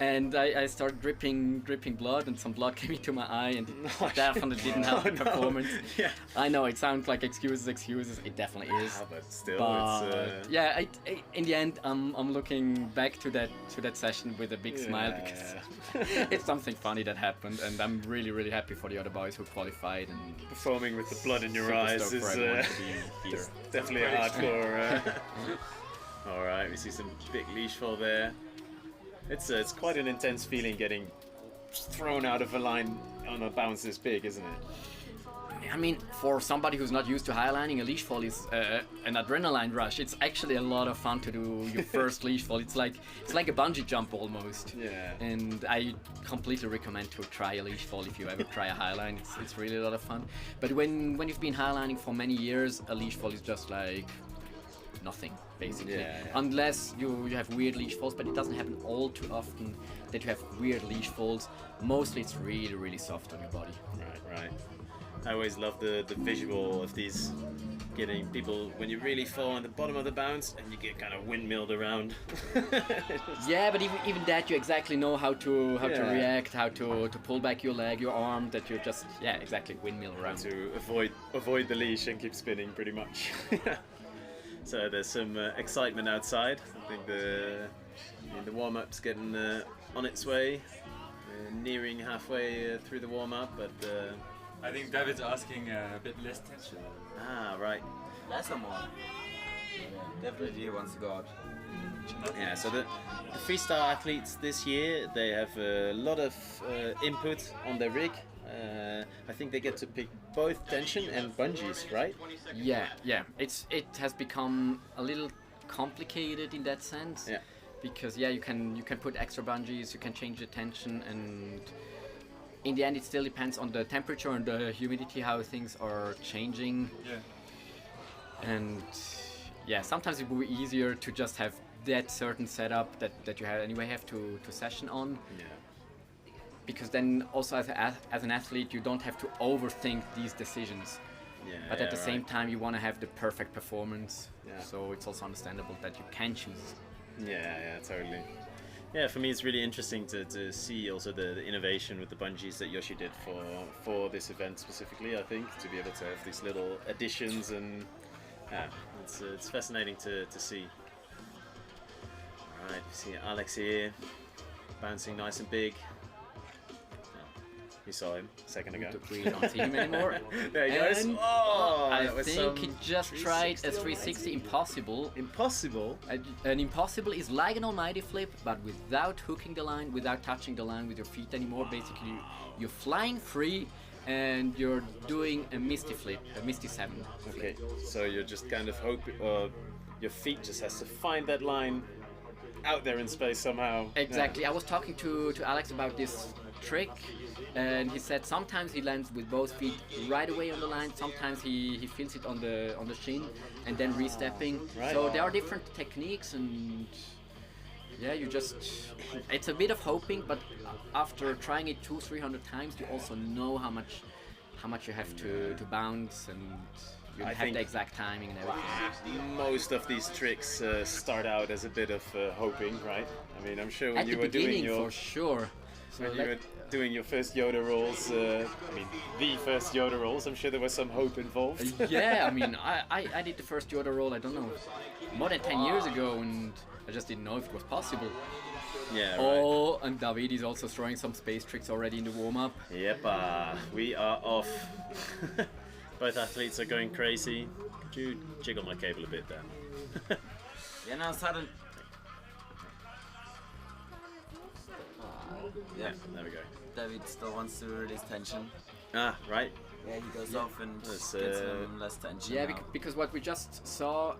And I started dripping blood, and some blood came into my eye, and definitely didn't help the performance. Yeah. I know it sounds like excuses. It definitely is. But still, it's yeah. In the end, I'm looking back to that session with a big smile because it's something funny that happened, and I'm really happy for the other boys who qualified and performing with the blood in your eyes is definitely a hardcore. All right, we see some big leash fall there. It's quite an intense feeling getting thrown out of a line on a bounce this big, isn't it? I mean, for somebody who's not used to highlining, a leash fall is an adrenaline rush. It's actually a lot of fun to do your first leash fall. It's like a bungee jump almost. Yeah. And I completely recommend to try a leash fall if you ever try a highline. It's really a lot of fun. But when you've been highlining for many years, a leash fall is just like nothing, basically. Unless you have weird leash falls, but it doesn't happen all too often that you have weird leash falls. Mostly it's really soft on your body. Right. I always love the visual of these, getting people when you really fall on the bottom of the bounce and you get kind of windmilled around. Yeah, but even that you exactly know how to react, how to pull back your leg, your arm, that you just exactly windmill around. To avoid the leash and keep spinning pretty much. So there's some excitement outside. I think the warm-up's getting on its way. Nearing halfway through the warm-up, but I think David's asking a bit less tension. Ah, right. Less or more? Yeah, definitely he wants to go out. Yeah, so the freestyle athletes this year, they have a lot of input on their rig. I think they get to pick both tension and bungees, right? Yeah. It has become a little complicated in that sense. Yeah. Because you can put extra bungees, you can change the tension, and in the end it still depends on the temperature and the humidity, how things are changing. Yeah. And sometimes it would be easier to just have that certain setup that you anyway have to session on. Yeah. Because then also as an athlete you don't have to overthink these decisions. But at the same time you want to have the perfect performance. So it's also understandable that you can choose. Yeah, totally. Yeah, for me it's really interesting to see also the innovation with the bungees that Yoshi did for this event specifically. I think to be able to have these little additions, and it's fascinating to see. All right, we see Alex here bouncing nice and big. We saw him a second ago. We don't see him anymore. There he goes. Oh, I think he just tried a 360 impossible. Impossible? An impossible is like an almighty flip, but without hooking the line, without touching the line with your feet anymore. Basically, you're flying free and you're doing a misty flip, a misty 7. Okay, so you're just kind of hoping, your feet just has to find that line out there in space somehow. Exactly. Yeah. I was talking to Alex about this trick, and he said sometimes he lands with both feet right away on the line, sometimes he feels it on the shin and then re-stepping. So there are different techniques, and it's a bit of hoping, but after trying it 200-300 times you also know how much you have to bounce, and you have the exact timing and everything. Most of these tricks start out as a bit of hoping, right? I mean, I'm sure when at you the were beginning, doing your for sure. When you were doing your first Yoda rolls, the first Yoda rolls, I'm sure there was some hope involved. Yeah, I mean, I did the first Yoda roll, I don't know, more than 10 years ago, and I just didn't know if it was possible. Yeah, Oh, and David is also throwing some space tricks already in the warm-up. Yep, we are off. Both athletes are going crazy. Could you jiggle my cable a bit there? Yeah, now sudden. Yeah, there we go. David still wants to release tension. Ah, right. Yeah, he goes off and That's, gets some less tension. Yeah, now. because what we just saw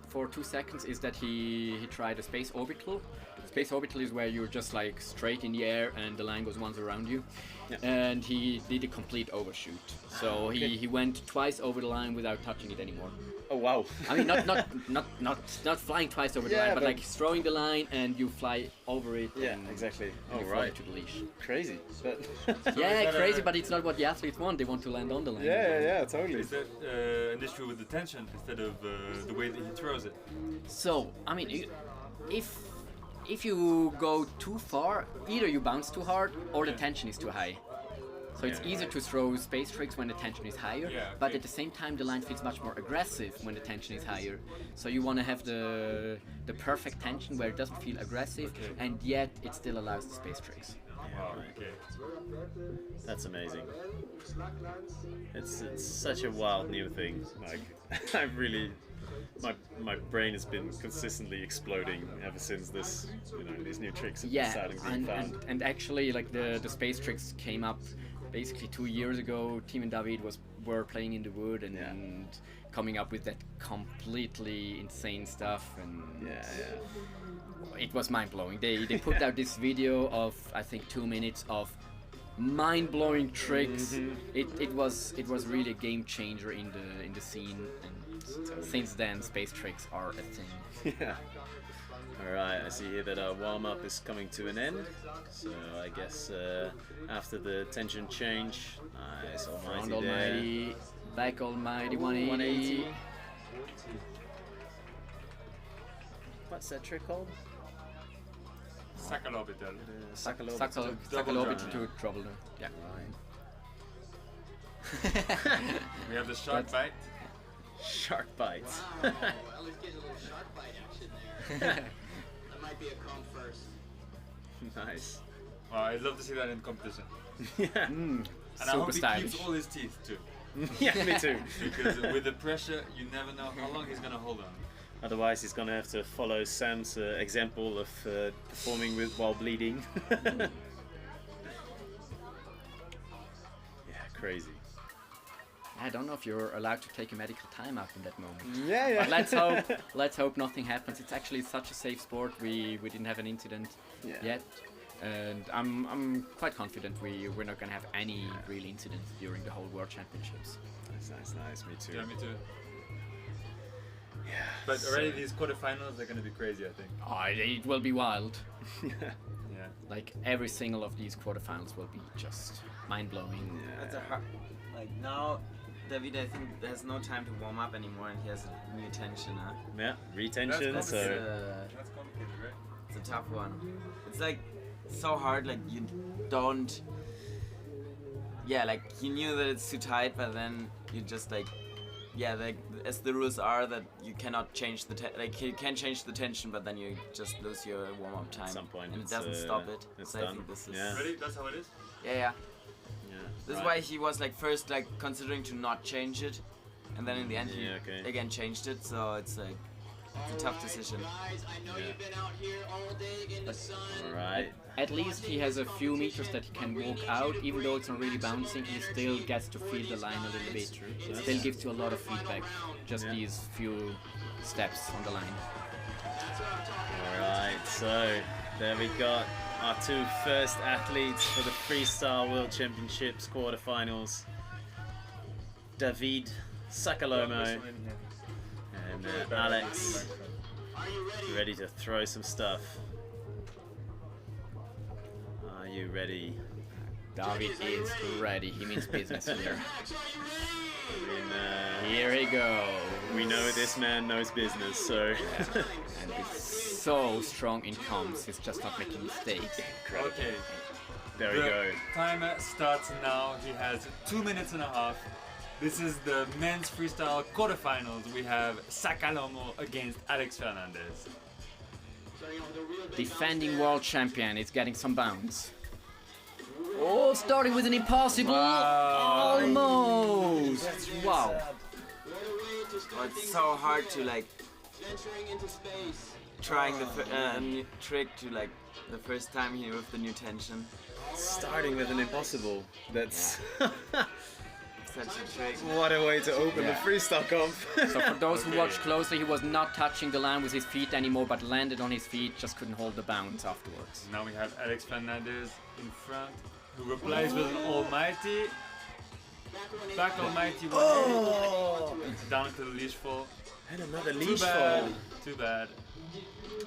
for 2 seconds is that he tried a space orbital. Space orbital is where you're just like straight in the air and the line goes once around you. Yeah. And he did a complete overshoot. So Okay. he went twice over the line without touching it anymore. Oh wow! I mean, not flying twice over the line, but like throwing the line and you fly over it. Yeah, and exactly. and Oh, you fly right. to the leash. Crazy. But Yeah, crazy, but it's not what the athletes want. They want to land on the line. yeah, totally. Is that an issue with the tension instead of the way that he throws it? So, I mean, if you go too far, either you bounce too hard or the tension is too high. So it's easier to throw space tricks when the tension is higher, but at the same time the line feels much more aggressive when the tension is higher. So you want to have the perfect tension where it doesn't feel aggressive and yet it still allows the space tricks. Wow, okay. That's amazing. It's such a wild new thing. Like I really, my brain has been consistently exploding ever since this, these new tricks have been starting being found. And actually, like the space tricks came up basically 2 years ago. Tim and David were playing in the wood and coming up with that completely insane stuff, and it was mind blowing. They put out this video of I think 2 minutes of mind blowing tricks. It was really a game changer in the scene, and since then space tricks are a thing. Yeah. Alright, I see here that our warm-up is coming to an end, so I guess after the tension change, nice, almighty Front almighty, back almighty, 180. What's that trick called? Sacalobital. Sacalobital to trouble them. Yeah. We have the shark bite. Shark bite. Wow, Ella's getting a little shark bite action there. That might be a comb first. Nice. Wow, I'd love to see that in competition. Yeah. And I hope he keeps all his teeth too. Yeah, me too. Because with the pressure, you never know how long he's gonna hold on. Otherwise, he's gonna have to follow Sam's example of performing while bleeding. Yeah, crazy. I don't know if you're allowed to take a medical timeout in that moment. Yeah. But let's hope nothing happens. It's actually such a safe sport. We didn't have an incident yet, and I'm quite confident we're not gonna have any real incidents during the whole World Championships. Nice. Me too. Yeah, me too. Yeah. But already these quarterfinals are gonna be crazy, I think. Oh, it will be wild. Yeah. Like every single of these quarterfinals will be just mind blowing. That's a hard. Like now, David, I think there's no time to warm up anymore, and he has a new tension. Yeah, retention. That's So that's complicated, right? It's a tough one. It's like so hard. Like you don't. Yeah, like you knew that it's too tight, but then you just like. Yeah, like as the rules are that you cannot change the you can change the tension, but then you just lose your warm-up time. At some point, and it doesn't stop it. It's so done. I think this is. Really? That's how it is? Yeah. This is why he was like first like considering to not change it, and then in the end he again changed it. So it's like it's a tough decision. Guys, I know you've been out here all day in the sun. Alright. At least he has a few meters that he can walk out, even though it's not really bouncing, he still gets to feel the line a little bit. It still gives you a lot of feedback, just these few steps on the line. Alright, so there we got our two first athletes for the Freestyle World Championships quarterfinals. David Sacalomo and Alex ready to throw some stuff. Are you ready? David is ready. He means business here. And, here we go. We know this man knows business, so. And he's so strong in comms. He's just not making mistakes. Incredible. Okay. There we go. Timer starts now. He has 2 minutes and a half. This is the men's freestyle quarterfinals. We have Sacalomo against Alex Fernandez. Defending world champion is getting some bounce. Oh, starting with an impossible. Wow. Almost. Wow. Oh, it's so hard to like. Venturing into space. trying the new trick to like the first time here with the new tension. Starting with an impossible. That's such a trick. What a way to open the freestyle comp. So for those who watched closely, he was not touching the line with his feet anymore, but landed on his feet, just couldn't hold the bounce afterwards. Now we have Alex Fernandez in front, who replies with an almighty. Back almighty one. Down to the leash fall. And another leash fall. Too bad.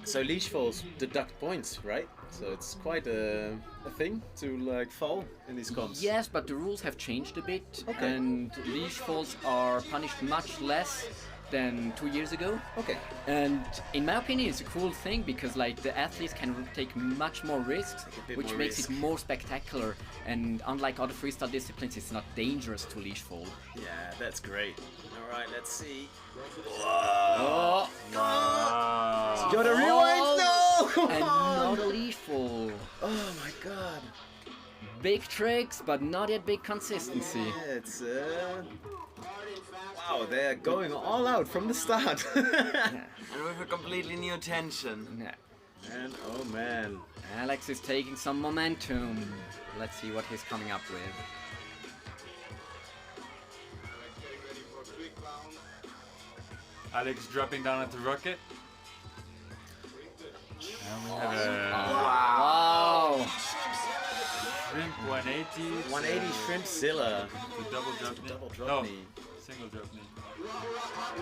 So leash falls deduct points, right? So it's quite a thing to like fall in these comps. Yes, but the rules have changed a bit, Okay. and leash falls are punished much less than 2 years ago. Okay. And in my opinion, it's a cool thing because like the athletes can take much more risks, bit which more makes risk. it more spectacular. And unlike other freestyle disciplines, it's not dangerous to leash fall. Yeah, that's great. All right, let's see. Oh, no! You gotta rewind? No! Come and on! not a leash fall. Oh my god. Big tricks, but not yet big consistency. Yeah, it's wow, they're going all out from the start. And with a completely new tension. Yeah. And oh man. Alex is taking some momentum. Let's see what he's coming up with. Alex dropping down at the rocket. And we have a Wow! shrimp 180. 180 Shrimpzilla. The double drop knee. Double drop No, knee. single drop knee.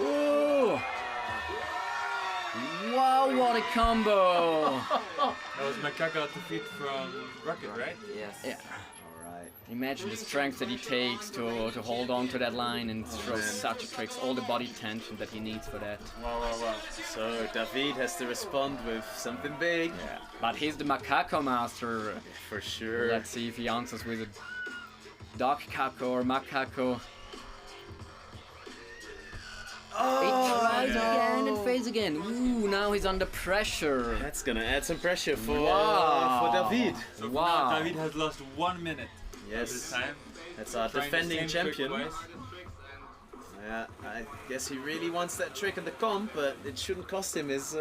Ooh! Wow, what a combo! That was Macaco at the feet from Rocket, right? Yes. Yeah. Alright. Imagine the strength that he takes to hold on to that line and throw such tricks, all the body tension that he needs for that. Wow, wow, wow. So David has to respond with something big. Yeah. But he's the macaco master. For sure. Let's see if he answers with a dog caco or macaco. Oh, He tries again and fails again. Ooh, now he's under pressure. That's gonna add some pressure for David. So Wow. now David has lost 1 minute. Yes. This time. That's our Trying the defending same trick champion. twice. Yeah, I guess he really wants that trick in the comp, but it shouldn't cost him his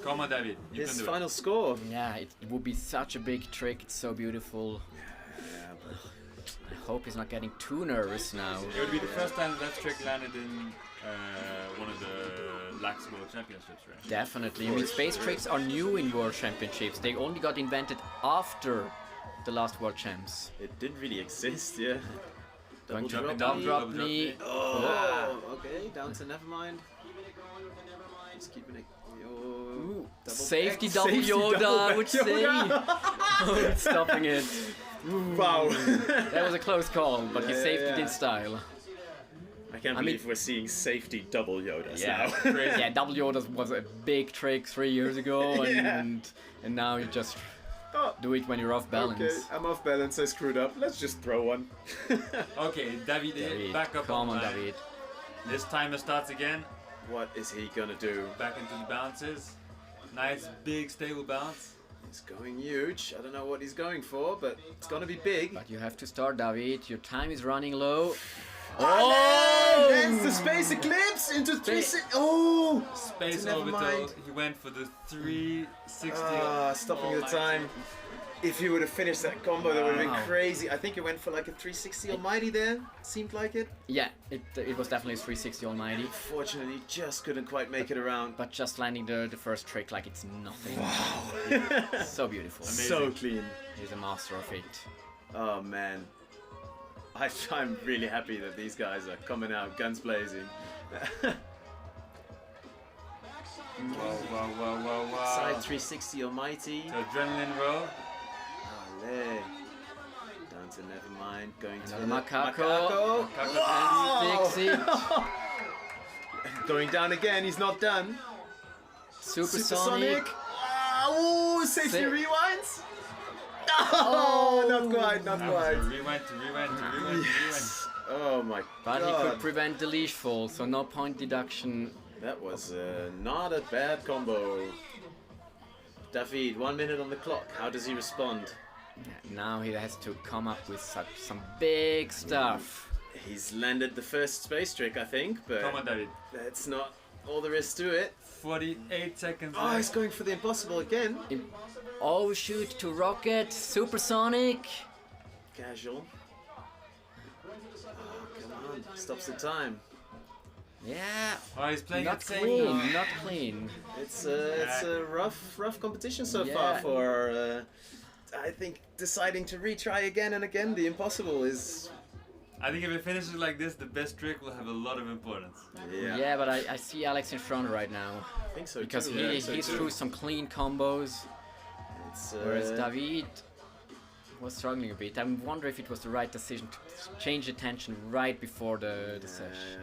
Come on, David. You his can do final score. Yeah, it would be such a big trick. It's so beautiful. Yeah, but I hope he's not getting too nervous now. it would be the first time that trick landed in one of the Laax World Championships, right? Definitely. I mean, space tricks are new in World Championships. They only got invented after the last World Champs. it didn't really exist, yeah. Going to drop knee, double drop double drop knee. knee. Oh, okay, down to nevermind. Just keeping it. Oh, double Safety back. double Safety Yoda, double I back would say. Yoda. Oh, it's stopping it. Wow. That was a close call, but he Yeah, saved yeah. it in style. I can't I believe we're seeing safety double Yodas Yeah, now. yeah. Double Yodas was a big trick 3 years ago, Yeah. and now you just Oh, do it when you're off balance. okay, I'm off balance, I screwed up. Let's just throw one. Okay, David, David, back up come on, line. David. This timer starts again. What is he gonna do? Back into the bounces. Nice, big, stable bounce. He's going huge. I don't know what he's going for, but it's gonna be big. But you have to start, David. Your time is running low. Oh! That's the space eclipse into 360. Oh! Space Never orbital. mind. He went for the 360. Stopping the Almighty. time. If he would have finished that combo, that would have been Wow. crazy. I think he went for like a 360 Almighty there. Seemed like it. Yeah, it was definitely a 360 Almighty. Fortunately, just couldn't quite make it around. But just landing the first trick like it's nothing. Wow. So beautiful. So clean. He's a master of it. Oh man. I'm really happy that these guys are coming out guns blazing. Wow. Side 360 Almighty. The adrenaline roll. Allez. Down to Nevermind. Going to Another the macaco. Whoa! Takes it. Going down again. He's not done. Supersonic. Ooh, safety rewinds. Oh, not quite, not quite. Rewind to rewind. Oh my But god. he could prevent the leash fall, so no point deduction. That was not a bad combo. David, 1 minute on the clock. How does he respond? Now he has to come up with some big stuff. He's landed the first space trick, I think, but Come on, David. that's not all there is to it. 48 seconds Oh, he's going for the impossible again. Overshoot to rocket, supersonic. Casual. Oh, come on. Stops the time. Yeah. Oh, he's playing not it safe. clean, not clean. It's a rough competition so far for, I think, deciding to retry again and again. The impossible is... I think if it finishes like this, the best trick will have a lot of importance. Yeah, but I see Alex in front right now. I think so because too. he threw some clean combos. Whereas David was struggling a bit. I wonder if it was the right decision to change attention right before the session.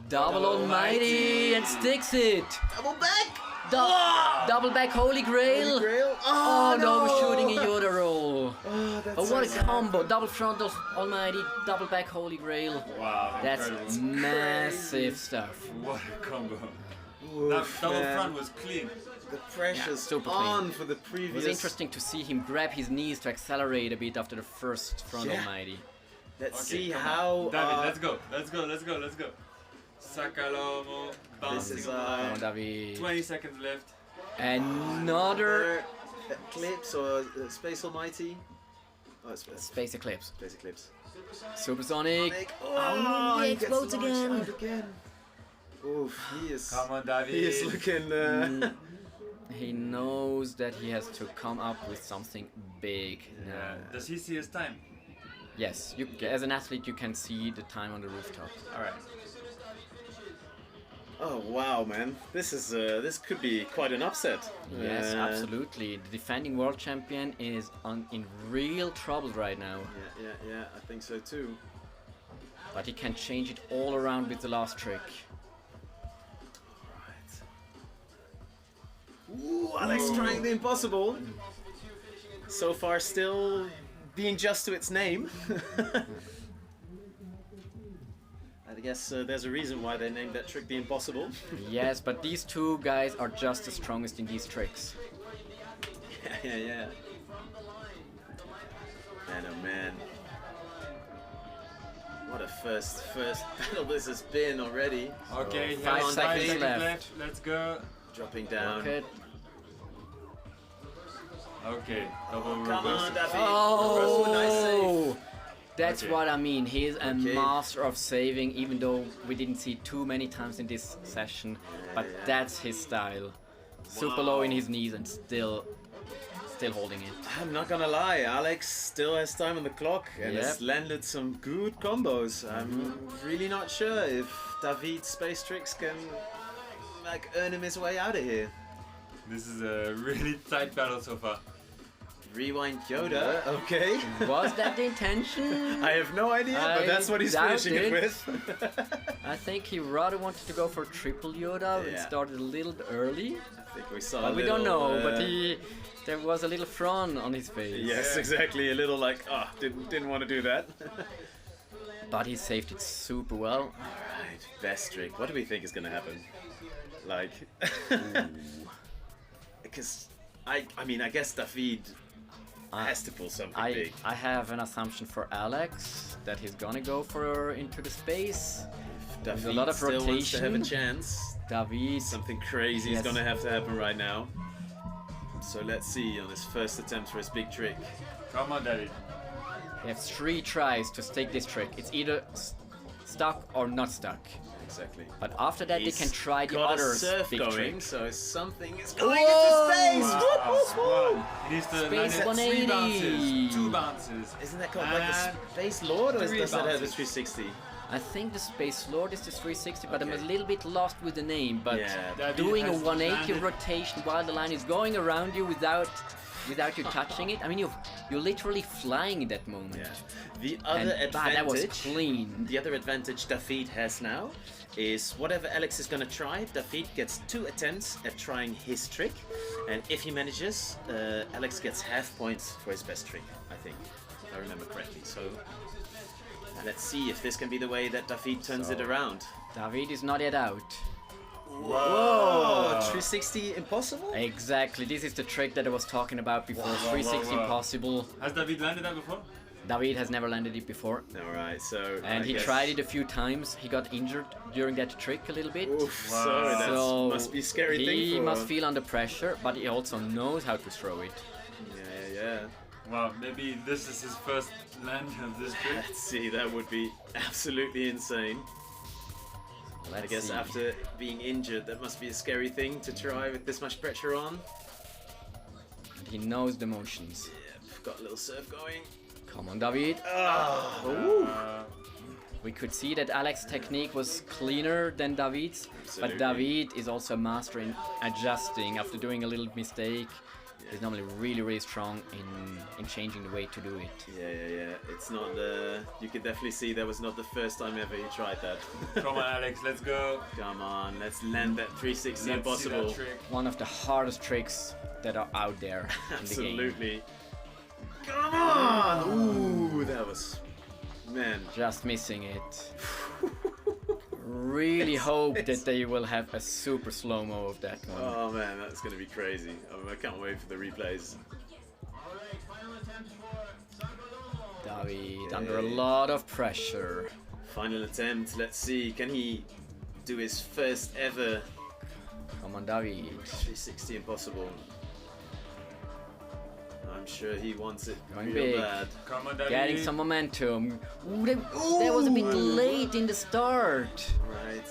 Double Almighty and sticks it! Double back! Double back Holy Grail! Oh, no, shooting a Yoda roll! Oh, that's Oh, what so a combo! Double frontal Almighty, double back Holy Grail. Wow, that's incredible. massive stuff. What a combo. Oof, That double man. front was clean. The pressure's super on clean. for the It previous... was interesting to see him grab his knees to accelerate a bit after the first front Almighty. Let's Okay, see come how... on. David, let's go. Sakalomo, bouncing is, on the line. Come on, David. 20 seconds left. Another Eclipse or Space Almighty. Oh, it's Space Eclipse. Space Eclipse. Supersonic. Oh, he he gets explodes launched again. out again. Oof, he is... Come on, David. He is looking... He knows that he has to come up with something big now. Does he see his time? Yes, as an athlete you can see the time on the rooftop. Alright. Oh wow, man! This could be quite an upset. Yes, absolutely. The defending world champion is in real trouble right now. Yeah, I think so too. But he can change it all around with the last trick. Ooh, Alex trying the impossible. So far, still being just to its name. I guess there's a reason why they named that trick the impossible. Yes, but these two guys are just the strongest in these tricks. Yeah. Man, oh man. What a first battle this has been already. Okay, 5 seconds left. Let's go. Dropping down. Rocket. Okay, double Come reverse. on, David. Oh! Nice save. That's Okay. what I mean. He is a master of saving, even though we didn't see too many times in this session. But that's his style. Super low in his knees and still holding it. I'm not gonna lie, Alex still has time on the clock and has Yep. landed some good combos. I'm really not sure if David's space tricks can earn him his way out of here. This is a really tight battle so far. Rewind Yoda, okay. Was that the intention? I have no idea, but that's what he's doubt finishing it with. I think he rather wanted to go for triple Yoda. It Yeah. started a little early. I think we saw But a we don't little, know, but there was a little frown on his face. Yes, exactly. A little didn't want to do that. But he saved it super well. Alright, best trick. What do we think is gonna happen? Because I guess David has to pull something big. I have an assumption for Alex that he's gonna go for into the space. There's David a lot of still rotation. wants to have a chance. David. Something crazy is gonna have to happen right now. So let's see on his first attempt for his big trick. Come on, David. He has 3 tries to stake this trick. It's either stuck or not stuck. Exactly. But after that, they can try the got other a surf big going, trick. so something is going into space. Wow. He needs to Space land 180. 3 bounces, 2 bounces. Isn't that called like the Space Lord, or does that have the 360? I think the Space Lord is the 360, but I'm a little bit lost with the name. But David doing a has 180 landed. rotation while the line is going around you without you touching it, I mean you're literally flying in that moment. Yeah. The other advantage. That was clean. The other advantage David has now is whatever Alex is gonna try, David gets 2 attempts at trying his trick, and if he manages, Alex gets half points for his best trick. I think, if I remember correctly. So. Let's see if this can be the way that David turns it around. David is not yet out. Whoa! 360 impossible? Exactly, this is the trick that I was talking about before. 360 impossible. Has David landed that before? David has never landed it before. Alright, so... And he tried it a few times. He got injured during that trick a little bit. Oof, so that must be a scary thing He for... must feel under pressure, but he also knows how to throw it. Yeah. Wow, maybe this is his first land of this trick. Let's see, that would be absolutely insane. I guess after being injured, that must be a scary thing to try with this much pressure on. And he knows the motions. Yep, got a little surf going. Come on, David. We could see that Alex's technique was cleaner than David's, but David is also a master in adjusting after doing a little mistake. He's normally really strong in changing the way to do it. Yeah. It's not you could definitely see that was not the first time ever he tried that. Come on, Alex, let's go. Come on, let's land that 360 impossible. One of the hardest tricks that are out there in the game. Absolutely. Come on! Ooh, that was... Man. Just missing it. Really hope that they will have a super slow-mo of that one. Oh man, that's going to be crazy. I can't wait for the replays. David, under a lot of pressure. Final attempt, let's see, can he do his first ever... Come on, David. 360 impossible. I'm sure he wants it Going real big. bad. Come on, David. Getting some momentum. Ooh, that was a bit late in the start. Right.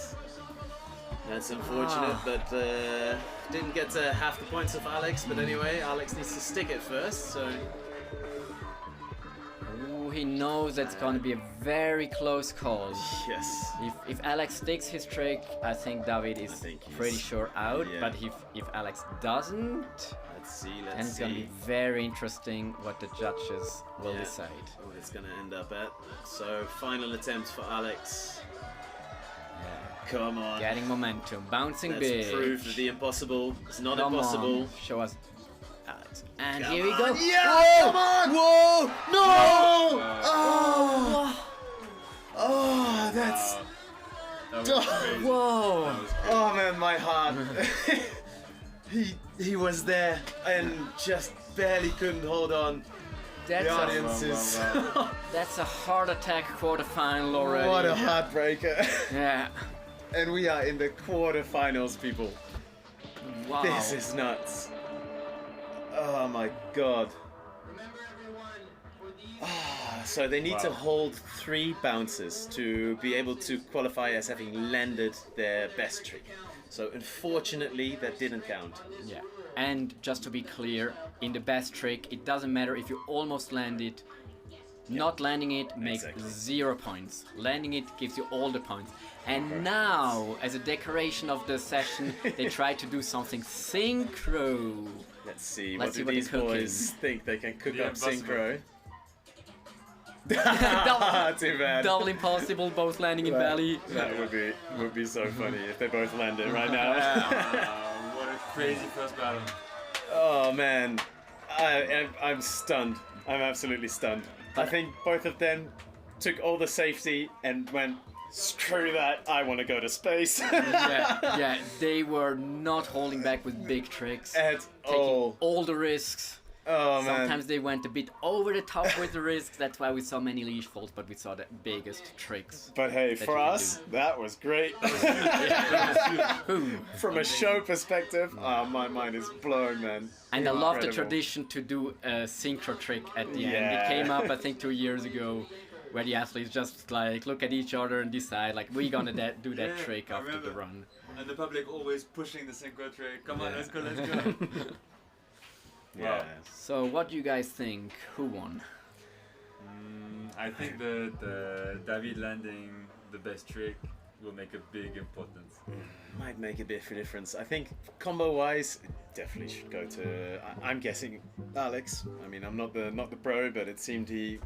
That's unfortunate, but didn't get half the points of Alex. But anyway, Alex needs to stick it first, so... Ooh, he knows that's going to be a very close call. Yes. If Alex sticks his trick, I think David is pretty sure out. Yeah. But if Alex doesn't, then it's going to be very interesting what the judges will decide. What it's going to end up at. So, final attempt for Alex. Come on. Getting momentum, bouncing Let's big. prove that the impossible is not Come impossible. on. Show us. Alex. And Come here we on. go. Yeah! Whoa! Come on! Whoa! No! Oh, that's... Whoa! Oh man, my heart. He was there and just barely couldn't hold on. That's the audiences. That's a heart attack quarterfinal already. What a heartbreaker. Yeah. And we are in the quarterfinals, people. Wow. This is nuts. Oh my god. So they need to hold 3 bounces to be able to qualify as having landed their best trick. So unfortunately that didn't count. Yeah. And just to be clear, in the best trick, it doesn't matter if you almost land it. Not landing it makes 0 points. Landing it gives you all the points. And now, as a decoration of the session, they try to do something synchro. Let's see, Let's what see do these they're cooking. boys think they can cook The up impossible. synchro? Too bad. Double impossible, both landing in belly. That would be so funny if they both landed right now. What a crazy first battle. Oh man, I'm stunned. I'm absolutely stunned. I think both of them took all the safety and went, screw that, I want to go to space. yeah, they were not holding back with big tricks. At taking all the risks. Oh man. Sometimes they went a bit over the top with the risks. That's why we saw many leash faults, but we saw the biggest tricks. But hey, that for you can us, do. that was great. From a show perspective, my mind is blown, man. And I love the Incredible. tradition to do a synchro trick at the end. Yeah. It came up, I think, 2 years ago, where the athletes just like look at each other and decide like we're gonna do that trick I after the remember. run. And the public always pushing the synchro trick. Come on, Yeah. let's go, let's go. Yeah. So what do you guys think? Who won? I think the David landing the best trick will make a big importance. Might make a bit of a difference. I think combo-wise, it definitely should go to. I'm guessing Alex. I mean, I'm not the pro, but it seemed he,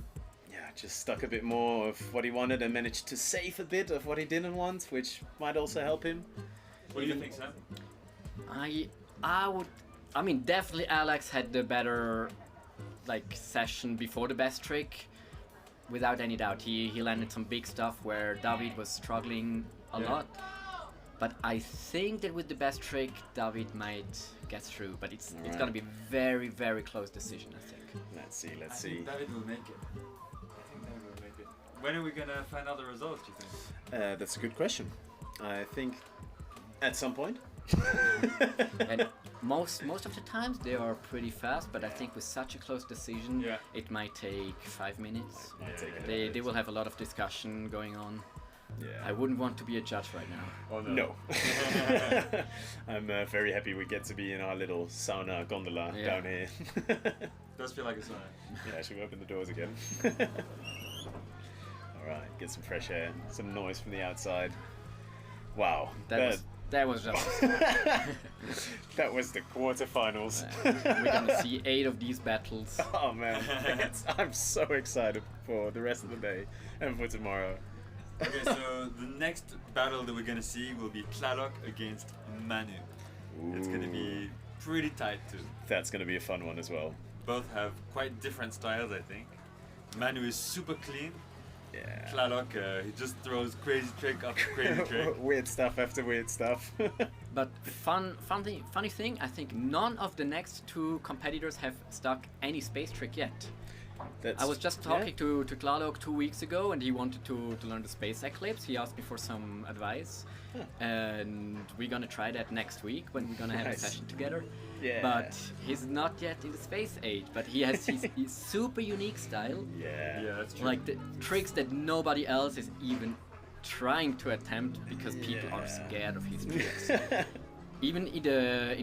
just stuck a bit more of what he wanted and managed to save a bit of what he didn't want, which might also help him. What do you think, Sam? I mean, definitely Alex had the better session before the best trick. Without any doubt, he landed some big stuff where David was struggling a lot. But I think that with the best trick, David might get through. But it's gonna be very, very close decision, I think. Let's see. I think David will make it. when are we gonna find out the results, do you think? That's a good question. I think at some point. And most of the times they are pretty fast, but I think with such a close decision, it might take 5 minutes. They will have a lot of discussion going on. Yeah. I wouldn't want to be a judge right now. Oh no. I'm very happy we get to be in our little sauna gondola down here. Does feel like a sauna. Yeah, should we open the doors again? Alright, get some fresh air, some noise from the outside. Wow. That was just that was the quarterfinals. We're gonna see 8 of these battles. Oh man, I'm so excited for the rest of the day and for tomorrow. Okay, so the next battle that we're gonna see will be Tlaloc against Manu. It's gonna be pretty tight too. That's gonna be a fun one as well. Both have quite different styles, I think. Manu is super clean. Yeah. Tlaloc, he just throws crazy trick after crazy trick. Weird stuff after weird stuff. But funny thing, I think none of the next 2 competitors have stuck any space trick yet. I was just talking to Tlaloc 2 weeks ago, and he wanted to learn the space eclipse. He asked me for some advice, and we're gonna try that next week when we're gonna have a session together. Yeah. But he's not yet in the space age, but he has his super unique style. Yeah, that's true. Like the tricks that nobody else is even trying to attempt because people are scared of his tricks. Even in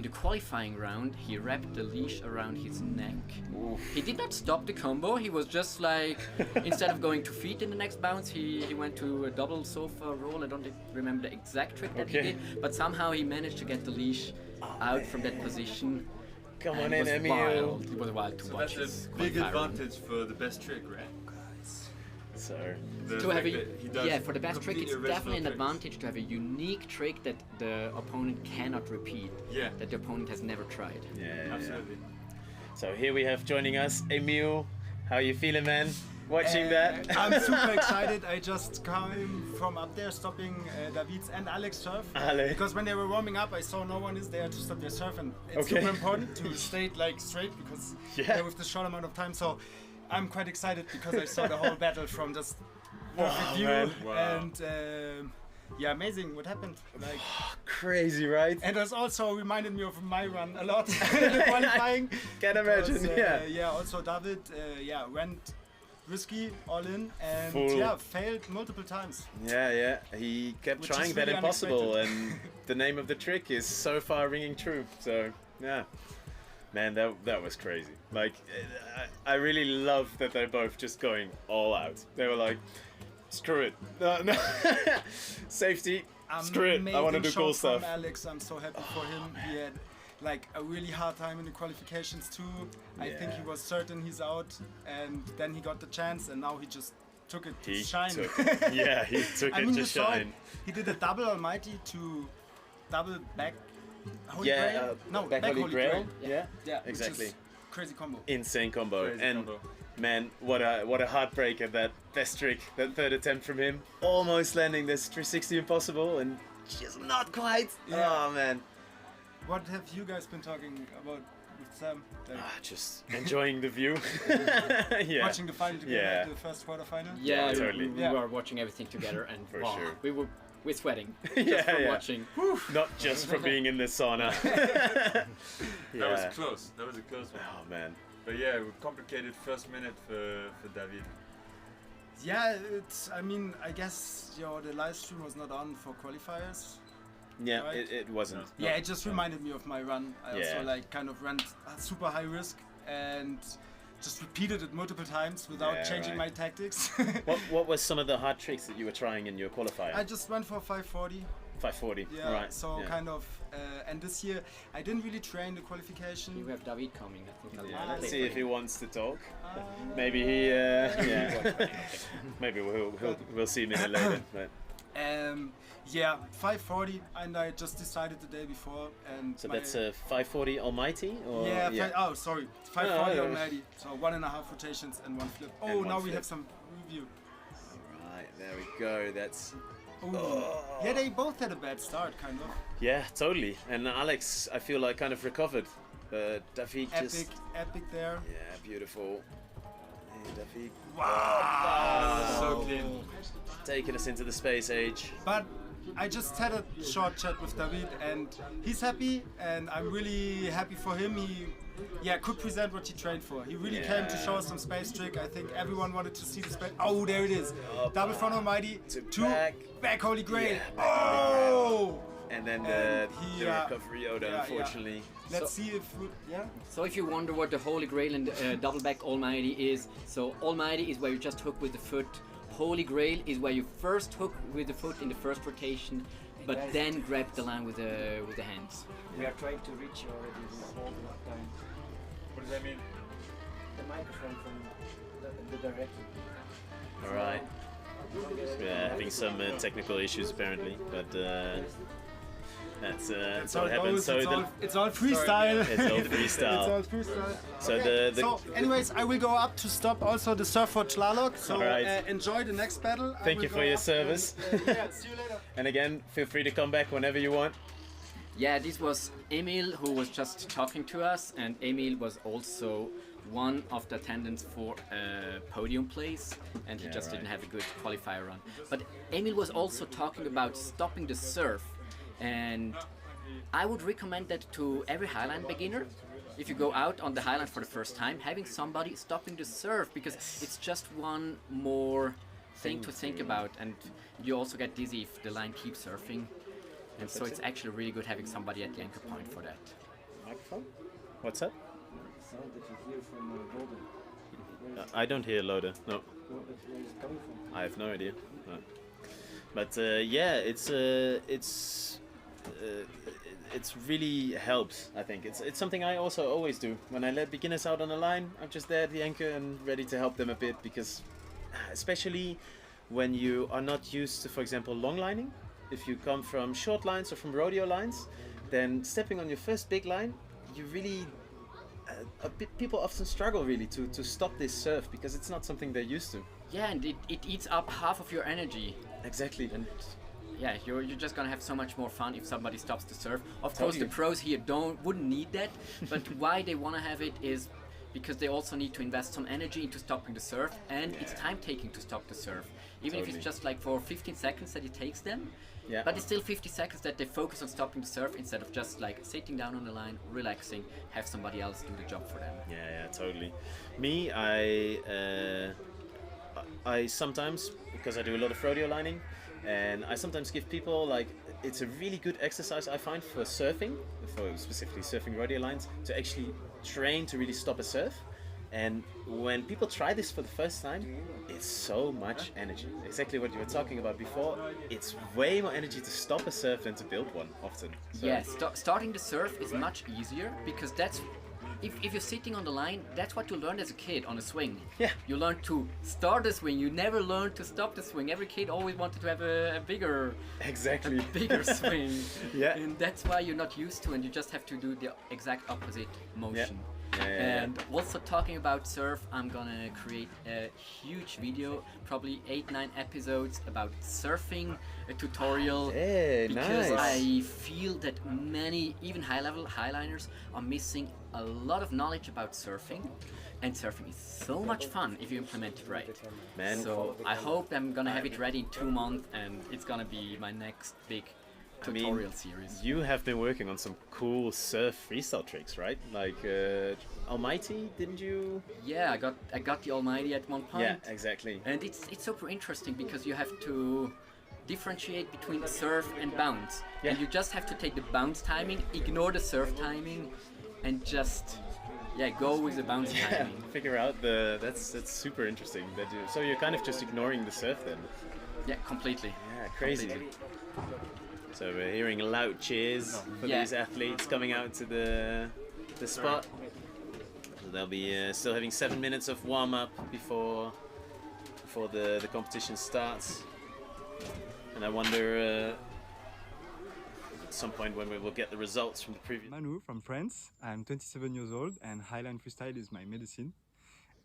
the qualifying round, he wrapped the leash around his neck. Oof. He did not stop the combo. He was just like, instead of going to feet in the next bounce, he went to a double sofa roll. I don't remember the exact trick that he did, but somehow he managed to get the leash out from that position. Come on in, Emil. It was wild to watch. That's a big advantage for the best trick, right? So to have for the best trick, it's definitely an advantage to have a unique trick that the opponent cannot repeat. Yeah. That the opponent has never tried. Yeah, absolutely. So here we have joining us Emil. How you feeling, man? Watching that? I'm super excited. I just came from up there stopping David's and Alex surf. Because when they were warming up, I saw no one is there to stop their surf, and it's super important to stay like straight because with the short amount of time. So I'm quite excited because I saw the whole battle from just perfect view, and amazing what happened. Like crazy, right? And it also reminded me of my run a lot in the qualifying. Can imagine, Also David, went risky all in and failed multiple times. Yeah, he kept trying that impossible, and the name of the trick is so far ringing true. So man, that was crazy. Like, I really love that they're both just going all out. They were like, screw it. No. Safety, screw it. I want to do cool stuff. From Alex, I'm so happy for him. He had like a really hard time in the qualifications too. I think he was certain he's out, and then he got the chance, and now he just took it to shine. He took it to shine. He did a double almighty to double back Holy yeah, Grail? No, back Holy Grail. Yeah, exactly. Crazy combo. Insane combo. Man, what a heartbreaker, that best trick, that third attempt from him. Almost landing this 360 impossible and just not quite. Yeah. Oh man. What have you guys been talking about with Sam? Like, just enjoying the view. Watching the final together, the first quarterfinal? Yeah, totally. We were watching everything together, and we're sweating just from watching. Not just from being in the sauna. That was close. That was a close one. Oh man. But yeah, complicated first minute for David. Yeah, I mean, I guess the live stream was not on for qualifiers. Yeah, right? it wasn't. Yeah, it just reminded me of my run. I also kind of ran at super high risk and just repeated it multiple times without changing my tactics. What was some of the hard tricks that you were trying in your qualifier? I just went for 540. 540. Yeah, right. So kind of, and this year I didn't really train the qualification. You have David coming, I think. Let's see if he wants to talk. Maybe he, maybe we'll see him in a later. But. 540, and I just decided the day before, and so that's a 540 Almighty, or 540 Almighty. So 1.5 rotations and 1 flip. Oh, now we have some review. All right, there we go. That's. Yeah, they both had a bad start, kind of. Yeah, totally. And Alex, I feel like kind of recovered. David epic there. Yeah, beautiful. David. Wow! So clean. Taking us into the space age. But I just had a short chat with David, and he's happy, and I'm really happy for him. He could present what he trained for. He really came to show us some space trick. I think everyone wanted to see the space. Oh, there it is. Double front almighty, two back holy grail. Oh! And then the recovery Oda, unfortunately. Let's see if So if you wonder what the Holy Grail and double back Almighty is, so Almighty is where you just hook with the foot. Holy Grail is where you first hook with the foot in the first rotation, but then grab the line with the hands. We are trying to reach you already the whole time. What does that mean? The microphone from the director. All right. Yeah, having some technical issues apparently, but that's what happens. So it's all freestyle. It's all freestyle. It's all freestyle. So okay. So anyways, I will go up to stop also the surf for Tlaloc. So enjoy the next battle. Thank you for your service. See you later. And again, feel free to come back whenever you want. Yeah, this was Emil who was just talking to us, and Emil was also one of the attendants for podium place, and he just didn't have a good qualifier run. But Emil was also talking about stopping the surf, and I would recommend that to every Highline beginner. If you go out on the Highline for the first time, having somebody stopping the surf, because it's just one more thing to think about, and you also get dizzy if the line keeps surfing. And so it's actually really good having somebody at the anchor point for that. Microphone? What's that? Sound that you hear from Loader. I don't hear Loader, no. Where is it coming from? I have no idea. No. But yeah, it's really helps. I think it's something I also always do when I let beginners out on the line. I'm just there at the anchor and ready to help them a bit, because especially when you are not used to, for example, long lining. If you come from short lines or from rodeo lines, then stepping on your first big line, you really people often struggle really to stop this surf, because it's not something they're used to. Yeah, and it eats up half of your energy. Exactly. And yeah, you're just gonna have so much more fun if somebody stops the surf. Of course, the pros here wouldn't need that, but why they wanna have it is because they also need to invest some energy into stopping the surf, and it's time taking to stop the surf. Even if it's just like for 15 seconds that it takes them. Yeah. But it's still 50 seconds that they focus on stopping the surf instead of just like sitting down on the line, relaxing, have somebody else do the job for them. Yeah, totally. Me, I sometimes, because I do a lot of rodeo lining, and I sometimes give people, like, it's a really good exercise I find for surfing, for specifically surfing rodeo lines, to actually train to really stop a surf. And when people try this for the first time, it's so much energy. Exactly what you were talking about before. It's way more energy to stop a surf than to build one, often. So yeah, starting the surf is much easier, because that's, if you're sitting on the line, that's what you learned as a kid on a swing. Yeah. You learn to start a swing, you never learned to stop the swing. Every kid always wanted to have a bigger swing. Yeah. And that's why you're not used to, and you just have to do the exact opposite motion. Yeah. And also talking about surf, I'm gonna create a huge video, probably 8-9 episodes about surfing, a tutorial, because I feel that many, even high-level highliners, are missing a lot of knowledge about surfing, and surfing is so much fun if you implement it right. Man. So I hope I'm gonna have it ready in 2 months, and it's gonna be my next big tutorial series. You have been working on some cool surf freestyle tricks, right? Like Almighty, didn't you? Yeah, I got the Almighty at one point. Yeah, exactly. And it's super interesting, because you have to differentiate between surf and bounce. Yeah. And you just have to take the bounce timing, ignore the surf timing, and just go with the bounce timing. Figure out that's super interesting. So you're kind of just ignoring the surf then. Yeah, completely. Yeah, crazy. So we're hearing loud cheers for these athletes coming out to the spot. So they'll be still having 7 minutes of warm up before the competition starts. And I wonder at some point when we will get the results from the previous. Manu from France. I'm 27 years old, and Highline freestyle is my medicine.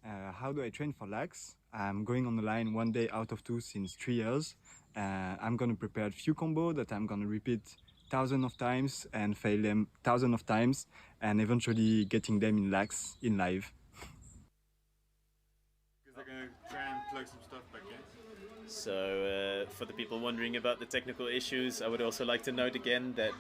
How do I train for Laax? I'm going on the line 1 day out of 2 since 3 years. I'm gonna prepare a few combos that I'm gonna repeat thousands of times and fail them thousands of times, and eventually getting them in Laax in live. gonna try and plug some stuff back in. So for the people wondering about the technical issues, I would also like to note again that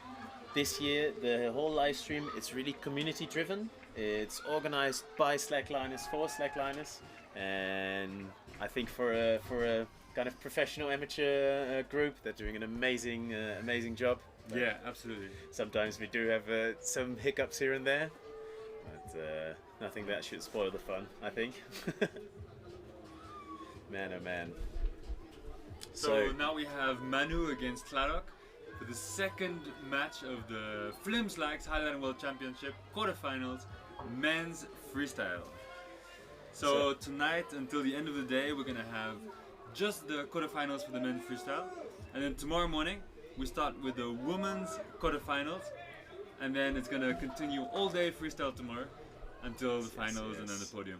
this year the whole live stream is really community driven. It's organized by Slackliners for Slackliners, and I think for a kind of professional amateur group, they're doing an amazing job. Yeah, absolutely. Sometimes we do have some hiccups here and there, but nothing that should spoil the fun, I think. Man, oh man. So now we have Manu against Tlalok for the second match of the Flims Laax Highline World Championship quarterfinals men's freestyle. So tonight until the end of the day we're gonna have just the quarterfinals for the men's freestyle, and then tomorrow morning we start with the women's quarterfinals, and then it's gonna continue all day freestyle tomorrow until the finals and then the podium.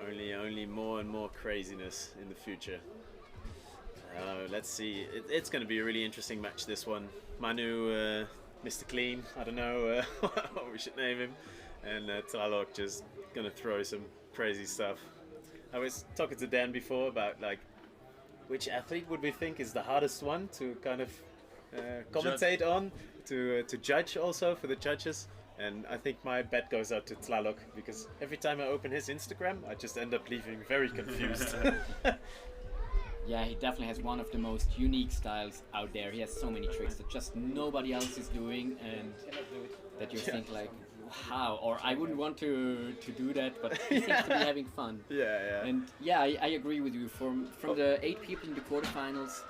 Only more and more craziness in the future. Let's see. It's going to be a really interesting match, this one. Manu, Mr. Clean, I don't know what we should name him, and Tlalok just going to throw some crazy stuff. I was talking to Dan before about like which athlete would we think is the hardest one to kind of commentate on, to judge also for the judges. And I think my bet goes out to Tlalok, because every time I open his Instagram, I just end up leaving very confused. Yeah, he definitely has one of the most unique styles out there. He has so many tricks that just nobody else is doing, and that you think like, wow, or I wouldn't want to do that, but he seems to be having fun. Yeah. And yeah, I agree with you. From the 8 people in the quarterfinals,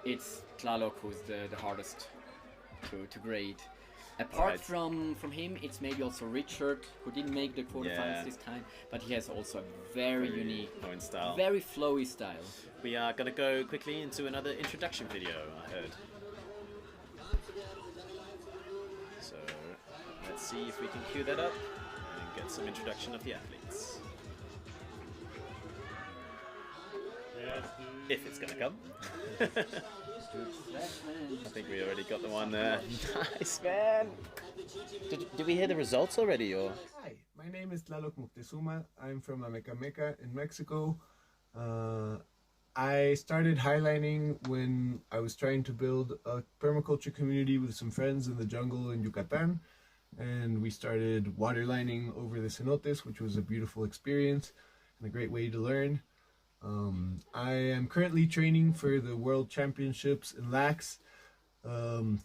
it's Tlalok who's the hardest to grade. Apart from him, it's maybe also Richard, who didn't make the quarterfinals this time, but he has also a very unique, style. Very flowy style. We are going to go quickly into another introduction video, I heard. So let's see if we can cue that up and get some introduction of the athletes. If it's going to come. I think we already got the one there. Nice, man! Did we hear the results already, or? Hi, my name is Tlalok Moctezuma. I'm from Amecameca in Mexico. I started highlining when I was trying to build a permaculture community with some friends in the jungle in Yucatan. And we started waterlining over the cenotes, which was a beautiful experience and a great way to learn. I am currently training for the World Championships in Laax,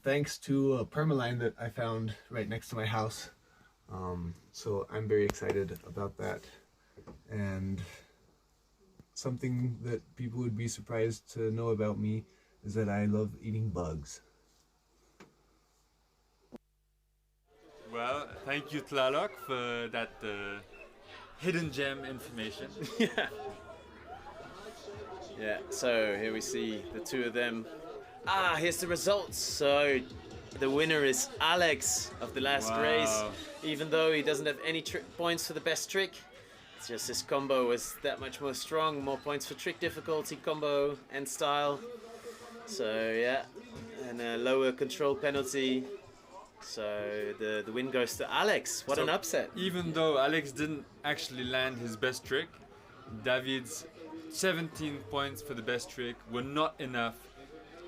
thanks to a permaline that I found right next to my house. So I'm very excited about that. And something that people would be surprised to know about me is that I love eating bugs. Well, thank you Tlalok for that hidden gem information. Yeah, so here we see the two of them. Here's the results. So the winner is Alex of the last race. Even though he doesn't have any points for the best trick, it's just his combo was that much more strong. More points for trick difficulty, combo, and style. So yeah, and a lower control penalty. So the win goes to Alex. What an upset. Even though Alex didn't actually land his best trick, David's 17 points for the best trick were not enough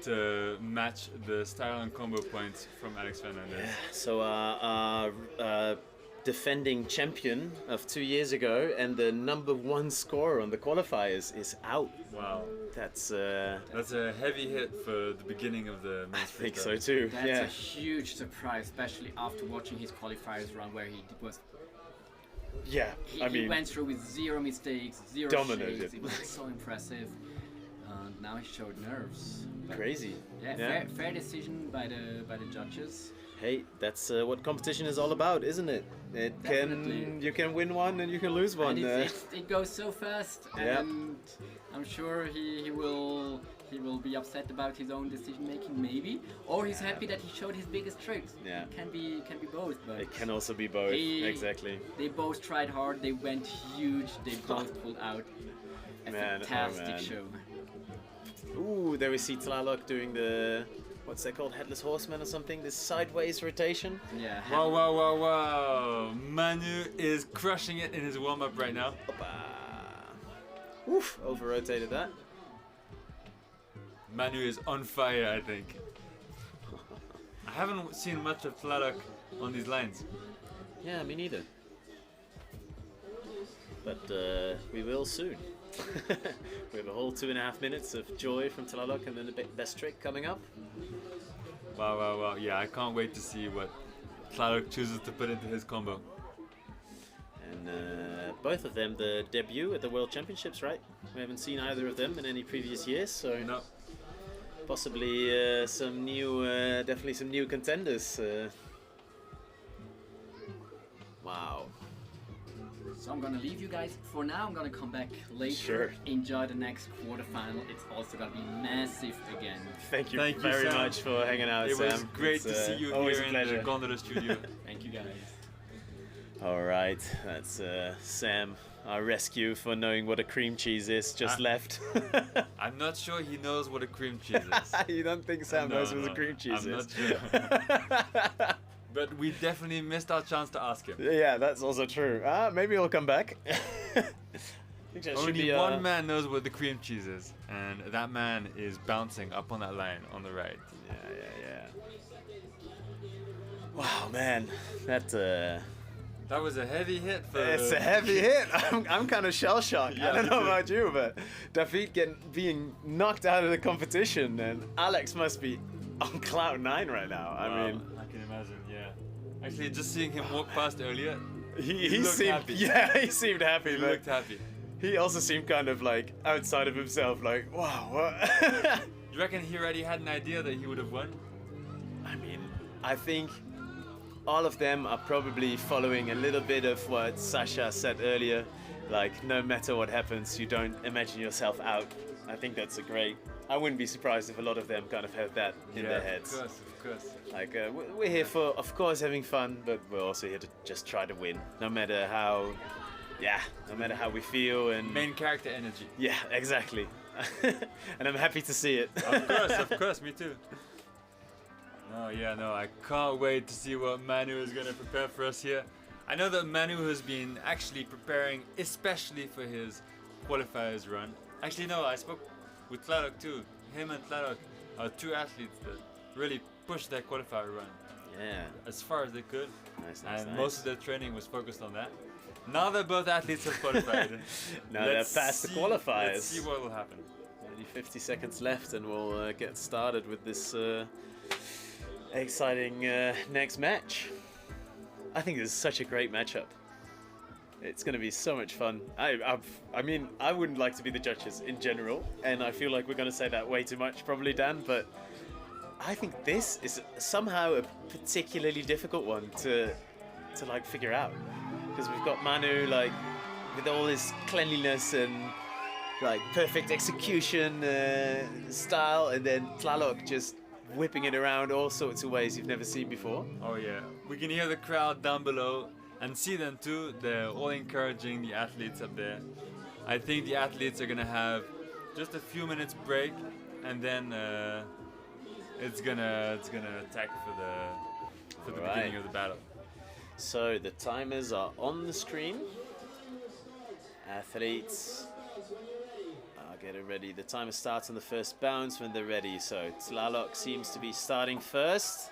to match the style and combo points from Alex Fernandez. Yeah, so our defending champion of 2 years ago and the #1 scorer on the qualifiers is out. Wow. That's a heavy hit for the beginning of the men's freestyle. I think so too. That's a huge surprise, especially after watching his qualifiers run where he was. Yeah, he went through with 0 mistakes, 0 dominated. shakes. It was so impressive. Now he showed nerves. Crazy. Yeah, fair decision by the judges. Hey, that's what competition is all about, isn't it? You can win one and you can lose one. And it goes so fast, and I'm sure he will be upset about his own decision making, maybe, or he's happy that he showed his biggest tricks. Yeah, it can be both. But it can also be both. Exactly. They both tried hard. They went huge. They both pulled out a fantastic show. Ooh, there we see Tlalok doing the, what's that called, headless horseman or something? This sideways rotation. Yeah. Wow! Manu is crushing it in his warm up right now. Oof, over-rotated that. Manu is on fire, I think. I haven't seen much of Tlaloc on these lines. Yeah, me neither. But we will soon. We have a whole 2.5 minutes of joy from Tlaloc and then the best trick coming up. Wow, wow, wow. Yeah, I can't wait to see what Tlaloc chooses to put into his combo. And both of them the debut at the World Championships, right? We haven't seen either of them in any previous years, so no. Possibly some new, definitely some new contenders. Wow. So I'm gonna leave you guys for now. I'm gonna come back later. Sure. Enjoy the next quarterfinal. It's also gonna be massive again. Thank you very much for hanging out, It Sam. was great to see you here in the Gondola studio. Thank you guys. All right, that's Sam, our rescue for knowing what a cream cheese is, just left. I'm not sure he knows what a cream cheese is. You don't think Sam knows what a cream cheese I'm is? not sure. But we definitely missed our chance to ask him. Yeah, that's also true. Maybe he'll come back. Only one man knows what the cream cheese is, and that man is bouncing up on that line on the right. Yeah. Wow, man, that was a heavy hit for... It's a heavy hit. I'm kind of shell-shocked. Yeah, I don't me know too. about you, but David being knocked out of the competition, and Alex must be on cloud 9 right now. I mean, I can imagine, yeah. Actually, just seeing him walk past earlier, he looked seemed happy. Yeah, he seemed happy. He but looked happy. He also seemed kind of like outside of himself, like, wow, what? You reckon he already had an idea that he would have won? I mean, I think all of them are probably following a little bit of what Sasha said earlier, like no matter what happens, you don't imagine yourself out. I think that's a great. I wouldn't be surprised if a lot of them kind of have that in their heads. Of course. Like we're here for, of course, having fun, but we're also here to just try to win, no matter how. Yeah, no matter how we feel and. Main character energy. Yeah, exactly. And I'm happy to see it. Of course, me too. No, I can't wait to see what Manu is going to prepare for us here. I know that Manu has been actually preparing especially for his qualifiers run. Actually, no, I spoke with Tlaloc too. Him and Tlaloc are two athletes that really pushed their qualifier run. Yeah. As far as they could. Nice. Most of their training was focused on that. Now that both athletes have qualified, now they're past the qualifiers. Let's see what will happen. Only 50 seconds left and we'll get started with this exciting next match. I think this is such a great matchup. It's going to be so much fun. I mean, I wouldn't like to be the judges in general, and I feel like we're going to say that way too much, probably, Dan, but I think this is somehow a particularly difficult one to like figure out. Because we've got Manu, like, with all his cleanliness and like perfect execution style, and then Tlaloc just whipping it around all sorts of ways you've never seen before. Oh yeah, we can hear the crowd down below and see them too. They're all encouraging the athletes up there. I think the athletes are gonna have just a few minutes break, and then it's gonna attack for the beginning of the battle. So the timers are on the screen. Athletes are getting ready. The timer starts on the first bounce when they're ready. So Tlaloc seems to be starting first.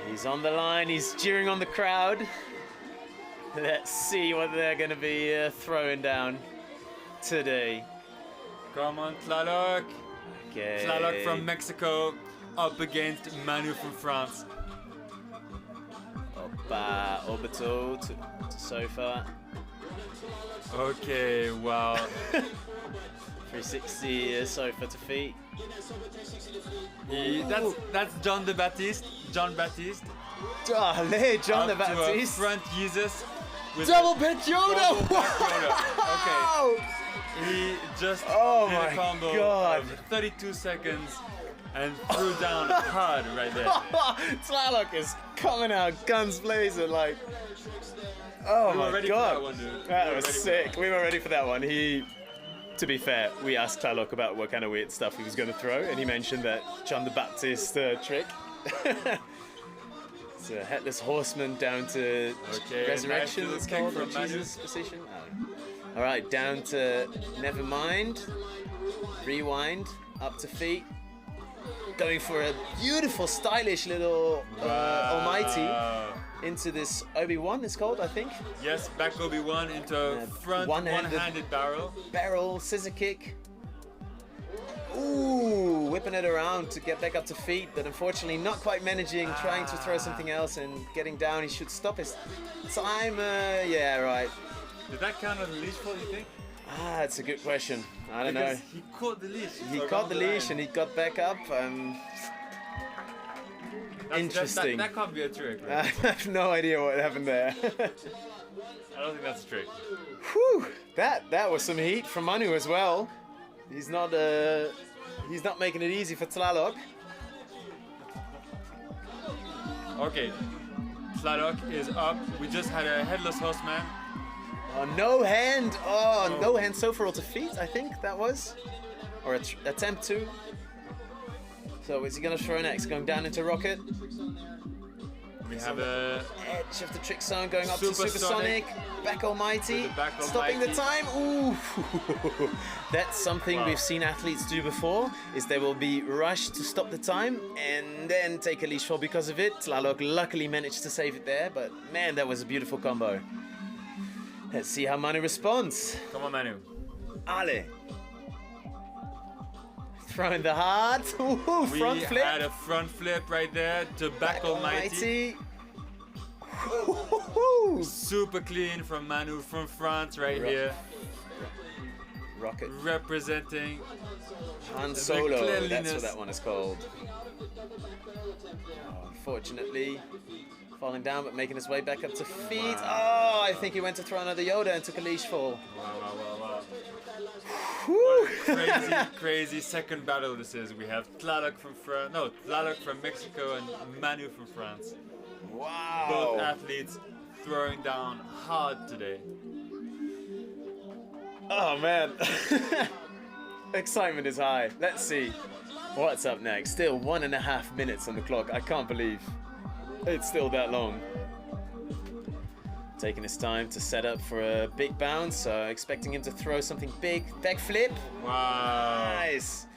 He's on the line. He's cheering on the crowd. Let's see what they're going to be throwing down today. Come on, Tlaloc. Okay. Tlaloc from Mexico up against Manu from France. Orbital to Sofa. Okay, wow. 360 Sofa to feet. That's John the Baptiste. John Baptiste. Allez, John the Up to a Baptiste. front Jesus. With Double pit Yoda. double back Wow. Yoda. Okay. He just did my a combo God. of 32 seconds and threw down hard right there. Tlaloc is coming out guns blazing like. Oh We were my ready God. for that one, dude. That We were was ready for sick. that We were ready for that one. To be fair, we asked Tlaloc about what kind of weird stuff he was going to throw, and he mentioned that John the Baptist trick. It's a headless horseman down to resurrection. nice It's little called kick from Jesus position. All right, down to never mind. Rewind, up to feet. Going for a beautiful, stylish little Almighty into this Obi-Wan, it's called, I think. Yes, back Obi-Wan into a front one-handed barrel. Barrel, scissor kick. Ooh, whipping it around to get back up to feet, but unfortunately not quite managing, trying to throw something else and getting down. He should stop his time. Yeah, right. Did that count as a leash fall, you think? That's a good question. I don't know. He caught the leash. He caught the leash and he got back up. Interesting. That can't be a trick, right? I have no idea what happened there. I don't think that's a trick. Whew, that was some heat from Manu as well. He's not making it easy for Tlaloc. Okay, Tlaloc is up. We just had a headless horseman. No hand. No hand so far to feet, I think that was. Or attempt to. So is he going to throw next? Going down into rocket. We have a edge of the trick zone going up to supersonic. Back Almighty. Stopping the time. Ooh. That's something we've seen athletes do before, is they will be rushed to stop the time and then take a leash fall because of it. Tlaloc luckily managed to save it there, but man, that was a beautiful combo. Let's see how Manu responds. Come on, Manu. Ale. Throwing the heart. Ooh, front flip. We had a front flip right there to back Almighty. Super clean from Manu from France right here. Rocket. Representing Han Solo, that's what that one is called. Unfortunately, falling down but making his way back up to feet. Wow. Oh, I think he went to throw another Yoda and took a leash fall. Wow. Crazy second battle this is. We have Tlaloc from Mexico and Manu from France. Wow. Both athletes throwing down hard today. Oh man. Excitement is high. Let's see what's up next. Still 1.5 minutes on the clock. I can't believe it's still that long. Taking his time to set up for a big bounce, expecting him to throw something big. Back flip. Wow. Nice.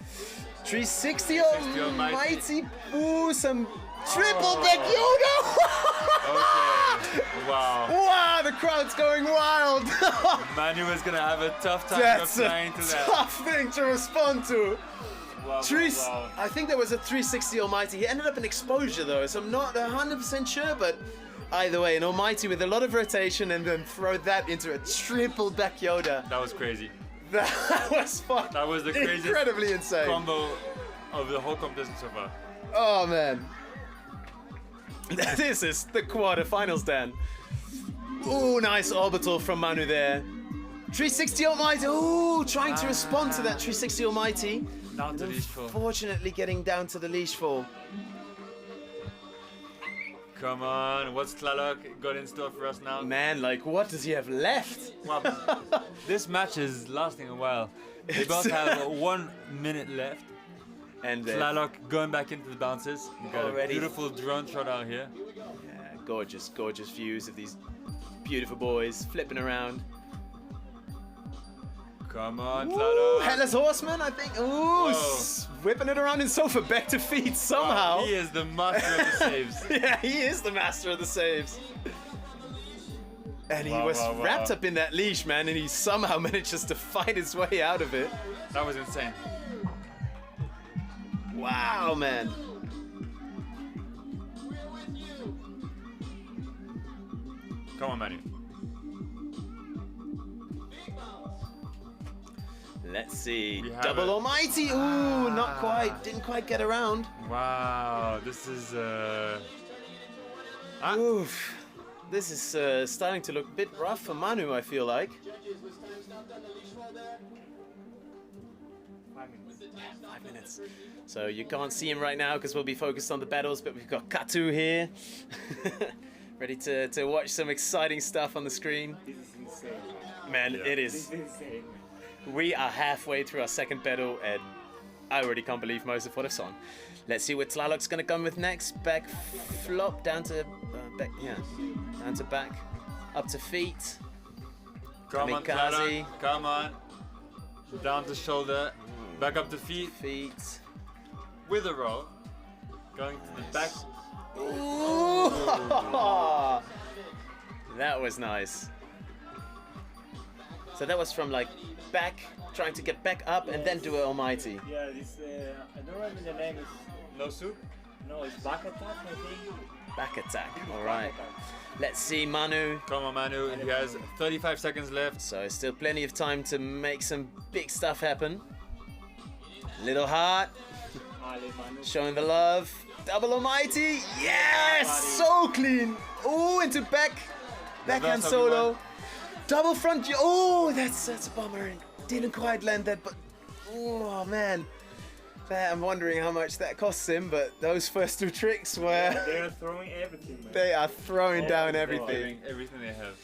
360 Almighty. Ooh, some triple back Yoda. Okay. Wow. Wow, the crowd's going wild. Manu is going to have a tough time replying to that. That's a tough thing to respond to. Wow. I think there was a 360 Almighty. He ended up in exposure though, so I'm not 100% sure, but either way, an Almighty with a lot of rotation and then throw that into a triple back Yoda. That was crazy. That was fun. That was the craziest incredibly insane combo of the whole competition so far. Oh man. This is the quarterfinals then. Ooh, nice orbital from Manu there. 360 Almighty. Ooh, trying to respond to that 360 Almighty. Down to leash fall. Unfortunately getting down to the leash fall. Come on, what's Tlaloc got in store for us now? Man, like, what does he have left? Well, this match is lasting a while. They both have 1 minute left. And Tlaloc going back into the bounces. We've got a beautiful drone shot out here. Yeah, gorgeous views of these beautiful boys flipping around. Come on, Tlaloc. Headless Horseman, I think. Ooh, whipping it around in sofa back to feet somehow. Wow, he is the master of the saves. Yeah, he is the master of the saves. And he was wrapped up in that leash, man, and he somehow manages to fight his way out of it. That was insane. Wow, man. Come on, Manu. Let's see. Double Almighty. Ooh, not quite. Didn't quite get around. Wow, this is Oof. This is starting to look a bit rough for Manu, I feel like. 5 minutes. So you can't see him right now because we'll be focused on the battles, but we've got Katu here. Ready to watch some exciting stuff on the screen. This is insane. Man, it is. This is insane. We are halfway through our second battle and I already can't believe most of what I've seen. Let's see what Tlaloc's gonna come with next. Back flop down to back, down to back, up to feet. Come on, Kamikaze. Tlaloc. Come on. Down the shoulder. Back up the feet. With a roll. Going to the back. Ooh. That was nice. So that was from like back, trying to get back up and then do an almighty. Yeah, this, I don't remember the name. It's no soup? No, it's back attack, I think. Back attack, alright. Let's see Manu. Come on, Manu. He has 35 seconds left. So still plenty of time to make some big stuff happen. Little heart. Showing the love. Double almighty. Yes! So clean. Oh, into backhand solo. Double front. Oh, that's a bummer. Didn't quite land that, but oh man. I'm wondering how much that costs him, but those first two tricks were... Yeah, they are throwing everything, man. They are throwing down everything. Everything they have.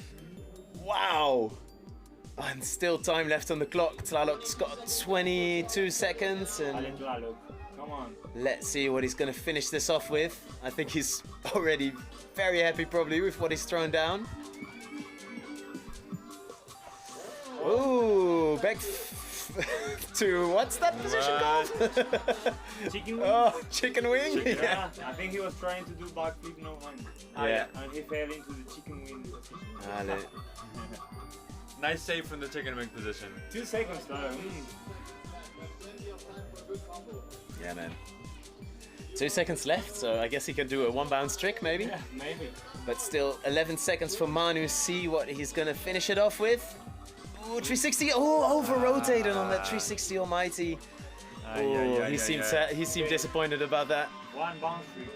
Wow! And still time left on the clock. Tlaloc's got 22 seconds. And Tlaloc, come on. let's see what he's going to finish this off with. I think he's already very happy probably with what he's thrown down. Ooh, back to what's that position called? Chicken wing. Oh, chicken wing. Yeah, I think he was trying to do backflip no hand. Yeah. And he fell into the chicken wing position. Nice save from the chicken wing position. 2 seconds though. Yeah, man. 2 seconds left, so I guess he can do a one bounce trick maybe. Yeah, maybe. But still 11 seconds for Manu. See what he's going to finish it off with. Ooh, 360. Oh, over-rotated on that 360 almighty. He seemed disappointed about that. One bounce trick.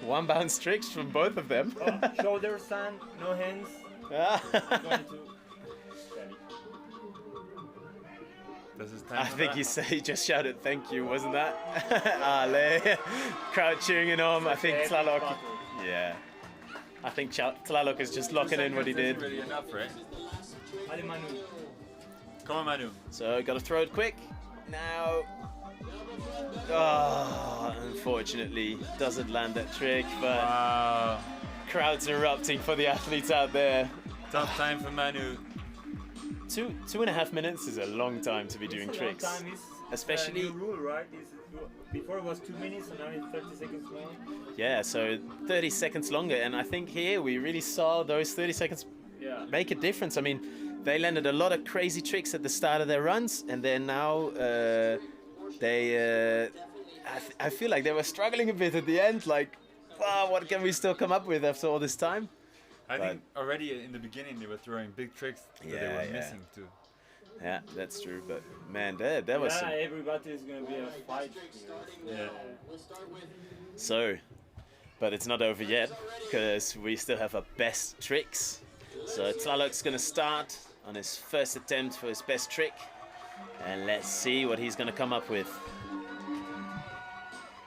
One bounce tricks from both of them. Shoulder stand, no hands. I'm going to... I think he just shouted thank you, wasn't that? Ale. Crowd cheering him on. I think Tlaloc. Yeah. I think Tlaloc is just locking in what he did. Really enough, right? Manu. Come on, Manu. So got to throw it quick. Now. Oh, unfortunately, doesn't land that trick, but crowds erupting for the athletes out there. Tough time for Manu. 2.5 minutes is a long time to be doing tricks. Especially. New rule, right? Before it was 2 minutes and now it's 30 seconds long. Yeah, so 30 seconds longer, and I think here we really saw those 30 seconds make a difference. I mean, they landed a lot of crazy tricks at the start of their runs, and then now I feel like they were struggling a bit at the end. Like, wow, what can we still come up with after all this time? I think already in the beginning they were throwing big tricks that they were missing too. Yeah, that's true. But man, that was. Yeah, everybody is gonna be a fight. Yeah. So, but it's not over yet because we still have our best tricks. So Tlaloc's gonna start on his first attempt for his best trick, and let's see what he's gonna come up with.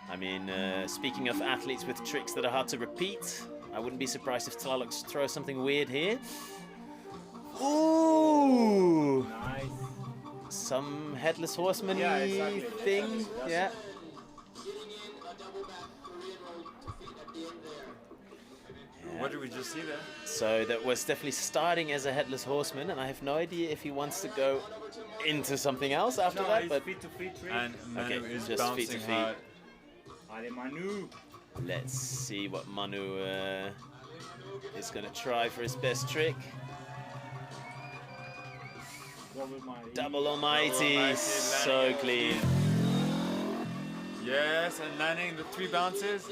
I mean, speaking of athletes with tricks that are hard to repeat, I wouldn't be surprised if Tlaloc throws something weird here. Ooh! Nice. Some headless horseman-y thing. Yeah. What did we just see there? So that was definitely starting as a headless horseman, and I have no idea if he wants to go into something else after that. But feet-to-feet trick. And Manu is just bouncing feet to feet. hard. Allez, Manu. Let's see what Manu is gonna try for his best trick. Double almighty, so clean. Yes, and landing the 3 bounces.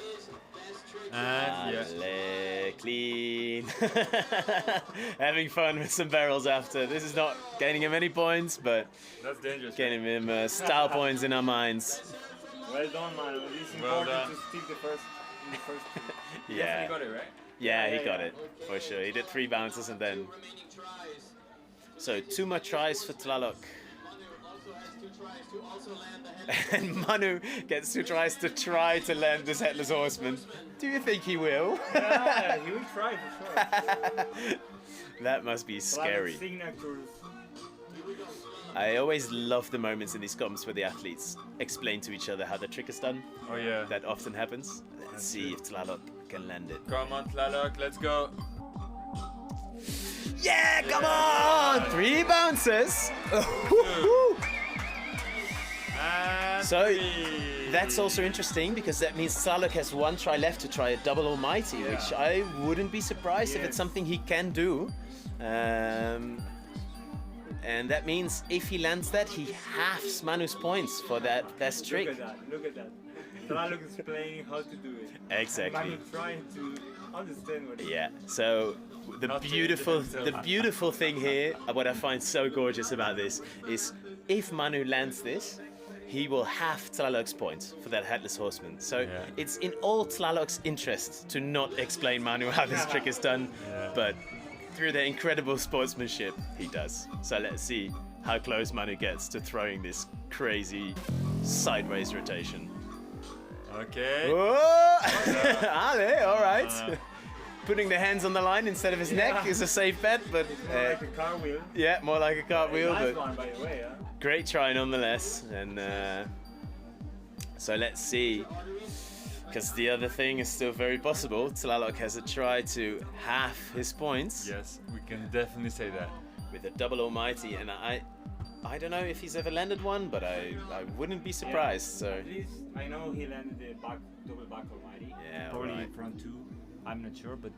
And clean. Having fun with some barrels after. This is not gaining him any points, but that's dangerous. Getting him style points in our minds. Well done, man. It's important to stick the first. Yeah. He got it, right? Yeah, he got it for sure. He did 3 bounces and then. So 2 more tries for Tlaloc. And Manu gets 2 tries to try to land this headless horseman. Do you think he will? Yeah, he will try for sure. That must be scary. I always love the moments in these comps where the athletes explain to each other how the trick is done. Oh yeah. That often happens. Let's see if Tlaloc can land it. Come on, Tlaloc, let's go. Yeah, come on! 3 bounces. So that's also interesting because that means Saluk has 1 try left to try a double almighty, which I wouldn't be surprised if it's something he can do. And that means if he lands that, he halves Manu's points for that best trick. Look at that. Saluk is explaining how to do it. Exactly. Manu trying to understand what So the beautiful thing here, what I find so gorgeous about this, is if Manu lands this, he will halve Tlaloc's points for that Headless Horseman. So it's in all Tlaloc's interest to not explain Manu how this trick is done, but through their incredible sportsmanship, he does. So let's see how close Manu gets to throwing this crazy sideways rotation. Okay. Ale, all right. Putting the hands on the line instead of his neck is a safe bet, but more like a cartwheel. Yeah, more like a cartwheel. Nice but one, by the way. Great try nonetheless. And so let's see, because the other thing is still very possible. Tlaloc has a try to half his points. Yes, we can definitely say that. With a double almighty, and I don't know if he's ever landed one, but I wouldn't be surprised. So at least I know he landed the double back almighty. Yeah, probably right. front 2. I'm not sure, but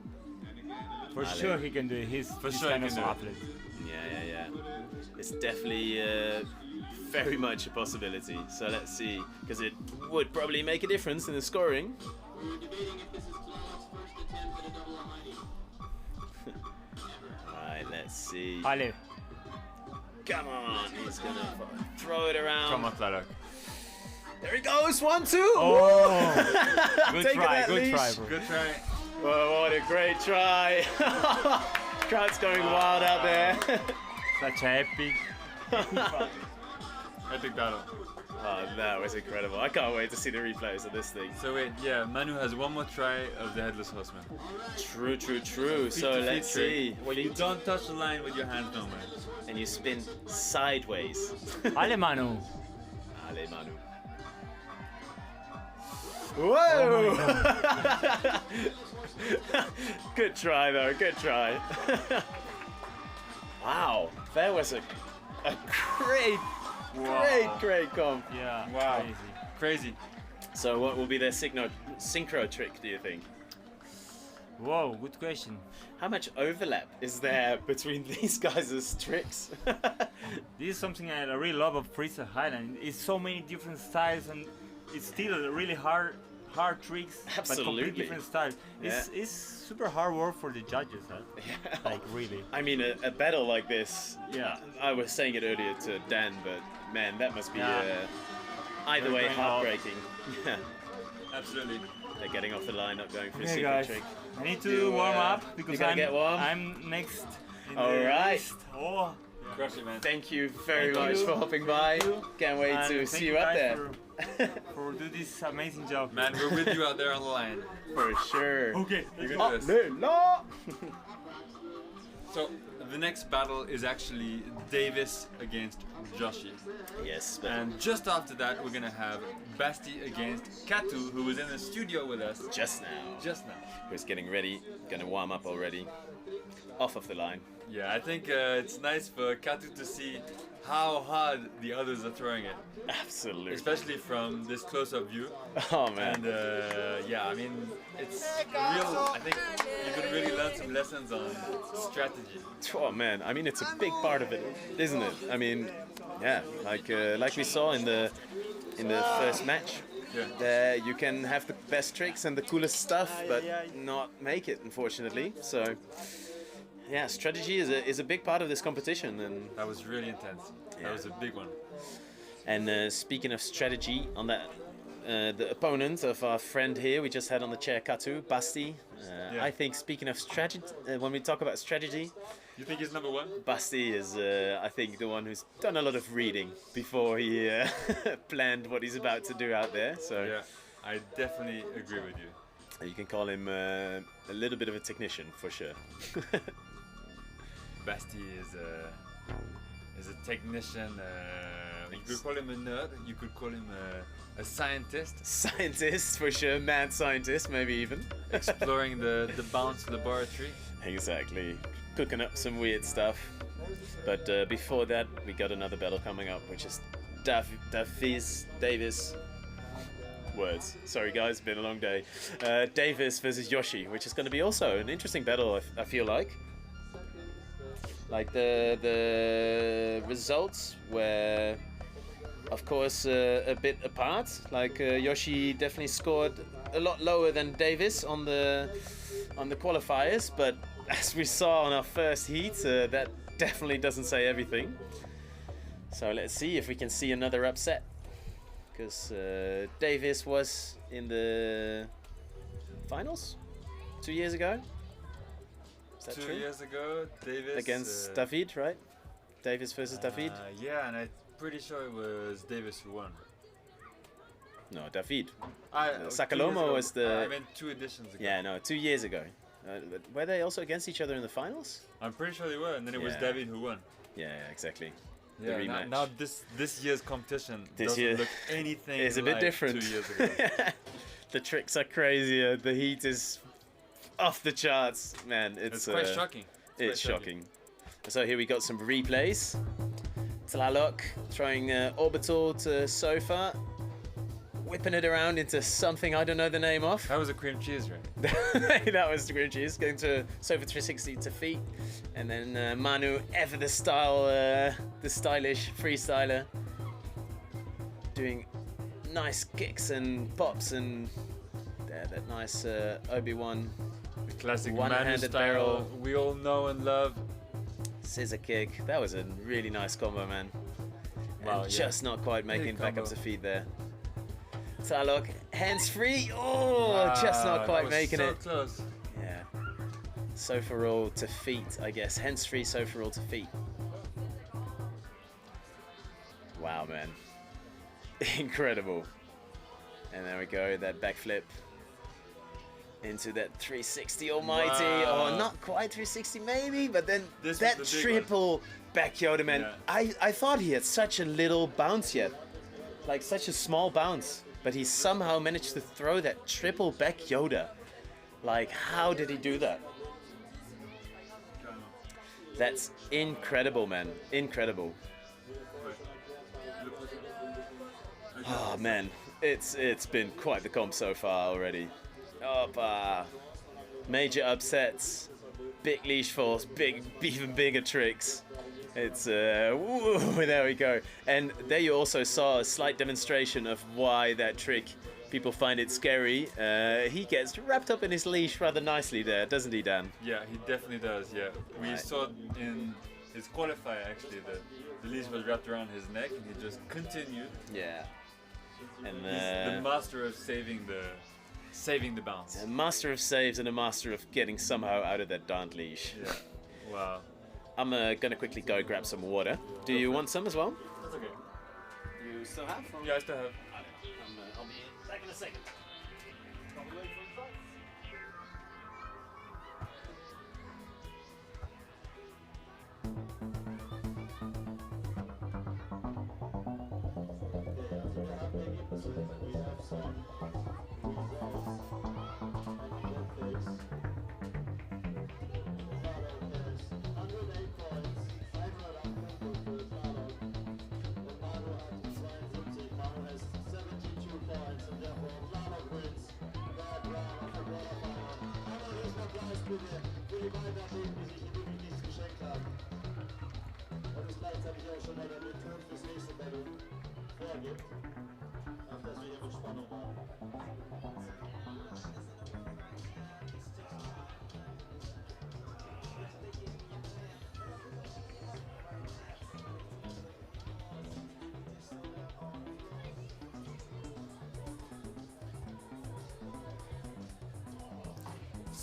for sure he can do it. He's kind of athlete. Yeah. It's definitely very much a possibility. So let's see, because it would probably make a difference in the scoring. Alright, let's see. Ale. Come on, he's gonna throw it around. Come on, Tlaloc. There he goes, 1-2. Oh, good Taking try, that good leash. try, bro. Good try. Well, what a great try. Crowd's going wild out there. Such an epic battle. Oh, that was incredible. I can't wait to see the replays of this thing. So wait, Manu has 1 more try of the Headless Horseman. True. Feet So to let's feet see. trick, where you don't touch the line with your hands normally. And you spin sideways. Ale Manu. Ale Manu. Whoa! Oh Good try though, good try. Wow, that was a great comp. Yeah, wow. Crazy. So what will be their synchro trick, do you think? Whoa, good question. How much overlap is there between these guys' tricks? This is something I really love of Freestyle Highline. It's so many different styles and it's still a really hard tricks, but completely different styles. It's super hard work for the judges, huh? Yeah. Like really. I mean, a battle like this. Yeah. I was saying it earlier to Dan, but man, that must be either way heartbreaking. Yeah. Absolutely. They're getting off the line, not going for a Okay, secret guys. trick. I need to warm up because I'm next. All right. Oh. Crush it, man. Thank you very much for hopping by. Can't wait to see you up there. For do this amazing job. Man, we're with you out there on the line. For sure. Okay. You're gonna do this. No. So the next battle is actually Davis against Joshi. Yes. And just after that, we're gonna have Basti against Katu, who was in the studio with us just now. Who's getting ready, gonna warm up already. Off of the line. Yeah, I think it's nice for Katu to see how hard the others are throwing it. Absolutely. Especially from this close-up view. Oh man. And yeah, I mean, it's real. I think you could really learn some lessons on strategy. Oh man, I mean, it's a big part of it, isn't it? I mean, yeah, like we saw in the first match. Yeah. You can have the best tricks and the coolest stuff, but not make it, unfortunately. So. Yeah, strategy is a big part of this competition, and that was really intense. Yeah. That was a big one. And speaking of strategy, on that, the opponent of our friend here we just had on the chair, Katu, Basti. I think speaking of strategy, when we talk about strategy, you think he's number 1? Basti is, I think, the one who's done a lot of reading before he planned what he's about to do out there. So yeah, I definitely agree with you. You can call him a little bit of a technician for sure. Basti is a technician. You could call him a nerd. You could call him a scientist. Scientist for sure, mad scientist maybe even. Exploring the bounce laboratory. Exactly. cooking up some weird stuff. But before that, we got another battle coming up, which is Davis. Words. Sorry guys, been a long day. Davis versus Yoshi, which is going to be also an interesting battle, I feel like. Like the results were, of course, a bit apart. Like Yoshi definitely scored a lot lower than Davis on the qualifiers, but as we saw on our first heat, that definitely doesn't say everything. So let's see if we can see another upset, because Davis was in the finals 2 years ago. Is that 2 true? years ago, Davis against David, right? Davis versus David. Yeah, and I'm pretty sure it was Davis who won. No, David. 2 Sakalomo years was ago. the. I meant 2 editions ago. Yeah, no, 2 years ago. Were they also against each other in the finals? I'm pretty sure they were, and then it was Yeah. David who won. Yeah, exactly. Yeah, the rematch. now this year's competition This doesn't year look anything is a like bit different. 2 years ago. The tricks are crazier. The heat is off the charts, man. It's quite shocking. It's shocking. So here we got some replays. Tlaloc throwing orbital to Sofa, whipping it around into something I don't know the name of. That was a cream cheese, right? That was the cream cheese. Going to Sofa 360 to feet, and then Manu, ever the stylish freestyler, doing nice kicks and pops and that nice Obi-Wan. The classic Manu one-handed style barrel. we all know and love. Scissor kick. That was a really nice combo, man. Wow, And yeah. just not quite making Big back up combo. to feet there. Tlaloc, hands free. Oh, just not that quite was making so it. Close. Yeah. Sofa roll to feet, I guess. Hands free, sofa roll to feet. Wow, man. Incredible. And there we go, that backflip into that 360 almighty. Wow. Oh, not quite 360 maybe, but then This that was the big triple back Yoda, man. Yeah. I thought he had such a little bounce yet. Like such a small bounce. But he somehow managed to throw that triple back Yoda. Like, how did he do that? That's incredible, man. Incredible. Oh man, it's been quite the comp so far already. Opa. Major upsets, big leash falls, even bigger tricks. It's woo, there we go. And there you also saw a slight demonstration of why that trick people find it scary. He gets wrapped up in his leash rather nicely there, doesn't he, Dan? Yeah, he definitely does. Yeah, we Right. saw in his qualifier actually that the leash was wrapped around his neck, and he just continued. Yeah. And He's the master of saving the bounce. a master of saves and a master of getting somehow out of that darned leash. Yeah. Wow. I'm gonna quickly go grab some water. Do you want some as well? That's okay. You still have? Yeah, I still have. I'll be back in a second.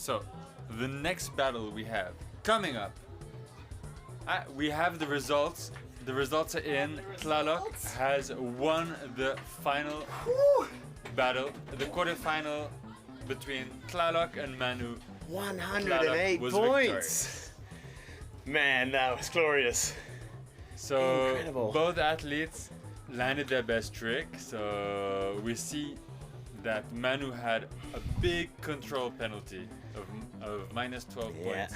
So, the next battle we have coming up. We have the results. The results are in. Tlaloc has won the final battle, the quarterfinal between Tlaloc and Manu. 108 Tlaloc was points. victorious. Man, that was glorious. So Incredible. both athletes landed their best trick. So we see that Manu had a big control penalty of minus 12 Yeah. points.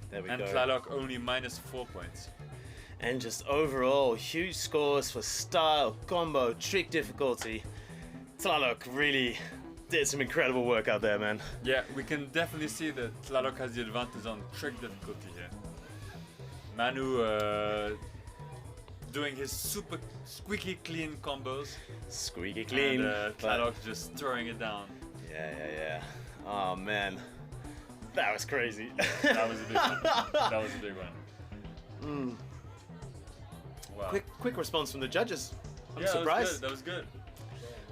There we and go. Tlaloc only -4 points. And just overall, huge scores for style, combo, trick difficulty. Tlaloc really did some incredible work out there, man. Yeah, we can definitely see that Tlaloc has the advantage on trick difficulty here. Manu doing his super squeaky clean combos. Squeaky clean. And Tlaloc just throwing it down. Yeah. Oh man, that was crazy. That was a big one. That was a big one. Wow. Quick response from the judges. I'm yeah, surprised. That was good.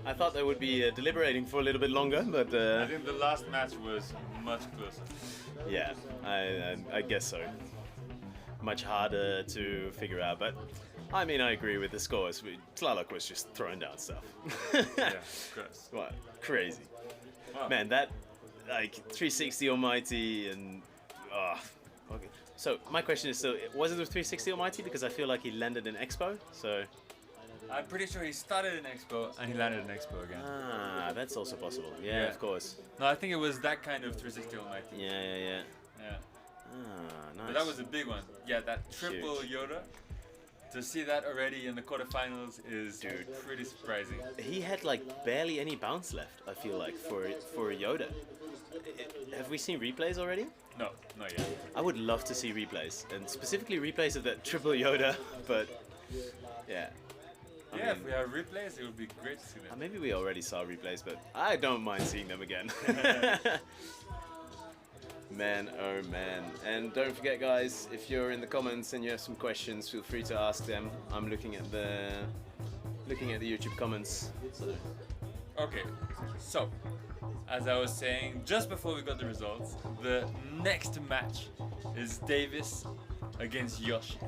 I thought they would be deliberating for a little bit longer, but I think the last match was much closer. Yeah, I guess so. Much harder to figure out, but I mean, I agree with the scores. Tlaloc was just throwing down stuff. Yeah, of course. What? Crazy. Wow. Man, that like 360 Almighty and okay. So my question is, so was it a 360 Almighty? Because I feel like he landed in Expo, so. I'm pretty sure he started in Expo and he landed in Expo again. Ah, that's also possible. Yeah, of course. No, I think it was that kind of 360 Almighty. Yeah. Ah, nice. But that was a big one. Yeah, that triple Yoda. To see that already in the quarterfinals is pretty surprising. He had like barely any bounce left, I feel like, for a Yoda. Have we seen replays already? No, not yet. I would love to see replays, and specifically replays of that triple Yoda, but yeah. I mean, if we have replays, it would be great to see them. Maybe we already saw replays, but I don't mind seeing them again. Man, oh man. And don't forget, guys, if you're in the comments and you have some questions, feel free to ask them. I'm looking at the YouTube comments. Okay, so as I was saying just before we got the results, the next match is Davis against Yoshi.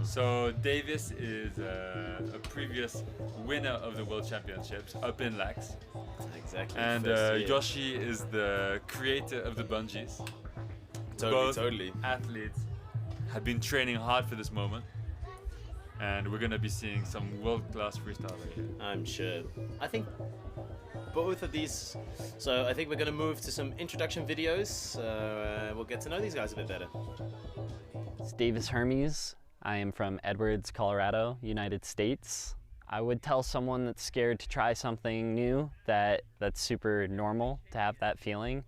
So Davis is a previous winner of the World Championships up in Laax. Exactly. And Yoshi is the creator of the bungees. Totally. Athletes have been training hard for this moment. And we're going to be seeing some world-class freestyle right here. I'm sure. I think both of these... So I think we're going to move to some introduction videos. So we'll get to know these guys a bit better. It's Davis Hermes. I am from Edwards, Colorado, United States. I would tell someone that's scared to try something new that that's super normal to have that feeling,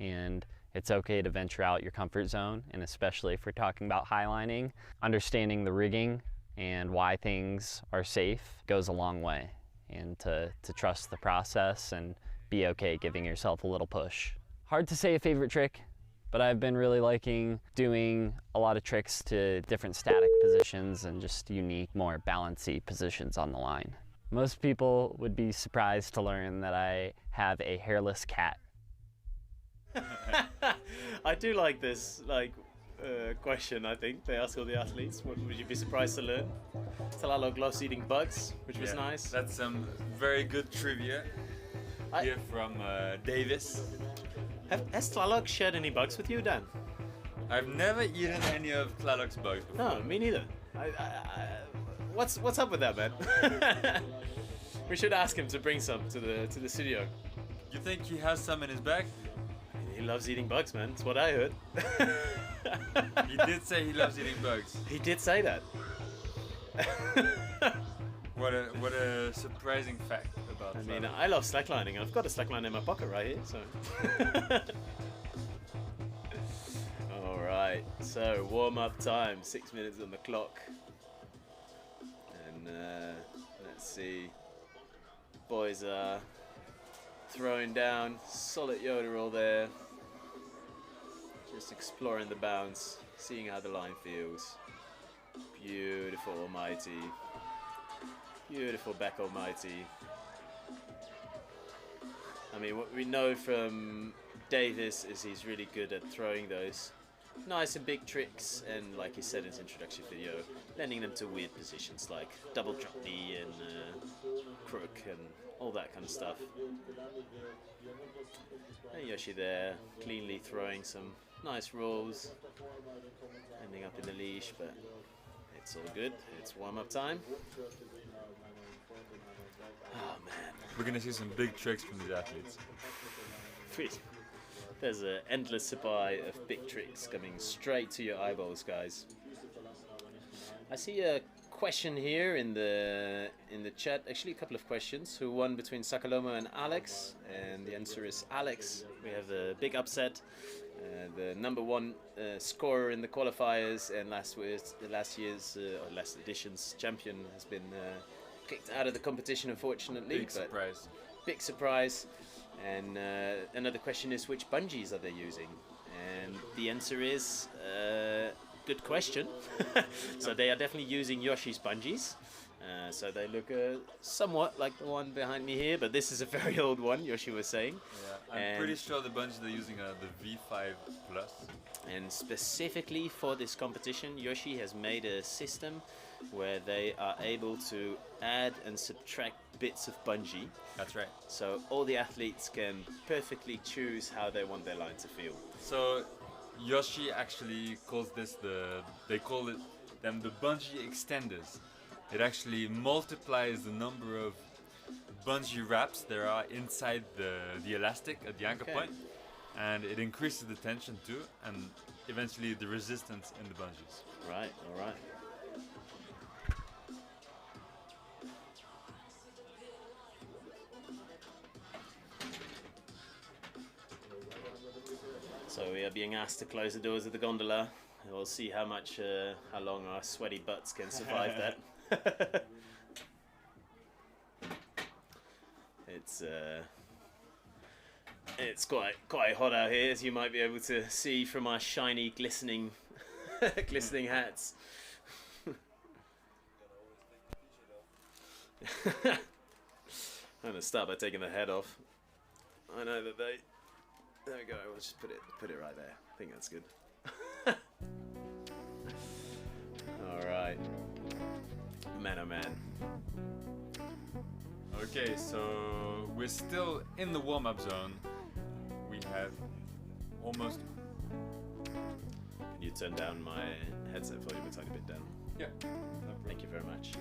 and it's okay to venture out your comfort zone, and especially if we're talking about highlining, understanding the rigging and why things are safe goes a long way, and to trust the process and be okay giving yourself a little push. Hard to say a favorite trick, but I've been really liking doing a lot of tricks to different static positions and just unique, more balancy positions on the line. Most people would be surprised to learn that I have a hairless cat. I do like this question, I think. They ask all the athletes, what would you be surprised to learn? Tlaloc loves eating bugs, which was nice. That's some very good trivia here from Davis. Has Tlaloc shared any bugs with you, Dan? I've never eaten any of Tlaloc's bugs before. No, me neither. What's up with that, man? We should ask him to bring some to the studio. You think he has some in his bag? He loves eating bugs, man. That's what I heard. He did say he loves eating bugs. He did say that. What a surprising fact about I mean, I love slacklining. I've got a slackline in my pocket right here, so. Alright, so warm-up time, 6 minutes on the clock. And let's see. Boys are throwing down, solid Yoda roll there. Just exploring the bounce, seeing how the line feels. Beautiful Almighty. Beautiful back Almighty. I mean, what we know from Davis is he's really good at throwing those nice and big tricks, and like he said in his introduction video, landing them to weird positions like double drop knee and crook and all that kind of stuff. And Yoshi there, cleanly throwing some nice rolls, ending up in the leash, but it's all good. It's warm-up time. Oh man. We're gonna see some big tricks from these athletes. There's an endless supply of big tricks coming straight to your eyeballs, guys. I see a question here in the chat. Actually, a couple of questions. Who won between Sakalomo and Alex? And the answer is Alex. We have a big upset. The #1 scorer in the qualifiers and last edition's champion has been kicked out of the competition, unfortunately. Big surprise. Big surprise. And another question is, which bungees are they using? And the answer is, good question. So they are definitely using Yoshi's bungees. So they look somewhat like the one behind me here, but this is a very old one, Yoshi was saying. Yeah, I'm pretty sure the bungees they're using are the V5 Plus. And specifically for this competition, Yoshi has made a system where they are able to add and subtract bits of bungee. That's right. So all the athletes can perfectly choose how they want their line to feel. So Yoshi actually calls this they call them the bungee extenders. It actually multiplies the number of bungee wraps there are inside the elastic at the anchor point, and it increases the tension too, and eventually the resistance in the bungees. Right, all right. So we are being asked to close the doors of the gondola. We'll see how long our sweaty butts can survive that. It's quite hot out here, as you might be able to see from our shiny, glistening hats. I'm gonna start by taking the head off. I know that they. There we go. We'll just put it right there. I think that's good. All right. Man, oh man. Okay, so we're still in the warm-up zone. We have almost... Can you turn down my headset volume a tiny bit down? Yeah. Thank you very much.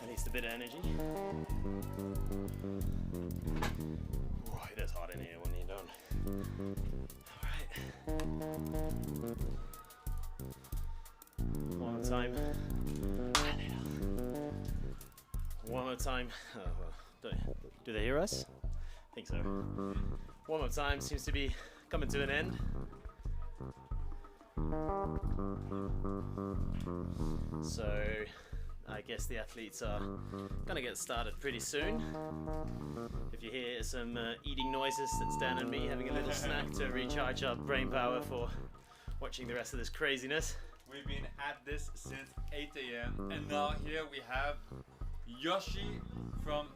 At least a bit of energy. Ooh, it is hot in here when you're done. Alright. One more time. One more time. Oh, well, do they hear us? I think so. One more time seems to be coming to an end. So I guess the athletes are gonna get started pretty soon. If you hear some eating noises, that's Dan and me having a little snack to recharge our brain power for watching the rest of this craziness. We've been at this since 8 a.m. and now here we have Yoshi from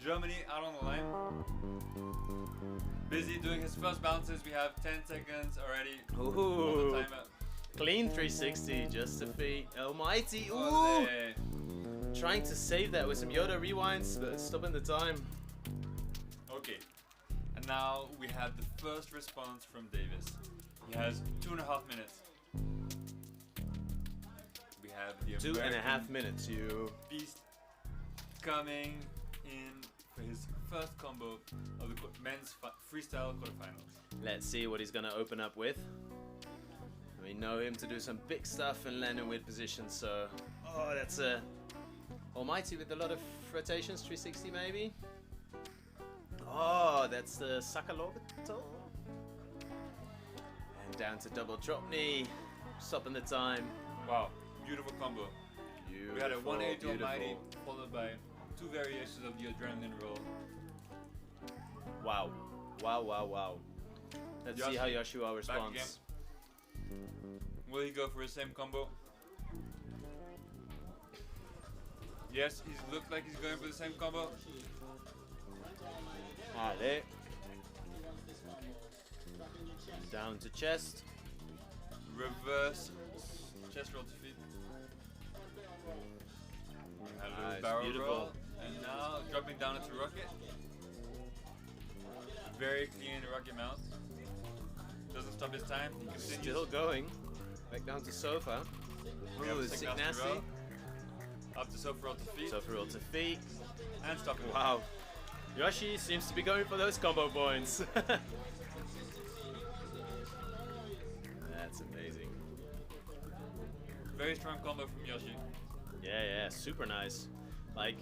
Germany out on the line. Busy doing his first bounces. We have 10 seconds already. Ooh. On the timer. Clean 360, just a feat. Almighty. Ooh. Olé. Trying to save that with some Yoda rewinds, but stopping the time. Okay. And now we have the first response from Davis. He has 2.5 minutes. We have the 2.5 minutes, you beast coming in for his first combo of the men's freestyle quarterfinals. Let's see what he's gonna open up with. We know him to do some big stuff and land in weird positions, so... Oh, that's a... Almighty with a lot of rotations, 360 maybe? Oh, that's the Sakalorbital. And down to double drop knee, stopping the time. Wow, beautiful combo. Beautiful, we had a 180 beautiful. Almighty followed by 2 variations of the adrenaline roll. Wow. Wow, wow, wow. Let's see how Yoshua responds. Will he go for the same combo? Yes, he looks like he's going for the same combo. Allez. Down to chest. Reverse chest roll to feet. A little Nice, barrel beautiful. roll. And now dropping down into rocket. Very clean rocket mount. Doesn't stop his time. He continues. Still going. Back down to sofa. Ooh, Sick sick nasty nasty. roll. Up to sofa roll to feet. Sofa roll to feet. And stopping. Wow. Yoshi seems to be going for those combo points. That's amazing. Very strong combo from Yoshi. Yeah, yeah, super nice. Like,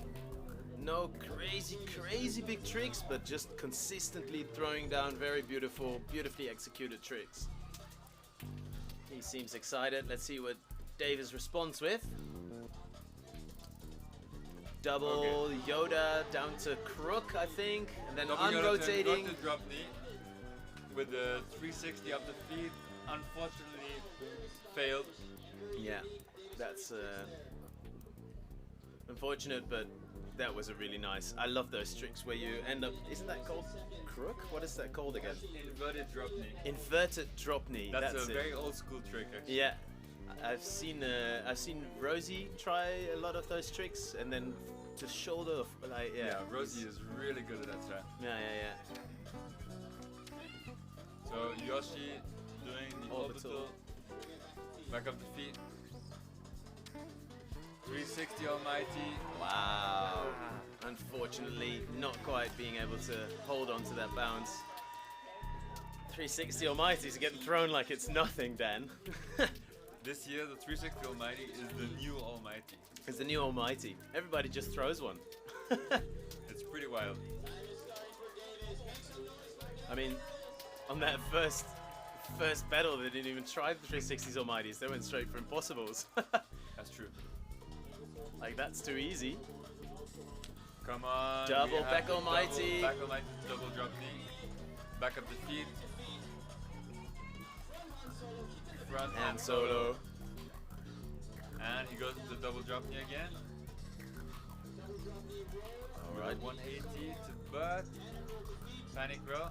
no crazy big tricks, but just consistently throwing down very beautifully executed tricks. He seems excited. Let's see what Davis responds with. Double Yoda down to crook, I think, and then Double Yoda to unrotating. drop knee with the 360 up the feet. Unfortunately, failed. Yeah, that's unfortunate, but that was a really nice. I love those tricks where you end up. Isn't that called crook? What is that called again? Inverted drop knee. Inverted drop knee. That's a it. very old school trick, actually. Yeah, I've seen Rosie try a lot of those tricks, and then the shoulder, like Yeah, Rosie is really good at that stuff. Yeah. So Yoshi doing the orbital. Back up the feet. 360 Almighty. Wow. Unfortunately, not quite being able to hold on to that bounce. 360 Almighty's getting thrown like it's nothing, Dan. This year, the 360 Almighty is the new Almighty. It's the new Almighty. Everybody just throws one. It's pretty wild. I mean, on that first battle, they didn't even try the 360s Almighties. They went straight for impossibles. That's true. Like, that's too easy. Come on. Double we have back the Almighty. Back Almighty, double drop knee. Back up the feet. Front And solo. And he goes to the double drop knee again. Alright. 180 to butt. Panic row.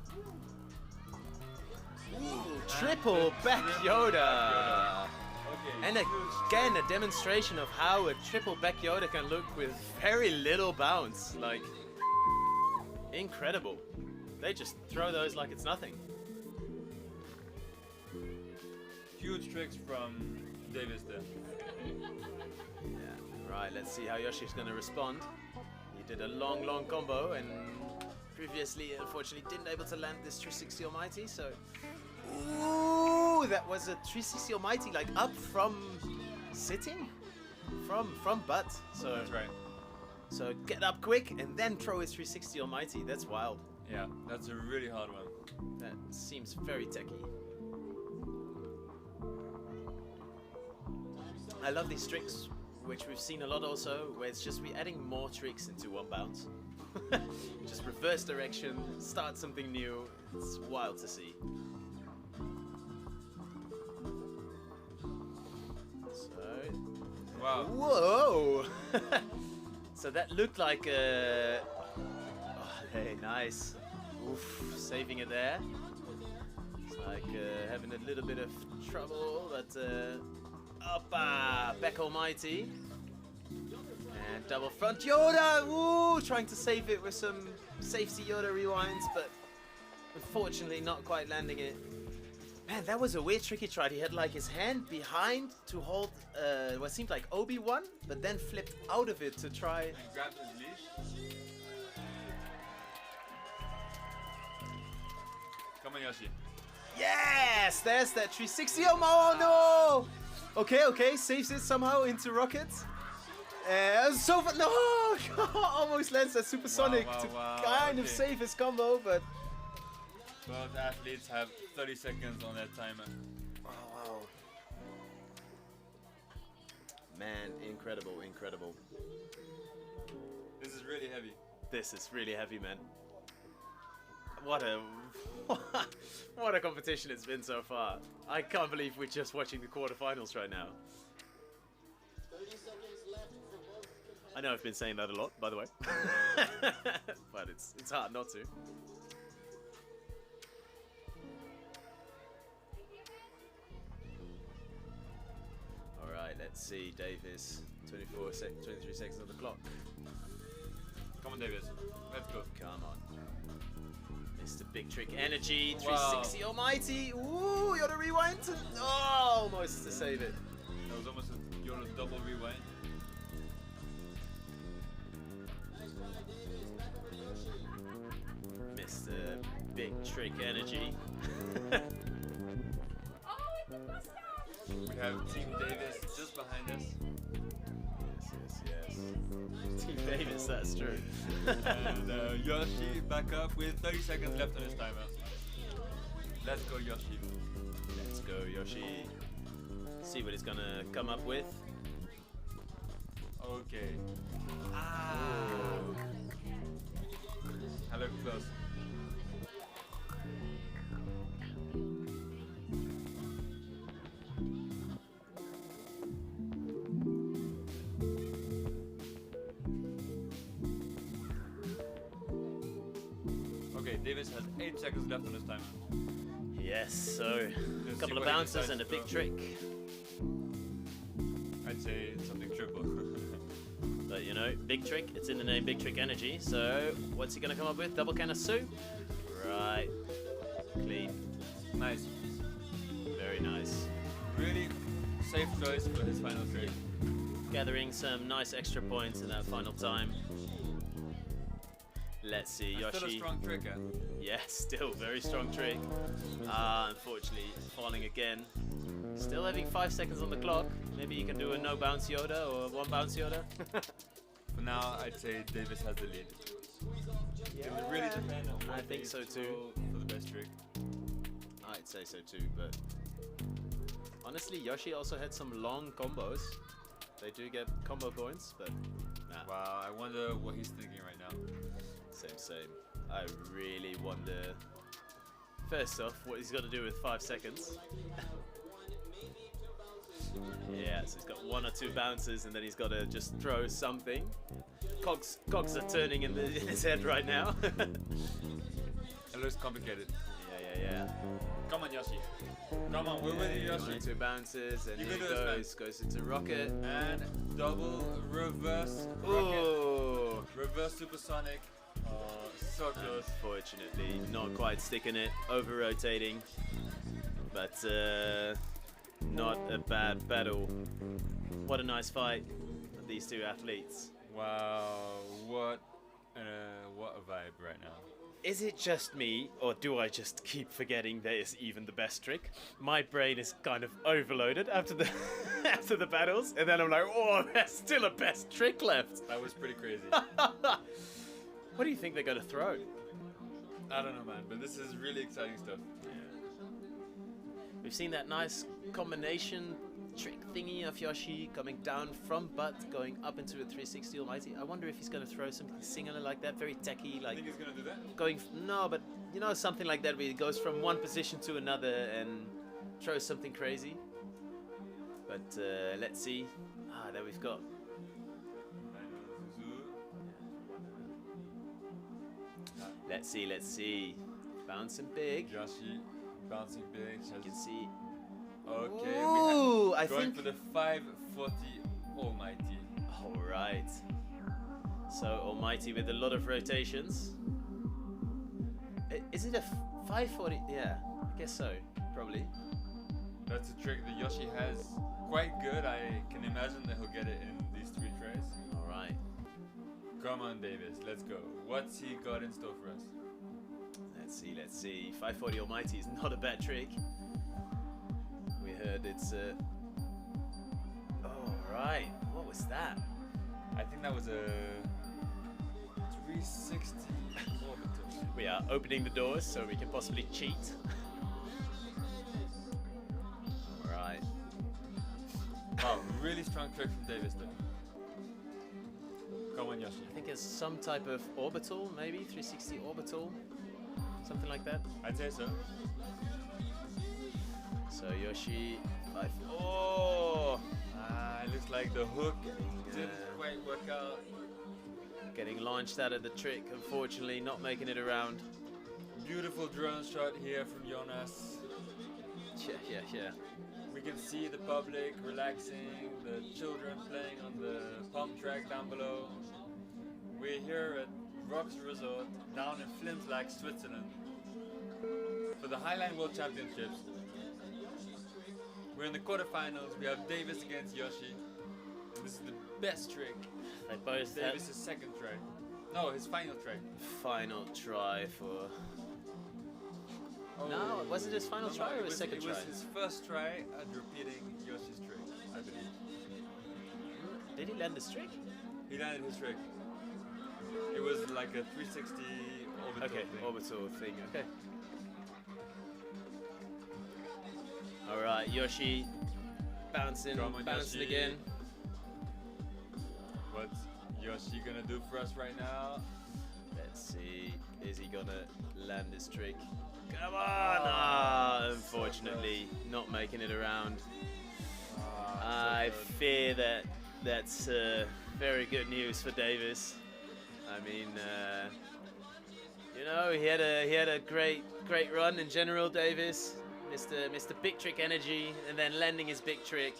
Ooh, triple back Yoda. Okay. And again, a demonstration of how a triple back Yoda can look with very little bounce. Like, incredible. They just throw those like it's nothing. Huge tricks from Davis there. Yeah. Right, let's see how Yoshi's going to respond. He did a long combo and previously, unfortunately, didn't able to land this 360 Almighty, so... Ooh, that was a 360 Almighty, like up from sitting? From butt. So that's right. So get up quick and then throw his 360 Almighty. That's wild. Yeah, that's a really hard one. That seems very techy. I love these tricks, which we've seen a lot also, where it's just we adding more tricks into one bounce. Just reverse direction, start something new. It's wild to see. So, wow. Whoa! So that looked like a. Oh, hey, nice. Oof, saving it there. It's like having a little bit of trouble, but back almighty. And double front Yoda! Woo! Trying to save it with some safety Yoda rewinds, but unfortunately not quite landing it. Man, that was a weird trick he tried. He had like his hand behind to hold what seemed like Obi-Wan, but then flipped out of it to try. And grabbed his leash. Come on, Yoshi. Yes! There's that 360. Oh no! Okay, saves it somehow into rockets. So no! Almost lands that supersonic to kind of save his combo, but both athletes have 30 seconds on that timer. Oh wow! Man, incredible! This is really heavy. This is really heavy, man. What a competition it's been so far. I can't believe we're just watching the quarterfinals right now. I know I've been saying that a lot, by the way, but it's hard not to. All right, let's see, Davis. 23 seconds on the clock. Come on, Davis. Let's go. Come on. Mr. Big Trick Energy, 360 almighty. Ooh, you're the rewind to, almost to save it. That was almost your double rewind. Mr. Big Trick Energy. We have Team Davis just behind us. Yes. Team Davis, that's true. And Yoshi back up with 30 seconds left on his timer. Let's go, Yoshi. Let's go, Yoshi. See what he's gonna come up with. Okay. I look close. Okay, Davis has 8 seconds left on his timer. Yes, so a couple of bounces and a big trick. I'd say something triple. But you know, big trick, it's in the name, Big Trick Energy. So what's he gonna come up with? Double can of soup? Right. Clean. Nice. Very nice. Really safe choice for his final trick. Gathering some nice extra points in that final time. Let's see, Yoshi. Still a strong trick, eh? Yeah, still very strong trick. Unfortunately, falling again. Still having 5 seconds on the clock. Maybe you can do a no bounce Yoda or 1 bounce Yoda. For now, I'd say Davis has the lead. Yeah, it would really depend on what I think so too. For the best trick. I'd say so too, but honestly, Yoshi also had some long combos. They do get combo points, but nah. Wow, I wonder what he's thinking right now. Same. I really wonder, first off, what he's got to do with 5 seconds. Yeah, so he's got 1 or 2 bounces and then he's got to just throw something. Cogs are turning in his head right now. It looks complicated. Yeah. Come on, Yoshi. Come on, we're with you, Yoshi. 1 or 2 bounces and you here he goes into rocket. And double reverse rocket. Reverse supersonic. So close. Unfortunately, not quite sticking it, over rotating, but not a bad battle. What a nice fight of these 2 athletes. Wow, what a vibe right now. Is it just me, or do I just keep forgetting there is even the best trick? My brain is kind of overloaded after the after the battles, and then I'm like, oh, there's still a best trick left. That was pretty crazy. What do you think they're going to throw? I don't know, man, but this is really exciting stuff. Yeah. We've seen that nice combination trick thingy of Yoshi coming down from butt, going up into a 360 Almighty. I wonder if he's going to throw something similar like that, very techy, like... You think he's going to do that? Going... No, but you know, something like that where he goes from one position to another and throws something crazy. But let's see. Ah, there we've got... Let's see. Bouncing big. Yoshi bouncing big. You can see. Okay, Ooh, we I going think for the 540 Almighty. All right. So Almighty with a lot of rotations. Is it a 540? Yeah, I guess so. Probably. That's a trick that Yoshi has quite good. I can imagine that he'll get it in these 3 tries. All right. Come on, Davis. Let's go. What's he got in store for us? Let's see. 540 Almighty is not a bad trick. We heard it's Alright, what was that? I think that was a 360 orbital. We are opening the doors so we can possibly cheat. Alright. Wow, really strong trick from Davis there. Come on, Yoshi. I think it's some type of orbital, maybe 360 orbital, something like that. I'd say so. So Yoshi, oh! It looks like the hook didn't quite work out. Getting launched out of the trick, unfortunately, not making it around. Beautiful drone shot here from Jonas. Yeah. We can see the public relaxing, the children playing on the pump track down below. We're here at rocksresort down in Flims Laax, Switzerland for the Highline World Championships. We're in the quarterfinals. We have Davis against Yoshi. And this is the best trick. They both Davis' second try. No, his final try. Final try for... Oh, no, was it his final try or his second try? It was his first try at repeating Yoshi's trick, I believe. Did he land this trick? He landed his trick. It was like a 360 orbital thing. Orbital thing, okay. Alright, Yoshi bouncing Yoshi. again. What's Yoshi gonna do for us right now? Let's see, is he gonna land this trick? Come on! Unfortunately, not making it around. I fear that that's very good news for Davis. I mean, you know, he had a great run in general, Davis. Mr. Big Trick Energy, and then landing his big trick,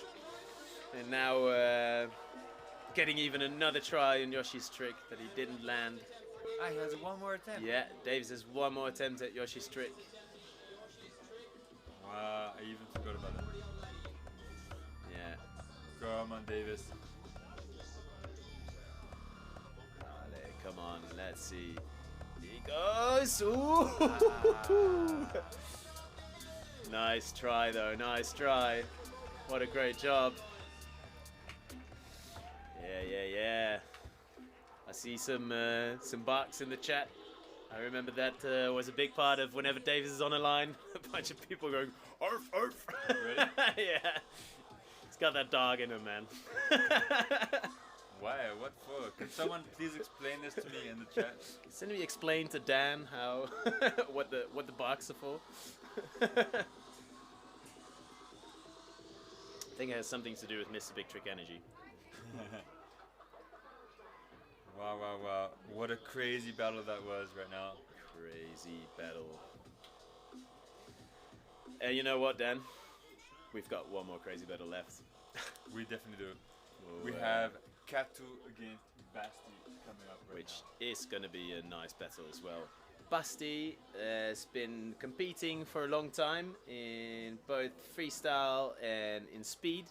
and now getting even another try on Yoshi's trick that he didn't land. Ah, he has one more attempt. Yeah, Davis has one more attempt at Yoshi's trick. I even forgot about that. Yeah. Come on, Davis. Come on, let's see. He goes. Ooh. Nice try though, nice try. What a great job. Yeah. I see some barks in the chat. I remember that was a big part of whenever Davis is on a line, a bunch of people going, arf, arf. Really? Yeah. He's got that dog in him, man. Why? What for? Can someone please explain this to me in the chat? Can we explain to Dan how what the barks are for? I think it has something to do with Mr. Big Trick Energy. Wow. What a crazy battle that was right now. Crazy battle. And you know what, Dan? We've got one more crazy battle left. We definitely do. Well, we have Katu against Basti coming up right which now. is going to be a nice battle as well. Basti has been competing for a long time in both freestyle and in speed.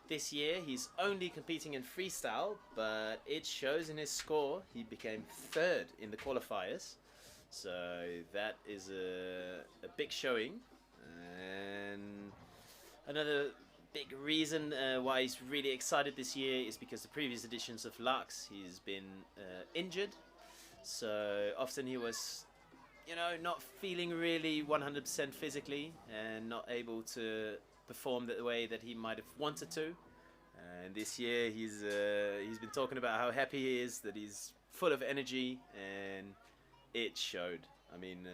This year he's only competing in freestyle, but it shows in his score. He became 3rd in the qualifiers, so that is a big showing. And another big reason why he's really excited this year is because the previous editions of Laax he's been injured, so often he was, you know, not feeling really 100% physically and not able to performed the way that he might have wanted to. And this year he's been talking about how happy he is, that he's full of energy, and it showed. I mean,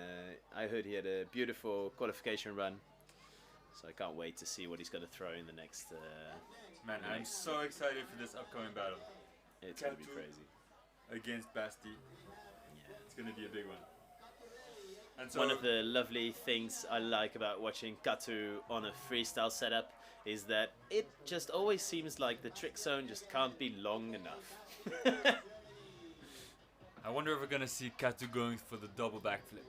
I heard he had a beautiful qualification run, so I can't wait to see what he's going to throw in the next. Man, I'm so excited for this upcoming battle. It's going to be crazy. Against Basti. Yeah, it's going to be a big one. And so one of the lovely things I like about watching Katu on a freestyle setup is that it just always seems like the trick zone just can't be long enough. I wonder if we're going to see Katu going for the double backflip.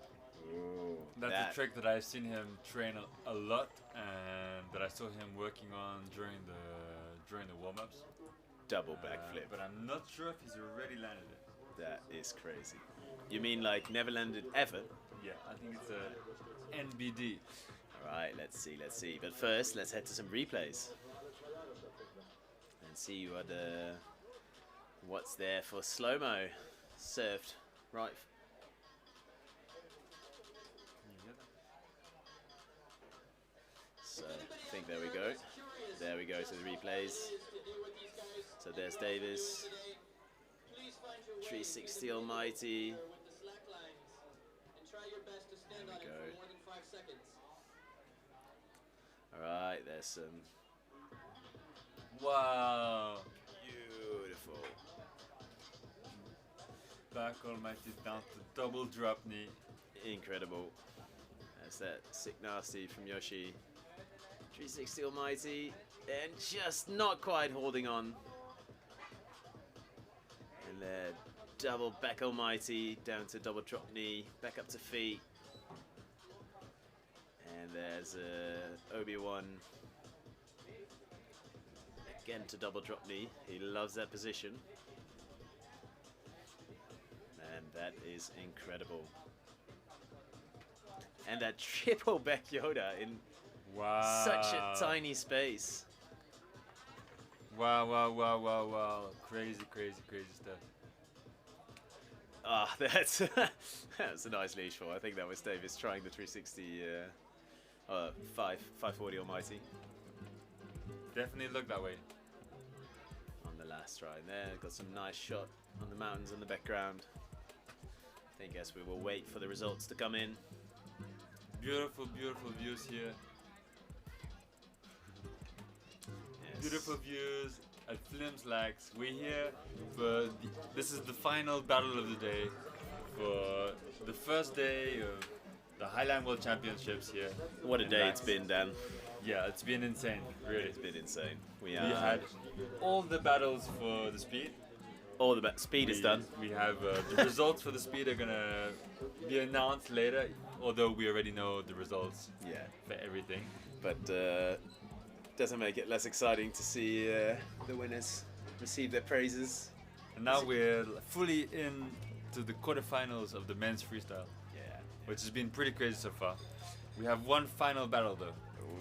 Ooh, That's a trick that I've seen him train a lot, and that I saw him working on during the warm-ups. Double backflip. But I'm not sure if he's already landed it. That is crazy. You mean like never landed ever? Yeah, I think it's a NBD. Alright, let's see. But first, let's head to some replays. And see what's there for slow-mo. Served right. So, I think there we go. There we go to the replays. So there's Davis. 360 Almighty. There we go. Alright, there's some. Wow. Beautiful. Back Almighty down to double drop knee. Incredible. That's that sick nasty from Yoshi. 360 Almighty. And just not quite holding on. And then double back Almighty down to double drop knee. Back up to feet. And there's Obi-Wan. Again to double drop knee. He loves that position. And that is incredible. And that triple back Yoda in such a tiny space. Wow. Crazy stuff. Ah, that's a nice leash fall. I think that was Davis trying the 360 540 Almighty. Definitely looked that way. On the last try there, got some nice shot on the mountains in the background. I think as we will wait for the results to come in. Beautiful views here. Yes. Beautiful views at Flims Laax. We're here for this is the final battle of the day for the first day of the Highline World Championships here. What a day it's been, Dan. Yeah, it's been insane. Really, it's been insane. We had all the battles for the speed. All the speed is done. We have the results for the speed are gonna be announced later, although we already know the results. Yeah, for everything. But doesn't make it less exciting to see the winners receive their praises. And now we're fully in to the quarterfinals of the men's freestyle. Yeah, which has been pretty crazy so far. We have one final battle though.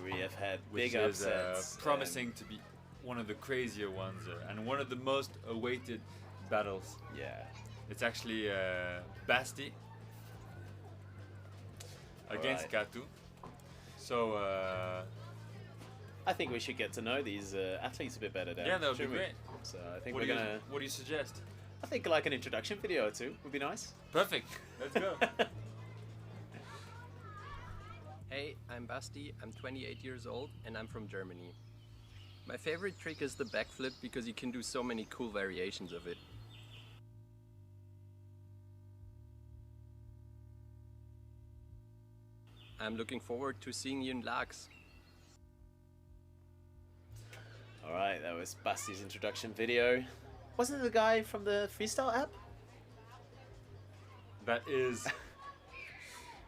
We have had which big is, upsets. Promising to be one of the crazier ones and one of the most awaited battles. Yeah. It's actually Basti against Katu. So I think we should get to know these athletes a bit better, Dan. Yeah, that would be shouldn't we? great. So I think what we're gonna. What do you suggest? I think like an introduction video or two would be nice. Perfect. Let's go. Hey, I'm Basti, I'm 28 years old and I'm from Germany. My favorite trick is the backflip because you can do so many cool variations of it. I'm looking forward to seeing you in Laax. Alright, that was Basti's introduction video. Wasn't it the guy from the Freestyle app? That is...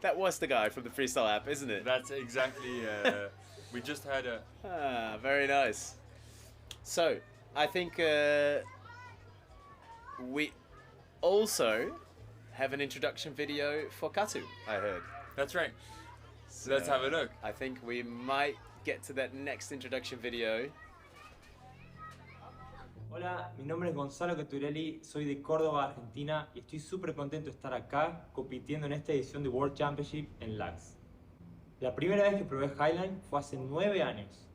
That was the guy from the Freestyle app, isn't it? That's exactly... we just had a... Ah, very nice. So, I think we also have an introduction video for Katu, I heard. That's right. So let's have a look. I think we might get to that next introduction video. Hola, mi nombre es Gonzalo Caturelli, soy de Córdoba, Argentina y estoy súper contento de estar acá compitiendo en esta edición de World Championship en Laax. La primera vez que probé Highline fue hace 9 años,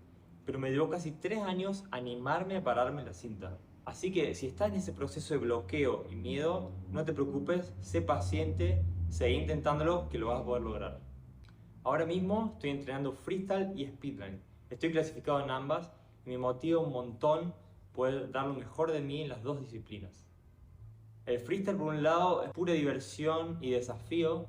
pero me llevó casi 3 años animarme a pararme en la cinta. Así que si estás en ese proceso de bloqueo y miedo, no te preocupes, sé paciente, seguí intentándolo que lo vas a poder lograr. Ahora mismo estoy entrenando Freestyle y Speedline. Estoy clasificado en ambas y me motiva un montón poder dar lo mejor de mí en las dos disciplinas. El Freestyle por un lado es pura diversión y desafío,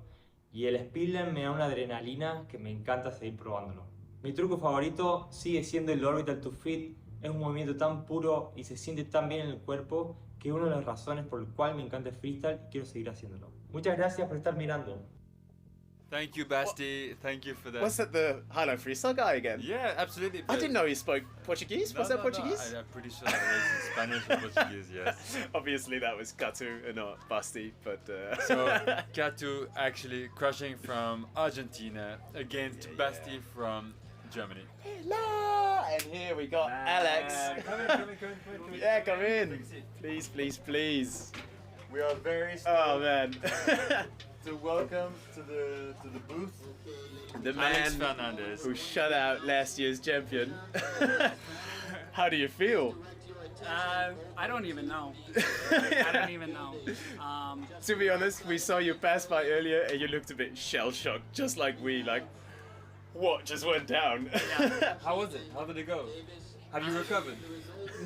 y el Speedline me da una adrenalina que me encanta seguir probándolo. Mi truco favorito sigue siendo el Orbital to Feet. Es un movimiento tan puro y se siente tan bien en el cuerpo que es una de las razones por las cuales me encanta el freestyle y quiero seguir haciéndolo. Muchas gracias por estar mirando. Thank you, Basti. Thank you for that. Was that the Highline Freestyle guy again? Yeah, absolutely. I didn't know he spoke Portuguese. Was that Portuguese? I'm pretty sure that was Spanish or Portuguese, yes. Obviously that was Katu and not Basti, but... So, Katu actually crushing from Argentina against Basti from Germany. Hello! And here we got Alex. Come in. Yeah, come in. Please, please, please. We are very stoked. Oh man. To welcome to the booth The Alex man Fernandez. who shut out last year's champion. How do you feel? I don't even know. I don't even know. To be honest, we saw you pass by earlier and you looked a bit shell-shocked, just like we, like, what just went down? Yeah. How was it? How did it go? Have you recovered?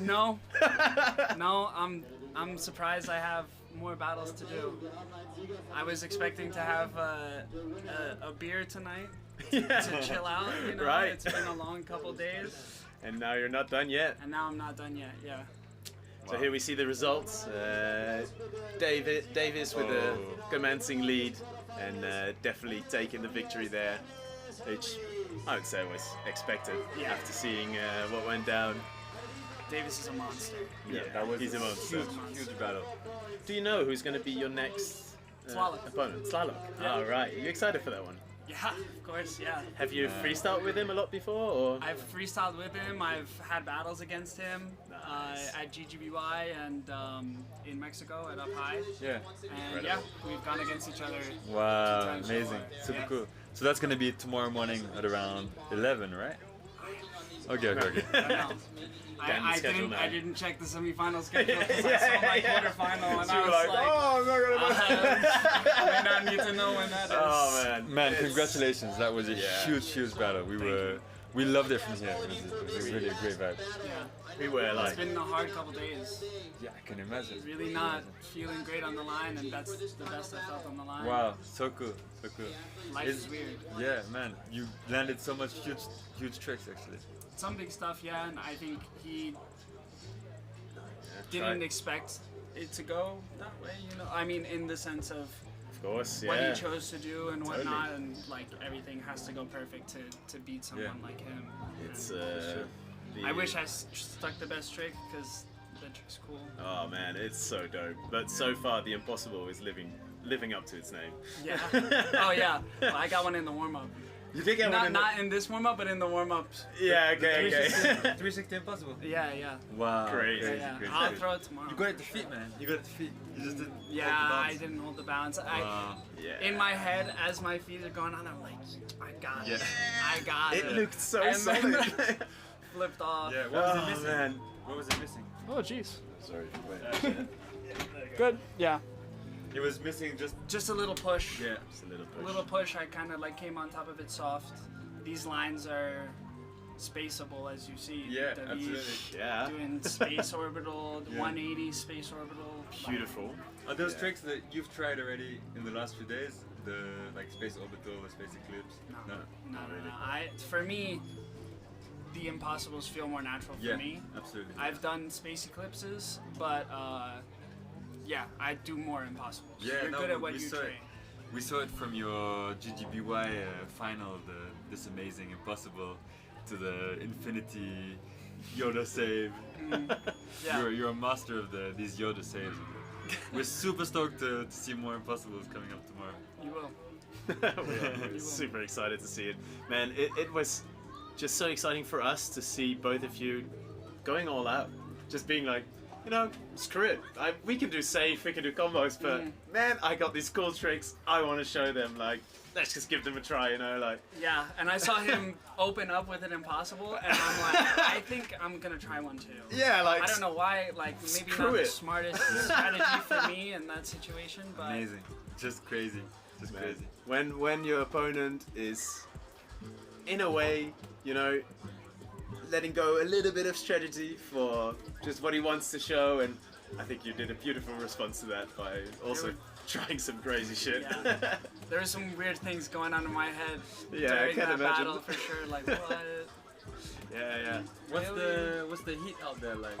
No. No, I'm surprised I have more battles to do. I was expecting to have a beer tonight to chill out, you know. Right. It's been a long couple days. And now you're not done yet. And now I'm not done yet, yeah. So here we see the results. Davis with a commencing lead and definitely taking the victory there, which I would say was expected after seeing what went down. Davis is a monster. Yeah, that was he's a monster. Huge battle. Do you know who's going to be your next Slalok. opponent? Slalok. Yeah. Oh, right. Are you excited for that one? Yeah, of course, yeah. Have you freestyled with him a lot before? Or? I've freestyled with him. I've had battles against him at GGBY and in Mexico at Up High. Yeah. And yeah, we've gone against each other. Wow, 2 times amazing. before. Super Yeah. cool. So that's going to be tomorrow morning at around 11, right? Okay. I didn't check the semifinal schedule because I saw my quarterfinal and I was like, oh, I'm not gonna I now need to know when that is. Oh Man, congratulations. That was a huge battle. We loved it from here. It was really a great vibe. Yeah. We were like... It's been a hard couple days. Yeah, I can imagine. Really not feeling great on the line, and that's the best I felt on the line. Wow, so cool. Life is weird. Yeah, man, you landed so much huge tricks actually. Some big stuff, yeah, and I think he didn't expect it to go that way, you know. I mean, in the sense of course, what he yeah. chose to do and whatnot, and like everything has to go perfect to beat someone like him. It's I wish I stuck the best trick because the trick's cool. Oh man, it's so dope. But so far, the impossible is living up to its name. Yeah. Oh yeah. Well, I got one in the warm up. You did get one in not in this warm up, but in the warm up. Yeah. Okay. 360 impossible. Yeah. Wow. Crazy. Yeah. I'll throw it tomorrow. You got it to feet, man. You got it to feet. You just didn't. Yeah, I didn't hold the balance. In my head, as my feet are going on, I'm like, I got it. I got it. It looked so and solid. Then flipped off. Yeah. What was it missing? Man. What was it missing? Oh jeez. Sorry. Good. Yeah. It was missing just a little push. Yeah. Just a little push. A little push. I kind of like came on top of it soft. These lines are spaceable, as you see. Yeah, David absolutely. Yeah. Doing space orbital, 180 space orbital. Beautiful. Are those tricks that you've tried already in the last few days? The like space orbital, the space eclipse? No. For me, the impossibles feel more natural for me. Absolutely. I've done space eclipses, but yeah, I do more impossibles. Yeah, You're good at what you train. We saw it from your GGBY final, this amazing impossible to the infinity Yoda save. Yeah. You're a master of these Yoda saves. We're super stoked to see more impossibles coming up tomorrow. You will. We're super excited to see it. Man, it was just so exciting for us to see both of you going all out. Just being like, you know, screw it. We can do safe, we can do combos, but man, I got these cool tricks. I want to show them. Like, let's just give them a try, you know, like. Yeah, and I saw him open up with an impossible, and I'm like, I think I'm gonna try one too. Yeah, like. I don't know why, like maybe not the smartest strategy for me in that situation, but. Amazing, just crazy, just crazy. When your opponent is, in a way, you know, letting go a little bit of strategy for just what he wants to show, and I think you did a beautiful response to that by also trying some crazy shit. Yeah. There were some weird things going on in my head Yeah, during I can that imagine. battle for sure. Like what? Yeah. What's the heat out there like?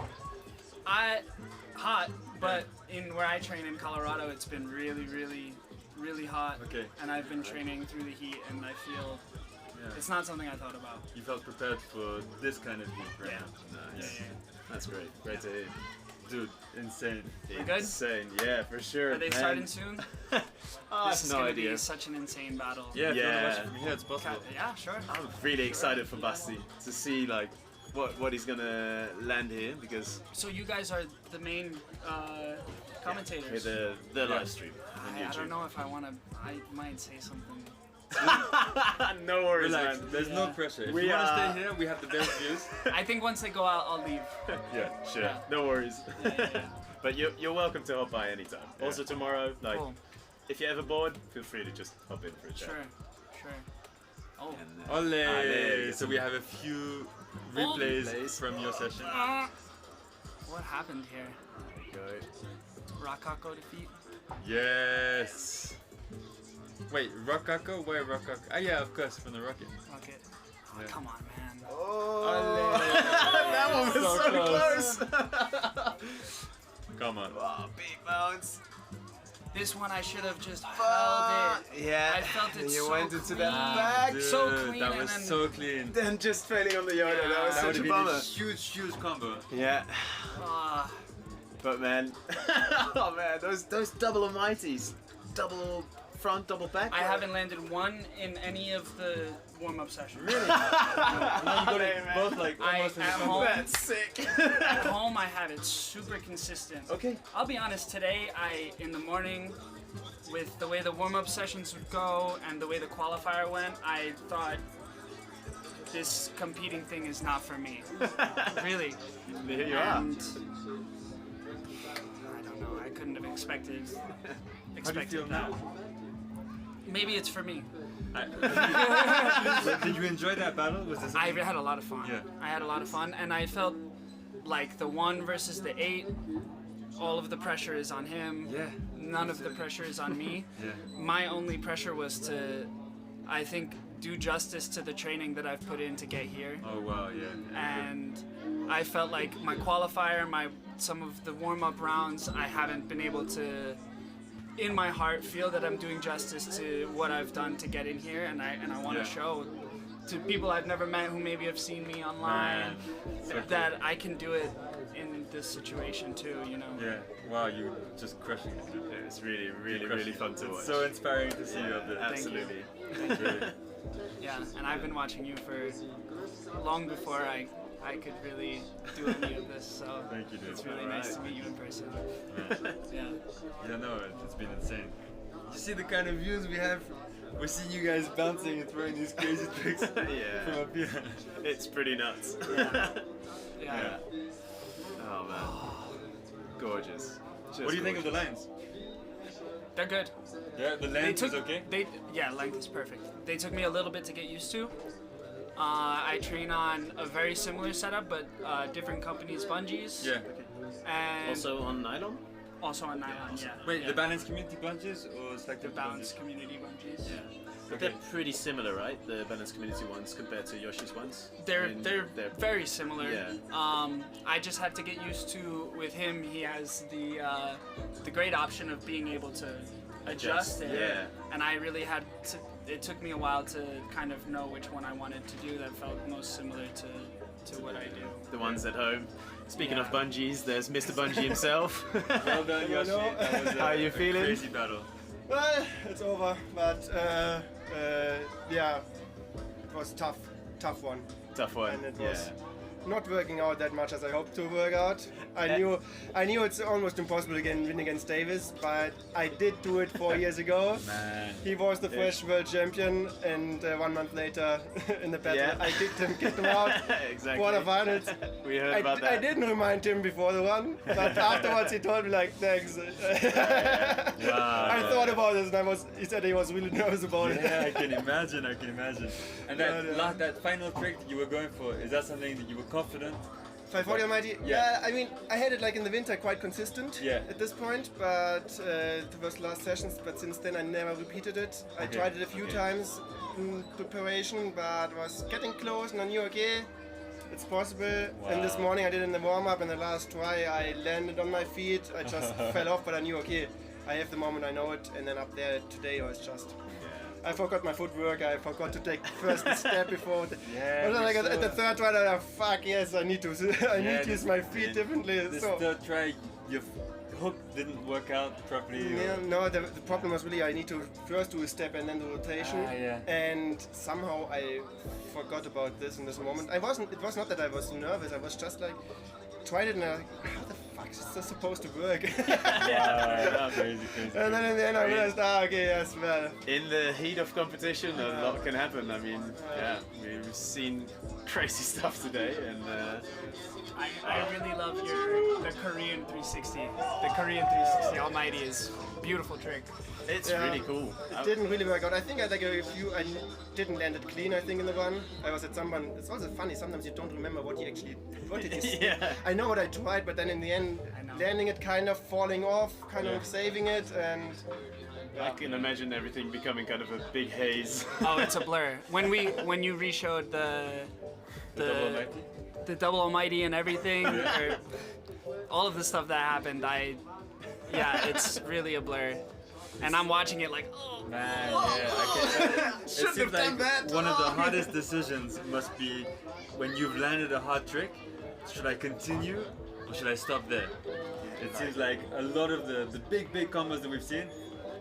Hot, but in where I train in Colorado, it's been really hot. Okay. And I've been training through the heat, and I feel it's not something I thought about. You felt prepared for this kind of heat right now. Nice. That's great. Great to hear. Dude, insane. We good? Insane, yeah, for sure. Are they starting soon? This is no gonna idea. be such an insane battle. Yeah, if you wanna watch it from here, it's possible. Yeah, sure. I'm really excited for Basti to see like what he's gonna land here, because. So you guys are the main commentators. The live stream on I YouTube. don't know if I want to. I might say something. No worries, Relax, man. there's no pressure. If We you want to are- stay here, we have the best views. I think once they go out, I'll leave. Yeah, sure. Yeah. No worries. But you're welcome to hop by anytime. Yeah. Also tomorrow, like, Cool. if you're ever bored, feel free to just hop in for a chat. Sure. Oh. Ole! So we have a few replays from your session. What happened here? There Rococo defeat? Yes! Wait, Rococo? Where Rococo? Ah, yeah, of course, from the Rocket. Rocket. Oh, Yeah. come on, man. Oh! That one was so close! Come on. Wow, big bounce. This one I should have just held it. Yeah. I felt it You so went into clean. that back. Dude, So clean, that and was then so clean. Then just failing on the Yoda, that was That such would a have bummer. been a huge combo. Yeah. Ah. But man, oh man, those double almighties, double front, double back. I haven't landed one in any of the warm-up sessions. Really? And now you got it both like almost in at combo. home, That's sick. At home, I have it super consistent. Okay. I'll be honest. Today, in the morning, with the way the warm-up sessions would go and the way the qualifier went, I thought this competing thing is not for me. Really. Here you and I don't know. I couldn't have expected How do you feel that. now? Maybe it's for me. Did you enjoy that battle? Was this I had a lot of fun. Yeah. I had a lot of fun, and I felt like the 1 versus the 8, all of the pressure is on him. Yeah. None of the pressure is on me. Yeah. My only pressure was to, I think, do justice to the training that I've put in to get here. Oh wow, yeah. And I felt like my qualifier, some of the warm-up rounds, I haven't been able to, in my heart, feel that I'm doing justice to what I've done to get in here, and I want to show to people I've never met who maybe have seen me online that I can do it in this situation too, you know. Yeah. Wow, you just crushing it. Yeah, it's really fun to watch. It's so inspiring to see you up there. Absolutely. Thank you. Yeah, and I've been watching you for long before I could really do any of this, so Thank you, dude. it's really nice to meet you in person. Yeah. Yeah, no, it's been insane. You see the kind of views we have? We're seeing you guys bouncing and throwing these crazy tricks from up here. It's pretty nuts. Yeah. Oh man, gorgeous. What do you think of the lines? They're good. Yeah, the length is okay? Yeah, length is perfect. They took me a little bit to get used to. I train on a very similar setup, but different companies' bungees. Yeah. And Also on nylon? Also on nylon, yeah. Wait, yeah. the Balance Community bungees or Slackline The Balance bungees? Community bungees. Yeah. But they're pretty similar, right? The Balance Community ones compared to Yoshi's ones? They're I mean, they're very similar. Yeah. I just had to get used to, with him, he has the great option of being able to adjust it. Yeah. And I really had to, it took me a while to kind of know which one I wanted to do that felt most similar to what I do. The ones at home. Speaking of bungees, there's Mr. Bungee himself. Well done, Yoshi. That was How are you feeling? Crazy battle. Well, it's over, but yeah, it was tough one. Tough one. And it was not working out that much as I hoped to work out. I knew it's almost impossible to win against Davis, but I did do it 4 years ago. Man. He was the first world champion, and 1 month later in the battle, I kicked him out. Exactly. Quarterfinals. We heard about that. I didn't remind him before the run, but afterwards he told me like, thanks. Wow. I thought about this, and he said he was really nervous about it. Yeah, I can imagine. And that final trick that you were going for, is that something that you were confident? 540 Almighty? Yeah, I mean, I had it like in the winter quite consistent at this point, but it was last sessions, but since then I never repeated it. I tried it a few times in preparation, but was getting close and I knew, okay, it's possible. Wow. And this morning I did in the warm-up, and the last try I landed on my feet. I just fell off, but I knew, okay, I have the moment, I know it. And then up there today I was just... I forgot my footwork, I forgot to take first step before. Like at the third try, I fuck yes, I need to use my feet differently. This third try, your hook didn't work out properly. Yeah, no, the problem was really I need to first do a step and then the rotation. And somehow I forgot about this in this moment. It was not that I was nervous, I was just like, tried it and I like, how the fuck is this supposed to work? Crazy. And then in the end I realized, okay, yes, well. In the heat of competition, a lot can happen. I mean, we've seen crazy stuff today, and I really love the Korean 360. The Korean 360 Almighty is a beautiful trick. It's really cool. It didn't really work out. I think I didn't land it clean, I think, in the run. I was at someone, it's also funny, sometimes you don't remember what it is. I know what I tried, but then in the end, landing it kind of falling off, kind of saving it, and... I can imagine everything becoming kind of a big haze. Oh, it's a blur. When you re-showed the double almighty and everything, or all of the stuff that happened, it's really a blur. And I'm watching it like, oh man, yeah, it seems like one of the hardest decisions must be when you've landed a hard trick. Should I continue or should I stop there? It seems like a lot of the big combos that we've seen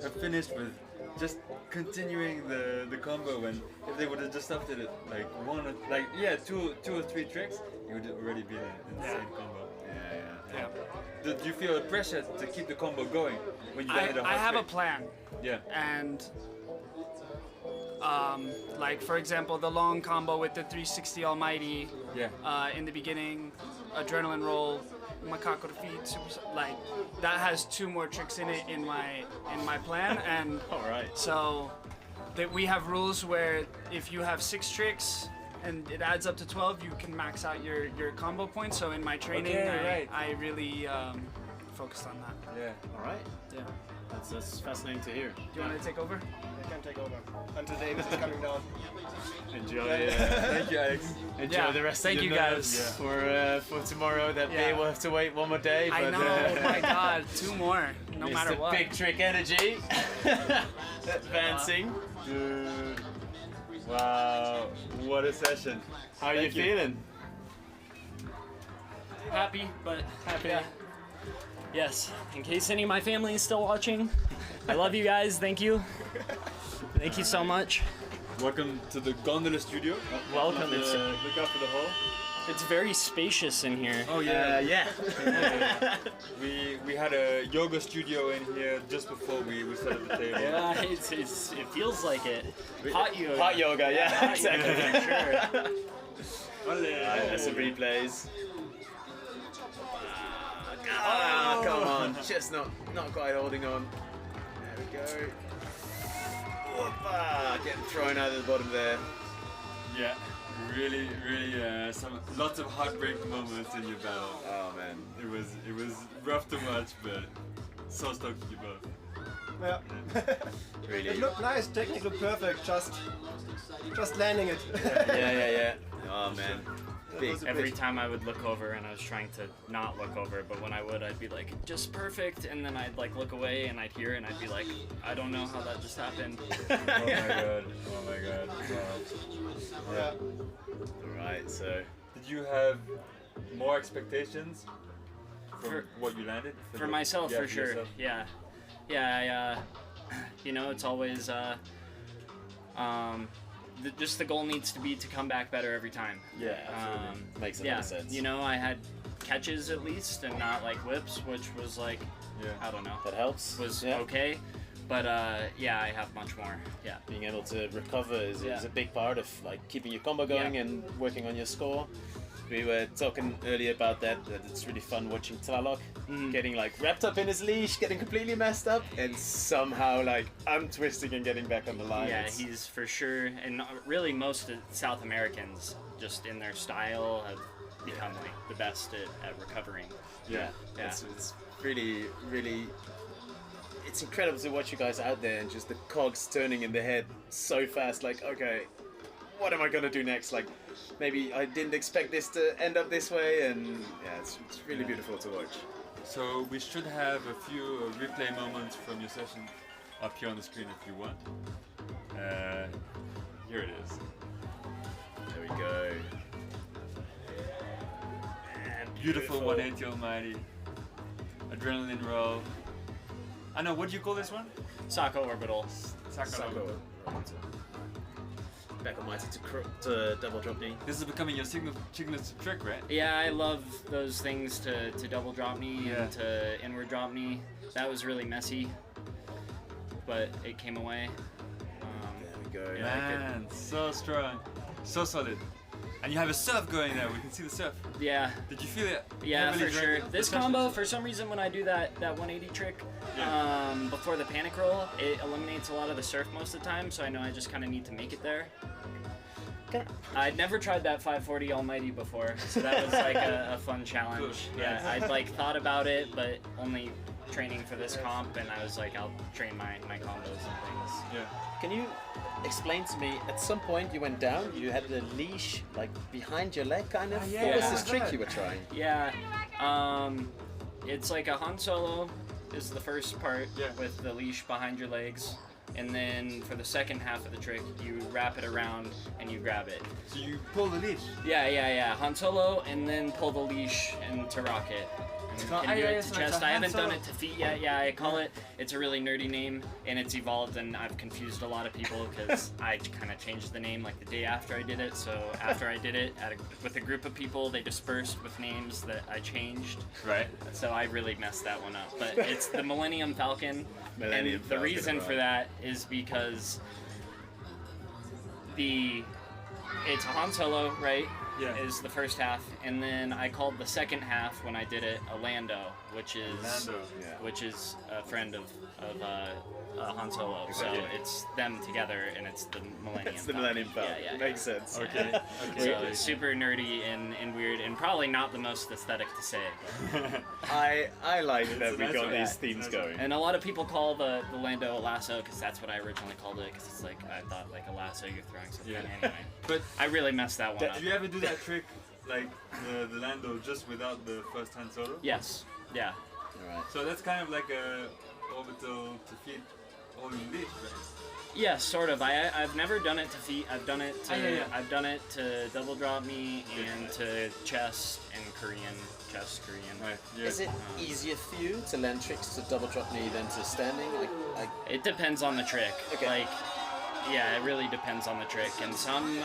have finished with just continuing the combo, when if they would have just stopped it at two or three tricks, it would have already been an insane combo. Yeah. Do you feel a pressure to keep the combo going when you landed a hard trick? I have a plan. Yeah. And like for example, the long combo with the 360 Almighty. In the beginning, adrenaline roll, macaco to feet, like that has 2 more tricks in it in my plan, and so that we have rules where if you have 6 tricks and it adds up to 12, you can max out your combo points. So in my training, I really focused on that. Yeah. All right. Yeah. That's fascinating to hear. Do you want to take over? I can take over until Davis is coming down. Enjoy. Thank you, Alex. Enjoy the rest of your nerves for tomorrow. That day we'll have to wait 1 more day. I know. Oh my God, 2 more. No matter what. Big trick energy. Advancing. Dude. Wow. What a session. How are you feeling? Happy, but happy. Yeah. Yes, in case any of my family is still watching, I love you guys, thank you. Thank you so much. Welcome to the Gondola studio. Welcome. Look out for the hall. It's very spacious in here. Oh yeah. We had a yoga studio in here just before we set up the table. Yeah, it feels like it. Hot yoga. Hot yoga, yeah, exactly. Sure. There's some replays. Oh, come on, just not quite holding on. There we go. Whoopa, getting thrown out of the bottom there. Yeah, really, lots of heartbreak moments in your battle. Oh man, it was rough to watch, but so stoked to you both. Yeah. Really. It looked nice, technically perfect, just landing it. Yeah. Oh man. Every time I would look over, and I was trying to not look over, but when I would, I'd be like, just perfect, and then I'd like look away and I'd hear it and I'd be like, I don't know how that just happened. Oh my god. Wow. Yeah. Alright, so did you have more expectations for what you landed? For myself, for sure. Yourself? Yeah, you know, it's always just the goal needs to be to come back better every time. Yeah, absolutely. Makes a lot of sense. You know, I had catches at least, and not like whips, which was like, I don't know. That helps. Was okay. But yeah, I have much more. Yeah. Being able to recover is a big part of like keeping your combo going and working on your score. We were talking earlier about that it's really fun watching Tlaloc getting like wrapped up in his leash, getting completely messed up, and somehow like untwisting and getting back on the line. Yeah, he's for sure, and really most of South Americans, just in their style, have become like the best at recovering. Yeah. It's really, really. It's incredible to watch you guys out there and just the cogs turning in the head so fast. Like, okay, what am I gonna do next? Like, maybe I didn't expect this to end up this way, and yeah, it's really beautiful to watch. So we should have a few replay moments from your session up here on the screen if you want. Here it is. There we go. And beautiful 180 Almighty. Adrenaline roll. I know, what do you call this one? Sako orbital. Sako orbital. Back almighty to double drop knee. This is becoming your signature trick, right? Yeah, I love those things to double drop knee and to inward drop knee. That was really messy, but it came away. There we go. Man, so strong, so solid. And you have a surf going there. We can see the surf. Yeah. Did you feel it? Yeah, for sure. This combo, for some reason, when I do that 180 trick before the panic roll, it eliminates a lot of the surf most of the time. So I know I just kind of need to make it there. I'd never tried that 540 Almighty before, so that was like a fun challenge. Yeah, I'd like thought about it, but only training for this comp, and I was like, I'll train my combos and things. Yeah. Can you explain to me, at some point you went down, you had the leash like behind your leg kind of? What was this trick you were trying? Yeah, it's like a Han Solo is the first part with the leash behind your legs. And then for the second half of the trick, you wrap it around and you grab it. So you pull the leash? Yeah. Han Solo, and then pull the leash and to rocket. And can do it to chest. I haven't done it to feet yet. Yeah, I call it. It's a really nerdy name, and it's evolved, and I've confused a lot of people because I kind of changed the name like the day after I did it. So after I did it with a group of people, they dispersed with names that I changed. Right. So I really messed that one up. But it's the Millennium Falcon. And the reason for that is because it's a Han Solo, right? Yeah. Is the first half, and then I called the second half when I did it a Lando, which is a friend of Han Solo. So it's them together, and it's the Millennium. It's the Millennium Falcon. Yeah. Makes sense. Okay. So it's super nerdy and weird, and probably not the most aesthetic to say. I like that we got these themes going. And a lot of people call the Lando a lasso because that's what I originally called it. Because it's like I thought like a lasso, you're throwing something anyway. But I really messed that one up. Did you ever do that trick, like the Lando, just without the first hand solo? Yes. Yeah. Alright. So that's kind of like a orbital to feet holding leash, right? Yeah, sort of. I've never done it to feet. I've done it to I've done it to double drop me and to chest and chest Korean. Right. Yeah. Is it easier for you to land tricks to double drop knee than to standing? It depends on the trick. Okay. Like, yeah, it really depends on the trick. And some,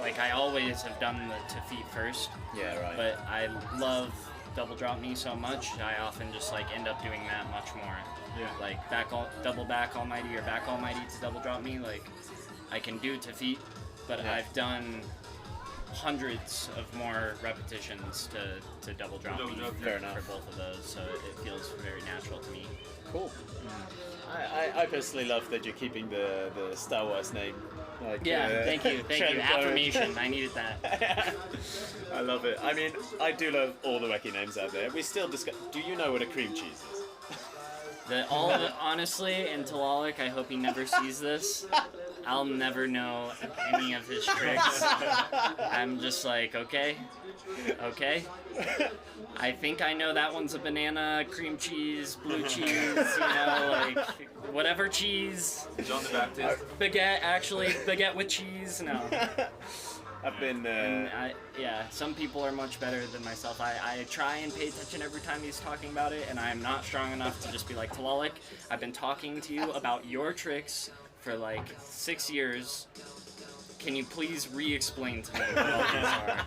like I always have done the to feet first. Yeah, right. But I love double drop knee so much, I often just like end up doing that much more. Yeah. Like double back almighty or back almighty to double drop me. Like I can do to feet, but I've done hundreds of more repetitions to double drop me Fair enough. for both of those. So it feels very natural to me. Cool. I personally love that you're keeping the Star Wars name. Like, thank you. Affirmation. I needed that. I love it. I mean, I do love all the wacky names out there. We still discuss. Do you know what a cream cheese is? Honestly, in Tlaloc, I hope he never sees this. I'll never know any of his tricks. I'm just like, okay. I think I know that one's a banana, cream cheese, blue cheese, you know, like whatever cheese. John the Baptist. Baguette with cheese. No. I've been. Some people are much better than myself. I try and pay attention every time he's talking about it, and I am not strong enough to just be like, Tlaloc, I've been talking to you about your tricks for like 6 years. Can you please re-explain to me what all these are?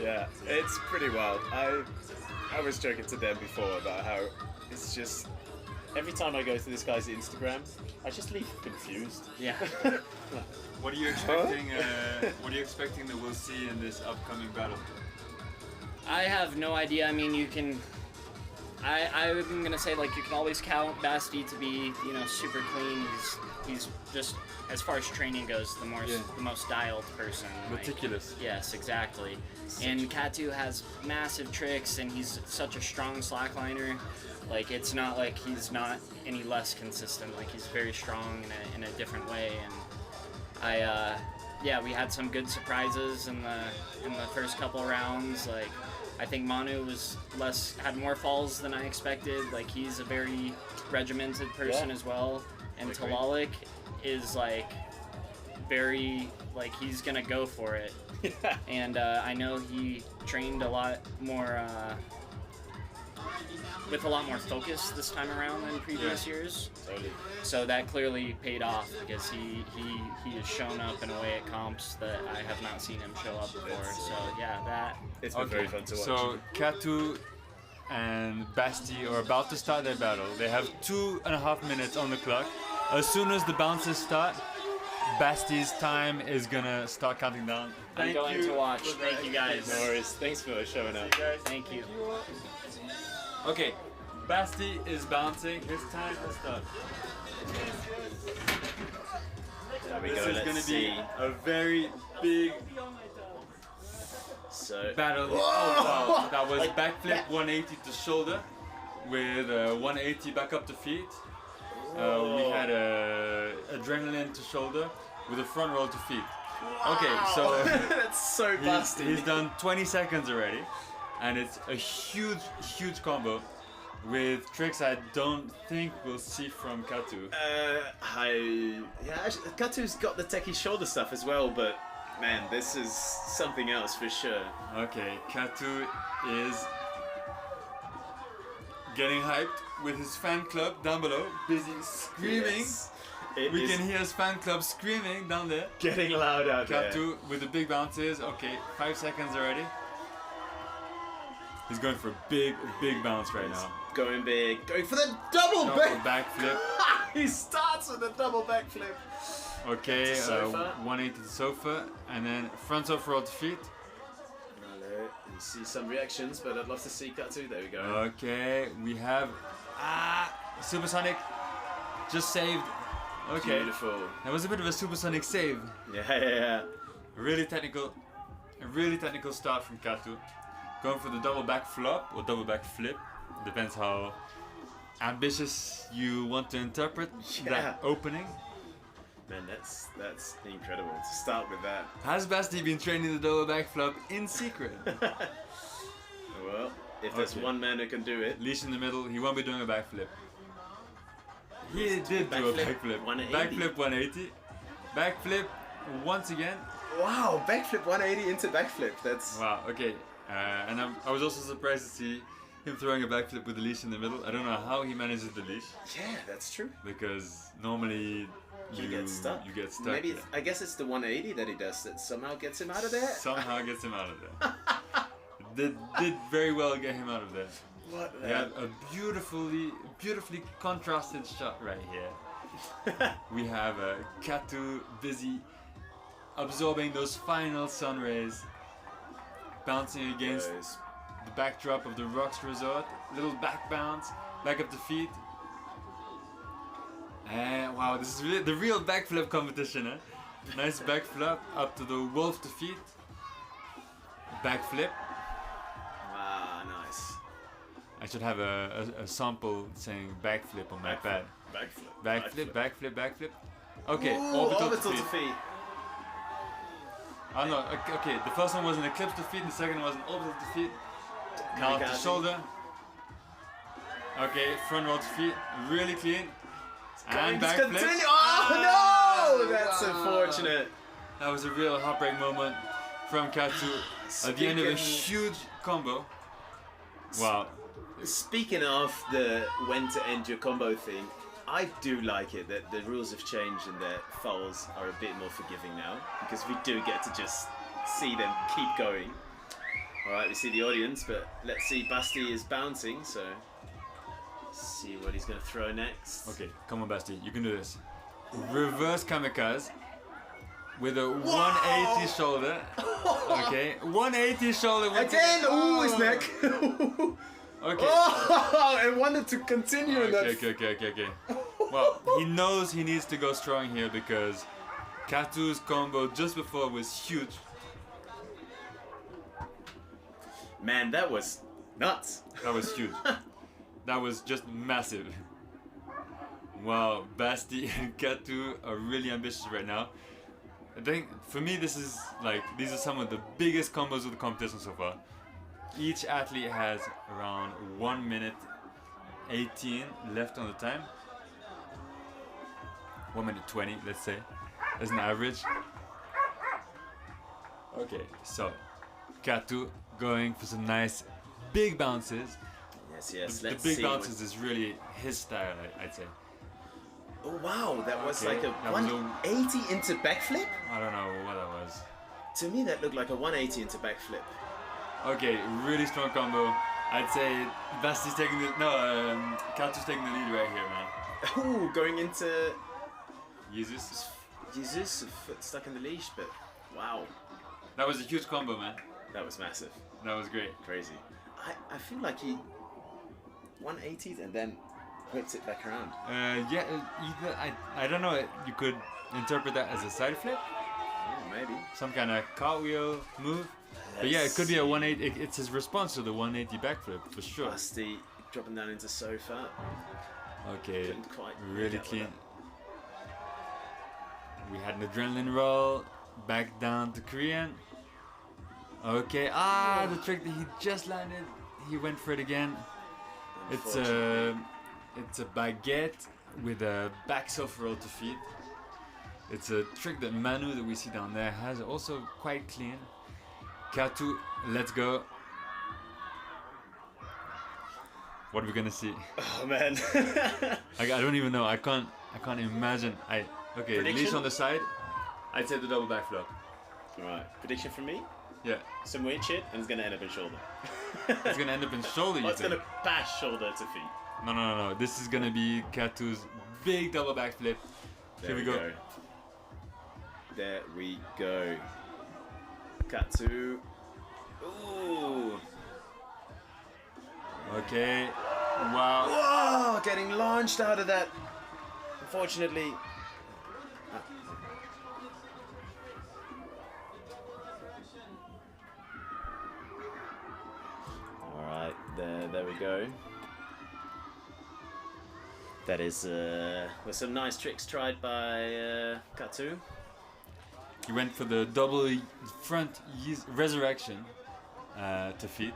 Yeah, it's pretty wild. I was joking to them before about how it's just every time I go to this guy's Instagram, I just leave confused. Yeah. What are you expecting? What are you expecting that we'll see in this upcoming battle? I have no idea. I mean, you can. I'm gonna say like you can always count Basti to be super clean. He's just as far as training goes the most dialed person. Meticulous. Like, yes, exactly. And Katu has massive tricks, and he's such a strong slackliner. Like it's not like he's not any less consistent. Like he's very strong in a different way. And we had some good surprises in the first couple rounds. Like I think Manu had more falls than I expected. Like he's a very regimented person as well. And Talalik is like very he's gonna go for it. And I know he trained a lot more with a lot more focus this time around than previous years. Totally. So that clearly paid off because he has shown up in a way at comps that I have not seen him show up before. So yeah, it's been very fun to watch. So Katu and Basti are about to start their battle. They have 2.5 minutes on the clock. As soon as the bounces start, Basti's time is gonna start counting down. I'm going to watch. Thank you guys. No worries. Thanks for showing up. Thank you. Okay, Basti is bouncing. His time has started. This is going to be a very big battle. Whoa! Oh wow, that was backflip 180 to shoulder with 180 back up to feet. We had adrenaline to shoulder with a front roll to feet. Okay, so that's so busty. He's done 20 seconds already, and it's a huge combo with tricks I don't think we'll see from Katu. Katu's got the techie shoulder stuff as well, but man, this is something else for sure. Okay, Katu is getting hyped with his fan club down below, busy screaming. Yes, we can hear his fan club screaming down there. Getting loud out there. Katu with the big bounces. Okay, 5 seconds already. He's going for a big bounce right now. Going big. Going for the double backflip. He starts with a double backflip. Okay, 180 to the sofa, and then front sofa roll to feet. Hello. You see some reactions, but I'd love to see Katu. There we go. Okay, we have supersonic just saved. Okay, beautiful. That was a bit of a supersonic save. Yeah. A really technical start from Katu. Going for the double back flop or double back flip. Depends how ambitious you want to interpret that opening. Man, that's incredible to start with that. Has Basti been training the double back flop in secret? Well, if there's one man who can do it. Leash in the middle, he won't be doing a backflip. He did do a backflip. 180. Backflip 180. Backflip once again. Wow, backflip 180 into backflip. That's... Wow, okay. And I was also surprised to see him throwing a backflip with the leash in the middle. I don't know how he manages the leash. Yeah, that's true. Because normally you get stuck. Maybe I guess it's the 180 that he does that somehow gets him out of there. Somehow gets him out of there. Did very well get him out of there. What? Yeah, a beautifully contrasted shot right here. We have Katu busy absorbing those final sun rays, bouncing against the backdrop of the Rocks Resort. Little back bounce, back up the feet. And wow, this is really the real backflip competition, eh? Nice backflip up to the wolf to feet. Backflip. Wow, nice. I should have a sample saying backflip on my pad. Backflip. Okay, orbital to feet. Oh no, okay, the first one was an eclipse to feet, the second one was an orbital to feet. Now to shoulder. Okay, front roll to feet, really clean. And backflip. Oh no! That's unfortunate. That was a real heartbreak moment from Katu at the end of a huge combo. Wow. Speaking of the when to end your combo thing, I do like it that the rules have changed and that fouls are a bit more forgiving now, because we do get to just see them keep going. Alright, we see the audience, but let's see, Basti is bouncing, so see what he's going to throw next. Okay, come on Basti, you can do this. Reverse kamikaze with a 180 shoulder. Okay, 180 shoulder. Again! Ooh, his neck! Okay. Oh, I wanted to continue in that. Okay. Well, he knows he needs to go strong here because Katu's combo just before was huge. Man, that was nuts. That was huge. That was just massive. Wow, Basti and Katu are really ambitious right now. I think for me this is like, these are some of the biggest combos of the competition so far. Each athlete has around 1 minute 18 left on the time. 1 minute 20, let's say, as an average. Okay, so Katu going for some nice big bounces. Yes, The let's big see bounces is really his style, I'd say. Oh wow, that was Okay, like a that was 180 into backflip? I don't know what that was. To me that looked like a 180 into backflip. Okay, really strong combo. I'd say Basti's taking the Katu's taking the lead right here, man. Ooh, going into Jesus, a foot stuck in the leash, but wow. That was a huge combo, man. That was massive. That was great. Crazy. I feel like he 180'd and then whips it back around. Yeah, either, I don't know, you could interpret that as a side flip. Yeah, maybe. Some kind of cartwheel move. But yeah, it could be a 180. It's his response to the 180 backflip for sure. Basti dropping down into sofa. Okay, Couldn't quite really get clean. with We had an adrenaline roll. Back down to Korean. Okay, the trick that he just landed. He went for it again. It's a baguette with a back sofa roll to feet. It's a trick that Manu that we see down there has, also quite clean. Katu, let's go. What are we gonna see? Oh man. I don't even know. I can't imagine. Okay, Prediction? leash on the side. I'd say the double backflip. Alright, prediction from me? Yeah. Some weird shit and it's gonna end up in shoulder. It's gonna end up in shoulder, you it's think? gonna bash shoulder to feet. No. This is gonna be Katu's big double backflip. Here we go. There we go. Katu. Ooh. Okay. Wow. Whoa! Getting launched out of that. Unfortunately. Alright, there we go. That is with some nice tricks tried by Katu. He went for the double front resurrection to feet.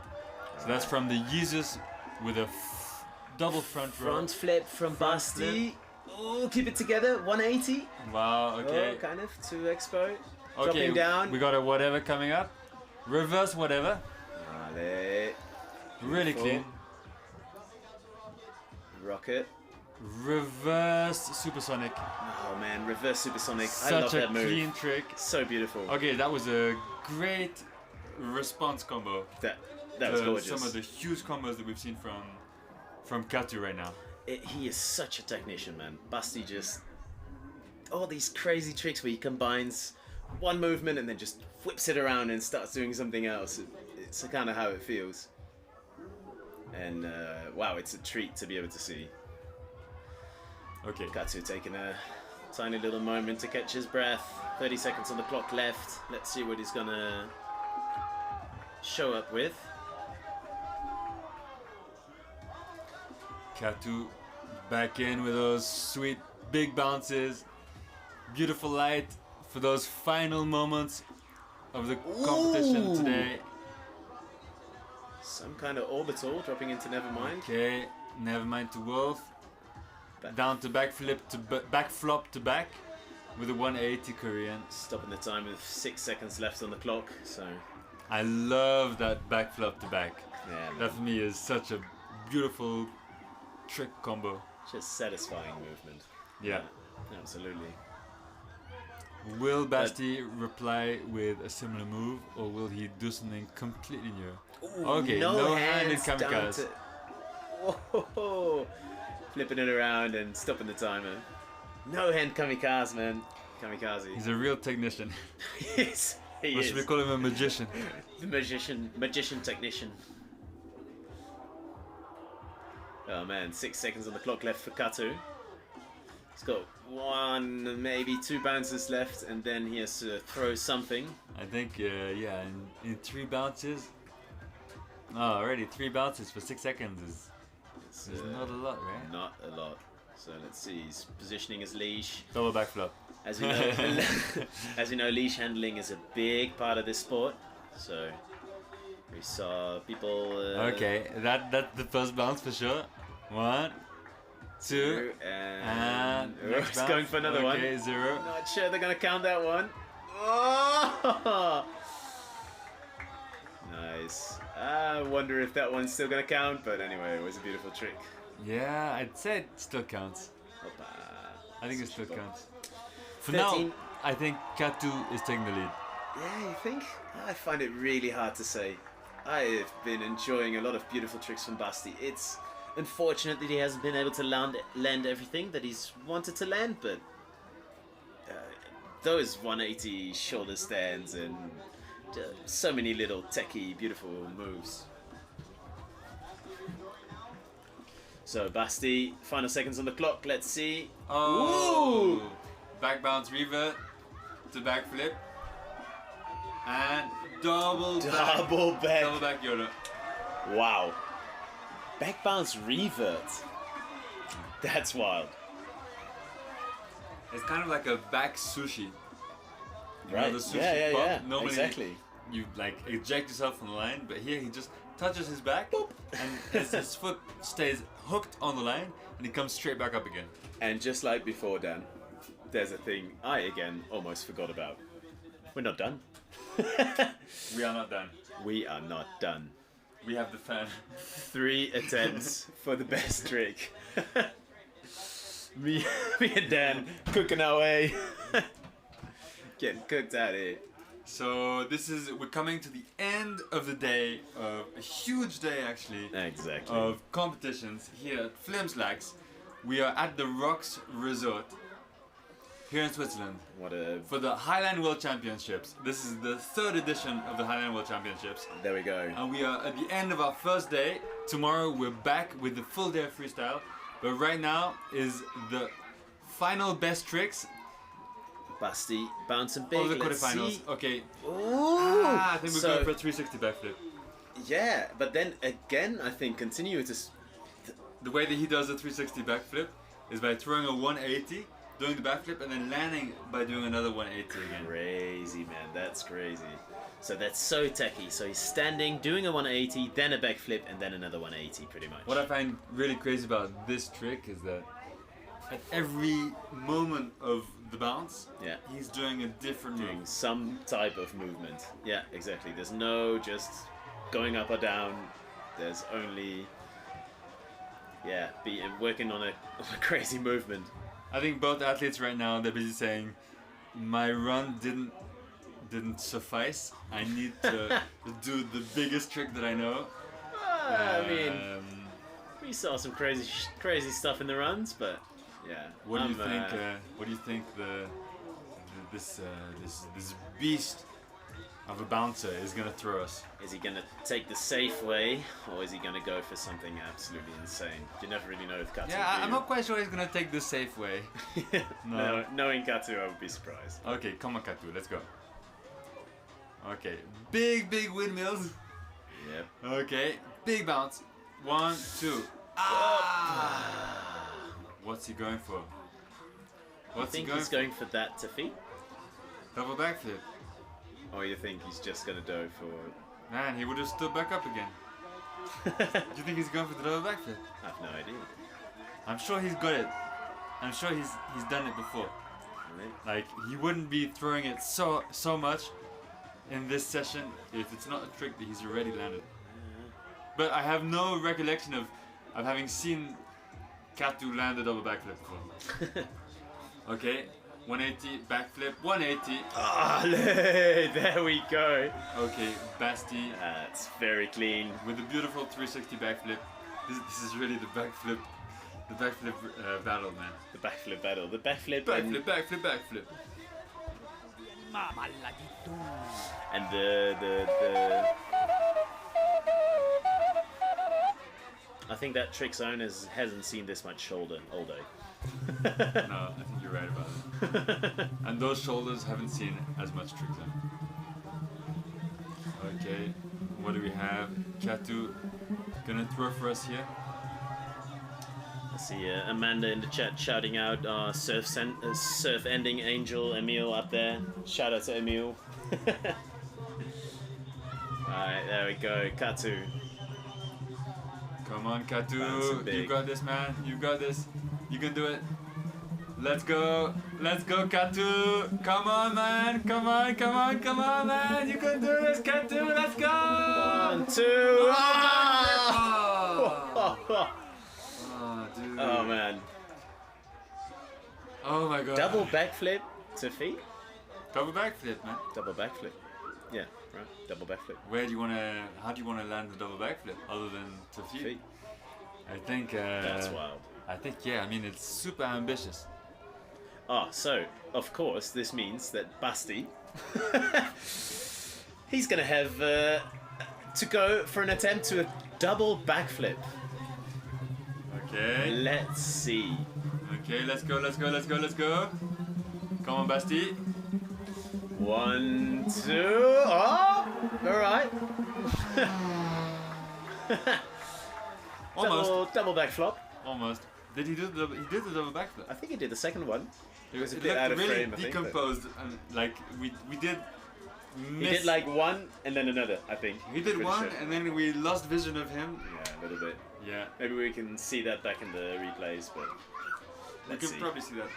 So that's from the Jesus with a double front roll. Front flip from Basti. Oh, keep it together. 180. Wow, okay. Oh, kind of to expo. Okay, Dropping down. we got a whatever coming up. Reverse whatever. Allez. Really Beautiful. clean. Rocket. Reverse supersonic. Oh man, reverse supersonic. I Such love a that move. clean trick. So beautiful. Okay, that was a great response combo. That was gorgeous. Some of the huge combos that we've seen from Katu right now. He is such a technician, man. Basti just all these crazy tricks where he combines one movement and then just whips it around and starts doing something else. It's kind of how it feels. And wow, it's a treat to be able to see. Okay. Katu taking a tiny little moment to catch his breath. 30 seconds on the clock left. Let's see what he's gonna show up with. Katu back in with those sweet big bounces. Beautiful light for those final moments of the competition Ooh. today. Some kind of orbital dropping into Nevermind. Okay, Nevermind to Wolf. Down to backflip to backflop to back with a 180 Korean. Stopping the time with 6 seconds left on the clock. So I love that backflop to back. Yeah, that for me is such a beautiful trick combo. Just satisfying movement. Yeah. Absolutely. Will Basti reply with a similar move, or will he do something completely new? Ooh, Okay, no hand in hands down kamikaze. to- Whoa, flipping it around and stopping the timer. No hand kamikaze, man. Kamikaze. He's a real technician. Yes, he Or is. should we call him a magician? The magician technician. Oh man, 6 seconds on the clock left for Katu. He's got 1, maybe 2 bounces left, and then he has to throw something. I think, yeah, in 3 bounces. Oh, already 3 bounces for 6 seconds is not a lot, right? Not a lot. So let's see. He's positioning his leash. Double backflip. As we know, as we know, leash handling is a big part of this sport. So we saw people. Okay, that's the first bounce for sure. 1, 2, and next he's bounce. going for another one. Okay, 0. Not sure they're gonna count that one. Oh! Nice. I wonder if that one's still gonna count, but anyway, it was a beautiful trick. Yeah, I'd say it still counts. I think it still counts. For 13. now, I think Katu is taking the lead. Yeah, you think? I find it really hard to say. I've been enjoying a lot of beautiful tricks from Basti. It's unfortunate that he hasn't been able to land everything that he's wanted to land, but those 180 shoulder stands and so many little techie, beautiful moves. So Basti, final seconds on the clock. Let's see. Oh! Woo! Back bounce revert to back flip and double back Yoda. Wow. Back bounce revert. That's wild. It's kind of like a back sushi. You Right. know, the sushi Yeah, pop? yeah. Normally Exactly. you like eject yourself from the line, but here he just touches his back and his foot stays hooked on the line and he comes straight back up again. And just like before, Dan, there's a thing I again almost forgot about. We're not done. We are not done. We are not done. We have the fan. 3 attempts for the best trick. me and Dan cooking our way. Getting cooked out here. So we're coming to the end of the day, of a huge day actually. Exactly. Of competitions here at Flims Laax. We are at the rocksresort here in Switzerland. For the Highline World Championships. This is the 3rd edition of the Highline World Championships. There we go. And we are at the end of our first day. Tomorrow we're back with the full day of freestyle. But right now is the final best tricks. Basti bouncing big. Of the Let's quarterfinals. see. Okay. Ooh. I think we're going for a 360 backflip. Yeah, but then again, I think continue to. The way that he does the 360 backflip is by throwing a 180, doing the backflip, and then landing by doing another 180 again. Crazy, man. That's crazy. So that's so techie. So he's standing, doing a 180, then a backflip, and then another 180, pretty much. What I find really crazy about this trick is that at every moment of the bounce, yeah, he's doing a different doing move. some type of movement. Yeah, exactly. There's no just going up or down. There's only working on a crazy movement. I think both athletes right now, they're busy saying, my run didn't suffice. I need to do the biggest trick that I know. I mean, we saw some crazy stuff in the runs, but yeah. What do you think? What do you think this beast of a bouncer is gonna throw us? Is he gonna take the safe way, or is he gonna go for something absolutely insane? You never really know with Katu. Yeah, I'm not quite sure he's gonna take the safe way. No, knowing Katu, I would be surprised. Okay, come on, Katu, let's go. Okay, big windmills. Yep. Okay, big bounce. 1, 2. Ah! What's he going for? You think he's going for that to feet? Double backflip. Or you think he's just gonna go for... Man, he would have stood back up again. Do you think he's going for the double backflip? I have no idea. I'm sure he's got it. I'm sure he's done it before. Really? Like, he wouldn't be throwing it so much in this session if it's not a trick that he's already landed. But I have no recollection of having seen Katu land a double backflip before. Okay, 180 backflip, 180. Allez, there we go. Okay, Basti. That's very clean. With a beautiful 360 backflip. This is really the backflip battle, man. The backflip battle. The backflip. Backflip. And the I think that trick's owner hasn't seen this much shoulder all day. No, I think you're right about it. And those shoulders haven't seen as much trick zone. Okay, what do we have? Katu gonna throw for us here. I see Amanda in the chat shouting out surf ending angel Emile up there. Shout out to Emile. Alright, there we go, Katu. Come on, Katu, you got this, man. You got this. You can do it. Let's go, Katu. Come on, man. Come on, man. You can do this, Katu. Let's go. 1, 2. Oh, dude. Oh man. Oh my god. Double backflip to feet? Double backflip, man. Double backflip. Yeah, right. Double backflip. How do you wanna land the double backflip other than to feet? I think that's wild. I think I mean it's super ambitious. So of course this means that Basti he's gonna have to go for an attempt to a double backflip. Okay. Let's see. Okay, let's go. Come on, Basti. 1, 2. Oh, all right. Almost. Double backflop. Almost. Did he do the double? He did the double backflip. I think he did the second one. It was a It bit looked out of really frame. I think, decomposed. And like we did. he did like one and then another. I think He did one and then we lost vision of him. Yeah, a little bit. Yeah. Maybe we can see that back in the replays, but We can probably see that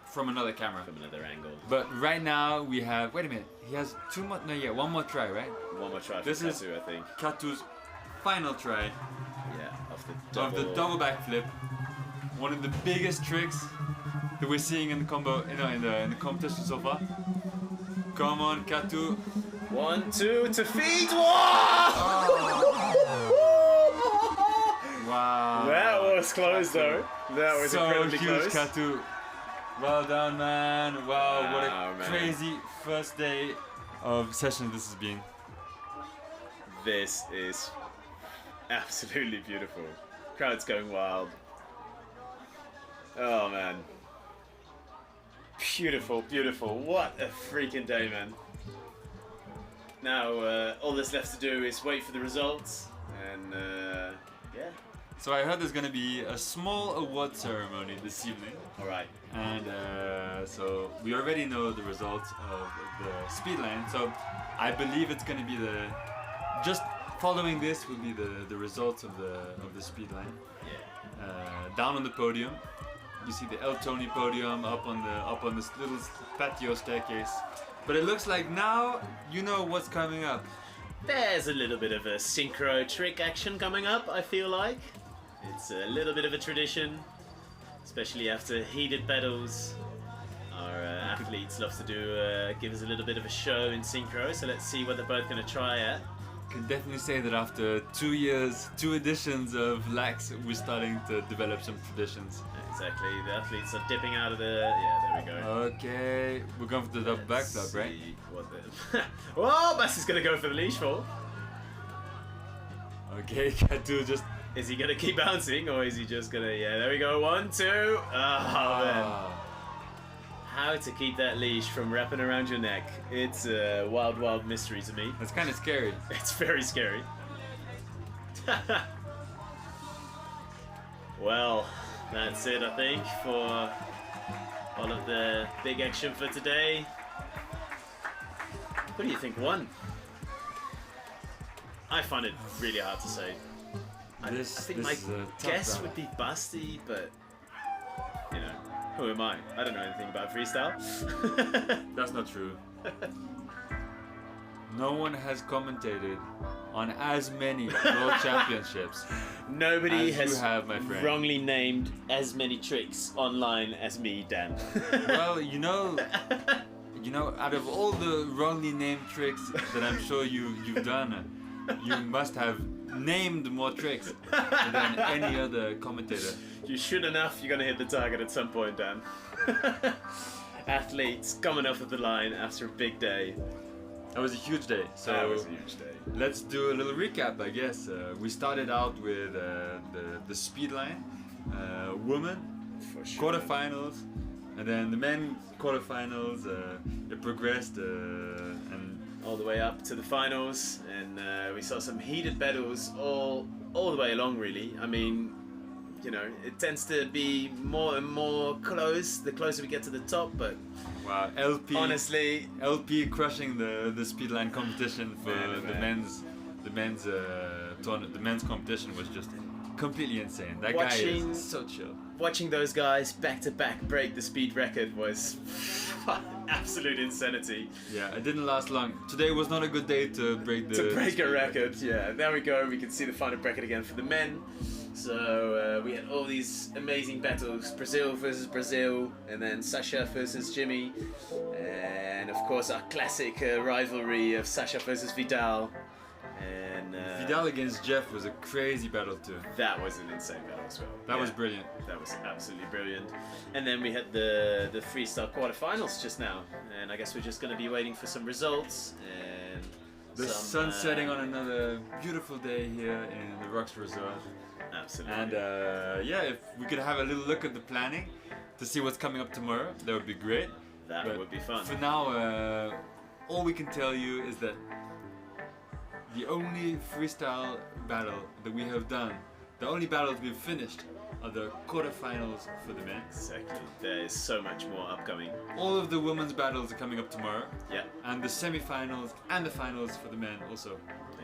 from another camera. From another angle. But right now we have. Wait a minute. He has two more. No, yeah, one more try, right? One more try. This for is Katu, I think. Katu's final try. Yeah, of the double backflip. One of the biggest tricks that we're seeing in the combo, in the competition so far. Come on, Katu. 1, 2 to feet. Wow. That was close though. That was so incredibly huge, close. Katu. Well done, man. Wow, what a man. crazy first day of session this has been. This is absolutely beautiful. Crowd's going wild. Oh man. Beautiful, beautiful. What a freaking day, man. Now all that's left to do is wait for the results and yeah. So I heard there's gonna be a small award ceremony this evening. Alright. And so we already know the results of the speed line. So I believe it's gonna be just following this will be the results of the speed line. Yeah. Down on the podium, you see the El Tony podium up on this little patio staircase. But it looks like now you know what's coming up. There's a little bit of a synchro trick action coming up, I feel like. It's a little bit of a tradition, especially after heated battles. Our athletes love to give us a little bit of a show in synchro, so let's see what they're both going to try at. Can definitely say that after 2 years, 2 editions of Laax, we're starting to develop some traditions. Exactly, the athletes are dipping out of the... Yeah, there we go. Okay, we're going for the double backflip, right? Whoa, Basti's going to go for the leash fall. Okay, Katu just... Is he going to keep bouncing, or is he just going to... Yeah, there we go, 1, 2. Oh, man. How to keep that leash from wrapping around your neck. It's a wild, wild mystery to me. That's kind of scary. It's very scary. Well, that's it, I think, for all of the big action for today. What do you think won? I find it really hard to say. I think my guess would be Basti, but you know, who am I? I don't know anything about freestyle. That's not true. No one has commentated on as many World Championships. Nobody as has you have, my friend. wrongly named as many tricks online as me, Dan. Well, you know, out of all the wrongly named tricks that I'm sure you've done, you must have named more tricks than any other commentator. You should enough, you're gonna hit the target at some point, Dan. Athletes coming off of the line after a big day. That was a huge day. So that was a huge day. Let's do a little recap, I guess. We started out with the speed line, women, quarterfinals, and then the men quarterfinals. It progressed and all the way up to the finals, and we saw some heated battles all the way along. Really, I mean, you know, it tends to be more and more close the closer we get to the top, but wow, LP honestly, LP crushing the speedline competition for the men's competition was just completely insane. That guy is so chill. Watching those guys back to back break the speed record was absolute insanity. Yeah, it didn't last long. Today was not a good day to break the a record. Yeah, there we go. We can see the final bracket again for the men. So we had all these amazing battles: Brazil versus Brazil, and then Sasha versus Jimmy, and of course our classic rivalry of Sasha versus Vidal. And Vidal against Jeff was a crazy battle too. That was an insane battle as well. That was brilliant. That was absolutely brilliant. And then we had the freestyle quarterfinals just now, and I guess we're just going to be waiting for some results. And the sun setting on another beautiful day here in the rocksresort. Absolutely. And yeah, if we could have a little look at the planning to see what's coming up tomorrow, that would be great. That would be fun. For now, all we can tell you is that the only freestyle battle that we have done, the only battles we've finished, are the quarterfinals for the men. Exactly. There is so much more upcoming. All of the women's battles are coming up tomorrow. Yeah. And the semi-finals and the finals for the men also.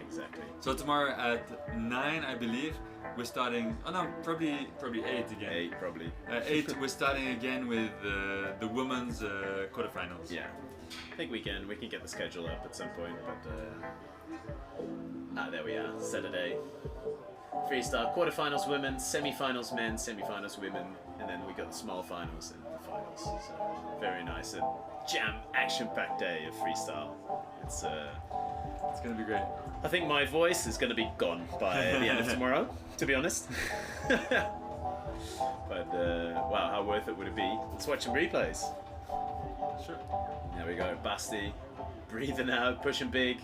Exactly. So tomorrow at 9, I believe, we're starting. Oh no, probably 8 again. 8 probably. 8. We're starting again with the women's quarterfinals. Yeah. I think we can get the schedule up at some point, but there we are. Saturday. Freestyle quarterfinals women, semi-finals men, semi-finals women, and then we got the small finals and the finals. So very nice and action-packed day of freestyle. It's gonna be great. I think my voice is gonna be gone by the end of tomorrow, to be honest. But wow, how worth it would it be? Let's watch some replays. Sure. There we go, Basti, breathing out, pushing big.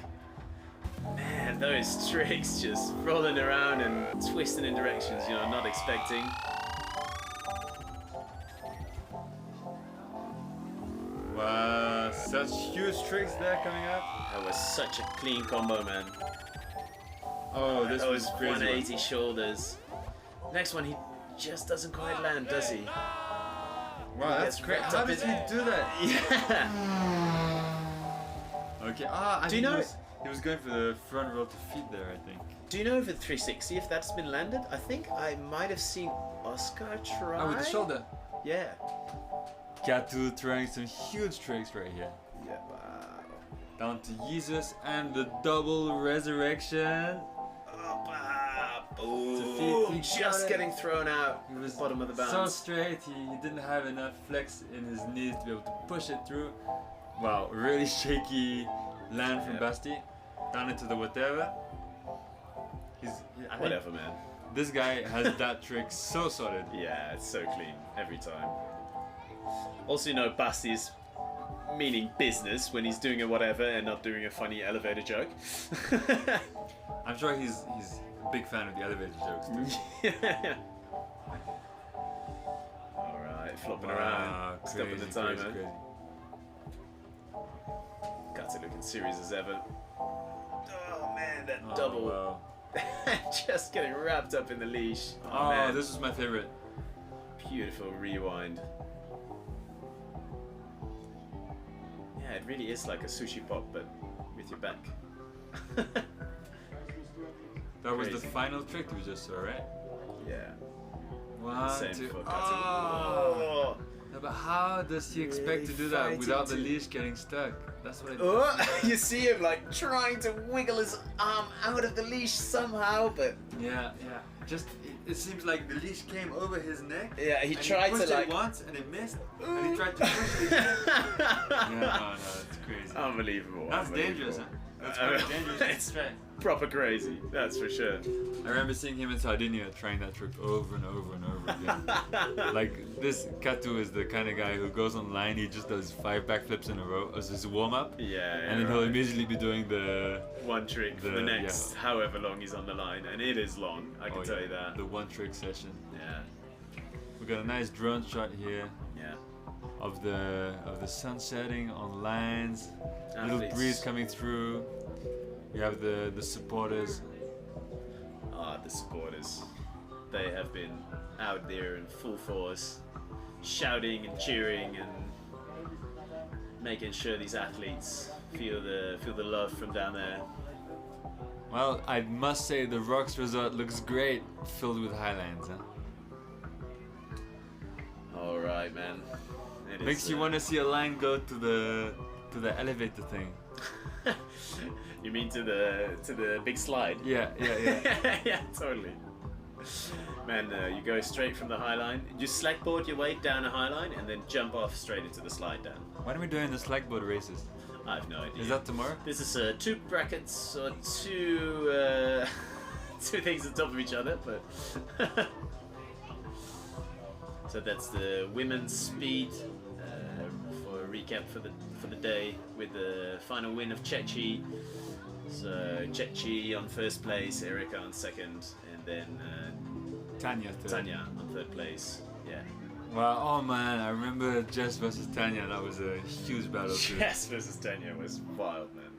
Man, those tricks just rolling around and twisting in directions, you know, not expecting. Wow, such huge tricks there coming up. That was such a clean combo, man. Oh, this was crazy. 180 shoulders. Next one, he just doesn't quite land, does he? Wow, that's great. How does he do that? Yeah. Okay. Do you know? He was going for the front roll to feet there, I think. Do you know for the 360 if that's been landed? I think I might have seen Oscar try. Oh, with the shoulder. Yeah. Katu trying some huge tricks right here. Yeah. Down to Jesus and the double resurrection. Ooh, just getting thrown out. He was bottom of the bounce. So straight, he didn't have enough flex in his knees to be able to push it through. Wow, really shaky land from Basti. Down into the whatever. Whatever, man. This guy has that trick so solid. Yeah, it's so clean every time. Also, you know, Basti's meaning business when he's doing a whatever and not doing a funny elevator joke. I'm sure he's a big fan of the elevator jokes too. Yeah. Alright, flopping around. Stopping the timer. Crazy. Got it looking serious as ever. Oh man, that double. Wow. Just getting wrapped up in the leash. Oh, man. This is my favorite. Beautiful rewind. Yeah, it really is like a sushi pop, but with your back. That was the final trick we just saw, right? Yeah. 1, 2. Oh. No, but how does he expect to do that without the leash getting stuck? That's what. You see him like trying to wiggle his arm out of the leash somehow, but yeah. Just it seems like the leash came over his neck. Yeah, he and tried he pushed to like it once and it missed, and he tried to push it again. No, it's crazy. Unbelievable. That's dangerous, huh? That's quite dangerous. It's proper crazy, that's for sure. I remember seeing him in Sardinia trying that trick over and over and over again. Like this Katu is the kind of guy who goes online, he just does 5 backflips in a row as his warm up. Yeah. And then he'll immediately be doing the one trick for the next however long he's on the line, and it is long, I can tell you that. The one trick session. Yeah. We got a nice drone shot here. Yeah. Of the sun setting on lines. Athletes. Little breeze coming through. You have the supporters. The supporters. They have been out there in full force, shouting and cheering and making sure these athletes feel the love from down there. Well, I must say the Rocks Resort looks great, filled with highlines, huh? All right, man. Makes you want to see a line go to the elevator thing. You mean to the big slide? Yeah. Yeah, totally. Man, you go straight from the highline. You slackboard your way down a highline and then jump off straight into the slide down. When are we doing the slackboard races? I have no idea. Is that tomorrow? This is 2 brackets or 2 things on top of each other, but so that's the women's speed. For a recap for the day, with the final win of Chechi. So Chechi on first place, Erika on second, and then Tanya on third place. Yeah. Wow, oh man, I remember Jess versus Tanya. That was a huge battle too. Jess versus Tanya was wild, man.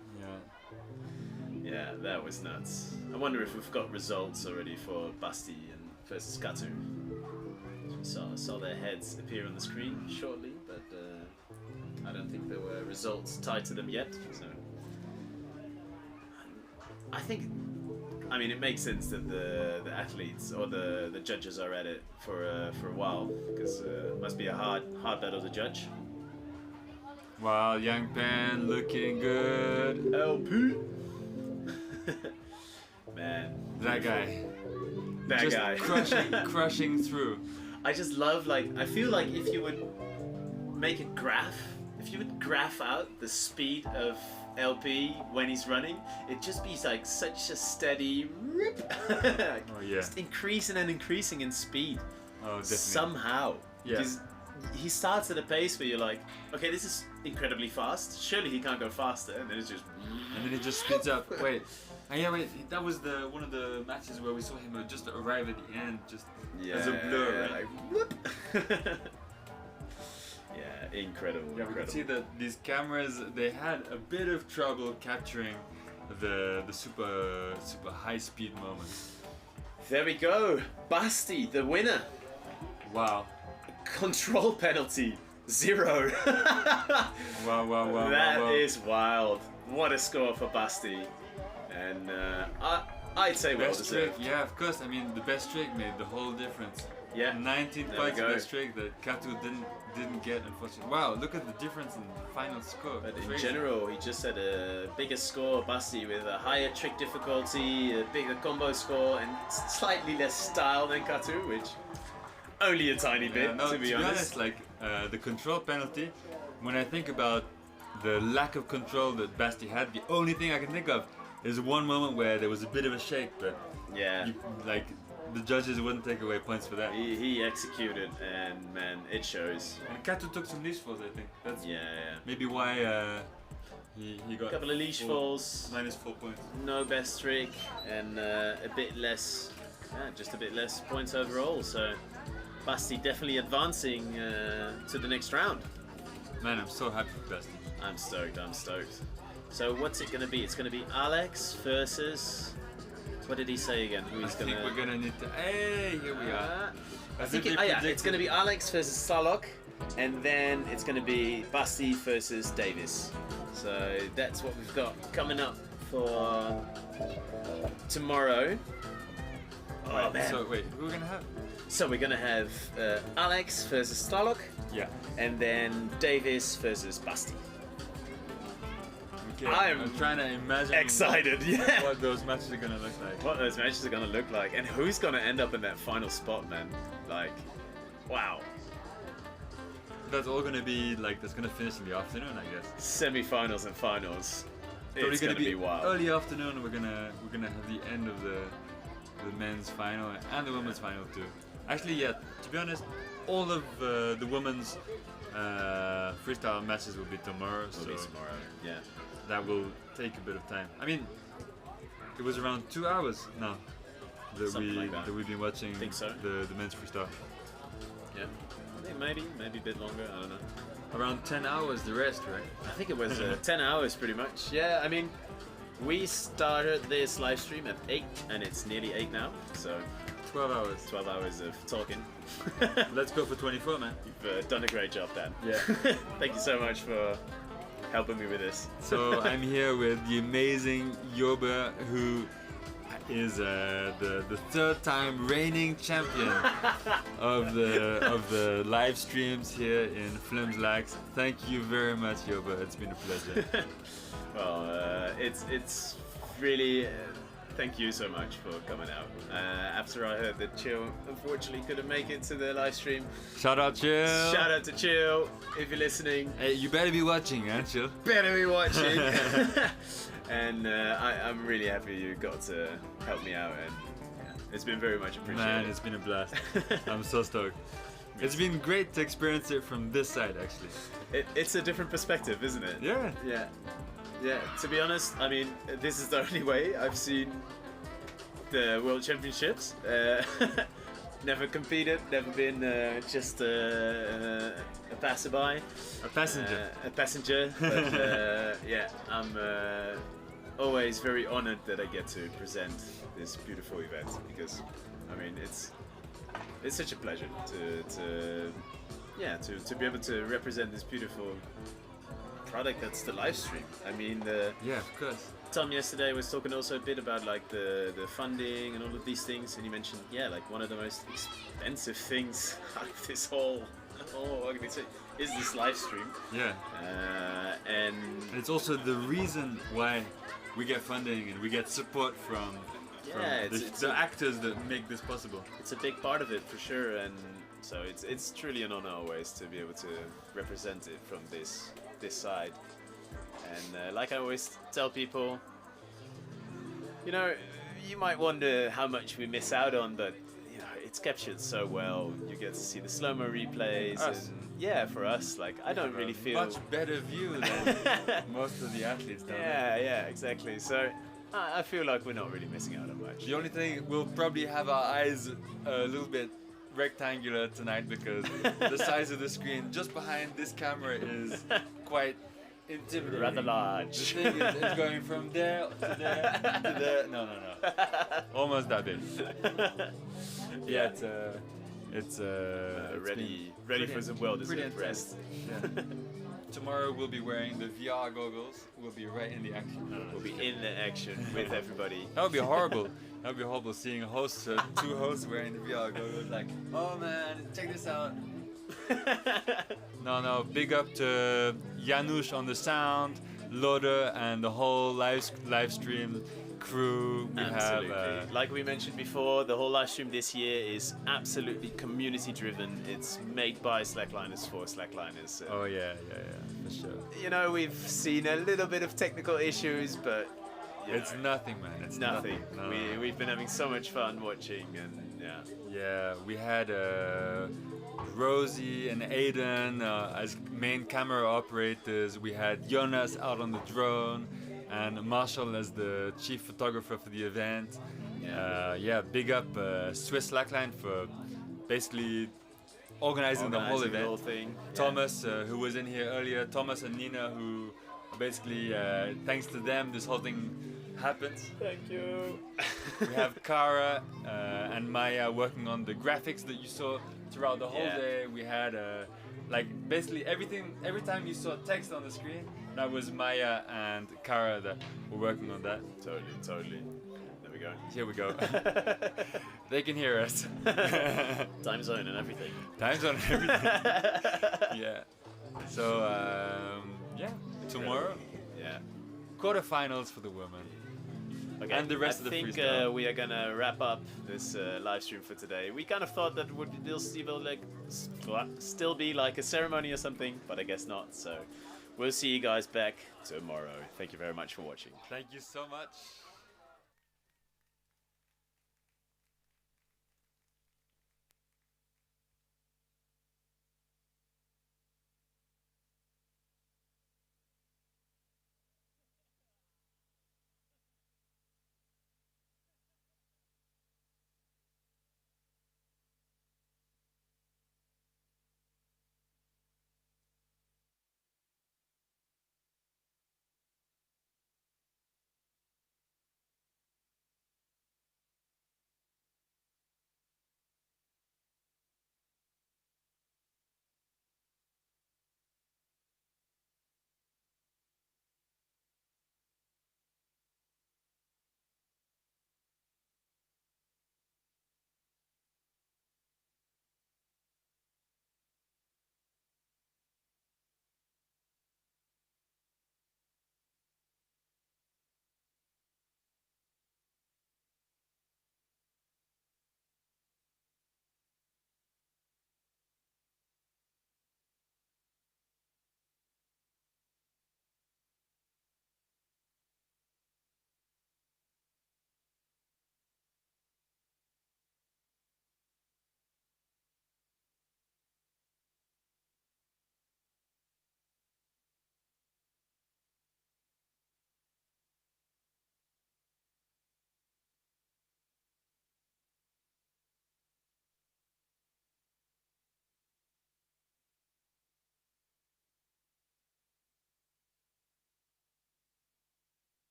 Yeah, that was nuts. I wonder if we've got results already for Basti and versus Katu. Saw their heads appear on the screen shortly, but I don't think there were results tied to them yet. So I mean, it makes sense that the athletes or the judges are at it for a while, because it must be a hard battle to judge. Wow, Young Pan looking good. LP. Man, that guy. Just crushing through. I just love, like, I feel like if you would make a graph, if you would graph out the speed of LP when he's running, it'd just be like such a steady rip. Just increasing and increasing in speed. Oh, definitely. Somehow. Yeah. Because he starts at a pace where you're like, okay, this is incredibly fast. Surely he can't go faster. And then it's just... And then it just speeds up. Wait. That was one of the matches where we saw him just arrive at the end, just as a blur, right? Like, whoop. Yeah, incredible. Yeah, we can see that these cameras, they had a bit of trouble capturing the super high speed moments. There we go, Basti, the winner. Wow. Control penalty, 0. Wow. That is wild. What a score for Basti. And I'd say well best trick, deserved. yeah, of course. I mean, the best trick made the whole difference. Yeah. 19 There points we go. best trick that Katu didn't get, unfortunately. Wow, look at the difference in the final score. But in Crazy. general, he just had a bigger score, Basti, with a higher trick difficulty, a bigger combo score, and slightly less style than Katu, which only a tiny bit, No, to be honest. like the control penalty, when I think about the lack of control that Basti had, the only thing I can think of is one moment where there was a bit of a shake, but yeah, the judges wouldn't take away points for that. He executed, and man, it shows. And Katu took some leash falls, I think. That's yeah. maybe why he got A couple of leash falls, -4 points. no best trick, and a bit less, just a bit less points overall. So Basti definitely advancing to the next round. Man, I'm so happy for Basti. I'm stoked. So what's it gonna be? It's gonna be Alex versus. What did he say again? Who he's I think we're gonna need to. Hey, here we are. I think it's gonna be Alex versus Salok, and then it's gonna be Basti versus Davis. So that's what we've got coming up for tomorrow. Oh man! So wait, who are we gonna have? So we're gonna have Alex versus Starlock. Yeah. And then Davis versus Basti. Okay, I'm trying to imagine excited. Yeah. What those matches are gonna look like. What those matches are gonna look like, and who's gonna end up in that final spot, man? Like, wow. That's all gonna be like that's gonna finish in the afternoon, I guess. Semi-finals and finals. Probably It's gonna be wild. Early afternoon. We're gonna have the end of the men's final and the women's final too. Actually, yeah. To be honest, all of the women's freestyle matches will be tomorrow. Yeah. That will take a bit of time. I mean, it was around 2 hours now that we've been watching the men's freestyle. Yeah. I think maybe a bit longer. I don't know. Around 10 hours the rest, right? I think it was 10 hours pretty much. Yeah, I mean, we started this live stream at 8 and it's nearly 8 now, so 12 hours. 12 hours of talking. Let's go for 24, man. You've done a great job, Dan. Yeah. Thank you so much for helping me with this. So I'm here with the amazing Yoba, who is the third time reigning champion of the live streams here in Flims Laax. Thank you very much, Yoba. It's been a pleasure. Well, it's really thank you so much for coming out. After I heard that Chill unfortunately couldn't make it to the live stream. Shout out Chill. Shout out to Chill if you're listening. Hey, you better be watching, huh, Chill? Better be watching. And I'm really happy you got to help me out, and it's been very much appreciated. Man, it's been a blast. I'm so stoked. It's been great to experience it from this side, actually. It's a different perspective, isn't it? Yeah. Yeah. Yeah, to be honest, I mean, this is the only way I've seen the World Championships. Never competed, never been just a passerby. A passenger. A passenger, but yeah, I'm always very honored that I get to present this beautiful event, because, I mean, it's such a pleasure to be able to represent this beautiful product that's the live stream. I mean, yeah, of course. Tom yesterday was talking also a bit about like the funding and all of these things, and he mentioned, yeah, like one of the most expensive things out of this whole organization is this live stream. Yeah. And it's also the reason why we get funding and we get support from the actors that make this possible. It's a big part of it for sure, and so it's truly an honor always to be able to represent it from this side. And like I always tell people, you know, you might wonder how much we miss out on, but you know, it's captured so well. You get to see the slow-mo replays, and yeah, for us, like I don't really feel much better view than most of the athletes down there. Yeah, exactly. So I feel like we're not really missing out on much. The only thing, we'll probably have our eyes a little bit rectangular tonight because the size of the screen just behind this camera is quite intimidating. Rather large. The thing is going from there to there to there. No. Almost that big. Yeah, it's ready for some well-deserved rest. Yeah. Tomorrow we'll be wearing the VR goggles. We'll be right in the action. We'll be in the action with everybody. That would be horrible. That would be horrible seeing a host, two hosts wearing the VR goggles. Like, oh man, check this out. No. Big up to Janusz on the sound, Loder, and the whole live stream crew. We Absolutely. have, like we mentioned before, the whole live stream this year is absolutely community driven. It's made by Slackliners for Slackliners. Oh yeah, for sure. You know, we've seen a little bit of technical issues, but it's nothing, man. It's nothing. No. We've been having so much fun watching, and yeah, we had Rosie and Aiden as main camera operators. We had Jonas out on the drone, and Marshall as the chief photographer for the event. Big up Swiss Slackline for basically organizing the whole event. The whole thing. Thomas, who was in here earlier, Thomas and Nina, who basically, thanks to them, this whole thing happens. Thank you. We have Kara and Maya working on the graphics that you saw throughout the whole day. We had basically everything. Every time you saw text on the screen, that was Maya and Kara that were working on that. Totally. There we go. Here we go. They can hear us. Time zone and everything. Yeah. So tomorrow. Yeah. quarterfinals for the women. Okay, And the rest of the I think freestyle. we are gonna wrap up this live stream for today. We kind of thought that would still be like a ceremony or something, but I guess not. So we'll see you guys back tomorrow. Thank you very much for watching. Thank you so much.